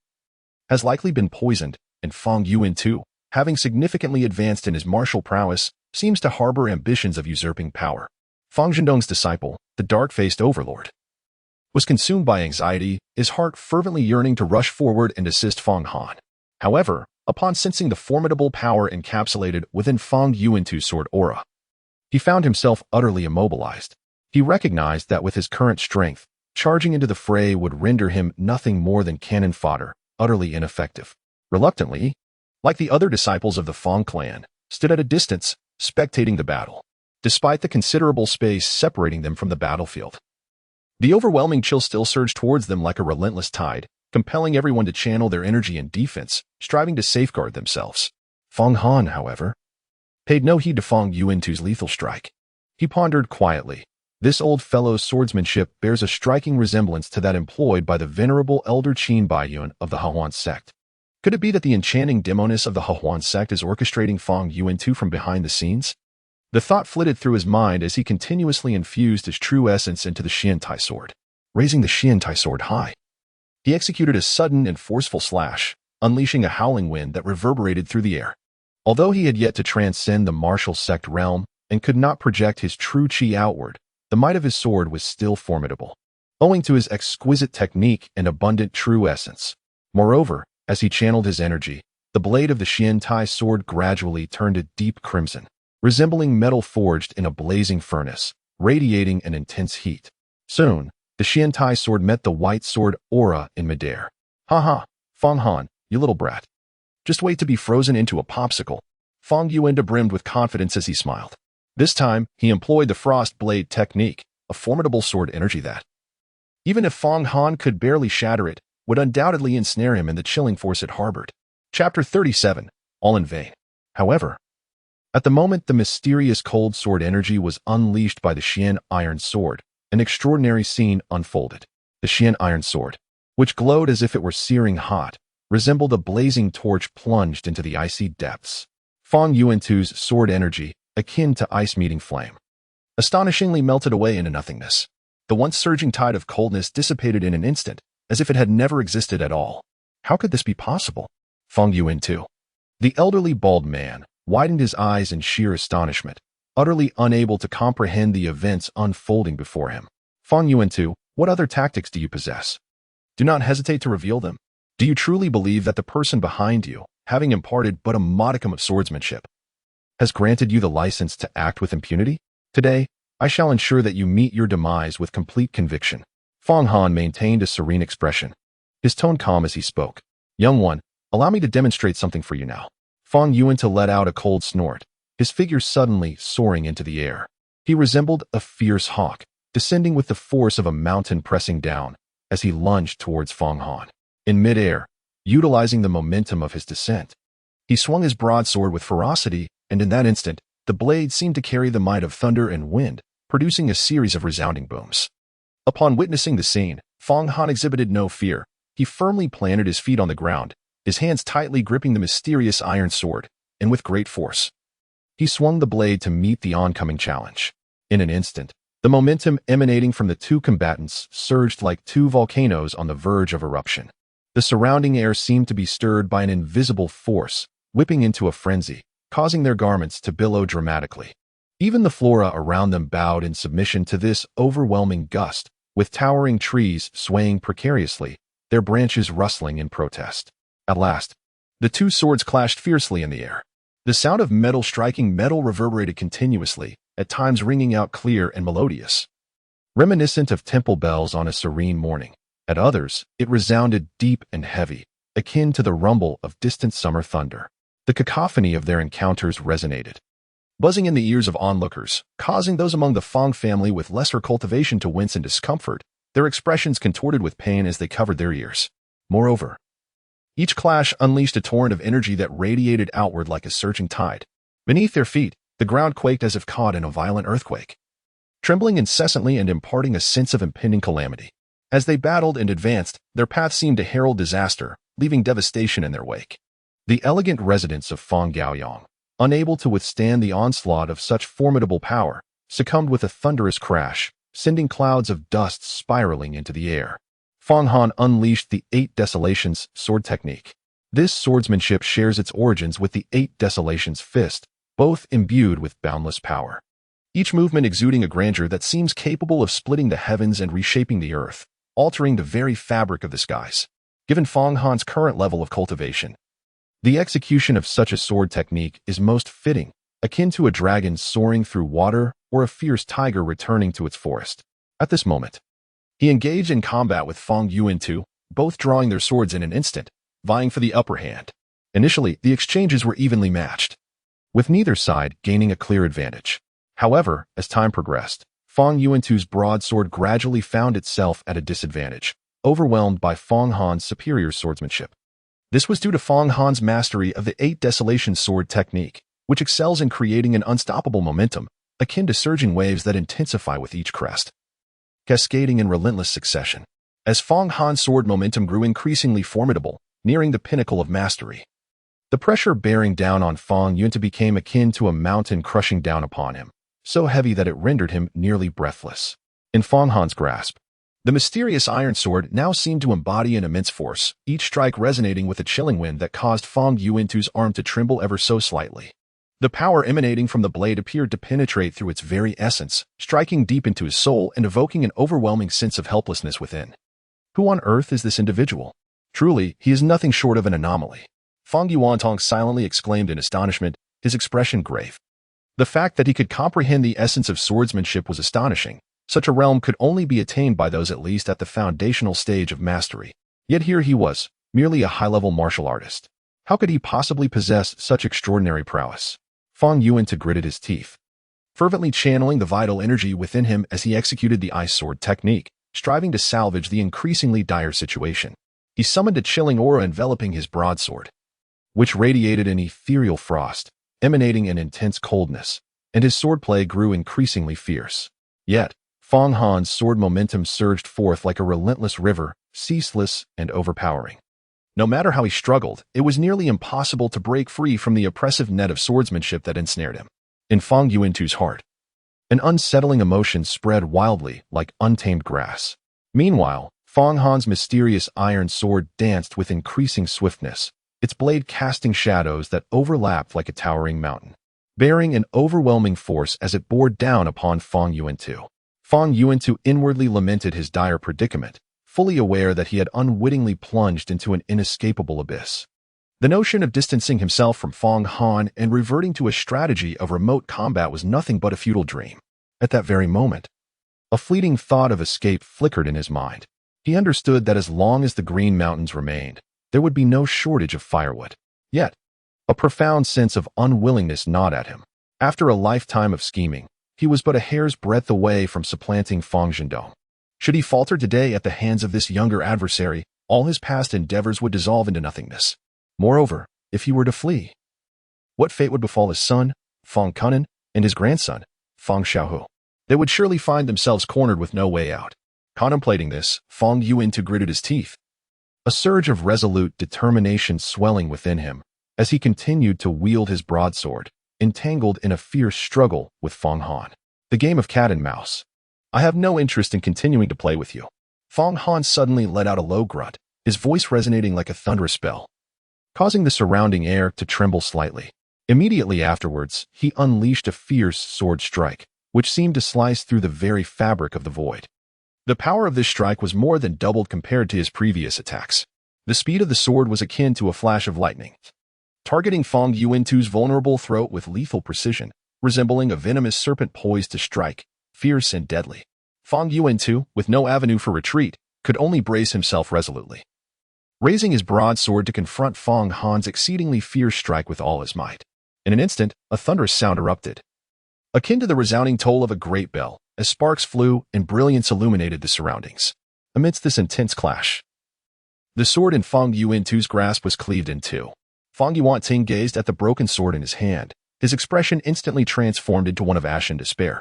has likely been poisoned, and Fang Yuantu, having significantly advanced in his martial prowess, seems to harbor ambitions of usurping power. Fang Zhendong's disciple, the dark-faced overlord, was consumed by anxiety, his heart fervently yearning to rush forward and assist Fang Han. However, upon sensing the formidable power encapsulated within Fang Yuantu's sword aura, he found himself utterly immobilized. He recognized that with his current strength, charging into the fray would render him nothing more than cannon fodder, utterly ineffective. Reluctantly, like the other disciples of the Fang clan, stood at a distance, spectating the battle, despite the considerable space separating them from the battlefield. The overwhelming chill still surged towards them like a relentless tide, compelling everyone to channel their energy in defense, striving to safeguard themselves. Fang Han, however, paid no heed to Fang Yuantu's lethal strike. He pondered quietly. This old fellow's swordsmanship bears a striking resemblance to that employed by the venerable elder Qin Baiyun of the Hahuan sect. Could it be that the enchanting demoness of the Hahuan sect is orchestrating Fang Yuantu from behind the scenes? The thought flitted through his mind as he continuously infused his true essence into the Qiantai sword. Raising the Qiantai sword high, he executed a sudden and forceful slash, unleashing a howling wind that reverberated through the air. Although he had yet to transcend the martial sect realm and could not project his true qi outward, the might of his sword was still formidable, owing to his exquisite technique and abundant true essence. Moreover, as he channeled his energy, the blade of the Qiantai sword gradually turned a deep crimson, resembling metal forged in a blazing furnace, radiating an intense heat. Soon, The Qiantai sword met the white sword aura in midair. Ha ha, Fang Han, you little brat. Just wait to be frozen into a popsicle. Fang Yuan brimmed with confidence as he smiled. This time, he employed the frost blade technique, a formidable sword energy that, even if Fang Han could barely shatter it, would undoubtedly ensnare him in the chilling force it harbored. Chapter 37, all in vain. However, at the moment the mysterious cold sword energy was unleashed by the Qian iron sword, an extraordinary scene unfolded. The Qian iron sword, which glowed as if it were searing hot, resembled a blazing torch plunged into the icy depths. Fang Yuantu's sword energy, akin to ice meeting flame, astonishingly melted away into nothingness. The once surging tide of coldness dissipated in an instant, as if it had never existed at all. How could this be possible? Fang Yuantu, the elderly bald man, widened his eyes in sheer astonishment, utterly unable to comprehend the events unfolding before him. Fang Yuantu, what other tactics do you possess? Do not hesitate to reveal them. Do you truly believe that the person behind you, having imparted but a modicum of swordsmanship, has granted you the license to act with impunity? Today, I shall ensure that you meet your demise with complete conviction. Fang Han maintained a serene expression, his tone calm as he spoke. Young one, allow me to demonstrate something for you now. Fang Yuan let out a cold snort, his figure suddenly soaring into the air. He resembled a fierce hawk, descending with the force of a mountain pressing down, as he lunged towards Fang Han. In midair, utilizing the momentum of his descent, he swung his broadsword with ferocity, and in that instant, the blade seemed to carry the might of thunder and wind, producing a series of resounding booms. Upon witnessing the scene, Fang Han exhibited no fear. He firmly planted his feet on the ground, his hands tightly gripping the mysterious iron sword, and with great force, he swung the blade to meet the oncoming challenge. In an instant, the momentum emanating from the two combatants surged like two volcanoes on the verge of eruption. The surrounding air seemed to be stirred by an invisible force, whipping into a frenzy, causing their garments to billow dramatically. Even the flora around them bowed in submission to this overwhelming gust, with towering trees swaying precariously, their branches rustling in protest. At last, the two swords clashed fiercely in the air. The sound of metal striking metal reverberated continuously, at times ringing out clear and melodious, reminiscent of temple bells on a serene morning. At others, it resounded deep and heavy, akin to the rumble of distant summer thunder. The cacophony of their encounters resonated, buzzing in the ears of onlookers, causing those among the Fang family with lesser cultivation to wince in discomfort, their expressions contorted with pain as they covered their ears. Moreover, each clash unleashed a torrent of energy that radiated outward like a surging tide. Beneath their feet, the ground quaked as if caught in a violent earthquake, trembling incessantly and imparting a sense of impending calamity. As they battled and advanced, their path seemed to herald disaster, leaving devastation in their wake. The elegant residents of Fang Gaoyang, unable to withstand the onslaught of such formidable power, succumbed with a thunderous crash, sending clouds of dust spiraling into the air. Fang Han unleashed the Eight Desolations sword technique. This swordsmanship shares its origins with the Eight Desolations fist, both imbued with boundless power. Each movement exuding a grandeur that seems capable of splitting the heavens and reshaping the earth, altering the very fabric of the skies. Given Fang Han's current level of cultivation, the execution of such a sword technique is most fitting, akin to a dragon soaring through water or a fierce tiger returning to its forest. At this moment, he engaged in combat with Fang Yuantu, both drawing their swords in an instant, vying for the upper hand. Initially, the exchanges were evenly matched, with neither side gaining a clear advantage. However, as time progressed, Fang Yuantu's broadsword gradually found itself at a disadvantage, overwhelmed by Fang Han's superior swordsmanship. This was due to Fang Han's mastery of the Eight Desolations sword technique, which excels in creating an unstoppable momentum, akin to surging waves that intensify with each crest, cascading in relentless succession. As Fang Han's sword momentum grew increasingly formidable, nearing the pinnacle of mastery, the pressure bearing down on Fang Yuantu became akin to a mountain crushing down upon him, so heavy that it rendered him nearly breathless. In Fang Han's grasp, the mysterious iron sword now seemed to embody an immense force, each strike resonating with a chilling wind that caused Fang Yuantu's arm to tremble ever so slightly. The power emanating from the blade appeared to penetrate through its very essence, striking deep into his soul and evoking an overwhelming sense of helplessness within. Who on earth is this individual? Truly, he is nothing short of an anomaly. Fang Yuantong silently exclaimed in astonishment, his expression grave. The fact that he could comprehend the essence of swordsmanship was astonishing, Such a realm could only be attained by those at least at the foundational stage of mastery. Yet here he was, merely a high-level martial artist. How could he possibly possess such extraordinary prowess? Fang Yuan gritted his teeth, fervently channeling the vital energy within him as he executed the ice sword technique, striving to salvage the increasingly dire situation. He summoned a chilling aura enveloping his broadsword, which radiated an ethereal frost, emanating an intense coldness, and his swordplay grew increasingly fierce. Yet, Fang Han's sword momentum surged forth like a relentless river, ceaseless and overpowering. No matter how he struggled, it was nearly impossible to break free from the oppressive net of swordsmanship that ensnared him. In Fang Yuantu's heart, an unsettling emotion spread wildly like untamed grass. Meanwhile, Fang Han's mysterious iron sword danced with increasing swiftness, its blade casting shadows that overlapped like a towering mountain, bearing an overwhelming force as it bore down upon Fang Yuantu. Fang Yuantu inwardly lamented his dire predicament, fully aware that he had unwittingly plunged into an inescapable abyss. The notion of distancing himself from Fang Han and reverting to a strategy of remote combat was nothing but a futile dream. At that very moment, a fleeting thought of escape flickered in his mind. He understood that as long as the Green Mountains remained, there would be no shortage of firewood. Yet, a profound sense of unwillingness gnawed at him. After a lifetime of scheming, he was but a hair's breadth away from supplanting Fang Zhendong. Should he falter today at the hands of this younger adversary, all his past endeavors would dissolve into nothingness. Moreover, if he were to flee, what fate would befall his son, Fang Kunan, and his grandson, Fang Xiaohu? They would surely find themselves cornered with no way out. Contemplating this, Fang Yuantu gritted his teeth, a surge of resolute determination swelling within him as he continued to wield his broadsword, entangled in a fierce struggle with Fang Han. The game of cat and mouse. I have no interest in continuing to play with you. Fang Han suddenly let out a low grunt, his voice resonating like a thunderous bell, causing the surrounding air to tremble slightly. Immediately afterwards, he unleashed a fierce sword strike, which seemed to slice through the very fabric of the void. The power of this strike was more than doubled compared to his previous attacks. The speed of the sword was akin to a flash of lightning, targeting Fang Yuantu's vulnerable throat with lethal precision, resembling a venomous serpent poised to strike, fierce and deadly. Fang Yuantu, with no avenue for retreat, could only brace himself resolutely, raising his broadsword to confront Fang Han's exceedingly fierce strike with all his might. In an instant, a thunderous sound erupted, akin to the resounding toll of a great bell, as sparks flew and brilliance illuminated the surroundings. Amidst this intense clash, the sword in Fang Yuantu's grasp was cleaved in two. Fang Yuanting gazed at the broken sword in his hand, his expression instantly transformed into one of ashen despair.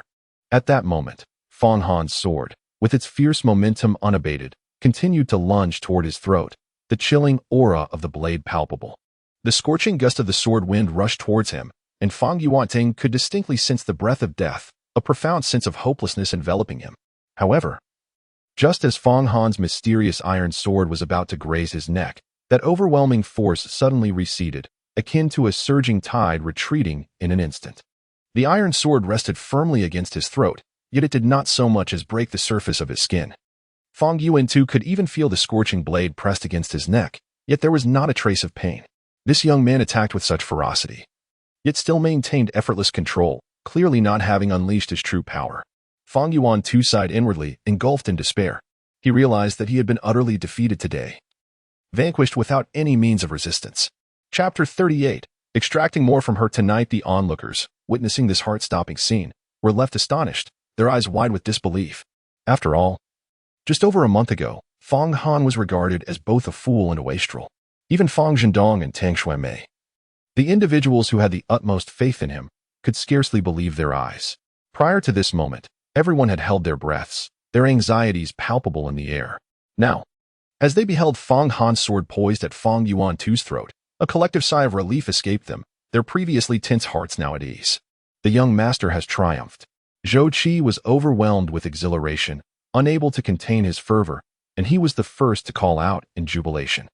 At that moment, Fang Han's sword, with its fierce momentum unabated, continued to lunge toward his throat, the chilling aura of the blade palpable. The scorching gust of the sword wind rushed towards him, and Fang Yuanting could distinctly sense the breath of death, a profound sense of hopelessness enveloping him. However, just as Fang Han's mysterious iron sword was about to graze his neck, that overwhelming force suddenly receded, akin to a surging tide retreating in an instant. The iron sword rested firmly against his throat, yet it did not so much as break the surface of his skin. Fang Yuantu could even feel the scorching blade pressed against his neck, yet there was not a trace of pain. This young man attacked with such ferocity, yet still maintained effortless control, clearly not having unleashed his true power. Fang Yuantu sighed inwardly, engulfed in despair. He realized that he had been utterly defeated today, vanquished without any means of resistance. Chapter 38. Extracting more from her tonight. The onlookers, witnessing this heart-stopping scene, were left astonished, their eyes wide with disbelief. After all, just over a month ago, Fang Han was regarded as both a fool and a wastrel. Even Fang Zhendong and Tang Xuanmei, the individuals who had the utmost faith in him, could scarcely believe their eyes. Prior to this moment, everyone had held their breaths, their anxieties palpable in the air. Now, as they beheld Fang Han's sword poised at Fang Yuantu's throat, a collective sigh of relief escaped them, their previously tense hearts now at ease. The young master has triumphed. Zhou Qi was overwhelmed with exhilaration, unable to contain his fervor, and he was the first to call out in jubilation.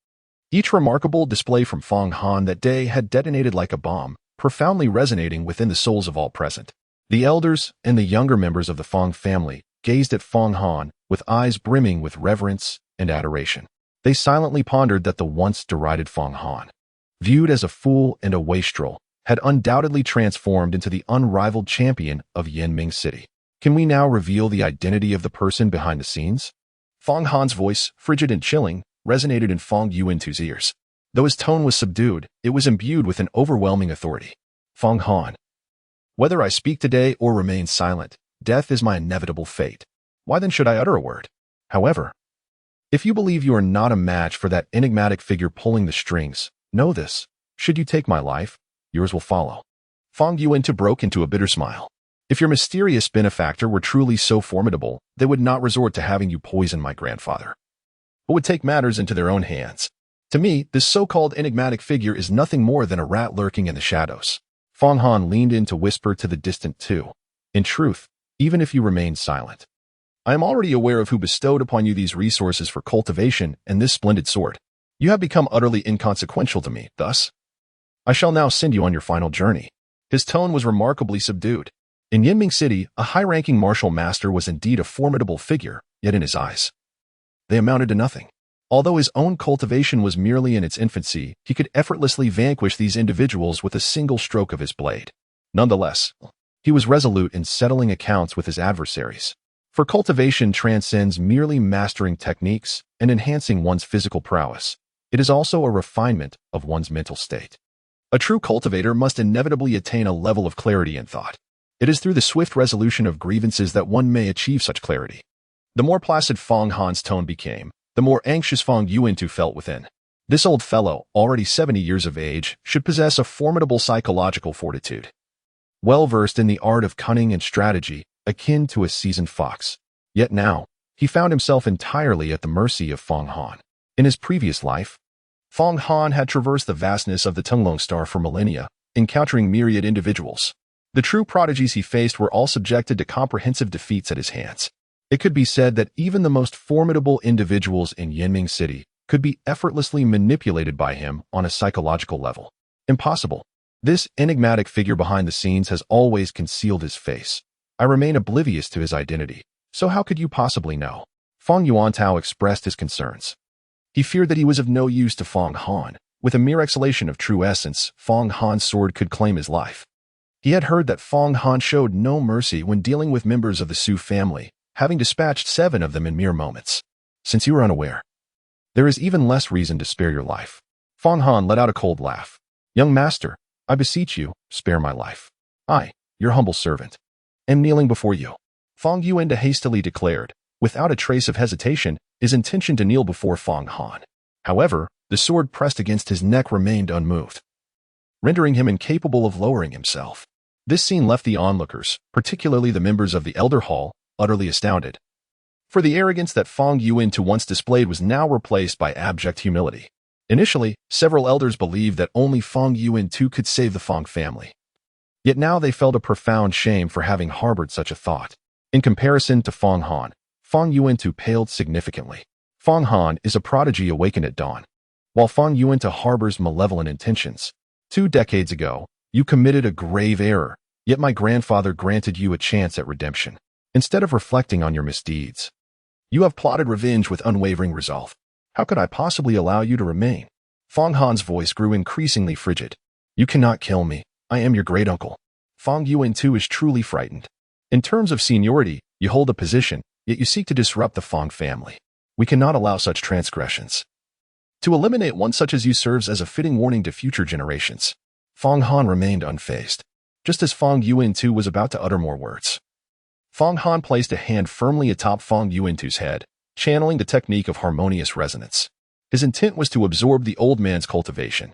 Each remarkable display from Fang Han that day had detonated like a bomb, profoundly resonating within the souls of all present. The elders and the younger members of the Fang family gazed at Fang Han with eyes brimming with reverence and adoration. They silently pondered that the once derided Fang Han, viewed as a fool and a wastrel, had undoubtedly transformed into the unrivaled champion of Yanming City. Can we now reveal the identity of the person behind the scenes? Fong Han's voice, frigid and chilling, resonated in Fong Yuantu's ears. Though his tone was subdued, it was imbued with an overwhelming authority. Fong Han. Whether I speak today or remain silent, death is my inevitable fate. Why then should I utter a word? However, if you believe you are not a match for that enigmatic figure pulling the strings, know this. Should you take my life, yours will follow. Fong Yuantu broke into a bitter smile. If your mysterious benefactor were truly so formidable, they would not resort to having you poison my grandfather, but would take matters into their own hands. To me, this so-called enigmatic figure is nothing more than a rat lurking in the shadows. Fong Han leaned in to whisper to the distant two. In truth, even if you remain silent, I am already aware of who bestowed upon you these resources for cultivation and this splendid sword. You have become utterly inconsequential to me, thus, I shall now send you on your final journey. His tone was remarkably subdued. In Yinming City, a high-ranking martial master was indeed a formidable figure, yet in his eyes, they amounted to nothing. Although his own cultivation was merely in its infancy, he could effortlessly vanquish these individuals with a single stroke of his blade. Nonetheless, he was resolute in settling accounts with his adversaries. For cultivation transcends merely mastering techniques and enhancing one's physical prowess. It is also a refinement of one's mental state. A true cultivator must inevitably attain a level of clarity in thought. It is through the swift resolution of grievances that one may achieve such clarity. The more placid Fong Han's tone became, the more anxious Fong Yuantu felt within. This old fellow, already 70 years of age, should possess a formidable psychological fortitude. Well-versed in the art of cunning and strategy, akin to a seasoned fox. Yet now, he found himself entirely at the mercy of Fong Han. In his previous life, Fong Han had traversed the vastness of the Tunglong Star for millennia, encountering myriad individuals. The true prodigies he faced were all subjected to comprehensive defeats at his hands. It could be said that even the most formidable individuals in Yinming City could be effortlessly manipulated by him on a psychological level. Impossible. This enigmatic figure behind the scenes has always concealed his face. I remain oblivious to his identity, so how could you possibly know? Fong Yuantao expressed his concerns. He feared that he was of no use to Fong Han. With a mere exhalation of true essence, Fong Han's sword could claim his life. He had heard that Fong Han showed no mercy when dealing with members of the Su family, having dispatched 7 of them in mere moments. Since you are unaware, there is even less reason to spare your life. Fong Han let out a cold laugh. Young master, I beseech you, spare my life. I, your humble servant, am kneeling before you. Fong Yuantu hastily declared, without a trace of hesitation, his intention to kneel before Fong Han. However, the sword pressed against his neck remained unmoved, rendering him incapable of lowering himself. This scene left the onlookers, particularly the members of the Elder Hall, utterly astounded. For the arrogance that Fong Yuantu once displayed was now replaced by abject humility. Initially, several elders believed that only Fong Yuantu could save the Fong family. Yet now they felt a profound shame for having harbored such a thought. In comparison to Fong Han, Fong Yuantu paled significantly. Fong Han is a prodigy awakened at dawn, while Fong Yuantu harbors malevolent intentions. 2 decades ago, you committed a grave error, yet my grandfather granted you a chance at redemption. Instead of reflecting on your misdeeds, you have plotted revenge with unwavering resolve. How could I possibly allow you to remain? Fong Han's voice grew increasingly frigid. You cannot kill me. I am your great-uncle. Fong Yuantu is truly frightened. In terms of seniority, you hold a position, yet you seek to disrupt the Fong family. We cannot allow such transgressions. To eliminate one such as you serves as a fitting warning to future generations. Fong Han remained unfazed, just as Fong Yuantu was about to utter more words. Fong Han placed a hand firmly atop Fong Yuantu's head, channeling the technique of harmonious resonance. His intent was to absorb the old man's cultivation.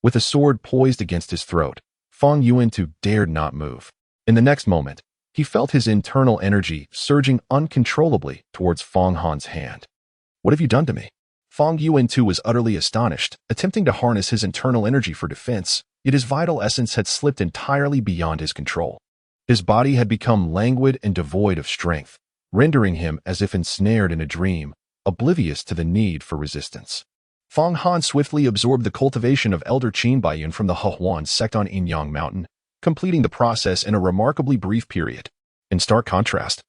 With a sword poised against his throat, Fong Yuantu dared not move. In the next moment, he felt his internal energy surging uncontrollably towards Fong Han's hand. What have you done to me? Fong Yuantu was utterly astonished, attempting to harness his internal energy for defense, yet his vital essence had slipped entirely beyond his control. His body had become languid and devoid of strength, rendering him as if ensnared in a dream, oblivious to the need for resistance. Fong Han swiftly absorbed the cultivation of Elder Qianqiu from the Hehuan sect on Yinyang Mountain, completing the process in a remarkably brief period. In stark contrast,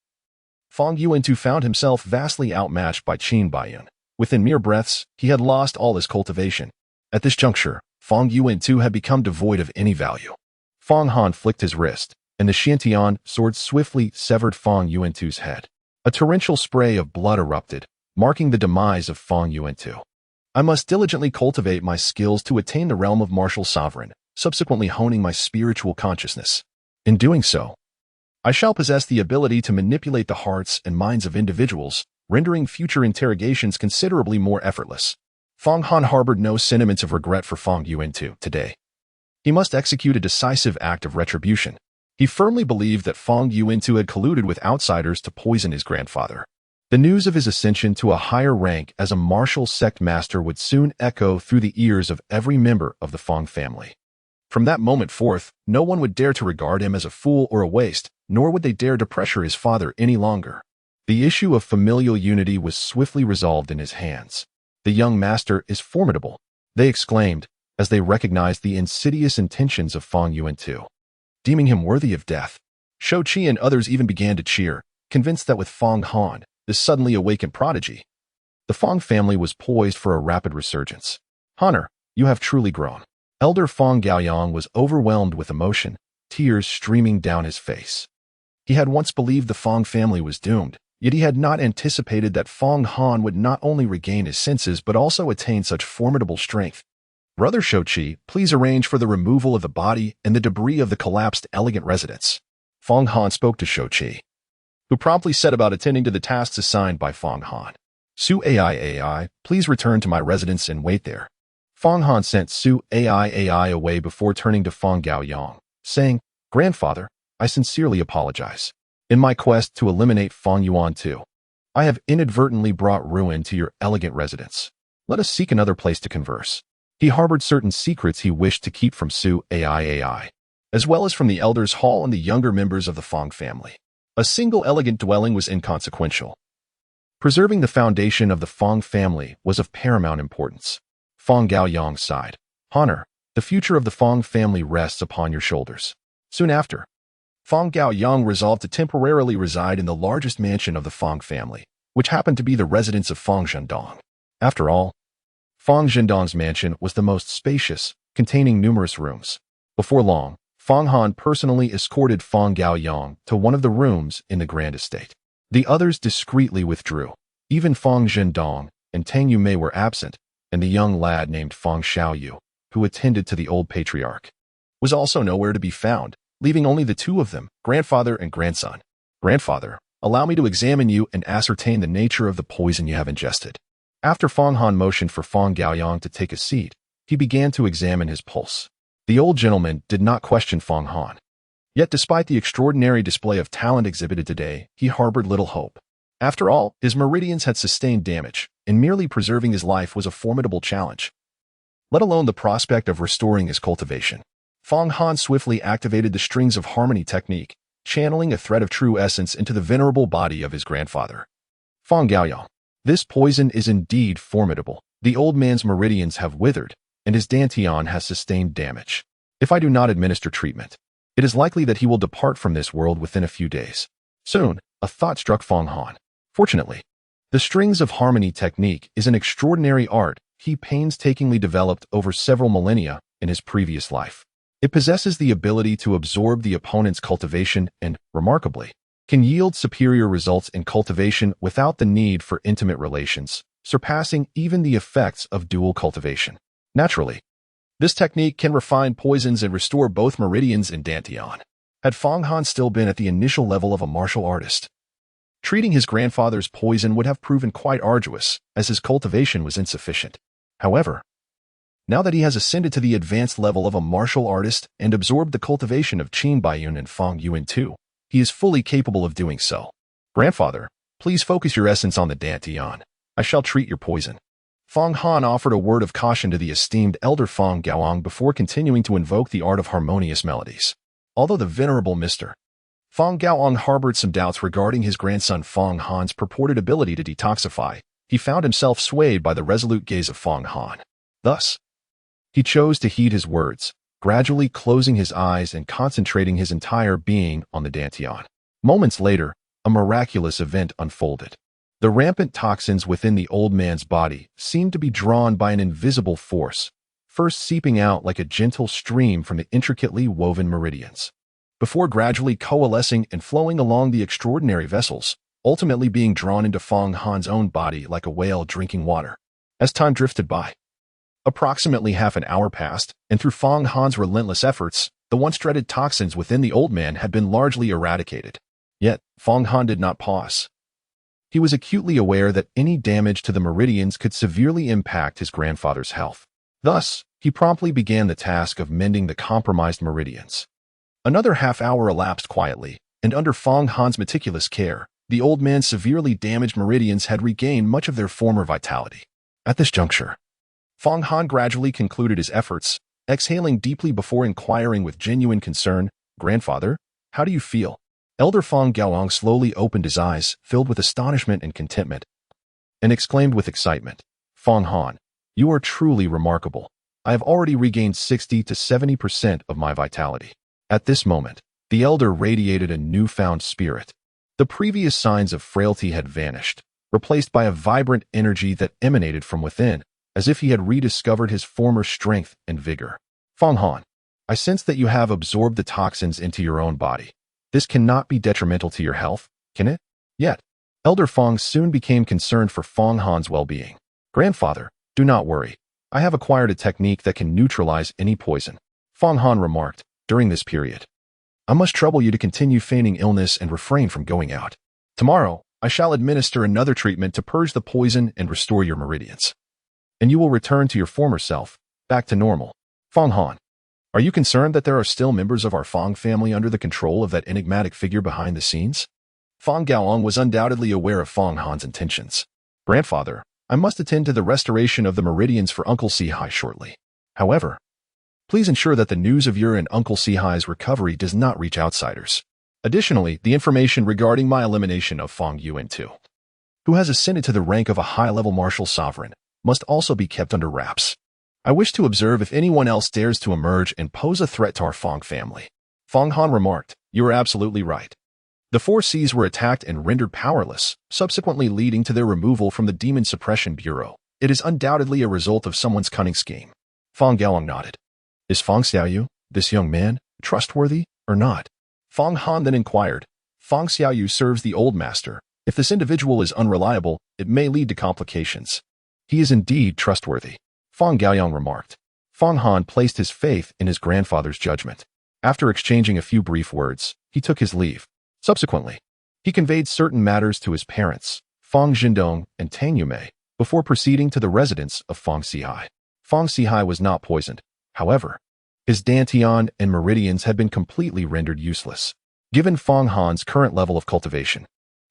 Fong Yuantu found himself vastly outmatched by Qianqiu. Within mere breaths, he had lost all his cultivation. At this juncture, Fong Yuantu had become devoid of any value. Fong Han flicked his wrist, and the Qianqiu sword swiftly severed Fang Yuantu's head. A torrential spray of blood erupted, marking the demise of Fang Yuantu. I must diligently cultivate my skills to attain the realm of martial sovereign, subsequently honing my spiritual consciousness. In doing so, I shall possess the ability to manipulate the hearts and minds of individuals, rendering future interrogations considerably more effortless. Fang Han harbored no sentiments of regret for Fang Yuantu today. He must execute a decisive act of retribution. He firmly believed that Fang Yuantu had colluded with outsiders to poison his grandfather. The news of his ascension to a higher rank as a martial sect master would soon echo through the ears of every member of the Fang family. From that moment forth, no one would dare to regard him as a fool or a waste, nor would they dare to pressure his father any longer. The issue of familial unity was swiftly resolved in his hands. The young master is formidable, they exclaimed, as they recognized the insidious intentions of Fang Yuantu. Deeming him worthy of death, Shou Qi and others even began to cheer, convinced that with Fang Han, this suddenly awakened prodigy, the Fang family was poised for a rapid resurgence. Honor, you have truly grown. Elder Fang Gaoyang was overwhelmed with emotion, tears streaming down his face. He had once believed the Fang family was doomed, yet he had not anticipated that Fang Han would not only regain his senses but also attain such formidable strength. Brother Shou Qi, please arrange for the removal of the body and the debris of the collapsed elegant residence. Fang Han spoke to Shou Qi, who promptly set about attending to the tasks assigned by Fang Han. Su AI, please return to my residence and wait there. Fang Han sent Su AI away before turning to Fang Gaoyang, saying, Grandfather, I sincerely apologize. In my quest to eliminate Fang Yuantu, I have inadvertently brought ruin to your elegant residence. Let us seek another place to converse. He harbored certain secrets he wished to keep from Su AI, as well as from the Elders' Hall and the younger members of the Fang family. A single elegant dwelling was inconsequential. Preserving the foundation of the Fang family was of paramount importance. Fang Gaoyang sighed. Honor, the future of the Fang family rests upon your shoulders. Soon after, Fang Gaoyang resolved to temporarily reside in the largest mansion of the Fang family, which happened to be the residence of Fang Zhendong. After all, Fang Zhendong's mansion was the most spacious, containing numerous rooms. Before long, Fang Han personally escorted Fang Gaoyang to one of the rooms in the grand estate. The others discreetly withdrew. Even Fang Zhendong and Tang Yumei were absent, and the young lad named Fang Xiaoyu, who attended to the old patriarch, was also nowhere to be found, leaving only the two of them, grandfather and grandson. Grandfather, allow me to examine you and ascertain the nature of the poison you have ingested. After Fang Han motioned for Fang Gaoyang to take a seat, he began to examine his pulse. The old gentleman did not question Fang Han. Yet despite the extraordinary display of talent exhibited today, he harbored little hope. After all, his meridians had sustained damage, and merely preserving his life was a formidable challenge, let alone the prospect of restoring his cultivation. Fang Han swiftly activated the strings of harmony technique, channeling a thread of true essence into the venerable body of his grandfather. Fang Gaoyang, this poison is indeed formidable. The old man's meridians have withered, and his dantian has sustained damage. If I do not administer treatment, it is likely that he will depart from this world within a few days. Soon, a thought struck Fang Han. Fortunately, the strings of harmony technique is an extraordinary art he painstakingly developed over several millennia in his previous life. It possesses the ability to absorb the opponent's cultivation and, remarkably, can yield superior results in cultivation without the need for intimate relations, surpassing even the effects of dual cultivation. Naturally, this technique can refine poisons and restore both meridians and dantian. Had Fang Han still been at the initial level of a martial artist, treating his grandfather's poison would have proven quite arduous, as his cultivation was insufficient. However, now that he has ascended to the advanced level of a martial artist and absorbed the cultivation of Qin Baiyun and Fang Yuantu, he is fully capable of doing so. Grandfather, please focus your essence on the dantian. I shall treat your poison. Fang Han offered a word of caution to the esteemed elder Fang Gaoyang before continuing to invoke the art of harmonious melodies. Although the venerable Mr. Fang Gaoyang harbored some doubts regarding his grandson Fang Han's purported ability to detoxify, he found himself swayed by the resolute gaze of Fang Han. Thus, he chose to heed his words, gradually closing his eyes and concentrating his entire being on the dantian. Moments later, a miraculous event unfolded. The rampant toxins within the old man's body seemed to be drawn by an invisible force, first seeping out like a gentle stream from the intricately woven meridians. before gradually coalescing and flowing along the extraordinary vessels, ultimately being drawn into Fong Han's own body like a whale drinking water. As time drifted by, approximately half an hour passed, and through Fong Han's relentless efforts, the once dreaded toxins within the old man had been largely eradicated. Yet, Fong Han did not pause. He was acutely aware that any damage to the meridians could severely impact his grandfather's health. Thus, he promptly began the task of mending the compromised meridians. Another half hour elapsed quietly, and under Fong Han's meticulous care, the old man's severely damaged meridians had regained much of their former vitality. At this juncture, Fong Han gradually concluded his efforts, exhaling deeply before inquiring with genuine concern, "Grandfather, how do you feel?" Elder Fong Gaoang slowly opened his eyes, filled with astonishment and contentment, and exclaimed with excitement, "Fong Han, you are truly remarkable. I have already regained 60 to 70% of my vitality." At this moment, the elder radiated a newfound spirit. The previous signs of frailty had vanished, replaced by a vibrant energy that emanated from within, as if he had rediscovered his former strength and vigor. "Fong Han, I sense that you have absorbed the toxins into your own body. This cannot be detrimental to your health, can it?" Yet, Elder Fong soon became concerned for Fong Han's well-being. "Grandfather, do not worry. I have acquired a technique that can neutralize any poison," Fong Han remarked. "During this period, I must trouble you to continue feigning illness and refrain from going out. Tomorrow, I shall administer another treatment to purge the poison and restore your meridians, and you will return to your former self, back to normal." "Fong Han, are you concerned that there are still members of our Fong family under the control of that enigmatic figure behind the scenes?" Fong Gaoang was undoubtedly aware of Fong Han's intentions. "Grandfather, I must attend to the restoration of the meridians for Uncle Si-Hai shortly. However, please ensure that the news of your and Uncle Si-Hai's recovery does not reach outsiders. Additionally, the information regarding my elimination of Fong Yuan-tu, who has ascended to the rank of a high-level martial sovereign, must also be kept under wraps. I wish to observe if anyone else dares to emerge and pose a threat to our Fong family." Fong Han remarked, "You are absolutely right. The Four Cs were attacked and rendered powerless, subsequently leading to their removal from the Demon Suppression Bureau. It is undoubtedly a result of someone's cunning scheme." Fong Gaoang nodded. "Is Fong Xiaoyu, this young man, trustworthy or not?" Fong Han then inquired. "Fong Xiaoyu serves the old master. If this individual is unreliable, it may lead to complications." "He is indeed trustworthy," Fong Gaoyang remarked. Fong Han placed his faith in his grandfather's judgment. After exchanging a few brief words, he took his leave. Subsequently, he conveyed certain matters to his parents, Fong Jindong and Tang Yumei, before proceeding to the residence of Fong Si-Hai. Fong Si-Hai was not poisoned. However, his dantian and meridians had been completely rendered useless. Given Fong Han's current level of cultivation,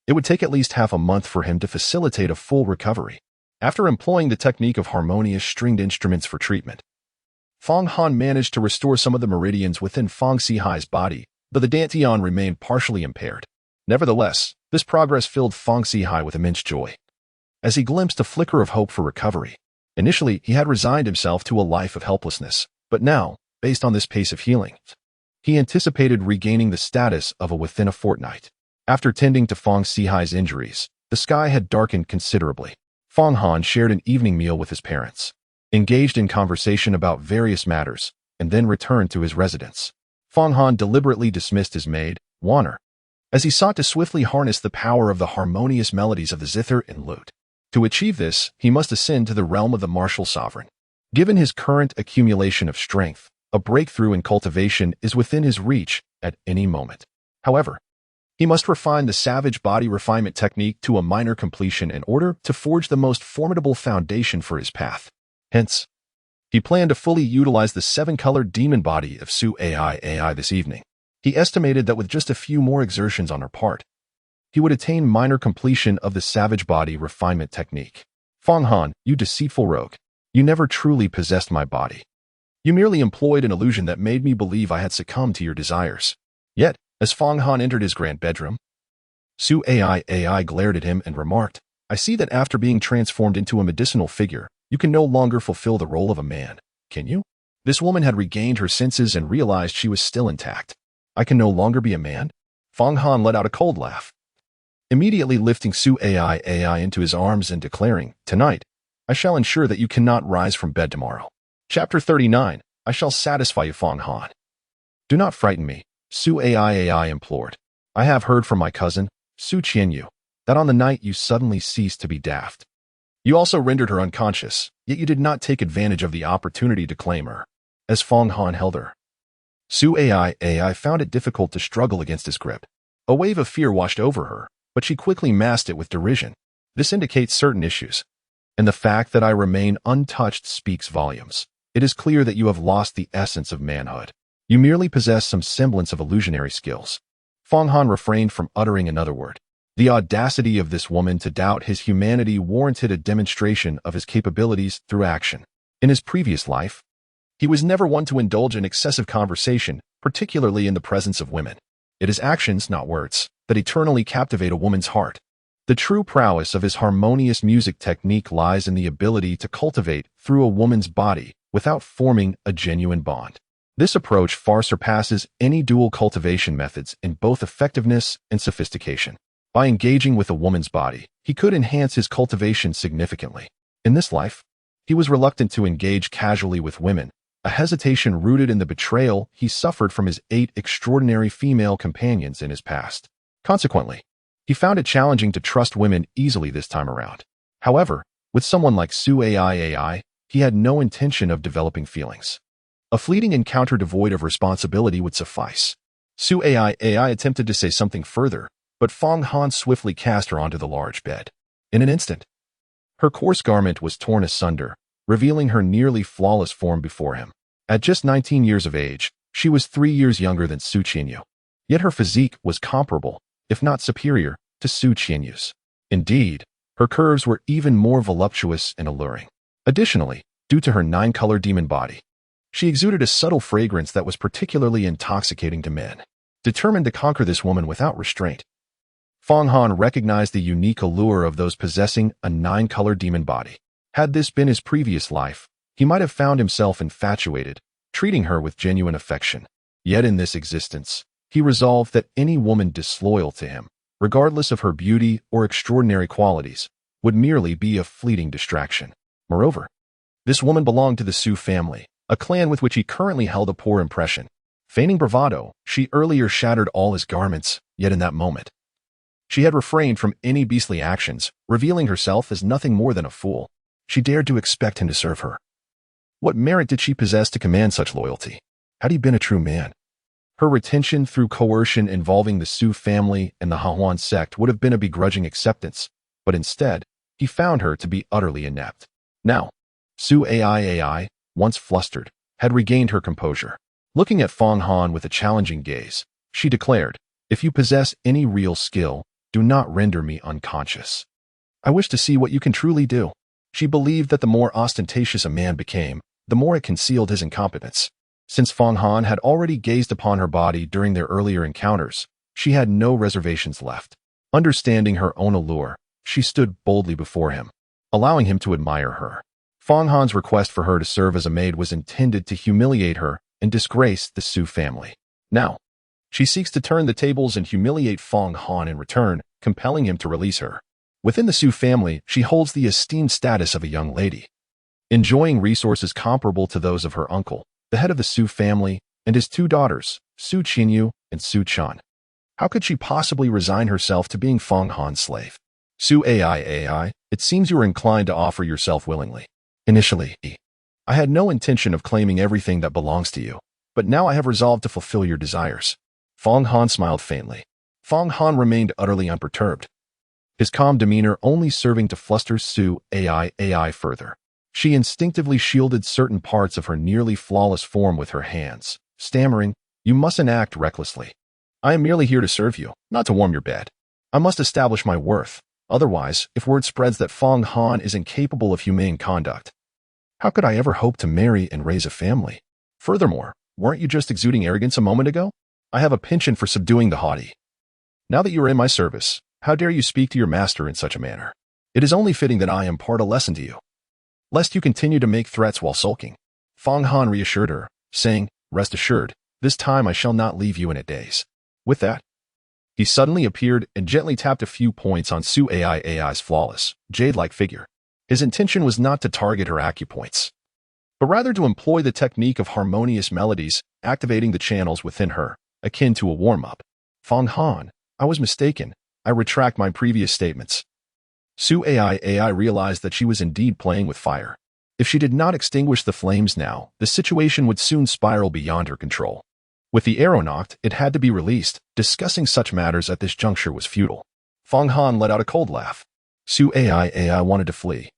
it would take at least half a month for him to facilitate a full recovery. After employing the technique of harmonious stringed instruments for treatment, Fong Han managed to restore some of the meridians within Fong Si-Hai's body, though the dantian remained partially impaired. Nevertheless, this progress filled Fong Si-Hai with immense joy, as he glimpsed a flicker of hope for recovery. Initially, he had resigned himself to a life of helplessness, but now, based on this pace of healing, he anticipated regaining the status of a within a fortnight. After tending to Fong Si-Hai's injuries, the sky had darkened considerably. Fong Han shared an evening meal with his parents, engaged in conversation about various matters, and then returned to his residence. Fong Han deliberately dismissed his maid, Wanner, as he sought to swiftly harness the power of the harmonious melodies of the zither and lute. To achieve this, he must ascend to the realm of the martial sovereign. Given his current accumulation of strength, a breakthrough in cultivation is within his reach at any moment. However, he must refine the savage body refinement technique to a minor completion in order to forge the most formidable foundation for his path. Hence, he planned to fully utilize the 7-colored demon body of Su AI this evening. He estimated that with just a few more exertions on her part, he would attain minor completion of the savage body refinement technique. Fong Han, you deceitful rogue. You never truly possessed my body. You merely employed an illusion that made me believe I had succumbed to your desires. Yet, as Fong Han entered his grand bedroom, Su AI glared at him and remarked, I see that after being transformed into a medicinal figure, you can no longer fulfill the role of a man, can you? This woman had regained her senses and realized she was still intact. I can no longer be a man? Fong Han let out a cold laugh, immediately lifting Su AI into his arms and declaring, Tonight, I shall ensure that you cannot rise from bed tomorrow. Chapter 39, I shall satisfy you, Fong Han. Do not frighten me. Su AI implored. I have heard from my cousin, Su Qianqiu, that on the night you suddenly ceased to be daft. You also rendered her unconscious, yet you did not take advantage of the opportunity to claim her, as Fong Han held her. Su AI found it difficult to struggle against his grip. A wave of fear washed over her, but she quickly masked it with derision. This indicates certain issues, and the fact that I remain untouched speaks volumes. It is clear that you have lost the essence of manhood. You merely possess some semblance of illusionary skills. Fong Han refrained from uttering another word. The audacity of this woman to doubt his humanity warranted a demonstration of his capabilities through action. In his previous life, he was never one to indulge in excessive conversation, particularly in the presence of women. It is actions, not words, that eternally captivate a woman's heart. The true prowess of his harmonious music technique lies in the ability to cultivate through a woman's body without forming a genuine bond. This approach far surpasses any dual cultivation methods in both effectiveness and sophistication. By engaging with a woman's body, he could enhance his cultivation significantly. In this life, he was reluctant to engage casually with women, a hesitation rooted in the betrayal he suffered from his 8 extraordinary female companions in his past. Consequently, he found it challenging to trust women easily this time around. However, with someone like Su AI, he had no intention of developing feelings. A fleeting encounter devoid of responsibility would suffice. Su AI attempted to say something further, but Fong Han swiftly cast her onto the large bed. In an instant, her coarse garment was torn asunder, revealing her nearly flawless form before him. At just 19 years of age, she was 3 years younger than Su Qianqiu. Yet her physique was comparable, if not superior, to Su Qianqiu's. Indeed, her curves were even more voluptuous and alluring. Additionally, due to her 9-color demon body, she exuded a subtle fragrance that was particularly intoxicating to men. Determined to conquer this woman without restraint, Fong Han recognized the unique allure of those possessing a 9-color demon body. Had this been his previous life, he might have found himself infatuated, treating her with genuine affection. Yet in this existence, he resolved that any woman disloyal to him, regardless of her beauty or extraordinary qualities, would merely be a fleeting distraction. Moreover, this woman belonged to the Su family, a clan with which he currently held a poor impression. Feigning bravado, she earlier shattered all his garments, yet in that moment, she had refrained from any beastly actions, revealing herself as nothing more than a fool. She dared to expect him to serve her. What merit did she possess to command such loyalty? Had he been a true man? Her retention through coercion involving the Su family and the Hahuan sect would have been a begrudging acceptance, but instead, he found her to be utterly inept. Now, Su AI, once flustered, had regained her composure. Looking at Fong Han with a challenging gaze, she declared, "If you possess any real skill, do not render me unconscious. I wish to see what you can truly do." She believed that the more ostentatious a man became, the more it concealed his incompetence. Since Fong Han had already gazed upon her body during their earlier encounters, she had no reservations left. Understanding her own allure, she stood boldly before him, allowing him to admire her. Fong Han's request for her to serve as a maid was intended to humiliate her and disgrace the Su family. Now, she seeks to turn the tables and humiliate Fong Han in return, compelling him to release her. Within the Su family, she holds the esteemed status of a young lady, enjoying resources comparable to those of her uncle, the head of the Su family, and his 2 daughters, Su Qianqiu and Su Chan. How could she possibly resign herself to being Fong Han's slave? Su AI, it seems you are inclined to offer yourself willingly. Initially, I had no intention of claiming everything that belongs to you, but now I have resolved to fulfill your desires. Fong Han smiled faintly. Fong Han remained utterly unperturbed, his calm demeanor only serving to fluster Su AI further. She instinctively shielded certain parts of her nearly flawless form with her hands, stammering, "You mustn't act recklessly. I am merely here to serve you, not to warm your bed. I must establish my worth. Otherwise, if word spreads that Fong Han is incapable of humane conduct, how could I ever hope to marry and raise a family? Furthermore, weren't you just exuding arrogance a moment ago? I have a penchant for subduing the haughty. Now that you are in my service, how dare you speak to your master in such a manner? It is only fitting that I impart a lesson to you, lest you continue to make threats while sulking." Fong Han reassured her, saying, "Rest assured, this time I shall not leave you in a daze." With that, he suddenly appeared and gently tapped a few points on Su AI's flawless, jade-like figure. His intention was not to target her acupoints, but rather to employ the technique of harmonious melodies, activating the channels within her, akin to a warm-up. Fong Han, I was mistaken. I retract my previous statements. Su AI realized that she was indeed playing with fire. If she did not extinguish the flames now, the situation would soon spiral beyond her control. With the arrow knocked, it had to be released. Discussing such matters at this juncture was futile. Fong Han let out a cold laugh. Su AI wanted to flee.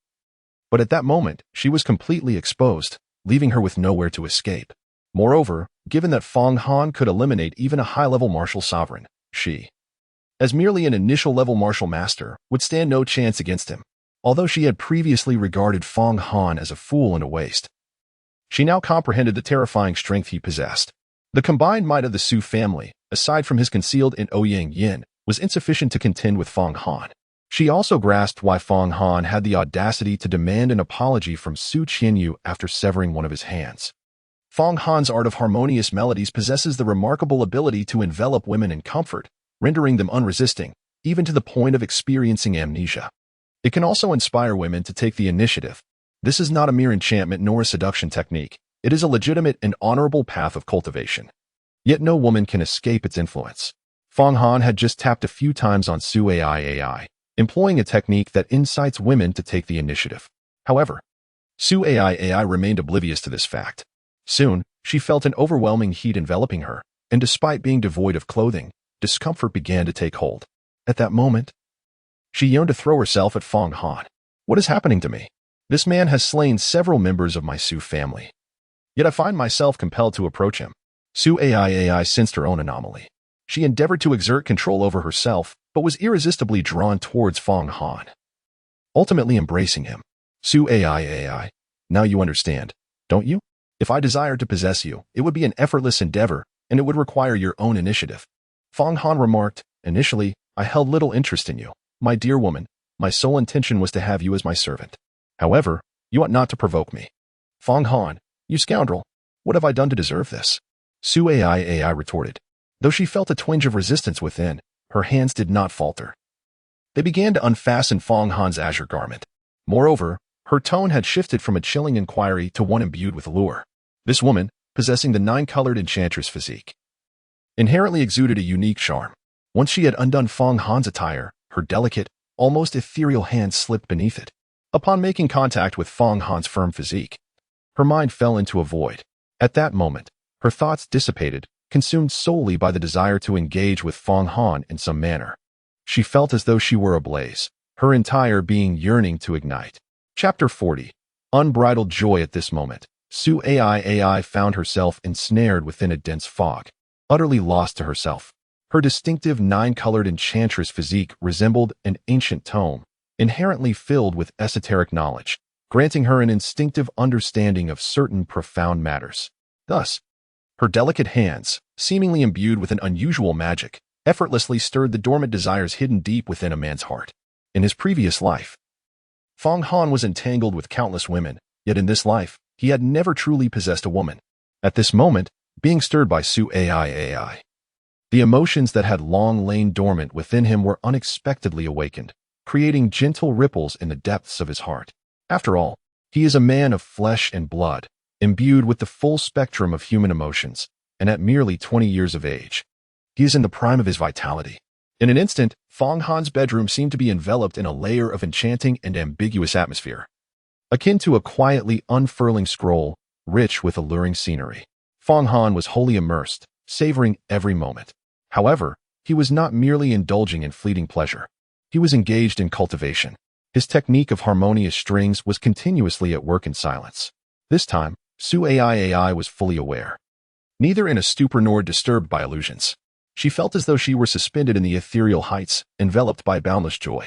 But at that moment, she was completely exposed, leaving her with nowhere to escape. Moreover, given that Fong Han could eliminate even a high-level martial sovereign, she, as merely an initial-level martial master, would stand no chance against him. Although she had previously regarded Fong Han as a fool and a waste, she now comprehended the terrifying strength he possessed. The combined might of the Su family, aside from his concealed in Ouyang Yin, was insufficient to contend with Fong Han. She also grasped why Fong Han had the audacity to demand an apology from Su Qianqiu after severing one of his hands. Fong Han's art of harmonious melodies possesses the remarkable ability to envelop women in comfort, rendering them unresisting, even to the point of experiencing amnesia. It can also inspire women to take the initiative. This is not a mere enchantment nor a seduction technique. It is a legitimate and honorable path of cultivation. Yet no woman can escape its influence. Fong Han had just tapped a few times on Su AI, employing a technique that incites women to take the initiative. However, Su AI remained oblivious to this fact. Soon, she felt an overwhelming heat enveloping her, and despite being devoid of clothing, discomfort began to take hold. At that moment, she yearned to throw herself at Fong Han. What is happening to me? This man has slain several members of my Su family. Yet I find myself compelled to approach him. Su AI sensed her own anomaly. She endeavored to exert control over herself, but was irresistibly drawn towards Fong Han, ultimately embracing him. Su AI, now you understand, don't you? If I desired to possess you, it would be an effortless endeavor, and it would require your own initiative. Fong Han remarked, initially, I held little interest in you. My dear woman, my sole intention was to have you as my servant. However, you ought not to provoke me. Fong Han, you scoundrel, what have I done to deserve this? Su AI retorted. Though she felt a twinge of resistance within, her hands did not falter. They began to unfasten Fong Han's azure garment. Moreover, her tone had shifted from a chilling inquiry to one imbued with allure. This woman, possessing the nine-colored enchantress physique, inherently exuded a unique charm. Once she had undone Fong Han's attire, her delicate, almost ethereal hands slipped beneath it. Upon making contact with Fong Han's firm physique, her mind fell into a void. At that moment, her thoughts dissipated, consumed solely by the desire to engage with Fong Han in some manner. She felt as though she were ablaze, her entire being yearning to ignite. Chapter 40. Unbridled joy. At this moment, Su AI found herself ensnared within a dense fog, utterly lost to herself. Her distinctive nine-colored enchantress physique resembled an ancient tome, inherently filled with esoteric knowledge, granting her an instinctive understanding of certain profound matters. Thus, her delicate hands, seemingly imbued with an unusual magic, effortlessly stirred the dormant desires hidden deep within a man's heart. In his previous life, Fong Han was entangled with countless women, yet in this life, he had never truly possessed a woman. At this moment, being stirred by Su AI, the emotions that had long lain dormant within him were unexpectedly awakened, creating gentle ripples in the depths of his heart. After all, he is a man of flesh and blood, imbued with the full spectrum of human emotions, and at merely 20 years of age, he is in the prime of his vitality. In an instant, Fong Han's bedroom seemed to be enveloped in a layer of enchanting and ambiguous atmosphere, akin to a quietly unfurling scroll, rich with alluring scenery. Fong Han was wholly immersed, savoring every moment. However, he was not merely indulging in fleeting pleasure. He was engaged in cultivation. His technique of harmonious strings was continuously at work in silence. This time, Su AI was fully aware, neither in a stupor nor disturbed by illusions. She felt as though she were suspended in the ethereal heights, enveloped by boundless joy.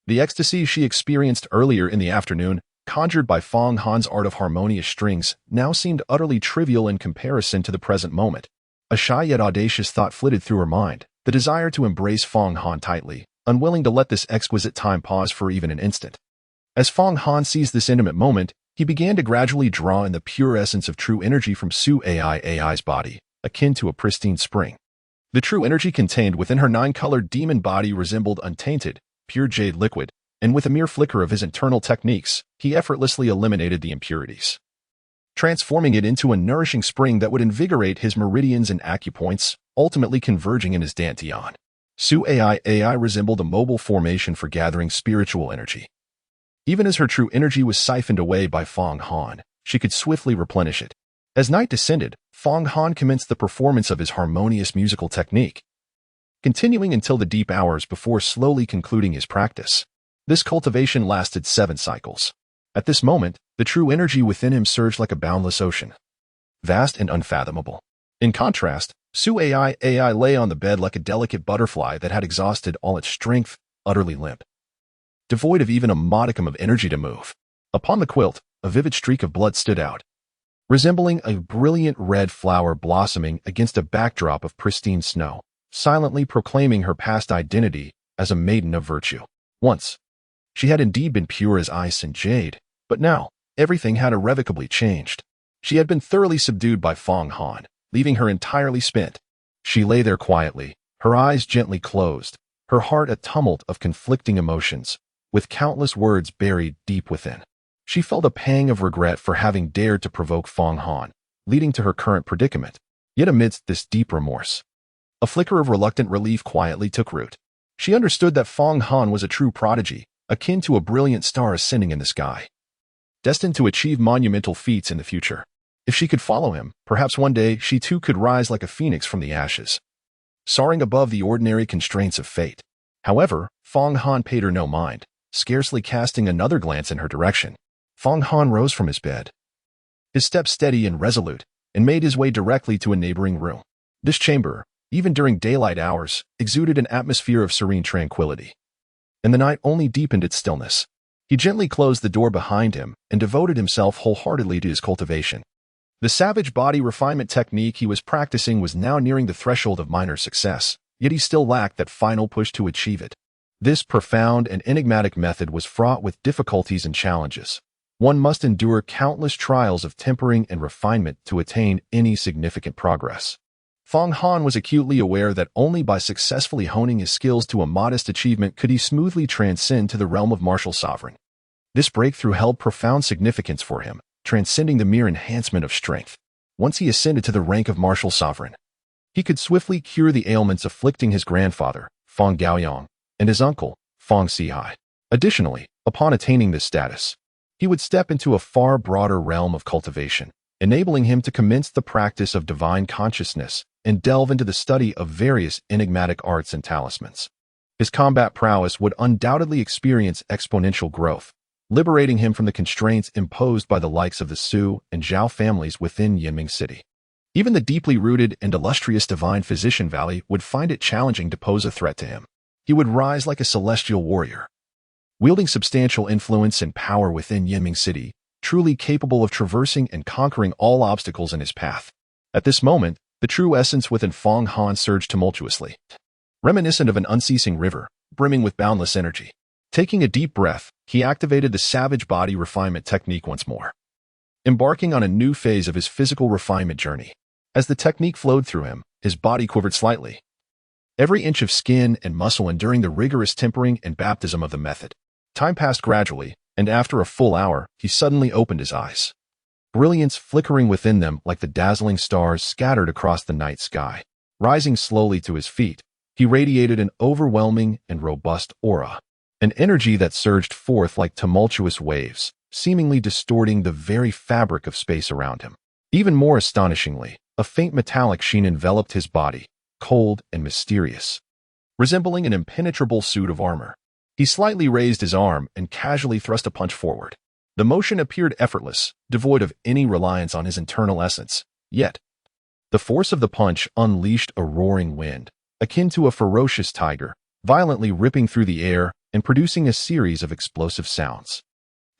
The ecstasy she experienced earlier in the afternoon, conjured by Fong Han's art of harmonious strings, now seemed utterly trivial in comparison to the present moment. A shy yet audacious thought flitted through her mind, the desire to embrace Fong Han tightly, unwilling to let this exquisite time pause for even an instant. As Fong Han seized this intimate moment, he began to gradually draw in the pure essence of true energy from Su AI's body, akin to a pristine spring. The true energy contained within her nine-colored demon body resembled untainted, pure jade liquid, and with a mere flicker of his internal techniques, he effortlessly eliminated the impurities. transforming it into a nourishing spring that would invigorate his meridians and acupoints, ultimately converging in his dantian. Su AI resembled a mobile formation for gathering spiritual energy. Even as her true energy was siphoned away by Fong Han, she could swiftly replenish it. As night descended, Fong Han commenced the performance of his harmonious musical technique, continuing until the deep hours before slowly concluding his practice. This cultivation lasted 7 cycles. At this moment, the true energy within him surged like a boundless ocean, vast and unfathomable. In contrast, Su AI lay on the bed like a delicate butterfly that had exhausted all its strength, utterly limp, devoid of even a modicum of energy to move. Upon the quilt, a vivid streak of blood stood out, resembling a brilliant red flower blossoming against a backdrop of pristine snow, silently proclaiming her past identity as a maiden of virtue. Once, she had indeed been pure as ice and jade, but now, everything had irrevocably changed. She had been thoroughly subdued by Fong Han, leaving her entirely spent. She lay there quietly, her eyes gently closed, her heart a tumult of conflicting emotions, with countless words buried deep within. She felt a pang of regret for having dared to provoke Fong Han, leading to her current predicament. Yet amidst this deep remorse, a flicker of reluctant relief quietly took root. She understood that Fong Han was a true prodigy, akin to a brilliant star ascending in the sky, destined to achieve monumental feats in the future. If she could follow him, perhaps one day she too could rise like a phoenix from the ashes, soaring above the ordinary constraints of fate. However, Fong Han paid her no mind, scarcely casting another glance in her direction. Fong Han rose from his bed, his step steady and resolute, and made his way directly to a neighboring room. This chamber, even during daylight hours, exuded an atmosphere of serene tranquility, and the night only deepened its stillness. He gently closed the door behind him and devoted himself wholeheartedly to his cultivation. The savage body refinement technique he was practicing was now nearing the threshold of minor success, yet he still lacked that final push to achieve it. This profound and enigmatic method was fraught with difficulties and challenges. One must endure countless trials of tempering and refinement to attain any significant progress. Fong Han was acutely aware that only by successfully honing his skills to a modest achievement could he smoothly transcend to the realm of martial sovereign. This breakthrough held profound significance for him, transcending the mere enhancement of strength. Once he ascended to the rank of martial sovereign, he could swiftly cure the ailments afflicting his grandfather, Fong Gaoyang, and his uncle, Fong Sihai. Additionally, upon attaining this status, he would step into a far broader realm of cultivation, enabling him to commence the practice of divine consciousness and delve into the study of various enigmatic arts and talismans. His combat prowess would undoubtedly experience exponential growth, liberating him from the constraints imposed by the likes of the Su and Zhao families within Yinming City. Even the deeply rooted and illustrious Divine Physician Valley would find it challenging to pose a threat to him. He would rise like a celestial warrior, wielding substantial influence and power within Yinming City, truly capable of traversing and conquering all obstacles in his path. At this moment, the true essence within Fong Han surged tumultuously, reminiscent of an unceasing river, brimming with boundless energy. Taking a deep breath, he activated the savage body refinement technique once more, embarking on a new phase of his physical refinement journey. As the technique flowed through him, his body quivered slightly, every inch of skin and muscle enduring the rigorous tempering and baptism of the method. Time passed gradually, and after a full hour, he suddenly opened his eyes, brilliance flickering within them like the dazzling stars scattered across the night sky. Rising slowly to his feet, he radiated an overwhelming and robust aura, an energy that surged forth like tumultuous waves, seemingly distorting the very fabric of space around him. Even more astonishingly, a faint metallic sheen enveloped his body, cold and mysterious, resembling an impenetrable suit of armor. He slightly raised his arm and casually thrust a punch forward. The motion appeared effortless, devoid of any reliance on his internal essence. Yet, the force of the punch unleashed a roaring wind, akin to a ferocious tiger, violently ripping through the air and producing a series of explosive sounds.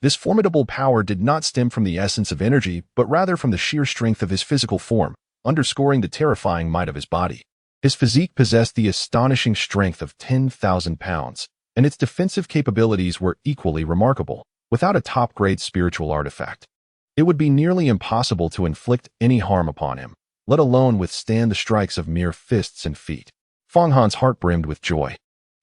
This formidable power did not stem from the essence of energy, but rather from the sheer strength of his physical form, underscoring the terrifying might of his body. His physique possessed the astonishing strength of 10,000 pounds, and its defensive capabilities were equally remarkable. Without a top-grade spiritual artifact, it would be nearly impossible to inflict any harm upon him, let alone withstand the strikes of mere fists and feet. Fong Han's heart brimmed with joy.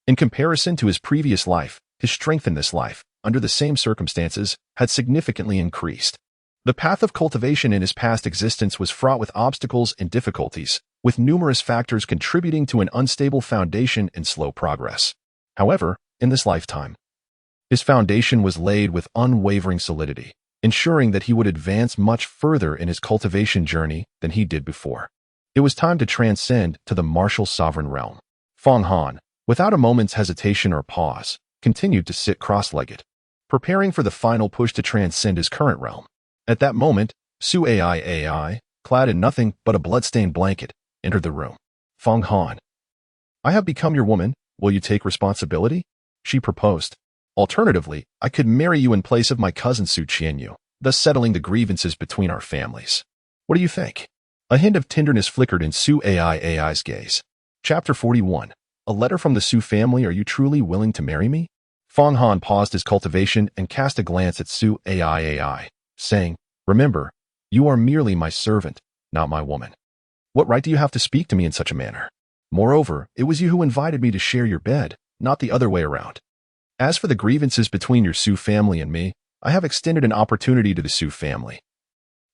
In comparison to his previous life, his strength in this life, under the same circumstances, had significantly increased. The path of cultivation in his past existence was fraught with obstacles and difficulties, with numerous factors contributing to an unstable foundation and slow progress. However, in this lifetime, his foundation was laid with unwavering solidity, ensuring that he would advance much further in his cultivation journey than he did before. It was time to transcend to the martial sovereign realm. Feng Han, without a moment's hesitation or pause, continued to sit cross-legged, preparing for the final push to transcend his current realm. At that moment, Su AI, clad in nothing but a blood-stained blanket, entered the room. Feng Han, I have become your woman. Will you take responsibility? She proposed. Alternatively, I could marry you in place of my cousin Su Qianqiu, thus settling the grievances between our families. What do you think? A hint of tenderness flickered in Su Ai's gaze. Chapter 41. A letter from the Su family. Are you truly willing to marry me? Feng Han paused his cultivation and cast a glance at Su Ai, saying, Remember, you are merely my servant, not my woman. What right do you have to speak to me in such a manner? Moreover, it was you who invited me to share your bed, not the other way around. As for the grievances between your Su family and me, I have extended an opportunity to the Su family.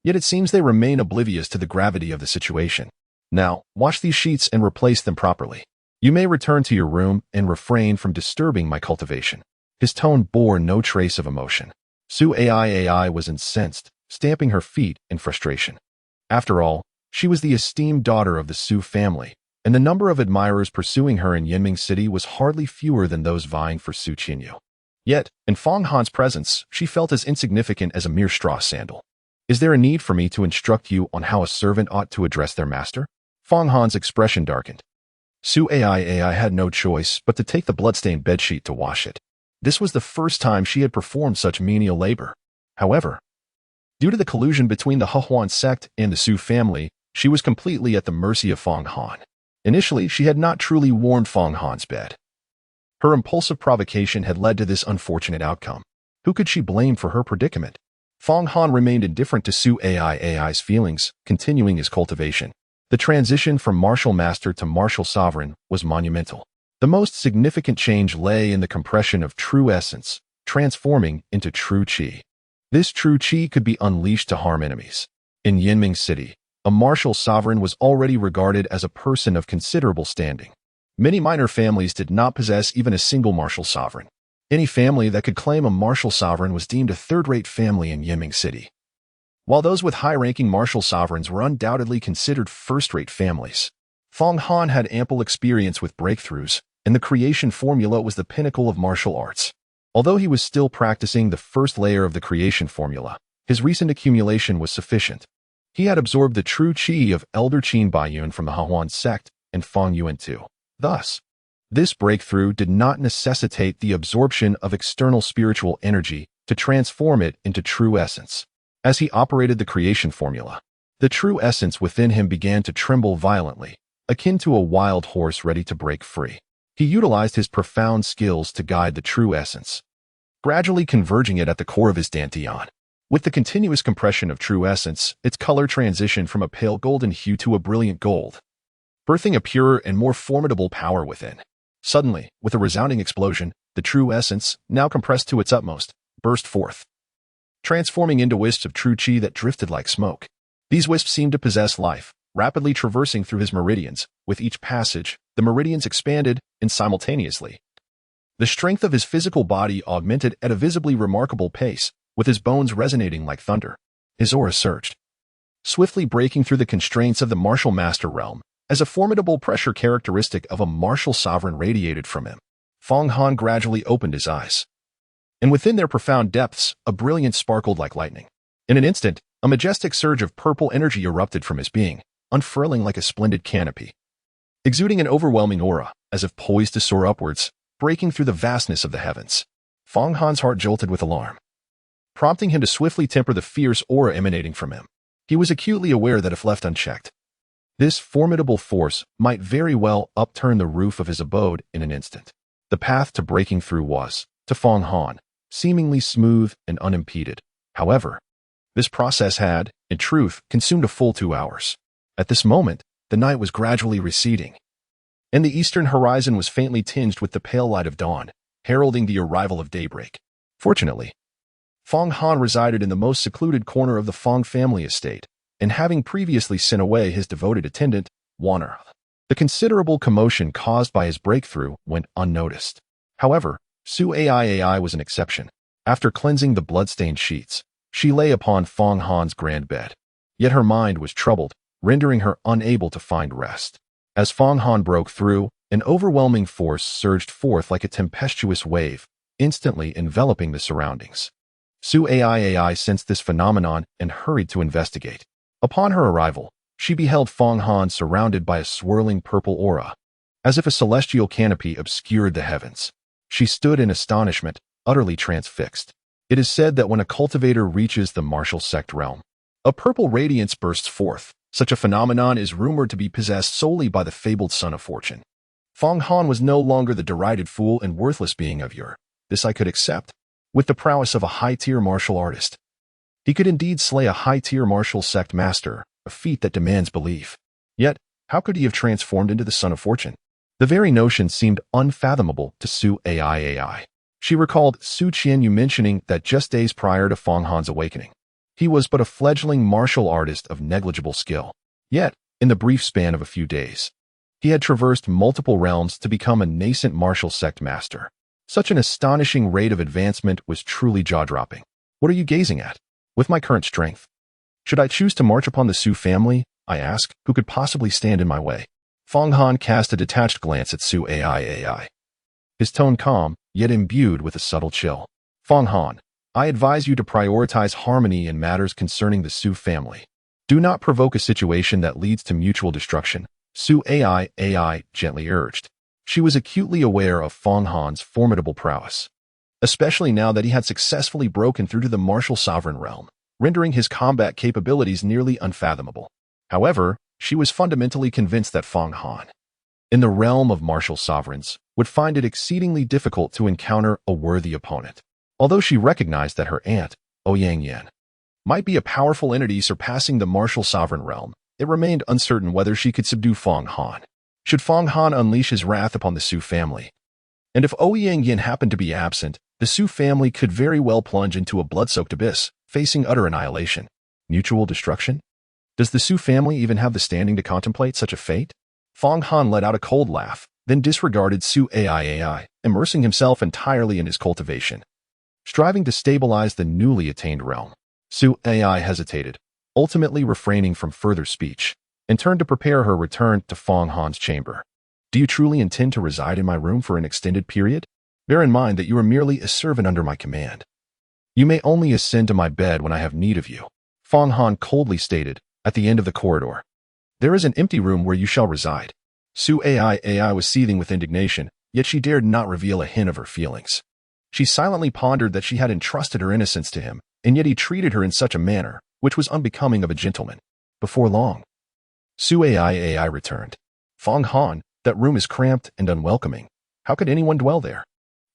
Yet it seems they remain oblivious to the gravity of the situation. Now, wash these sheets and replace them properly. You may return to your room and refrain from disturbing my cultivation. His tone bore no trace of emotion. Su Ai was incensed, stamping her feet in frustration. After all, she was the esteemed daughter of the Su family, and the number of admirers pursuing her in Yinming City was hardly fewer than those vying for Su Qianqiu. Yet, in Feng Han's presence, she felt as insignificant as a mere straw sandal. Is there a need for me to instruct you on how a servant ought to address their master? Feng Han's expression darkened. Su Ai had no choice but to take the bloodstained bedsheet to wash it. This was the first time she had performed such menial labor. However, due to the collusion between the Hehuan sect and the Su family, she was completely at the mercy of Feng Han. Initially, she had not truly warmed Feng Han's bed. Her impulsive provocation had led to this unfortunate outcome. Who could she blame for her predicament? Feng Han remained indifferent to Su Ai's feelings, continuing his cultivation. The transition from martial master to martial sovereign was monumental. The most significant change lay in the compression of true essence, transforming into true qi. This true qi could be unleashed to harm enemies. In Yinming City, a martial sovereign was already regarded as a person of considerable standing. Many minor families did not possess even a single martial sovereign. Any family that could claim a martial sovereign was deemed a third-rate family in Yinming City, while those with high-ranking martial sovereigns were undoubtedly considered first-rate families. Feng Han had ample experience with breakthroughs, and the creation formula was the pinnacle of martial arts. Although he was still practicing the first layer of the creation formula, his recent accumulation was sufficient. He had absorbed the true qi of Elder Qin Baiyun from the Hehuan sect and Feng Yuan too. Thus, this breakthrough did not necessitate the absorption of external spiritual energy to transform it into true essence. As he operated the creation formula, the true essence within him began to tremble violently, akin to a wild horse ready to break free. He utilized his profound skills to guide the true essence, gradually converging it at the core of his dantian. With the continuous compression of true essence, its color transitioned from a pale golden hue to a brilliant gold, birthing a purer and more formidable power within. Suddenly, with a resounding explosion, the true essence, now compressed to its utmost, burst forth, transforming into wisps of true qi that drifted like smoke. These wisps seemed to possess life, rapidly traversing through his meridians. With each passage, the meridians expanded, and simultaneously, the strength of his physical body augmented at a visibly remarkable pace, with his bones resonating like thunder. His aura surged, swiftly breaking through the constraints of the martial master realm, as a formidable pressure characteristic of a martial sovereign radiated from him. Feng Han gradually opened his eyes, and within their profound depths, a brilliance sparkled like lightning. In an instant, a majestic surge of purple energy erupted from his being, unfurling like a splendid canopy, exuding an overwhelming aura, as if poised to soar upwards, breaking through the vastness of the heavens. Feng Han's heart jolted with alarm, prompting him to swiftly temper the fierce aura emanating from him. He was acutely aware that if left unchecked, this formidable force might very well upturn the roof of his abode in an instant. The path to breaking through was, to Feng Han, seemingly smooth and unimpeded. However, this process had, in truth, consumed a full 2 hours. At this moment, the night was gradually receding, and the eastern horizon was faintly tinged with the pale light of dawn, heralding the arrival of daybreak. Fortunately, Fong Han resided in the most secluded corner of the Fong family estate, and having previously sent away his devoted attendant, Warner. The considerable commotion caused by his breakthrough went unnoticed. However, Su Ai was an exception. After cleansing the blood-stained sheets, she lay upon Fong Han's grand bed. Yet her mind was troubled, rendering her unable to find rest. As Fong Han broke through, an overwhelming force surged forth like a tempestuous wave, instantly enveloping the surroundings. Su Ai sensed this phenomenon and hurried to investigate. Upon her arrival, she beheld Fong Han surrounded by a swirling purple aura, as if a celestial canopy obscured the heavens. She stood in astonishment, utterly transfixed. It is said that when a cultivator reaches the martial sect realm, a purple radiance bursts forth. Such a phenomenon is rumored to be possessed solely by the fabled son of fortune. Fong Han was no longer the derided fool and worthless being of yore. This I could accept. With the prowess of a high-tier martial artist, he could indeed slay a high-tier martial sect master, a feat that demands belief. Yet, how could he have transformed into the son of fortune? The very notion seemed unfathomable to Su Ai. She recalled Su Qianqiu mentioning that just days prior to Fong Han's awakening, he was but a fledgling martial artist of negligible skill. Yet, in the brief span of a few days, he had traversed multiple realms to become a nascent martial sect master. Such an astonishing rate of advancement was truly jaw-dropping. What are you gazing at? With my current strength, should I choose to march upon the Su family, I asked, who could possibly stand in my way? Fong Han cast a detached glance at Su Ai. His tone calm, yet imbued with a subtle chill. Fong Han, I advise you to prioritize harmony in matters concerning the Su family. Do not provoke a situation that leads to mutual destruction, Su Ai gently urged. She was acutely aware of Fong Han's formidable prowess, especially now that he had successfully broken through to the martial sovereign realm, rendering his combat capabilities nearly unfathomable. However, she was fundamentally convinced that Fong Han, in the realm of martial sovereigns, would find it exceedingly difficult to encounter a worthy opponent. Although she recognized that her aunt, Ouyang might be a powerful entity surpassing the martial sovereign realm, it remained uncertain whether she could subdue Fong Han. Should Fong Han unleash his wrath upon the Su family? And if Ouyang happened to be absent, the Su family could very well plunge into a blood-soaked abyss, facing utter annihilation. Mutual destruction? Does the Su family even have the standing to contemplate such a fate? Fong Han let out a cold laugh, then disregarded Su Ai, immersing himself entirely in his cultivation. Striving to stabilize the newly attained realm, Su Ai hesitated, ultimately refraining from further speech, and turned to prepare her return to Fong Han's chamber. Do you truly intend to reside in my room for an extended period? Bear in mind that you are merely a servant under my command. You may only ascend to my bed when I have need of you, Fong Han coldly stated, at the end of the corridor. There is an empty room where you shall reside. Su Ai was seething with indignation, yet she dared not reveal a hint of her feelings. She silently pondered that she had entrusted her innocence to him, and yet he treated her in such a manner, which was unbecoming of a gentleman. Before long, Su Ai returned. Fong Han, that room is cramped and unwelcoming. How could anyone dwell there?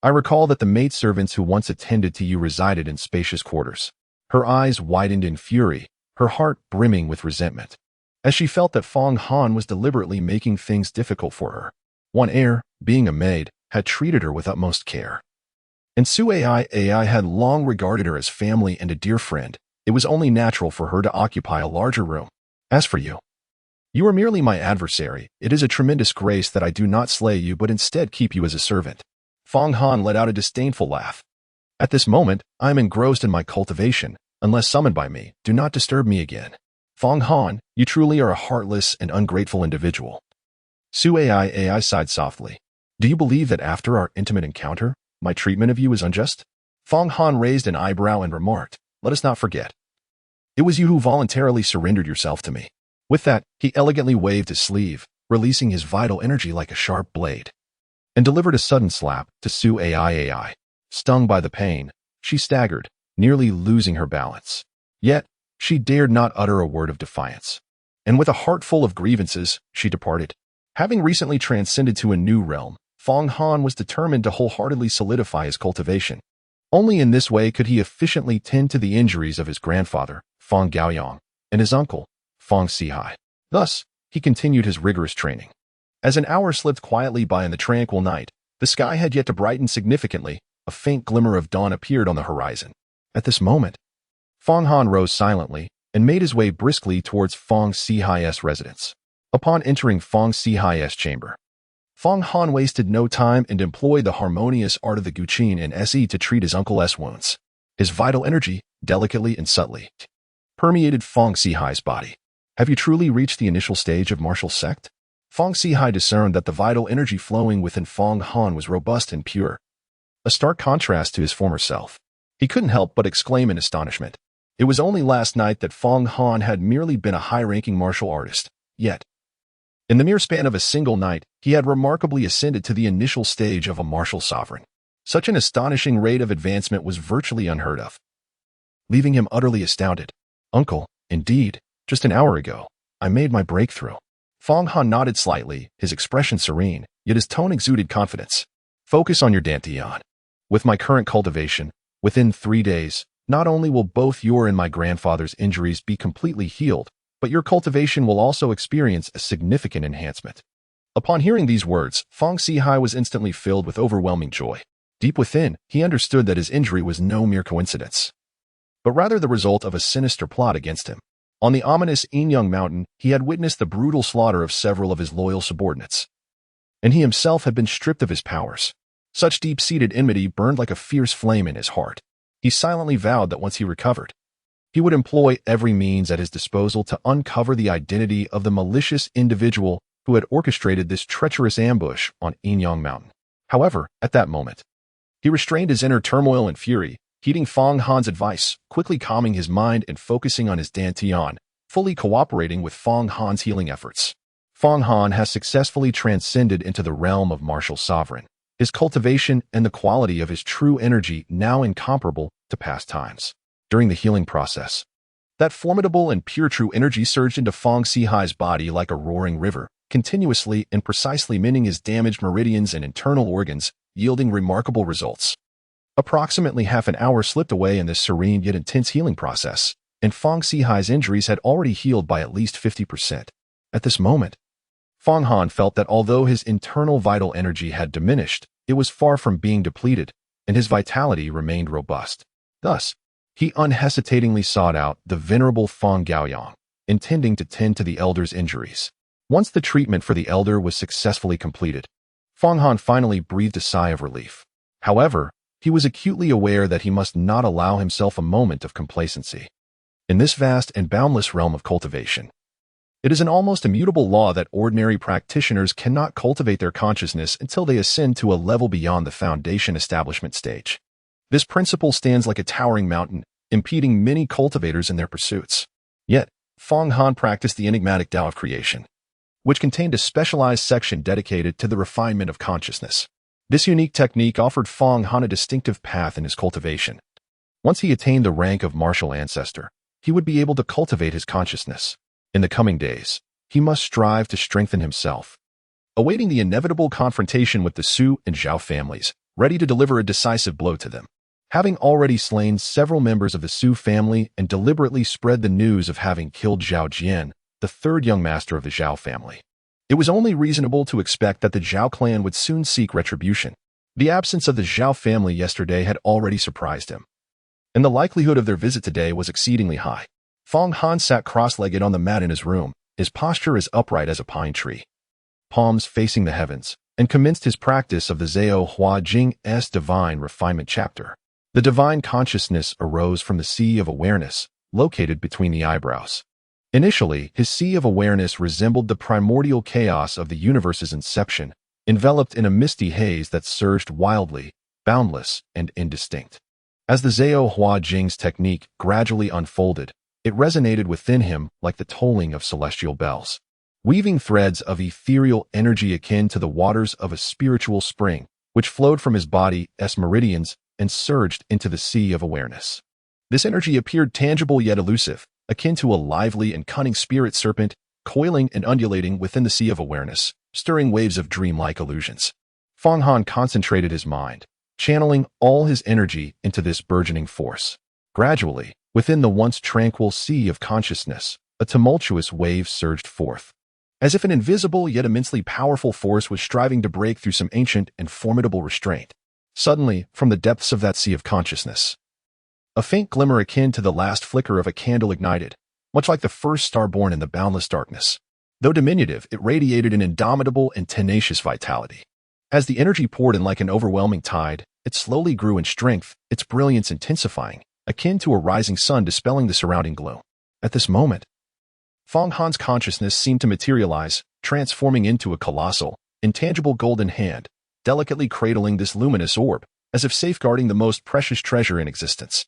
I recall that the maidservants who once attended to you resided in spacious quarters. Her eyes widened in fury, her heart brimming with resentment, as she felt that Fong Han was deliberately making things difficult for her. One heir, being a maid, had treated her with utmost care. And Su Ai had long regarded her as family and a dear friend. It was only natural for her to occupy a larger room. As for you, you are merely my adversary. It is a tremendous grace that I do not slay you but instead keep you as a servant. Fong Han let out a disdainful laugh. At this moment, I am engrossed in my cultivation. Unless summoned by me, do not disturb me again. Fong Han, you truly are a heartless and ungrateful individual. Su Ai sighed softly. Do you believe that after our intimate encounter, my treatment of you is unjust? Fong Han raised an eyebrow and remarked, let us not forget. It was you who voluntarily surrendered yourself to me. With that, he elegantly waved his sleeve, releasing his vital energy like a sharp blade, and delivered a sudden slap to Su Ai. Stung by the pain, she staggered, nearly losing her balance. Yet, she dared not utter a word of defiance. And with a heart full of grievances, she departed. Having recently transcended to a new realm, Fong Han was determined to wholeheartedly solidify his cultivation. Only in this way could he efficiently tend to the injuries of his grandfather, Fong Gaoyang, and his uncle, Fong Sihai. Thus, he continued his rigorous training. As an hour slipped quietly by in the tranquil night, the sky had yet to brighten significantly. A faint glimmer of dawn appeared on the horizon. At this moment, Fong Han rose silently and made his way briskly towards Fong Sihai's residence. Upon entering Fong Sihai's chamber, Fong Han wasted no time and employed the harmonious art of the Guqin and Se to treat his uncle's wounds. His vital energy, delicately and subtly, permeated Fong Sihai's body. Have you truly reached the initial stage of martial sect? Fong Sihai discerned that the vital energy flowing within Fong Han was robust and pure, a stark contrast to his former self. He couldn't help but exclaim in astonishment. It was only last night that Fong Han had merely been a high-ranking martial artist. Yet, in the mere span of a single night, he had remarkably ascended to the initial stage of a martial sovereign. Such an astonishing rate of advancement was virtually unheard of, leaving him utterly astounded. Uncle, indeed, just an hour ago, I made my breakthrough. Fong Han nodded slightly, his expression serene, yet his tone exuded confidence. Focus on your dantian. With my current cultivation, within 3 days, not only will both your and my grandfather's injuries be completely healed, but your cultivation will also experience a significant enhancement. Upon hearing these words, Fong Sihai was instantly filled with overwhelming joy. Deep within, he understood that his injury was no mere coincidence, but rather the result of a sinister plot against him. On the ominous Qianqiu mountain, he had witnessed the brutal slaughter of several of his loyal subordinates, and he himself had been stripped of his powers. Such deep-seated enmity burned like a fierce flame in his heart. He silently vowed that once he recovered, he would employ every means at his disposal to uncover the identity of the malicious individual who had orchestrated this treacherous ambush on Qianqiu mountain. However, at that moment, he restrained his inner turmoil and fury, heeding Fong Han's advice, quickly calming his mind and focusing on his dantian, fully cooperating with Fong Han's healing efforts. Fong Han has successfully transcended into the realm of martial sovereign, his cultivation and the quality of his true energy now incomparable to past times. During the healing process, that formidable and pure true energy surged into Fong Sihai's body like a roaring river, continuously and precisely mending his damaged meridians and internal organs, yielding remarkable results. Approximately half an hour slipped away in this serene yet intense healing process, and Fong Sihai's injuries had already healed by at least 50%. At this moment, Fong Han felt that although his internal vital energy had diminished, it was far from being depleted, and his vitality remained robust. Thus, he unhesitatingly sought out the venerable Fong Gaoyang, intending to tend to the elder's injuries. Once the treatment for the elder was successfully completed, Fong Han finally breathed a sigh of relief. However, he was acutely aware that he must not allow himself a moment of complacency. In this vast and boundless realm of cultivation, it is an almost immutable law that ordinary practitioners cannot cultivate their consciousness until they ascend to a level beyond the foundation establishment stage. This principle stands like a towering mountain, impeding many cultivators in their pursuits. Yet, Fong Han practiced the enigmatic Tao of creation, which contained a specialized section dedicated to the refinement of consciousness. This unique technique offered Fong Han a distinctive path in his cultivation. Once he attained the rank of martial ancestor, he would be able to cultivate his consciousness. In the coming days, he must strive to strengthen himself, awaiting the inevitable confrontation with the Su and Zhao families, ready to deliver a decisive blow to them. Having already slain several members of the Su family and deliberately spread the news of having killed Zhao Jian, the third young master of the Zhao family, it was only reasonable to expect that the Zhao clan would soon seek retribution. The absence of the Zhao family yesterday had already surprised him, and the likelihood of their visit today was exceedingly high. Fong Han sat cross-legged on the mat in his room, his posture as upright as a pine tree, palms facing the heavens, and commenced his practice of the Zhao Hua Jing's Divine Refinement chapter. The divine consciousness arose from the sea of awareness, located between the eyebrows. Initially, his sea of awareness resembled the primordial chaos of the universe's inception, enveloped in a misty haze that surged wildly, boundless, and indistinct. As the Zhao Hua Jing's technique gradually unfolded, it resonated within him like the tolling of celestial bells, weaving threads of ethereal energy akin to the waters of a spiritual spring, which flowed from his body's meridians and surged into the sea of awareness. This energy appeared tangible yet elusive, akin to a lively and cunning spirit serpent, coiling and undulating within the sea of awareness, stirring waves of dreamlike illusions. Fong Han concentrated his mind, channeling all his energy into this burgeoning force. Gradually, within the once tranquil sea of consciousness, a tumultuous wave surged forth, as if an invisible yet immensely powerful force was striving to break through some ancient and formidable restraint. Suddenly, from the depths of that sea of consciousness, A faint glimmer akin to the last flicker of a candle ignited, much like the first star born in the boundless darkness. Though diminutive, it radiated an indomitable and tenacious vitality. As the energy poured in like an overwhelming tide, it slowly grew in strength, its brilliance intensifying, akin to a rising sun dispelling the surrounding gloom. At this moment, Fong Han's consciousness seemed to materialize, transforming into a colossal, intangible golden hand, delicately cradling this luminous orb, as if safeguarding the most precious treasure in existence.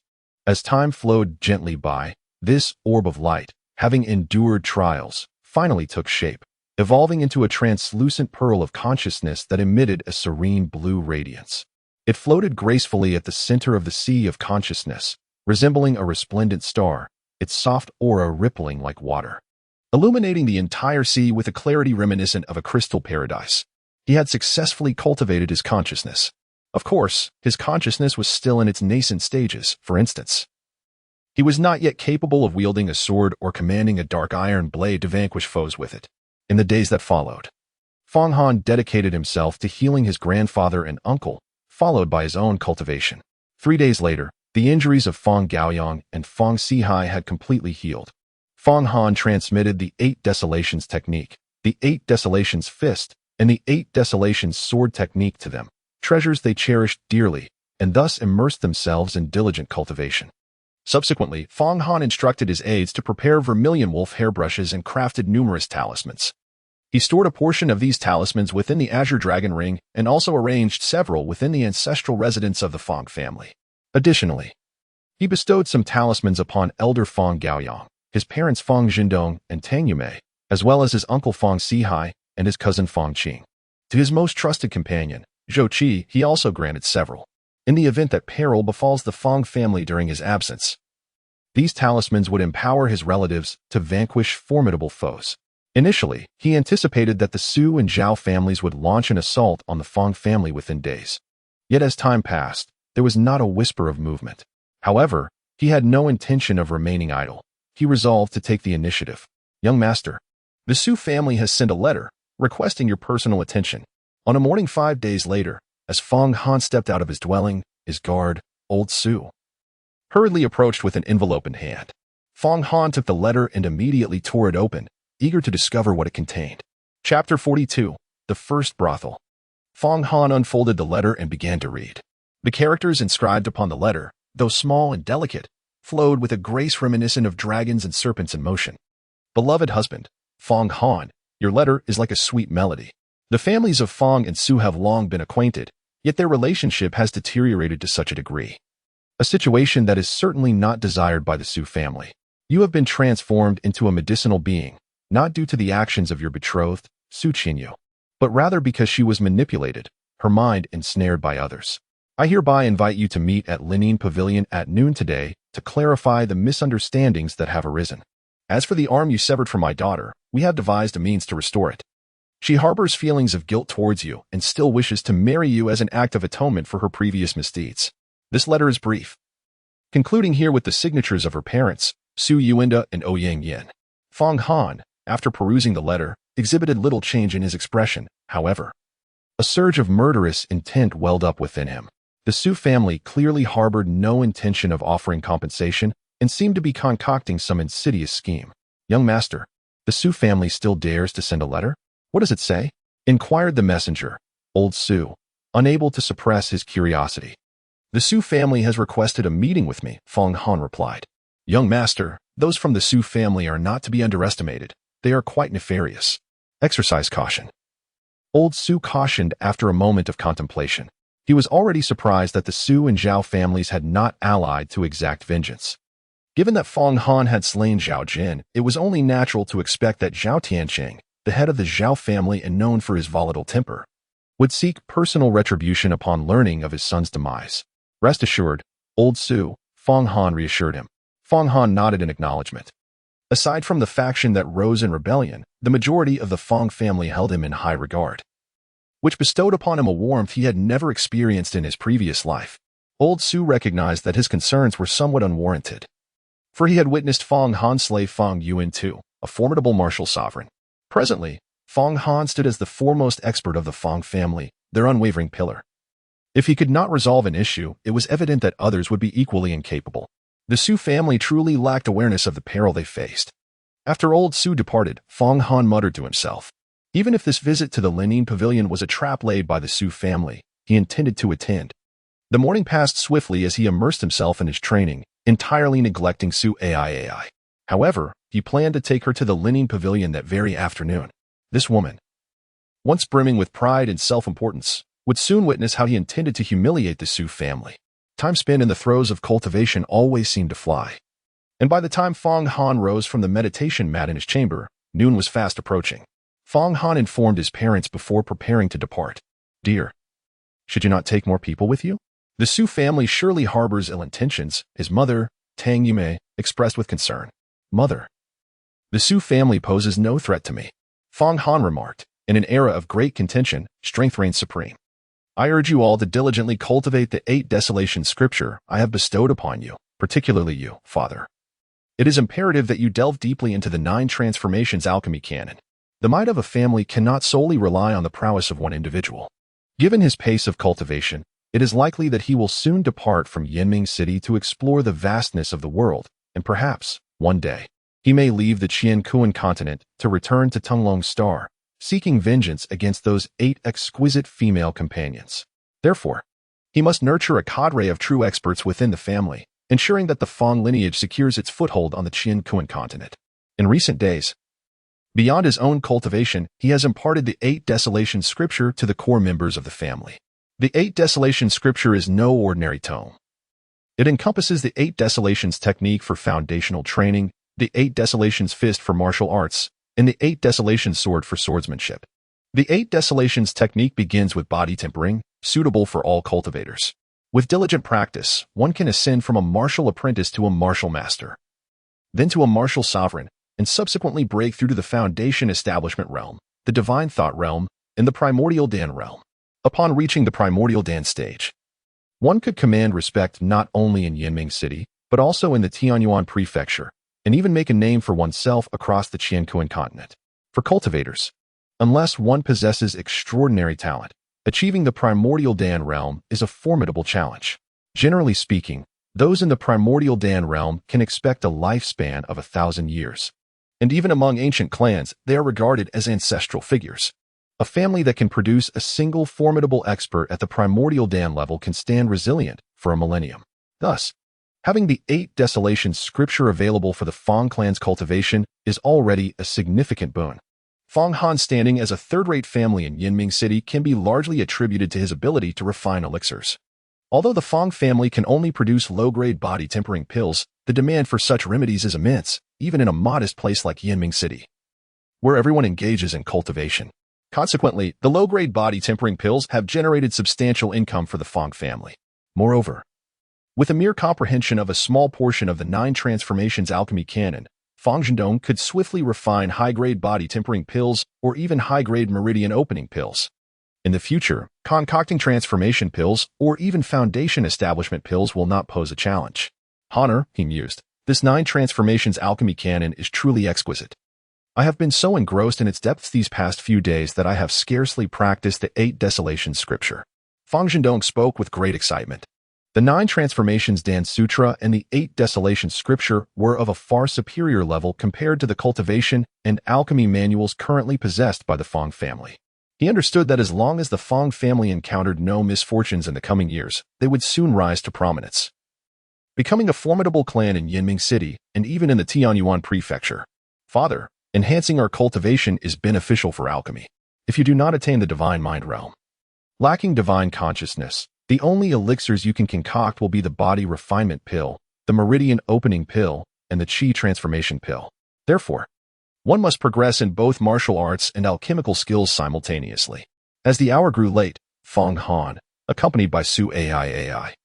As time flowed gently by, this orb of light, having endured trials, finally took shape, evolving into a translucent pearl of consciousness that emitted a serene blue radiance. It floated gracefully at the center of the sea of consciousness, resembling a resplendent star, its soft aura rippling like water, illuminating the entire sea with a clarity reminiscent of a crystal paradise. He had successfully cultivated his consciousness. Of course, his consciousness was still in its nascent stages. For instance, he was not yet capable of wielding a sword or commanding a dark iron blade to vanquish foes with it. In the days that followed, Fong Han dedicated himself to healing his grandfather and uncle, followed by his own cultivation. 3 days later, the injuries of Fong Gaoyang and Fong Sihai had completely healed. Fong Han transmitted the 8 Desolations technique, the 8 Desolations fist, and the 8 Desolations sword technique to them, treasures they cherished dearly, and thus immersed themselves in diligent cultivation. Subsequently, Fong Han instructed his aides to prepare vermilion wolf hairbrushes and crafted numerous talismans. He stored a portion of these talismans within the Azure Dragon Ring and also arranged several within the ancestral residence of the Fong family. Additionally, he bestowed some talismans upon elder Fong Gaoyang, his parents Fong Jindong and Tang Yumei, as well as his uncle Fong Sihai and his cousin Fong Qing. To his most trusted companion, Zhou Qi, he also granted several. In the event that peril befalls the Fong family during his absence, these talismans would empower his relatives to vanquish formidable foes. Initially, he anticipated that the Su and Zhao families would launch an assault on the Fong family within days. Yet as time passed, there was not a whisper of movement. However, he had no intention of remaining idle. He resolved to take the initiative. Young master, the Su family has sent a letter requesting your personal attention. On a morning 5 days later, as Fong Han stepped out of his dwelling, his guard, old Su, hurriedly approached with an envelope in hand. Fong Han took the letter and immediately tore it open, eager to discover what it contained. Chapter 42, The First Brothel. Fong Han unfolded the letter and began to read. The characters inscribed upon the letter, though small and delicate, flowed with a grace reminiscent of dragons and serpents in motion. Beloved husband, Fong Han, your letter is like a sweet melody. The families of Fong and Su have long been acquainted, yet their relationship has deteriorated to such a degree. A situation that is certainly not desired by the Su family. You have been transformed into a medicinal being, not due to the actions of your betrothed, Su Qianqiu, but rather because she was manipulated, her mind ensnared by others. I hereby invite you to meet at Linine Pavilion at noon today to clarify the misunderstandings that have arisen. As for the arm you severed from my daughter, we have devised a means to restore it. She harbors feelings of guilt towards you and still wishes to marry you as an act of atonement for her previous misdeeds. This letter is brief, concluding here with the signatures of her parents, Su Yuanda and Ouyang Yin. Fong Han, after perusing the letter, exhibited little change in his expression. However, a surge of murderous intent welled up within him. The Su family clearly harbored no intention of offering compensation and seemed to be concocting some insidious scheme. Young master, the Su family still dares to send a letter? What does it say? Inquired the messenger, old Su, unable to suppress his curiosity. The Su family has requested a meeting with me, Fong Han replied. Young master, those from the Su family are not to be underestimated. They are quite nefarious. Exercise caution. Old Su cautioned after a moment of contemplation. He was already surprised that the Su and Zhao families had not allied to exact vengeance. Given that Fong Han had slain Zhao Jin, it was only natural to expect that Zhao Tiancheng, the head of the Zhao family and known for his volatile temper, would seek personal retribution upon learning of his son's demise. Rest assured, old Su, Fong Han reassured him. Fong Han nodded in acknowledgement. Aside from the faction that rose in rebellion, the majority of the Fong family held him in high regard, which bestowed upon him a warmth he had never experienced in his previous life. Old Su recognized that his concerns were somewhat unwarranted, for he had witnessed Fong Han slay Fong Yuan too, a formidable martial sovereign. Presently, Fong Han stood as the foremost expert of the Fong family, their unwavering pillar. If he could not resolve an issue, it was evident that others would be equally incapable. The Su family truly lacked awareness of the peril they faced. After old Su departed, Fong Han muttered to himself. Even if this visit to the Lenin Pavilion was a trap laid by the Su family, he intended to attend. The morning passed swiftly as he immersed himself in his training, entirely neglecting Su Ai. However, he planned to take her to the Lenin Pavilion that very afternoon. This woman, once brimming with pride and self-importance, would soon witness how he intended to humiliate the Su family. Time spent in the throes of cultivation always seemed to fly. And by the time Fong Han rose from the meditation mat in his chamber, noon was fast approaching. Fong Han informed his parents before preparing to depart. "Dear, should you not take more people with you? The Su family surely harbors ill intentions," his mother, Tang Yume, expressed with concern. "Mother, the Su family poses no threat to me," Fong Han remarked. "In an era of great contention, strength reigns supreme. I urge you all to diligently cultivate the 8 desolation scripture I have bestowed upon you, particularly you, Father. It is imperative that you delve deeply into the 9 transformations alchemy canon. The might of a family cannot solely rely on the prowess of one individual. Given his pace of cultivation, it is likely that he will soon depart from Yanming City to explore the vastness of the world, and perhaps, one day, he may leave the Qianqiu continent to return to Tunglong Star, seeking vengeance against those 8 exquisite female companions. Therefore, he must nurture a cadre of true experts within the family, ensuring that the Fong lineage secures its foothold on the Qianqiu continent. In recent days, beyond his own cultivation, he has imparted the 8 desolation scripture to the core members of the family. The 8 desolation scripture is no ordinary tome. It encompasses the 8 desolations technique for foundational training, the 8 desolations fist for martial arts, and the 8 desolations sword for swordsmanship. The 8 desolations technique begins with body tempering, suitable for all cultivators. With diligent practice, one can ascend from a martial apprentice to a martial master, then to a martial sovereign, and subsequently break through to the foundation establishment realm, the divine thought realm, and the primordial Dan realm. Upon reaching the primordial Dan stage, one could command respect not only in Yanming City, but also in the Tianyuan prefecture, and even make a name for oneself across the Qianqiu continent. For cultivators, unless one possesses extraordinary talent, achieving the primordial Dan realm is a formidable challenge. Generally speaking, those in the primordial Dan realm can expect a lifespan of 1,000 years. And even among ancient clans, they are regarded as ancestral figures. A family that can produce a single formidable expert at the primordial Dan level can stand resilient for a millennium. Thus, having the 8 desolation scripture available for the Fong clan's cultivation is already a significant boon. Fong Han standing as a third-rate family in Yanming City can be largely attributed to his ability to refine elixirs. Although the Fong family can only produce low-grade body tempering pills, the demand for such remedies is immense, even in a modest place like Yanming City, where everyone engages in cultivation. Consequently, the low-grade body tempering pills have generated substantial income for the Fong family. Moreover, with a mere comprehension of a small portion of the 9 transformations alchemy canon, Fong Zhendong could swiftly refine high-grade body tempering pills or even high-grade meridian opening pills. In the future, concocting transformation pills or even foundation establishment pills will not pose a challenge. Honor, he mused, this 9 transformations alchemy canon is truly exquisite. I have been so engrossed in its depths these past few days that I have scarcely practiced the 8 desolation scripture. Fong Zhendong spoke with great excitement. The 9 transformations Dan Sutra and the 8 desolation scripture were of a far superior level compared to the cultivation and alchemy manuals currently possessed by the Fong family. He understood that as long as the Fong family encountered no misfortunes in the coming years, they would soon rise to prominence, becoming a formidable clan in Yanming City and even in the Tianyuan prefecture. Father, enhancing our cultivation is beneficial for alchemy. If you do not attain the divine mind realm, lacking divine consciousness, the only elixirs you can concoct will be the body refinement pill, the meridian opening pill, and the chi transformation pill. Therefore, one must progress in both martial arts and alchemical skills simultaneously. As the hour grew late, Fong Han, accompanied by Su Ai,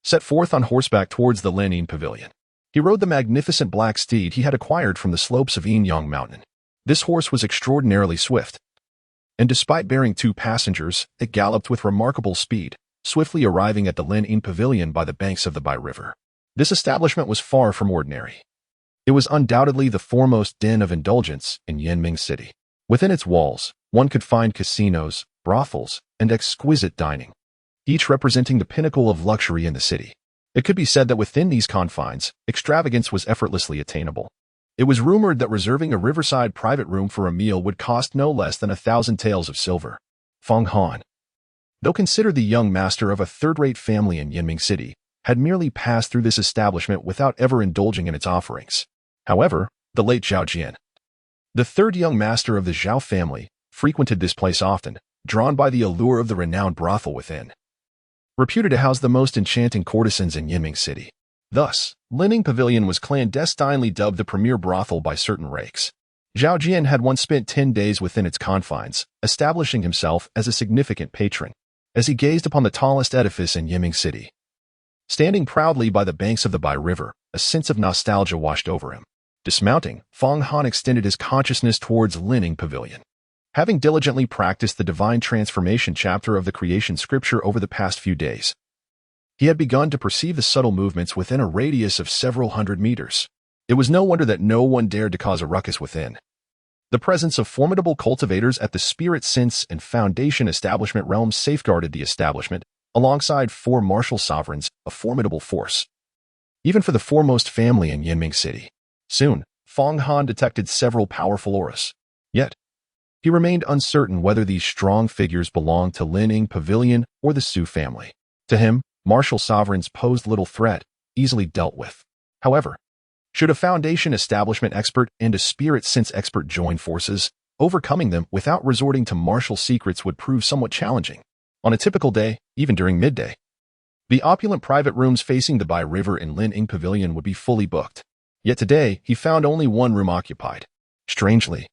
set forth on horseback towards the Lenin Pavilion. He rode the magnificent black steed he had acquired from the slopes of Yinyang Mountain. This horse was extraordinarily swift, and despite bearing 2 passengers, it galloped with remarkable speed, swiftly arriving at the Lenin Pavilion by the banks of the Bai River. This establishment was far from ordinary. It was undoubtedly the foremost den of indulgence in Yanming City. Within its walls, one could find casinos, brothels, and exquisite dining, each representing the pinnacle of luxury in the city. It could be said that within these confines, extravagance was effortlessly attainable. It was rumored that reserving a riverside private room for a meal would cost no less than 1,000 taels of silver. Feng Han, though considered the young master of a third-rate family in Yinming City, had merely passed through this establishment without ever indulging in its offerings. However, the late Zhao Jian, the third young master of the Zhao family, frequented this place often, drawn by the allure of the renowned brothel within. Reputed to house the most enchanting courtesans in Yinming City. Thus, Lining Pavilion was clandestinely dubbed the premier brothel by certain rakes. Zhao Jian had once spent 10 days within its confines, establishing himself as a significant patron, as he gazed upon the tallest edifice in Yinming City. Standing proudly by the banks of the Bai River, a sense of nostalgia washed over him. Dismounting, Feng Han extended his consciousness towards Lining Pavilion. Having diligently practiced the divine transformation chapter of the creation scripture over the past few days, he had begun to perceive the subtle movements within a radius of several hundred meters. It was no wonder that no one dared to cause a ruckus within. The presence of formidable cultivators at the spirit sense and foundation establishment realms safeguarded the establishment, alongside 4 martial sovereigns, a formidable force. Even for the foremost family in Yinming City. Soon, Feng Han detected several powerful auras. Yet, he remained uncertain whether these strong figures belonged to Lining Pavilion or the Su family. To him, martial sovereigns posed little threat, easily dealt with. However, should a foundation establishment expert and a spirit sense expert join forces, overcoming them without resorting to martial secrets would prove somewhat challenging. On a typical day, even during midday, the opulent private rooms facing the Bai River in Lining Pavilion would be fully booked. Yet today, he found only one room occupied. Strangely,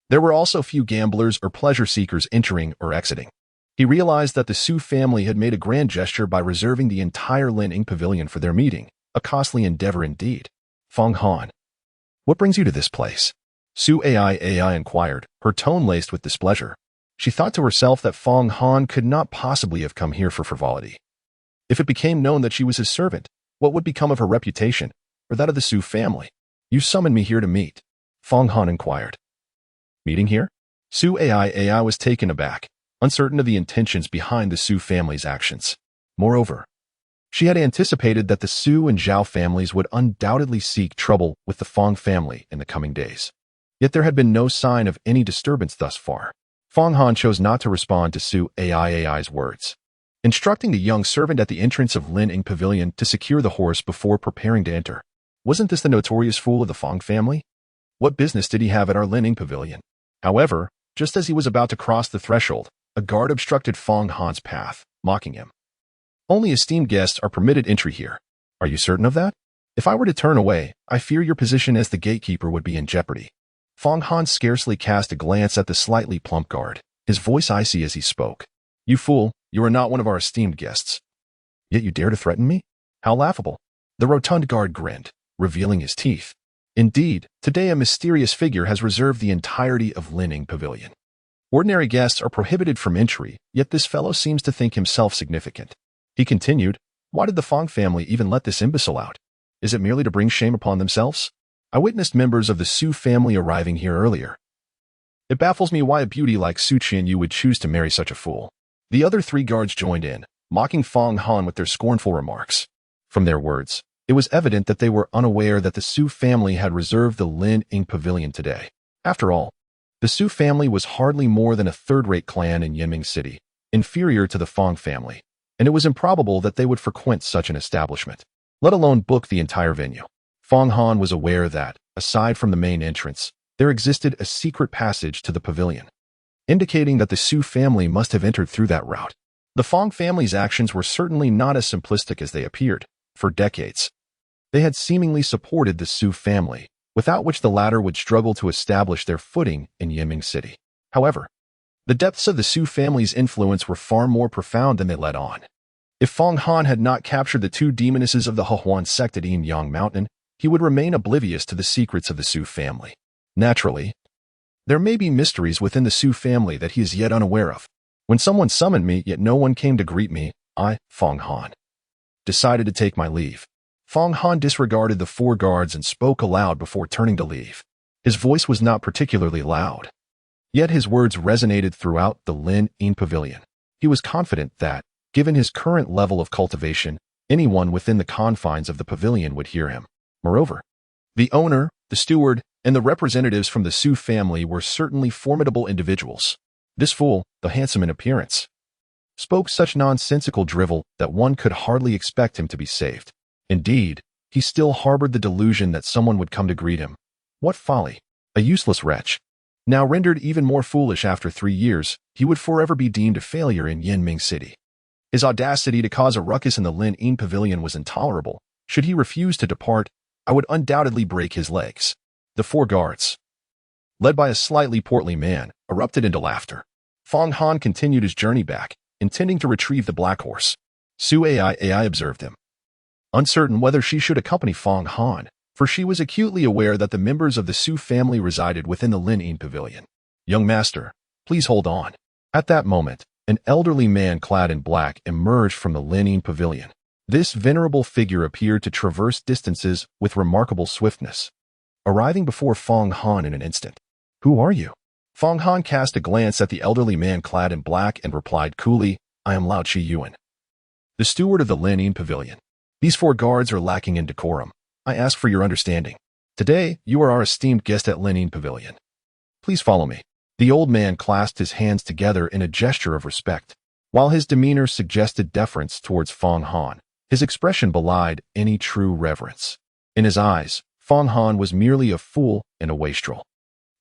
there were also few gamblers or pleasure seekers entering or exiting. He realized that the Su family had made a grand gesture by reserving the entire Lining Pavilion for their meeting, a costly endeavor indeed. Feng Han, what brings you to this place? Su AI inquired, her tone laced with displeasure. She thought to herself that Feng Han could not possibly have come here for frivolity. If it became known that she was his servant, what would become of her reputation, or that of the Su family? You summoned me here to meet, Feng Han inquired. Meeting here? Su AI was taken aback, uncertain of the intentions behind the Su family's actions. Moreover, she had anticipated that the Su and Zhao families would undoubtedly seek trouble with the Feng family in the coming days. Yet there had been no sign of any disturbance thus far. Feng Han chose not to respond to Su AI's words, instructing the young servant at the entrance of Lining Pavilion to secure the horse before preparing to enter. Wasn't this the notorious fool of the Feng family? What business did he have at our Lining Pavilion? However, just as he was about to cross the threshold, a guard obstructed Feng Han's path, mocking him. Only esteemed guests are permitted entry here. Are you certain of that? If I were to turn away, I fear your position as the gatekeeper would be in jeopardy. Feng Han scarcely cast a glance at the slightly plump guard, his voice icy as he spoke. You fool, you are not one of our esteemed guests. Yet you dare to threaten me? How laughable. The rotund guard grinned, revealing his teeth. Indeed, today a mysterious figure has reserved the entirety of Lining Pavilion. Ordinary guests are prohibited from entry, yet this fellow seems to think himself significant. He continued, why did the Feng family even let this imbecile out? Is it merely to bring shame upon themselves? I witnessed members of the Su family arriving here earlier. It baffles me why a beauty like Su Qianqiu would choose to marry such a fool. The other 3 guards joined in, mocking Feng Han with their scornful remarks. From their words, it was evident that they were unaware that the Su family had reserved the Lining Pavilion today. After all, the Su family was hardly more than a third-rate clan in Yinming City, inferior to the Feng family, and it was improbable that they would frequent such an establishment, let alone book the entire venue. Feng Han was aware that, aside from the main entrance, there existed a secret passage to the pavilion, indicating that the Su family must have entered through that route. The Feng family's actions were certainly not as simplistic as they appeared. For decades, they had seemingly supported the Su family, without which the latter would struggle to establish their footing in Yinming City. However, the depths of the Su family's influence were far more profound than they let on. If Feng Han had not captured the 2 demonesses of the Hehuan sect at Yin Mountain, he would remain oblivious to the secrets of the Su family. Naturally, there may be mysteries within the Su family that he is yet unaware of. When someone summoned me, yet no one came to greet me, I, Feng Han, decided to take my leave. Feng Han disregarded the 4 guards and spoke aloud before turning to leave. His voice was not particularly loud, yet his words resonated throughout the Lining Pavilion. He was confident that, given his current level of cultivation, Anyone within the confines of the pavilion would hear him. Moreover, the owner, the steward, and the representatives from the Su family were certainly formidable individuals. This fool, though handsome in appearance, spoke such nonsensical drivel that one could hardly expect him to be saved. Indeed, he still harbored the delusion that someone would come to greet him. What folly! A useless wretch. Now rendered even more foolish after 3 years, he would forever be deemed a failure in Yinming City. His audacity to cause a ruckus in the Lin Yin Pavilion was intolerable. Should he refuse to depart, I would undoubtedly break his legs. The 4 guards, led by a slightly portly man, erupted into laughter. Fong Han continued his journey back, intending to retrieve the black horse. Su Ai observed him, uncertain whether she should accompany Fong Han, for she was acutely aware that the members of the Su family resided within the Lin Yin Pavilion. Young master, please hold on. At that moment, an elderly man clad in black emerged from the Lin Yin Pavilion. This venerable figure appeared to traverse distances with remarkable swiftness, arriving before Fong Han in an instant. Who are you? Fong Han cast a glance at the elderly man clad in black and replied coolly, I am Lao Qianqiu, the steward of the Lin Yin Pavilion. These 4 guards are lacking in decorum. I ask for your understanding. Today, you are our esteemed guest at Lin Yin Pavilion. Please follow me. The old man clasped his hands together in a gesture of respect. While his demeanor suggested deference towards Fong Han, his expression belied any true reverence. In his eyes, Fong Han was merely a fool and a wastrel.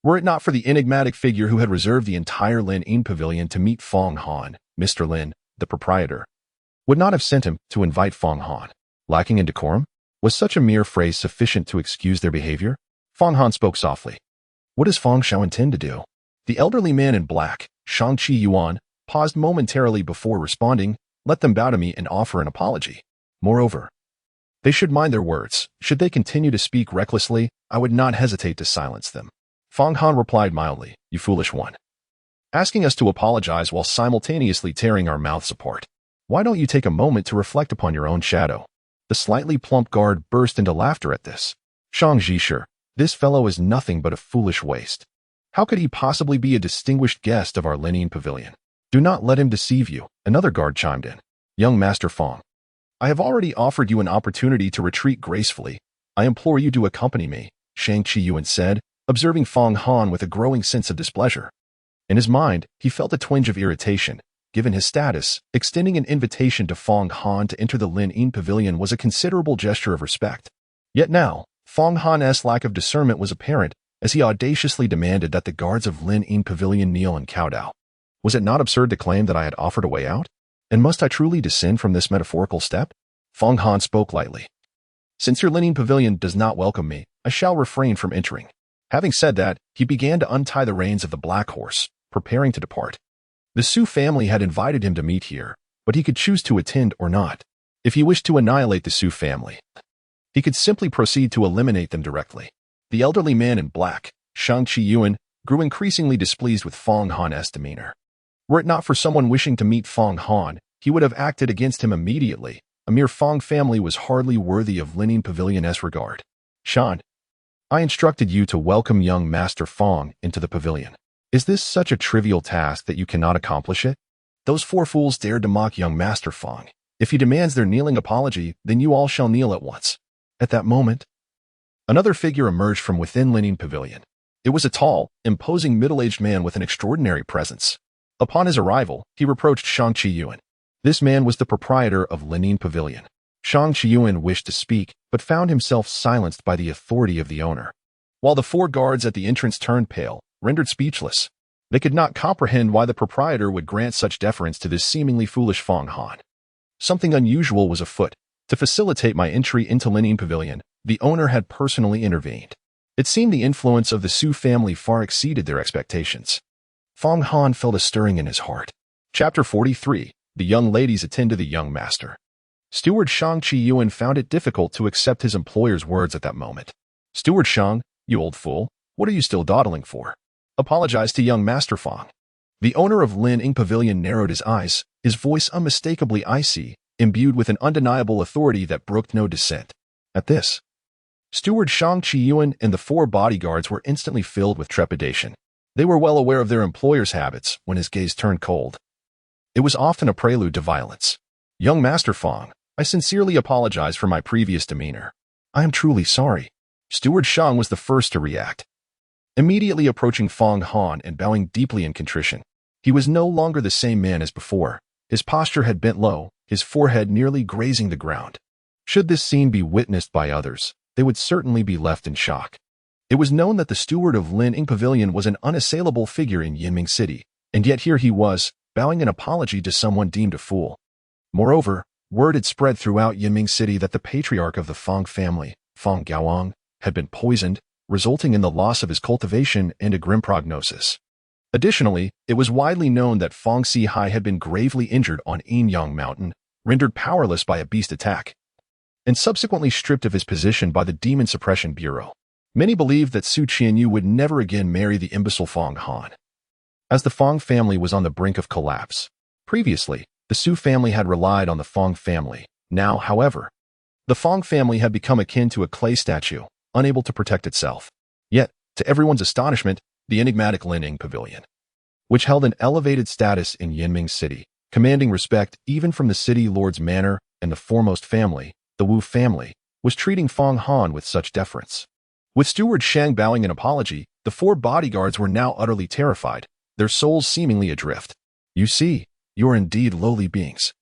Were it not for the enigmatic figure who had reserved the entire Lin Yin Pavilion to meet Fong Han, Mr. Lin, the proprietor, would not have sent him to invite Fong Han. Lacking in decorum? Was such a mere phrase sufficient to excuse their behavior? Fong Han spoke softly. What does Fong Shao intend to do? The elderly man in black, Qianqiu Yuan, paused momentarily before responding. Let them bow to me and offer an apology. Moreover, they should mind their words. Should they continue to speak recklessly, I would not hesitate to silence them. Fong Han replied mildly, you foolish one. Asking us to apologize while simultaneously tearing our mouths apart. Why don't you take a moment to reflect upon your own shadow? The slightly plump guard burst into laughter at this. Shang Zhisher, this fellow is nothing but a foolish waste. How could he possibly be a distinguished guest of our Lin Yin Pavilion? Do not let him deceive you, another guard chimed in. Young Master Fong, I have already offered you an opportunity to retreat gracefully. I implore you to accompany me, Shang Qianqiu said, observing Fong Han with a growing sense of displeasure. In his mind, he felt a twinge of irritation. Given his status, extending an invitation to Fong Han to enter the Lin Yin Pavilion was a considerable gesture of respect. Yet now, Fong Han's lack of discernment was apparent as he audaciously demanded that the guards of Lin Yin Pavilion kneel and kowtow. Was it not absurd to claim that I had offered a way out? And must I truly descend from this metaphorical step? Fong Han spoke lightly. Since your Lin Yin Pavilion does not welcome me, I shall refrain from entering. Having said that, he began to untie the reins of the black horse, preparing to depart. The Su family had invited him to meet here, but he could choose to attend or not. If he wished to annihilate the Su family, he could simply proceed to eliminate them directly. The elderly man in black, Qianqiu Yuan, grew increasingly displeased with Fong Han's demeanor. Were it not for someone wishing to meet Fong Han, he would have acted against him immediately. A mere Fong family was hardly worthy of Lin Yin Pavilion's regard. Shan, I instructed you to welcome young Master Fong into the pavilion. Is this such a trivial task that you cannot accomplish it? Those 4 fools dared to mock young Master Fong. If he demands their kneeling apology, then you all shall kneel at once. At that moment, another figure emerged from within Lin Yin Pavilion. It was a tall, imposing middle-aged man with an extraordinary presence. Upon his arrival, he reproached Qianqiu Yuan. This man was the proprietor of Lin Yin Pavilion. Qianqiu Yuan wished to speak, but found himself silenced by the authority of the owner. While the 4 guards at the entrance turned pale, rendered speechless, they could not comprehend why the proprietor would grant such deference to this seemingly foolish Fong Han. Something unusual was afoot. To facilitate my entry into Lin Yin Pavilion, the owner had personally intervened. It seemed the influence of the Su family far exceeded their expectations. Fong Han felt a stirring in his heart. Chapter 43. The young ladies attend to the young master. Steward Qianqiu Yuan found it difficult to accept his employer's words at that moment. Steward Shang, you old fool, what are you still dawdling for? Apologize to young Master Fong. The owner of Lin Yin Pavilion narrowed his eyes, his voice unmistakably icy, imbued with an undeniable authority that brooked no dissent. At this, Steward Qianqiu Yuan and the 4 bodyguards were instantly filled with trepidation. They were well aware of their employer's habits when his gaze turned cold. It was often a prelude to violence. Young Master Fong, I sincerely apologize for my previous demeanor. I am truly sorry. Steward Shang was the first to react. Immediately approaching Fong Han and bowing deeply in contrition. He was no longer the same man as before. His posture had bent low, his forehead nearly grazing the ground. Should this scene be witnessed by others, they would certainly be left in shock. It was known that the steward of Lin Ying Pavilion was an unassailable figure in Yinming City, and yet here he was, bowing an apology to someone deemed a fool. Moreover, word had spread throughout Yinming City that the patriarch of the Fong family, Fong Gaoang, had been poisoned, resulting in the loss of his cultivation and a grim prognosis. Additionally, it was widely known that Fong Sihai had been gravely injured on Yinyang Mountain, rendered powerless by a beast attack, and subsequently stripped of his position by the Demon Suppression Bureau. Many believed that Su Qianqiu would never again marry the imbecile Fong Han, as the Fong family was on the brink of collapse. Previously, the Su family had relied on the Fong family. Now, however, the Fong family had become akin to a clay statue, unable to protect itself. Yet, to everyone's astonishment, the enigmatic Lin Ying Pavilion, which held an elevated status in Yinming City, commanding respect even from the city lord's manor and the foremost family, the Wu family, was treating Fong Han with such deference. With Steward Shang bowing an apology, the 4 bodyguards were now utterly terrified, their souls seemingly adrift. You see, you are indeed lowly beings.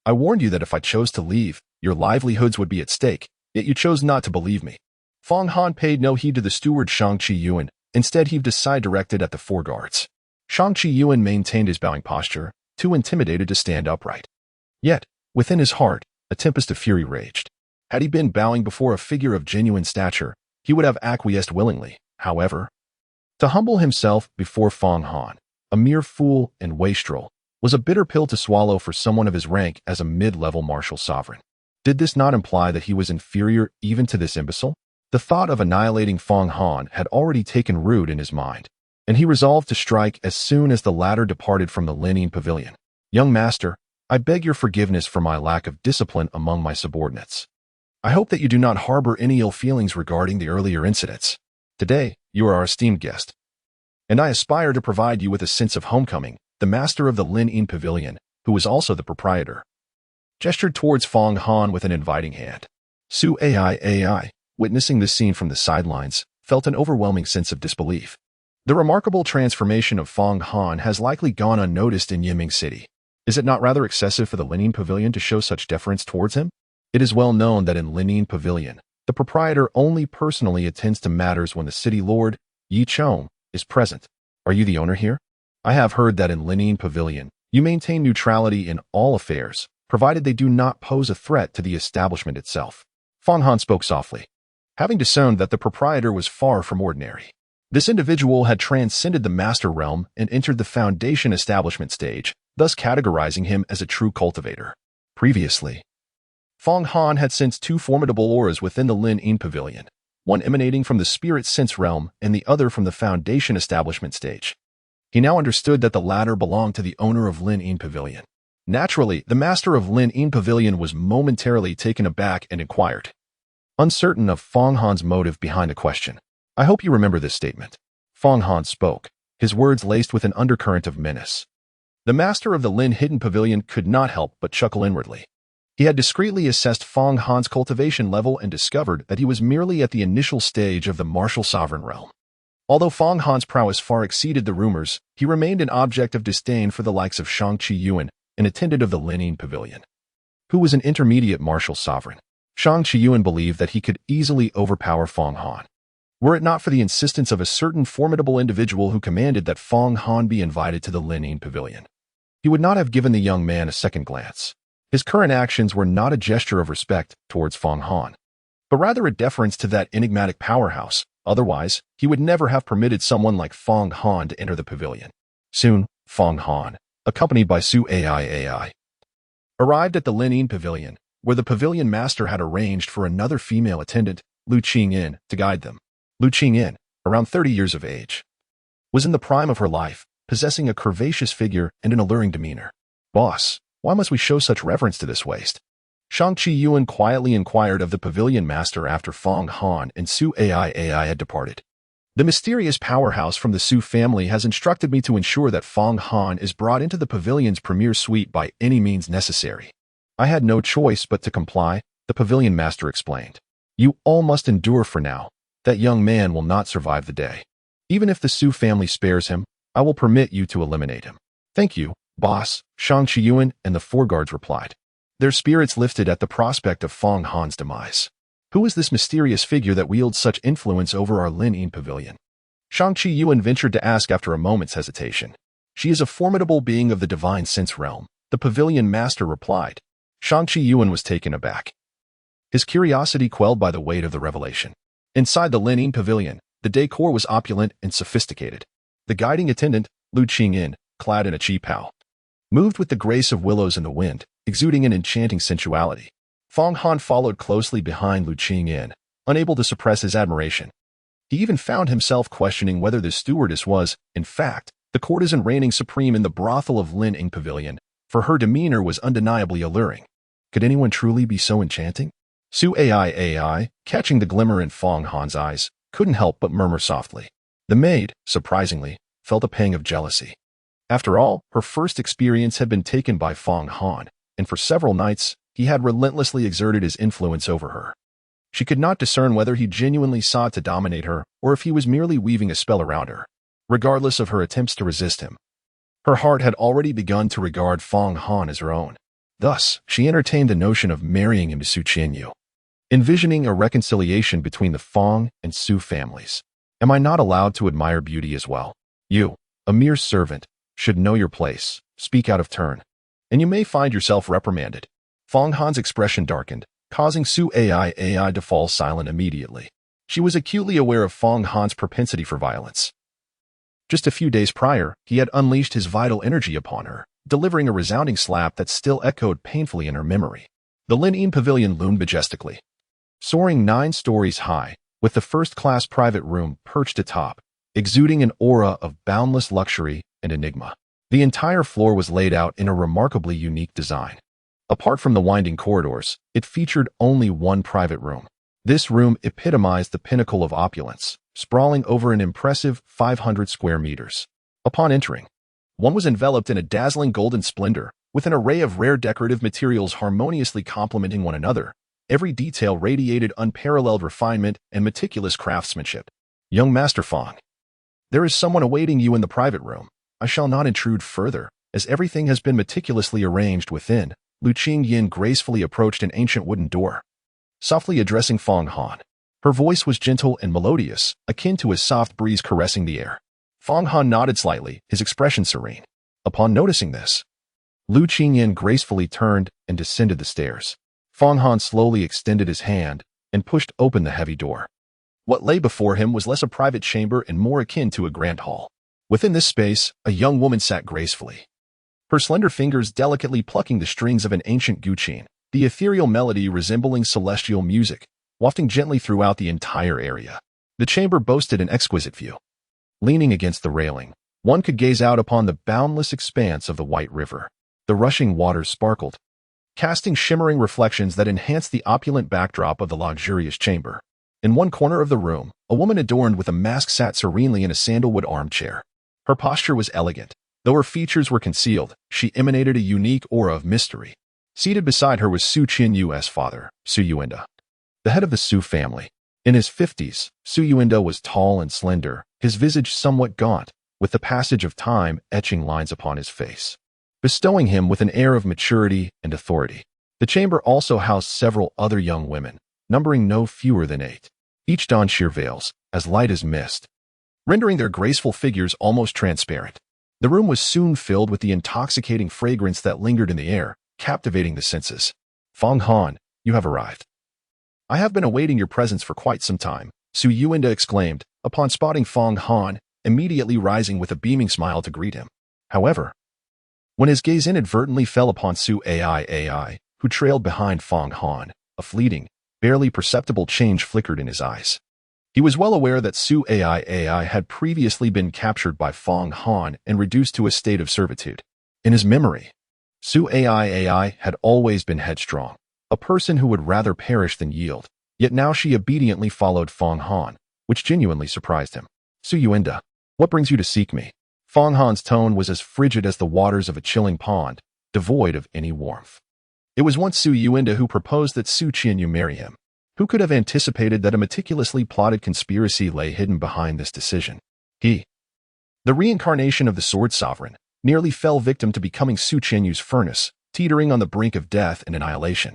I warned you that if I chose to leave, your livelihoods would be at stake, yet you chose not to believe me. Fong Han paid no heed to the steward Shang Qiyuan, instead heaved a sigh directed at the 4 guards. Shang Qiyuan maintained his bowing posture, too intimidated to stand upright. Yet, within his heart, a tempest of fury raged. Had he been bowing before a figure of genuine stature, he would have acquiesced willingly. However, to humble himself before Fong Han, a mere fool and wastrel, was a bitter pill to swallow for someone of his rank as a mid-level martial sovereign. Did this not imply that he was inferior even to this imbecile? The thought of annihilating Fong Han had already taken root in his mind, and he resolved to strike as soon as the latter departed from the Lin Ying Pavilion. Young master, I beg your forgiveness for my lack of discipline among my subordinates. I hope that you do not harbor any ill feelings regarding the earlier incidents. Today, you are our esteemed guest, and I aspire to provide you with a sense of homecoming. The master of the Lin Ying Pavilion, who was also the proprietor, gestured towards Fong Han with an inviting hand. Su Ai, witnessing this scene from the sidelines, felt an overwhelming sense of disbelief. The remarkable transformation of Fong Han has likely gone unnoticed in Yinming City. Is it not rather excessive for the Lin Ying Pavilion to show such deference towards him? It is well known that in Lin Ying Pavilion, the proprietor only personally attends to matters when the city lord, Yi Chong, is present. Are you the owner here? I have heard that in Lin Ying Pavilion, you maintain neutrality in all affairs, provided they do not pose a threat to the establishment itself. Fong Han spoke softly, having discerned that the proprietor was far from ordinary. This individual had transcended the master realm and entered the foundation establishment stage, thus categorizing him as a true cultivator. Previously, Fong Han had sensed 2 formidable auras within the Lin Ying Pavilion, one emanating from the spirit sense realm and the other from the foundation establishment stage. He now understood that the latter belonged to the owner of Lin Ying Pavilion. Naturally, the master of Lin Ying Pavilion was momentarily taken aback and inquired, uncertain of Fong Han's motive behind the question. I hope you remember this statement. Fong Han spoke, his words laced with an undercurrent of menace. The master of the Lin Hidden Pavilion could not help but chuckle inwardly. He had discreetly assessed Fong Han's cultivation level and discovered that he was merely at the initial stage of the martial sovereign realm. Although Fong Han's prowess far exceeded the rumors, he remained an object of disdain for the likes of Shang Qiyuan, an attendant of the Lin Ying Pavilion, who was an intermediate martial sovereign. Shang Qiyuan believed that he could easily overpower Fong Han, were it not for the insistence of a certain formidable individual who commanded that Fong Han be invited to the Lin Ying Pavilion. He would not have given the young man a second glance. His current actions were not a gesture of respect towards Fong Han, but rather a deference to that enigmatic powerhouse. Otherwise, he would never have permitted someone like Fong Han to enter the pavilion. Soon, Fong Han, accompanied by Su Ai, arrived at the Lin Ying Pavilion, where the pavilion master had arranged for another female attendant, Lu Qingyin, to guide them. Lu Qingyin, around 30 years of age, was in the prime of her life, possessing a curvaceous figure and an alluring demeanor. Boss, why must we show such reverence to this waste? Shang Qiyuan quietly inquired of the pavilion master after Fong Han and Su Ai had departed. The mysterious powerhouse from the Su family has instructed me to ensure that Fong Han is brought into the pavilion's premier suite by any means necessary. I had no choice but to comply, the pavilion master explained. You all must endure for now. That young man will not survive the day. Even if the Su family spares him, I will permit you to eliminate him. Thank you, boss, Qianqiu and the four guards replied. Their spirits lifted at the prospect of Fong Han's demise. Who is this mysterious figure that wields such influence over our Lin pavilion? Qianqiu ventured to ask after a moment's hesitation. She is a formidable being of the divine sense realm, the pavilion master replied. Qianqiu was taken aback, his curiosity quelled by the weight of the revelation. Inside the Lin pavilion, the decor was opulent and sophisticated. The guiding attendant, Lu Qingyin, clad in a qipao, moved with the grace of willows in the wind, exuding an enchanting sensuality. Fong Han followed closely behind Lu Qingyin, unable to suppress his admiration. He even found himself questioning whether the stewardess was, in fact, the courtesan reigning supreme in the brothel of Lin pavilion, for her demeanor was undeniably alluring. Could anyone truly be so enchanting? Su Ai, catching the glimmer in Fong Han's eyes, couldn't help but murmur softly. The maid, surprisingly, felt a pang of jealousy. After all, her first experience had been taken by Fong Han, and for several nights, he had relentlessly exerted his influence over her. She could not discern whether he genuinely sought to dominate her or if he was merely weaving a spell around her. Regardless of her attempts to resist him, her heart had already begun to regard Fong Han as her own. Thus, she entertained the notion of marrying him to Su Qianqiu, envisioning a reconciliation between the Fong and Su families. Am I not allowed to admire beauty as well? You, a mere servant, should know your place, speak out of turn, and you may find yourself reprimanded. Fong Han's expression darkened, causing Su Ai to fall silent immediately. She was acutely aware of Fong Han's propensity for violence. Just a few days prior, he had unleashed his vital energy upon her, delivering a resounding slap that still echoed painfully in her memory. The Lin pavilion loomed majestically, soaring 9 stories high, with the first-class private room perched atop, exuding an aura of boundless luxury and enigma. The entire floor was laid out in a remarkably unique design. Apart from the winding corridors, it featured only one private room. This room epitomized the pinnacle of opulence, sprawling over an impressive 500 square meters. Upon entering, one was enveloped in a dazzling golden splendor, with an array of rare decorative materials harmoniously complementing one another. Every detail radiated unparalleled refinement and meticulous craftsmanship. Young Master Fong, there is someone awaiting you in the private room. I shall not intrude further, as everything has been meticulously arranged within. Lu Qingyin gracefully approached an ancient wooden door, softly addressing Fong Han. Her voice was gentle and melodious, akin to a soft breeze caressing the air. Fong Han nodded slightly, his expression serene. Upon noticing this, Lu Qingyin gracefully turned and descended the stairs. Fong Han slowly extended his hand and pushed open the heavy door. What lay before him was less a private chamber and more akin to a grand hall. Within this space, a young woman sat gracefully, her slender fingers delicately plucking the strings of an ancient guqin, the ethereal melody resembling celestial music, wafting gently throughout the entire area. The chamber boasted an exquisite view. Leaning against the railing, one could gaze out upon the boundless expanse of the White River. The rushing waters sparkled, casting shimmering reflections that enhanced the opulent backdrop of the luxurious chamber. In one corner of the room, a woman adorned with a mask sat serenely in a sandalwood armchair. Her posture was elegant. Though her features were concealed, she emanated a unique aura of mystery. Seated beside her was Su Qianqiu's father, Su Yuanda, the head of the Su family. In his 50s, Su Yuanda was tall and slender, his visage somewhat gaunt, with the passage of time etching lines upon his face, bestowing him with an air of maturity and authority. The chamber also housed several other young women, numbering no fewer than 8. Each donned sheer veils, as light as mist, rendering their graceful figures almost transparent. The room was soon filled with the intoxicating fragrance that lingered in the air, captivating the senses. Fong Han, you have arrived. I have been awaiting your presence for quite some time, Su Yuanda exclaimed, upon spotting Fong Han, immediately rising with a beaming smile to greet him. However, when his gaze inadvertently fell upon Su Ai, who trailed behind Fong Han, a fleeting, barely perceptible change flickered in his eyes. He was well aware that Su Ai had previously been captured by Fong Han and reduced to a state of servitude. In his memory, Su Ai had always been headstrong, a person who would rather perish than yield, yet now she obediently followed Fong Han, which genuinely surprised him. Su Yuanda, what brings you to seek me? Fong Han's tone was as frigid as the waters of a chilling pond, devoid of any warmth. It was once Su Yuanda who proposed that Su Qianqiu marry him. Who could have anticipated that a meticulously plotted conspiracy lay hidden behind this decision? He, the reincarnation of the Sword Sovereign, nearly fell victim to becoming Su Qianqiu's furnace, teetering on the brink of death and annihilation.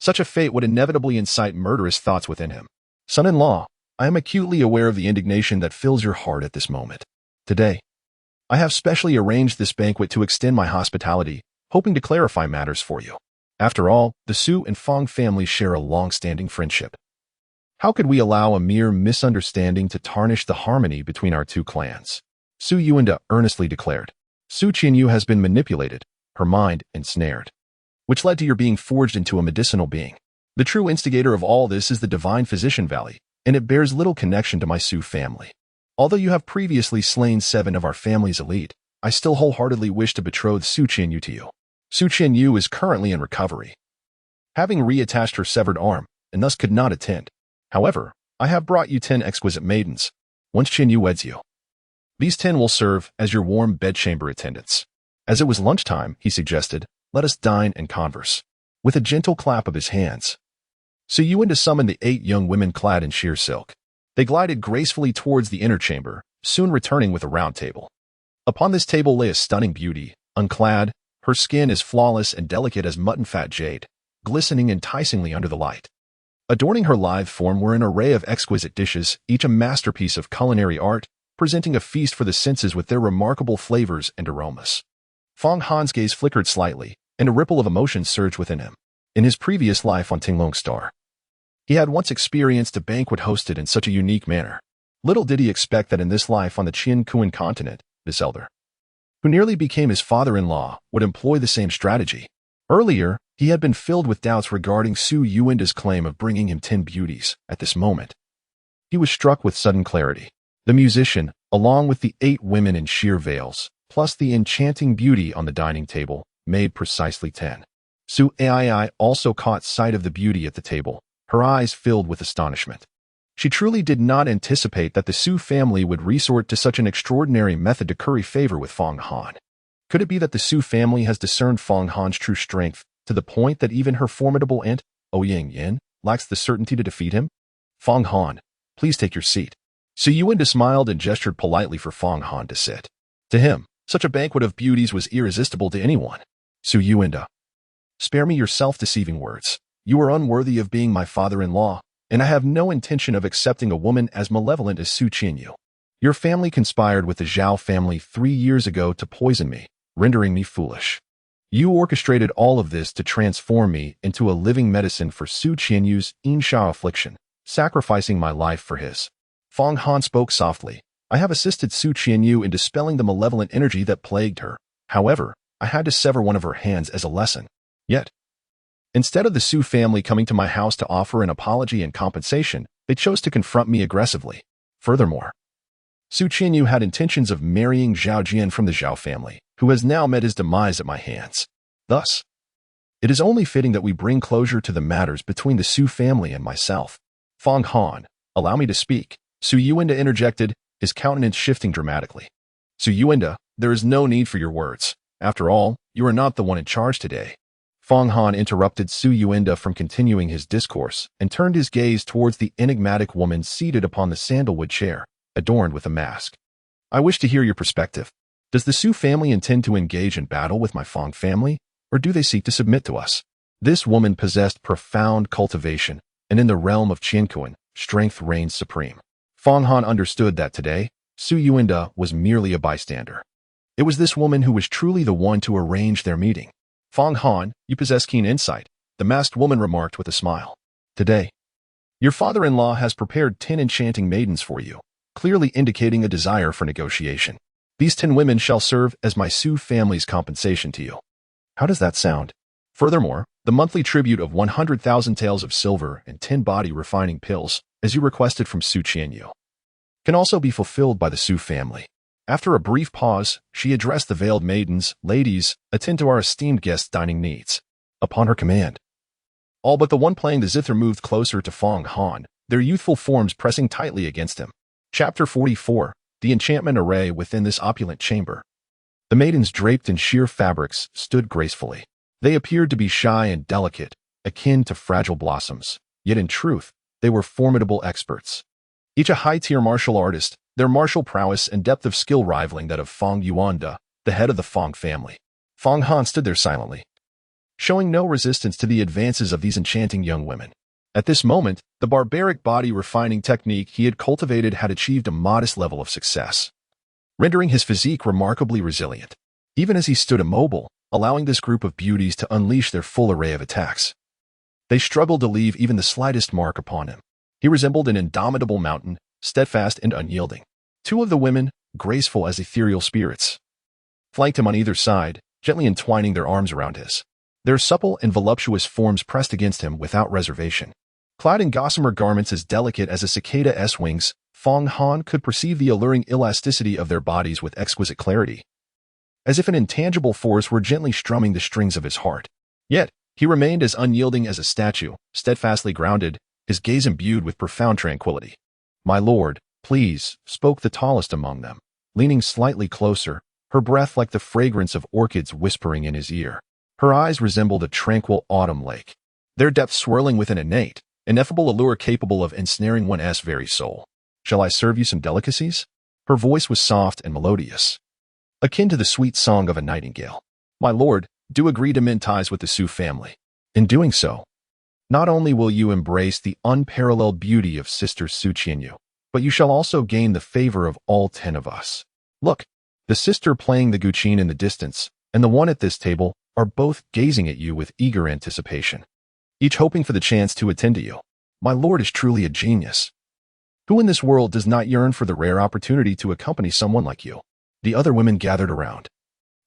Such a fate would inevitably incite murderous thoughts within him. Son-in-law, I am acutely aware of the indignation that fills your heart at this moment. Today, I have specially arranged this banquet to extend my hospitality, hoping to clarify matters for you. After all, the Su and Fong families share a long-standing friendship. How could we allow a mere misunderstanding to tarnish the harmony between our two clans? Su Yuanda earnestly declared. Su Qianqiu has been manipulated, her mind ensnared, which led to your being forged into a medicinal being. The true instigator of all this is the divine physician Valley, and it bears little connection to my Su family. Although you have previously slain 7 of our family's elite, I still wholeheartedly wish to betroth Su Qianqiu to you. Su Qianqiu is currently in recovery, having reattached her severed arm, and thus could not attend. However, I have brought you 10 exquisite maidens, once Qianqiu weds you. These 10 will serve as your warm bedchamber attendants. As it was lunchtime, he suggested, let us dine and converse. With a gentle clap of his hands, Su Yuanda summoned the 8 young women clad in sheer silk. They glided gracefully towards the inner chamber, soon returning with a round table. Upon this table lay a stunning beauty, unclad, her skin as flawless and delicate as mutton-fat jade, glistening enticingly under the light. Adorning her lithe form were an array of exquisite dishes, each a masterpiece of culinary art, presenting a feast for the senses with their remarkable flavors and aromas. Fong Han's gaze flickered slightly, and a ripple of emotion surged within him. In his previous life on Tinglong Star, he had once experienced a banquet hosted in such a unique manner. Little did he expect that in this life on the Qianqiu continent, this elder, who nearly became his father-in-law, would employ the same strategy. Earlier, he had been filled with doubts regarding Su Yuanda's claim of bringing him 10 beauties. At this moment, he was struck with sudden clarity. The musician, along with the 8 women in sheer veils, plus the enchanting beauty on the dining table, made precisely 10. Su Ai also caught sight of the beauty at the table, her eyes filled with astonishment. She truly did not anticipate that the Su family would resort to such an extraordinary method to curry favor with Fong Han. Could it be that the Su family has discerned Fong Han's true strength to the point that even her formidable aunt, Ouyang Yin, lacks the certainty to defeat him? Fong Han, please take your seat. Su Yuanda smiled and gestured politely for Fong Han to sit. To him, such a banquet of beauties was irresistible to anyone. Su Yuanda, spare me your self-deceiving words. You are unworthy of being my father-in-law, and I have no intention of accepting a woman as malevolent as Su Qianqiu. Your family conspired with the Zhao family 3 years ago to poison me, rendering me foolish. You orchestrated all of this to transform me into a living medicine for Su Qianqiu's Inshao affliction, sacrificing my life for his. Fong Han spoke softly. I have assisted Su Qianqiu in dispelling the malevolent energy that plagued her. However, I had to sever one of her hands as a lesson. Yet, instead of the Su family coming to my house to offer an apology and compensation, they chose to confront me aggressively. Furthermore, Su Qianqiu had intentions of marrying Zhao Jian from the Zhao family, who has now met his demise at my hands. Thus, it is only fitting that we bring closure to the matters between the Su family and myself. Fong Han, allow me to speak. Su Yuanda interjected, his countenance shifting dramatically. Su Yuanda, there is no need for your words. After all, you are not the one in charge today. Fong Han interrupted Su Yuanda from continuing his discourse and turned his gaze towards the enigmatic woman seated upon the sandalwood chair, adorned with a mask. I wish to hear your perspective. Does the Su family intend to engage in battle with my Fong family, or do they seek to submit to us? This woman possessed profound cultivation, and in the realm of Qianqiu, strength reigned supreme. Fong Han understood that today, Su Yuanda was merely a bystander. It was this woman who was truly the one to arrange their meeting. Fong Han, you possess keen insight, the masked woman remarked with a smile. Today, your father-in-law has prepared 10 enchanting maidens for you, clearly indicating a desire for negotiation. These 10 women shall serve as my Su family's compensation to you. How does that sound? Furthermore, the monthly tribute of 100,000 taels of silver and 10 body refining pills, as you requested from Su Qianqiu, can also be fulfilled by the Su family. After a brief pause, she addressed the veiled maidens, ladies, attend to our esteemed guest's dining needs. Upon her command, all but the one playing the zither moved closer to Fong Han, their youthful forms pressing tightly against him. Chapter 44, The Enchantment Array within this opulent chamber. The maidens draped in sheer fabrics stood gracefully, They appeared to be shy and delicate, akin to fragile blossoms, yet in truth, they were formidable experts. Each a high-tier martial artist, their martial prowess and depth of skill rivaling that of Fong Yuanda, the head of the Fong family. Fong Han stood there silently, showing no resistance to the advances of these enchanting young women. At this moment, the barbaric body-refining technique he had cultivated had achieved a modest level of success, rendering his physique remarkably resilient, even as he stood immobile, allowing this group of beauties to unleash their full array of attacks. They struggled to leave even the slightest mark upon him. He resembled an indomitable mountain, steadfast and unyielding. Two of the women, graceful as ethereal spirits, flanked him on either side, gently entwining their arms around his. Their supple and voluptuous forms pressed against him without reservation. Clad in gossamer garments as delicate as a cicada's wings, Fong Han could perceive the alluring elasticity of their bodies with exquisite clarity, as if an intangible force were gently strumming the strings of his heart. Yet, he remained as unyielding as a statue, steadfastly grounded, his gaze imbued with profound tranquility. "My lord, please," spoke the tallest among them, leaning slightly closer, her breath like the fragrance of orchids whispering in his ear. Her eyes resembled a tranquil autumn lake, their depths swirling with an innate, ineffable allure capable of ensnaring one's very soul. "Shall I serve you some delicacies?" Her voice was soft and melodious, akin to the sweet song of a nightingale. "My lord, do agree to mend ties with the Su family. In doing so, not only will you embrace the unparalleled beauty of Sister Su Qianqiu, but you shall also gain the favor of all 10 of us. Look, the sister playing the guqin in the distance, and the one at this table, are both gazing at you with eager anticipation, each hoping for the chance to attend to you. My lord is truly a genius. Who in this world does not yearn for the rare opportunity to accompany someone like you?" The other women gathered around,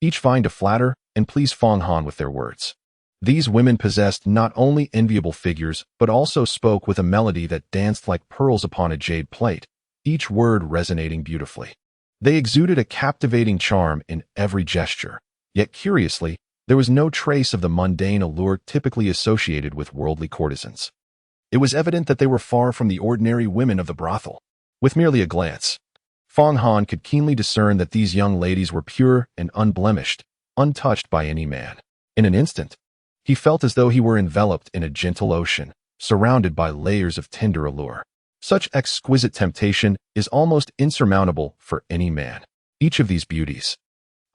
each vying to flatter and please Fong Han with their words. These women possessed not only enviable figures, but also spoke with a melody that danced like pearls upon a jade plate, each word resonating beautifully. They exuded a captivating charm in every gesture, yet curiously, there was no trace of the mundane allure typically associated with worldly courtesans. It was evident that they were far from the ordinary women of the brothel. With merely a glance, Fong Han could keenly discern that these young ladies were pure and unblemished, untouched by any man. In an instant, he felt as though he were enveloped in a gentle ocean, surrounded by layers of tender allure. Such exquisite temptation is almost insurmountable for any man. Each of these beauties,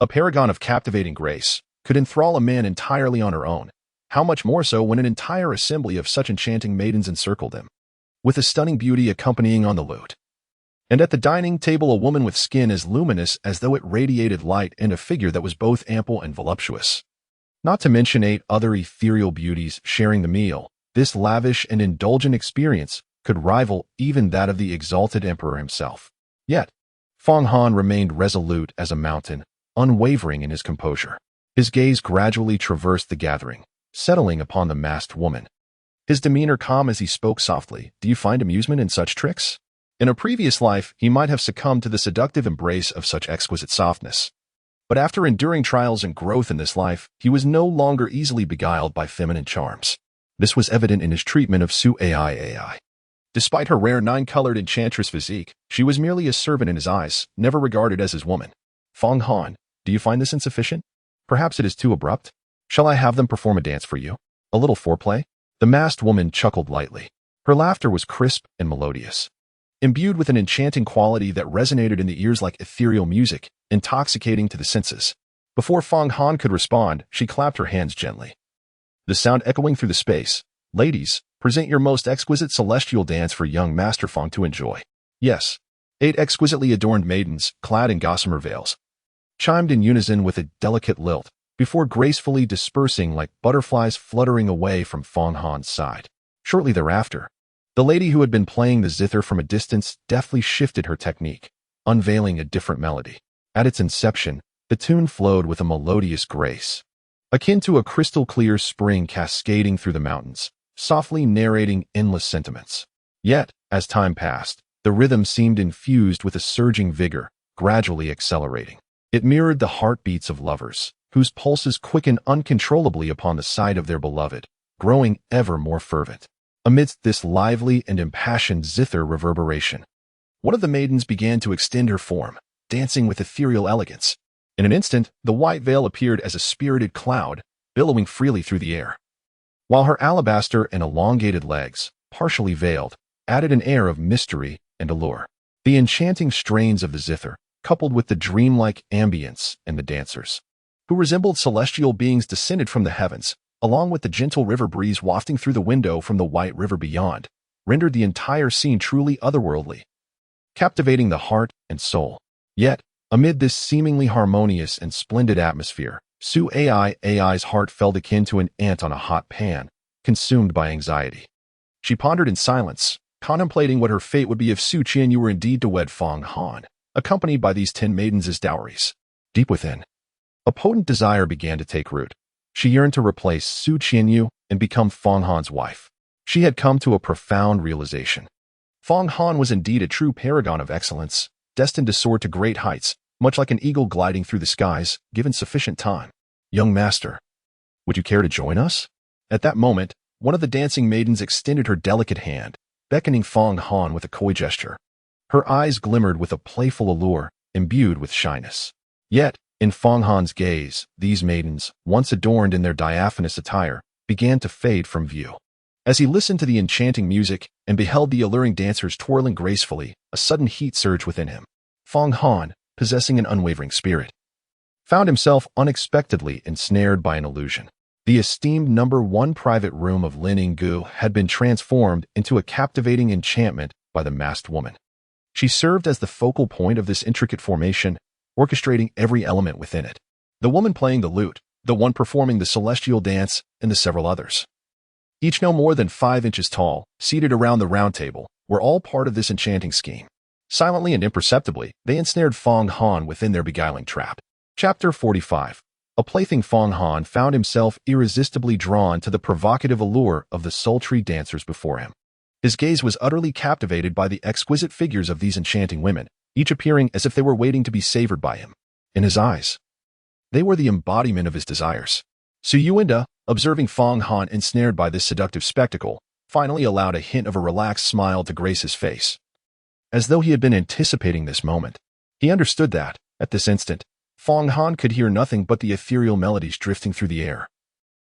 a paragon of captivating grace, could enthrall a man entirely on her own. How much more so when an entire assembly of such enchanting maidens encircled him, with a stunning beauty accompanying on the lute. And at the dining table a woman with skin as luminous as though it radiated light and a figure that was both ample and voluptuous. Not to mention 8 other ethereal beauties sharing the meal, this lavish and indulgent experience could rival even that of the exalted emperor himself. Yet, Fong Han remained resolute as a mountain, unwavering in his composure. His gaze gradually traversed the gathering, settling upon the masked woman. His demeanor calm as he spoke softly. "Do you find amusement in such tricks?" In a previous life, he might have succumbed to the seductive embrace of such exquisite softness. But after enduring trials and growth in this life, he was no longer easily beguiled by feminine charms. This was evident in his treatment of Su Ai. Despite her rare 9-colored enchantress physique, she was merely a servant in his eyes, never regarded as his woman. "Fong Han, do you find this insufficient? Perhaps it is too abrupt? Shall I have them perform a dance for you? A little foreplay?" The masked woman chuckled lightly. Her laughter was crisp and melodious, imbued with an enchanting quality that resonated in the ears like ethereal music, intoxicating to the senses. Before Fong Han could respond, she clapped her hands gently, the sound echoing through the space. "Ladies, present your most exquisite celestial dance for young Master Fong to enjoy." Yes, 8 exquisitely adorned maidens, clad in gossamer veils, chimed in unison with a delicate lilt, before gracefully dispersing like butterflies fluttering away from Fong Han's side. Shortly thereafter, the lady who had been playing the zither from a distance deftly shifted her technique, unveiling a different melody. At its inception, the tune flowed with a melodious grace, akin to a crystal-clear spring cascading through the mountains, softly narrating endless sentiments. Yet, as time passed, the rhythm seemed infused with a surging vigor, gradually accelerating. It mirrored the heartbeats of lovers, whose pulses quicken uncontrollably upon the sight of their beloved, growing ever more fervent. Amidst this lively and impassioned zither reverberation, one of the maidens began to extend her form, dancing with ethereal elegance. In an instant, the white veil appeared as a spirited cloud, billowing freely through the air. While her alabaster and elongated legs, partially veiled, added an air of mystery and allure. The enchanting strains of the zither, coupled with the dreamlike ambience and the dancers, who resembled celestial beings descended from the heavens, along with the gentle river breeze wafting through the window from the white river beyond, rendered the entire scene truly otherworldly, captivating the heart and soul. Yet, amid this seemingly harmonious and splendid atmosphere, Su Ai's heart felt akin to an ant on a hot pan, consumed by anxiety. She pondered in silence, contemplating what her fate would be if Su Qianyu were indeed to wed Fang Han, accompanied by these 10 maidens as dowries. Deep within, a potent desire began to take root. She yearned to replace Su Qianyu and become Fang Han's wife. She had come to a profound realization. Fang Han was indeed a true paragon of excellence, destined to soar to great heights, much like an eagle gliding through the skies, given sufficient time. Young master, would you care to join us? At that moment, one of the dancing maidens extended her delicate hand, beckoning Fang Han with a coy gesture. Her eyes glimmered with a playful allure, imbued with shyness. Yet, in Fang Han's gaze, these maidens, once adorned in their diaphanous attire, began to fade from view. As he listened to the enchanting music and beheld the alluring dancers twirling gracefully, a sudden heat surged within him. Fang Han, possessing an unwavering spirit, found himself unexpectedly ensnared by an illusion. The esteemed #1 private room of Lin Yinggu had been transformed into a captivating enchantment by the masked woman. She served as the focal point of this intricate formation, orchestrating every element within it. The woman playing the lute, the one performing the celestial dance, and the several others, each no more than 5 inches tall, seated around the round table, were all part of this enchanting scheme. Silently and imperceptibly, they ensnared Fang Han within their beguiling trap. Chapter 45. A plaything Fang Han found himself irresistibly drawn to the provocative allure of the sultry dancers before him. His gaze was utterly captivated by the exquisite figures of these enchanting women, each appearing as if they were waiting to be savored by him. In his eyes, they were the embodiment of his desires. Su Yuanda, observing Fang Han ensnared by this seductive spectacle, finally allowed a hint of a relaxed smile to grace his face. As though he had been anticipating this moment, he understood that, at this instant, Fang Han could hear nothing but the ethereal melodies drifting through the air.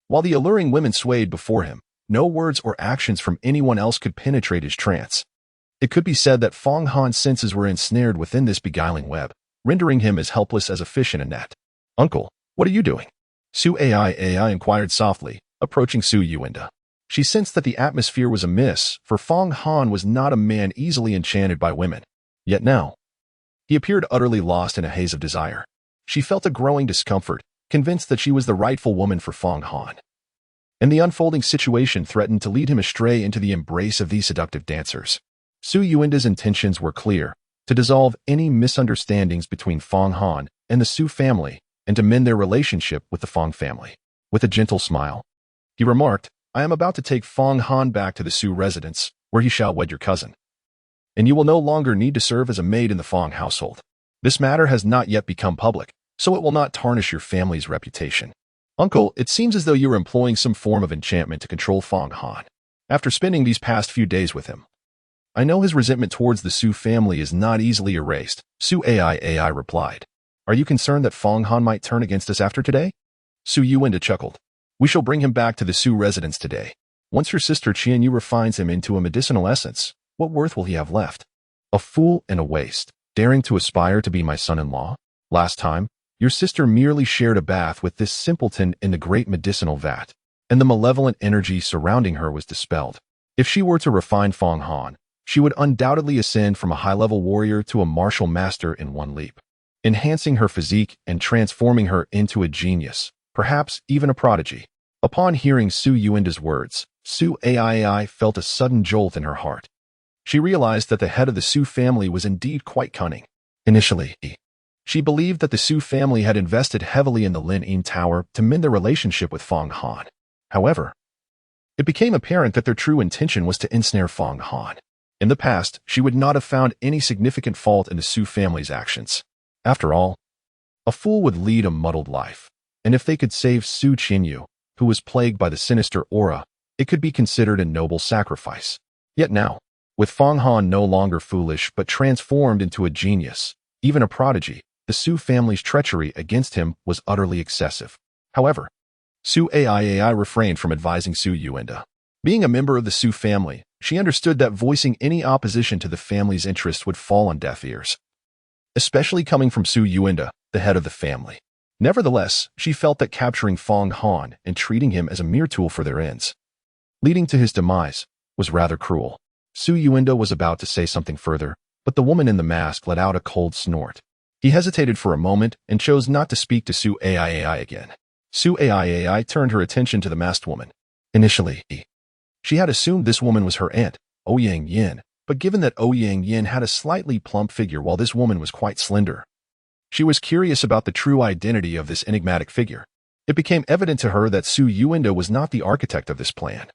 While the alluring women swayed before him, no words or actions from anyone else could penetrate his trance. It could be said that Fang Han's senses were ensnared within this beguiling web, rendering him as helpless as a fish in a net. "Uncle, what are you doing?" Su Ai inquired softly, approaching Su Yuanda. She sensed that the atmosphere was amiss, for Fang Han was not a man easily enchanted by women. Yet now, he appeared utterly lost in a haze of desire. She felt a growing discomfort, convinced that she was the rightful woman for Fang Han. And the unfolding situation threatened to lead him astray into the embrace of these seductive dancers. Su Yuanda's intentions were clear: to dissolve any misunderstandings between Fang Han and the Su family, and to mend their relationship with the Fang family. With a gentle smile, he remarked, "I am about to take Fang Han back to the Su residence, where he shall wed your cousin. And you will no longer need to serve as a maid in the Fang household. This matter has not yet become public, so it will not tarnish your family's reputation." "Uncle, it seems as though you are employing some form of enchantment to control Fang Han. After spending these past few days with him, I know his resentment towards the Su family is not easily erased," Su Ai replied. "Are you concerned that Fang Han might turn against us after today?" Su Yuanda chuckled. "We shall bring him back to the Su residence today. Once your sister Qianqiu refines him into a medicinal essence, what worth will he have left? A fool and a waste, daring to aspire to be my son-in-law? Last time, your sister merely shared a bath with this simpleton in the great medicinal vat, and the malevolent energy surrounding her was dispelled. If she were to refine Fang Han, she would undoubtedly ascend from a high-level warrior to a martial master in one leap, enhancing her physique and transforming her into a genius, perhaps even a prodigy." Upon hearing Su Yuanda's words, Su Ai felt a sudden jolt in her heart. She realized that the head of the Su family was indeed quite cunning. Initially, she believed that the Su family had invested heavily in the Lin Yin Tower to mend their relationship with Fang Han. However, it became apparent that their true intention was to ensnare Fang Han. In the past, she would not have found any significant fault in the Su family's actions. After all, a fool would lead a muddled life, and if they could save Su Qianyu, who was plagued by the sinister aura, it could be considered a noble sacrifice. Yet now, with Fang Han no longer foolish but transformed into a genius, even a prodigy, the Su family's treachery against him was utterly excessive. However, Su AI refrained from advising Su Yuanda. Being a member of the Su family, she understood that voicing any opposition to the family's interests would fall on deaf ears, especially coming from Su Yuanda, the head of the family. Nevertheless, she felt that capturing Fong Han and treating him as a mere tool for their ends, leading to his demise, was rather cruel. Su Yuanda was about to say something further, but the woman in the mask let out a cold snort. He hesitated for a moment and chose not to speak to Su AI again. Su AI turned her attention to the masked woman. Initially, she had assumed this woman was her aunt, Ouyang Yin, but given that Ouyang Yin had a slightly plump figure while this woman was quite slender, she was curious about the true identity of this enigmatic figure. It became evident to her that Su Yuanda was not the architect of this plan.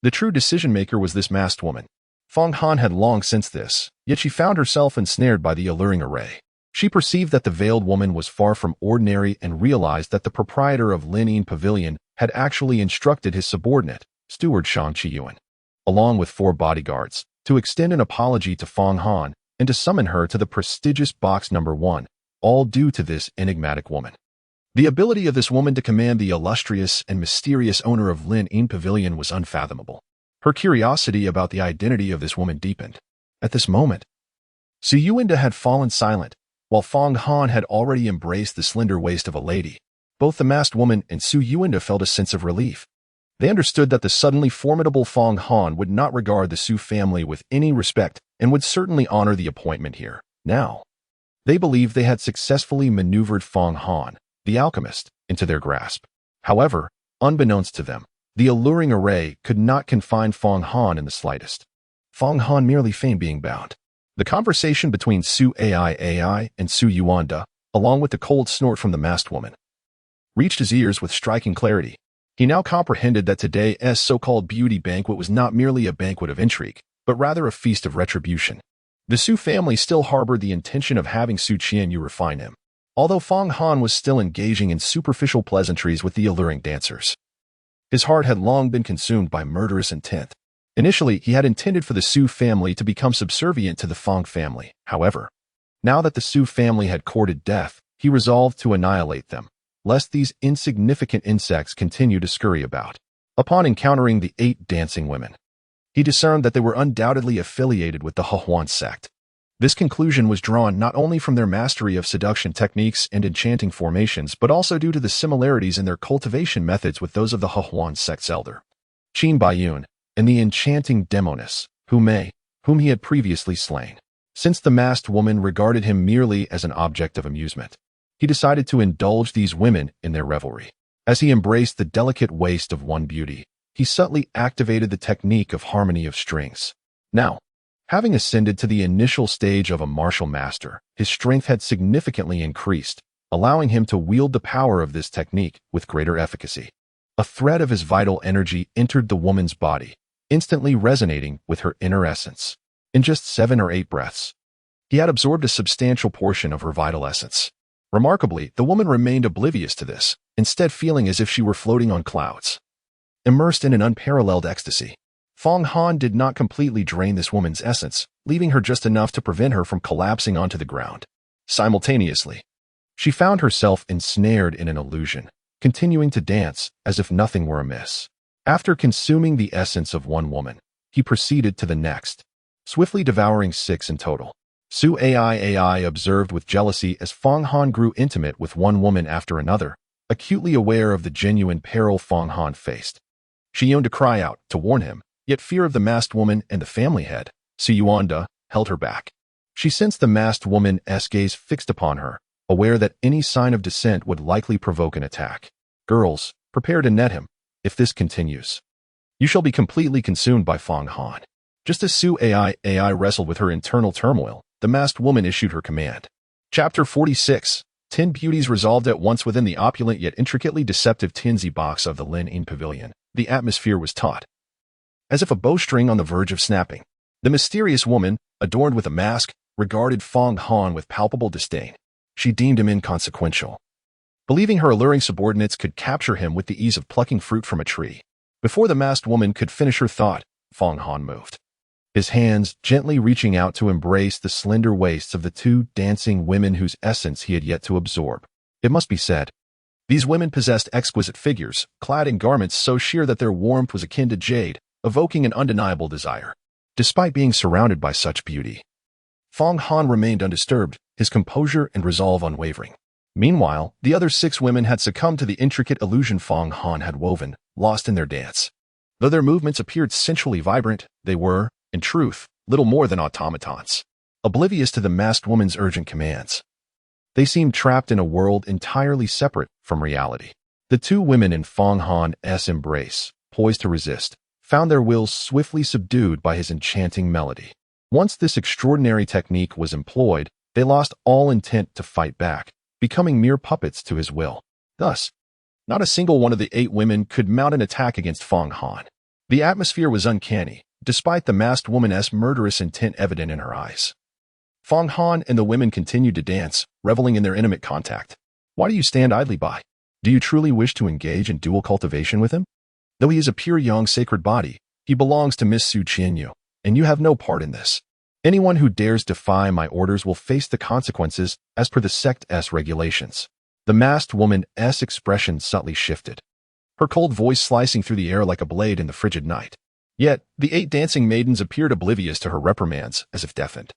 The true decision-maker was this masked woman. Fong Han had long sensed this, yet she found herself ensnared by the alluring array. She perceived that the veiled woman was far from ordinary and realized that the proprietor of Lin Yin Pavilion had actually instructed his subordinate, Steward Qianqiu, along with 4 bodyguards, to extend an apology to Fong Han and to summon her to the prestigious box number 1, all due to this enigmatic woman. The ability of this woman to command the illustrious and mysterious owner of Lin Yin Pavilion was unfathomable. Her curiosity about the identity of this woman deepened. At this moment, Su Yuanda had fallen silent, while Fong Han had already embraced the slender waist of a lady. Both the masked woman and Su Yuanda felt a sense of relief. They understood that the suddenly formidable Fong Han would not regard the Su family with any respect and would certainly honor the appointment here. Now, they believed they had successfully maneuvered Fong Han, the alchemist, into their grasp. However, unbeknownst to them, the alluring array could not confine Fong Han in the slightest. Fong Han merely feigned being bound. The conversation between Su AI and Su Yuanda, along with the cold snort from the masked woman, reached his ears with striking clarity. He now comprehended that today's so-called beauty banquet was not merely a banquet of intrigue, but rather a feast of retribution. The Su family still harbored the intention of having Su Qianqiu refine him, although Fong Han was still engaging in superficial pleasantries with the alluring dancers. His heart had long been consumed by murderous intent. Initially, he had intended for the Su family to become subservient to the Fong family. However, now that the Su family had courted death, he resolved to annihilate them, lest these insignificant insects continue to scurry about. Upon encountering the 8 dancing women, he discerned that they were undoubtedly affiliated with the Hehuan sect. This conclusion was drawn not only from their mastery of seduction techniques and enchanting formations, but also due to the similarities in their cultivation methods with those of the Hehuan sect's elder, Qin Baiyun, and the enchanting demoness, whom he had previously slain. Since the masked woman regarded him merely as an object of amusement, he decided to indulge these women in their revelry. As he embraced the delicate waist of one beauty, he subtly activated the technique of harmony of strings. Now, having ascended to the initial stage of a martial master, his strength had significantly increased, allowing him to wield the power of this technique with greater efficacy. A thread of his vital energy entered the woman's body, instantly resonating with her inner essence. In just 7 or 8 breaths, he had absorbed a substantial portion of her vital essence. Remarkably, the woman remained oblivious to this, instead feeling as if she were floating on clouds, immersed in an unparalleled ecstasy. Fong Han did not completely drain this woman's essence, leaving her just enough to prevent her from collapsing onto the ground. Simultaneously, she found herself ensnared in an illusion, continuing to dance as if nothing were amiss. After consuming the essence of one woman, he proceeded to the next, swiftly devouring 6 in total. Su AI observed with jealousy as Fong Han grew intimate with one woman after another, acutely aware of the genuine peril Fong Han faced. She yearned to cry out, to warn him, yet fear of the masked woman and the family head, Su Yuanda, held her back. She sensed the masked woman's gaze fixed upon her, aware that any sign of dissent would likely provoke an attack. Girls, prepare to net him. If this continues, you shall be completely consumed by Fong Han. Just as Su AI wrestled with her internal turmoil, the masked woman issued her command. Chapter 46. 10 beauties resolved at once within the opulent yet intricately deceptive tinsy box of the Lin Yin Pavilion. The atmosphere was taut, as if a bowstring on the verge of snapping. The mysterious woman, adorned with a mask, regarded Fong Han with palpable disdain. She deemed him inconsequential, believing her alluring subordinates could capture him with the ease of plucking fruit from a tree. Before the masked woman could finish her thought, Fong Han moved, his hands gently reaching out to embrace the slender waists of the 2 dancing women whose essence he had yet to absorb. It must be said, These women possessed exquisite figures, clad in garments so sheer that their warmth was akin to jade, evoking an undeniable desire. Despite being surrounded by such beauty, Fong Han remained undisturbed, his composure and resolve unwavering. Meanwhile, the other 6 women had succumbed to the intricate illusion Fong Han had woven, lost in their dance. Though their movements appeared sensually vibrant, they were, in truth, little more than automatons, oblivious to the masked woman's urgent commands. They seemed trapped in a world entirely separate from reality. The 2 women in Fong Han's embrace, poised to resist, found their wills swiftly subdued by his enchanting melody. Once this extraordinary technique was employed, they lost all intent to fight back, becoming mere puppets to his will. Thus, not a single one of the 8 women could mount an attack against Fong Han. The atmosphere was uncanny, despite the masked woman's murderous intent evident in her eyes. Fong Han and the women continued to dance, reveling in their intimate contact. Why do you stand idly by? Do you truly wish to engage in dual cultivation with him? Though he is a pure young sacred body, he belongs to Miss Su Qianqiu, and you have no part in this. Anyone who dares defy my orders will face the consequences as per the sect's regulations. The masked woman's expression subtly shifted, her cold voice slicing through the air like a blade in the frigid night. Yet, the 8 dancing maidens appeared oblivious to her reprimands, as if deafened.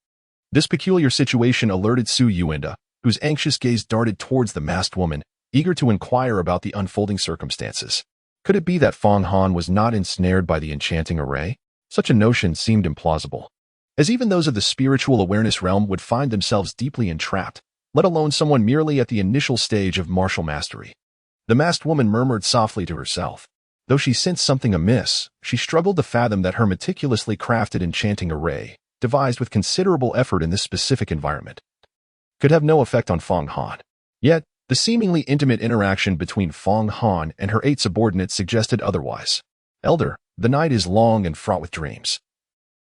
This peculiar situation alerted Su Yuanda, whose anxious gaze darted towards the masked woman, eager to inquire about the unfolding circumstances. Could it be that Fong Han was not ensnared by the enchanting array? Such a notion seemed implausible, as even those of the spiritual awareness realm would find themselves deeply entrapped, let alone someone merely at the initial stage of martial mastery. The masked woman murmured softly to herself. Though she sensed something amiss, she struggled to fathom that her meticulously crafted enchanting array, devised with considerable effort in this specific environment, could have no effect on Fong Han. Yet, the seemingly intimate interaction between Fong Han and her 8 subordinates suggested otherwise. Elder, the night is long and fraught with dreams.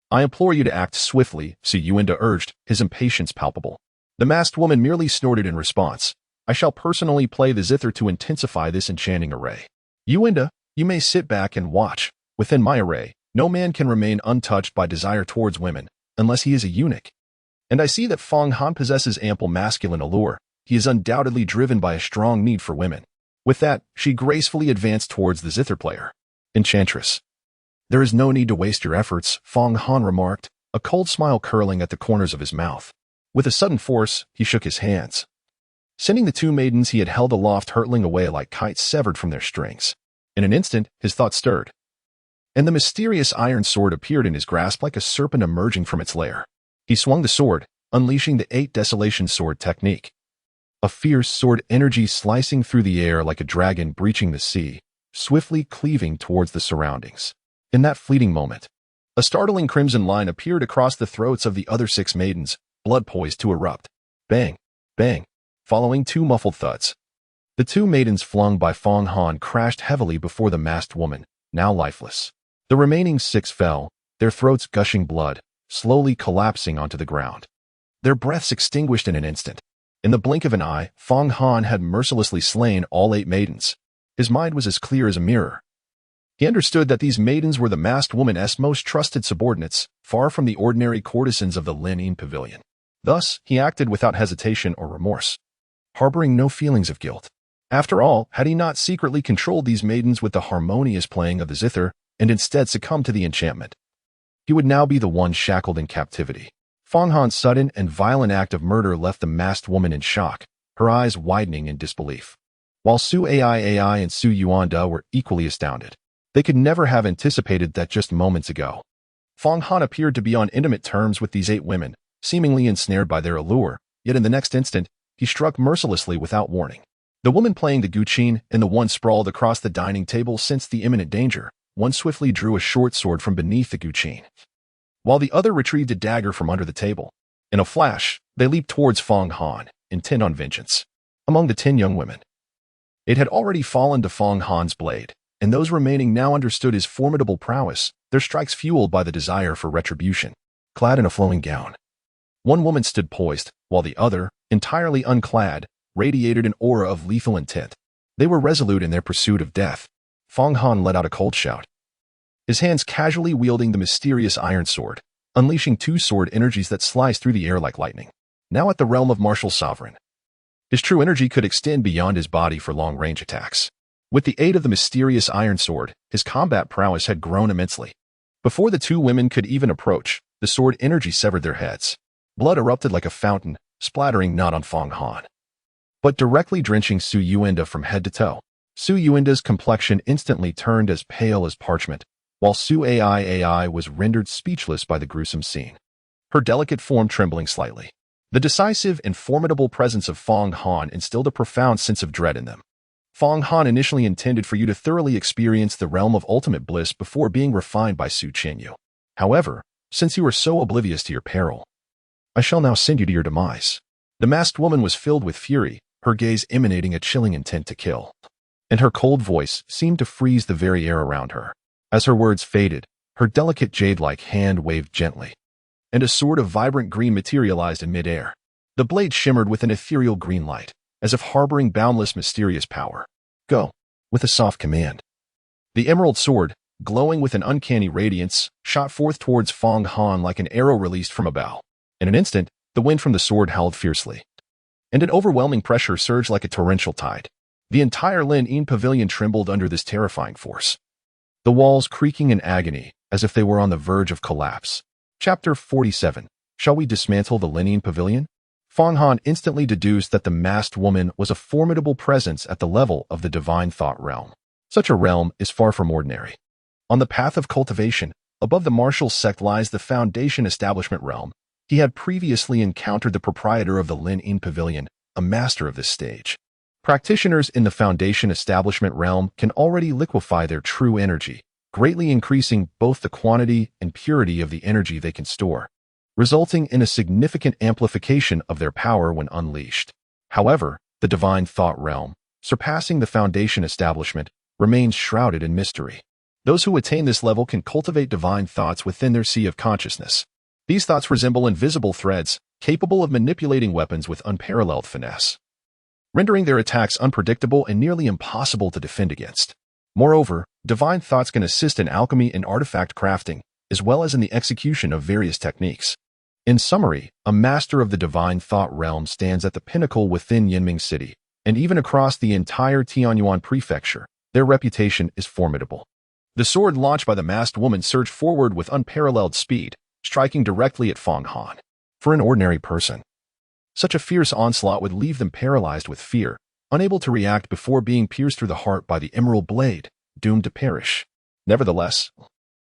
I implore you to act swiftly, Su Yuanda urged, his impatience palpable. The masked woman merely snorted in response. I shall personally play the zither to intensify this enchanting array. Yuanda, you may sit back and watch. Within my array, no man can remain untouched by desire towards women, unless he is a eunuch. And I see that Fong Han possesses ample masculine allure. He is undoubtedly driven by a strong need for women. With that, she gracefully advanced towards the zither player. Enchantress. There is no need to waste your efforts, Fong Han remarked, a cold smile curling at the corners of his mouth. With a sudden force, he shook his hands, sending the 2 maidens he had held aloft hurtling away like kites severed from their strings. In an instant, his thoughts stirred, and the mysterious iron sword appeared in his grasp like a serpent emerging from its lair. He swung the sword, unleashing the 8 desolation sword technique. A fierce sword energy slicing through the air like a dragon breaching the sea, swiftly cleaving towards the surroundings. In that fleeting moment, a startling crimson line appeared across the throats of the other 6 maidens, blood poised to erupt. Bang, bang, following 2 muffled thuds. The 2 maidens flung by Fong Han crashed heavily before the masked woman, now lifeless. The remaining 6 fell, their throats gushing blood, slowly collapsing onto the ground. Their breaths extinguished in an instant. In the blink of an eye, Fong Han had mercilessly slain all 8 maidens. His mind was as clear as a mirror. He understood that these maidens were the masked woman's most trusted subordinates, far from the ordinary courtesans of the Lenin Pavilion. Thus, he acted without hesitation or remorse, harboring no feelings of guilt. After all, had he not secretly controlled these maidens with the harmonious playing of the zither, and instead succumbed to the enchantment, he would now be the one shackled in captivity. Fong Han's sudden and violent act of murder left the masked woman in shock, her eyes widening in disbelief. While Su Ai and Su Yuanda were equally astounded. They could never have anticipated that just moments ago. Fong Han appeared to be on intimate terms with these 8 women, seemingly ensnared by their allure, yet in the next instant, he struck mercilessly without warning. The woman playing the guqin and the one sprawled across the dining table sensed the imminent danger. One swiftly drew a short sword from beneath the guqin, while the other retrieved a dagger from under the table. In a flash, they leaped towards Fong Han, intent on vengeance. Among the 10 young women, it had already fallen to Fong Han's blade, and those remaining now understood his formidable prowess, their strikes fueled by the desire for retribution. Clad in a flowing gown, one woman stood poised, while the other, entirely unclad, radiated an aura of lethal intent. They were resolute in their pursuit of death. Fong Han let out a cold shout, his hands casually wielding the mysterious iron sword, unleashing 2 sword energies that sliced through the air like lightning. Now at the realm of martial sovereign, His true energy could extend beyond his body for long-range attacks. With the aid of the mysterious iron sword, his combat prowess had grown immensely. Before the two women could even approach, the sword energy severed their heads. Blood erupted like a fountain, splattering not on Fang Han, but directly drenching Su Yuanda from head to toe. Su Yuanda's complexion instantly turned as pale as parchment, while Su Ai was rendered speechless by the gruesome scene, her delicate form trembling slightly. The decisive and formidable presence of Fang Han instilled a profound sense of dread in them. Fang Han initially intended for you to thoroughly experience the realm of ultimate bliss before being refined by Su Qianqiu. However, since you are so oblivious to your peril, I shall now send you to your demise. The masked woman was filled with fury, her gaze emanating a chilling intent to kill, and her cold voice seemed to freeze the very air around her. As her words faded, her delicate jade-like hand waved gently, and a sword of vibrant green materialized in midair. The blade shimmered with an ethereal green light, as if harboring boundless mysterious power. Go, with a soft command. The emerald sword, glowing with an uncanny radiance, shot forth towards Fang Han like an arrow released from a bow. In an instant, the wind from the sword howled fiercely, and an overwhelming pressure surged like a torrential tide. The entire Lin Yin pavilion trembled under this terrifying force, the walls creaking in agony as if they were on the verge of collapse. Chapter 47. Shall we dismantle the Lin Yin pavilion? Fang Han instantly deduced that the masked woman was a formidable presence at the level of the divine thought realm. Such a realm is far from ordinary. On the path of cultivation, above the martial sect lies the foundation establishment realm. He had previously encountered the proprietor of the Lin Yin pavilion, a master of this stage. Practitioners in the foundation establishment realm can already liquefy their true energy, greatly increasing both the quantity and purity of the energy they can store, resulting in a significant amplification of their power when unleashed. However, the divine thought realm, surpassing the foundation establishment, remains shrouded in mystery. Those who attain this level can cultivate divine thoughts within their sea of consciousness. These thoughts resemble invisible threads, capable of manipulating weapons with unparalleled finesse, rendering their attacks unpredictable and nearly impossible to defend against. Moreover, divine thoughts can assist in alchemy and artifact crafting, as well as in the execution of various techniques. In summary, a master of the divine thought realm stands at the pinnacle within Yinming City, and even across the entire Tianyuan prefecture, their reputation is formidable. The sword launched by the masked woman surged forward with unparalleled speed, striking directly at Fang Han. For an ordinary person, such a fierce onslaught would leave them paralyzed with fear, unable to react before being pierced through the heart by the emerald blade, doomed to perish. Nevertheless,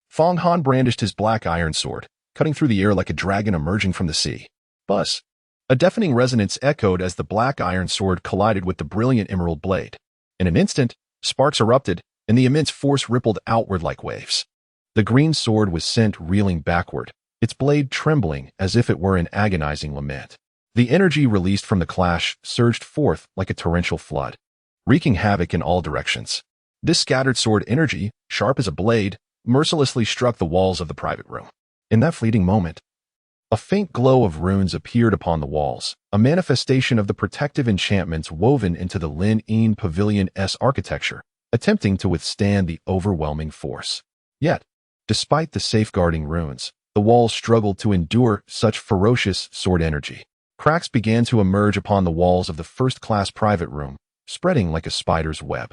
Fang Han brandished his black iron sword, cutting through the air like a dragon emerging from the sea. Buzz! A deafening resonance echoed as the black iron sword collided with the brilliant emerald blade. In an instant, sparks erupted, and the immense force rippled outward like waves. The green sword was sent reeling backward, its blade trembling as if it were in agonizing lament. The energy released from the clash surged forth like a torrential flood, wreaking havoc in all directions. This scattered sword energy, sharp as a blade, mercilessly struck the walls of the private room. In that fleeting moment, a faint glow of runes appeared upon the walls, a manifestation of the protective enchantments woven into the Lin Yin Pavilion's architecture, attempting to withstand the overwhelming force. Yet, despite the safeguarding runes, the walls struggled to endure such ferocious sword energy. Cracks began to emerge upon the walls of the first-class private room, spreading like a spider's web.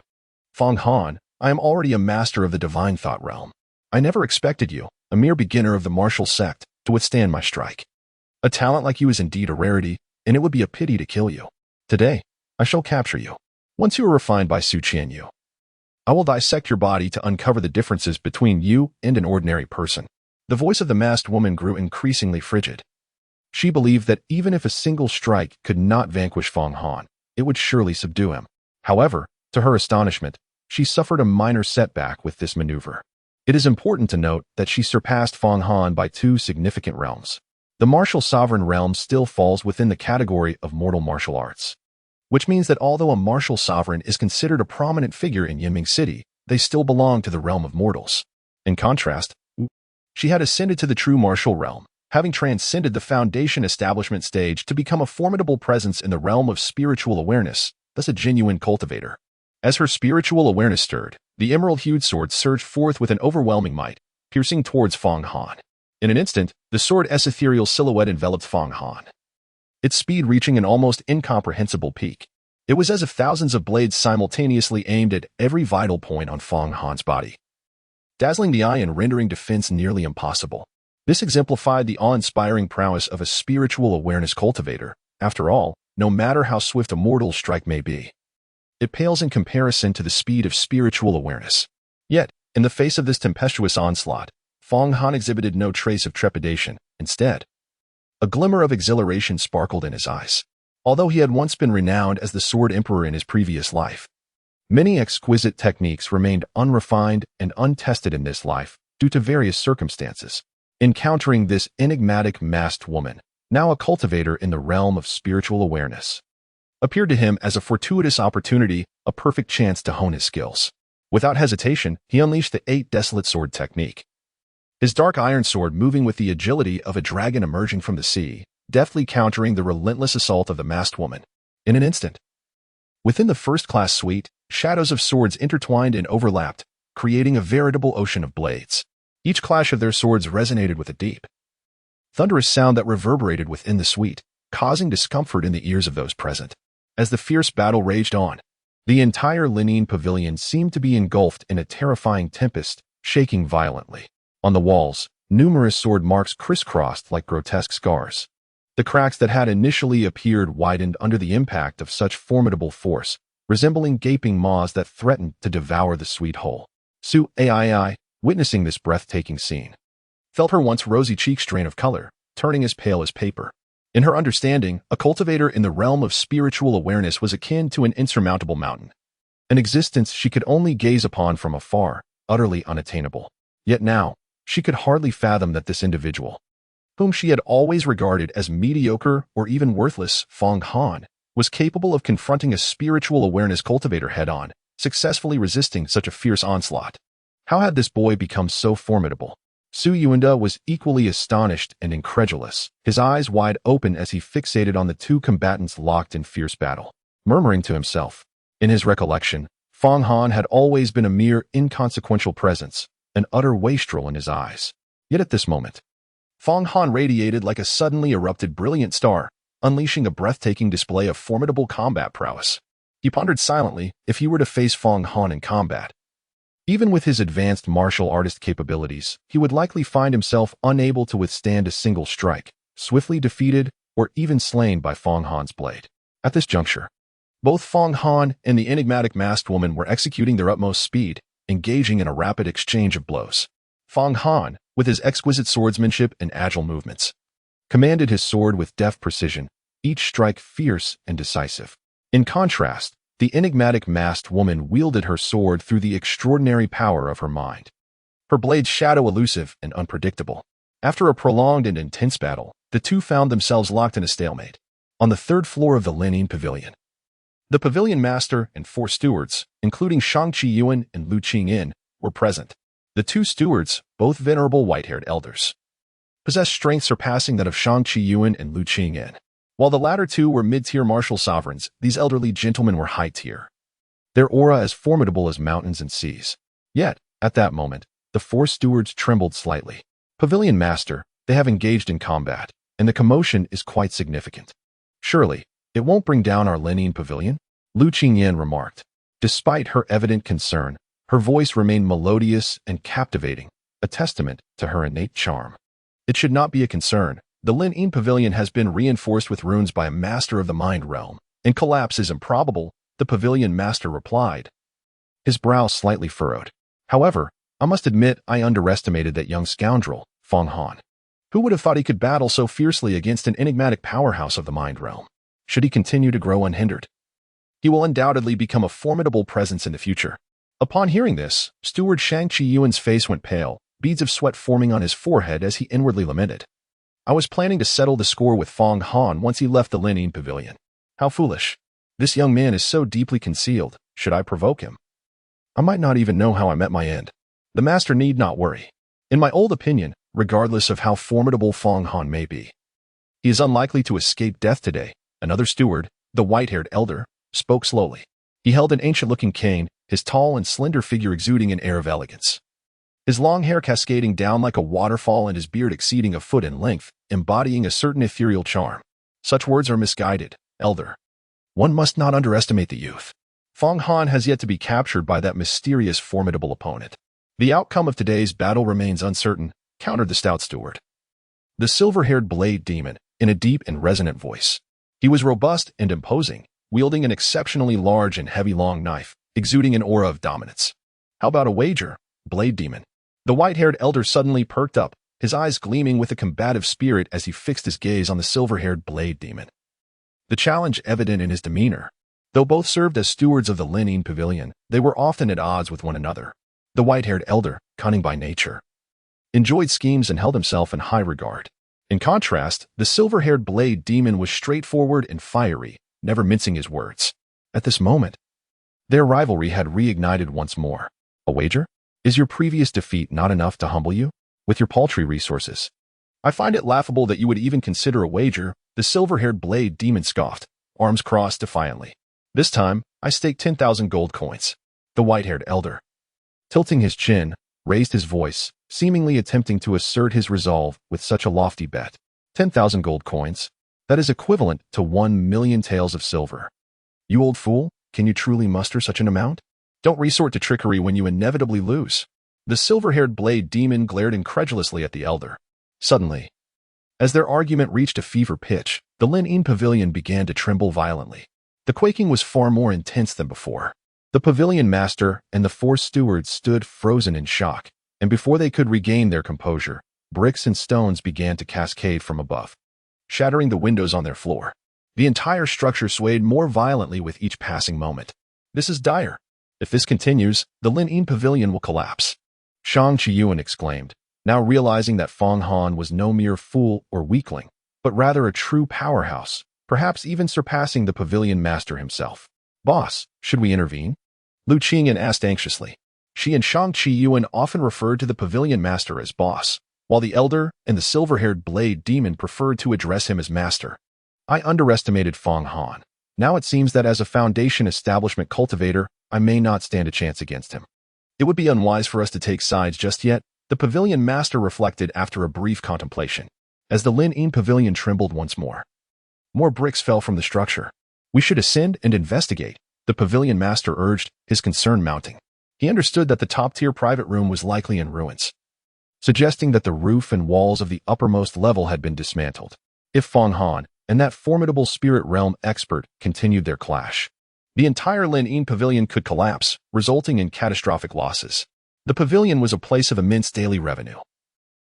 Fang Han, I am already a master of the divine thought realm. I never expected you, a mere beginner of the martial sect, to withstand my strike. A talent like you is indeed a rarity, and it would be a pity to kill you. Today, I shall capture you. Once you are refined by Su Qianqiu, I will dissect your body to uncover the differences between you and an ordinary person. The voice of the masked woman grew increasingly frigid. She believed that even if a single strike could not vanquish Fang Han, it would surely subdue him. However, to her astonishment, she suffered a minor setback with this maneuver. It is important to note that she surpassed Fang Han by 2 significant realms. The martial sovereign realm still falls within the category of mortal martial arts, which means that although a martial sovereign is considered a prominent figure in Yinming City, they still belong to the realm of mortals. In contrast, she had ascended to the true martial realm, having transcended the foundation establishment stage to become a formidable presence in the realm of spiritual awareness, thus a genuine cultivator. As her spiritual awareness stirred, the emerald-hued sword surged forth with an overwhelming might, piercing towards Fang Han. In an instant, the sword's ethereal silhouette enveloped Fang Han, its speed reaching an almost incomprehensible peak. It was as if thousands of blades simultaneously aimed at every vital point on Fong Han's body, dazzling the eye and rendering defense nearly impossible. This exemplified the awe-inspiring prowess of a spiritual awareness cultivator. After all, no matter how swift a mortal strike may be, it pales in comparison to the speed of spiritual awareness. Yet, in the face of this tempestuous onslaught, Fong Han exhibited no trace of trepidation. Instead, a glimmer of exhilaration sparkled in his eyes. Although he had once been renowned as the Sword Emperor in his previous life, many exquisite techniques remained unrefined and untested in this life due to various circumstances. Encountering this enigmatic masked woman, now a cultivator in the realm of spiritual awareness, appeared to him as a fortuitous opportunity, a perfect chance to hone his skills. Without hesitation, he unleashed the 8 Desolate Sword technique. His dark iron sword moving with the agility of a dragon emerging from the sea, deftly countering the relentless assault of the masked woman. In an instant, within the first-class suite, shadows of swords intertwined and overlapped, creating a veritable ocean of blades. Each clash of their swords resonated with a deep, thunderous sound that reverberated within the suite, causing discomfort in the ears of those present. As the fierce battle raged on, the entire Linene Pavilion seemed to be engulfed in a terrifying tempest, shaking violently. On the walls, numerous sword marks crisscrossed like grotesque scars. The cracks that had initially appeared widened under the impact of such formidable force, resembling gaping maws that threatened to devour the suite whole. Su Aii, witnessing this breathtaking scene, felt her once rosy cheeks drain of color, turning as pale as paper. In her understanding, a cultivator in the realm of spiritual awareness was akin to an insurmountable mountain, an existence she could only gaze upon from afar, utterly unattainable. Yet now, she could hardly fathom that this individual, whom she had always regarded as mediocre or even worthless, Fong Han, was capable of confronting a spiritual awareness cultivator head-on, successfully resisting such a fierce onslaught. How had this boy become so formidable? Su Yuanda was equally astonished and incredulous, his eyes wide open as he fixated on the 2 combatants locked in fierce battle, murmuring to himself. In his recollection, Fong Han had always been a mere inconsequential presence, an utter wastrel in his eyes. Yet at this moment, Fong Han radiated like a suddenly erupted brilliant star, unleashing a breathtaking display of formidable combat prowess. He pondered silently if he were to face Fong Han in combat. Even with his advanced martial artist capabilities, he would likely find himself unable to withstand a single strike, swiftly defeated or even slain by Fong Han's blade. At this juncture, both Fong Han and the enigmatic masked woman were executing their utmost speed, engaging in a rapid exchange of blows. Fong Han, with his exquisite swordsmanship and agile movements, commanded his sword with deft precision, each strike fierce and decisive. In contrast, the enigmatic masked woman wielded her sword through the extraordinary power of her mind, her blade's shadow elusive and unpredictable. After a prolonged and intense battle, the two found themselves locked in a stalemate on the 3rd floor of the Linene Pavilion. The pavilion master and 4 stewards, including Qianqiu and Lu Qingyin, were present. The 2 stewards, both venerable white-haired elders, possessed strength surpassing that of Qianqiu and Lu Qingyin. While the latter 2 were mid-tier martial sovereigns, these elderly gentlemen were high-tier, their aura as formidable as mountains and seas. Yet, at that moment, the 4 stewards trembled slightly. Pavilion master, they have engaged in combat, and the commotion is quite significant. Surely, it won't bring down our Linene Pavilion? Lu Qingyan remarked. Despite her evident concern, her voice remained melodious and captivating, a testament to her innate charm. It should not be a concern. The Linene Pavilion has been reinforced with runes by a master of the mind realm, and collapse is improbable, the pavilion master replied, his brow slightly furrowed. However, I must admit I underestimated that young scoundrel, Fong Han. Who would have thought he could battle so fiercely against an enigmatic powerhouse of the mind realm? Should he continue to grow unhindered, he will undoubtedly become a formidable presence in the future. Upon hearing this, Steward Qianqiu's face went pale, beads of sweat forming on his forehead as he inwardly lamented. I was planning to settle the score with Fong Han once he left the Linene Pavilion. How foolish. This young man is so deeply concealed. Should I provoke him? I might not even know how I met my end. The master need not worry. In my old opinion, regardless of how formidable Fong Han may be, he is unlikely to escape death today. Another steward, the white-haired elder, spoke slowly. He held an ancient-looking cane, his tall and slender figure exuding an air of elegance. His long hair cascading down like a waterfall and his beard exceeding a foot in length, embodying a certain ethereal charm. Such words are misguided, elder. One must not underestimate the youth. Fong Han has yet to be captured by that mysterious, formidable opponent. The outcome of today's battle remains uncertain, countered the stout steward. The silver-haired blade demon, in a deep and resonant voice. He was robust and imposing, wielding an exceptionally large and heavy long knife, exuding an aura of dominance. How about a wager, blade demon? The white-haired elder suddenly perked up, his eyes gleaming with a combative spirit as he fixed his gaze on the silver-haired blade demon. The challenge evident in his demeanor. Though both served as stewards of the Lin Pavilion, they were often at odds with one another. The white-haired elder, cunning by nature, enjoyed schemes and held himself in high regard. In contrast, the silver-haired blade demon was straightforward and fiery, never mincing his words. At this moment, their rivalry had reignited once more. A wager? Is your previous defeat not enough to humble you? With your paltry resources? I find it laughable that you would even consider a wager, the silver-haired blade demon scoffed, arms crossed defiantly. This time, I stake 10,000 gold coins. The white-haired elder, tilting his chin, raised his voice, seemingly attempting to assert his resolve with such a lofty bet. 10,000 gold coins? That is equivalent to 1,000,000 taels of silver. You old fool, can you truly muster such an amount? Don't resort to trickery when you inevitably lose. The silver-haired blade demon glared incredulously at the elder. Suddenly, as their argument reached a fever pitch, the Lin Pavilion began to tremble violently. The quaking was far more intense than before. The pavilion master and the 4 stewards stood frozen in shock, and before they could regain their composure, bricks and stones began to cascade from above, shattering the windows on their floor. The entire structure swayed more violently with each passing moment. This is dire. If this continues, the Lin Pavilion will collapse. Qianqiu exclaimed, now realizing that Fong Han was no mere fool or weakling, but rather a true powerhouse, perhaps even surpassing the pavilion master himself. Boss, should we intervene? Lu Qingyan asked anxiously. She and Qianqiu often referred to the pavilion master as boss, while the elder and the silver-haired blade demon preferred to address him as master. I underestimated Fong Han. Now it seems that as a foundation establishment cultivator, I may not stand a chance against him. It would be unwise for us to take sides just yet, the pavilion master reflected after a brief contemplation. As the Lin Pavilion trembled once more, more bricks fell from the structure. We should ascend and investigate, the pavilion master urged, his concern mounting. He understood that the top-tier private room was likely in ruins, suggesting that the roof and walls of the uppermost level had been dismantled. If Fong Han and that formidable spirit realm expert continued their clash, the entire Lin Pavilion could collapse, resulting in catastrophic losses. The pavilion was a place of immense daily revenue.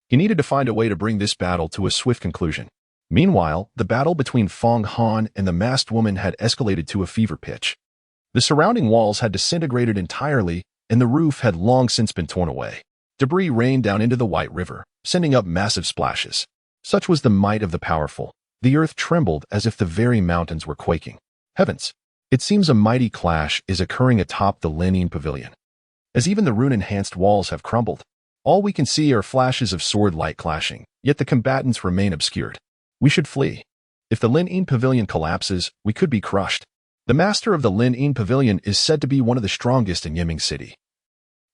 He needed to find a way to bring this battle to a swift conclusion. Meanwhile, the battle between Fong Han and the masked woman had escalated to a fever pitch. The surrounding walls had disintegrated entirely, and the roof had long since been torn away. Debris rained down into the White River, sending up massive splashes. Such was the might of the powerful. The earth trembled as if the very mountains were quaking. Heavens! It seems a mighty clash is occurring atop the Lin Pavilion. As even the rune-enhanced walls have crumbled, all we can see are flashes of sword light clashing, yet the combatants remain obscured. We should flee. If the Lin Pavilion collapses, we could be crushed. The master of the Lin Pavilion is said to be one of the strongest in Yiming City.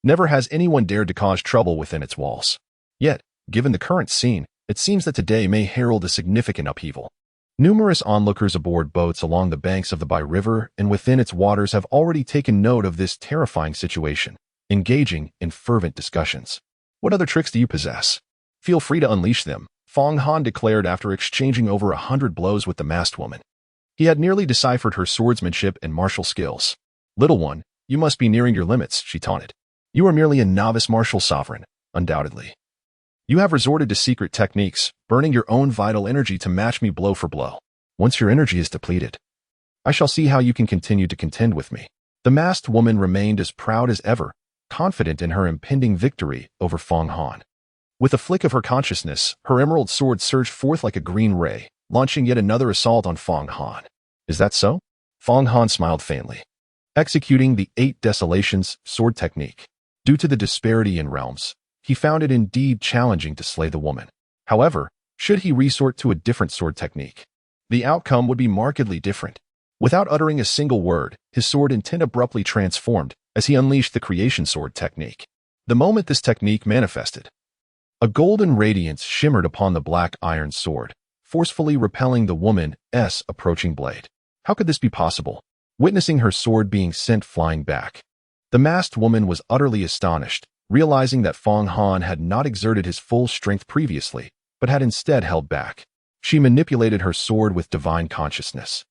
Never has anyone dared to cause trouble within its walls. Yet, given the current scene, it seems that today may herald a significant upheaval. Numerous onlookers aboard boats along the banks of the Bai River and within its waters have already taken note of this terrifying situation, engaging in fervent discussions. What other tricks do you possess? Feel free to unleash them, Fong Han declared after exchanging over 100 blows with the masked woman. He had nearly deciphered her swordsmanship and martial skills. Little one, you must be nearing your limits, she taunted. You are merely a novice martial sovereign, undoubtedly. You have resorted to secret techniques, burning your own vital energy to match me blow for blow. Once your energy is depleted, I shall see how you can continue to contend with me. The masked woman remained as proud as ever, confident in her impending victory over Fong Han. With a flick of her consciousness, her emerald sword surged forth like a green ray, launching yet another assault on Fong Han. Is that so? Fong Han smiled faintly. Executing the 8 Desolations sword technique. Due to the disparity in realms, he found it indeed challenging to slay the woman. However, should he resort to a different sword technique, the outcome would be markedly different. Without uttering a single word, his sword intent abruptly transformed as he unleashed the creation sword technique. The moment this technique manifested, a golden radiance shimmered upon the black iron sword, forcefully repelling the woman's approaching blade. How could this be possible? Witnessing her sword being sent flying back, the masked woman was utterly astonished, realizing that Fong Han had not exerted his full strength previously, but had instead held back. She manipulated her sword with divine consciousness.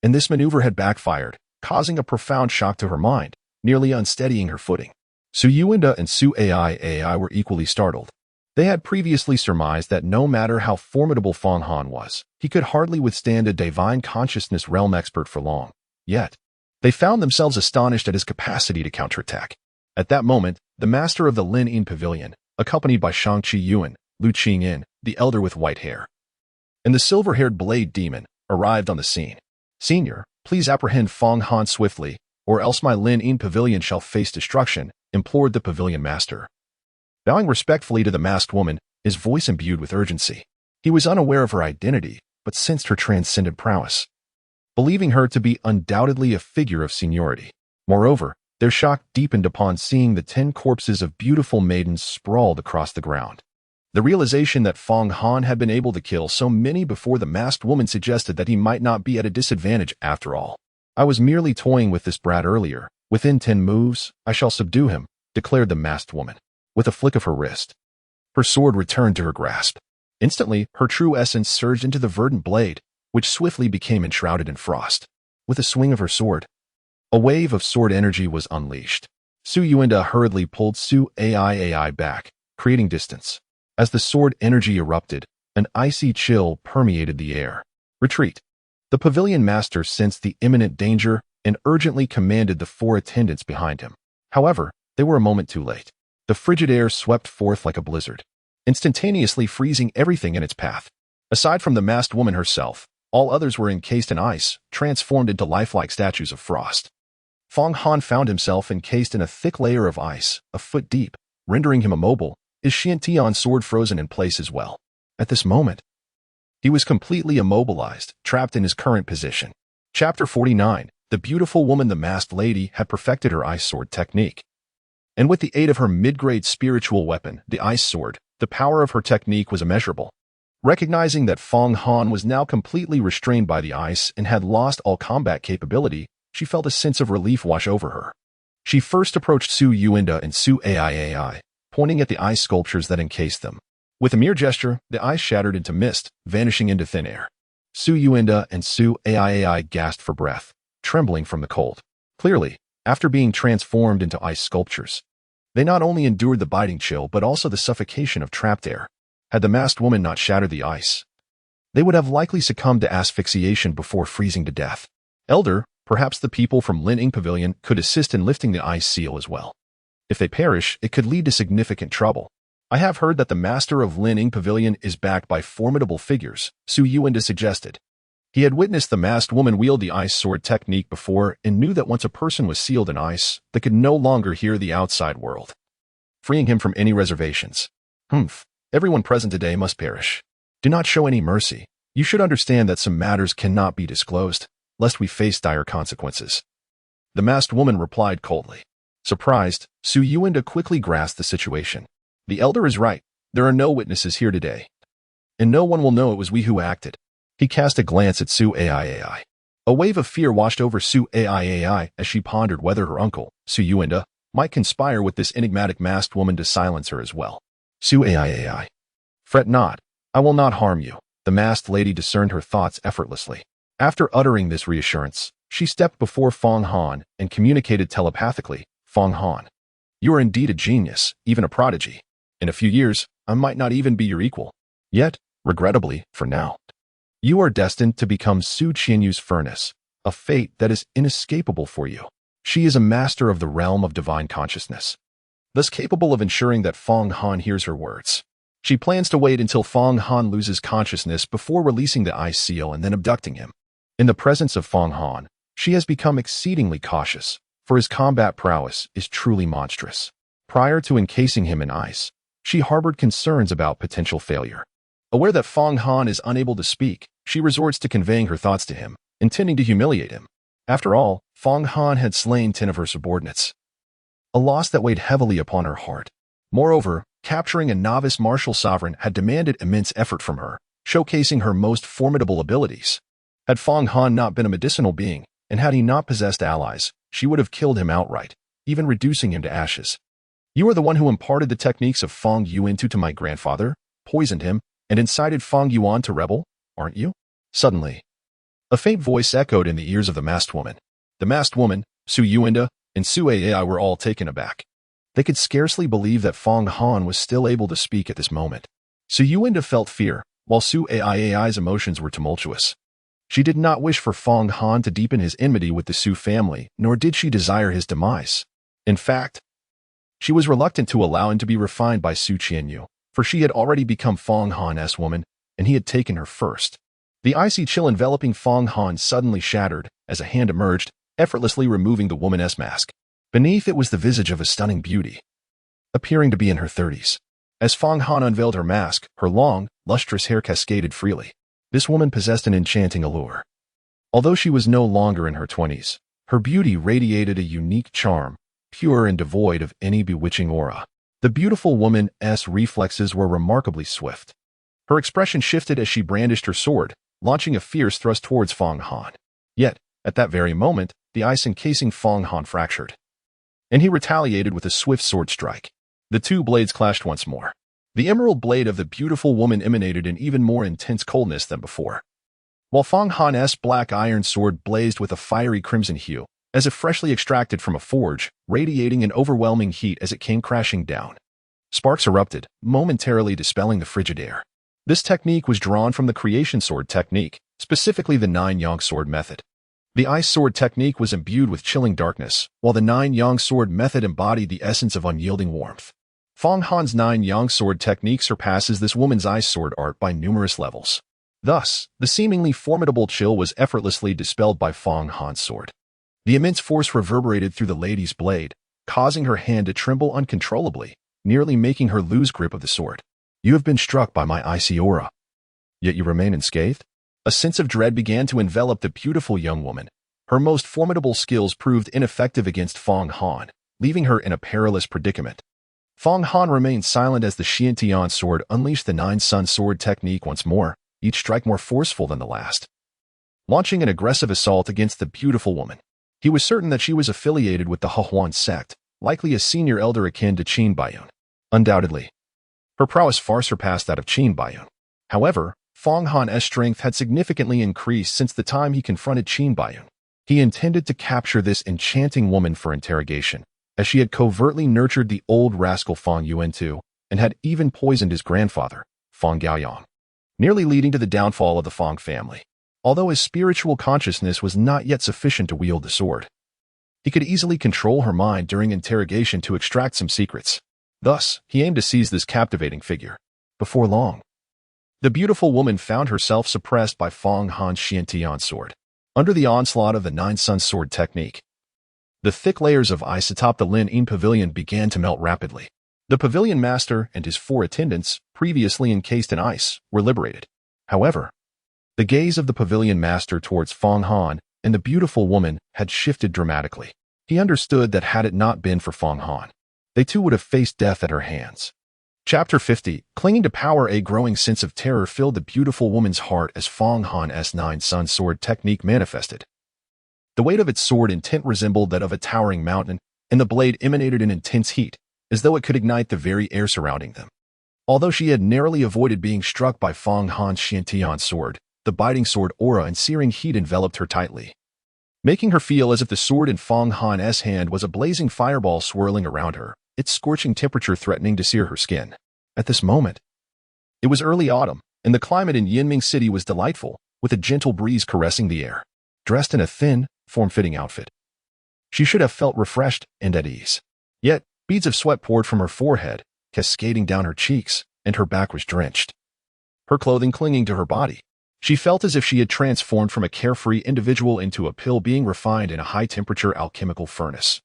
And this maneuver had backfired, causing a profound shock to her mind, nearly unsteadying her footing. Su Yuanda and Su AI were equally startled. They had previously surmised that no matter how formidable Fong Han was, he could hardly withstand a divine consciousness realm expert for long. Yet, they found themselves astonished at his capacity to counterattack. At that moment, the master of the Lin Yin Pavilion, accompanied by Qianqiu, Lu Qingyin, the elder with white hair, and the silver-haired blade demon, arrived on the scene. "Senior, please apprehend Fong Han swiftly, or else my Lin Yin Pavilion shall face destruction," implored the pavilion master. Bowing respectfully to the masked woman, his voice imbued with urgency. He was unaware of her identity, but sensed her transcendent prowess, believing her to be undoubtedly a figure of seniority. Moreover, their shock deepened upon seeing the 10 corpses of beautiful maidens sprawled across the ground. The realization that Fong Han had been able to kill so many before the masked woman suggested that he might not be at a disadvantage after all. "I was merely toying with this brat earlier. Within 10 moves, I shall subdue him," declared the masked woman, with a flick of her wrist. Her sword returned to her grasp. Instantly, her true essence surged into the verdant blade, which swiftly became enshrouded in frost. With a swing of her sword, a wave of sword energy was unleashed. Su Yuanda hurriedly pulled Su AI back, creating distance. As the sword energy erupted, an icy chill permeated the air. "Retreat." The pavilion master sensed the imminent danger and urgently commanded the 4 attendants behind him. However, they were a moment too late. The frigid air swept forth like a blizzard, instantaneously freezing everything in its path. Aside from the masked woman herself, all others were encased in ice, transformed into lifelike statues of frost. Fong Han found himself encased in a thick layer of ice, a foot deep, rendering him immobile, his Qianqiu sword frozen in place as well. At this moment, he was completely immobilized, trapped in his current position. Chapter 49. The beautiful woman. The masked lady had perfected her ice sword technique. And with the aid of her mid-grade spiritual weapon, the ice sword, the power of her technique was immeasurable. Recognizing that Fong Han was now completely restrained by the ice and had lost all combat capability, she felt a sense of relief wash over her. She first approached Su Yuanda and Su AI, pointing at the ice sculptures that encased them. With a mere gesture, the ice shattered into mist, vanishing into thin air. Su Yuanda and Su AI gasped for breath, trembling from the cold. Clearly, after being transformed into ice sculptures, they not only endured the biting chill but also the suffocation of trapped air. Had the masked woman not shattered the ice, they would have likely succumbed to asphyxiation before freezing to death. "Elder, perhaps the people from Lin Yin Pavilion could assist in lifting the ice seal as well. If they perish, it could lead to significant trouble. I have heard that the master of Lin Yin Pavilion is backed by formidable figures," Su Yuanda suggested. He had witnessed the masked woman wield the ice sword technique before and knew that once a person was sealed in ice, they could no longer hear the outside world, freeing him from any reservations. Everyone present today must perish. Do not show any mercy. You should understand that some matters cannot be disclosed, lest we face dire consequences." The masked woman replied coldly. Surprised, Su Yuanda quickly grasped the situation. "The elder is right. There are no witnesses here today, and no one will know it was we who acted." He cast a glance at Su AI. A wave of fear washed over Su AI as she pondered whether her uncle, Su Yuanda, might conspire with this enigmatic masked woman to silence her as well. Su AI. "Fret not. I will not harm you." The masked lady discerned her thoughts effortlessly. After uttering this reassurance, she stepped before Fong Han and communicated telepathically. "Fong Han, you are indeed a genius, even a prodigy. In a few years, I might not even be your equal. Yet, regrettably, for now, you are destined to become Su Qianqiu's furnace, a fate that is inescapable for you. She is a master of the realm of divine consciousness, thus capable of ensuring that Fong Han hears her words. She plans to wait until Fong Han loses consciousness before releasing the ice seal and then abducting him. In the presence of Fong Han, she has become exceedingly cautious, for his combat prowess is truly monstrous. Prior to encasing him in ice, she harbored concerns about potential failure. Aware that Fong Han is unable to speak, she resorts to conveying her thoughts to him, intending to humiliate him. After all, Fong Han had slain 10 of her subordinates, a loss that weighed heavily upon her heart. Moreover, capturing a novice martial sovereign had demanded immense effort from her, showcasing her most formidable abilities. Had Fong Han not been a medicinal being, and had he not possessed allies, she would have killed him outright, even reducing him to ashes. You are the one who imparted the techniques of Fong Yuan to my grandfather, poisoned him, and incited Fong Yuan to rebel, aren't you? Suddenly, a faint voice echoed in the ears of the masked woman. The masked woman, Su Yuanda, and Su Ai were all taken aback. They could scarcely believe that Fong Han was still able to speak at this moment. Su Yuanda felt fear, while Su Ai's emotions were tumultuous. She did not wish for Fong Han to deepen his enmity with the Su family, nor did she desire his demise. In fact, she was reluctant to allow him to be refined by Su Qianqiu, for she had already become Fong Han's woman, and he had taken her first. The icy chill enveloping Fong Han suddenly shattered as a hand emerged, effortlessly removing the woman's mask. Beneath it was the visage of a stunning beauty, appearing to be in her 30s. As Fong Han unveiled her mask, her long, lustrous hair cascaded freely. This woman possessed an enchanting allure. Although she was no longer in her 20s, her beauty radiated a unique charm, pure and devoid of any bewitching aura. The beautiful woman's reflexes were remarkably swift. Her expression shifted as she brandished her sword, launching a fierce thrust towards Fong Han. Yet, at that very moment, the ice encasing Fong Han fractured, and he retaliated with a swift sword strike. The two blades clashed once more. The emerald blade of the beautiful woman emanated an even more intense coldness than before, while Fong Han's black iron sword blazed with a fiery crimson hue, as if freshly extracted from a forge, radiating an overwhelming heat as it came crashing down. Sparks erupted, momentarily dispelling the frigid air. This technique was drawn from the creation sword technique, specifically the Nine-Yang sword method. The ice sword technique was imbued with chilling darkness, while the Nine-Yang sword method embodied the essence of unyielding warmth. Fong Han's Nine-Yang sword technique surpasses this woman's ice sword art by numerous levels. Thus, the seemingly formidable chill was effortlessly dispelled by Fong Han's sword. The immense force reverberated through the lady's blade, causing her hand to tremble uncontrollably, nearly making her lose grip of the sword. You have been struck by my icy aura, yet you remain unscathed? A sense of dread began to envelop the beautiful young woman. Her most formidable skills proved ineffective against Fong Han, leaving her in a perilous predicament. Fong Han remained silent as the Qianqiu sword unleashed the Nine-Sun sword technique once more, each strike more forceful than the last, launching an aggressive assault against the beautiful woman. He was certain that she was affiliated with the Hehuan sect, likely a senior elder akin to Qin Baiyun. Undoubtedly, her prowess far surpassed that of Qin Baiyun. However, Fong Han's strength had significantly increased since the time he confronted Qin Baiyun. He intended to capture this enchanting woman for interrogation, as she had covertly nurtured the old rascal Fong Yuan too, and had even poisoned his grandfather, Fong Gaoyang, nearly leading to the downfall of the Fong family. Although his spiritual consciousness was not yet sufficient to wield the sword, he could easily control her mind during interrogation to extract some secrets. Thus, he aimed to seize this captivating figure. Before long, the beautiful woman found herself suppressed by Fong Han's Qianqiu sword. Under the onslaught of the Nine-Sun sword technique, the thick layers of ice atop the Lin Yin pavilion began to melt rapidly. The pavilion master and his 4 attendants, previously encased in ice, were liberated. However, the gaze of the pavilion master towards Fong Han and the beautiful woman had shifted dramatically. He understood that had it not been for Fong Han, they too would have faced death at her hands. Chapter 50. Clinging to power. A growing sense of terror filled the beautiful woman's heart as Fong Han's Nine-Sun sword technique manifested. The weight of its sword intent resembled that of a towering mountain, and the blade emanated an intense heat, as though it could ignite the very air surrounding them. Although she had narrowly avoided being struck by Fong Han's Qianqiu sword, the biting sword aura and searing heat enveloped her tightly, making her feel as if the sword in Fong Han's hand was a blazing fireball swirling around her, its scorching temperature threatening to sear her skin. At this moment, it was early autumn, and the climate in Yinming City was delightful, with a gentle breeze caressing the air. Dressed in a thin, form-fitting outfit, she should have felt refreshed and at ease. Yet, beads of sweat poured from her forehead, cascading down her cheeks, and her back was drenched, her clothing clinging to her body. She felt as if she had transformed from a carefree individual into a pill being refined in a high-temperature alchemical furnace.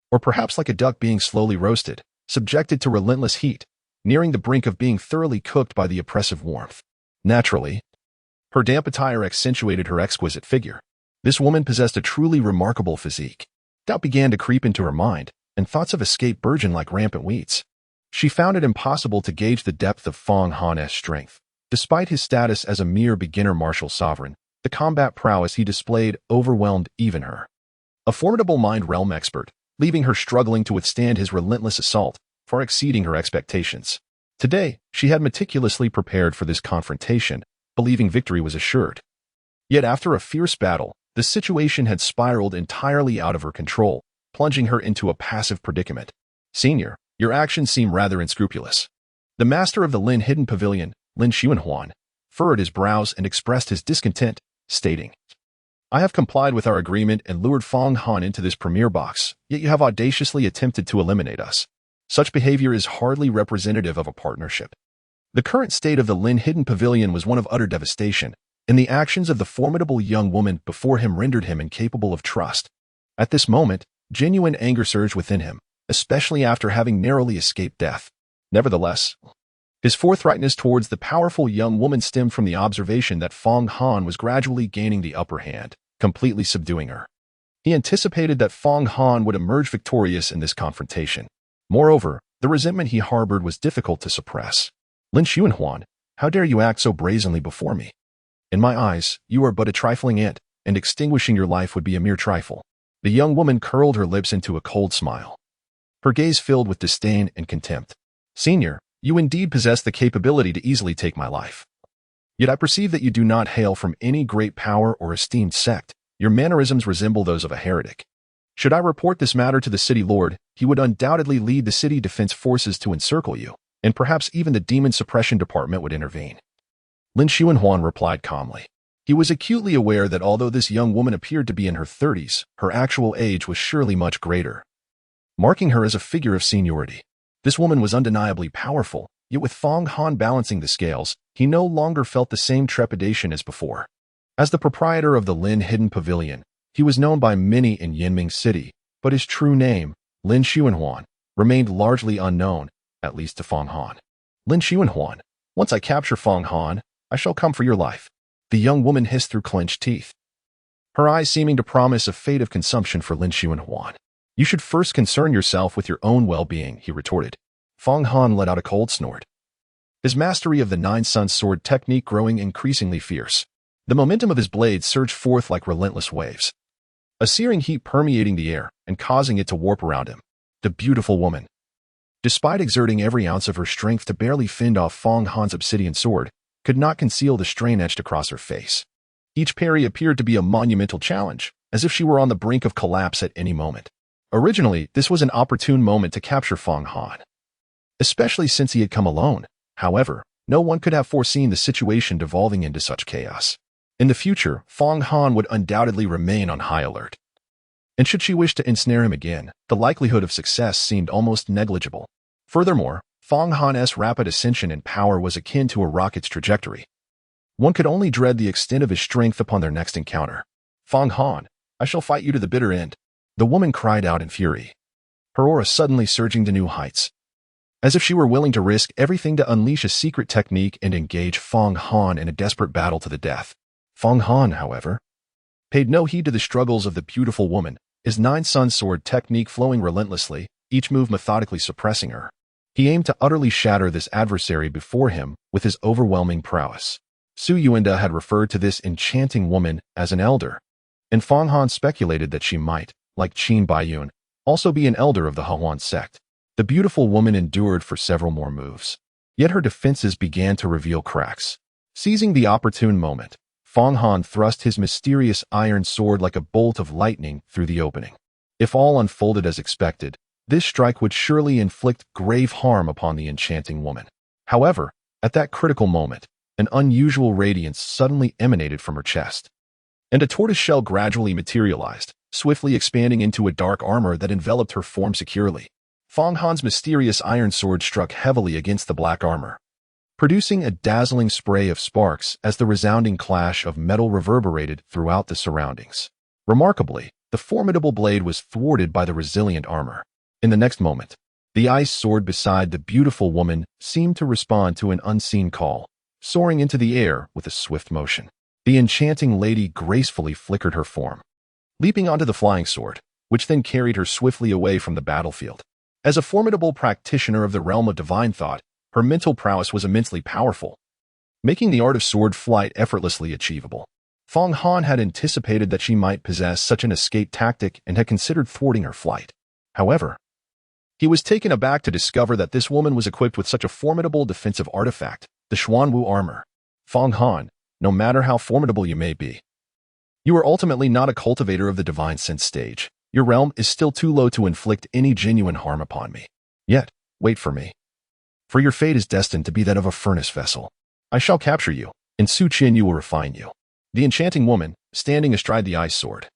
Or perhaps like a duck being slowly roasted, subjected to relentless heat, nearing the brink of being thoroughly cooked by the oppressive warmth. Naturally, her damp attire accentuated her exquisite figure. This woman possessed a truly remarkable physique. Doubt began to creep into her mind, and thoughts of escape burgeoned like rampant weeds. She found it impossible to gauge the depth of Fong Han's strength, Despite his status as a mere beginner martial sovereign, the combat prowess he displayed overwhelmed even her. A formidable mind realm expert, leaving her struggling to withstand his relentless assault, far exceeding her expectations. Today, she had meticulously prepared for this confrontation, believing victory was assured. Yet after a fierce battle, the situation had spiraled entirely out of her control, plunging her into a passive predicament. "Senior, your actions seem rather unscrupulous." The master of the Lin Hidden Pavilion, Lin Qianqiu, furrowed his brows and expressed his discontent, stating, "I have complied with our agreement and lured Fang Han into this premier box, yet you have audaciously attempted to eliminate us. Such behavior is hardly representative of a partnership." The current state of the Lin Hidden Pavilion was one of utter devastation, and the actions of the formidable young woman before him rendered him incapable of trust. At this moment, genuine anger surged within him, especially after having narrowly escaped death. Nevertheless, his forthrightness towards the powerful young woman stemmed from the observation that Fang Han was gradually gaining the upper hand, completely subduing her. He anticipated that Fang Han would emerge victorious in this confrontation. Moreover, the resentment he harbored was difficult to suppress. "Lin Qianqiu, how dare you act so brazenly before me? In my eyes, you are but a trifling ant, and extinguishing your life would be a mere trifle." The young woman curled her lips into a cold smile. Her gaze filled with disdain and contempt. "Senior, you indeed possess the capability to easily take my life. Yet I perceive that you do not hail from any great power or esteemed sect. Your mannerisms resemble those of a heretic. Should I report this matter to the city lord, he would undoubtedly lead the city defense forces to encircle you, and perhaps even the demon suppression department would intervene." Lin Qianqiu replied calmly. He was acutely aware that although this young woman appeared to be in her 30s, her actual age was surely much greater, marking her as a figure of seniority. This woman was undeniably powerful, yet with Fang Han balancing the scales, he no longer felt the same trepidation as before. As the proprietor of the Lin Hidden Pavilion, he was known by many in Yinming City, but his true name, Lin Qianqiu, remained largely unknown, at least to Fang Han. "Lin Qianqiu, once I capture Fang Han, I shall come for your life," the young woman hissed through clenched teeth, her eyes seeming to promise a fate of consumption for Lin Qianqiu. "You should first concern yourself with your own well-being," he retorted. Fang Han let out a cold snort, his mastery of the Nine-Sun sword technique growing increasingly fierce. The momentum of his blade surged forth like relentless waves, a searing heat permeating the air and causing it to warp around him. The beautiful woman, despite exerting every ounce of her strength to barely fend off Fang Han's obsidian sword, could not conceal the strain etched across her face. Each parry appeared to be a monumental challenge, as if she were on the brink of collapse at any moment. Originally, this was an opportune moment to capture Fang Han, especially since he had come alone. However, no one could have foreseen the situation devolving into such chaos. In the future, Fang Han would undoubtedly remain on high alert. And should she wish to ensnare him again, the likelihood of success seemed almost negligible. Furthermore, Fang Han's rapid ascension in power was akin to a rocket's trajectory. One could only dread the extent of his strength upon their next encounter. "Fang Han, I shall fight you to the bitter end," the woman cried out in fury, her aura suddenly surging to new heights, as if she were willing to risk everything to unleash a secret technique and engage Fang Han in a desperate battle to the death. Fang Han, however, paid no heed to the struggles of the beautiful woman, his Nine-Sun sword technique flowing relentlessly, each move methodically suppressing her. He aimed to utterly shatter this adversary before him with his overwhelming prowess. Su Yuanda had referred to this enchanting woman as an elder, and Fang Han speculated that she might, like Qin Baiyun, also be an elder of the Hehuan sect. The beautiful woman endured for several more moves, yet her defenses began to reveal cracks. Seizing the opportune moment, Fang Han thrust his mysterious iron sword like a bolt of lightning through the opening. If all unfolded as expected, this strike would surely inflict grave harm upon the enchanting woman. However, at that critical moment, an unusual radiance suddenly emanated from her chest, and a tortoiseshell gradually materialized, swiftly expanding into a dark armor that enveloped her form securely. Fang Han's mysterious iron sword struck heavily against the black armor, producing a dazzling spray of sparks as the resounding clash of metal reverberated throughout the surroundings. Remarkably, the formidable blade was thwarted by the resilient armor. In the next moment, the ice sword beside the beautiful woman seemed to respond to an unseen call, soaring into the air with a swift motion. The enchanting lady gracefully flickered her form, leaping onto the flying sword, which then carried her swiftly away from the battlefield. As a formidable practitioner of the realm of divine thought, her mental prowess was immensely powerful. making the art of sword flight effortlessly achievable. Fong Han had anticipated that she might possess such an escape tactic and had considered thwarting her flight. However, he was taken aback to discover that this woman was equipped with such a formidable defensive artifact, the Xuanwu armor. Fong Han, no matter how formidable you may be, you are ultimately not a cultivator of the divine sense stage. Your realm is still too low to inflict any genuine harm upon me. Yet, wait for me. For your fate is destined to be that of a furnace vessel. I shall capture you, and Qianqiu will refine you. The enchanting woman, standing astride the ice sword,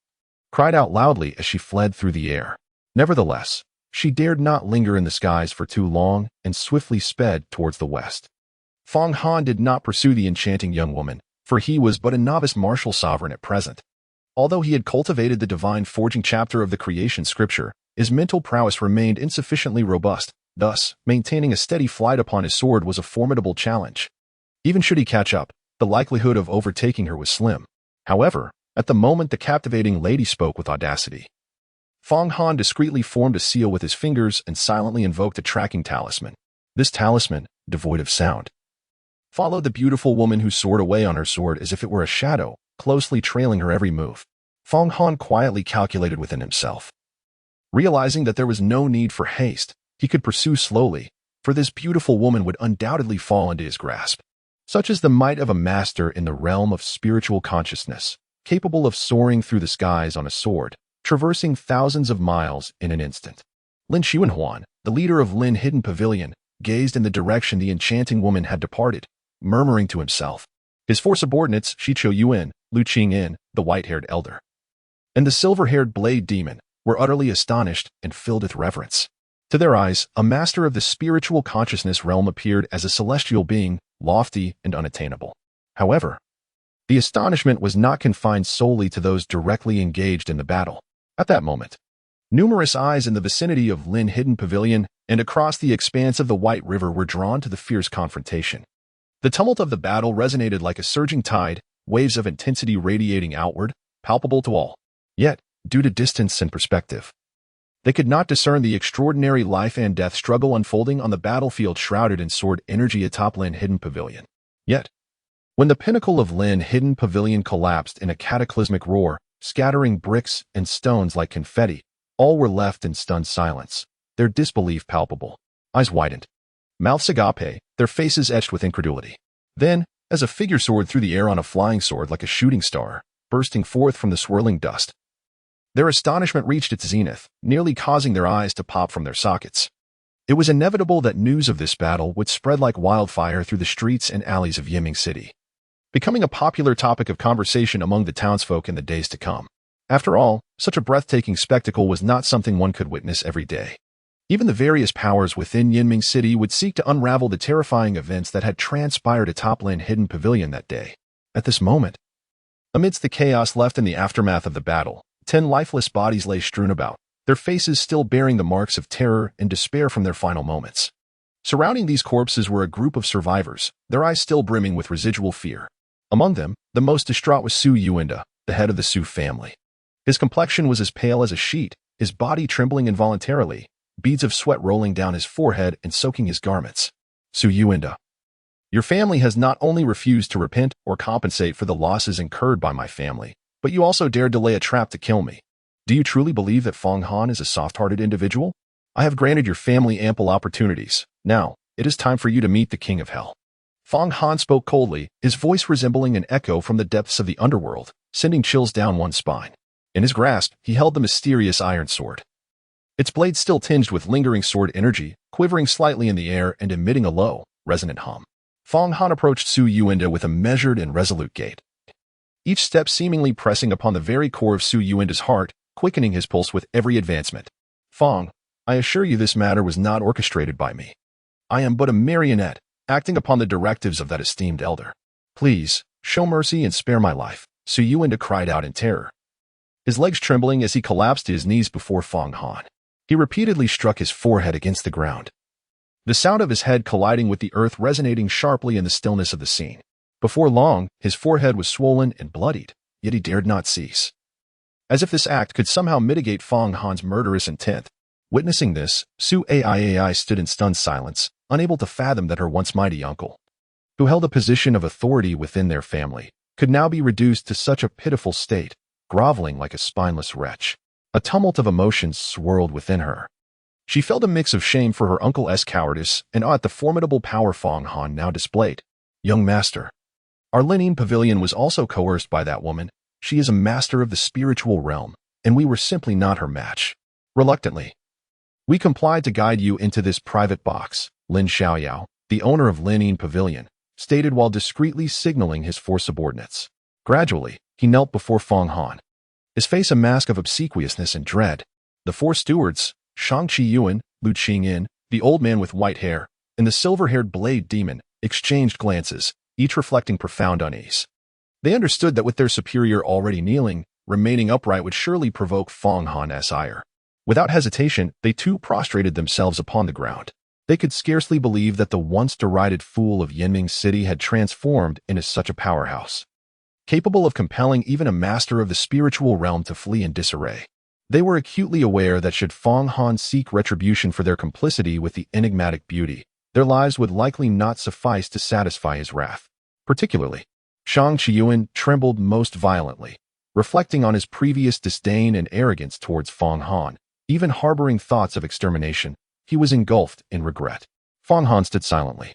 cried out loudly as she fled through the air. Nevertheless, she dared not linger in the skies for too long and swiftly sped towards the west. Fong Han did not pursue the enchanting young woman, for he was but a novice martial sovereign at present. Although he had cultivated the divine forging chapter of the creation scripture, his mental prowess remained insufficiently robust. Thus, maintaining a steady flight upon his sword was a formidable challenge. Even should he catch up, the likelihood of overtaking her was slim. However, at the moment the captivating lady spoke with audacity, Fong Han discreetly formed a seal with his fingers and silently invoked a tracking talisman. This talisman, devoid of sound, followed the beautiful woman who soared away on her sword as if it were a shadow, closely trailing her every move. Fong Han quietly calculated within himself. Realizing that there was no need for haste, he could pursue slowly, for this beautiful woman would undoubtedly fall into his grasp. Such is the might of a master in the realm of spiritual consciousness, capable of soaring through the skies on a sword, traversing thousands of miles in an instant. Lin Xuanhuan, the leader of Lin Hidden Pavilion, gazed in the direction the enchanting woman had departed, murmuring to himself. His four subordinates, Shiqiu Yuan, Lu Qingyin, the white-haired elder, and the silver-haired blade demon, were utterly astonished and filled with reverence. To their eyes, a master of the spiritual consciousness realm appeared as a celestial being, lofty and unattainable. However, the astonishment was not confined solely to those directly engaged in the battle. At that moment, numerous eyes in the vicinity of Lin Hidden Pavilion and across the expanse of the White River were drawn to the fierce confrontation. The tumult of the battle resonated like a surging tide, waves of intensity radiating outward, palpable to all. Yet, due to distance and perspective, they could not discern the extraordinary life and death struggle unfolding on the battlefield shrouded in sword energy atop Lin Hidden Pavilion. Yet, when the pinnacle of Lin Hidden Pavilion collapsed in a cataclysmic roar, scattering bricks and stones like confetti, all were left in stunned silence, their disbelief palpable. Eyes widened, mouths agape, their faces etched with incredulity. Then, as a figure soared through the air on a flying sword like a shooting star, bursting forth from the swirling dust, their astonishment reached its zenith, nearly causing their eyes to pop from their sockets. It was inevitable that news of this battle would spread like wildfire through the streets and alleys of Yiming City, becoming a popular topic of conversation among the townsfolk in the days to come. After all, such a breathtaking spectacle was not something one could witness every day. Even the various powers within Yiming City would seek to unravel the terrifying events that had transpired atop Lin Hidden Pavilion that day. At this moment, amidst the chaos left in the aftermath of the battle, 10 lifeless bodies lay strewn about, their faces still bearing the marks of terror and despair from their final moments. Surrounding these corpses were a group of survivors, their eyes still brimming with residual fear. Among them, the most distraught was Su Yuanda, the head of the Su family. His complexion was as pale as a sheet, his body trembling involuntarily, beads of sweat rolling down his forehead and soaking his garments. Su Yuanda, your family has not only refused to repent or compensate for the losses incurred by my family, but you also dared to lay a trap to kill me. Do you truly believe that Fong Han is a soft-hearted individual? I have granted your family ample opportunities. Now, it is time for you to meet the King of Hell. Fong Han spoke coldly, his voice resembling an echo from the depths of the underworld, sending chills down one's spine. In his grasp, he held the mysterious iron sword, its blade still tinged with lingering sword energy, quivering slightly in the air and emitting a low, resonant hum. Fong Han approached Su Yuanda with a measured and resolute gait, each step seemingly pressing upon the very core of Su Yuanda's heart, quickening his pulse with every advancement. Fong, I assure you this matter was not orchestrated by me. I am but a marionette, acting upon the directives of that esteemed elder. Please, show mercy and spare my life, Su Yuanda cried out in terror, his legs trembling as he collapsed to his knees before Fong Han. He repeatedly struck his forehead against the ground, the sound of his head colliding with the earth resonating sharply in the stillness of the scene. Before long, his forehead was swollen and bloodied, yet he dared not cease. As if this act could somehow mitigate Fong Han's murderous intent. Witnessing this, Su Aiai stood in stunned silence, unable to fathom that her once mighty uncle who held a position of authority within their family, could now be reduced to such a pitiful state, groveling like a spineless wretch. A tumult of emotions swirled within her. She felt a mix of shame for her uncle's cowardice and awe at the formidable power Fong Han now displayed. Young master. Our Lining Pavilion was also coerced by that woman. She is a master of the spiritual realm, and we were simply not her match. Reluctantly, we complied to guide you into this private box, Lin Xiaoyao, the owner of Lining Pavilion, stated while discreetly signaling his four subordinates. Gradually, he knelt before Fong Han, his face a mask of obsequiousness and dread. The four stewards, Shang Qiyuan, Lu Qingyin, the old man with white hair, and the silver-haired blade demon, exchanged glances, each reflecting profound unease. They understood that with their superior already kneeling, remaining upright would surely provoke Fong Han's ire. Without hesitation, they too prostrated themselves upon the ground. They could scarcely believe that the once derided fool of Yinming City had transformed into such a powerhouse, capable of compelling even a master of the spiritual realm to flee in disarray. They were acutely aware that should Fong Han seek retribution for their complicity with the enigmatic beauty, their lives would likely not suffice to satisfy his wrath. Particularly, Shang Qiyuan trembled most violently, reflecting on his previous disdain and arrogance towards Fong Han. Even harboring thoughts of extermination, he was engulfed in regret. Fong Han stood silently,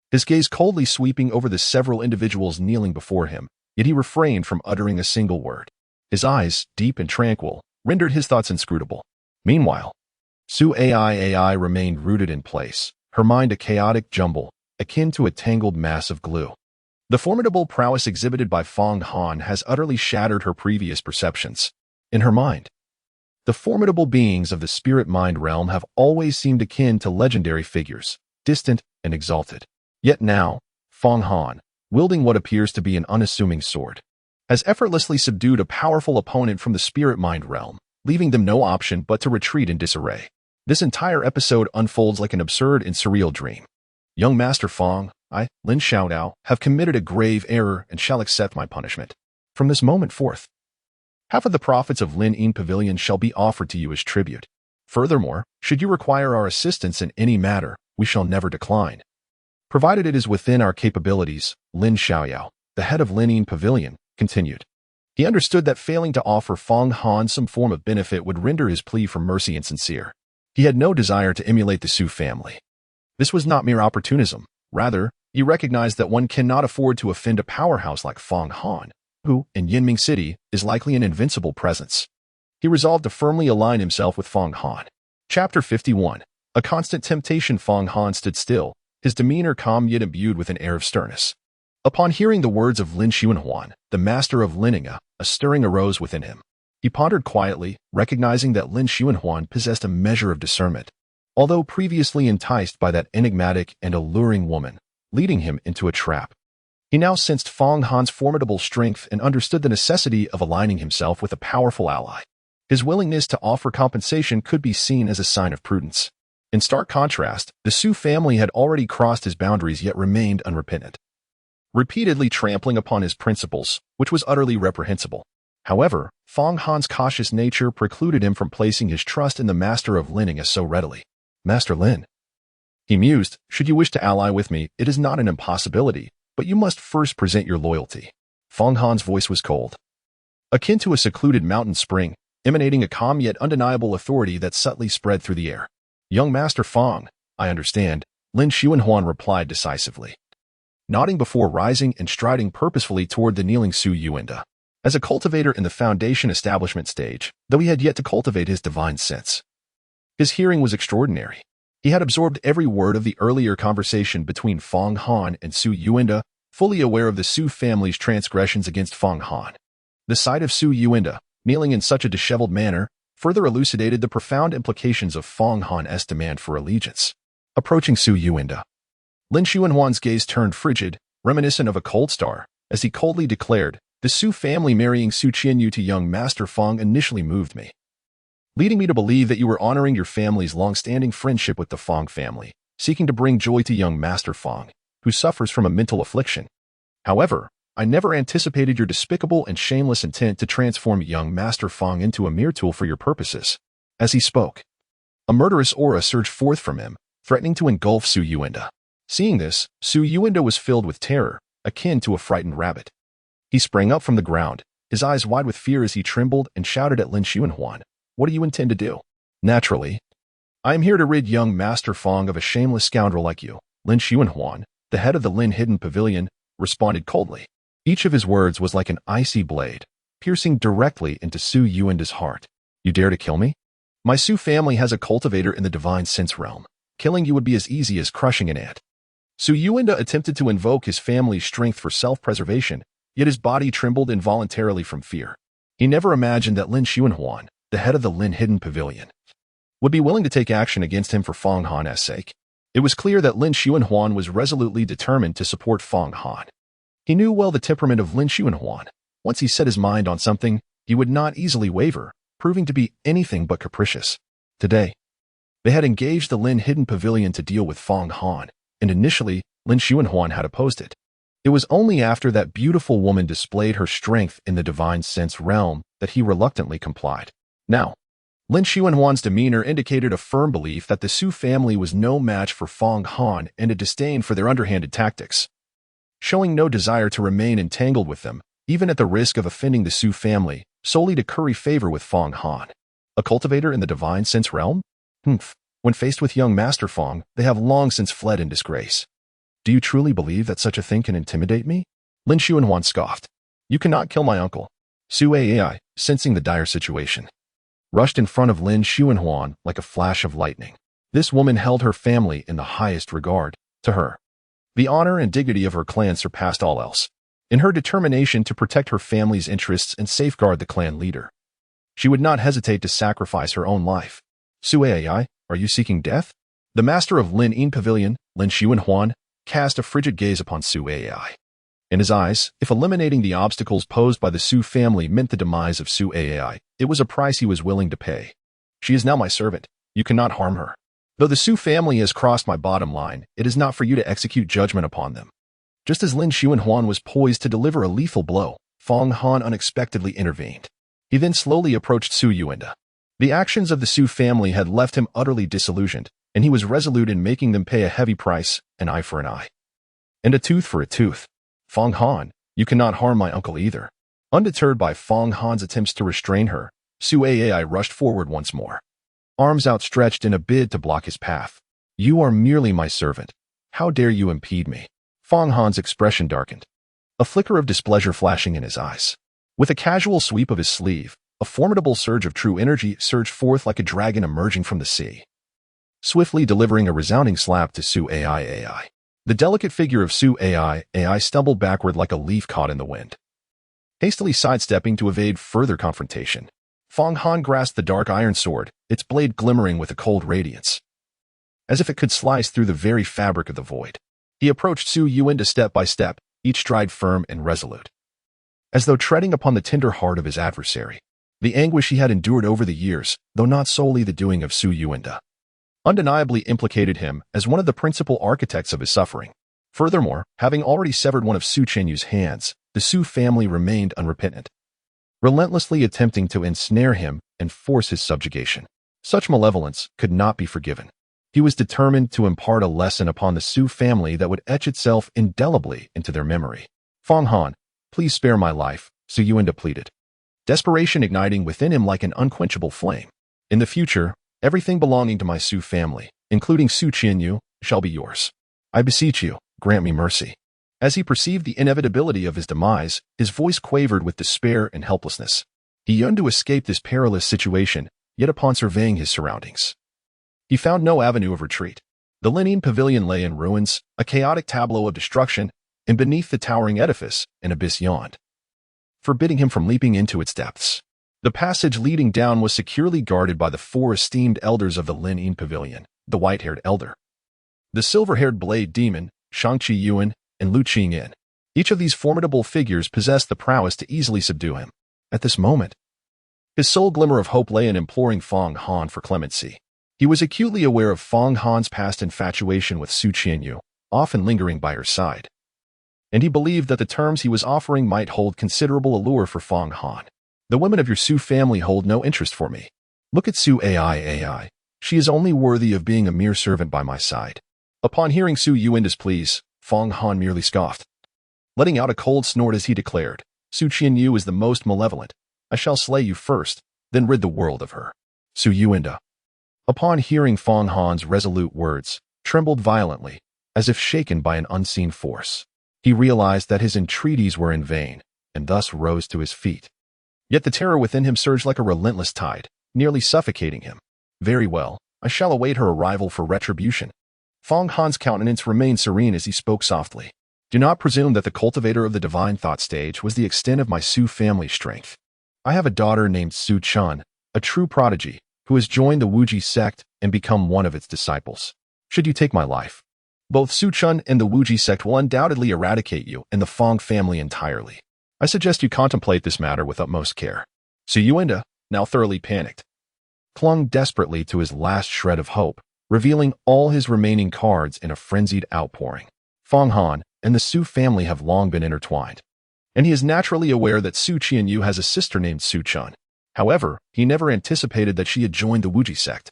his gaze coldly sweeping over the several individuals kneeling before him, yet he refrained from uttering a single word. His eyes, deep and tranquil, rendered his thoughts inscrutable. Meanwhile, Su Ai remained rooted in place, her mind a chaotic jumble, akin to a tangled mass of glue. The formidable prowess exhibited by Fong Han has utterly shattered her previous perceptions. In her mind, the formidable beings of the spirit-mind realm have always seemed akin to legendary figures, distant and exalted. Yet now, Fong Han, wielding what appears to be an unassuming sword, has effortlessly subdued a powerful opponent from the spirit-mind realm, leaving them no option but to retreat in disarray. This entire episode unfolds like an absurd and surreal dream. Young Master Fong, I, Lin Xiaodao, have committed a grave error and shall accept my punishment. From this moment forth, half of the profits of Lining Pavilion shall be offered to you as tribute. Furthermore, should you require our assistance in any matter, we shall never decline, provided it is within our capabilities. Lin Xiaoyao, the head of Lining Pavilion, continued. He understood that failing to offer Fong Han some form of benefit would render his plea for mercy insincere. He had no desire to emulate the Su family. This was not mere opportunism. Rather, he recognized that one cannot afford to offend a powerhouse like Fong Han, who, in Yinming City, is likely an invincible presence. He resolved to firmly align himself with Fong Han. Chapter 51. A constant temptation. Fong Han stood still, his demeanor calm yet imbued with an air of sternness. Upon hearing the words of Lin Xuanhuan, the master of Lininga, a stirring arose within him. He pondered quietly, recognizing that Lin Xuanhuan possessed a measure of discernment. Although previously enticed by that enigmatic and alluring woman, leading him into a trap, he now sensed Fong Han's formidable strength and understood the necessity of aligning himself with a powerful ally. His willingness to offer compensation could be seen as a sign of prudence. In stark contrast, the Su family had already crossed his boundaries yet remained unrepentant, repeatedly trampling upon his principles, which was utterly reprehensible. However, Fong Han's cautious nature precluded him from placing his trust in the master of Lininga so readily. Master Lin, he mused, should you wish to ally with me, it is not an impossibility, but you must first present your loyalty. Fong Han's voice was cold, akin to a secluded mountain spring, emanating a calm yet undeniable authority that subtly spread through the air. Young Master Fong, I understand, Lin Xuanhuan replied decisively, nodding before rising and striding purposefully toward the kneeling Su Yuenda. As a cultivator in the foundation establishment stage, though he had yet to cultivate his divine sense, his hearing was extraordinary. He had absorbed every word of the earlier conversation between Fong Han and Su Yuenda, fully aware of the Su family's transgressions against Fong Han. The sight of Su Yuenda, kneeling in such a disheveled manner, further elucidated the profound implications of Fong Han's demand for allegiance. Approaching Su Yuenda, Lin Xuanhuan's gaze turned frigid, reminiscent of a cold star, as he coldly declared, the Su family marrying Su Qianqiu to young Master Fong initially moved me, leading me to believe that you were honoring your family's long-standing friendship with the Fong family, seeking to bring joy to young Master Fong, who suffers from a mental affliction. However, I never anticipated your despicable and shameless intent to transform young Master Fong into a mere tool for your purposes. As he spoke, a murderous aura surged forth from him, threatening to engulf Su Yuenda. Seeing this, Su Yuanda was filled with terror, akin to a frightened rabbit. He sprang up from the ground, his eyes wide with fear as he trembled and shouted at Lin Xuanhuan, "What do you intend to do?" "Naturally, I am here to rid young Master Fong of a shameless scoundrel like you," Lin Xuanhuan, the head of the Lin Hidden Pavilion, responded coldly. Each of his words was like an icy blade, piercing directly into Su Yuanda's heart. "You dare to kill me? My Su family has a cultivator in the divine sense realm. Killing you would be as easy as crushing an ant." Su Yuanda attempted to invoke his family's strength for self-preservation, yet his body trembled involuntarily from fear. He never imagined that Lin Xuanhuan, the head of the Lin Hidden Pavilion, would be willing to take action against him for Fong Han's sake. It was clear that Lin Xuanhuan was resolutely determined to support Fong Han. He knew well the temperament of Lin Xuanhuan. Once he set his mind on something, he would not easily waver, proving to be anything but capricious. Today, they had engaged the Lin Hidden Pavilion to deal with Fong Han, and initially, Lin Xuanhuan had opposed it. It was only after that beautiful woman displayed her strength in the divine sense realm that he reluctantly complied. Now, Lin Xuanhuan's demeanor indicated a firm belief that the Su family was no match for Fong Han and a disdain for their underhanded tactics. Showing no desire to remain entangled with them, even at the risk of offending the Su family, solely to curry favor with Fong Han. A cultivator in the divine sense realm? When faced with young Master Fong, they have long since fled in disgrace. "Do you truly believe that such a thing can intimidate me?" Lin Xuanhuan scoffed. "You cannot kill my uncle." Su Ai, sensing the dire situation, rushed in front of Lin Xuanhuan like a flash of lightning. This woman held her family in the highest regard. To her, the honor and dignity of her clan surpassed all else. In her determination to protect her family's interests and safeguard the clan leader, she would not hesitate to sacrifice her own life. "Su Ai, are you seeking death?" The master of Lin Yin Pavilion, Lin Xuanhuan, cast a frigid gaze upon Su Ai. In his eyes, if eliminating the obstacles posed by the Su family meant the demise of Su Ai, it was a price he was willing to pay. "She is now my servant. You cannot harm her. Though the Su family has crossed my bottom line, it is not for you to execute judgment upon them." Just as Lin Xuanhuan was poised to deliver a lethal blow, Fong Han unexpectedly intervened. He then slowly approached Su Yuanda. The actions of the Su family had left him utterly disillusioned, and he was resolute in making them pay a heavy price, an eye for an eye, and a tooth for a tooth. "Fong Han, you cannot harm my uncle either." Undeterred by Fong Han's attempts to restrain her, Su Ai rushed forward once more, arms outstretched in a bid to block his path. "You are merely my servant. How dare you impede me?" Fong Han's expression darkened, a flicker of displeasure flashing in his eyes. With a casual sweep of his sleeve, a formidable surge of true energy surged forth like a dragon emerging from the sea, swiftly delivering a resounding slap to Su Ai. The delicate figure of Su Ai stumbled backward like a leaf caught in the wind. Hastily sidestepping to evade further confrontation, Fong Han grasped the dark iron sword, its blade glimmering with a cold radiance, as if it could slice through the very fabric of the void. He approached Su Yuanda step by step, each stride firm and resolute, as though treading upon the tender heart of his adversary. The anguish he had endured over the years, though not solely the doing of Su Yuanda, undeniably implicated him as one of the principal architects of his suffering. Furthermore, having already severed one of Su Qianqiu's hands, the Su family remained unrepentant, relentlessly attempting to ensnare him and force his subjugation. Such malevolence could not be forgiven. He was determined to impart a lesson upon the Su family that would etch itself indelibly into their memory. "Fong Han, please spare my life," Su Yuanda pleaded, desperation igniting within him like an unquenchable flame. "In the future, everything belonging to my Su family, including Su Qianqiu, shall be yours. I beseech you, grant me mercy." As he perceived the inevitability of his demise, his voice quavered with despair and helplessness. He yearned to escape this perilous situation, yet upon surveying his surroundings, he found no avenue of retreat. The Lin Yin Pavilion lay in ruins, a chaotic tableau of destruction, and beneath the towering edifice, an abyss yawned, forbidding him from leaping into its depths. The passage leading down was securely guarded by the four esteemed elders of the Lin Yin Pavilion: the white-haired elder, the silver-haired blade demon, Qianqiu Yuan, and Lu Qingyan. Each of these formidable figures possessed the prowess to easily subdue him. At this moment, his sole glimmer of hope lay in imploring Fong Han for clemency. He was acutely aware of Fong Han's past infatuation with Su Qianqiu, often lingering by her side, and he believed that the terms he was offering might hold considerable allure for Fong Han. "The women of your Su family hold no interest for me. Look at Su Ai. She is only worthy of being a mere servant by my side." Upon hearing Su Yuanda's pleas, Fong Han merely scoffed, letting out a cold snort as he declared, Su Qianqiu is the most malevolent. I shall slay you first, then rid the world of her. Su Yuanda, upon hearing Fong Han's resolute words, trembled violently, as if shaken by an unseen force. He realized that his entreaties were in vain, and thus rose to his feet. Yet the terror within him surged like a relentless tide, nearly suffocating him. Very well, I shall await her arrival for retribution. Fong Han's countenance remained serene as he spoke softly. Do not presume that the cultivator of the divine thought stage was the extent of my Su family strength. I have a daughter named Su Chun, a true prodigy, who has joined the Wuji sect and become one of its disciples. Should you take my life, both Su Chun and the Wuji sect will undoubtedly eradicate you and the Fong family entirely. I suggest you contemplate this matter with utmost care. Su Yuanda, now thoroughly panicked, clung desperately to his last shred of hope, revealing all his remaining cards in a frenzied outpouring. Fong Han and the Su family have long been intertwined, and he is naturally aware that Su Qianqiu has a sister named Su Chun. However, he never anticipated that she had joined the Wuji sect.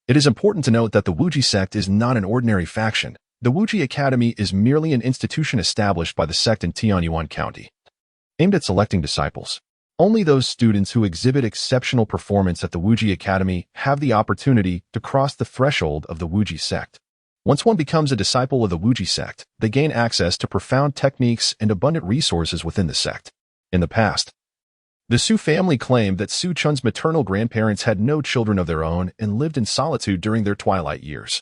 It is important to note that the Wuji sect is not an ordinary faction. The Wuji Academy is merely an institution established by the sect in Qianqiu County, aimed at selecting disciples. Only those students who exhibit exceptional performance at the Wuji Academy have the opportunity to cross the threshold of the Wuji sect. Once one becomes a disciple of the Wuji sect, they gain access to profound techniques and abundant resources within the sect. In the past, the Su family claimed that Su Chun's maternal grandparents had no children of their own and lived in solitude during their twilight years,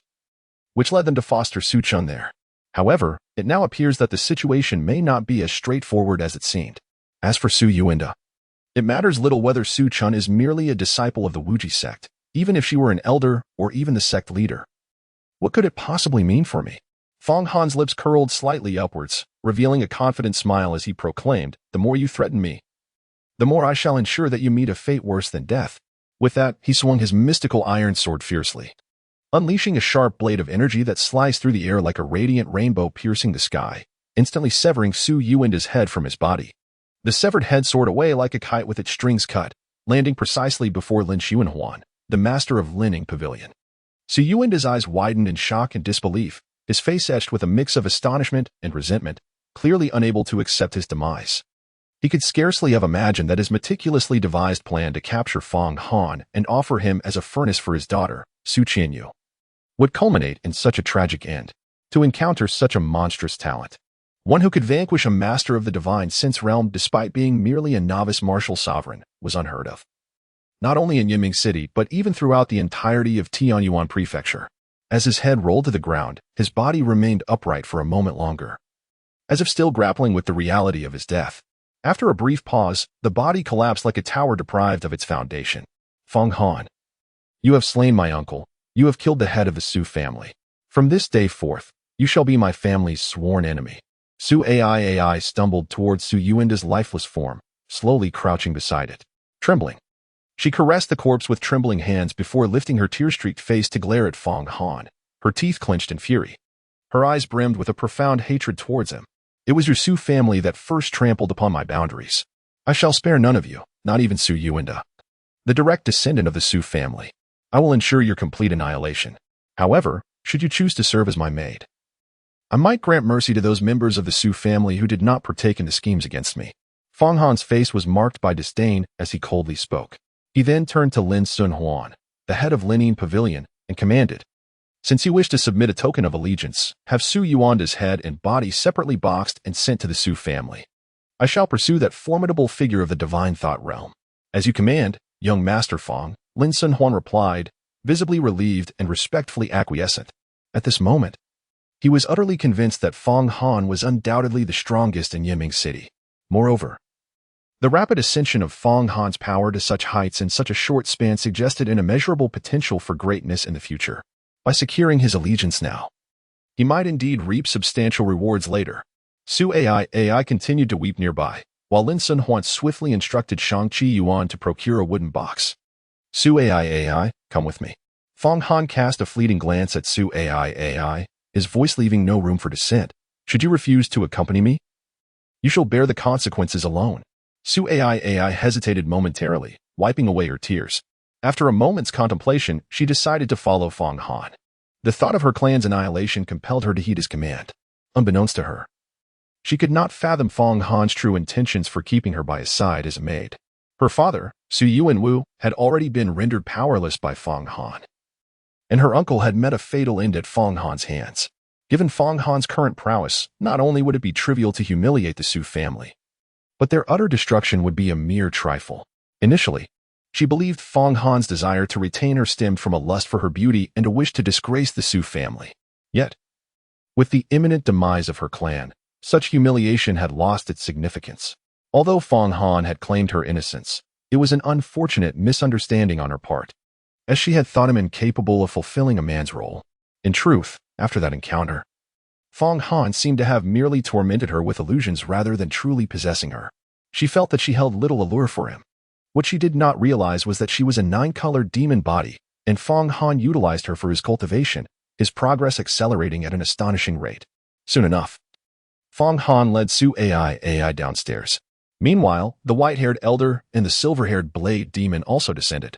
which led them to foster Su Chun there. However, it now appears that the situation may not be as straightforward as it seemed. As for Su Yuanda, it matters little whether Su Chun is merely a disciple of the Wuji sect, even if she were an elder or even the sect leader. What could it possibly mean for me? Fong Han's lips curled slightly upwards, revealing a confident smile as he proclaimed, the more you threaten me, the more I shall ensure that you meet a fate worse than death. With that, he swung his mystical iron sword fiercely, unleashing a sharp blade of energy that sliced through the air like a radiant rainbow piercing the sky, instantly severing Su Yuanda's head from his body. The severed head soared away like a kite with its strings cut, landing precisely before Lin Xuanhuan, the master of Lining Pavilion. Su Yuanda's eyes widened in shock and disbelief, his face etched with a mix of astonishment and resentment, clearly unable to accept his demise. He could scarcely have imagined that his meticulously devised plan to capture Fong Han and offer him as a furnace for his daughter, Su Qianqiu, would culminate in such a tragic end. To encounter such a monstrous talent, one who could vanquish a master of the divine sense realm despite being merely a novice martial sovereign, was unheard of. Not only in Yiming City, but even throughout the entirety of Tianyuan Prefecture. As his head rolled to the ground, his body remained upright for a moment longer, as if still grappling with the reality of his death. After a brief pause, the body collapsed like a tower deprived of its foundation. Fong Han, you have slain my uncle. You have killed the head of the Su family. From this day forth, you shall be my family's sworn enemy. Su Ai stumbled towards Su Yuanda's lifeless form, slowly crouching beside it. Trembling, she caressed the corpse with trembling hands before lifting her tear-streaked face to glare at Fong Han, her teeth clenched in fury. Her eyes brimmed with a profound hatred towards him. It was your Su family that first trampled upon my boundaries. I shall spare none of you, not even Su Yuanda, the direct descendant of the Su family. I will ensure your complete annihilation. However, should you choose to serve as my maid, I might grant mercy to those members of the Su family who did not partake in the schemes against me. Fong Han's face was marked by disdain as he coldly spoke. He then turned to Lin Xuanhuan, the head of Lining Pavilion, and commanded, since you wish to submit a token of allegiance, have Su Yuanda's head and body separately boxed and sent to the Su family. I shall pursue that formidable figure of the divine thought realm. As you command, young Master Fong, Lin Xuanhuan replied, visibly relieved and respectfully acquiescent. At this moment, he was utterly convinced that Fong Han was undoubtedly the strongest in Yiming City. Moreover, the rapid ascension of Fong Han's power to such heights in such a short span suggested an immeasurable potential for greatness in the future. By securing his allegiance now, he might indeed reap substantial rewards later. Su Ai continued to weep nearby, while Lin Xuanhuan swiftly instructed Qianqiu Yuan to procure a wooden box. Su Ai, come with me. Fong Han cast a fleeting glance at Su Ai, his voice leaving no room for dissent. Should you refuse to accompany me, you shall bear the consequences alone. Su Ai hesitated momentarily, wiping away her tears. After a moment's contemplation, she decided to follow Fong Han. The thought of her clan's annihilation compelled her to heed his command. Unbeknownst to her, she could not fathom Fong Han's true intentions for keeping her by his side as a maid. Her father, Su Yuanwu, had already been rendered powerless by Fong Han, and her uncle had met a fatal end at Fong Han's hands. Given Fong Han's current prowess, not only would it be trivial to humiliate the Su family, but their utter destruction would be a mere trifle. Initially, she believed Fong Han's desire to retain her stemmed from a lust for her beauty and a wish to disgrace the Su family. Yet, with the imminent demise of her clan, such humiliation had lost its significance. Although Fong Han had claimed her innocence, it was an unfortunate misunderstanding on her part, as she had thought him incapable of fulfilling a man's role. In truth, after that encounter, Fong Han seemed to have merely tormented her with illusions rather than truly possessing her. She felt that she held little allure for him. What she did not realize was that she was a nine-colored demon body, and Fong Han utilized her for his cultivation, his progress accelerating at an astonishing rate. Soon enough, Fong Han led Su AI downstairs. Meanwhile, the white-haired elder and the silver-haired blade demon also descended,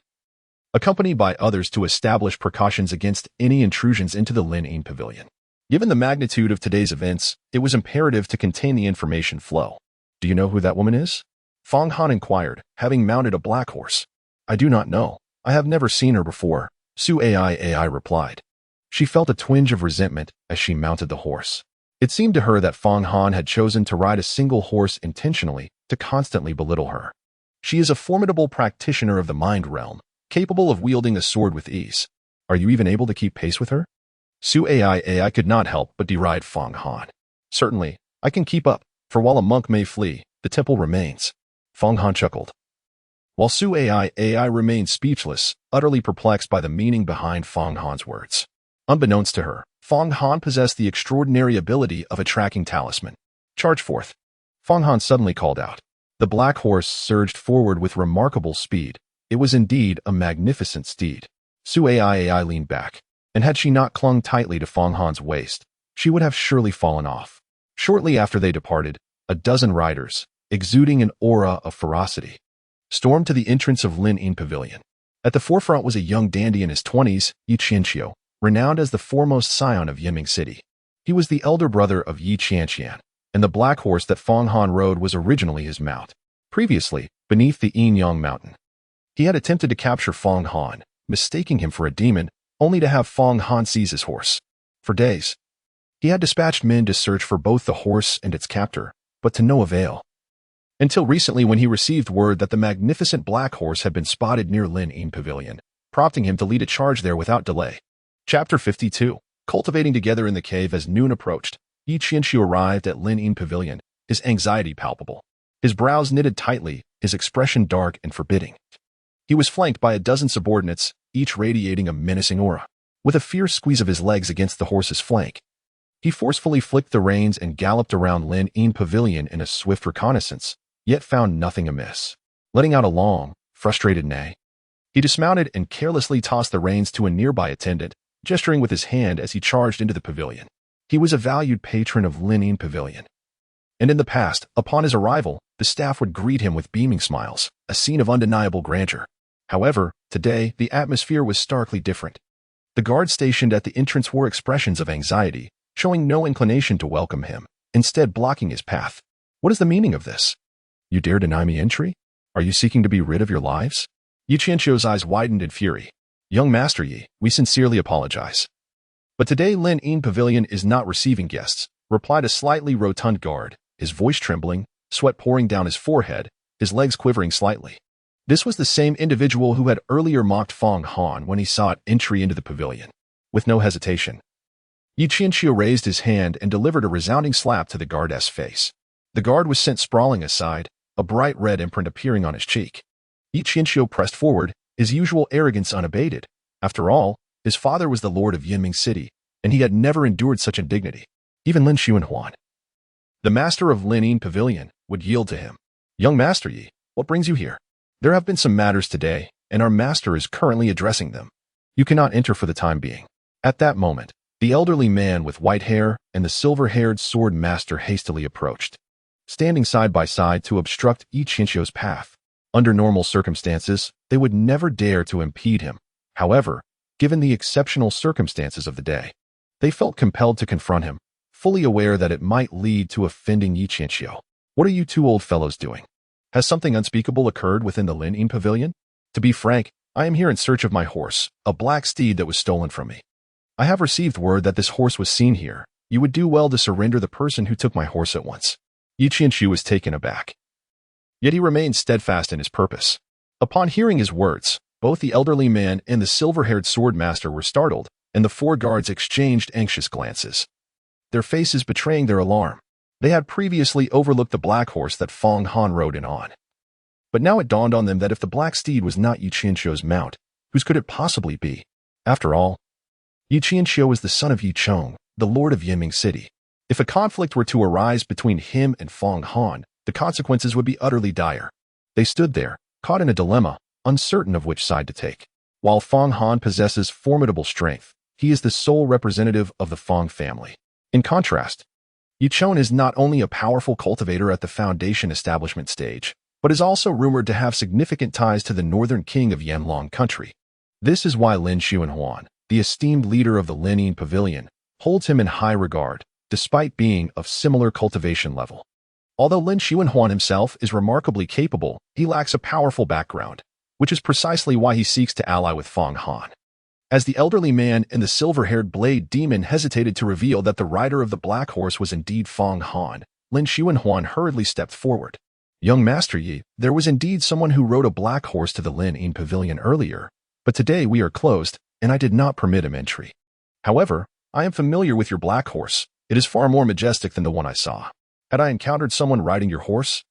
accompanied by others to establish precautions against any intrusions into the Lin Yin Pavilion. Given the magnitude of today's events, it was imperative to contain the information flow. Do you know who that woman is? Fong Han inquired, having mounted a black horse. I do not know. I have never seen her before, Su AI replied. She felt a twinge of resentment as she mounted the horse. It seemed to her that Fong Han had chosen to ride a single horse intentionally to constantly belittle her. She is a formidable practitioner of the mind realm, capable of wielding a sword with ease. Are you even able to keep pace with her? Su AI could not help but deride Fong Han. Certainly, I can keep up, for while a monk may flee, the temple remains. Fong Han chuckled, while Su AI remained speechless, utterly perplexed by the meaning behind Fong Han's words. Unbeknownst to her, Fong Han possessed the extraordinary ability of a tracking talisman. Charge forth. Fong Han suddenly called out. The black horse surged forward with remarkable speed. It was indeed a magnificent steed. Su AI leaned back, and had she not clung tightly to Fong Han's waist, she would have surely fallen off. Shortly after they departed, a dozen riders, exuding an aura of ferocity, stormed to the entrance of Lin Yin Pavilion. At the forefront was a young dandy in his 20s, Qianqiu, renowned as the foremost scion of Yiming City. He was the elder brother of Qianqian, and the black horse that Fong Han rode was originally his mount. Previously, beneath the Yinyang mountain, he had attempted to capture Fong Han, mistaking him for a demon, only to have Fong Han seize his horse. For days, he had dispatched men to search for both the horse and its captor, but to no avail. Until recently, when he received word that the magnificent black horse had been spotted near Lin Yin Pavilion, prompting him to lead a charge there without delay. Chapter 52. Cultivating together in the cave. As noon approached, Qianqiu arrived at Lin Yin Pavilion, his anxiety palpable. His brows knitted tightly, his expression dark and forbidding. He was flanked by a dozen subordinates, each radiating a menacing aura. With a fierce squeeze of his legs against the horse's flank, he forcefully flicked the reins and galloped around Lin Yin Pavilion in a swift reconnaissance, yet found nothing amiss. Letting out a long, frustrated neigh, he dismounted and carelessly tossed the reins to a nearby attendant, gesturing with his hand as he charged into the pavilion. He was a valued patron of Lin Yin Pavilion, and in the past, upon his arrival, the staff would greet him with beaming smiles, a scene of undeniable grandeur. However, today, the atmosphere was starkly different. The guards stationed at the entrance wore expressions of anxiety, showing no inclination to welcome him, instead blocking his path. What is the meaning of this? You dare deny me entry? Are you seeking to be rid of your lives? Qianqiu's eyes widened in fury. Young Master Yi, we sincerely apologize. But today Lin Yin Pavilion is not receiving guests, replied a slightly rotund guard, his voice trembling, sweat pouring down his forehead, his legs quivering slightly. This was the same individual who had earlier mocked Fong Han when he sought entry into the pavilion. With no hesitation, Qianqiu raised his hand and delivered a resounding slap to the guard's face. The guard was sent sprawling aside, a bright red imprint appearing on his cheek. Qianqiu pressed forward, his usual arrogance unabated. After all, his father was the lord of Yiming City, and he had never endured such indignity. Even Lin Xuanhuan, the master of Lin Yin Pavilion, would yield to him. Young Master Yi, what brings you here? There have been some matters today, and our master is currently addressing them. You cannot enter for the time being. At that moment, the elderly man with white hair and the silver-haired sword master hastily approached, standing side by side to obstruct Qianqiu's path. Under normal circumstances, they would never dare to impede him. However, given the exceptional circumstances of the day. They felt compelled to confront him, fully aware that it might lead to offending Qianqiu. What are you two old fellows doing? Has something unspeakable occurred within the Lining Pavilion? To be frank, I am here in search of my horse, a black steed that was stolen from me. I have received word that this horse was seen here. You would do well to surrender the person who took my horse at once. Qianqiu was taken aback. Yet he remained steadfast in his purpose. Upon hearing his words, both the elderly man and the silver-haired sword master were startled, and the four guards exchanged anxious glances, their faces betraying their alarm. They had previously overlooked the black horse that Fong Han rode in on. But now it dawned on them that if the black steed was not Qianqiu's mount, whose could it possibly be? After all, Qianqiu was the son of Yichong, the lord of Yiming City. If a conflict were to arise between him and Fong Han, the consequences would be utterly dire. They stood there, caught in a dilemma, uncertain of which side to take. While Fong Han possesses formidable strength, he is the sole representative of the Fong family. In contrast, Yichong is not only a powerful cultivator at the foundation establishment stage, but is also rumored to have significant ties to the northern king of Yanlong country. This is why Lin Xuanhuan, the esteemed leader of the Lining Pavilion, holds him in high regard, despite being of similar cultivation level. Although Lin Xuanhuan himself is remarkably capable, he lacks a powerful background, which is precisely why he seeks to ally with Fong Han. As the elderly man and the silver-haired blade demon hesitated to reveal that the rider of the black horse was indeed Fong Han, Lin Xuanhuan hurriedly stepped forward. Young Master Yi, there was indeed someone who rode a black horse to the Lining Pavilion earlier, but today we are closed, and I did not permit him entry. However, I am familiar with your black horse. It is far more majestic than the one I saw. Had I encountered someone riding your horse,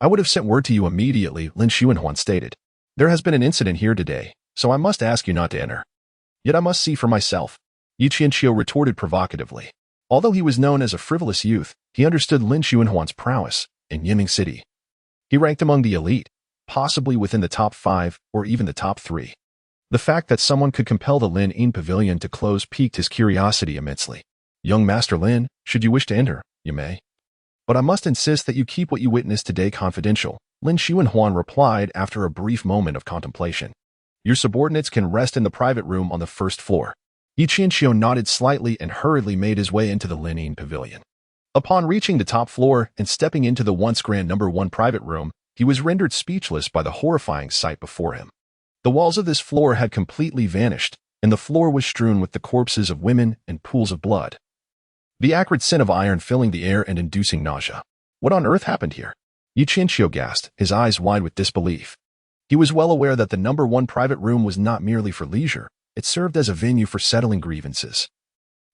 I would have sent word to you immediately, Lin Xuanhuan stated. There has been an incident here today, so I must ask you not to enter. Yet I must see for myself, Qianqiu retorted provocatively. Although he was known as a frivolous youth, he understood Lin Xuanhuan's prowess in Yiming City. He ranked among the elite, possibly within the top 5 or even the top 3. The fact that someone could compel the Lining Pavilion to close piqued his curiosity immensely. Young Master Lin, should you wish to enter, you may. But I must insist that you keep what you witnessed today confidential, Lin Xuanhuan replied after a brief moment of contemplation. Your subordinates can rest in the private room on the first floor. Qianqiu nodded slightly and hurriedly made his way into the Lining Pavilion. Upon reaching the top floor and stepping into the once grand number 1 private room, he was rendered speechless by the horrifying sight before him. The walls of this floor had completely vanished, and the floor was strewn with the corpses of women and pools of blood, the acrid scent of iron filling the air and inducing nausea. What on earth happened here? Qianqiu gasped, his eyes wide with disbelief. He was well aware that the number 1 private room was not merely for leisure, it served as a venue for settling grievances.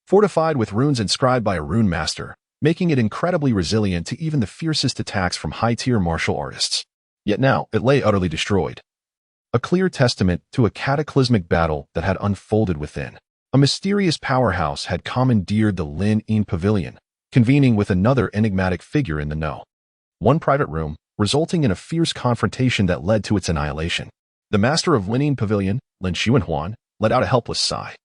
Fortified with runes inscribed by a rune master, making it incredibly resilient to even the fiercest attacks from high-tier martial artists. Yet now, it lay utterly destroyed. A clear testament to a cataclysmic battle that had unfolded within. A mysterious powerhouse had commandeered the Lining Pavilion, convening with another enigmatic figure in the know. One private room, resulting in a fierce confrontation that led to its annihilation. The master of Lining Pavilion, Lin Xuanhuan, let out a helpless sigh.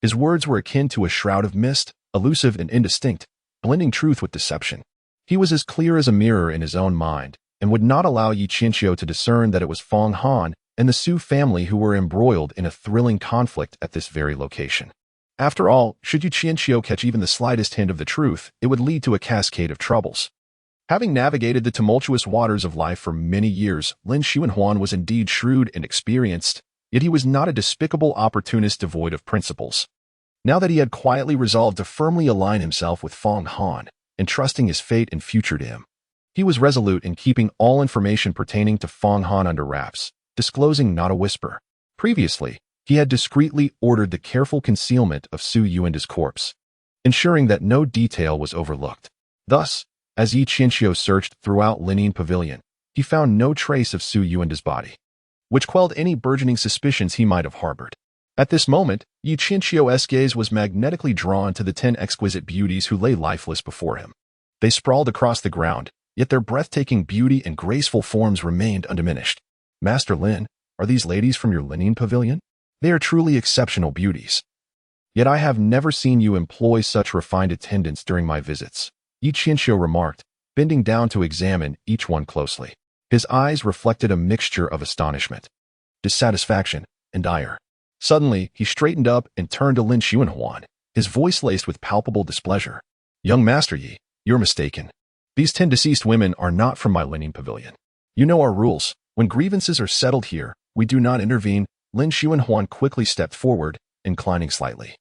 His words were akin to a shroud of mist, elusive and indistinct, blending truth with deception. He was as clear as a mirror in his own mind, and would not allow Qianqiu to discern that it was Fong Han and the Su family who were embroiled in a thrilling conflict at this very location. After all, should Qianqiu catch even the slightest hint of the truth, it would lead to a cascade of troubles. Having navigated the tumultuous waters of life for many years, Lin Xuanhuan was indeed shrewd and experienced, yet he was not a despicable opportunist devoid of principles. Now that he had quietly resolved to firmly align himself with Fong Han, entrusting his fate and future to him, he was resolute in keeping all information pertaining to Fong Han under wraps, disclosing not a whisper. Previously, he had discreetly ordered the careful concealment of Su Yuanda's corpse, ensuring that no detail was overlooked. Thus, as Qianqiu searched throughout Lining Pavilion, he found no trace of Su Yuanda's body, which quelled any burgeoning suspicions he might have harbored. At this moment, Qianqiu's gaze was magnetically drawn to the 10 exquisite beauties who lay lifeless before him. They sprawled across the ground, yet their breathtaking beauty and graceful forms remained undiminished. Master Lin, are these ladies from your Lining Pavilion? They are truly exceptional beauties. Yet I have never seen you employ such refined attendants during my visits, Qianqiu remarked, bending down to examine each one closely. His eyes reflected a mixture of astonishment, dissatisfaction, and ire. Suddenly, he straightened up and turned to Lin Xuanhuan, his voice laced with palpable displeasure. Young Master Yi, you're mistaken. These 10 deceased women are not from my Lining Pavilion. You know our rules. When grievances are settled here, we do not intervene. Lin Xuanhuan quickly stepped forward, inclining slightly.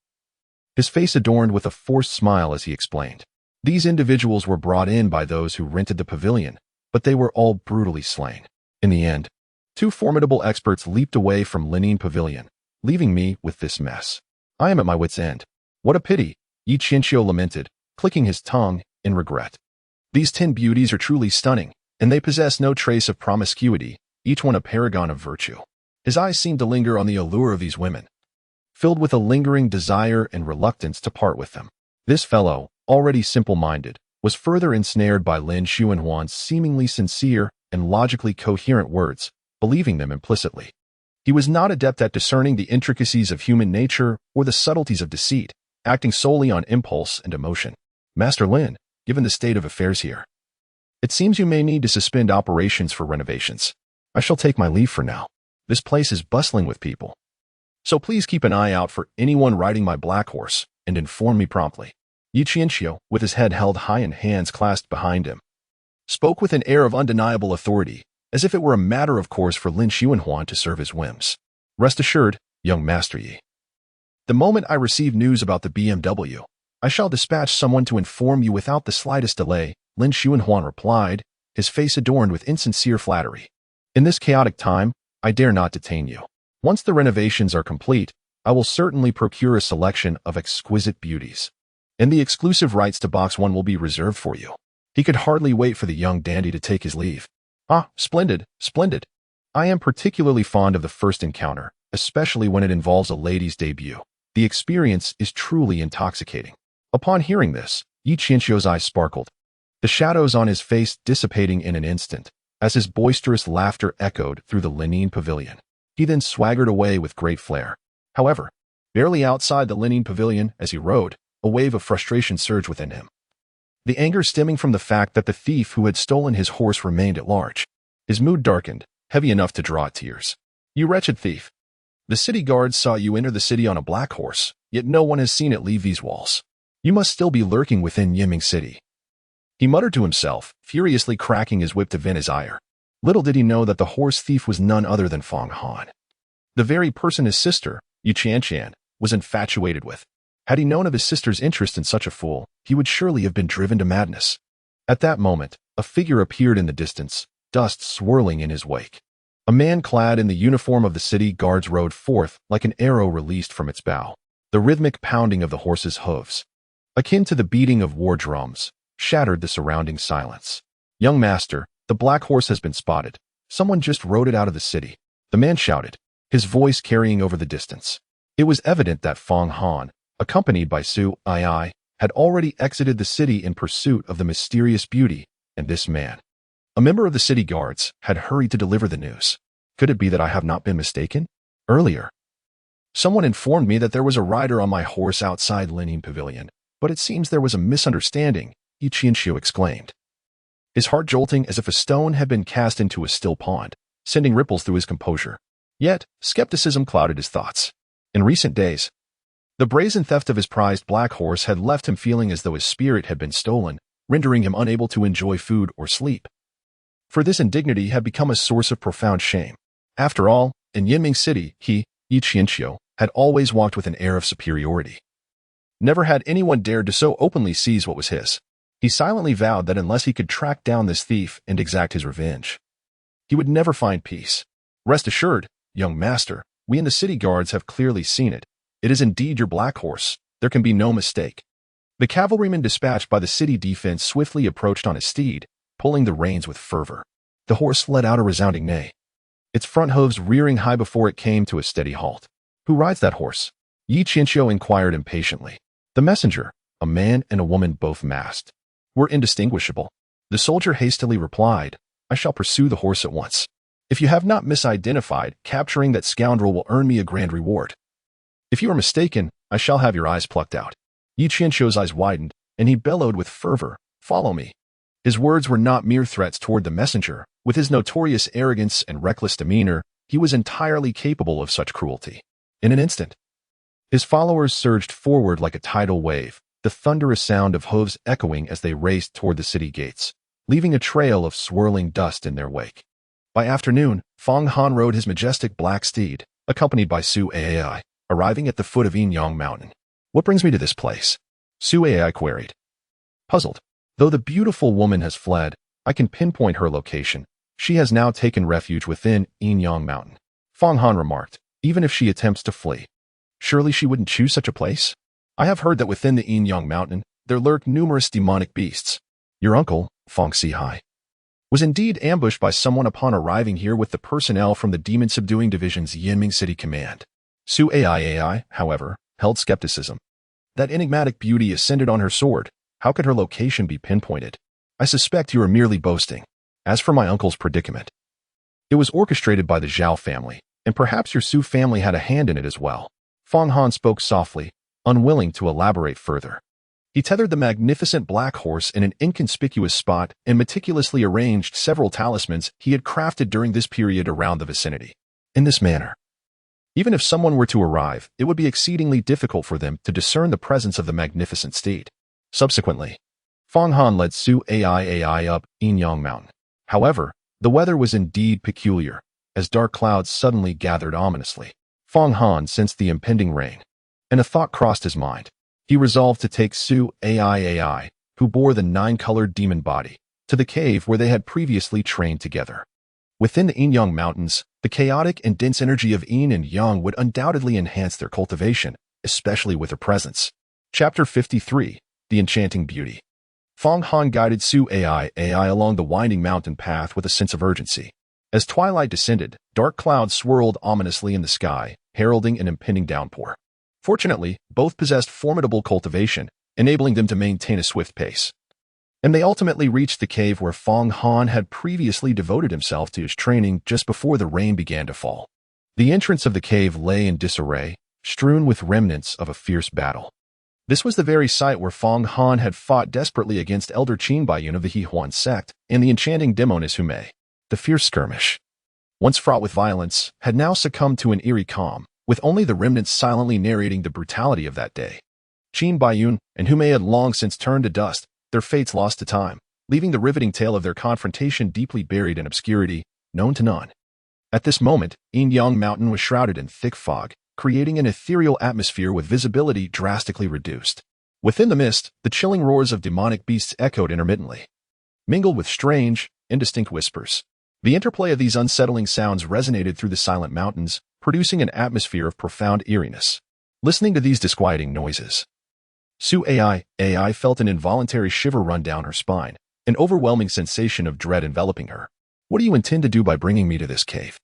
His face adorned with a forced smile as he explained. These individuals were brought in by those who rented the pavilion, but they were all brutally slain. In the end, 2 formidable experts leaped away from Lining Pavilion, leaving me with this mess. I am at my wit's end. What a pity, Yi Qianqiu lamented, clicking his tongue in regret. These 10 beauties are truly stunning, and they possess no trace of promiscuity, each one a paragon of virtue. His eyes seemed to linger on the allure of these women, filled with a lingering desire and reluctance to part with them. This fellow, already simple-minded, was further ensnared by Lin Xuanhuan's seemingly sincere and logically coherent words, believing them implicitly. He was not adept at discerning the intricacies of human nature or the subtleties of deceit, acting solely on impulse and emotion. Master Lin, given the state of affairs here, it seems you may need to suspend operations for renovations. I shall take my leave for now. This place is bustling with people. So please keep an eye out for anyone riding my black horse and inform me promptly. Yi Qianqiu, with his head held high and hands clasped behind him, spoke with an air of undeniable authority, as if it were a matter of course for Lin Xuanhuan to serve his whims. Rest assured, young Master Yi. The moment I receive news about the BMW, I shall dispatch someone to inform you without the slightest delay, Lin Xuanhuan replied, his face adorned with insincere flattery. In this chaotic time, I dare not detain you. Once the renovations are complete, I will certainly procure a selection of exquisite beauties, and the exclusive rights to Box 1 will be reserved for you. He could hardly wait for the young dandy to take his leave. Ah, splendid, splendid. I am particularly fond of the first encounter, especially when it involves a lady's debut. The experience is truly intoxicating. Upon hearing this, Yi Qianqiu's eyes sparkled, the shadows on his face dissipating in an instant, as his boisterous laughter echoed through the Lining Pavilion. He then swaggered away with great flair. However, barely outside the Lining Pavilion as he rode, a wave of frustration surged within him. The anger stemming from the fact that the thief who had stolen his horse remained at large. His mood darkened, heavy enough to draw tears. You wretched thief! The city guards saw you enter the city on a black horse, yet no one has seen it leave these walls. You must still be lurking within Yiming City. He muttered to himself, furiously cracking his whip to vent his ire. Little did he know that the horse thief was none other than Fang Han, the very person his sister, Yu Qianqian, was infatuated with. Had he known of his sister's interest in such a fool, he would surely have been driven to madness. At that moment, a figure appeared in the distance, dust swirling in his wake. A man clad in the uniform of the city guards rode forth like an arrow released from its bow. The rhythmic pounding of the horse's hooves, akin to the beating of war drums, shattered the surrounding silence. Young master, the black horse has been spotted. Someone just rode it out of the city. The man shouted, his voice carrying over the distance. It was evident that Fang Han, accompanied by Su Ai, had already exited the city in pursuit of the mysterious beauty, and this man, a member of the city guards, had hurried to deliver the news. Could it be that I have not been mistaken? Earlier, someone informed me that there was a rider on my horse outside Lining Pavilion, but it seems there was a misunderstanding, Yi Qianqiu exclaimed, his heart jolting as if a stone had been cast into a still pond, sending ripples through his composure. Yet, skepticism clouded his thoughts. In recent days, the brazen theft of his prized black horse had left him feeling as though his spirit had been stolen, rendering him unable to enjoy food or sleep. For this indignity had become a source of profound shame. After all, in Yiming City, he, Yi Qianqiu, had always walked with an air of superiority. Never had anyone dared to so openly seize what was his. He silently vowed that unless he could track down this thief and exact his revenge, he would never find peace. Rest assured, young master, we in the city guards have clearly seen it. It is indeed your black horse. There can be no mistake. The cavalryman dispatched by the city defense swiftly approached on his steed, pulling the reins with fervor. The horse let out a resounding neigh, its front hooves rearing high before it came to a steady halt. Who rides that horse? Yi Qianqiu inquired impatiently. The messenger, a man and a woman both masked, were indistinguishable. The soldier hastily replied, I shall pursue the horse at once. If you have not misidentified, capturing that scoundrel will earn me a grand reward. If you are mistaken, I shall have your eyes plucked out. Yi Qianqiu's eyes widened, and he bellowed with fervor, follow me. His words were not mere threats toward the messenger. With his notorious arrogance and reckless demeanor, he was entirely capable of such cruelty. In an instant, his followers surged forward like a tidal wave, the thunderous sound of hooves echoing as they raced toward the city gates, leaving a trail of swirling dust in their wake. By afternoon, Fang Han rode his majestic black steed, accompanied by Su Ai, arriving at the foot of Qianqiu Mountain. "What brings me to this place?" Su Ai queried. Puzzled. "Though the beautiful woman has fled, I can pinpoint her location. She has now taken refuge within Qianqiu Mountain," Fang Han remarked. "Even if she attempts to flee, surely she wouldn't choose such a place? I have heard that within the Qianqiu Mountain, there lurk numerous demonic beasts. Your uncle, Fang Sihai, was indeed ambushed by someone upon arriving here with the personnel from the Demon-Subduing Division's Yinming City Command." Su Ai, however, held skepticism. That enigmatic beauty ascended on her sword. How could her location be pinpointed? "I suspect you are merely boasting. As for my uncle's predicament, it was orchestrated by the Zhao family, and perhaps your Su family had a hand in it as well." Fang Han spoke softly, unwilling to elaborate further. He tethered the magnificent black horse in an inconspicuous spot and meticulously arranged several talismans he had crafted during this period around the vicinity. In this manner, even if someone were to arrive, it would be exceedingly difficult for them to discern the presence of the magnificent steed. Subsequently, Fang Han led Su Ai up Qianqiu Mountain. However, the weather was indeed peculiar, as dark clouds suddenly gathered ominously. Fang Han sensed the impending rain, and a thought crossed his mind. He resolved to take Su Ai, who bore the 9-colored demon body, to the cave where they had previously trained together. Within the Qianqiu Mountains, the chaotic and dense energy of Yin and Yang would undoubtedly enhance their cultivation, especially with her presence. Chapter 53, The Enchanting Beauty. Fang Han guided Su Ai along the winding mountain path with a sense of urgency. As twilight descended, dark clouds swirled ominously in the sky, heralding an impending downpour. Fortunately, both possessed formidable cultivation, enabling them to maintain a swift pace. And they ultimately reached the cave where Fang Han had previously devoted himself to his training just before the rain began to fall. The entrance of the cave lay in disarray, strewn with remnants of a fierce battle. This was the very site where Fang Han had fought desperately against Elder Qin Baiyun of the Hehuan sect and the enchanting demoness Hume. The fierce skirmish, once fraught with violence, had now succumbed to an eerie calm, with only the remnants silently narrating the brutality of that day. Qin Baiyun and Hume had long since turned to dust, their fates lost to time, leaving the riveting tale of their confrontation deeply buried in obscurity, known to none. At this moment, Qianqiu Mountain was shrouded in thick fog, creating an ethereal atmosphere with visibility drastically reduced. Within the mist, the chilling roars of demonic beasts echoed intermittently, mingled with strange, indistinct whispers. The interplay of these unsettling sounds resonated through the silent mountains, producing an atmosphere of profound eeriness. Listening to these disquieting noises, Su Ai felt an involuntary shiver run down her spine, an overwhelming sensation of dread enveloping her. "What do you intend to do by bringing me to this cave?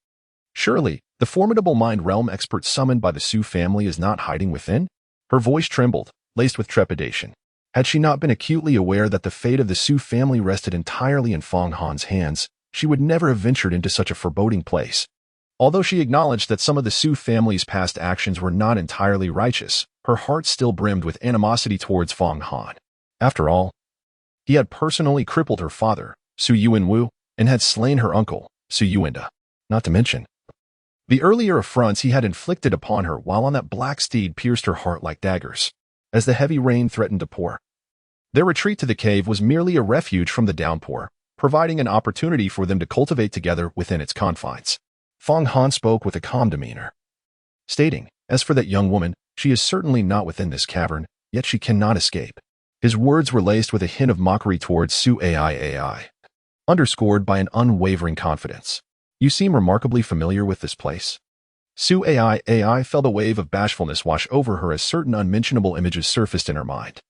Surely, the formidable mind realm expert summoned by the Su family is not hiding within?" Her voice trembled, laced with trepidation. Had she not been acutely aware that the fate of the Su family rested entirely in Fang Han's hands, she would never have ventured into such a foreboding place. Although she acknowledged that some of the Su family's past actions were not entirely righteous, her heart still brimmed with animosity towards Fang Han. After all, he had personally crippled her father, Su Yuanwu, and had slain her uncle, Su Yuanda. Not to mention the earlier affronts he had inflicted upon her while on that black steed pierced her heart like daggers. As the heavy rain threatened to pour, their retreat to the cave was merely a refuge from the downpour, providing an opportunity for them to cultivate together within its confines. Fang Han spoke with a calm demeanor, stating, "As for that young woman, she is certainly not within this cavern, yet she cannot escape." His words were laced with a hint of mockery towards Su Ai, underscored by an unwavering confidence. "You seem remarkably familiar with this place." Su Ai felt a wave of bashfulness wash over her as certain unmentionable images surfaced in her mind.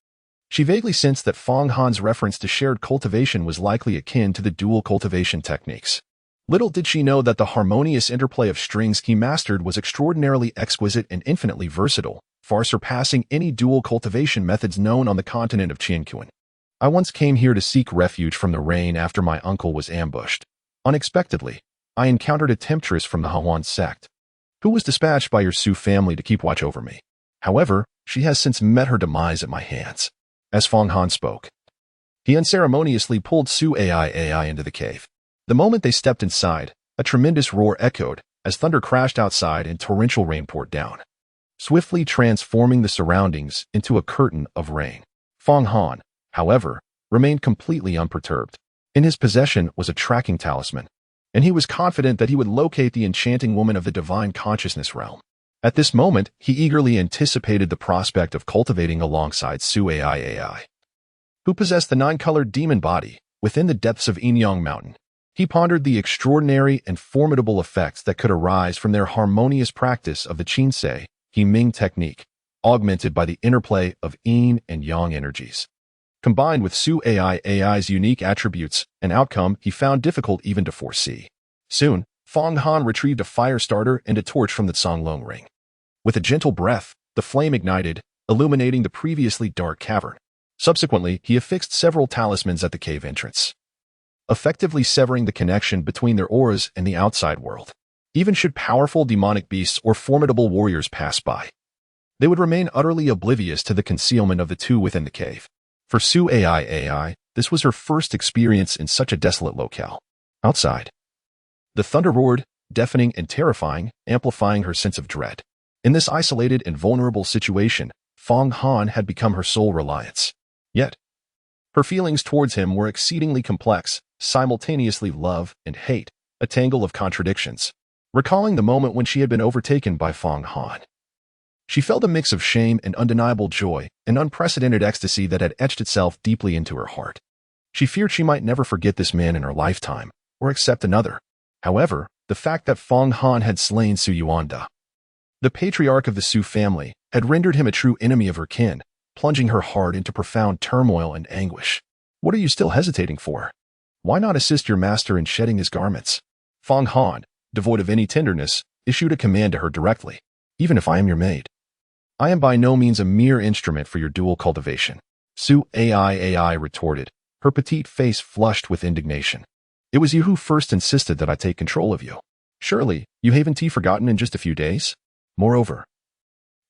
She vaguely sensed that Fang Han's reference to shared cultivation was likely akin to the dual cultivation techniques. Little did she know that the harmonious interplay of strings he mastered was extraordinarily exquisite and infinitely versatile, far surpassing any dual cultivation methods known on the continent of Qianqiu. "I once came here to seek refuge from the rain after my uncle was ambushed. Unexpectedly, I encountered a temptress from the Hehuan sect, who was dispatched by your Su family to keep watch over me. However, she has since met her demise at my hands." As Fang Han spoke, he unceremoniously pulled Su Ai into the cave. The moment they stepped inside, a tremendous roar echoed as thunder crashed outside and torrential rain poured down. swiftly transforming the surroundings into a curtain of rain. Fong Han, however, remained completely unperturbed. In his possession was a tracking talisman, and he was confident that he would locate the enchanting woman of the divine consciousness realm. At this moment, he eagerly anticipated the prospect of cultivating alongside Su AI, who possessed the nine-colored demon body within the depths of Qianqiu Mountain. He pondered the extraordinary and formidable effects that could arise from their harmonious practice of the Qianqiu Ming technique, augmented by the interplay of yin and yang energies. Combined with Su AI's unique attributes, an outcome he found difficult even to foresee. Soon, Fong Han retrieved a fire starter and a torch from the Songlong ring. With a gentle breath, the flame ignited, illuminating the previously dark cavern. Subsequently, he affixed several talismans at the cave entrance, effectively severing the connection between their auras and the outside world. Even should powerful demonic beasts or formidable warriors pass by, they would remain utterly oblivious to the concealment of the two within the cave. For Su AI, this was her first experience in such a desolate locale. Outside, the thunder roared, deafening and terrifying, amplifying her sense of dread. In this isolated and vulnerable situation, Fong Han had become her sole reliance. Yet, her feelings towards him were exceedingly complex, simultaneously love and hate, a tangle of contradictions. Recalling the moment when she had been overtaken by Fong Han, she felt a mix of shame and undeniable joy, an unprecedented ecstasy that had etched itself deeply into her heart. She feared she might never forget this man in her lifetime, or accept another. However, the fact that Fong Han had slain Su Yuanda, the patriarch of the Su family, had rendered him a true enemy of her kin, plunging her heart into profound turmoil and anguish. What are you still hesitating for? Why not assist your master in shedding his garments? Fong Han, devoid of any tenderness, issued a command to her directly. Even if I am your maid, I am by no means a mere instrument for your dual cultivation. Su AI retorted, her petite face flushed with indignation. It was you who first insisted that I take control of you. Surely, you haven't forgotten in just a few days? Moreover,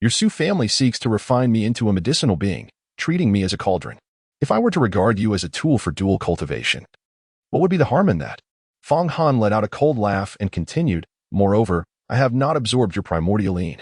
your Su family seeks to refine me into a medicinal being, treating me as a cauldron. If I were to regard you as a tool for dual cultivation, what would be the harm in that? Fong Han let out a cold laugh and continued, moreover, I have not absorbed your primordial yin,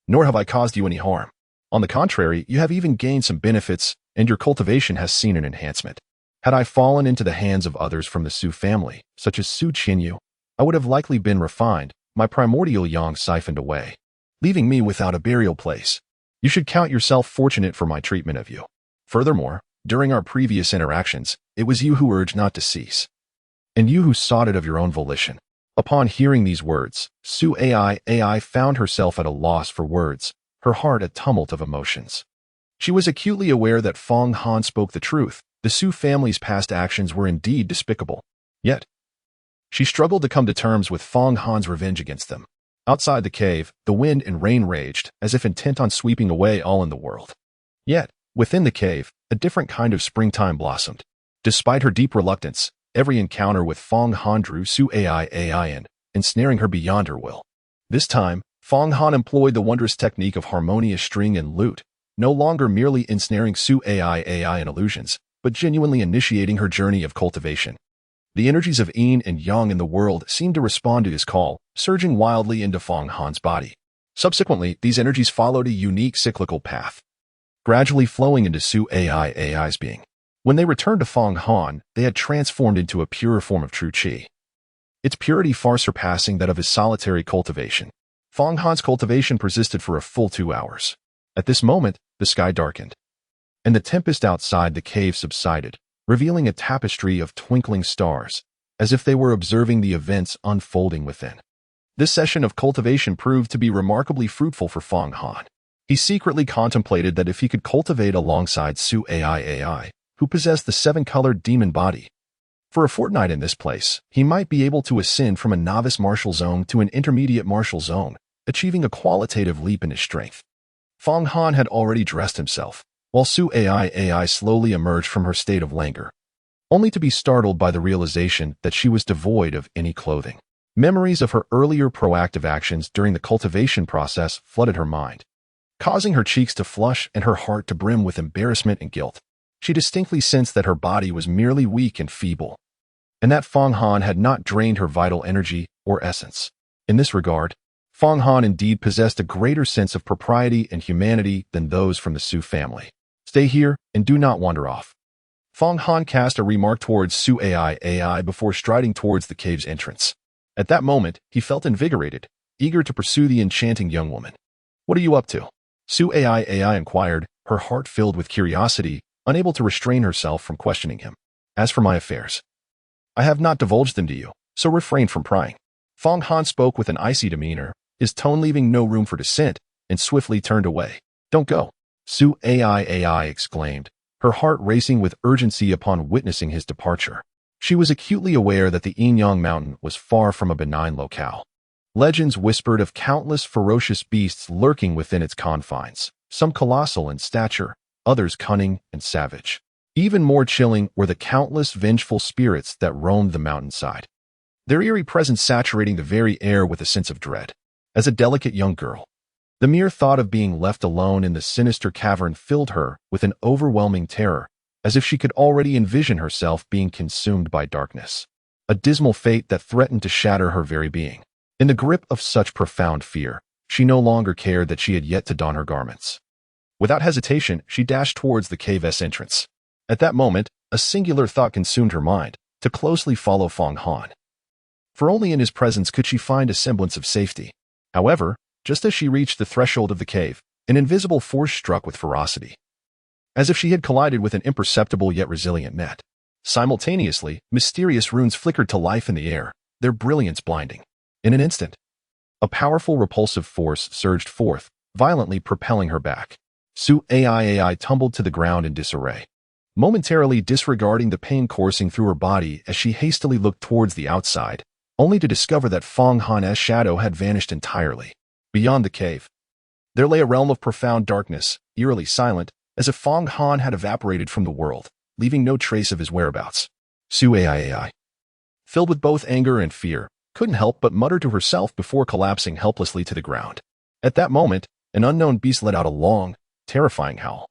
nor have I caused you any harm. On the contrary, you have even gained some benefits, and your cultivation has seen an enhancement. Had I fallen into the hands of others from the Su family, such as Su Qianqiu, I would have likely been refined, my primordial yang siphoned away, leaving me without a burial place. You should count yourself fortunate for my treatment of you. Furthermore, during our previous interactions, it was you who urged not to cease, and you who sought it of your own volition. Upon hearing these words, Su AI found herself at a loss for words, her heart a tumult of emotions. She was acutely aware that Fong Han spoke the truth. The Su family's past actions were indeed despicable. Yet, she struggled to come to terms with Fong Han's revenge against them. Outside the cave, the wind and rain raged, as if intent on sweeping away all in the world. Yet, within the cave, a different kind of springtime blossomed. Despite her deep reluctance, every encounter with Fong Han drew Su AI in, ensnaring her beyond her will. This time, Fong Han employed the wondrous technique of harmonious string and lute, no longer merely ensnaring Su AI in illusions, but genuinely initiating her journey of cultivation. The energies of yin and yang in the world seemed to respond to his call, surging wildly into Fong Han's body. Subsequently, these energies followed a unique cyclical path, gradually flowing into Su AI's being. When they returned to Fong Han, they had transformed into a purer form of true qi, its purity far surpassing that of his solitary cultivation. Fong Han's cultivation persisted for a full 2 hours. At this moment, the sky darkened, and the tempest outside the cave subsided, revealing a tapestry of twinkling stars, as if they were observing the events unfolding within. This session of cultivation proved to be remarkably fruitful for Fong Han. He secretly contemplated that if he could cultivate alongside Su AI, who possessed the 7-colored demon body, for a fortnight in this place, he might be able to ascend from a novice martial zone to an intermediate martial zone, achieving a qualitative leap in his strength. Fong Han had already dressed himself, while Su AI slowly emerged from her state of languor, only to be startled by the realization that she was devoid of any clothing. Memories of her earlier proactive actions during the cultivation process flooded her mind, causing her cheeks to flush and her heart to brim with embarrassment and guilt. She distinctly sensed that her body was merely weak and feeble, and that Fong Han had not drained her vital energy or essence. In this regard, Fong Han indeed possessed a greater sense of propriety and humanity than those from the Su family. Stay here and do not wander off. Fong Han cast a remark towards Su AI before striding towards the cave's entrance. At that moment, he felt invigorated, eager to pursue the enchanting young woman. What are you up to? Su AI inquired, her heart filled with curiosity, unable to restrain herself from questioning him. As for my affairs, I have not divulged them to you, so refrain from prying. Fong Han spoke with an icy demeanor, his tone leaving no room for dissent, and swiftly turned away. Don't go. Su AI exclaimed, her heart racing with urgency upon witnessing his departure. She was acutely aware that the Qianqiu mountain was far from a benign locale. Legends whispered of countless ferocious beasts lurking within its confines, some colossal in stature, others cunning and savage. Even more chilling were the countless vengeful spirits that roamed the mountainside, their eerie presence saturating the very air with a sense of dread. As a delicate young girl, the mere thought of being left alone in the sinister cavern filled her with an overwhelming terror, as if she could already envision herself being consumed by darkness. A dismal fate that threatened to shatter her very being. In the grip of such profound fear, she no longer cared that she had yet to don her garments. Without hesitation, she dashed towards the cave's entrance. At that moment, a singular thought consumed her mind, to closely follow Fong Han. For only in his presence could she find a semblance of safety. However, just as she reached the threshold of the cave, an invisible force struck with ferocity, as if she had collided with an imperceptible yet resilient net. Simultaneously, mysterious runes flickered to life in the air, their brilliance blinding. In an instant, a powerful repulsive force surged forth, violently propelling her back. Su AI tumbled to the ground in disarray, momentarily disregarding the pain coursing through her body as she hastily looked towards the outside, only to discover that Fong Han's shadow had vanished entirely. Beyond the cave, there lay a realm of profound darkness, eerily silent, as if Fong Han had evaporated from the world, leaving no trace of his whereabouts. Su AI, filled with both anger and fear, couldn't help but mutter to herself before collapsing helplessly to the ground. At that moment, an unknown beast let out a long, terrifying howl,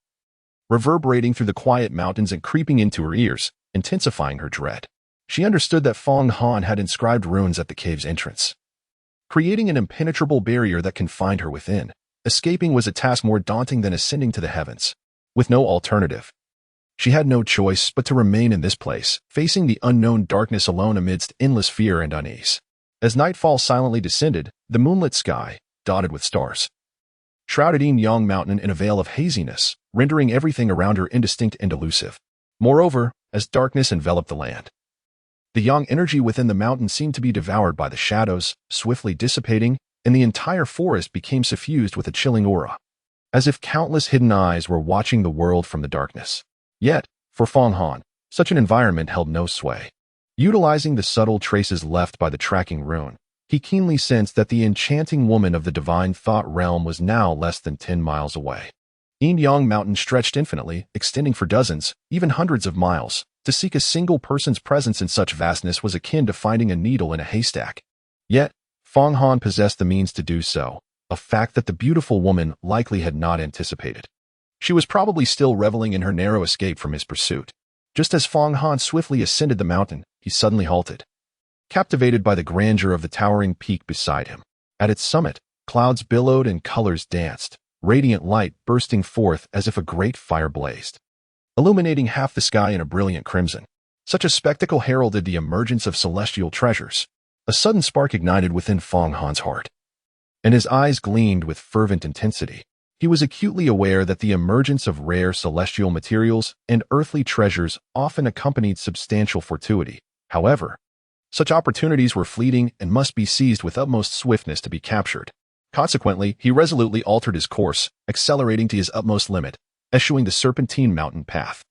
reverberating through the quiet mountains and creeping into her ears, intensifying her dread. She understood that Fong Han had inscribed runes at the cave's entrance, creating an impenetrable barrier that confined her within. Escaping was a task more daunting than ascending to the heavens. With no alternative, she had no choice but to remain in this place, facing the unknown darkness alone amidst endless fear and unease. As nightfall silently descended, the moonlit sky, dotted with stars, shrouded Qianqiu mountain in a veil of haziness, rendering everything around her indistinct and elusive. Moreover, as darkness enveloped the land, the yang energy within the mountain seemed to be devoured by the shadows, swiftly dissipating, and the entire forest became suffused with a chilling aura, as if countless hidden eyes were watching the world from the darkness. Yet, for Fong Han, such an environment held no sway. Utilizing the subtle traces left by the tracking rune, he keenly sensed that the enchanting woman of the divine thought realm was now less than 10 miles away. Qianqiu mountain stretched infinitely, extending for dozens, even hundreds of miles. To seek a single person's presence in such vastness was akin to finding a needle in a haystack. Yet, Fong Han possessed the means to do so, a fact that the beautiful woman likely had not anticipated. She was probably still reveling in her narrow escape from his pursuit. Just as Fong Han swiftly ascended the mountain, he suddenly halted, captivated by the grandeur of the towering peak beside him. At its summit, clouds billowed and colors danced, radiant light bursting forth as if a great fire blazed, illuminating half the sky in a brilliant crimson. Such a spectacle heralded the emergence of celestial treasures. A sudden spark ignited within Fong Han's heart, and his eyes gleamed with fervent intensity. He was acutely aware that the emergence of rare celestial materials and earthly treasures often accompanied substantial fortuity. However, such opportunities were fleeting and must be seized with utmost swiftness to be captured. Consequently, he resolutely altered his course, accelerating to his utmost limit, eschewing the serpentine mountain path.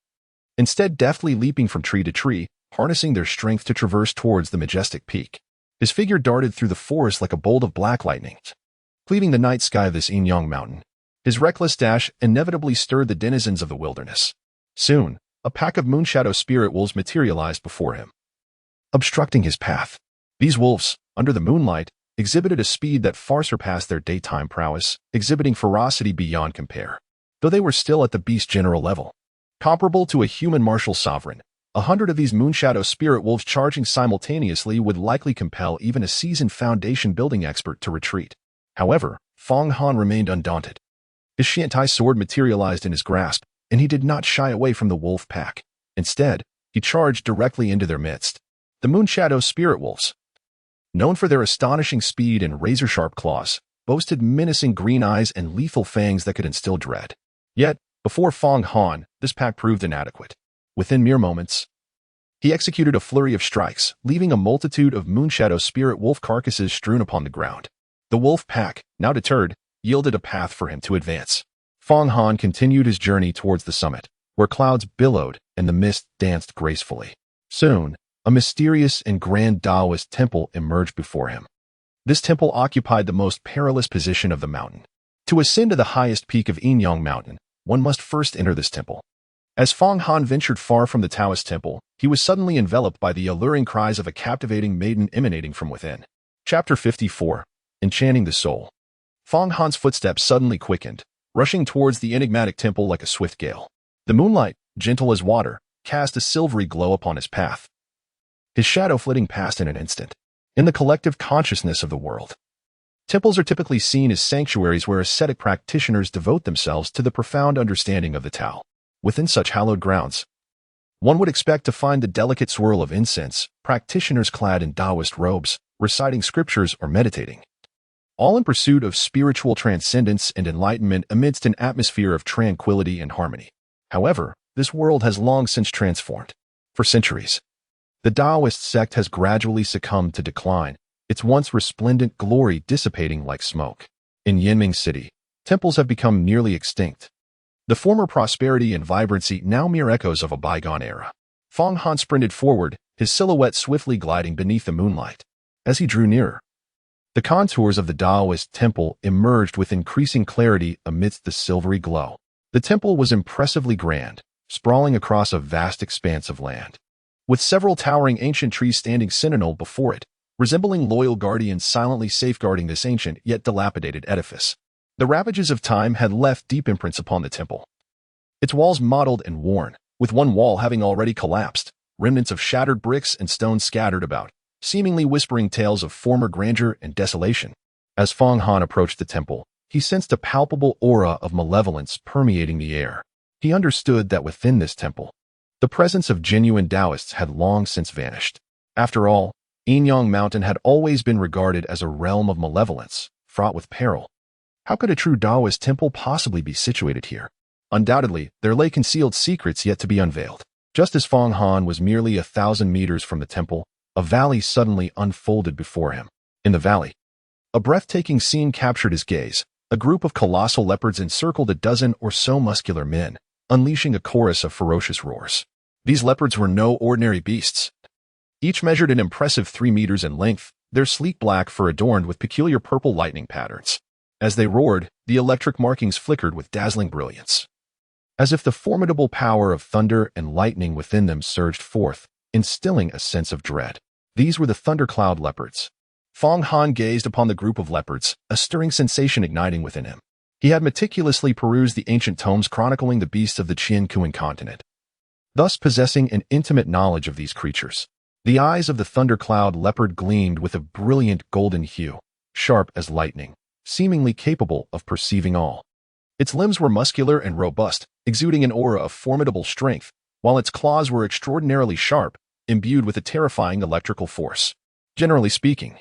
Instead, deftly leaping from tree to tree, harnessing their strength to traverse towards the majestic peak. His figure darted through the forest like a bolt of black lightning, cleaving the night sky of this Qianqiu mountain. His reckless dash inevitably stirred the denizens of the wilderness. Soon, a pack of moonshadow spirit wolves materialized before him, obstructing his path. These wolves, under the moonlight, exhibited a speed that far surpassed their daytime prowess, exhibiting ferocity beyond compare. Though they were still at the beast general level, comparable to a human martial sovereign, 100 of these moonshadow spirit wolves charging simultaneously would likely compel even a seasoned foundation building expert to retreat. However, Fong Han remained undaunted. His Qiantai sword materialized in his grasp, and he did not shy away from the wolf pack. Instead, he charged directly into their midst. The Moonshadow Spirit Wolves, known for their astonishing speed and razor-sharp claws, boasted menacing green eyes and lethal fangs that could instill dread. Yet, before Fong Han, this pack proved inadequate. Within mere moments, he executed a flurry of strikes, leaving a multitude of Moonshadow Spirit Wolf carcasses strewn upon the ground. The wolf pack, now deterred, yielded a path for him to advance. Fong Han continued his journey towards the summit, where clouds billowed and the mist danced gracefully. Soon, a mysterious and grand Taoist temple emerged before him. This temple occupied the most perilous position of the mountain. To ascend to the highest peak of Qianqiu Mountain, one must first enter this temple. As Fong Han ventured far from the Taoist temple, he was suddenly enveloped by the alluring cries of a captivating maiden emanating from within. Chapter 54. Enchanting the Soul. Fong Han's footsteps suddenly quickened, rushing towards the enigmatic temple like a swift gale. The moonlight, gentle as water, cast a silvery glow upon his path, his shadow flitting past in an instant. In the collective consciousness of the world, temples are typically seen as sanctuaries where ascetic practitioners devote themselves to the profound understanding of the Tao. Within such hallowed grounds, one would expect to find the delicate swirl of incense, practitioners clad in Taoist robes, reciting scriptures or meditating, all in pursuit of spiritual transcendence and enlightenment amidst an atmosphere of tranquility and harmony. However, this world has long since transformed. For centuries, the Taoist sect has gradually succumbed to decline, its once resplendent glory dissipating like smoke. In Yanming City, temples have become nearly extinct. The former prosperity and vibrancy now mere echoes of a bygone era. Fong Han sprinted forward, his silhouette swiftly gliding beneath the moonlight. As he drew nearer, the contours of the Taoist temple emerged with increasing clarity amidst the silvery glow. The temple was impressively grand, sprawling across a vast expanse of land, with several towering ancient trees standing sentinel before it, resembling loyal guardians silently safeguarding this ancient yet dilapidated edifice. The ravages of time had left deep imprints upon the temple, its walls mottled and worn, with one wall having already collapsed, remnants of shattered bricks and stones scattered about, seemingly whispering tales of former grandeur and desolation. As Fong Han approached the temple, he sensed a palpable aura of malevolence permeating the air. He understood that within this temple, the presence of genuine Taoists had long since vanished. After all, Qianqiu Mountain had always been regarded as a realm of malevolence, fraught with peril. How could a true Taoist temple possibly be situated here? Undoubtedly, there lay concealed secrets yet to be unveiled. Just as Fong Han was merely 1,000 meters from the temple, a valley suddenly unfolded before him. In the valley, a breathtaking scene captured his gaze. A group of colossal leopards encircled a dozen or so muscular men, unleashing a chorus of ferocious roars. These leopards were no ordinary beasts. Each measured an impressive 3 meters in length, their sleek black fur adorned with peculiar purple lightning patterns. As they roared, the electric markings flickered with dazzling brilliance, as if the formidable power of thunder and lightning within them surged forth, instilling a sense of dread. These were the thundercloud leopards. Fong Han gazed upon the group of leopards, a stirring sensation igniting within him. He had meticulously perused the ancient tomes chronicling the beasts of the Qianqiu continent, thus possessing an intimate knowledge of these creatures. The eyes of the thundercloud leopard gleamed with a brilliant golden hue, sharp as lightning, seemingly capable of perceiving all. Its limbs were muscular and robust, exuding an aura of formidable strength, while its claws were extraordinarily sharp, imbued with a terrifying electrical force. Generally speaking,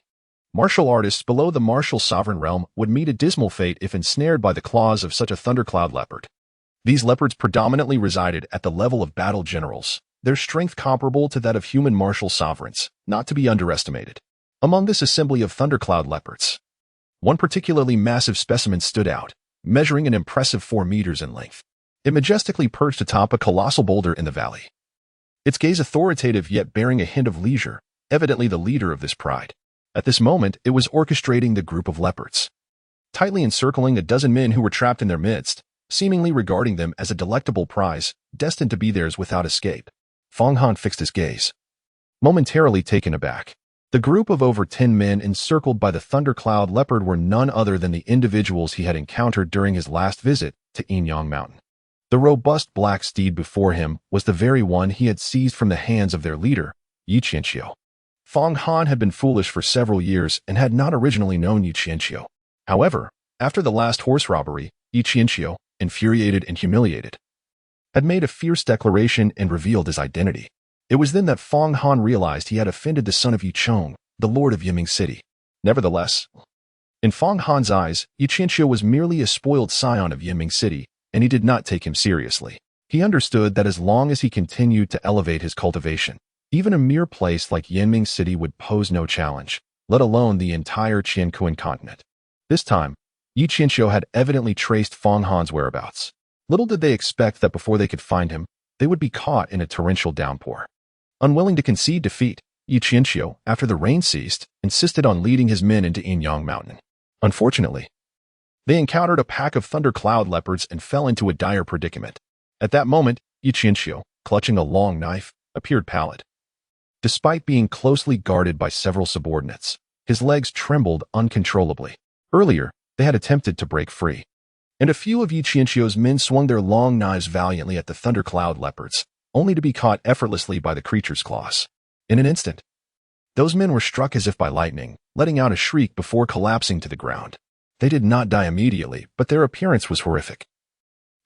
martial artists below the martial sovereign realm would meet a dismal fate if ensnared by the claws of such a thundercloud leopard. These leopards predominantly resided at the level of battle generals, their strength comparable to that of human martial sovereigns, not to be underestimated. Among this assembly of thundercloud leopards, one particularly massive specimen stood out, measuring an impressive 4 meters in length. It majestically perched atop a colossal boulder in the valley, its gaze authoritative yet bearing a hint of leisure, evidently the leader of this pride. At this moment, it was orchestrating the group of leopards, tightly encircling a dozen men who were trapped in their midst, seemingly regarding them as a delectable prize, destined to be theirs without escape. Fong Han fixed his gaze, momentarily taken aback. The group of over 10 men encircled by the thundercloud leopard were none other than the individuals he had encountered during his last visit to Qianqiu Mountain. The robust black steed before him was the very one he had seized from the hands of their leader, Qianqiu. Fong Han had been foolish for several years and had not originally known Qianqiu. However, after the last horse robbery, Qianqiu, infuriated and humiliated, had made a fierce declaration and revealed his identity. It was then that Fang Han realized he had offended the son of Yicheng, the lord of Yiming City. Nevertheless, in Fang Han's eyes, Qianqiu was merely a spoiled scion of Yiming City, and he did not take him seriously. He understood that as long as he continued to elevate his cultivation, even a mere place like Yiming City would pose no challenge, let alone the entire Qianqiu continent. This time, Qianqiu had evidently traced Fang Han's whereabouts. Little did they expect that before they could find him, they would be caught in a torrential downpour. Unwilling to concede defeat, Qianqiu, after the rain ceased, insisted on leading his men into Yinyang Mountain. Unfortunately, they encountered a pack of thundercloud leopards and fell into a dire predicament. At that moment, Qianqiu, clutching a long knife, appeared pallid. Despite being closely guarded by several subordinates, his legs trembled uncontrollably. Earlier, they had attempted to break free, and a few of Qianqiu's men swung their long knives valiantly at the thundercloud leopards, only to be caught effortlessly by the creature's claws. In an instant, those men were struck as if by lightning, letting out a shriek before collapsing to the ground. They did not die immediately, but their appearance was horrific.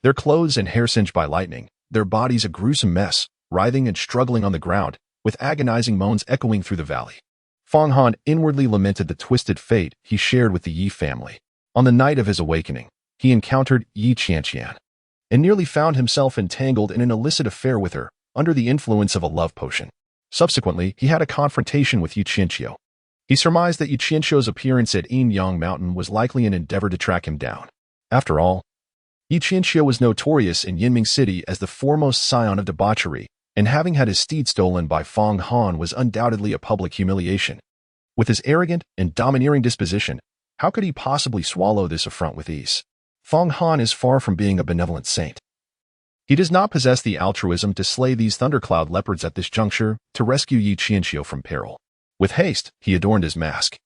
Their clothes and hair singed by lightning, their bodies a gruesome mess, writhing and struggling on the ground, with agonizing moans echoing through the valley. Fang Han inwardly lamented the twisted fate he shared with the Yi family. On the night of his awakening, he encountered Yi Qianqian, and nearly found himself entangled in an illicit affair with her, under the influence of a love potion. Subsequently, he had a confrontation with Qianqiu. He surmised that Qianqiu's appearance at Yinyang Mountain was likely an endeavor to track him down. After all, Qianqiu was notorious in Yinming City as the foremost scion of debauchery, and having had his steed stolen by Fang Han was undoubtedly a public humiliation. With his arrogant and domineering disposition, how could he possibly swallow this affront with ease? Fang Han is far from being a benevolent saint. He does not possess the altruism to slay these thundercloud leopards at this juncture to rescue Qianqiu from peril. With haste, he adorned his mask,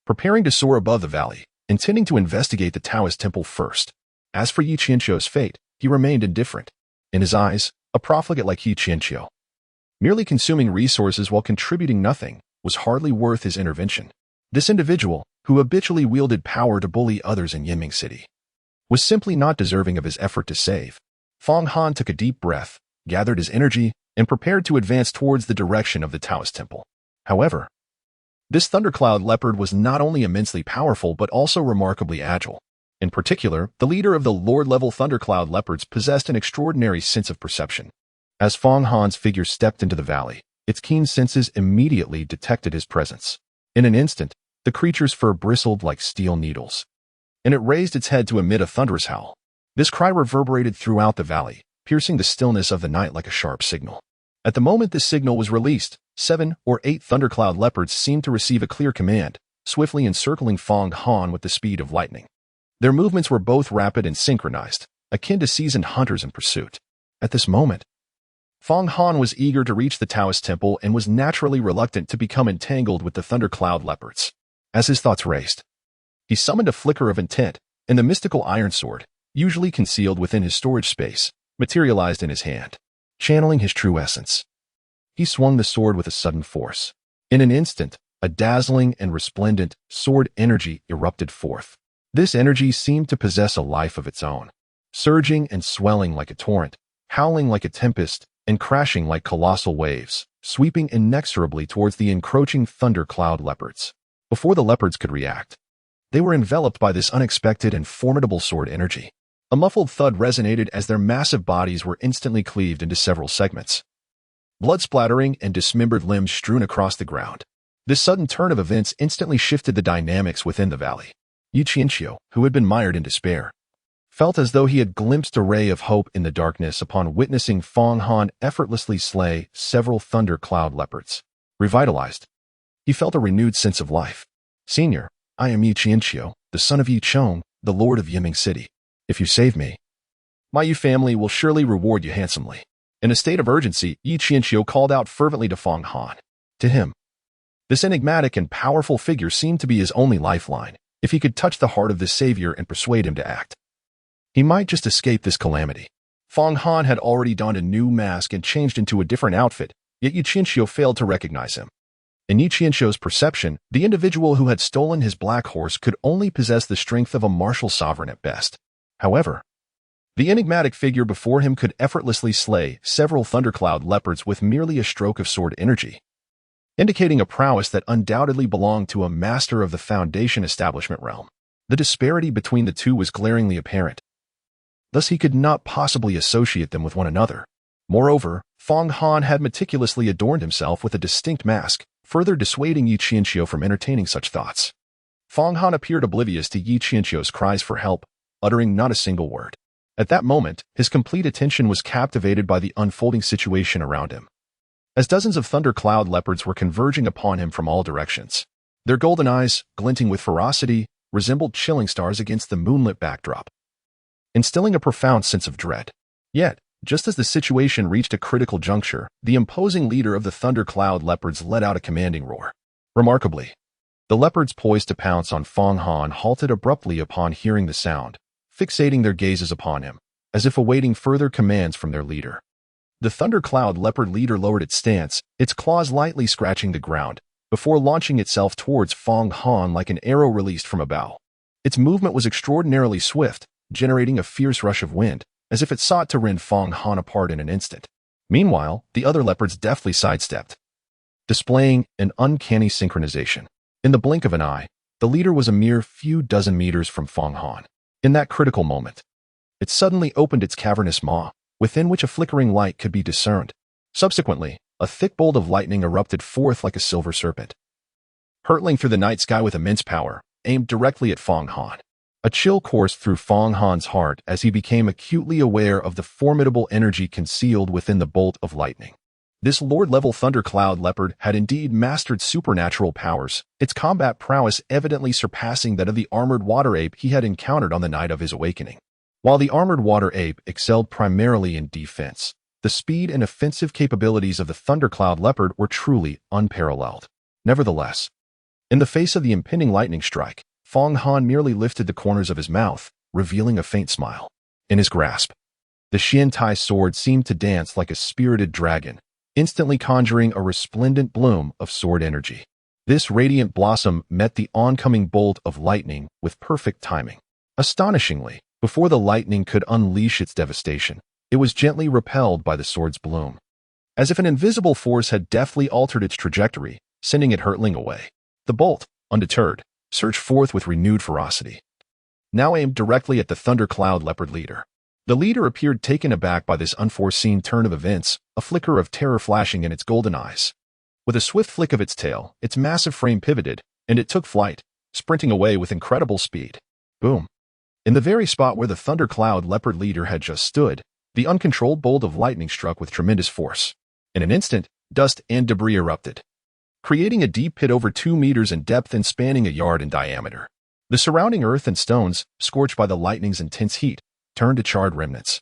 preparing to soar above the valley, intending to investigate the Taoist temple first. As for Qianqiu's fate, he remained indifferent. In his eyes, a profligate like Qianqiu, merely consuming resources while contributing nothing, was hardly worth his intervention. This individual, who habitually wielded power to bully others in Yinming City, was simply not deserving of his effort to save. Fang Han took a deep breath, gathered his energy, and prepared to advance towards the direction of the Taoist temple. However, this thundercloud leopard was not only immensely powerful but also remarkably agile. In particular, the leader of the Lord-level thundercloud leopards possessed an extraordinary sense of perception. As Fang Han's figure stepped into the valley, its keen senses immediately detected his presence. In an instant, the creature's fur bristled like steel needles, and it raised its head to emit a thunderous howl. This cry reverberated throughout the valley, piercing the stillness of the night like a sharp signal. At the moment this signal was released, 7 or 8 thundercloud leopards seemed to receive a clear command, swiftly encircling Fang Han with the speed of lightning. Their movements were both rapid and synchronized, akin to seasoned hunters in pursuit. At this moment, Fang Han was eager to reach the Taoist temple and was naturally reluctant to become entangled with the thundercloud leopards. As his thoughts raced, he summoned a flicker of intent, and the mystical iron sword, usually concealed within his storage space, materialized in his hand. Channeling his true essence, he swung the sword with a sudden force. In an instant, a dazzling and resplendent sword energy erupted forth. This energy seemed to possess a life of its own, surging and swelling like a torrent, howling like a tempest, and crashing like colossal waves, sweeping inexorably towards the encroaching thundercloud leopards. Before the leopards could react, they were enveloped by this unexpected and formidable sword energy. A muffled thud resonated as their massive bodies were instantly cleaved into several segments, blood splattering and dismembered limbs strewn across the ground. This sudden turn of events instantly shifted the dynamics within the valley. Qianqiu, who had been mired in despair, felt as though he had glimpsed a ray of hope in the darkness upon witnessing Fang Han effortlessly slay several thundercloud leopards. Revitalized, he felt a renewed sense of life. "Senior, I am Qianqiu, the son of Yicheng, the lord of Yiming City. If you save me, my Yu family will surely reward you handsomely." In a state of urgency, Qianqiu called out fervently to Fang Han. To him, this enigmatic and powerful figure seemed to be his only lifeline. If he could touch the heart of this savior and persuade him to act, he might just escape this calamity. Fang Han had already donned a new mask and changed into a different outfit, yet Qianqiu failed to recognize him. In Qianqiu's perception, the individual who had stolen his black horse could only possess the strength of a martial sovereign at best. However, the enigmatic figure before him could effortlessly slay several thundercloud leopards with merely a stroke of sword energy, indicating a prowess that undoubtedly belonged to a master of the Foundation establishment realm. The disparity between the two was glaringly apparent. Thus he could not possibly associate them with one another. Moreover, Fong Han had meticulously adorned himself with a distinct mask, further dissuading Qianqiu from entertaining such thoughts. Fong Han appeared oblivious to Qianqiu's cries for help, uttering not a single word. At that moment, his complete attention was captivated by the unfolding situation around him, as dozens of thundercloud leopards were converging upon him from all directions. Their golden eyes, glinting with ferocity, resembled chilling stars against the moonlit backdrop, instilling a profound sense of dread. Yet, just as the situation reached a critical juncture, the imposing leader of the thundercloud leopards let out a commanding roar. Remarkably, the leopards poised to pounce on Fong Han halted abruptly upon hearing the sound, fixating their gazes upon him, as if awaiting further commands from their leader. The thundercloud leopard leader lowered its stance, its claws lightly scratching the ground, before launching itself towards Fong Han like an arrow released from a bow. Its movement was extraordinarily swift, generating a fierce rush of wind, as if it sought to rend Fong Han apart in an instant. Meanwhile, the other leopards deftly sidestepped, displaying an uncanny synchronization. In the blink of an eye, the leader was a mere few dozen meters from Fong Han. In that critical moment, it suddenly opened its cavernous maw, within which a flickering light could be discerned. Subsequently, a thick bolt of lightning erupted forth like a silver serpent, hurtling through the night sky with immense power, aimed directly at Fong Han. A chill coursed through Fong Han's heart as he became acutely aware of the formidable energy concealed within the bolt of lightning. This Lord-level thundercloud leopard had indeed mastered supernatural powers, its combat prowess evidently surpassing that of the armored water ape he had encountered on the night of his awakening. While the armored water ape excelled primarily in defense, the speed and offensive capabilities of the thundercloud leopard were truly unparalleled. Nevertheless, in the face of the impending lightning strike, Fong Han merely lifted the corners of his mouth, revealing a faint smile. In his grasp, the Qiantai sword seemed to dance like a spirited dragon, instantly conjuring a resplendent bloom of sword energy. This radiant blossom met the oncoming bolt of lightning with perfect timing. Astonishingly, before the lightning could unleash its devastation, it was gently repelled by the sword's bloom, as if an invisible force had deftly altered its trajectory, sending it hurtling away. The bolt, undeterred, surged forth with renewed ferocity, now aimed directly at the thundercloud leopard leader. The leader appeared taken aback by this unforeseen turn of events, a flicker of terror flashing in its golden eyes. With a swift flick of its tail, its massive frame pivoted, and it took flight, sprinting away with incredible speed. Boom! In the very spot where the thundercloud leopard leader had just stood, the uncontrolled bolt of lightning struck with tremendous force. In an instant, dust and debris erupted, creating a deep pit over 2 meters in depth and spanning a yard in diameter. The surrounding earth and stones, scorched by the lightning's intense heat, turned to charred remnants,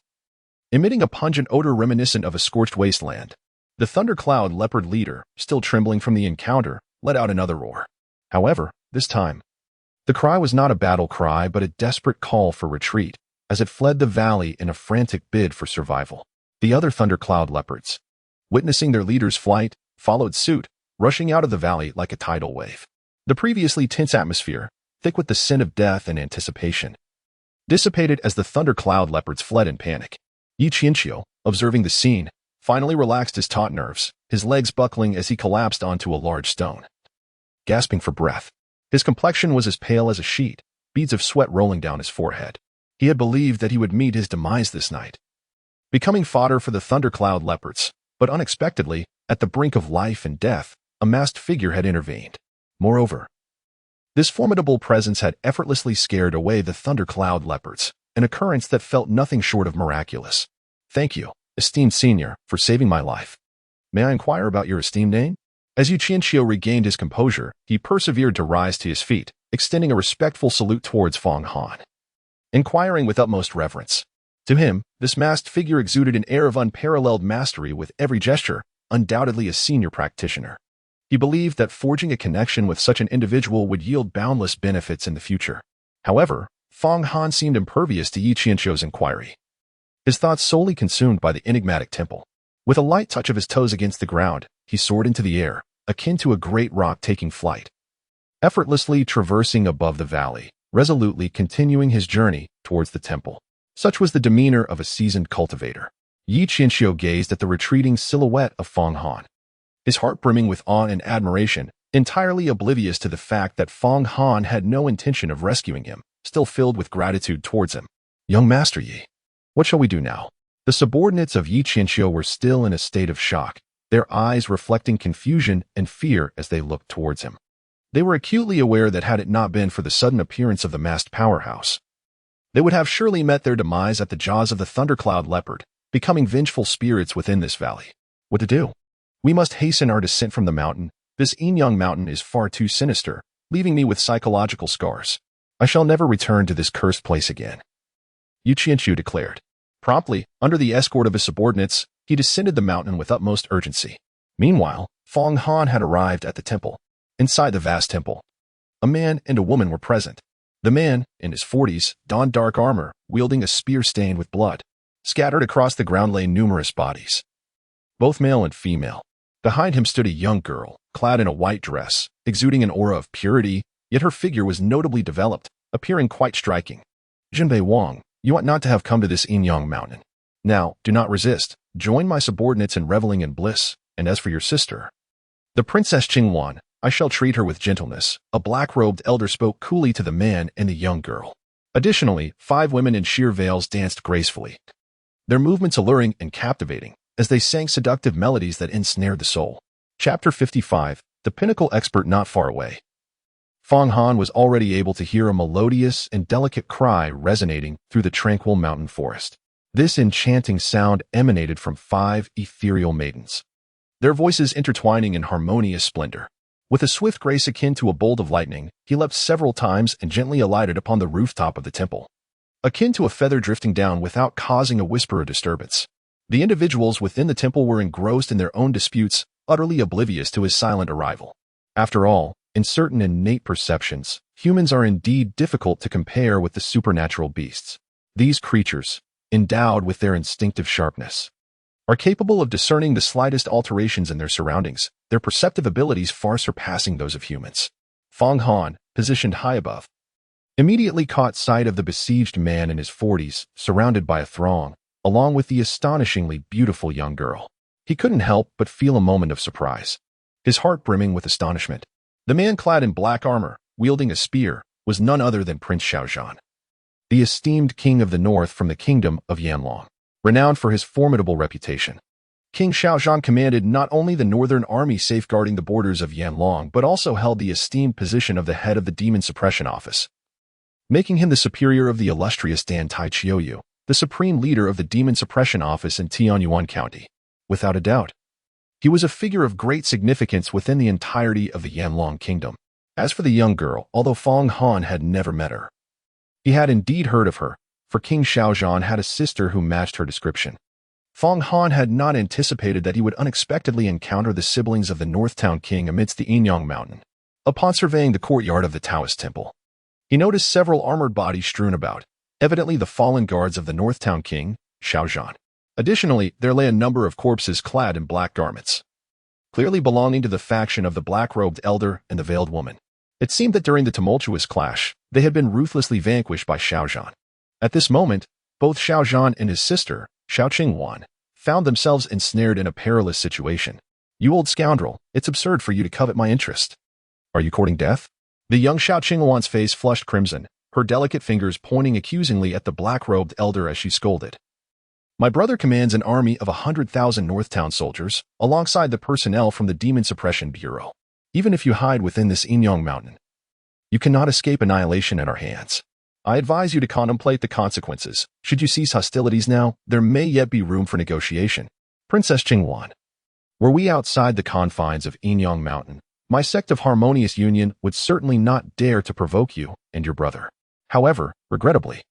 emitting a pungent odor reminiscent of a scorched wasteland. The thundercloud leopard leader, still trembling from the encounter, let out another roar. However, this time, the cry was not a battle cry but a desperate call for retreat, as it fled the valley in a frantic bid for survival. The other thundercloud leopards, witnessing their leader's flight, followed suit, rushing out of the valley like a tidal wave. The previously tense atmosphere, thick with the scent of death and anticipation, dissipated as the thundercloud leopards fled in panic. Qianqiu, observing the scene, finally relaxed his taut nerves, his legs buckling as he collapsed onto a large stone. Gasping for breath, his complexion was as pale as a sheet, beads of sweat rolling down his forehead. He had believed that he would meet his demise this night, becoming fodder for the thundercloud leopards, but unexpectedly, at the brink of life and death, a masked figure had intervened. Moreover, this formidable presence had effortlessly scared away the thundercloud leopards, an occurrence that felt nothing short of miraculous. "Thank you, esteemed senior, for saving my life. May I inquire about your esteemed name?" As Qianqiu regained his composure, he persevered to rise to his feet, extending a respectful salute towards Fong Han, inquiring with utmost reverence. To him, this masked figure exuded an air of unparalleled mastery with every gesture, undoubtedly a senior practitioner. He believed that forging a connection with such an individual would yield boundless benefits in the future. However, Fong Han seemed impervious to Qianqiu's inquiry, his thoughts solely consumed by the enigmatic temple. With a light touch of his toes against the ground, he soared into the air, akin to a great rock taking flight, effortlessly traversing above the valley, resolutely continuing his journey towards the temple. Such was the demeanor of a seasoned cultivator. Qianqiu gazed at the retreating silhouette of Feng Han, his heart brimming with awe and admiration, entirely oblivious to the fact that Feng Han had no intention of rescuing him, still filled with gratitude towards him. "Young Master Yi, what shall we do now?" The subordinates of Qianqiu were still in a state of shock, their eyes reflecting confusion and fear as they looked towards him. They were acutely aware that had it not been for the sudden appearance of the masked powerhouse, they would have surely met their demise at the jaws of the thundercloud leopard, becoming vengeful spirits within this valley. What to do? "We must hasten our descent from the mountain. This Qianqiu mountain is far too sinister, leaving me with psychological scars. I shall never return to this cursed place again," Qianqiu declared. Promptly, under the escort of his subordinates, he descended the mountain with utmost urgency. Meanwhile, Feng Han had arrived at the temple. Inside the vast temple, a man and a woman were present. The man, in his 40s, donned dark armor, wielding a spear stained with blood. Scattered across the ground lay numerous bodies, both male and female. Behind him stood a young girl, clad in a white dress, exuding an aura of purity, yet her figure was notably developed, appearing quite striking. "Jinbei Wang, you ought not to have come to this Qianqiu mountain. Now, do not resist. Join my subordinates in reveling in bliss, and as for your sister, the Princess Qingwan, I shall treat her with gentleness," a black-robed elder spoke coolly to the man and the young girl. Additionally, 5 women in sheer veils danced gracefully, their movements alluring and captivating, as they sang seductive melodies that ensnared the soul. Chapter 55, The Pinnacle Expert Not Far Away. Feng Han was already able to hear a melodious and delicate cry resonating through the tranquil mountain forest. This enchanting sound emanated from 5 ethereal maidens, their voices intertwining in harmonious splendor. With a swift grace akin to a bolt of lightning, he leapt several times and gently alighted upon the rooftop of the temple, akin to a feather drifting down without causing a whisper of disturbance. The individuals within the temple were engrossed in their own disputes, utterly oblivious to his silent arrival. After all, in certain innate perceptions, humans are indeed difficult to compare with the supernatural beasts. These creatures, endowed with their instinctive sharpness, are capable of discerning the slightest alterations in their surroundings, their perceptive abilities far surpassing those of humans. Feng Han, positioned high above, immediately caught sight of the besieged man in his 40s, surrounded by a throng, along with the astonishingly beautiful young girl. He couldn't help but feel a moment of surprise, his heart brimming with astonishment. The man clad in black armor, wielding a spear, was none other than Prince Xiaozhan, the esteemed king of the north from the kingdom of Yanlong, renowned for his formidable reputation. King Xiaozhan commanded not only the northern army safeguarding the borders of Yanlong, but also held the esteemed position of the head of the Demon Suppression Office, making him the superior of the illustrious Dan Tai Qianqiu, the supreme leader of the Demon Suppression Office in Tianyuan County. Without a doubt, he was a figure of great significance within the entirety of the Yanlong Kingdom. As for the young girl, although Feng Han had never met her, he had indeed heard of her, for King Xiaozhan had a sister who matched her description. Feng Han had not anticipated that he would unexpectedly encounter the siblings of the Northtown King amidst the Qianqiu mountain. Upon surveying the courtyard of the Taoist temple, he noticed several armored bodies strewn about, evidently the fallen guards of the Northtown King, Xiaozhan. Additionally, there lay a number of corpses clad in black garments, clearly belonging to the faction of the black-robed elder and the veiled woman. It seemed that during the tumultuous clash, they had been ruthlessly vanquished by Xiaozhan. At this moment, both Xiaozhan and his sister, Xiao Qingwan, found themselves ensnared in a perilous situation. "You old scoundrel, it's absurd for you to covet my interest. Are you courting death?" The young Xiao Qingwan's face flushed crimson, her delicate fingers pointing accusingly at the black-robed elder as she scolded. "My brother commands an army of 100,000 Northtown soldiers, alongside the personnel from the Demon Suppression Bureau. Even if you hide within this Qianqiu mountain, you cannot escape annihilation at our hands. I advise you to contemplate the consequences. Should you cease hostilities now, there may yet be room for negotiation. Princess Qingwan, were we outside the confines of Qianqiu mountain, my sect of harmonious union would certainly not dare to provoke you and your brother. However, regrettably,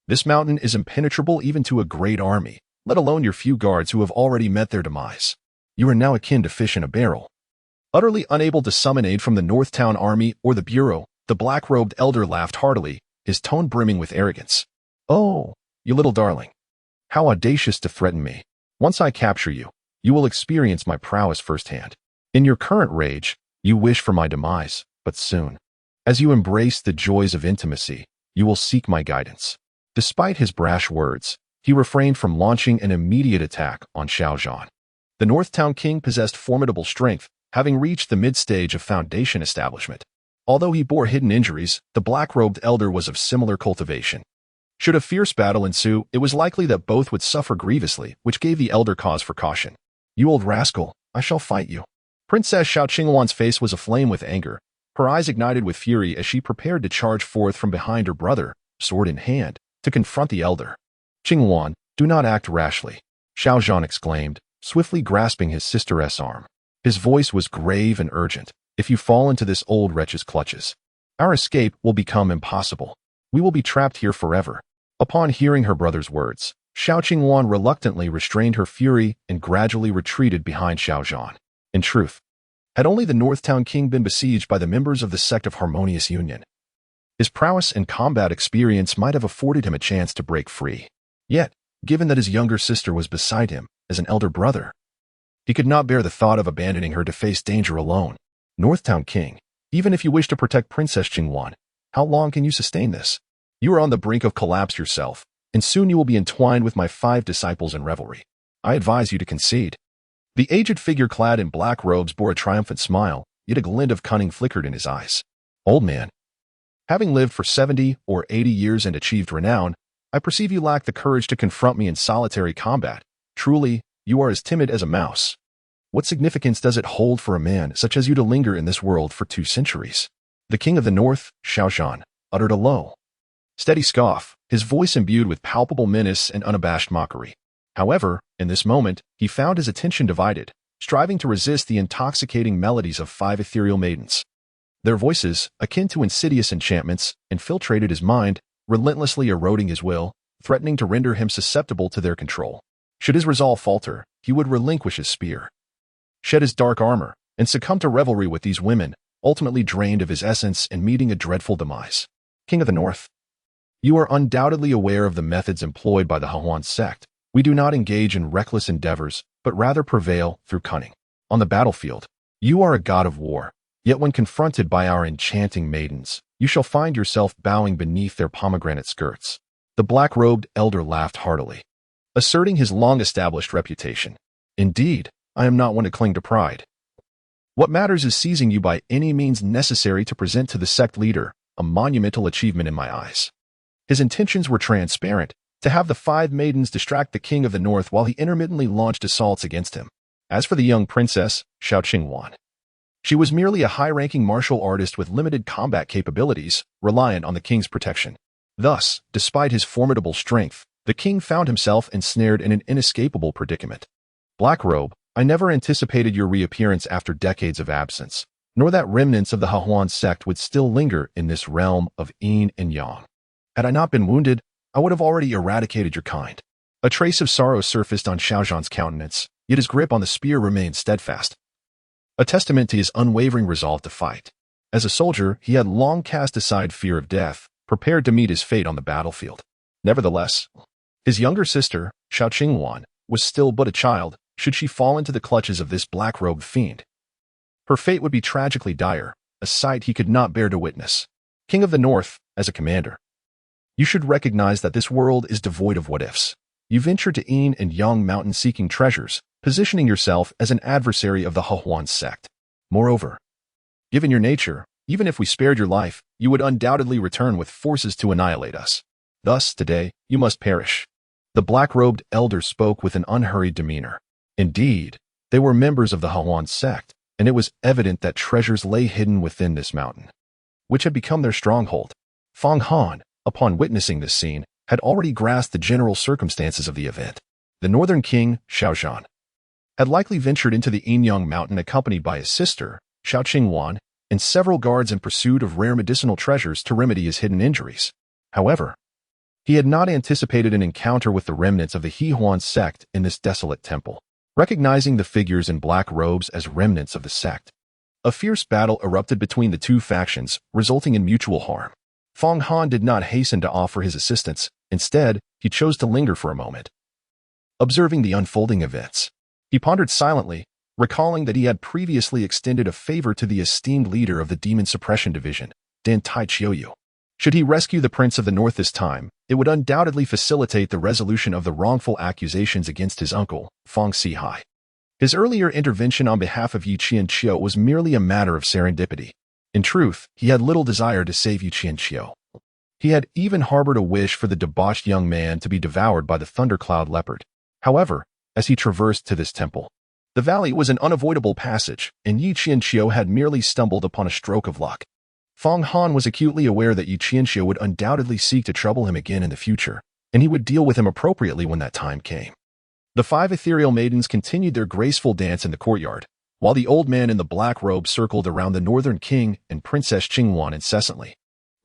this mountain is impenetrable even to a great army, let alone your few guards who have already met their demise. You are now akin to fish in a barrel." Utterly unable to summon aid from the Northtown Army or the Bureau, the black-robed elder laughed heartily, his tone brimming with arrogance. "Oh, you little darling. How audacious to threaten me. Once I capture you, you will experience my prowess firsthand." In your current rage, you wish for my demise, but soon, as you embrace the joys of intimacy, you will seek my guidance." Despite his brash words, he refrained from launching an immediate attack on Xiaozhan. The Northtown king possessed formidable strength, having reached the mid-stage of foundation establishment. Although he bore hidden injuries, the black-robed elder was of similar cultivation. Should a fierce battle ensue, it was likely that both would suffer grievously, which gave the elder cause for caution. "You old rascal, I shall fight you." Princess Xiao Qingwan's face was aflame with anger. Her eyes ignited with fury as she prepared to charge forth from behind her brother, sword in hand, to confront the elder. "Qingwan, do not act rashly," Xiaozhan exclaimed, swiftly grasping his sister's arm. His voice was grave and urgent. "If you fall into this old wretch's clutches, our escape will become impossible. We will be trapped here forever." Upon hearing her brother's words, Xiao Qingwan reluctantly restrained her fury and gradually retreated behind Xiaozhan. In truth, had only the Northtown king been besieged by the members of the sect of Harmonious Union, his prowess and combat experience might have afforded him a chance to break free. Yet, given that his younger sister was beside him as an elder brother, he could not bear the thought of abandoning her to face danger alone. "Northtown king, even if you wish to protect Princess Qingwan, how long can you sustain this? You are on the brink of collapse yourself, and soon you will be entwined with my 5 disciples in revelry. I advise you to concede." The aged figure clad in black robes bore a triumphant smile, yet a glint of cunning flickered in his eyes. "Old man, having lived for 70 or 80 years and achieved renown, I perceive you lack the courage to confront me in solitary combat. Truly, you are as timid as a mouse. What significance does it hold for a man such as you to linger in this world for 2 centuries? The king of the north, Xiaozhan, uttered a low, steady scoff, his voice imbued with palpable menace and unabashed mockery. However, in this moment, he found his attention divided, striving to resist the intoxicating melodies of 5 ethereal maidens. Their voices, akin to insidious enchantments, infiltrated his mind, relentlessly eroding his will, threatening to render him susceptible to their control. Should his resolve falter, he would relinquish his spear, shed his dark armor, and succumb to revelry with these women, ultimately drained of his essence and meeting a dreadful demise. "King of the North, you are undoubtedly aware of the methods employed by the Hahuan sect. We do not engage in reckless endeavors, but rather prevail through cunning. On the battlefield, you are a god of war, yet when confronted by our enchanting maidens, you shall find yourself bowing beneath their pomegranate skirts." The black-robed elder laughed heartily, asserting his long-established reputation. "Indeed, I am not one to cling to pride. What matters is seizing you by any means necessary to present to the sect leader a monumental achievement in my eyes." His intentions were transparent, to have the 5 maidens distract the king of the north while he intermittently launched assaults against him. As for the young princess, Xiao Qingwan, she was merely a high-ranking martial artist with limited combat capabilities, reliant on the king's protection. Thus, despite his formidable strength, the king found himself ensnared in an inescapable predicament. "Blackrobe, I never anticipated your reappearance after decades of absence, nor that remnants of the Hahuan sect would still linger in this realm of yin and yang. Had I not been wounded, I would have already eradicated your kind." A trace of sorrow surfaced on Xiaozhan's countenance, yet his grip on the spear remained steadfast, a testament to his unwavering resolve to fight. As a soldier, he had long cast aside fear of death, prepared to meet his fate on the battlefield. Nevertheless, his younger sister, Xiao Qingwan, was still but a child. Should she fall into the clutches of this black-robed fiend, her fate would be tragically dire, a sight he could not bear to witness. "King of the North, as a commander, you should recognize that this world is devoid of what-ifs. You ventured to Yin and Yang Mountain seeking treasures, positioning yourself as an adversary of the Hahuan sect. Moreover, given your nature, even if we spared your life, you would undoubtedly return with forces to annihilate us. Thus, today, you must perish." The black-robed elder spoke with an unhurried demeanor. Indeed, they were members of the Hahuan sect, and it was evident that treasures lay hidden within this mountain, which had become their stronghold. Fang Han, upon witnessing this scene, had already grasped the general circumstances of the event. The northern king, Xiaozhan, had likely ventured into the Yinyang Mountain accompanied by his sister, Xiao Qingwan, and several guards in pursuit of rare medicinal treasures to remedy his hidden injuries. However, he had not anticipated an encounter with the remnants of the Hehuan sect in this desolate temple. Recognizing the figures in black robes as remnants of the sect, a fierce battle erupted between the 2 factions, resulting in mutual harm. Fang Han did not hasten to offer his assistance. Instead, he chose to linger for a moment, observing the unfolding events. He pondered silently, recalling that he had previously extended a favor to the esteemed leader of the Demon Suppression Division, Dan Tai Qianqiu. Should he rescue the Prince of the North this time, it would undoubtedly facilitate the resolution of the wrongful accusations against his uncle, Feng Sihai. His earlier intervention on behalf of Yi Qianqiu was merely a matter of serendipity. In truth, he had little desire to save Yi Qianqiu. He had even harbored a wish for the debauched young man to be devoured by the thundercloud leopard. However, as he traversed to this temple, the valley was an unavoidable passage, and Yi Qianqiu had merely stumbled upon a stroke of luck. Feng Han was acutely aware that Yi Qianqiu would undoubtedly seek to trouble him again in the future, and he would deal with him appropriately when that time came. The 5 ethereal maidens continued their graceful dance in the courtyard, while the old man in the black robe circled around the Northern King and Princess Qingwan incessantly.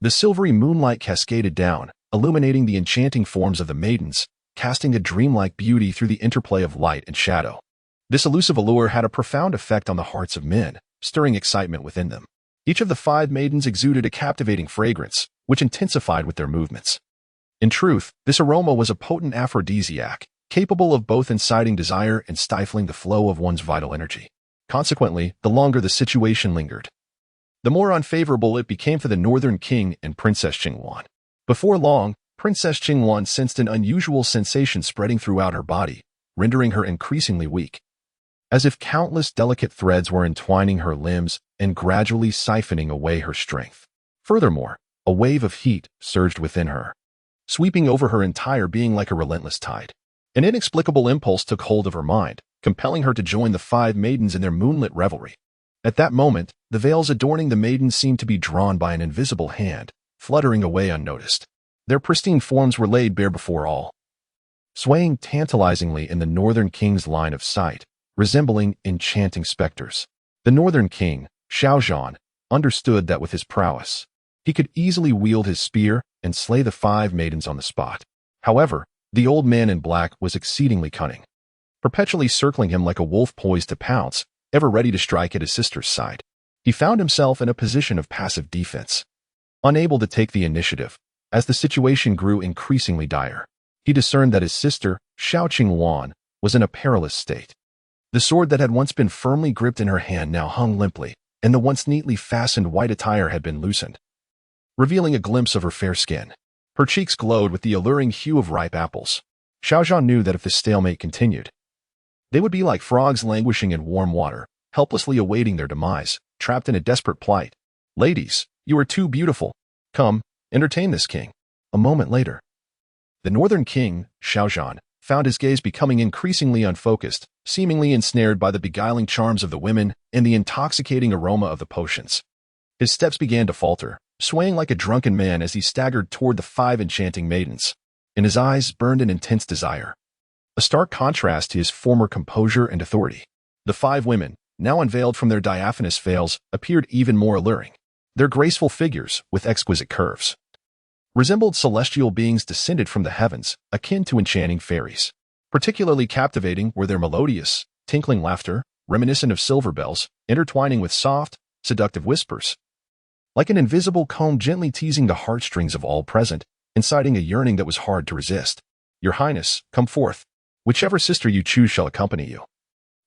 The silvery moonlight cascaded down, illuminating the enchanting forms of the maidens, casting a dreamlike beauty through the interplay of light and shadow. This elusive allure had a profound effect on the hearts of men, stirring excitement within them. Each of the 5 maidens exuded a captivating fragrance, which intensified with their movements. In truth, this aroma was a potent aphrodisiac, capable of both inciting desire and stifling the flow of one's vital energy. Consequently, the longer the situation lingered, the more unfavorable it became for the Northern King and Princess Qingwan. Before long, Princess Qingwan sensed an unusual sensation spreading throughout her body, rendering her increasingly weak, as if countless delicate threads were entwining her limbs and gradually siphoning away her strength. Furthermore, a wave of heat surged within her, sweeping over her entire being like a relentless tide. An inexplicable impulse took hold of her mind, compelling her to join the 5 maidens in their moonlit revelry. At that moment, the veils adorning the maidens seemed to be drawn by an invisible hand, fluttering away unnoticed. Their pristine forms were laid bare before all, swaying tantalizingly in the Northern King's line of sight, resembling enchanting specters. The Northern King, Xiaozhan, understood that with his prowess, he could easily wield his spear and slay the 5 maidens on the spot. However, the old man in black was exceedingly cunning, perpetually circling him like a wolf poised to pounce, ever ready to strike at his sister's side. He found himself in a position of passive defense, unable to take the initiative. As the situation grew increasingly dire, he discerned that his sister, Xiao Qingwan, was in a perilous state. The sword that had once been firmly gripped in her hand now hung limply, and the once neatly fastened white attire had been loosened, revealing a glimpse of her fair skin. Her cheeks glowed with the alluring hue of ripe apples. Xiaozhan knew that if the stalemate continued, they would be like frogs languishing in warm water, helplessly awaiting their demise, trapped in a desperate plight. "Ladies, you are too beautiful. Come, entertain this king." A moment later, the Northern King, Xiaozhan, found his gaze becoming increasingly unfocused, seemingly ensnared by the beguiling charms of the women and the intoxicating aroma of the potions. His steps began to falter, swaying like a drunken man as he staggered toward the 5 enchanting maidens. In his eyes burned an intense desire, a stark contrast to his former composure and authority. The 5 women, now unveiled from their diaphanous veils, appeared even more alluring. Their graceful figures, with exquisite curves, resembled celestial beings descended from the heavens, akin to enchanting fairies. Particularly captivating were their melodious, tinkling laughter, reminiscent of silver bells, intertwining with soft, seductive whispers, like an invisible comb gently teasing the heartstrings of all present, inciting a yearning that was hard to resist. "Your Highness, come forth. Whichever sister you choose shall accompany you,"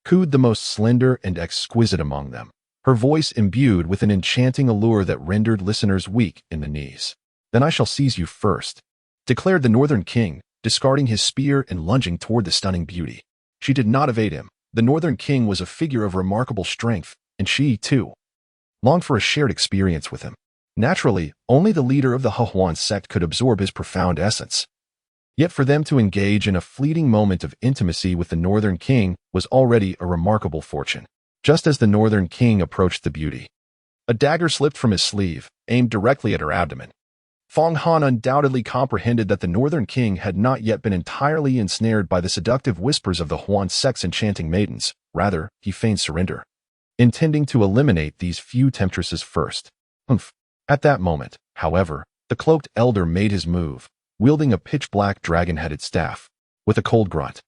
cooed the most slender and exquisite among them, her voice imbued with an enchanting allure that rendered listeners weak in the knees. "Then I shall seize you first," declared the Northern King, discarding his spear and lunging toward the stunning beauty. She did not evade him. The Northern King was a figure of remarkable strength, and she, too, longed for a shared experience with him. Naturally, only the leader of the Hehuan sect could absorb his profound essence. Yet for them to engage in a fleeting moment of intimacy with the Northern King was already a remarkable fortune. Just as the Northern King approached the beauty, a dagger slipped from his sleeve, aimed directly at her abdomen. Feng Han undoubtedly comprehended that the Northern King had not yet been entirely ensnared by the seductive whispers of the Huan sect's enchanting maidens. Rather, he feigned surrender, intending to eliminate these few temptresses first. At that moment, however, the cloaked elder made his move, wielding a pitch-black dragon-headed staff. With a cold grunt,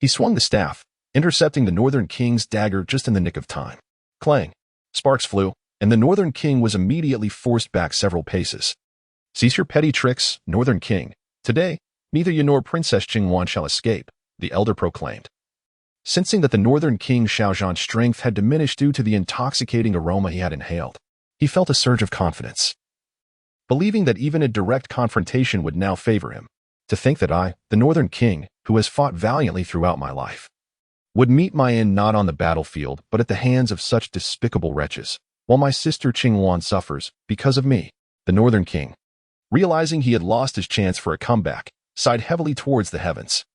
he swung the staff, intercepting the Northern King's dagger just in the nick of time. Clang! Sparks flew, and the Northern King was immediately forced back several paces. "Cease your petty tricks, Northern King. Today, neither you nor Princess Qingwan shall escape," the elder proclaimed. Sensing that the Northern King Xiaozhan's strength had diminished due to the intoxicating aroma he had inhaled, he felt a surge of confidence. Believing that even a direct confrontation would now favor him, to think that I, the Northern King, who has fought valiantly throughout my life, would meet my end not on the battlefield but at the hands of such despicable wretches, while my sister Qingwan suffers because of me, the Northern King, realizing he had lost his chance for a comeback, sighed heavily towards the heavens.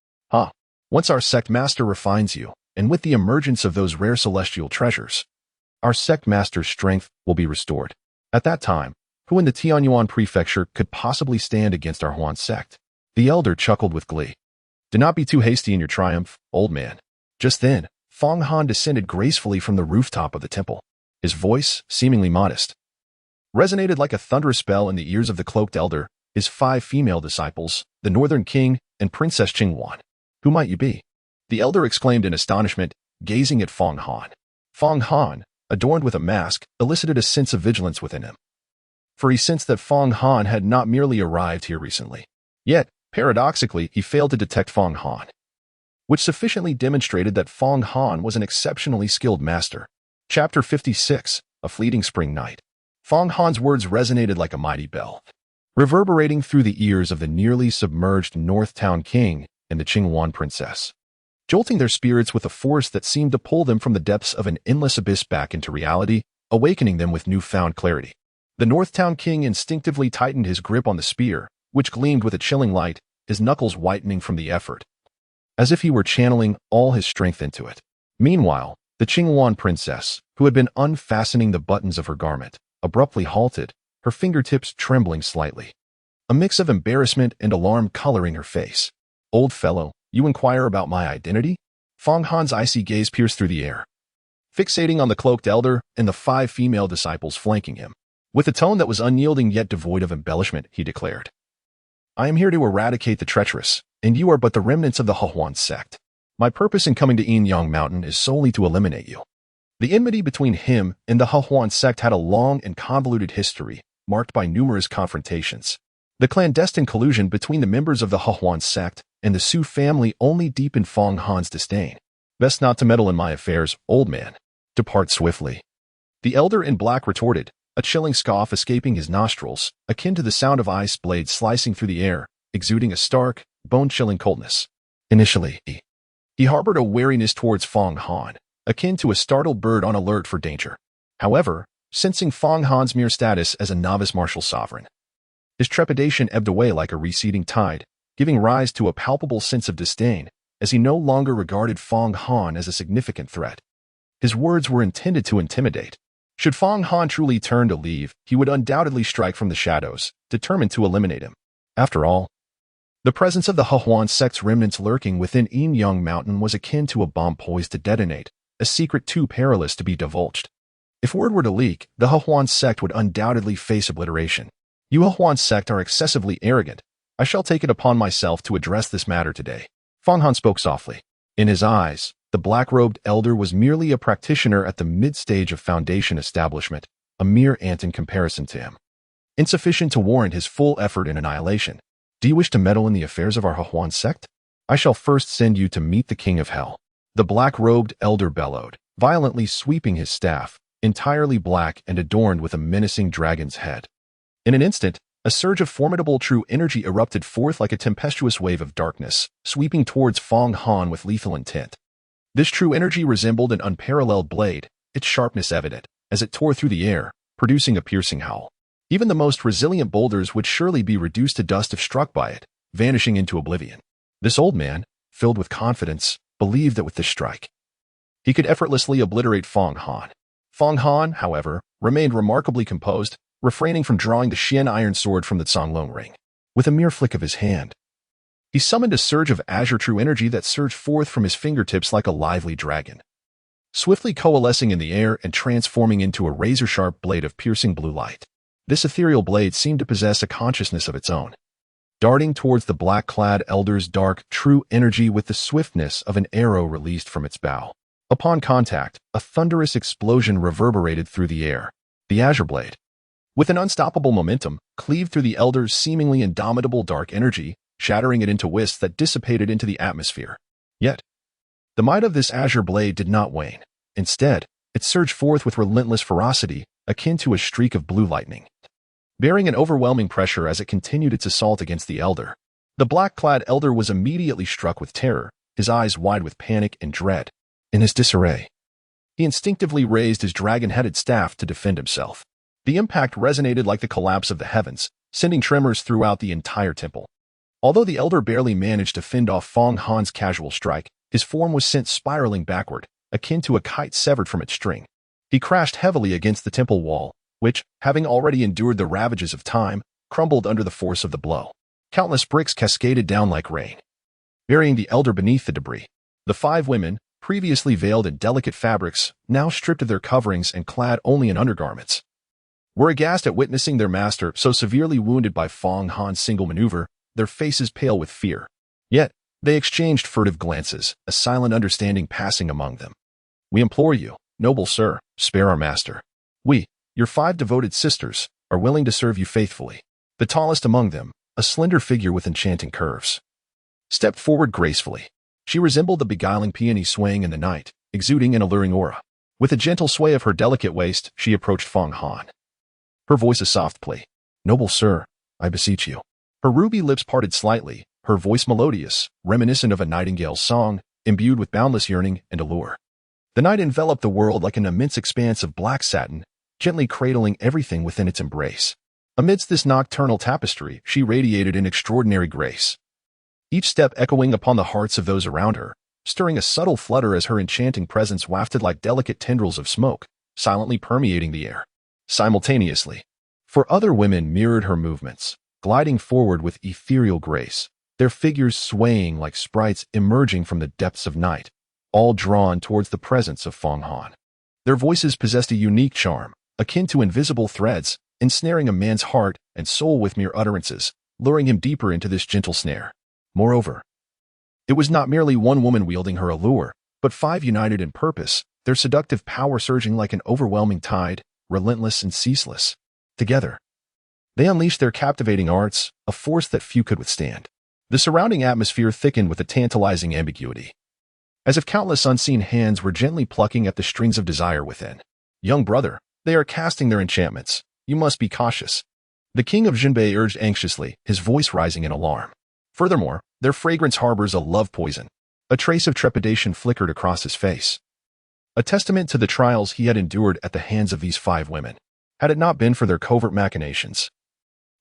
Once our sect master refines you, and with the emergence of those rare celestial treasures, our sect master's strength will be restored. At that time, who in the Tianyuan prefecture could possibly stand against our Huan sect? The elder chuckled with glee. Do not be too hasty in your triumph, old man. Just then, Fong Han descended gracefully from the rooftop of the temple. His voice, seemingly modest, resonated like a thunderous bell in the ears of the cloaked elder, his 5 female disciples, the Northern King and Princess Qingwan. Who might you be? The elder exclaimed in astonishment, gazing at Fong Han. Fong Han, adorned with a mask, elicited a sense of vigilance within him. For he sensed that Fong Han had not merely arrived here recently. Yet, paradoxically, he failed to detect Fong Han, which sufficiently demonstrated that Fong Han was an exceptionally skilled master. Chapter 56, A Fleeting Spring Night. Fong Han's words resonated like a mighty bell, reverberating through the ears of the nearly submerged North Town King and the Qingwan princess, jolting their spirits with a force that seemed to pull them from the depths of an endless abyss back into reality, awakening them with newfound clarity. The North Town King instinctively tightened his grip on the spear, which gleamed with a chilling light, his knuckles whitening from the effort, as if he were channeling all his strength into it. Meanwhile, the Qingwan princess, who had been unfastening the buttons of her garment, abruptly halted, her fingertips trembling slightly, a mix of embarrassment and alarm coloring her face. Old fellow, you inquire about my identity? Fong Han's icy gaze pierced through the air, fixating on the cloaked elder and the 5 female disciples flanking him. With a tone that was unyielding yet devoid of embellishment, he declared, I am here to eradicate the treacherous, and you are but the remnants of the Huan sect. My purpose in coming to Qianqiu Mountain is solely to eliminate you. The enmity between him and the Huan sect had a long and convoluted history, marked by numerous confrontations. The clandestine collusion between the members of the Huan sect and the Su family only deepened Fong Han's disdain. Best not to meddle in my affairs, old man. Depart swiftly. The elder in black retorted, a chilling scoff escaping his nostrils, akin to the sound of ice blades slicing through the air, exuding a stark, bone-chilling coldness. Initially, he harbored a wariness towards Fong Han, akin to a startled bird on alert for danger. However, sensing Fong Han's mere status as a novice martial sovereign, his trepidation ebbed away like a receding tide, giving rise to a palpable sense of disdain, as he no longer regarded Fong Han as a significant threat. His words were intended to intimidate. Should Fong Han truly turn to leave, he would undoubtedly strike from the shadows, determined to eliminate him. After all, the presence of the Huan sect's remnants lurking within Qianqiu Mountain was akin to a bomb poised to detonate, a secret too perilous to be divulged. If word were to leak, the Huan sect would undoubtedly face obliteration. You Huan sect are excessively arrogant. I shall take it upon myself to address this matter today. Fong Han spoke softly. In his eyes, the black-robed elder was merely a practitioner at the mid-stage of Foundation establishment, a mere ant in comparison to him, insufficient to warrant his full effort in annihilation. Do you wish to meddle in the affairs of our Huan sect? I shall first send you to meet the King of Hell. The black-robed elder bellowed, violently sweeping his staff, entirely black and adorned with a menacing dragon's head. In an instant, a surge of formidable true energy erupted forth like a tempestuous wave of darkness, sweeping towards Fong Han with lethal intent. This true energy resembled an unparalleled blade, its sharpness evident, as it tore through the air, producing a piercing howl. Even the most resilient boulders would surely be reduced to dust if struck by it, vanishing into oblivion. This old man, filled with confidence, believed that with this strike, he could effortlessly obliterate Fong Han. Fong Han, however, remained remarkably composed, refraining from drawing the Xian iron sword from the Songlong ring. With a mere flick of his hand, he summoned a surge of Azure true energy that surged forth from his fingertips like a lively dragon, swiftly coalescing in the air and transforming into a razor-sharp blade of piercing blue light. This ethereal blade seemed to possess a consciousness of its own, darting towards the black-clad elder's dark, true energy with the swiftness of an arrow released from its bow. Upon contact, a thunderous explosion reverberated through the air. The Azure blade, with an unstoppable momentum, cleaved through the elder's seemingly indomitable dark energy, shattering it into wisps that dissipated into the atmosphere. Yet, The might of this azure blade did not wane. Instead, it surged forth with relentless ferocity, akin to a streak of blue lightning, bearing an overwhelming pressure as it continued its assault against the elder. The black-clad elder was immediately struck with terror, his eyes wide with panic and dread. In his disarray, he instinctively raised his dragon-headed staff to defend himself. The impact resonated like the collapse of the heavens, sending tremors throughout the entire temple. Although the elder barely managed to fend off Fong Han's casual strike, his form was sent spiraling backward, akin to a kite severed from its string. He crashed heavily against the temple wall, which, having already endured the ravages of time, crumbled under the force of the blow. Countless bricks cascaded down like rain, burying the elder beneath the debris. The 5 women, previously veiled in delicate fabrics, now stripped of their coverings and clad only in undergarments, were aghast at witnessing their master so severely wounded by Fong Han's single maneuver, their faces pale with fear. Yet, they exchanged furtive glances, a silent understanding passing among them. "We implore you, noble sir, spare our master. We, your 5 devoted sisters, are willing to serve you faithfully." The tallest among them, a slender figure with enchanting curves, stepped forward gracefully. She resembled the beguiling peony swaying in the night, exuding an alluring aura. With a gentle sway of her delicate waist, she approached Fong Han, her voice a soft plea. "Noble sir, I beseech you." Her ruby lips parted slightly, her voice melodious, reminiscent of a nightingale's song, imbued with boundless yearning and allure. The night enveloped the world like an immense expanse of black satin, gently cradling everything within its embrace. Amidst this nocturnal tapestry, she radiated in extraordinary grace, each step echoing upon the hearts of those around her, stirring a subtle flutter as her enchanting presence wafted like delicate tendrils of smoke, silently permeating the air. Simultaneously, 4 other women mirrored her movements, gliding forward with ethereal grace, their figures swaying like sprites emerging from the depths of night, all drawn towards the presence of Fong Han. Their voices possessed a unique charm, akin to invisible threads, ensnaring a man's heart and soul with mere utterances, luring him deeper into this gentle snare. Moreover, it was not merely one woman wielding her allure, but 5 united in purpose, their seductive power surging like an overwhelming tide, relentless and ceaseless. Together, they unleashed their captivating arts, a force that few could withstand. The surrounding atmosphere thickened with a tantalizing ambiguity, as if countless unseen hands were gently plucking at the strings of desire within. "Young brother, they are casting their enchantments. You must be cautious," the king of Jinbei urged anxiously, his voice rising in alarm. "Furthermore, their fragrance harbors a love poison." A trace of trepidation flickered across his face, a testament to the trials he had endured at the hands of these 5 women. Had it not been for their covert machinations,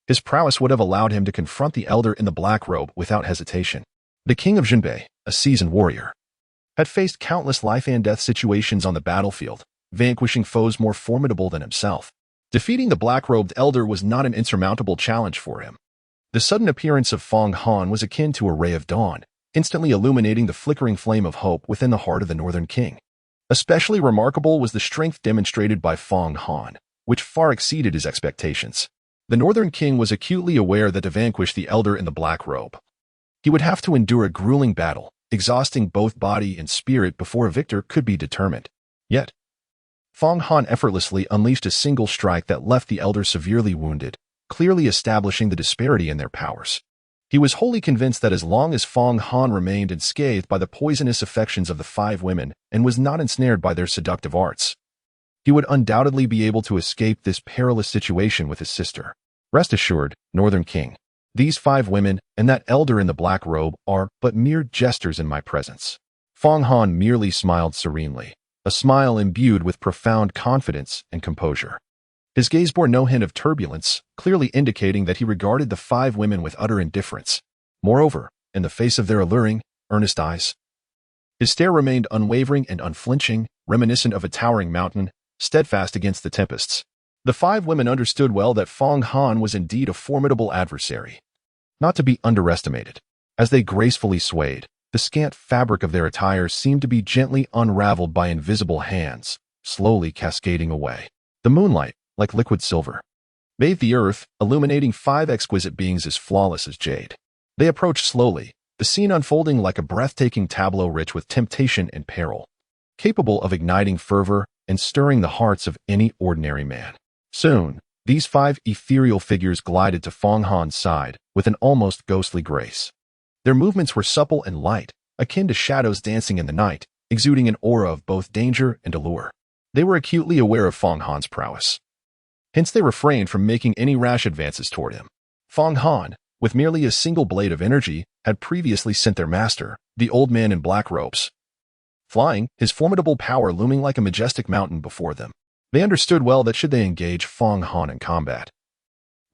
his prowess would have allowed him to confront the elder in the black robe without hesitation. The king of Jinbei, a seasoned warrior, had faced countless life-and-death situations on the battlefield, vanquishing foes more formidable than himself. Defeating the black-robed elder was not an insurmountable challenge for him. The sudden appearance of Fong Han was akin to a ray of dawn, instantly illuminating the flickering flame of hope within the heart of the Northern King. Especially remarkable was the strength demonstrated by Fong Han, which far exceeded his expectations. The Northern King was acutely aware that to vanquish the elder in the black robe, he would have to endure a grueling battle, exhausting both body and spirit before a victor could be determined. Yet, Fong Han effortlessly unleashed a single strike that left the elder severely wounded, clearly establishing the disparity in their powers. He was wholly convinced that as long as Fong Han remained unscathed by the poisonous affections of the 5 women and was not ensnared by their seductive arts, he would undoubtedly be able to escape this perilous situation with his sister. Rest assured, Northern King, these 5 women and that elder in the black robe are but mere jesters in my presence. Fong Han merely smiled serenely, a smile imbued with profound confidence and composure. His gaze bore no hint of turbulence, clearly indicating that he regarded the 5 women with utter indifference. Moreover, in the face of their alluring, earnest eyes, his stare remained unwavering and unflinching, reminiscent of a towering mountain, steadfast against the tempests. The 5 women understood well that Fong Han was indeed a formidable adversary, not to be underestimated. As they gracefully swayed, the scant fabric of their attire seemed to be gently unraveled by invisible hands, slowly cascading away. The moonlight, like liquid silver, bathed the earth, illuminating 5 exquisite beings as flawless as jade. They approached slowly, the scene unfolding like a breathtaking tableau rich with temptation and peril, capable of igniting fervor and stirring the hearts of any ordinary man. Soon, these 5 ethereal figures glided to Fong Han's side with an almost ghostly grace. Their movements were supple and light, akin to shadows dancing in the night, exuding an aura of both danger and allure. They were acutely aware of Fong Han's prowess. Hence they refrained from making any rash advances toward him. Fong Han, with merely a single blade of energy, had previously sent their master, the old man in black robes, flying, his formidable power looming like a majestic mountain before them. They understood well that should they engage Fong Han in combat,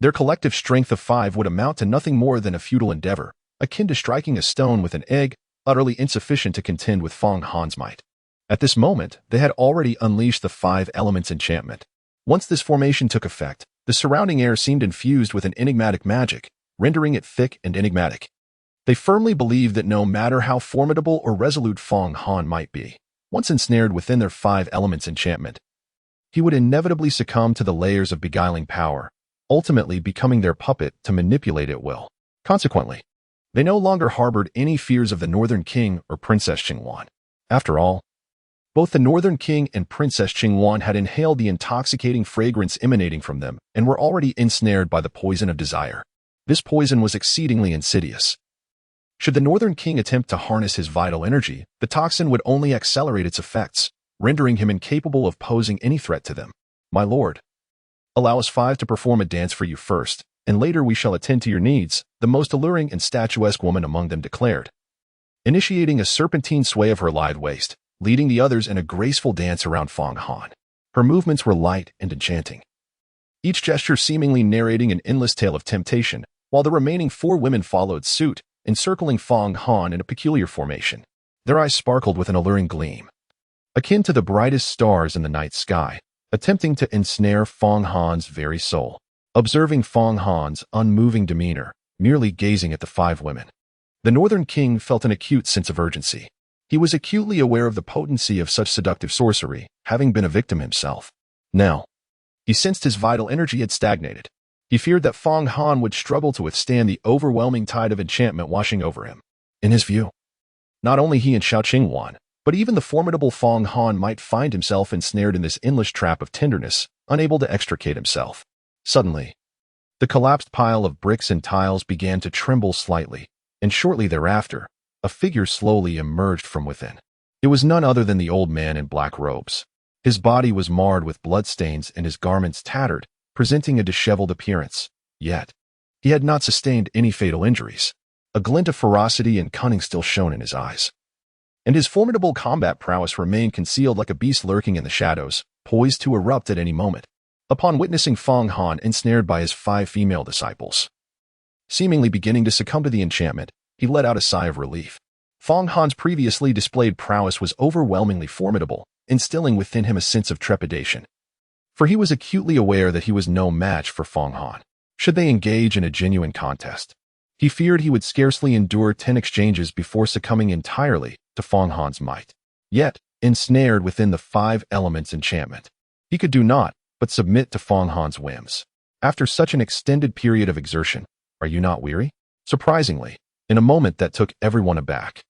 their collective strength of 5 would amount to nothing more than a futile endeavor, akin to striking a stone with an egg, utterly insufficient to contend with Fong Han's might. At this moment, they had already unleashed the 5 elements enchantment. Once this formation took effect, the surrounding air seemed infused with an enigmatic magic, rendering it thick and enigmatic. They firmly believed that no matter how formidable or resolute Fong Han might be, once ensnared within their 5 elements enchantment, he would inevitably succumb to the layers of beguiling power, ultimately becoming their puppet to manipulate at will. Consequently, they no longer harbored any fears of the Northern King or Princess Qingwan. After all, both the Northern King and Princess Qingwan had inhaled the intoxicating fragrance emanating from them and were already ensnared by the poison of desire. This poison was exceedingly insidious. Should the Northern King attempt to harness his vital energy, the toxin would only accelerate its effects, rendering him incapable of posing any threat to them. My lord, allow us 5 to perform a dance for you first, and later we shall attend to your needs, the most alluring and statuesque woman among them declared, initiating a serpentine sway of her lithe waist, leading the others in a graceful dance around Fong Han. Her movements were light and enchanting, each gesture seemingly narrating an endless tale of temptation, while the remaining 4 women followed suit, encircling Fong Han in a peculiar formation. Their eyes sparkled with an alluring gleam, akin to the brightest stars in the night sky, attempting to ensnare Fong Han's very soul. Observing Fong Han's unmoving demeanor, merely gazing at the 5 women, the Northern King felt an acute sense of urgency. He was acutely aware of the potency of such seductive sorcery, having been a victim himself. Now, he sensed his vital energy had stagnated. He feared that Fong Han would struggle to withstand the overwhelming tide of enchantment washing over him. In his view, not only he and Xiao Qingwan, but even the formidable Fong Han might find himself ensnared in this endless trap of tenderness, unable to extricate himself. Suddenly, the collapsed pile of bricks and tiles began to tremble slightly, and shortly thereafter, a figure slowly emerged from within. It was none other than the old man in black robes. His body was marred with bloodstains and his garments tattered, presenting a disheveled appearance. Yet, he had not sustained any fatal injuries. A glint of ferocity and cunning still shone in his eyes, and his formidable combat prowess remained concealed like a beast lurking in the shadows, poised to erupt at any moment. Upon witnessing Fong Han ensnared by his 5 female disciples, seemingly beginning to succumb to the enchantment, he let out a sigh of relief. Fong Han's previously displayed prowess was overwhelmingly formidable, instilling within him a sense of trepidation, for he was acutely aware that he was no match for Fong Han. Should they engage in a genuine contest, he feared he would scarcely endure 10 exchanges before succumbing entirely to Fong Han's might. Yet, ensnared within the 5 elements enchantment, he could do naught but submit to Fong Han's whims. After such an extended period of exertion, are you not weary? Surprisingly, in a moment that took everyone aback,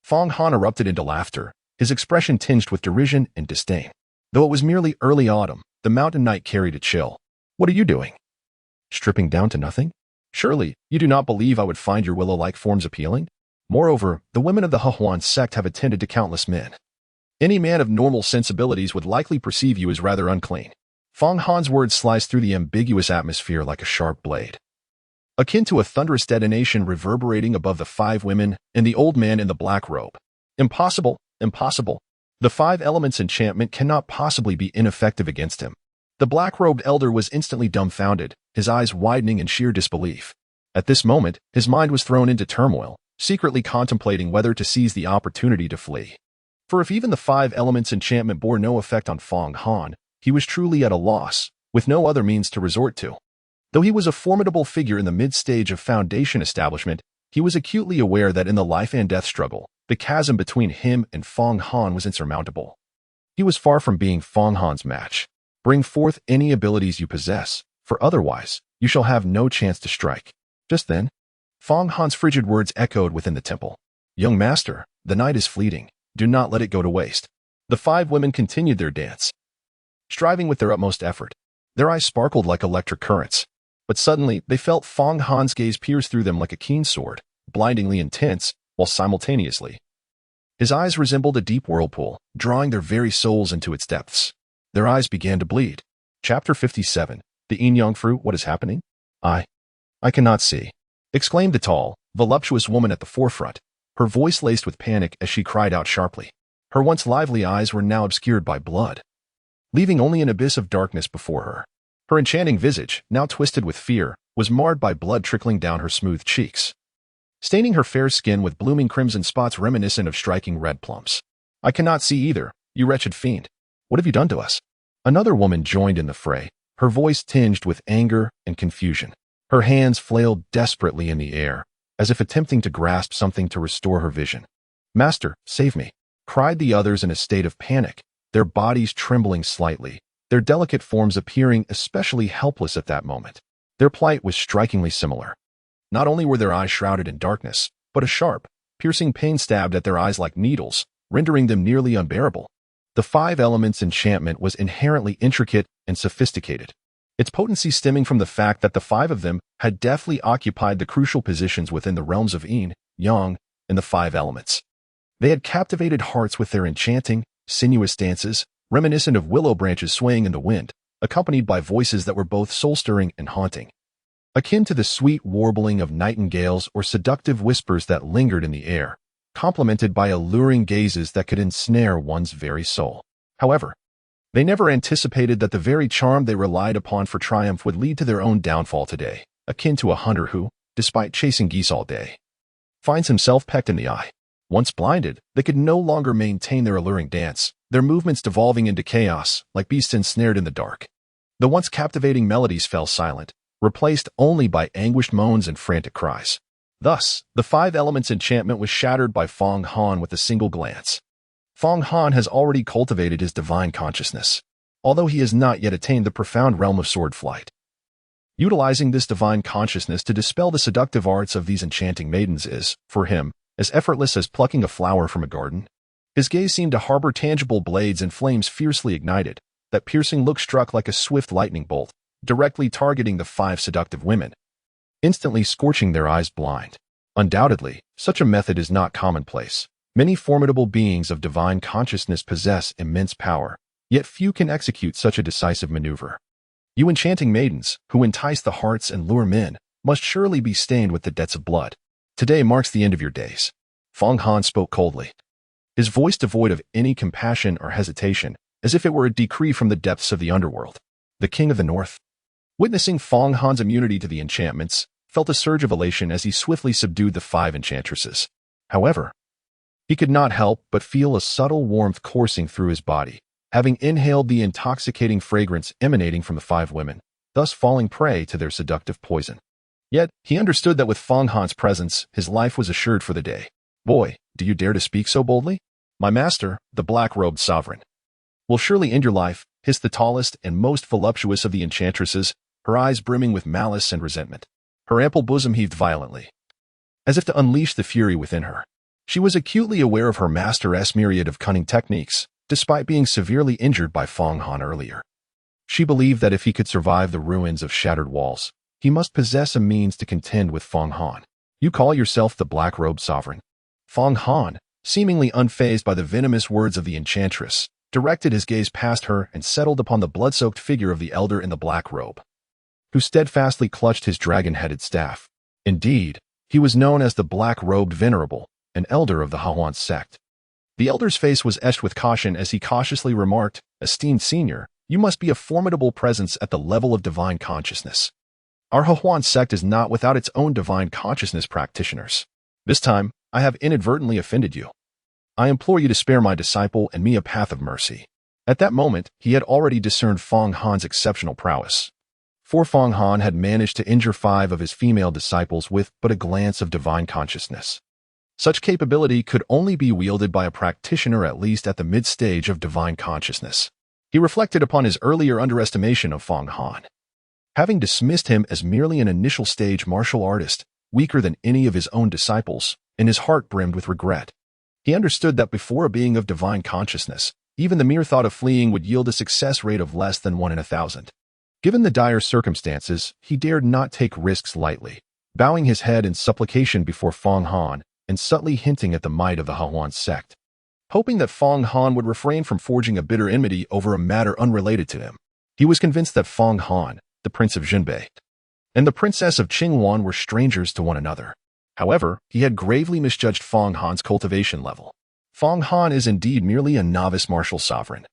Fong Han erupted into laughter, his expression tinged with derision and disdain. Though it was merely early autumn, the mountain night carried a chill. What are you doing? Stripping down to nothing? Surely, you do not believe I would find your willow-like forms appealing? Moreover, the women of the Hehuan sect have attended to countless men. Any man of normal sensibilities would likely perceive you as rather unclean. Fong Han's words sliced through the ambiguous atmosphere like a sharp blade, akin to a thunderous detonation reverberating above the 5 women and the old man in the black robe. Impossible, impossible. The 5 elements enchantment cannot possibly be ineffective against him. The black-robed elder was instantly dumbfounded, his eyes widening in sheer disbelief. At this moment, his mind was thrown into turmoil, secretly contemplating whether to seize the opportunity to flee. For if even the 5 elements enchantment bore no effect on Fong Han, he was truly at a loss, with no other means to resort to. Though he was a formidable figure in the mid-stage of Foundation establishment, he was acutely aware that in the life and death struggle, the chasm between him and Fong Han was insurmountable. He was far from being Fong Han's match. Bring forth any abilities you possess, for otherwise, you shall have no chance to strike. Just then, Fong Han's frigid words echoed within the temple. Young master, the night is fleeting. Do not let it go to waste. The 5 women continued their dance, striving with their utmost effort. Their eyes sparkled like electric currents, but suddenly they felt Fong Han's gaze pierce through them like a keen sword, blindingly intense, while simultaneously His eyes resembled a deep whirlpool, drawing their very souls into its depths. Their eyes began to bleed. Chapter 57. The Qianqiu, what is happening? I cannot see, exclaimed the tall, voluptuous woman at the forefront, her voice laced with panic as she cried out sharply. Her once lively eyes were now obscured by blood, leaving only an abyss of darkness before her. Her enchanting visage, now twisted with fear, was marred by blood trickling down her smooth cheeks, staining her fair skin with blooming crimson spots reminiscent of striking red plums. I cannot see either, you wretched fiend. What have you done to us? Another woman joined in the fray, her voice tinged with anger and confusion. Her hands flailed desperately in the air, as if attempting to grasp something to restore her vision. Master, save me, cried the others in a state of panic, their bodies trembling slightly, their delicate forms appearing especially helpless at that moment. Their plight was strikingly similar. Not only were their eyes shrouded in darkness, but a sharp, piercing pain stabbed at their eyes like needles, rendering them nearly unbearable. The five elements enchantment was inherently intricate and sophisticated, its potency stemming from the fact that the five of them had deftly occupied the crucial positions within the realms of yin, yang, and the five elements. They had captivated hearts with their enchanting, sinuous dances, reminiscent of willow branches swaying in the wind, accompanied by voices that were both soul-stirring and haunting, akin to the sweet warbling of nightingales or seductive whispers that lingered in the air, complemented by alluring gazes that could ensnare one's very soul. However, they never anticipated that the very charm they relied upon for triumph would lead to their own downfall today, akin to a hunter who, despite chasing geese all day, finds himself pecked in the eye. Once blinded, they could no longer maintain their alluring dance, their movements devolving into chaos, like beasts ensnared in the dark. The once captivating melodies fell silent, replaced only by anguished moans and frantic cries. Thus, the five elements enchantment was shattered by Fong Han with a single glance. Fong Han has already cultivated his divine consciousness, although he has not yet attained the profound realm of sword flight. Utilizing this divine consciousness to dispel the seductive arts of these enchanting maidens is, for him, as effortless as plucking a flower from a garden. His gaze seemed to harbor tangible blades and flames fiercely ignited, that piercing look struck like a swift lightning bolt, directly targeting the five seductive women, instantly scorching their eyes blind. Undoubtedly, such a method is not commonplace. Many formidable beings of divine consciousness possess immense power, yet few can execute such a decisive maneuver. You enchanting maidens, who entice the hearts and lure men, must surely be stained with the debts of blood. Today marks the end of your days. Fong Han spoke coldly, his voice devoid of any compassion or hesitation, as if it were a decree from the depths of the underworld. The King of the North, witnessing Fong Han's immunity to the enchantments, felt a surge of elation as he swiftly subdued the five enchantresses. However, he could not help but feel a subtle warmth coursing through his body, having inhaled the intoxicating fragrance emanating from the five women, thus falling prey to their seductive poison. Yet, he understood that with Fong Han's presence, his life was assured for the day. Boy, do you dare to speak so boldly? My master, the black-robed sovereign, will surely end your life, hissed the tallest and most voluptuous of the enchantresses, her eyes brimming with malice and resentment. Her ample bosom heaved violently, as if to unleash the fury within her. She was acutely aware of her master's myriad of cunning techniques, despite being severely injured by Fong Han earlier. She believed that if he could survive the ruins of shattered walls, he must possess a means to contend with Fong Han. You call yourself the black-robed sovereign? Fong Han, seemingly unfazed by the venomous words of the enchantress, directed his gaze past her and settled upon the blood-soaked figure of the elder in the black robe, who steadfastly clutched his dragon-headed staff. Indeed, he was known as the black-robed venerable, an elder of the Hahuan sect. The elder's face was etched with caution as he cautiously remarked, "Esteemed senior, you must be a formidable presence at the level of divine consciousness. Our Hahuan sect is not without its own divine consciousness practitioners. This time, I have inadvertently offended you. I implore you to spare my disciple and me a path of mercy." At that moment, he had already discerned Fong Han's exceptional prowess. For Fong Han had managed to injure 5 of his female disciples with but a glance of divine consciousness. Such capability could only be wielded by a practitioner at least at the mid-stage of divine consciousness. He reflected upon his earlier underestimation of Fong Han, having dismissed him as merely an initial-stage martial artist, weaker than any of his own disciples, and his heart brimmed with regret. He understood that before a being of divine consciousness, even the mere thought of fleeing would yield a success rate of less than 1 in 1,000. Given the dire circumstances, he dared not take risks lightly, bowing his head in supplication before Fong Han and subtly hinting at the might of the Hahuan sect. hoping that Fong Han would refrain from forging a bitter enmity over a matter unrelated to him. He was convinced that Fong Han, the Prince of Jinbei, and the Princess of Qingwan were strangers to one another. However, he had gravely misjudged Fong Han's cultivation level. Fong Han is indeed merely a novice martial sovereign,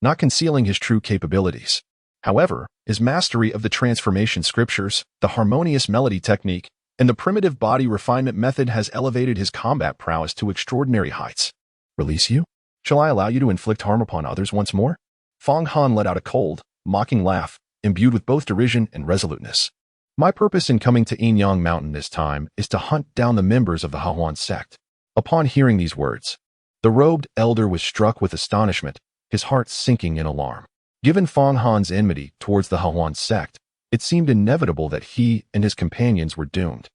not concealing his true capabilities. However, his mastery of the transformation scriptures, the harmonious melody technique, and the primitive body refinement method has elevated his combat prowess to extraordinary heights. Release you? Shall I allow you to inflict harm upon others once more? Fong Han let out a cold, mocking laugh, imbued with both derision and resoluteness. My purpose in coming to Qianqiu Mountain this time is to hunt down the members of the Hahuan sect. Upon hearing these words, the robed elder was struck with astonishment, his heart sinking in alarm. Given Fong Han's enmity towards the Hahuan sect, it seemed inevitable that he and his companions were doomed,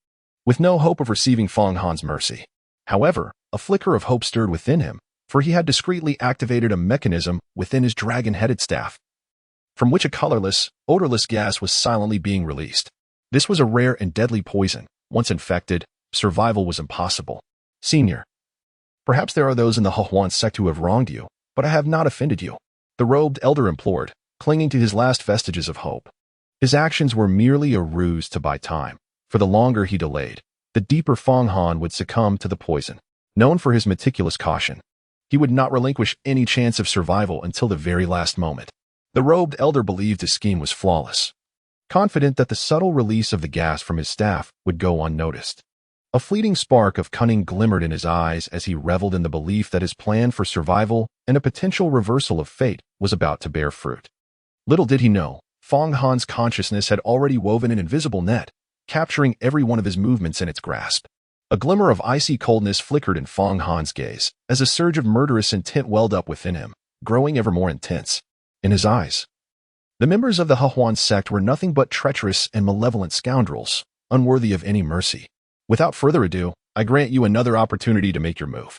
with no hope of receiving Fong Han's mercy. However, a flicker of hope stirred within him, for he had discreetly activated a mechanism within his dragon-headed staff, from which a colorless, odorless gas was silently being released. This was a rare and deadly poison. Once infected, survival was impossible. Senior, perhaps there are those in the Hahuan sect who have wronged you, but I have not offended you, the robed elder implored, clinging to his last vestiges of hope. His actions were merely a ruse to buy time. For the longer he delayed, the deeper Fong Han would succumb to the poison. Known for his meticulous caution, he would not relinquish any chance of survival until the very last moment. The robed elder believed his scheme was flawless, confident that the subtle release of the gas from his staff would go unnoticed. A fleeting spark of cunning glimmered in his eyes as he reveled in the belief that his plan for survival and a potential reversal of fate was about to bear fruit. Little did he know, Fong Han's consciousness had already woven an invisible net, capturing every one of his movements in its grasp. A glimmer of icy coldness flickered in Fong Han's gaze, as a surge of murderous intent welled up within him, growing ever more intense. In his eyes, the members of the Hahuan sect were nothing but treacherous and malevolent scoundrels, unworthy of any mercy. Without further ado, I grant you another opportunity to make your move.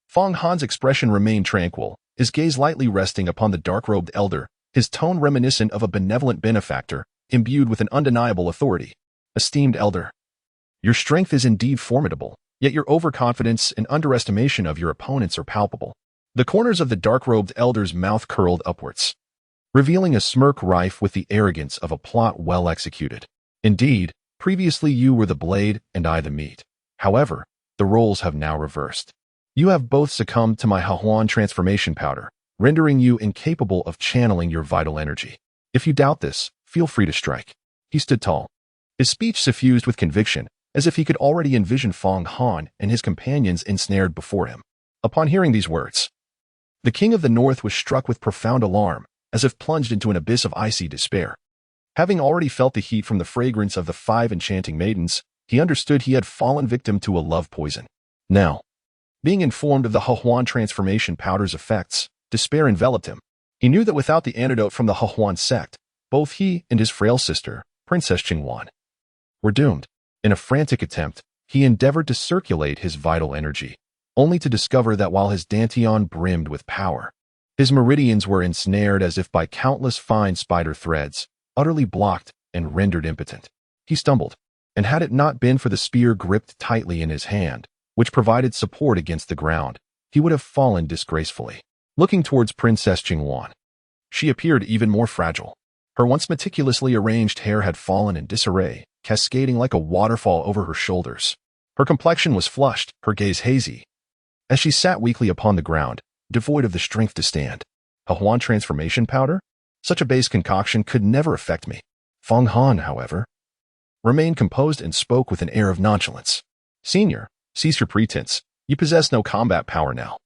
Fong Han's expression remained tranquil, his gaze lightly resting upon the dark-robed elder, his tone reminiscent of a benevolent benefactor, imbued with an undeniable authority. Esteemed elder, your strength is indeed formidable, yet your overconfidence and underestimation of your opponents are palpable. The corners of the dark-robed elder's mouth curled upwards, revealing a smirk rife with the arrogance of a plot well executed. Indeed, previously you were the blade and I the meat. However, the roles have now reversed. You have both succumbed to my Hahuan transformation powder, rendering you incapable of channeling your vital energy. If you doubt this, feel free to strike. He stood tall, his speech suffused with conviction, as if he could already envision Fong Han and his companions ensnared before him. Upon hearing these words, the king of the north was struck with profound alarm, as if plunged into an abyss of icy despair. Having already felt the heat from the fragrance of the 5 enchanting maidens, he understood he had fallen victim to a love poison. Now, being informed of the Hahuan transformation powder's effects, despair enveloped him. He knew that without the antidote from the Hahuan sect, both he and his frail sister, Princess Qingwan, were doomed. In a frantic attempt, he endeavored to circulate his vital energy, only to discover that while his dantian brimmed with power, his meridians were ensnared as if by countless fine spider threads, utterly blocked and rendered impotent. He stumbled, and had it not been for the spear gripped tightly in his hand, which provided support against the ground, he would have fallen disgracefully. Looking towards Princess Qingwan, she appeared even more fragile. Her once meticulously arranged hair had fallen in disarray, cascading like a waterfall over her shoulders. Her complexion was flushed, her gaze hazy, as she sat weakly upon the ground, devoid of the strength to stand. Hahuan transformation powder? Such a base concoction could never affect me. Fong Han, however, remained composed and spoke with an air of nonchalance. Senior, cease your pretense. You possess no combat power now.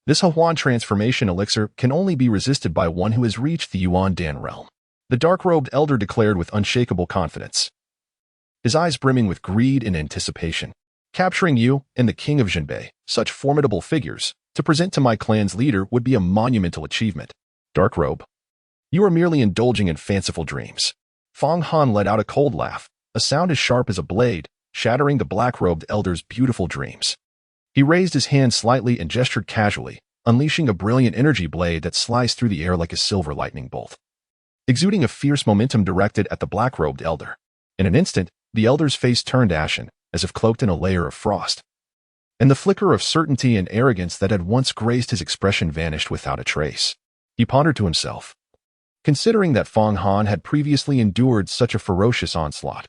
This Hahuan transformation elixir can only be resisted by one who has reached the Yuan Dan realm. The dark-robed elder declared with unshakable confidence, his eyes brimming with greed and anticipation. Capturing you and the king of Jinbei, such formidable figures, to present to my clan's leader would be a monumental achievement. Darkrobe, you are merely indulging in fanciful dreams. Fong Han let out a cold laugh, a sound as sharp as a blade, shattering the black-robed elder's beautiful dreams. He raised his hand slightly and gestured casually, unleashing a brilliant energy blade that sliced through the air like a silver lightning bolt, exuding a fierce momentum directed at the black-robed elder. In an instant, the elder's face turned ashen, as if cloaked in a layer of frost. and the flicker of certainty and arrogance that had once graced his expression vanished without a trace. He pondered to himself. Considering that Fong Han had previously endured such a ferocious onslaught,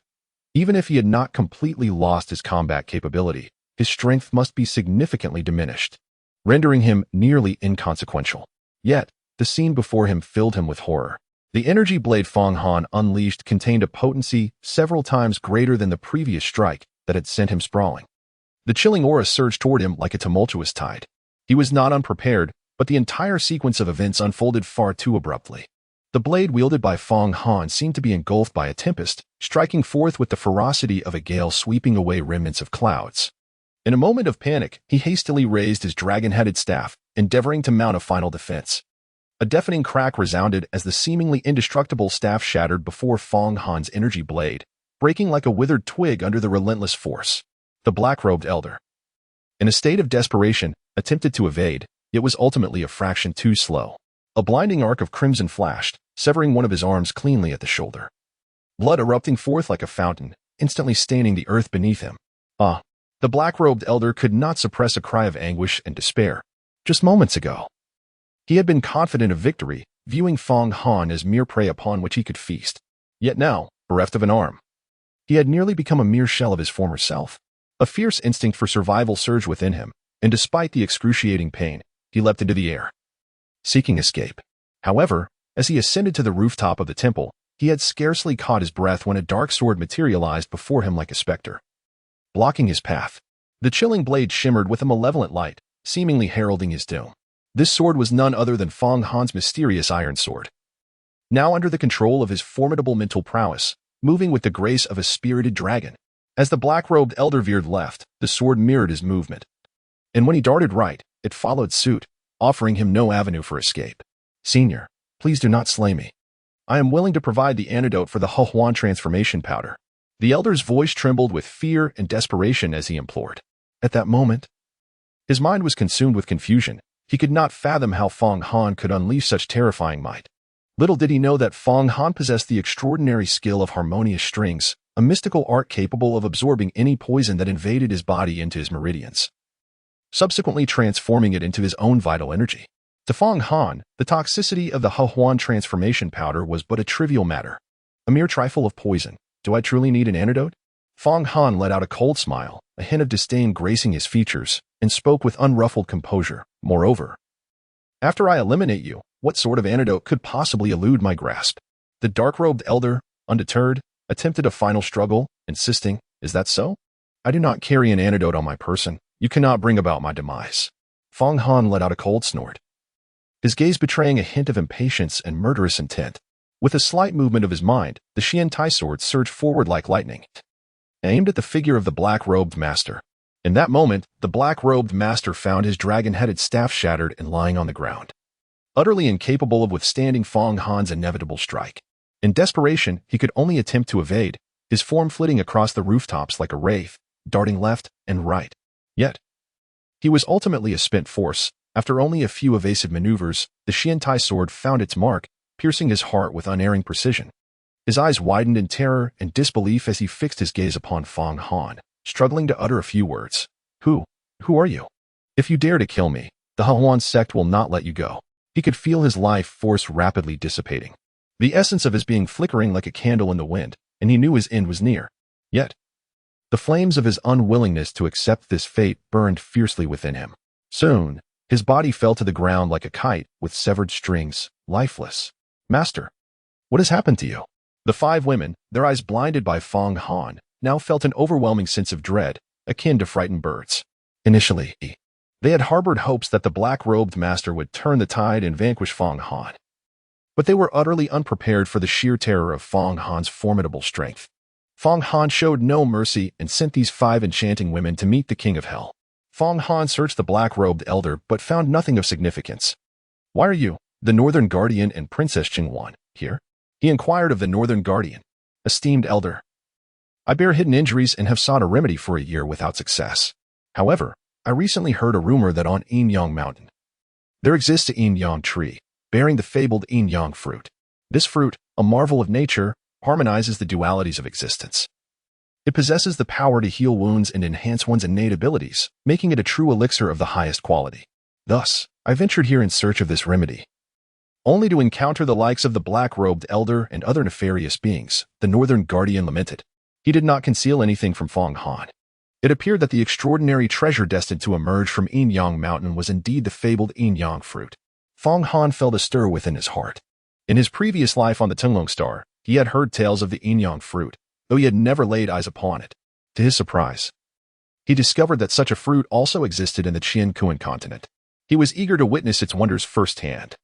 even if he had not completely lost his combat capability, his strength must be significantly diminished, rendering him nearly inconsequential. Yet, the scene before him filled him with horror. The energy blade Fong Han unleashed contained a potency several times greater than the previous strike that had sent him sprawling. The chilling aura surged toward him like a tumultuous tide. He was not unprepared, but the entire sequence of events unfolded far too abruptly. The blade wielded by Fong Han seemed to be engulfed by a tempest, striking forth with the ferocity of a gale sweeping away remnants of clouds. In a moment of panic, he hastily raised his dragon-headed staff, endeavoring to mount a final defense. A deafening crack resounded as the seemingly indestructible staff shattered before Fong Han's energy blade, breaking like a withered twig under the relentless force. The black-robed elder, in a state of desperation, attempted to evade, yet was ultimately a fraction too slow. A blinding arc of crimson flashed, severing one of his arms cleanly at the shoulder. Blood erupting forth like a fountain, instantly staining the earth beneath him. The black-robed elder could not suppress a cry of anguish and despair. Just moments ago, he had been confident of victory, viewing Fong Han as mere prey upon which he could feast. Yet now, bereft of an arm, he had nearly become a mere shell of his former self. A fierce instinct for survival surged within him, and despite the excruciating pain, he leapt into the air, seeking escape. However, as he ascended to the rooftop of the temple, he had scarcely caught his breath when a dark sword materialized before him like a specter, blocking his path. The chilling blade shimmered with a malevolent light, seemingly heralding his doom. This sword was none other than Fong Han's mysterious iron sword. Now under the control of his formidable mental prowess, moving with the grace of a spirited dragon. As the black-robed elder veered left, the sword mirrored his movement. And when he darted right, it followed suit, offering him no avenue for escape. Senior, please do not slay me. I am willing to provide the antidote for the Huan transformation powder. The elder's voice trembled with fear and desperation as he implored. At that moment, his mind was consumed with confusion. He could not fathom how Fong Han could unleash such terrifying might. Little did he know that Fong Han possessed the extraordinary skill of harmonious strings, a mystical art capable of absorbing any poison that invaded his body into his meridians, subsequently transforming it into his own vital energy. To Fong Han, the toxicity of the Huan transformation powder was but a trivial matter, a mere trifle of poison. Do I truly need an antidote? Fong Han let out a cold smile, a hint of disdain gracing his features, and spoke with unruffled composure. Moreover, after I eliminate you, what sort of antidote could possibly elude my grasp? The dark-robed elder, undeterred, attempted a final struggle, insisting, is that so? I do not carry an antidote on my person. You cannot bring about my demise. Fong Han let out a cold snort, his gaze betraying a hint of impatience and murderous intent. With a slight movement of his mind, the Qianqiu sword surged forward like lightning, aimed at the figure of the black-robed master. In that moment, the black-robed master found his dragon-headed staff shattered and lying on the ground, utterly incapable of withstanding Fong Han's inevitable strike. In desperation, he could only attempt to evade, his form flitting across the rooftops like a wraith, darting left and right. Yet, he was ultimately a spent force. After only a few evasive maneuvers, the Qianqiu sword found its mark, piercing his heart with unerring precision. His eyes widened in terror and disbelief as he fixed his gaze upon Fong Han, struggling to utter a few words. Who are you? If you dare to kill me, the Huan sect will not let you go. He could feel his life force rapidly dissipating, the essence of his being flickering like a candle in the wind, and he knew his end was near. Yet, the flames of his unwillingness to accept this fate burned fiercely within him. Soon, his body fell to the ground like a kite with severed strings, lifeless. Master, what has happened to you? The five women, their eyes blinded by Fong Han, now felt an overwhelming sense of dread, akin to frightened birds. Initially, they had harbored hopes that the black-robed master would turn the tide and vanquish Fong Han. But they were utterly unprepared for the sheer terror of Fong Han's formidable strength. Fong Han showed no mercy and sent these five enchanting women to meet the king of hell. Fong Han searched the black-robed elder but found nothing of significance. Why are you, the Northern Guardian and Princess Qingwan, here? He inquired of the Northern Guardian. Esteemed elder, I bear hidden injuries and have sought a remedy for a year without success. However, I recently heard a rumor that on Qianqiu Mountain, there exists a Qianqiu tree, bearing the fabled Qianqiu fruit. This fruit, a marvel of nature, harmonizes the dualities of existence. It possesses the power to heal wounds and enhance one's innate abilities, making it a true elixir of the highest quality. Thus, I ventured here in search of this remedy, only to encounter the likes of the black-robed elder and other nefarious beings, the Northern Guardian lamented. He did not conceal anything from Fong Han. It appeared that the extraordinary treasure destined to emerge from Qianqiu Mountain was indeed the fabled Qianqiu fruit. Fong Han felt a stir within his heart. In his previous life on the Tunglong Star, he had heard tales of the Qianqiu fruit, though he had never laid eyes upon it. To his surprise, he discovered that such a fruit also existed in the Qianqiu continent. He was eager to witness its wonders firsthand.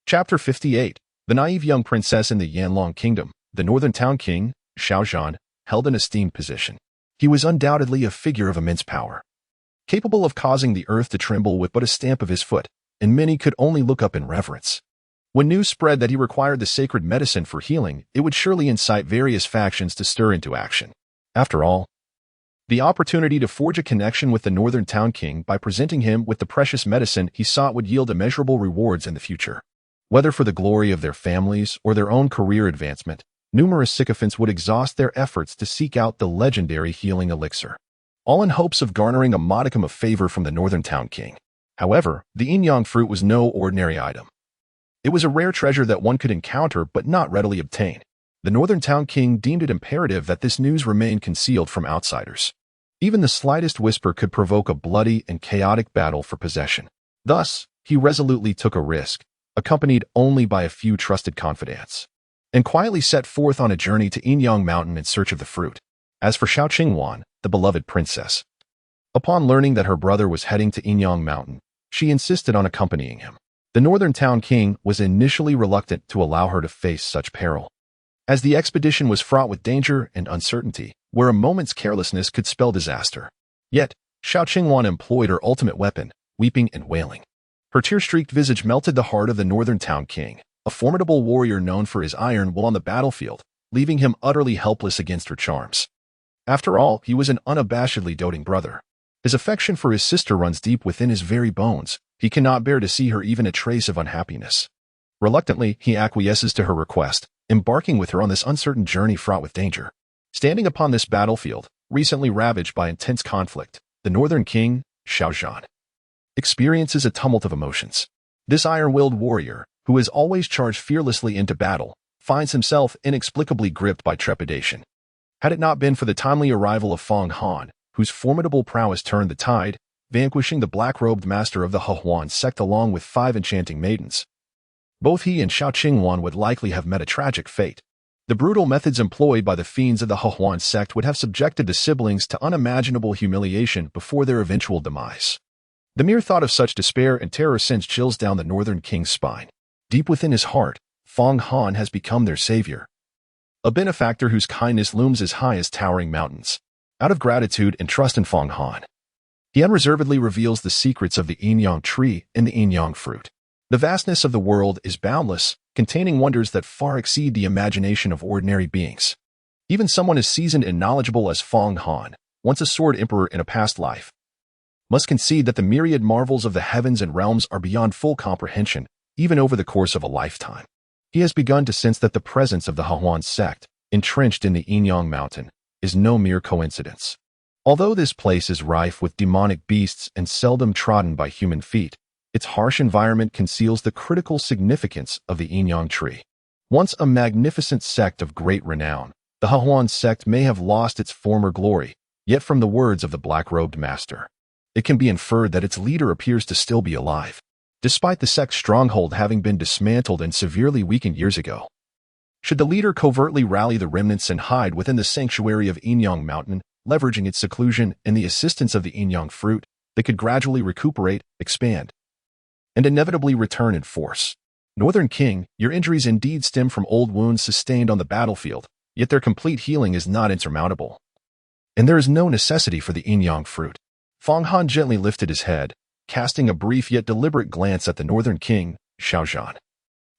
Chapter 58. The naive young princess in the Yanlong Kingdom, the northern town king, Xiaozhan, held an esteemed position. He was undoubtedly a figure of immense power, capable of causing the earth to tremble with but a stamp of his foot, and many could only look up in reverence. When news spread that he required the sacred medicine for healing, it would surely incite various factions to stir into action. After all, the opportunity to forge a connection with the northern town king by presenting him with the precious medicine he sought would yield immeasurable rewards in the future. Whether for the glory of their families or their own career advancement, numerous sycophants would exhaust their efforts to seek out the legendary healing elixir, all in hopes of garnering a modicum of favor from the northern town king. However, the Qianqiu fruit was no ordinary item. It was a rare treasure that one could encounter but not readily obtain. The northern town king deemed it imperative that this news remain concealed from outsiders. Even the slightest whisper could provoke a bloody and chaotic battle for possession. Thus, he resolutely took a risk, accompanied only by a few trusted confidants, and quietly set forth on a journey to Qianqiu Mountain in search of the fruit. As for Xiao Qingwan, the beloved princess, upon learning that her brother was heading to Qianqiu Mountain, she insisted on accompanying him. The northern town king was initially reluctant to allow her to face such peril, as the expedition was fraught with danger and uncertainty, where a moment's carelessness could spell disaster. Yet, Xiao Qingwan employed her ultimate weapon, weeping and wailing. Her tear-streaked visage melted the heart of the northern town king, a formidable warrior known for his iron will on the battlefield, leaving him utterly helpless against her charms. After all, he was an unabashedly doting brother. His affection for his sister runs deep within his very bones. He cannot bear to see her even a trace of unhappiness. Reluctantly, he acquiesces to her request, embarking with her on this uncertain journey fraught with danger. Standing upon this battlefield, recently ravaged by intense conflict, the northern king, Xiaozhan, experiences a tumult of emotions. This iron-willed warrior, who has always charged fearlessly into battle, finds himself inexplicably gripped by trepidation. Had it not been for the timely arrival of Fong Han, whose formidable prowess turned the tide, vanquishing the black-robed master of the Hehuan sect along with 5 enchanting maidens, both he and Xiao Qingwan would likely have met a tragic fate. The brutal methods employed by the fiends of the Hehuan sect would have subjected the siblings to unimaginable humiliation before their eventual demise. The mere thought of such despair and terror sends chills down the northern king's spine. Deep within his heart, Fong Han has become their savior, a benefactor whose kindness looms as high as towering mountains. Out of gratitude and trust in Fong Han, he unreservedly reveals the secrets of the Qianqiu tree and the Qianqiu fruit. The vastness of the world is boundless, containing wonders that far exceed the imagination of ordinary beings. Even someone as seasoned and knowledgeable as Fong Han, once a sword emperor in a past life, must concede that the myriad marvels of the heavens and realms are beyond full comprehension, even over the course of a lifetime. He has begun to sense that the presence of the Hehuan sect, entrenched in the Qianqiu Mountain, is no mere coincidence. Although this place is rife with demonic beasts and seldom trodden by human feet, its harsh environment conceals the critical significance of the Qianqiu tree. Once a magnificent sect of great renown, the Hehuan sect may have lost its former glory, yet from the words of the black-robed master, it can be inferred that its leader appears to still be alive, despite the sect's stronghold having been dismantled and severely weakened years ago. Should the leader covertly rally the remnants and hide within the sanctuary of Qianqiu Mountain, leveraging its seclusion and the assistance of the Qianqiu fruit, they could gradually recuperate, expand, and inevitably return in force. Northern King, your injuries indeed stem from old wounds sustained on the battlefield, yet their complete healing is not insurmountable, and there is no necessity for the Qianqiu fruit. Fong Han gently lifted his head, casting a brief yet deliberate glance at the Northern King, Xiaozhan,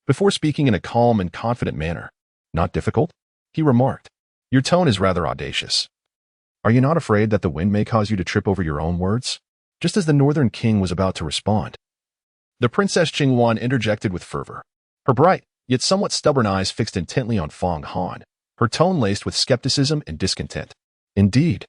before speaking in a calm and confident manner. Not difficult? He remarked. Your tone is rather audacious. Are you not afraid that the wind may cause you to trip over your own words? Just as the Northern King was about to respond, the Princess Qingwan interjected with fervor, her bright, yet somewhat stubborn eyes fixed intently on Fong Han, her tone laced with skepticism and discontent. Indeed,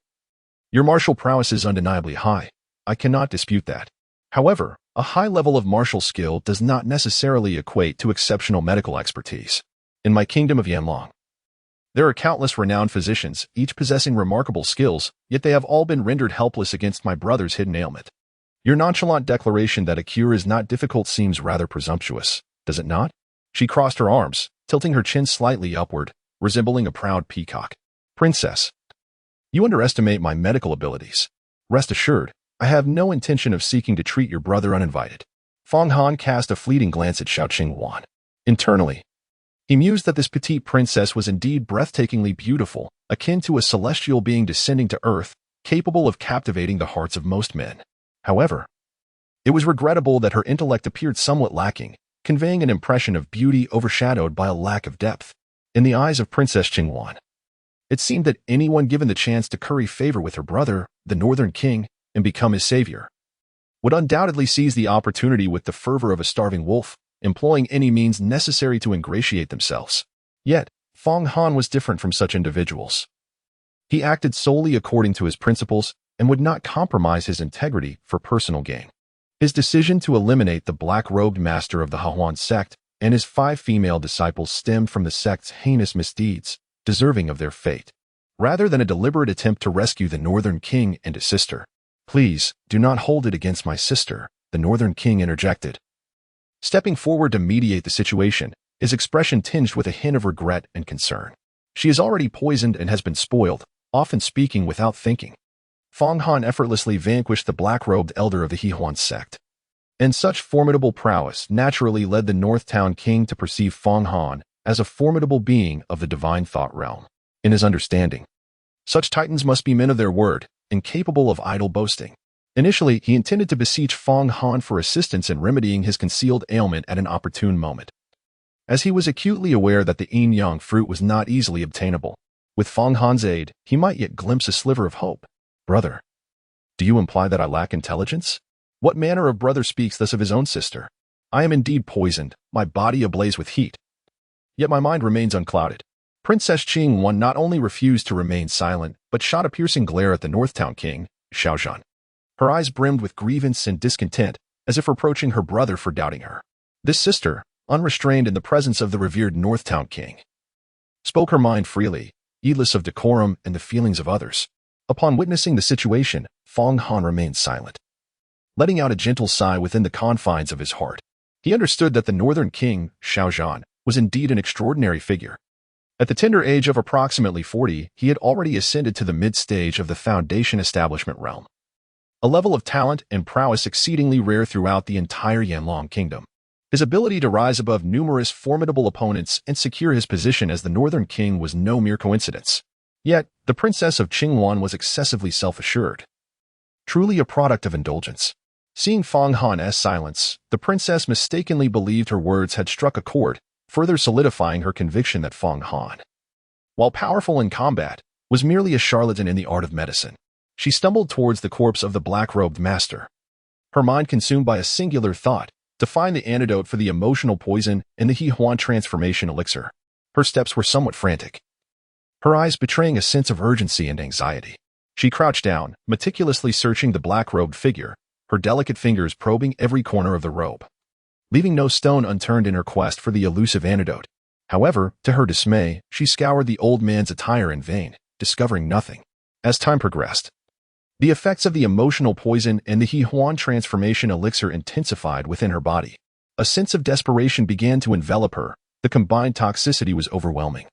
your martial prowess is undeniably high. I cannot dispute that. However, a high level of martial skill does not necessarily equate to exceptional medical expertise. In my kingdom of Yanlong, there are countless renowned physicians, each possessing remarkable skills, yet they have all been rendered helpless against my brother's hidden ailment. Your nonchalant declaration that a cure is not difficult seems rather presumptuous, does it not? She crossed her arms, tilting her chin slightly upward, resembling a proud peacock. Princess, you underestimate my medical abilities. Rest assured, I have no intention of seeking to treat your brother uninvited. Fong Han cast a fleeting glance at Xiao Qingwan. Internally, he mused that this petite princess was indeed breathtakingly beautiful, akin to a celestial being descending to earth, capable of captivating the hearts of most men. However, it was regrettable that her intellect appeared somewhat lacking, conveying an impression of beauty overshadowed by a lack of depth. In the eyes of Princess Qingwan, it seemed that anyone given the chance to curry favor with her brother, the Northern King, and become his savior, would undoubtedly seize the opportunity with the fervor of a starving wolf, employing any means necessary to ingratiate themselves. Yet, Fong Han was different from such individuals. He acted solely according to his principles and would not compromise his integrity for personal gain. His decision to eliminate the black-robed master of the Hahuan sect and his 5 female disciples stemmed from the sect's heinous misdeeds, deserving of their fate, rather than a deliberate attempt to rescue the Northern King and his sister. Please, do not hold it against my sister, the Northern King interjected. Stepping forward to mediate the situation, his expression tinged with a hint of regret and concern. She is already poisoned and has been spoiled, often speaking without thinking. Fong Han effortlessly vanquished the black-robed elder of the Hehuan sect. And such formidable prowess naturally led the North Town King to perceive Fong Han as a formidable being of the divine thought realm. In his understanding, such titans must be men of their word, incapable of idle boasting. Initially, he intended to beseech Fong Han for assistance in remedying his concealed ailment at an opportune moment, as he was acutely aware that the yin-yang fruit was not easily obtainable. With Fong Han's aid, he might yet glimpse a sliver of hope. Brother, do you imply that I lack intelligence? What manner of brother speaks thus of his own sister? I am indeed poisoned, my body ablaze with heat. Yet my mind remains unclouded. Princess Qingwan not only refused to remain silent, but shot a piercing glare at the Northtown King, Xiaozhan. Her eyes brimmed with grievance and discontent, as if reproaching her brother for doubting her. This sister, unrestrained in the presence of the revered Northtown King, spoke her mind freely, heedless of decorum and the feelings of others. Upon witnessing the situation, Fong Han remained silent, letting out a gentle sigh within the confines of his heart. He understood that the Northern King, Xiaozhan, was indeed an extraordinary figure. At the tender age of approximately 40, he had already ascended to the mid-stage of the Foundation establishment realm, a level of talent and prowess exceedingly rare throughout the entire Yanlong Kingdom. His ability to rise above numerous formidable opponents and secure his position as the Northern King was no mere coincidence. Yet, the Princess of Qingwan was excessively self-assured, truly a product of indulgence. Seeing Fong Han's silence, the princess mistakenly believed her words had struck a chord, further solidifying her conviction that Fong Han, while powerful in combat, was merely a charlatan in the art of medicine. She stumbled towards the corpse of the black-robed master, her mind consumed by a singular thought, to find the antidote for the emotional poison in the Hehuan transformation elixir. Her steps were somewhat frantic, her eyes betraying a sense of urgency and anxiety. She crouched down, meticulously searching the black-robed figure, her delicate fingers probing every corner of the robe, leaving no stone unturned in her quest for the elusive antidote. However, to her dismay, she scoured the old man's attire in vain, discovering nothing. As time progressed, the effects of the emotional poison and the Hehuan transformation elixir intensified within her body. A sense of desperation began to envelop her. The combined toxicity was overwhelming,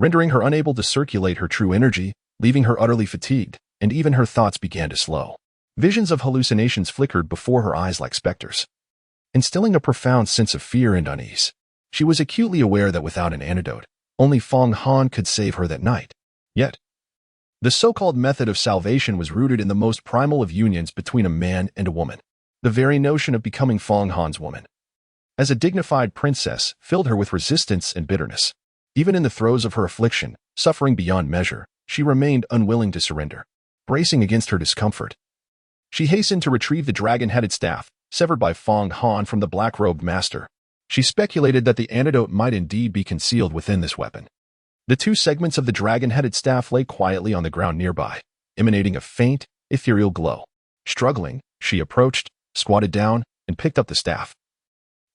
rendering her unable to circulate her true energy, leaving her utterly fatigued, and even her thoughts began to slow. Visions of hallucinations flickered before her eyes like specters, instilling a profound sense of fear and unease. She was acutely aware that without an antidote, only Fong Han could save her that night. Yet, the so-called method of salvation was rooted in the most primal of unions between a man and a woman. The very notion of becoming Fong Han's woman, as a dignified princess, filled her with resistance and bitterness. Even in the throes of her affliction, suffering beyond measure, she remained unwilling to surrender. Bracing against her discomfort, she hastened to retrieve the dragon-headed staff, severed by Fong Han from the black-robed master. She speculated that the antidote might indeed be concealed within this weapon. The two segments of the dragon-headed staff lay quietly on the ground nearby, emanating a faint, ethereal glow. Struggling, she approached, squatted down, and picked up the staff.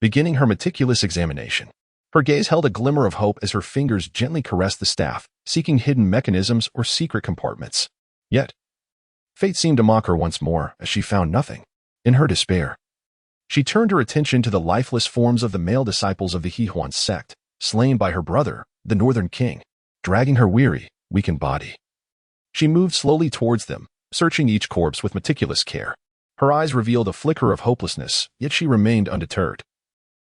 Beginning her meticulous examination, her gaze held a glimmer of hope as her fingers gently caressed the staff, seeking hidden mechanisms or secret compartments. Yet, fate seemed to mock her once more as she found nothing. In her despair, she turned her attention to the lifeless forms of the male disciples of the Hehuan sect, slain by her brother, the Northern King, dragging her weary, weakened body. She moved slowly towards them, searching each corpse with meticulous care. Her eyes revealed a flicker of hopelessness, yet she remained undeterred.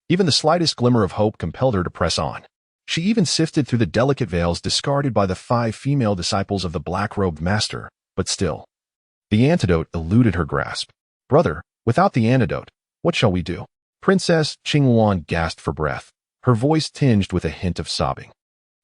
Even the slightest glimmer of hope compelled her to press on. She even sifted through the delicate veils discarded by the 5 female disciples of the black-robed master, but still, the antidote eluded her grasp. Brother, without the antidote, what shall we do? Princess Qianqiu gasped for breath, her voice tinged with a hint of sobbing.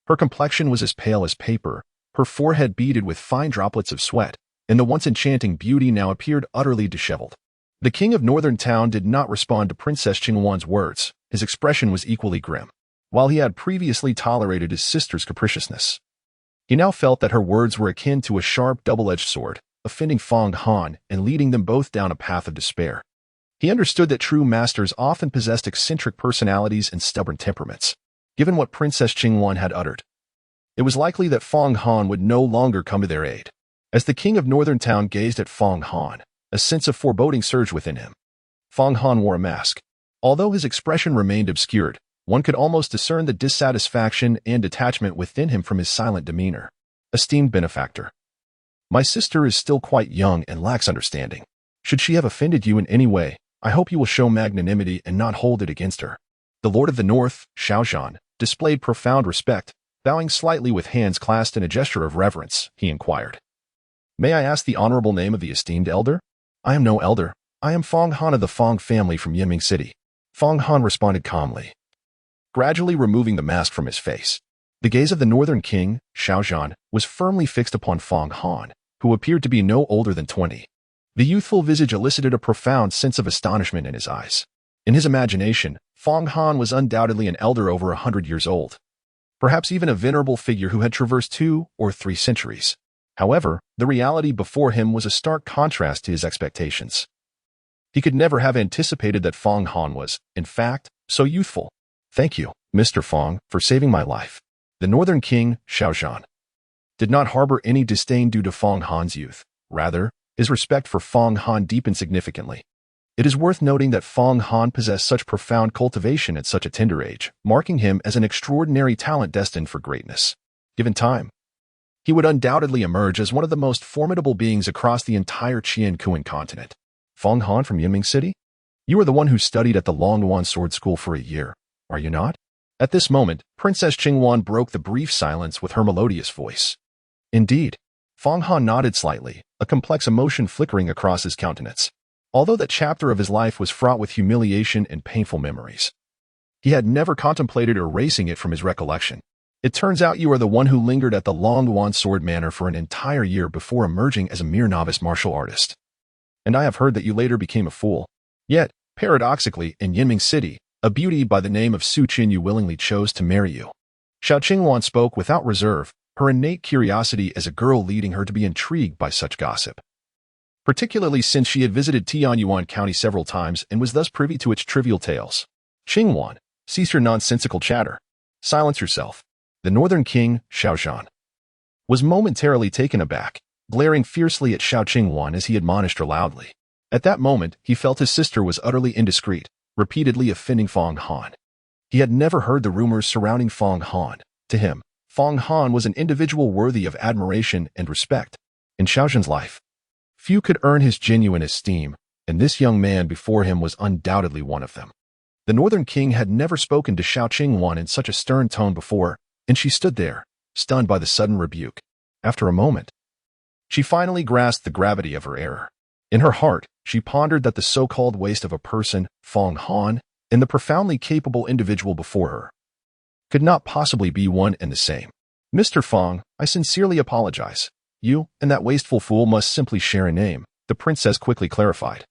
Her complexion was as pale as paper, her forehead beaded with fine droplets of sweat, and the once enchanting beauty now appeared utterly disheveled. The king of Northern Town did not respond to Princess Qianqiu's words. His expression was equally grim. While he had previously tolerated his sister's capriciousness, he now felt that her words were akin to a sharp double-edged sword, offending Fang Han and leading them both down a path of despair. He understood that true masters often possessed eccentric personalities and stubborn temperaments. Given what Princess Qianqiu had uttered, it was likely that Fang Han would no longer come to their aid. As the king of Northern Town gazed at Fang Han, a sense of foreboding surged within him. Fang Han wore a mask. Although his expression remained obscured, one could almost discern the dissatisfaction and detachment within him from his silent demeanor. Esteemed benefactor, my sister is still quite young and lacks understanding. Should she have offended you in any way, I hope you will show magnanimity and not hold it against her. The Lord of the North, Xiaozhan, displayed profound respect, bowing slightly with hands clasped in a gesture of reverence. He inquired, "May I ask the honorable name of the esteemed elder?" "I am no elder. I am Fang Han of the Fang family from Yinming City." Fang Han responded calmly, gradually removing the mask from his face. The gaze of the Northern King, Xiaozhan, was firmly fixed upon Fang Han, who appeared to be no older than 20. The youthful visage elicited a profound sense of astonishment in his eyes. In his imagination, Fang Han was undoubtedly an elder over 100 years old, perhaps even a venerable figure who had traversed 2 or 3 centuries. However, the reality before him was a stark contrast to his expectations. He could never have anticipated that Fang Han was, in fact, so youthful. "Thank you, Mr. Fang, for saving my life." The Northern King, Xiaozhan, did not harbor any disdain due to Fang Han's youth. Rather, his respect for Fang Han deepened significantly. It is worth noting that Fang Han possessed such profound cultivation at such a tender age, marking him as an extraordinary talent destined for greatness. Given time, he would undoubtedly emerge as one of the most formidable beings across the entire Qianqiu continent. "Fang Han from Yinming City? You are the one who studied at the Longyuan Sword School for a year, are you not?" At this moment, Princess Qianqiu broke the brief silence with her melodious voice. "Indeed." Fang Han nodded slightly, a complex emotion flickering across his countenance. Although that chapter of his life was fraught with humiliation and painful memories, he had never contemplated erasing it from his recollection. "It turns out you are the one who lingered at the Longyuan Sword Manor for an entire year before emerging as a mere novice martial artist. And I have heard that you later became a fool. Yet, paradoxically, in Yinming City, a beauty by the name of Su Qianyu willingly chose to marry you." Xiao Qingwan spoke without reserve, her innate curiosity as a girl leading her to be intrigued by such gossip, particularly since she had visited Tianyuan County several times and was thus privy to its trivial tales. "Qingwan, cease your nonsensical chatter. Silence yourself." The Northern King, Xiaozhan, was momentarily taken aback, glaring fiercely at Xiao Qingwan as he admonished her loudly. At that moment, he felt his sister was utterly indiscreet, repeatedly offending Fang Han. He had never heard the rumors surrounding Fang Han. To him, Fang Han was an individual worthy of admiration and respect. In Xiaozhan's life, few could earn his genuine esteem, and this young man before him was undoubtedly one of them. The Northern King had never spoken to Xiao Qingwan in such a stern tone before, and she stood there, stunned by the sudden rebuke. After a moment, she finally grasped the gravity of her error. In her heart, she pondered that the so-called waste of a person, Fang Han, and the profoundly capable individual before her, could not possibly be one and the same. "Mr. Fang, I sincerely apologize. You and that wasteful fool must simply share a name," the princess quickly clarified.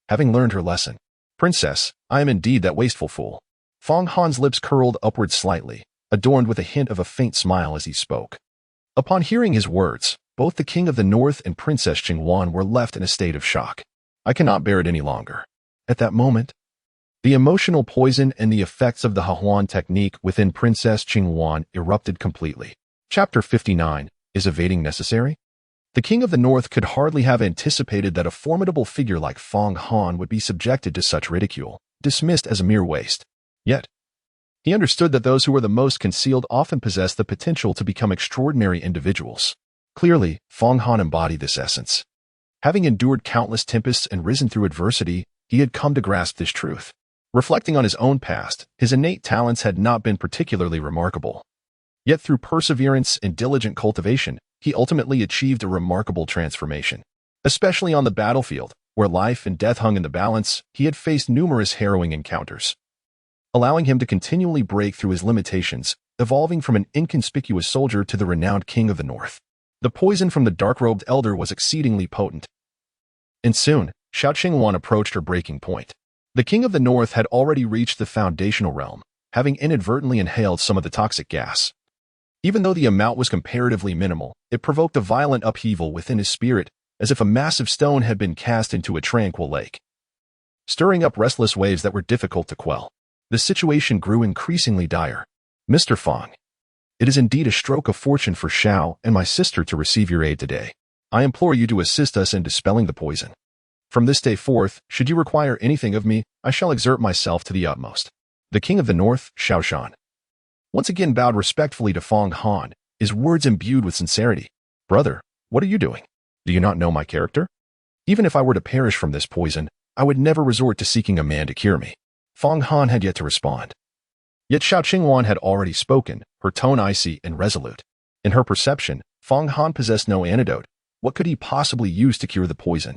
Having learned her lesson, "Princess, I am indeed that wasteful fool." Fang Han's lips curled upward slightly, adorned with a hint of a faint smile as he spoke. Upon hearing his words, both the King of the North and Princess Qingwan were left in a state of shock. I cannot bear it any longer. At that moment, the emotional poison and the effects of the Hahuan technique within Princess Qingwan erupted completely. Chapter 59. Is evading necessary? The King of the North could hardly have anticipated that a formidable figure like Fong Han would be subjected to such ridicule, dismissed as a mere waste. Yet, he understood that those who were the most concealed often possess the potential to become extraordinary individuals. Clearly, Fong Han embodied this essence. Having endured countless tempests and risen through adversity, he had come to grasp this truth. Reflecting on his own past, his innate talents had not been particularly remarkable. Yet through perseverance and diligent cultivation, he ultimately achieved a remarkable transformation. Especially on the battlefield, where life and death hung in the balance, he had faced numerous harrowing encounters, allowing him to continually break through his limitations, evolving from an inconspicuous soldier to the renowned King of the North. The poison from the dark-robed elder was exceedingly potent. And soon, Xiao Qingwan approached her breaking point. The King of the North had already reached the foundational realm, having inadvertently inhaled some of the toxic gas. Even though the amount was comparatively minimal, it provoked a violent upheaval within his spirit, as if a massive stone had been cast into a tranquil lake, stirring up restless waves that were difficult to quell. The situation grew increasingly dire. Mr. Fong, it is indeed a stroke of fortune for Xiao and my sister to receive your aid today. I implore you to assist us in dispelling the poison. From this day forth, should you require anything of me, I shall exert myself to the utmost. The King of the North, Xiao Shan, once again bowed respectfully to Fong Han, his words imbued with sincerity. Brother, what are you doing? Do you not know my character? Even if I were to perish from this poison, I would never resort to seeking a man to cure me. Fong Han had yet to respond. Yet Xiao Qingwan had already spoken, her tone icy and resolute. In her perception, Fong Han possessed no antidote. What could he possibly use to cure the poison?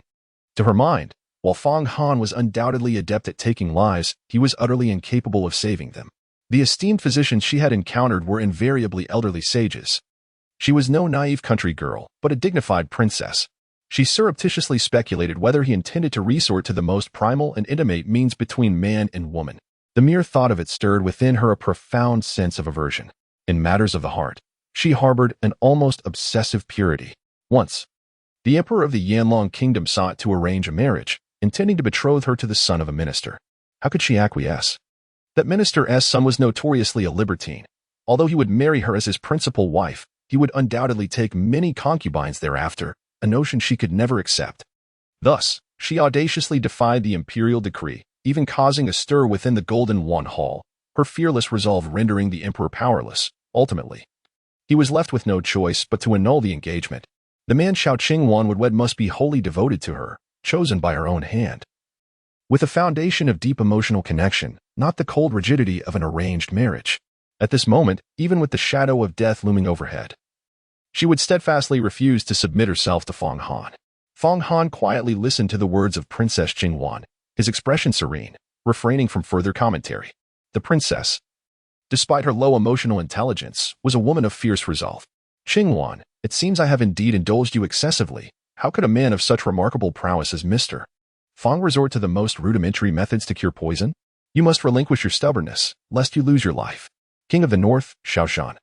To her mind, while Fong Han was undoubtedly adept at taking lives, he was utterly incapable of saving them. The esteemed physicians she had encountered were invariably elderly sages. She was no naive country girl, but a dignified princess. She surreptitiously speculated whether he intended to resort to the most primal and intimate means between man and woman. The mere thought of it stirred within her a profound sense of aversion. In matters of the heart, she harbored an almost obsessive purity. Once, the emperor of the Yanlong kingdom sought to arrange a marriage, intending to betroth her to the son of a minister. How could she acquiesce? That minister's son was notoriously a libertine. Although he would marry her as his principal wife, he would undoubtedly take many concubines thereafter, a notion she could never accept. Thus, she audaciously defied the imperial decree, even causing a stir within the Golden One Hall, her fearless resolve rendering the emperor powerless. Ultimately, he was left with no choice but to annul the engagement. The man Xiao Qingwan would wed must be wholly devoted to her, chosen by her own hand, with a foundation of deep emotional connection, not the cold rigidity of an arranged marriage. At this moment, even with the shadow of death looming overhead, she would steadfastly refuse to submit herself to Fong Han. Fong Han quietly listened to the words of Princess Qingwan, his expression serene, refraining from further commentary. The princess, despite her low emotional intelligence, was a woman of fierce resolve. Qingwan, it seems I have indeed indulged you excessively. How could a man of such remarkable prowess as Mr. Fong resort to the most rudimentary methods to cure poison? You must relinquish your stubbornness, lest you lose your life. King of the North, Xiao Shan,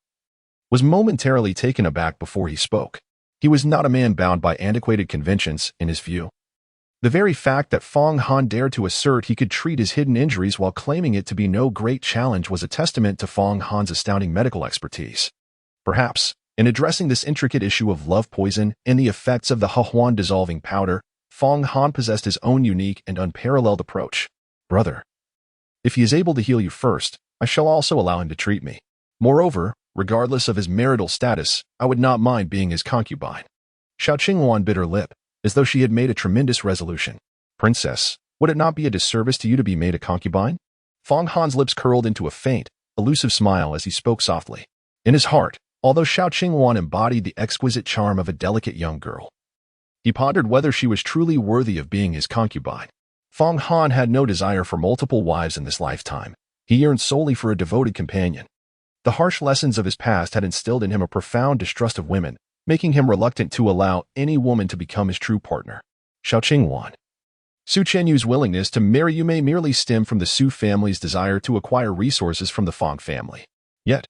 was momentarily taken aback before he spoke. He was not a man bound by antiquated conventions, in his view. The very fact that Fong Han dared to assert he could treat his hidden injuries while claiming it to be no great challenge was a testament to Fong Han's astounding medical expertise. Perhaps, in addressing this intricate issue of love poison and the effects of the Hahuan dissolving powder, Fong Han possessed his own unique and unparalleled approach. Brother, if he is able to heal you first, I shall also allow him to treat me. Moreover, regardless of his marital status, I would not mind being his concubine. Xiao Qingwan bit her lip, as though she had made a tremendous resolution. Princess, would it not be a disservice to you to be made a concubine? Fong Han's lips curled into a faint, elusive smile as he spoke softly. In his heart, although Xiao Qingwan embodied the exquisite charm of a delicate young girl, he pondered whether she was truly worthy of being his concubine. Fong Han had no desire for multiple wives in this lifetime. He yearned solely for a devoted companion. The harsh lessons of his past had instilled in him a profound distrust of women, making him reluctant to allow any woman to become his true partner. Xiao Qingwan, Su Qianyu's willingness to marry you may merely stem from the Su family's desire to acquire resources from the Fong family. Yet,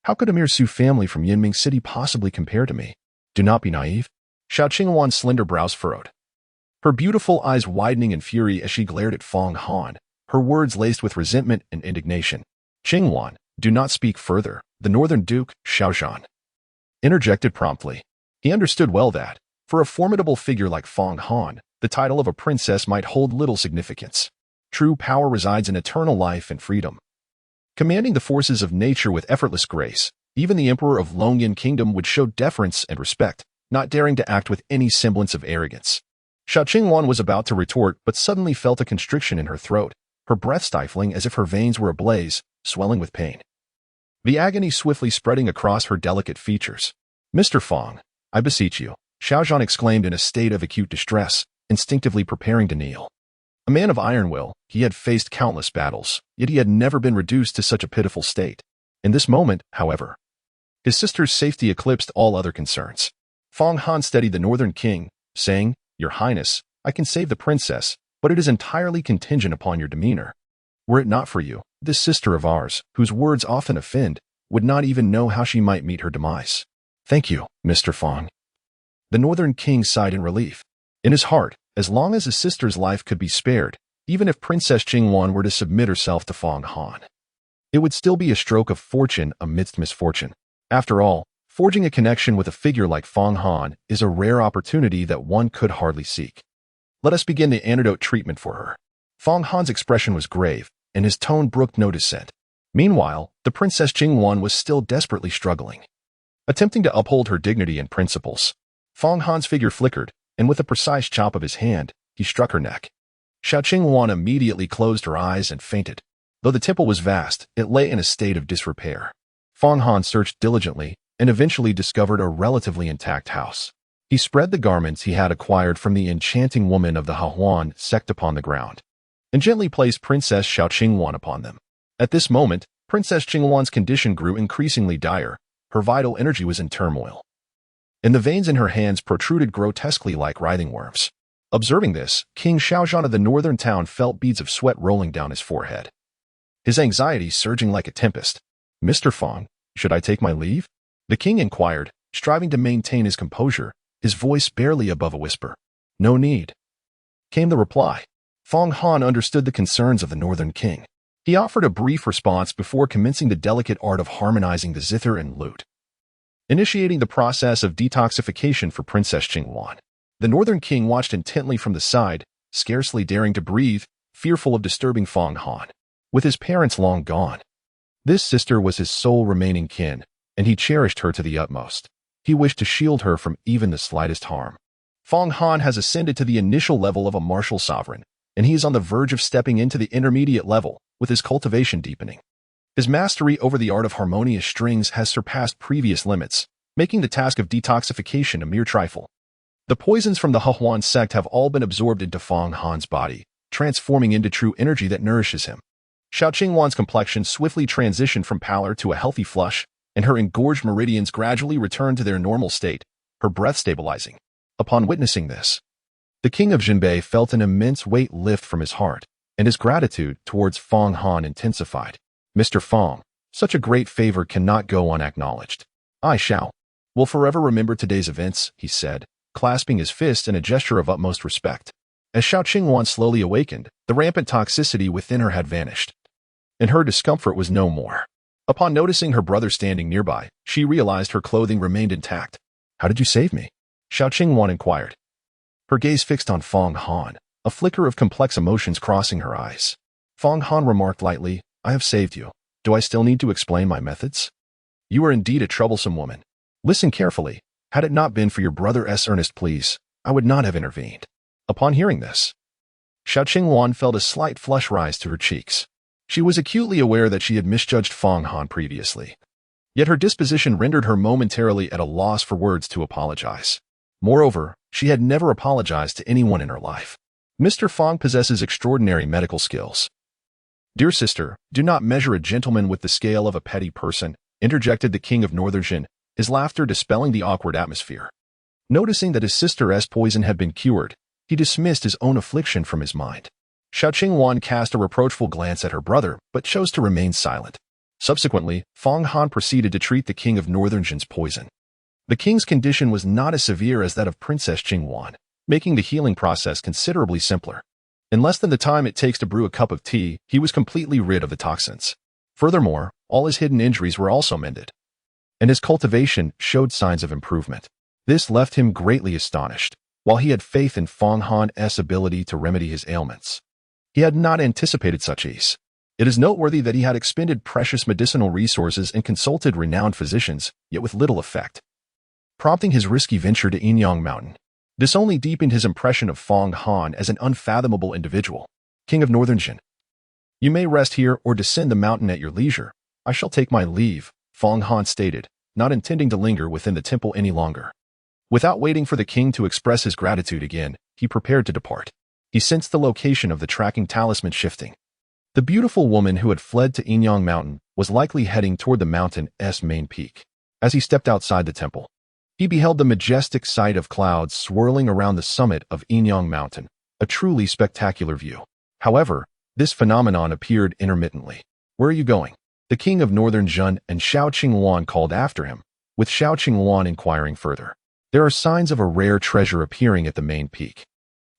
How could a mere Su family from Yinming City possibly compare to me? Do not be naive. Xiao Qingwan's slender brows furrowed, her beautiful eyes widening in fury as she glared at Fong Han, her words laced with resentment and indignation. Qingwan, do not speak further, the Northern Duke, Xiaozhan, interjected promptly. He understood well that, for a formidable figure like Fong Han, the title of a princess might hold little significance. True power resides in eternal life and freedom. Commanding the forces of nature with effortless grace, even the Emperor of Longyan Kingdom would show deference and respect, not daring to act with any semblance of arrogance. Xiao Qingwan was about to retort but suddenly felt a constriction in her throat, her breath stifling as if her veins were ablaze, swelling with pain. The agony swiftly spreading across her delicate features. Mr. Fong, I beseech you, Xiaozhan exclaimed in a state of acute distress, instinctively preparing to kneel. A man of iron will, he had faced countless battles, yet he had never been reduced to such a pitiful state. In this moment, however, his sister's safety eclipsed all other concerns. Fong Han steadied the Northern King, saying, Your Highness, I can save the princess, but it is entirely contingent upon your demeanor. Were it not for you, this sister of ours, whose words often offend, would not even know how she might meet her demise. Thank you, Mr. Fong. The Northern King sighed in relief. In his heart, as long as his sister's life could be spared, even if Princess Qingwan were to submit herself to Fong Han, it would still be a stroke of fortune amidst misfortune. After all, forging a connection with a figure like Fong Han is a rare opportunity that one could hardly seek. Let us begin the antidote treatment for her. Fong Han's expression was grave, and his tone brooked no dissent. Meanwhile, the Princess Qingwan was still desperately struggling, attempting to uphold her dignity and principles. Fong Han's figure flickered, and with a precise chop of his hand, he struck her neck. Xiao Qingwan immediately closed her eyes and fainted. Though the temple was vast, it lay in a state of disrepair. Fong Han searched diligently and eventually discovered a relatively intact house. He spread the garments he had acquired from the enchanting woman of the Hahuan sect upon the ground, and gently placed Princess Xiao Qingwan upon them. At this moment, Princess Qingwan's condition grew increasingly dire. Her vital energy was in turmoil, and the veins in her hands protruded grotesquely like writhing worms. Observing this, King Xiaozhan of the northern town felt beads of sweat rolling down his forehead, his anxiety surging like a tempest. Mr. Fong, should I take my leave? The king inquired, striving to maintain his composure, his voice barely above a whisper. No need, came the reply. Fong Han understood the concerns of the northern king. He offered a brief response before commencing the delicate art of harmonizing the zither and lute, initiating the process of detoxification for Princess Qingwan. The northern king watched intently from the side, scarcely daring to breathe, fearful of disturbing Fong Han. With his parents long gone, this sister was his sole remaining kin, and he cherished her to the utmost. He wished to shield her from even the slightest harm. Fong Han has ascended to the initial level of a martial sovereign, and he is on the verge of stepping into the intermediate level, with his cultivation deepening. His mastery over the art of harmonious strings has surpassed previous limits, making the task of detoxification a mere trifle. The poisons from the Hahuan sect have all been absorbed into Fong Han's body, transforming into true energy that nourishes him. Xiao Qingwan's complexion swiftly transitioned from pallor to a healthy flush, and her engorged meridians gradually returned to their normal state, her breath stabilizing. Upon witnessing this, the king of Jinbei felt an immense weight lift from his heart, and his gratitude towards Fong Han intensified. Mr. Fong, such a great favor cannot go unacknowledged. I will forever remember today's events, he said, clasping his fist in a gesture of utmost respect. As Xiao Qingwan slowly awakened, the rampant toxicity within her had vanished, and her discomfort was no more. Upon noticing her brother standing nearby, she realized her clothing remained intact. How did you save me? Xiao Qingwan inquired, her gaze fixed on Fong Han, a flicker of complex emotions crossing her eyes. Fong Han remarked lightly, I have saved you. Do I still need to explain my methods? You are indeed a troublesome woman. Listen carefully. Had it not been for your brother's earnest pleas, I would not have intervened. Upon hearing this, Xiao Qingwan felt a slight flush rise to her cheeks. She was acutely aware that she had misjudged Fong Han previously, yet her disposition rendered her momentarily at a loss for words to apologize. Moreover, she had never apologized to anyone in her life. Mr. Fong possesses extraordinary medical skills. Dear sister, do not measure a gentleman with the scale of a petty person, interjected the king of Northern Jin, his laughter dispelling the awkward atmosphere. Noticing that his sister's poison had been cured, he dismissed his own affliction from his mind. Xiao Qingwan cast a reproachful glance at her brother, but chose to remain silent. Subsequently, Fong Han proceeded to treat the king of Northern Jin's poison. The king's condition was not as severe as that of Princess Qingwan, making the healing process considerably simpler. In less than the time it takes to brew a cup of tea, he was completely rid of the toxins. Furthermore, all his hidden injuries were also mended, and his cultivation showed signs of improvement. This left him greatly astonished. While he had faith in Fong Han's ability to remedy his ailments, he had not anticipated such ease. It is noteworthy that he had expended precious medicinal resources and consulted renowned physicians, yet with little effect, prompting his risky venture to Qianqiu Mountain. This only deepened his impression of Fong Han as an unfathomable individual. King of Northern Jin, you may rest here or descend the mountain at your leisure. I shall take my leave, Fong Han stated, not intending to linger within the temple any longer. Without waiting for the king to express his gratitude again, he prepared to depart. He sensed the location of the tracking talisman shifting. The beautiful woman who had fled to Qianqiu Mountain was likely heading toward the mountain's main peak. As he stepped outside the temple, he beheld the majestic sight of clouds swirling around the summit of Qianqiu Mountain, a truly spectacular view. However, this phenomenon appeared intermittently. Where are you going? The king of Northern Jin and Xiao Qingwan called after him, with Xiao Qingwan inquiring further. There are signs of a rare treasure appearing at the main peak.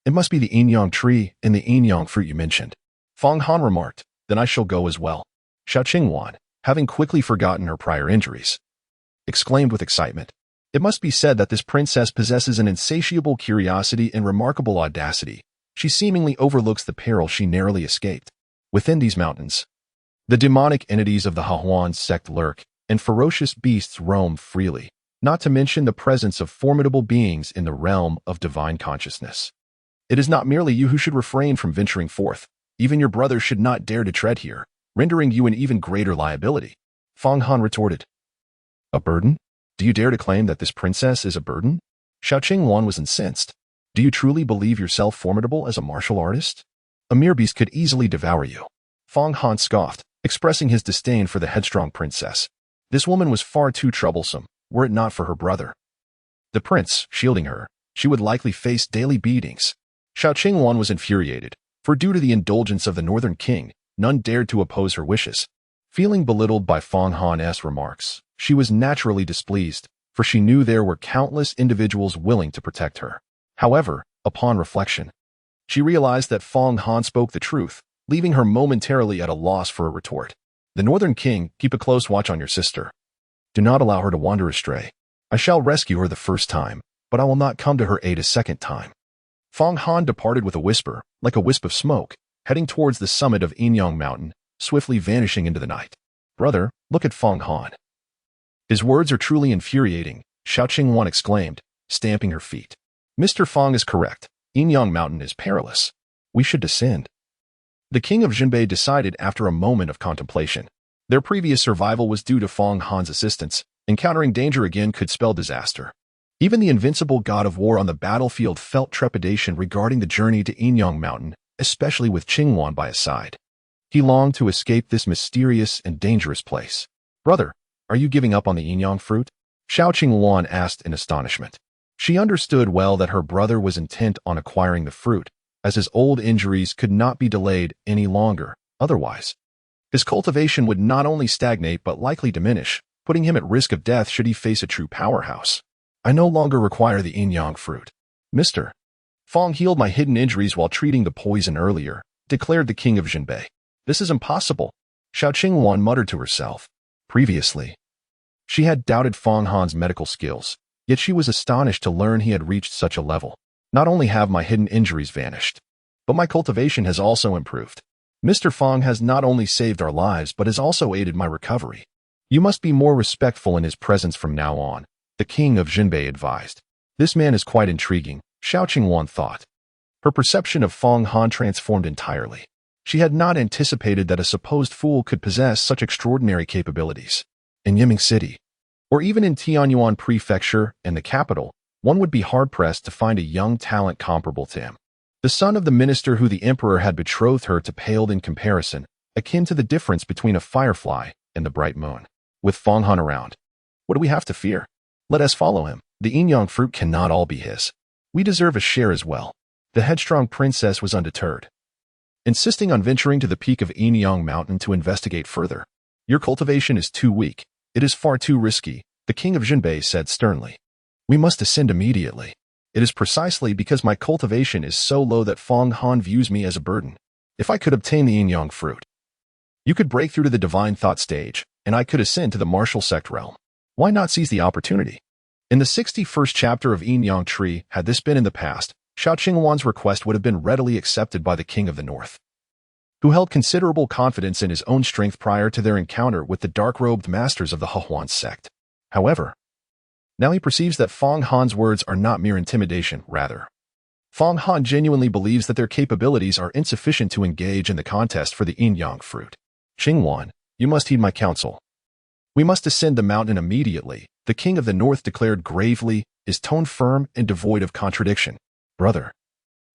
It must be the Qianqiu tree and the Qianqiu fruit you mentioned. Fong Han remarked, then I shall go as well. Xiao Qingwan, having quickly forgotten her prior injuries, exclaimed with excitement. It must be said that this princess possesses an insatiable curiosity and remarkable audacity. She seemingly overlooks the peril she narrowly escaped. Within these mountains, the demonic entities of the Hahuan sect lurk, and ferocious beasts roam freely, not to mention the presence of formidable beings in the realm of divine consciousness. It is not merely you who should refrain from venturing forth. Even your brother should not dare to tread here, rendering you an even greater liability. Fong Han retorted. A burden? Do you dare to claim that this princess is a burden? Xiao Qingwan was incensed. Do you truly believe yourself formidable as a martial artist? A mere beast could easily devour you. Fong Han scoffed, expressing his disdain for the headstrong princess. This woman was far too troublesome, were it not for her brother, the prince, shielding her. She would likely face daily beatings. Xiao Qingwan was infuriated, for due to the indulgence of the Northern King, none dared to oppose her wishes. Feeling belittled by Fong Han's remarks, she was naturally displeased, for she knew there were countless individuals willing to protect her. However, upon reflection, she realized that Fong Han spoke the truth, leaving her momentarily at a loss for a retort. The Northern King, keep a close watch on your sister. Do not allow her to wander astray. I shall rescue her the first time, but I will not come to her aid a second time. Fong Han departed with a whisper, like a wisp of smoke, heading towards the summit of Qianqiu Mountain, swiftly vanishing into the night. Brother, look at Fong Han. His words are truly infuriating, Xiao Qingwan exclaimed, stamping her feet. Mr. Fong is correct. Qianqiu Mountain is perilous. We should descend. The king of Jinbei decided after a moment of contemplation. Their previous survival was due to Fong Han's assistance. Encountering danger again could spell disaster. Even the invincible god of war on the battlefield felt trepidation regarding the journey to Qianqiu Mountain, especially with Qingwan by his side. He longed to escape this mysterious and dangerous place. Brother, are you giving up on the Qianqiu fruit? Xiao Qingwan asked in astonishment. She understood well that her brother was intent on acquiring the fruit, as his old injuries could not be delayed any longer. Otherwise, his cultivation would not only stagnate but likely diminish, putting him at risk of death should he face a true powerhouse. I no longer require the Qianqiu fruit. Mr. Fong healed my hidden injuries while treating the poison earlier, declared the king of Jinbei. This is impossible, Xiao Qingwan muttered to herself. Previously, she had doubted Fong Han's medical skills, yet she was astonished to learn he had reached such a level. Not only have my hidden injuries vanished, but my cultivation has also improved. Mr. Fong has not only saved our lives but has also aided my recovery. You must be more respectful in his presence from now on, the king of Jinbei advised. This man is quite intriguing, Xiao Qingwan thought. Her perception of Fong Han transformed entirely. She had not anticipated that a supposed fool could possess such extraordinary capabilities. In Yiming City, or even in Tianyuan Prefecture and the capital, one would be hard-pressed to find a young talent comparable to him. The son of the minister who the emperor had betrothed her to paled in comparison, akin to the difference between a firefly and the bright moon. With Fong Han around, what do we have to fear? Let us follow him. The Qianqiu fruit cannot all be his. We deserve a share as well. The headstrong princess was undeterred, insisting on venturing to the peak of Qianqiu Mountain to investigate further. Your cultivation is too weak. It is far too risky, the king of Zhenbei said sternly. We must ascend immediately. It is precisely because my cultivation is so low that Fong Han views me as a burden. If I could obtain the yin-yang fruit, you could break through to the divine thought stage, and I could ascend to the martial sect realm. Why not seize the opportunity? In the 61st chapter of Yin-Yang Tree, had this been in the past, Xiao Qingwan's request would have been readily accepted by the king of the north, who held considerable confidence in his own strength prior to their encounter with the dark-robed masters of the Hehuan sect. However, now he perceives that Fong Han's words are not mere intimidation, rather. Fong Han genuinely believes that their capabilities are insufficient to engage in the contest for the yin-yang fruit. Qingwan, you must heed my counsel. We must ascend the mountain immediately, the king of the north declared gravely, his tone firm and devoid of contradiction. Brother,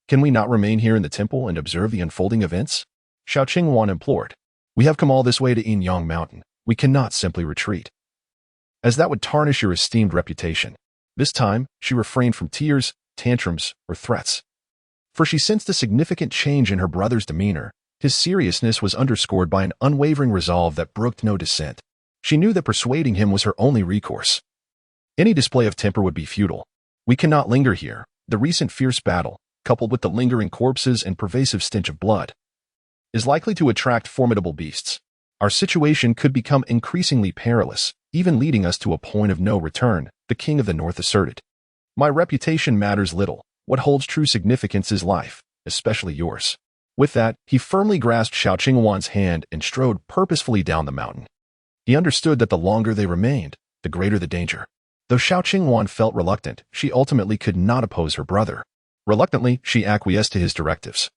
can we not remain here in the temple and observe the unfolding events? Xiao Qingwan implored. We have come all this way to Yin-Yang Mountain. We cannot simply retreat, as that would tarnish your esteemed reputation. This time, she refrained from tears, tantrums, or threats, for she sensed a significant change in her brother's demeanor. His seriousness was underscored by an unwavering resolve that brooked no dissent. She knew that persuading him was her only recourse. Any display of temper would be futile. We cannot linger here. The recent fierce battle, coupled with the lingering corpses and pervasive stench of blood, is likely to attract formidable beasts. Our situation could become increasingly perilous, even leading us to a point of no return, the king of the north asserted. My reputation matters little. What holds true significance is life, especially yours. With that, he firmly grasped Xiao Qingwan's hand and strode purposefully down the mountain. He understood that the longer they remained, the greater the danger. Though Xiao Qingwan felt reluctant, she ultimately could not oppose her brother. Reluctantly, she acquiesced to his directives,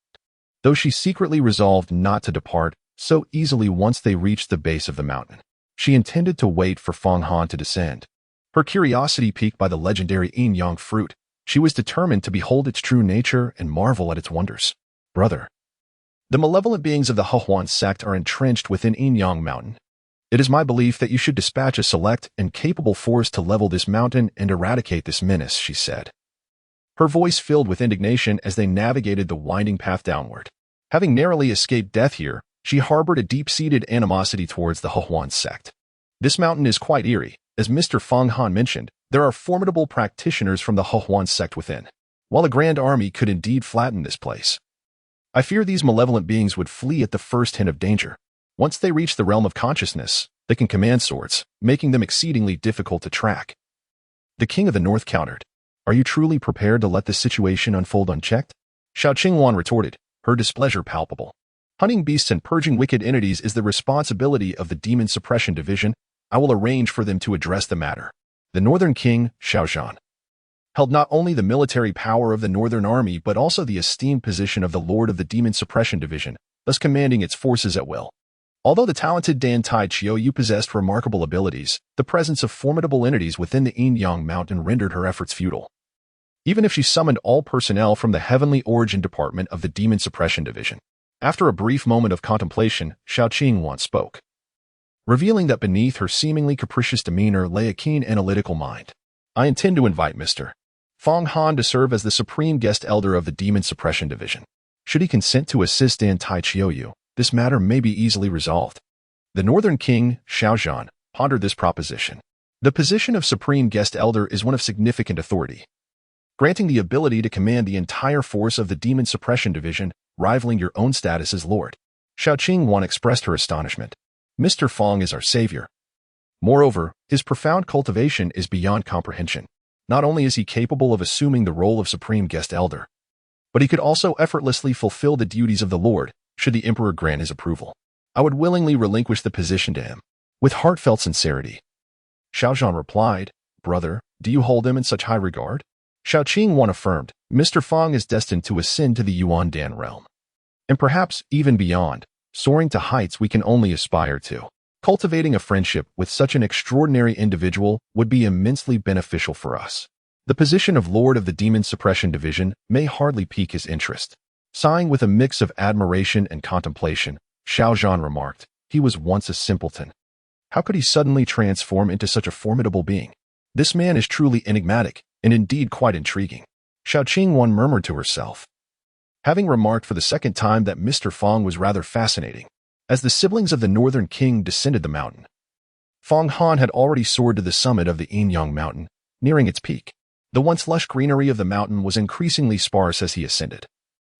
though she secretly resolved not to depart so easily once they reached the base of the mountain. She intended to wait for Fong Han to descend. Her curiosity piqued by the legendary yin-yang fruit, she was determined to behold its true nature and marvel at its wonders. Brother, the malevolent beings of the Hehuan sect are entrenched within Yin-Yang Mountain. It is my belief that you should dispatch a select and capable force to level this mountain and eradicate this menace, she said, her voice filled with indignation as they navigated the winding path downward. Having narrowly escaped death here, she harbored a deep-seated animosity towards the Hehuan sect. This mountain is quite eerie. As Mr. Fong Han mentioned, there are formidable practitioners from the Hehuan sect within. While a grand army could indeed flatten this place, I fear these malevolent beings would flee at the first hint of danger. Once they reach the realm of consciousness, they can command swords, making them exceedingly difficult to track. The king of the north countered. Are you truly prepared to let this situation unfold unchecked? Xiao Qingwan retorted, her displeasure palpable. Hunting beasts and purging wicked entities is the responsibility of the Demon Suppression Division. I will arrange for them to address the matter. The northern king, Xiaozhan, held not only the military power of the northern army but also the esteemed position of the lord of the Demon Suppression Division, thus commanding its forces at will. Although the talented Dan Tai Qianqiu possessed remarkable abilities, the presence of formidable entities within the Yin-Yang Mountain rendered her efforts futile. Even if she summoned all personnel from the Heavenly Origin Department of the Demon Suppression Division. After a brief moment of contemplation, Xiao Qingwan spoke, revealing that beneath her seemingly capricious demeanor lay a keen analytical mind. I intend to invite Mr. Fong Han to serve as the supreme guest elder of the Demon Suppression Division. Should he consent to assist Dan Tai Qianqiu, this matter may be easily resolved. The northern king, Xiaozhan, pondered this proposition. The position of supreme guest elder is one of significant authority, granting the ability to command the entire force of the Demon Suppression Division, rivaling your own status as lord. Xiao Qingwan expressed her astonishment. Mr. Fong is our savior. Moreover, his profound cultivation is beyond comprehension. Not only is he capable of assuming the role of supreme guest elder, but he could also effortlessly fulfill the duties of the lord, should the emperor grant his approval. I would willingly relinquish the position to him. With heartfelt sincerity, Xiaozhan replied, Brother, do you hold him in such high regard? Xiao Qingwan affirmed, Mr. Fong is destined to ascend to the Yuan Dan realm, and perhaps even beyond, soaring to heights we can only aspire to. Cultivating a friendship with such an extraordinary individual would be immensely beneficial for us. The position of Lord of the Demon Suppression Division may hardly pique his interest. Sighing with a mix of admiration and contemplation, Xiaozhan remarked, he was once a simpleton. How could he suddenly transform into such a formidable being? This man is truly enigmatic, and indeed quite intriguing. Xiao Qingwan murmured to herself, having remarked for the second time that Mr. Fong was rather fascinating. As the siblings of the Northern King descended the mountain, Fong Han had already soared to the summit of the Qianqiu mountain, nearing its peak. The once lush greenery of the mountain was increasingly sparse as he ascended,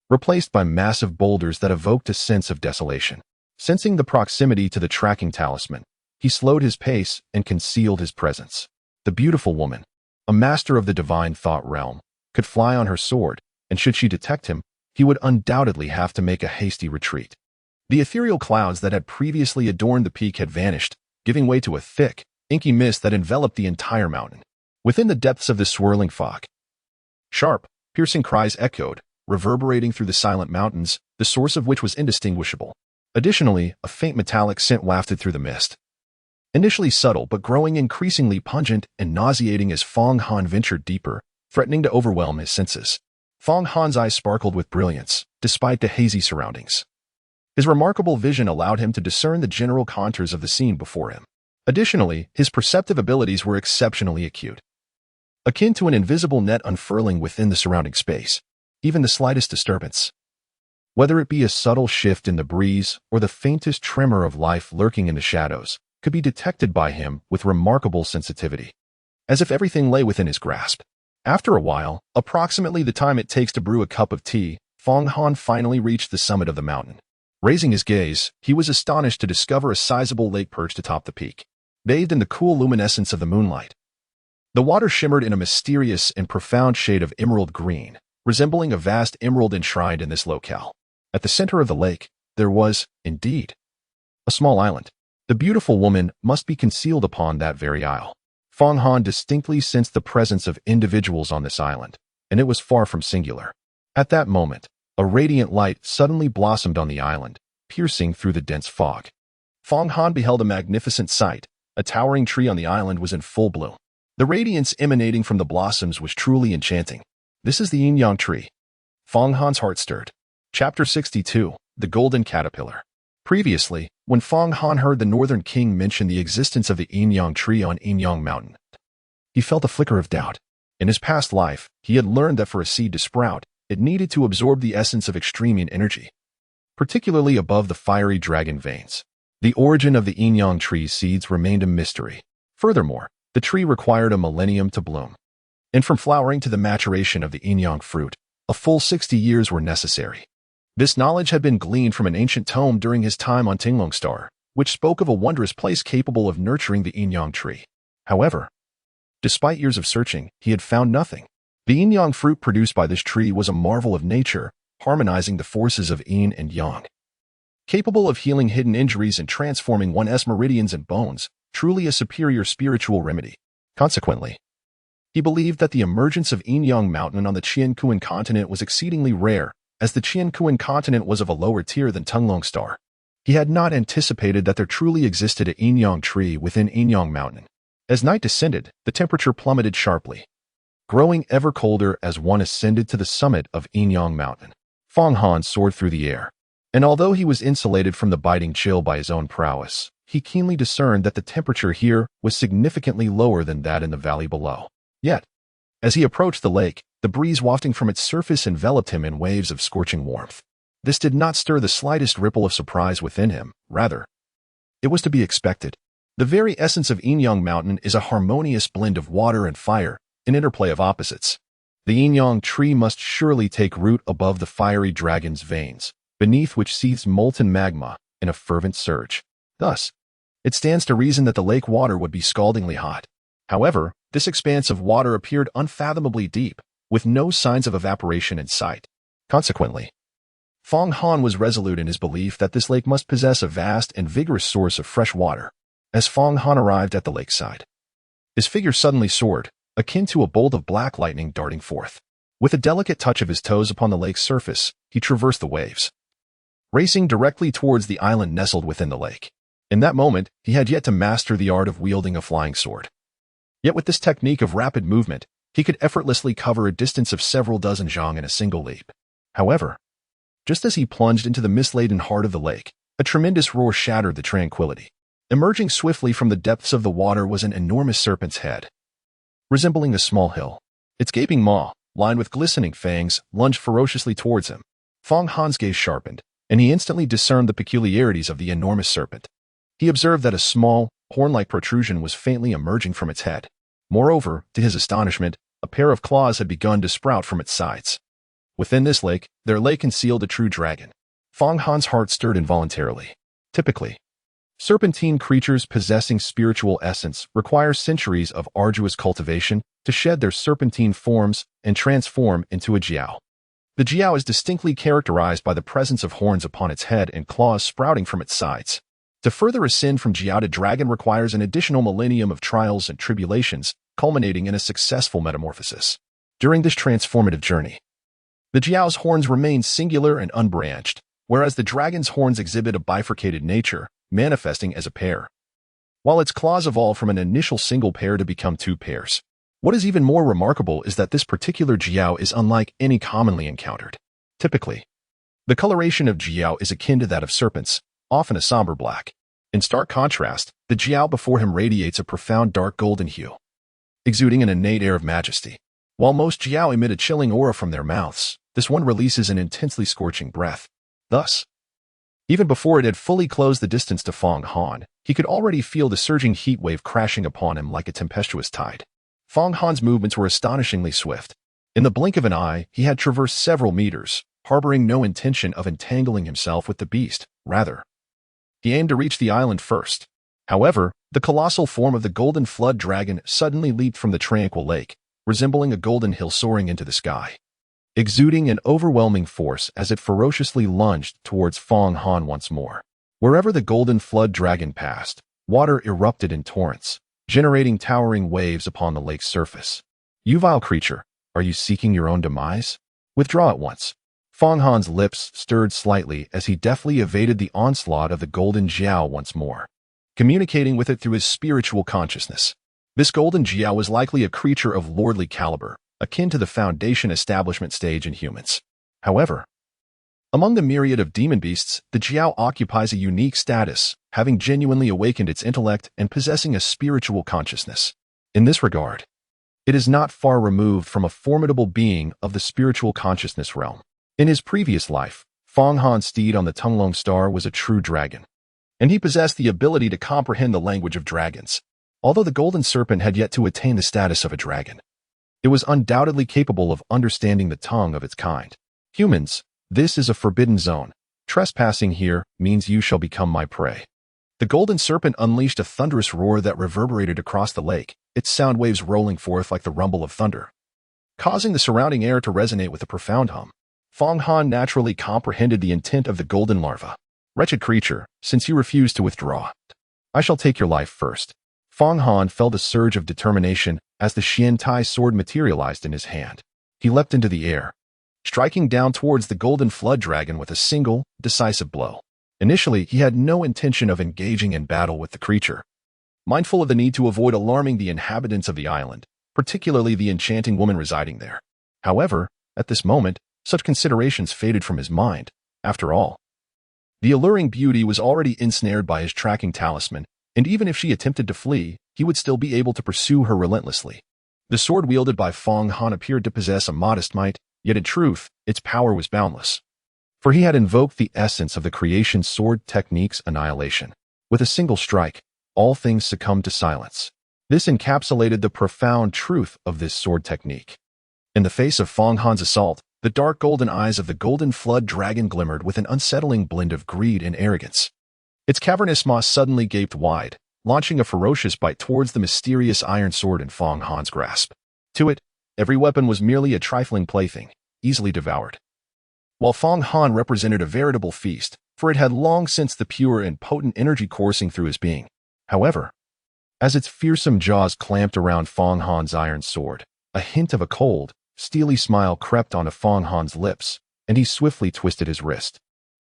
replaced by massive boulders that evoked a sense of desolation. Sensing the proximity to the tracking talisman, he slowed his pace and concealed his presence. The beautiful woman, a master of the divine thought realm, could fly on her sword, and should she detect him, he would undoubtedly have to make a hasty retreat. The ethereal clouds that had previously adorned the peak had vanished, giving way to a thick, inky mist that enveloped the entire mountain. Within the depths of this swirling fog, sharp, piercing cries echoed, reverberating through the silent mountains, the source of which was indistinguishable. Additionally, a faint metallic scent wafted through the mist. Initially subtle but growing increasingly pungent and nauseating as Fong Han ventured deeper, threatening to overwhelm his senses. Fong Han's eyes sparkled with brilliance, despite the hazy surroundings. His remarkable vision allowed him to discern the general contours of the scene before him. Additionally, his perceptive abilities were exceptionally acute, akin to an invisible net unfurling within the surrounding space. Even the slightest disturbance, whether it be a subtle shift in the breeze or the faintest tremor of life lurking in the shadows, could be detected by him with remarkable sensitivity, as if everything lay within his grasp. After a while, approximately the time it takes to brew a cup of tea, Fong Han finally reached the summit of the mountain. Raising his gaze, he was astonished to discover a sizable lake perched atop the peak, bathed in the cool luminescence of the moonlight. The water shimmered in a mysterious and profound shade of emerald green, resembling a vast emerald enshrined in this locale. At the center of the lake, there was, indeed, a small island. The beautiful woman must be concealed upon that very isle. Fong Han distinctly sensed the presence of individuals on this island, and it was far from singular. At that moment, a radiant light suddenly blossomed on the island, piercing through the dense fog. Fong Han beheld a magnificent sight. A towering tree on the island was in full bloom. The radiance emanating from the blossoms was truly enchanting. This is the Qianqiu tree. Fong Han's heart stirred. Chapter 62, The Golden Caterpillar. Previously, when Fong Han heard the Northern King mention the existence of the Qianqiu tree on Qianqiu Mountain, he felt a flicker of doubt. In his past life, he had learned that for a seed to sprout, it needed to absorb the essence of extreme energy, particularly above the fiery dragon veins. The origin of the Qianqiu tree's seeds remained a mystery. Furthermore, the tree required a millennium to bloom, and from flowering to the maturation of the Qianqiu fruit, a full 60 years were necessary. This knowledge had been gleaned from an ancient tome during his time on Tinglong Star, which spoke of a wondrous place capable of nurturing the Qianqiu tree. However, despite years of searching, he had found nothing. The Qianqiu fruit produced by this tree was a marvel of nature, harmonizing the forces of yin and yang, capable of healing hidden injuries and transforming one's meridians and bones, truly a superior spiritual remedy. Consequently, he believed that the emergence of Qianqiu Mountain on the Qianqiu continent was exceedingly rare, as the Qianqiu continent was of a lower tier than Tinglong Star. He had not anticipated that there truly existed a Qianqiu tree within Qianqiu Mountain. As night descended, the temperature plummeted sharply, growing ever colder as one ascended to the summit of Qianqiu Mountain. Fong Han soared through the air, and although he was insulated from the biting chill by his own prowess, he keenly discerned that the temperature here was significantly lower than that in the valley below. Yet, as he approached the lake, the breeze wafting from its surface enveloped him in waves of scorching warmth. This did not stir the slightest ripple of surprise within him. Rather, it was to be expected. The very essence of Qianqiu Mountain is a harmonious blend of water and fire, an interplay of opposites. The Qianqiu tree must surely take root above the fiery dragon's veins, beneath which seethes molten magma in a fervent surge. Thus, it stands to reason that the lake water would be scaldingly hot. However, this expanse of water appeared unfathomably deep, with no signs of evaporation in sight. Consequently, Fong Han was resolute in his belief that this lake must possess a vast and vigorous source of fresh water. As Fong Han arrived at the lakeside, his figure suddenly soared, akin to a bolt of black lightning darting forth. With a delicate touch of his toes upon the lake's surface, he traversed the waves, racing directly towards the island nestled within the lake. In that moment, he had yet to master the art of wielding a flying sword. Yet with this technique of rapid movement, he could effortlessly cover a distance of several dozen zhang in a single leap. However, just as he plunged into the mist-laden heart of the lake, a tremendous roar shattered the tranquility. Emerging swiftly from the depths of the water was an enormous serpent's head, resembling a small hill. Its gaping maw, lined with glistening fangs, lunged ferociously towards him. Fong Han's gaze sharpened, and he instantly discerned the peculiarities of the enormous serpent. He observed that a small, horn-like protrusion was faintly emerging from its head. Moreover, to his astonishment, a pair of claws had begun to sprout from its sides. Within this lake, there lay concealed a true dragon. Fong Han's heart stirred involuntarily. Typically, serpentine creatures possessing spiritual essence require centuries of arduous cultivation to shed their serpentine forms and transform into a jiao. The jiao is distinctly characterized by the presence of horns upon its head and claws sprouting from its sides. To further ascend from jiao to dragon requires an additional millennium of trials and tribulations, culminating in a successful metamorphosis. During this transformative journey, the jiao's horns remain singular and unbranched, whereas the dragon's horns exhibit a bifurcated nature, manifesting as a pair. While its claws evolve from an initial single pair to become two pairs. What is even more remarkable is that this particular jiao is unlike any commonly encountered. Typically, the coloration of jiao is akin to that of serpents, often a somber black. In stark contrast, the jiao before him radiates a profound dark golden hue, exuding an innate air of majesty. While most jiao emit a chilling aura from their mouths, this one releases an intensely scorching breath. Thus, even before it had fully closed the distance to Fong Han, he could already feel the surging heat wave crashing upon him like a tempestuous tide. Fong Han's movements were astonishingly swift. In the blink of an eye, he had traversed several meters, harboring no intention of entangling himself with the beast. Rather, he aimed to reach the island first. However, the colossal form of the golden flood dragon suddenly leaped from the tranquil lake, resembling a golden hill soaring into the sky, exuding an overwhelming force as it ferociously lunged towards Fong Han once more. Wherever the golden flood dragon passed, water erupted in torrents, generating towering waves upon the lake's surface. You vile creature, are you seeking your own demise? Withdraw at once. Fong Han's lips stirred slightly as he deftly evaded the onslaught of the golden jiao once more, communicating with it through his spiritual consciousness. This golden jiao was likely a creature of lordly caliber, akin to the foundation establishment stage in humans. However, among the myriad of demon beasts, the jiao occupies a unique status, having genuinely awakened its intellect and possessing a spiritual consciousness. In this regard, it is not far removed from a formidable being of the spiritual consciousness realm. In his previous life, Fong Han's steed on the Tunglong Star was a true dragon, and he possessed the ability to comprehend the language of dragons. Although the golden serpent had yet to attain the status of a dragon, it was undoubtedly capable of understanding the tongue of its kind. Humans, this is a forbidden zone. Trespassing here means you shall become my prey. The golden serpent unleashed a thunderous roar that reverberated across the lake, its sound waves rolling forth like the rumble of thunder, causing the surrounding air to resonate with a profound hum. Fong Han naturally comprehended the intent of the golden larva. Wretched creature, since you refuse to withdraw, I shall take your life first. Fong Han felt a surge of determination as the Qianqiu sword materialized in his hand. He leapt into the air, striking down towards the golden flood dragon with a single, decisive blow. Initially, he had no intention of engaging in battle with the creature, mindful of the need to avoid alarming the inhabitants of the island, particularly the enchanting woman residing there. However, at this moment, such considerations faded from his mind. After all, the alluring beauty was already ensnared by his tracking talisman, and even if she attempted to flee, he would still be able to pursue her relentlessly. The sword wielded by Fong Han appeared to possess a modest might, yet in truth, its power was boundless. For he had invoked the essence of the creation sword technique's annihilation. With a single strike, all things succumbed to silence. This encapsulated the profound truth of this sword technique. In the face of Fong Han's assault, the dark golden eyes of the golden flood dragon glimmered with an unsettling blend of greed and arrogance. Its cavernous maw suddenly gaped wide, launching a ferocious bite towards the mysterious iron sword in Fong Han's grasp. To it, every weapon was merely a trifling plaything, easily devoured, while Fong Han represented a veritable feast, for it had long since the pure and potent energy coursing through his being. However, as its fearsome jaws clamped around Fong Han's iron sword, a hint of a cold, steely smile crept onto Fong Han's lips, and he swiftly twisted his wrist.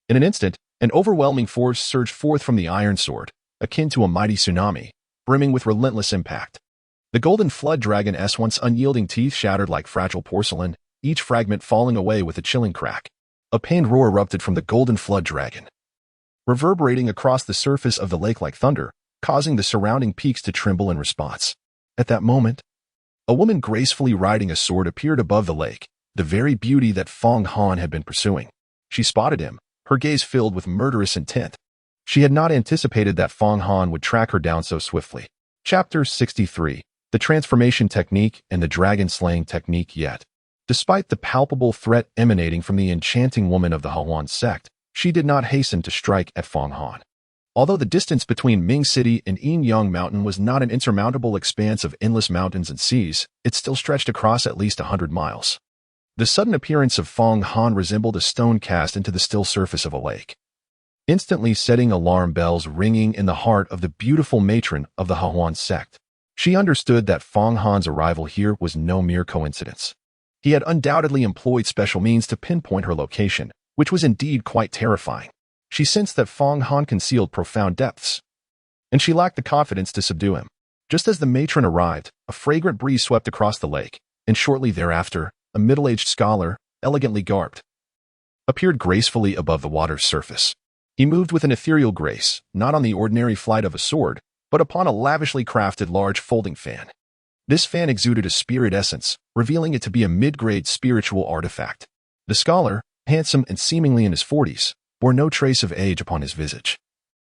In an instant, an overwhelming force surged forth from the iron sword, akin to a mighty tsunami, brimming with relentless impact. The golden flood dragon's once unyielding teeth shattered like fragile porcelain, each fragment falling away with a chilling crack. A pained roar erupted from the golden flood dragon, reverberating across the surface of the lake like thunder, causing the surrounding peaks to tremble in response. At that moment, a woman gracefully riding a sword appeared above the lake, the very beauty that Fong Han had been pursuing. She spotted him, her gaze filled with murderous intent. She had not anticipated that Fong Han would track her down so swiftly. Chapter 63. The Transformation Technique and the Dragon-Slaying Technique. Yet, despite the palpable threat emanating from the enchanting woman of the Hawan sect, she did not hasten to strike at Fong Han. Although the distance between Ming City and Qianqiu Mountain was not an insurmountable expanse of endless mountains and seas, it still stretched across at least 100 miles. The sudden appearance of Fong Han resembled a stone cast into the still surface of a lake, instantly setting alarm bells ringing in the heart of the beautiful matron of the Hawan sect. She understood that Fong Han's arrival here was no mere coincidence. He had undoubtedly employed special means to pinpoint her location, which was indeed quite terrifying. She sensed that Fong Han concealed profound depths, and she lacked the confidence to subdue him. Just as the matron arrived, a fragrant breeze swept across the lake, and shortly thereafter, a middle-aged scholar, elegantly garbed, appeared gracefully above the water's surface. He moved with an ethereal grace, not on the ordinary flight of a sword, but upon a lavishly crafted large folding fan. This fan exuded a spirit essence, revealing it to be a mid-grade spiritual artifact. The scholar, handsome and seemingly in his 40s, bore no trace of age upon his visage.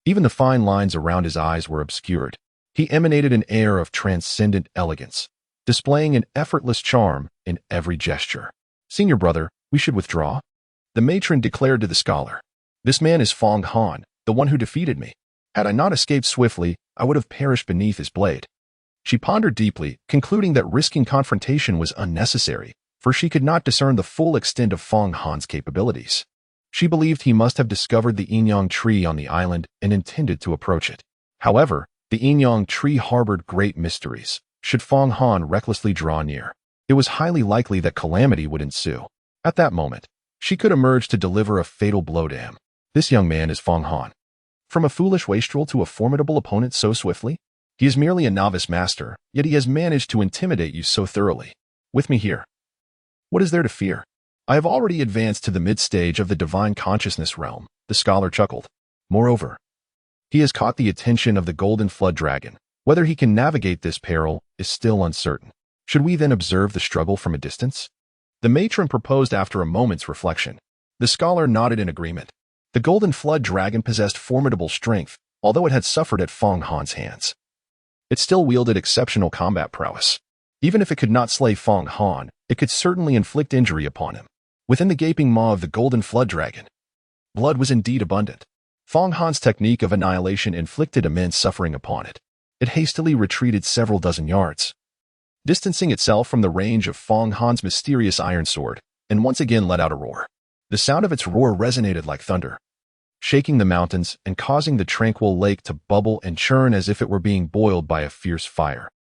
Even the fine lines around his eyes were obscured. He emanated an air of transcendent elegance, displaying an effortless charm in every gesture. "Senior brother, we should withdraw," the matron declared to the scholar. "This man is Fong Han, the one who defeated me. Had I not escaped swiftly, I would have perished beneath his blade." She pondered deeply, concluding that risking confrontation was unnecessary, for she could not discern the full extent of Fong Han's capabilities. She believed he must have discovered the Qianqiu tree on the island and intended to approach it. However, the Qianqiu tree harbored great mysteries. Should Fong Han recklessly draw near, it was highly likely that calamity would ensue. At that moment, she could emerge to deliver a fatal blow to him. This young man is Fong Han. From a foolish wastrel to a formidable opponent so swiftly? He is merely a novice master, yet he has managed to intimidate you so thoroughly. With me here, what is there to fear? I have already advanced to the mid-stage of the divine consciousness realm, the scholar chuckled. Moreover, he has caught the attention of the golden flood dragon. Whether he can navigate this peril is still uncertain. Should we then observe the struggle from a distance? The matron proposed after a moment's reflection. The scholar nodded in agreement. The golden flood dragon possessed formidable strength, although it had suffered at Fong Han's hands. It still wielded exceptional combat prowess. Even if it could not slay Fong Han, it could certainly inflict injury upon him. Within the gaping maw of the golden flood dragon, blood was indeed abundant. Fong Han's technique of annihilation inflicted immense suffering upon it. It hastily retreated several dozen yards, distancing itself from the range of Fong Han's mysterious iron sword, and once again let out a roar. The sound of its roar resonated like thunder, shaking the mountains and causing the tranquil lake to bubble and churn as if it were being boiled by a fierce fire.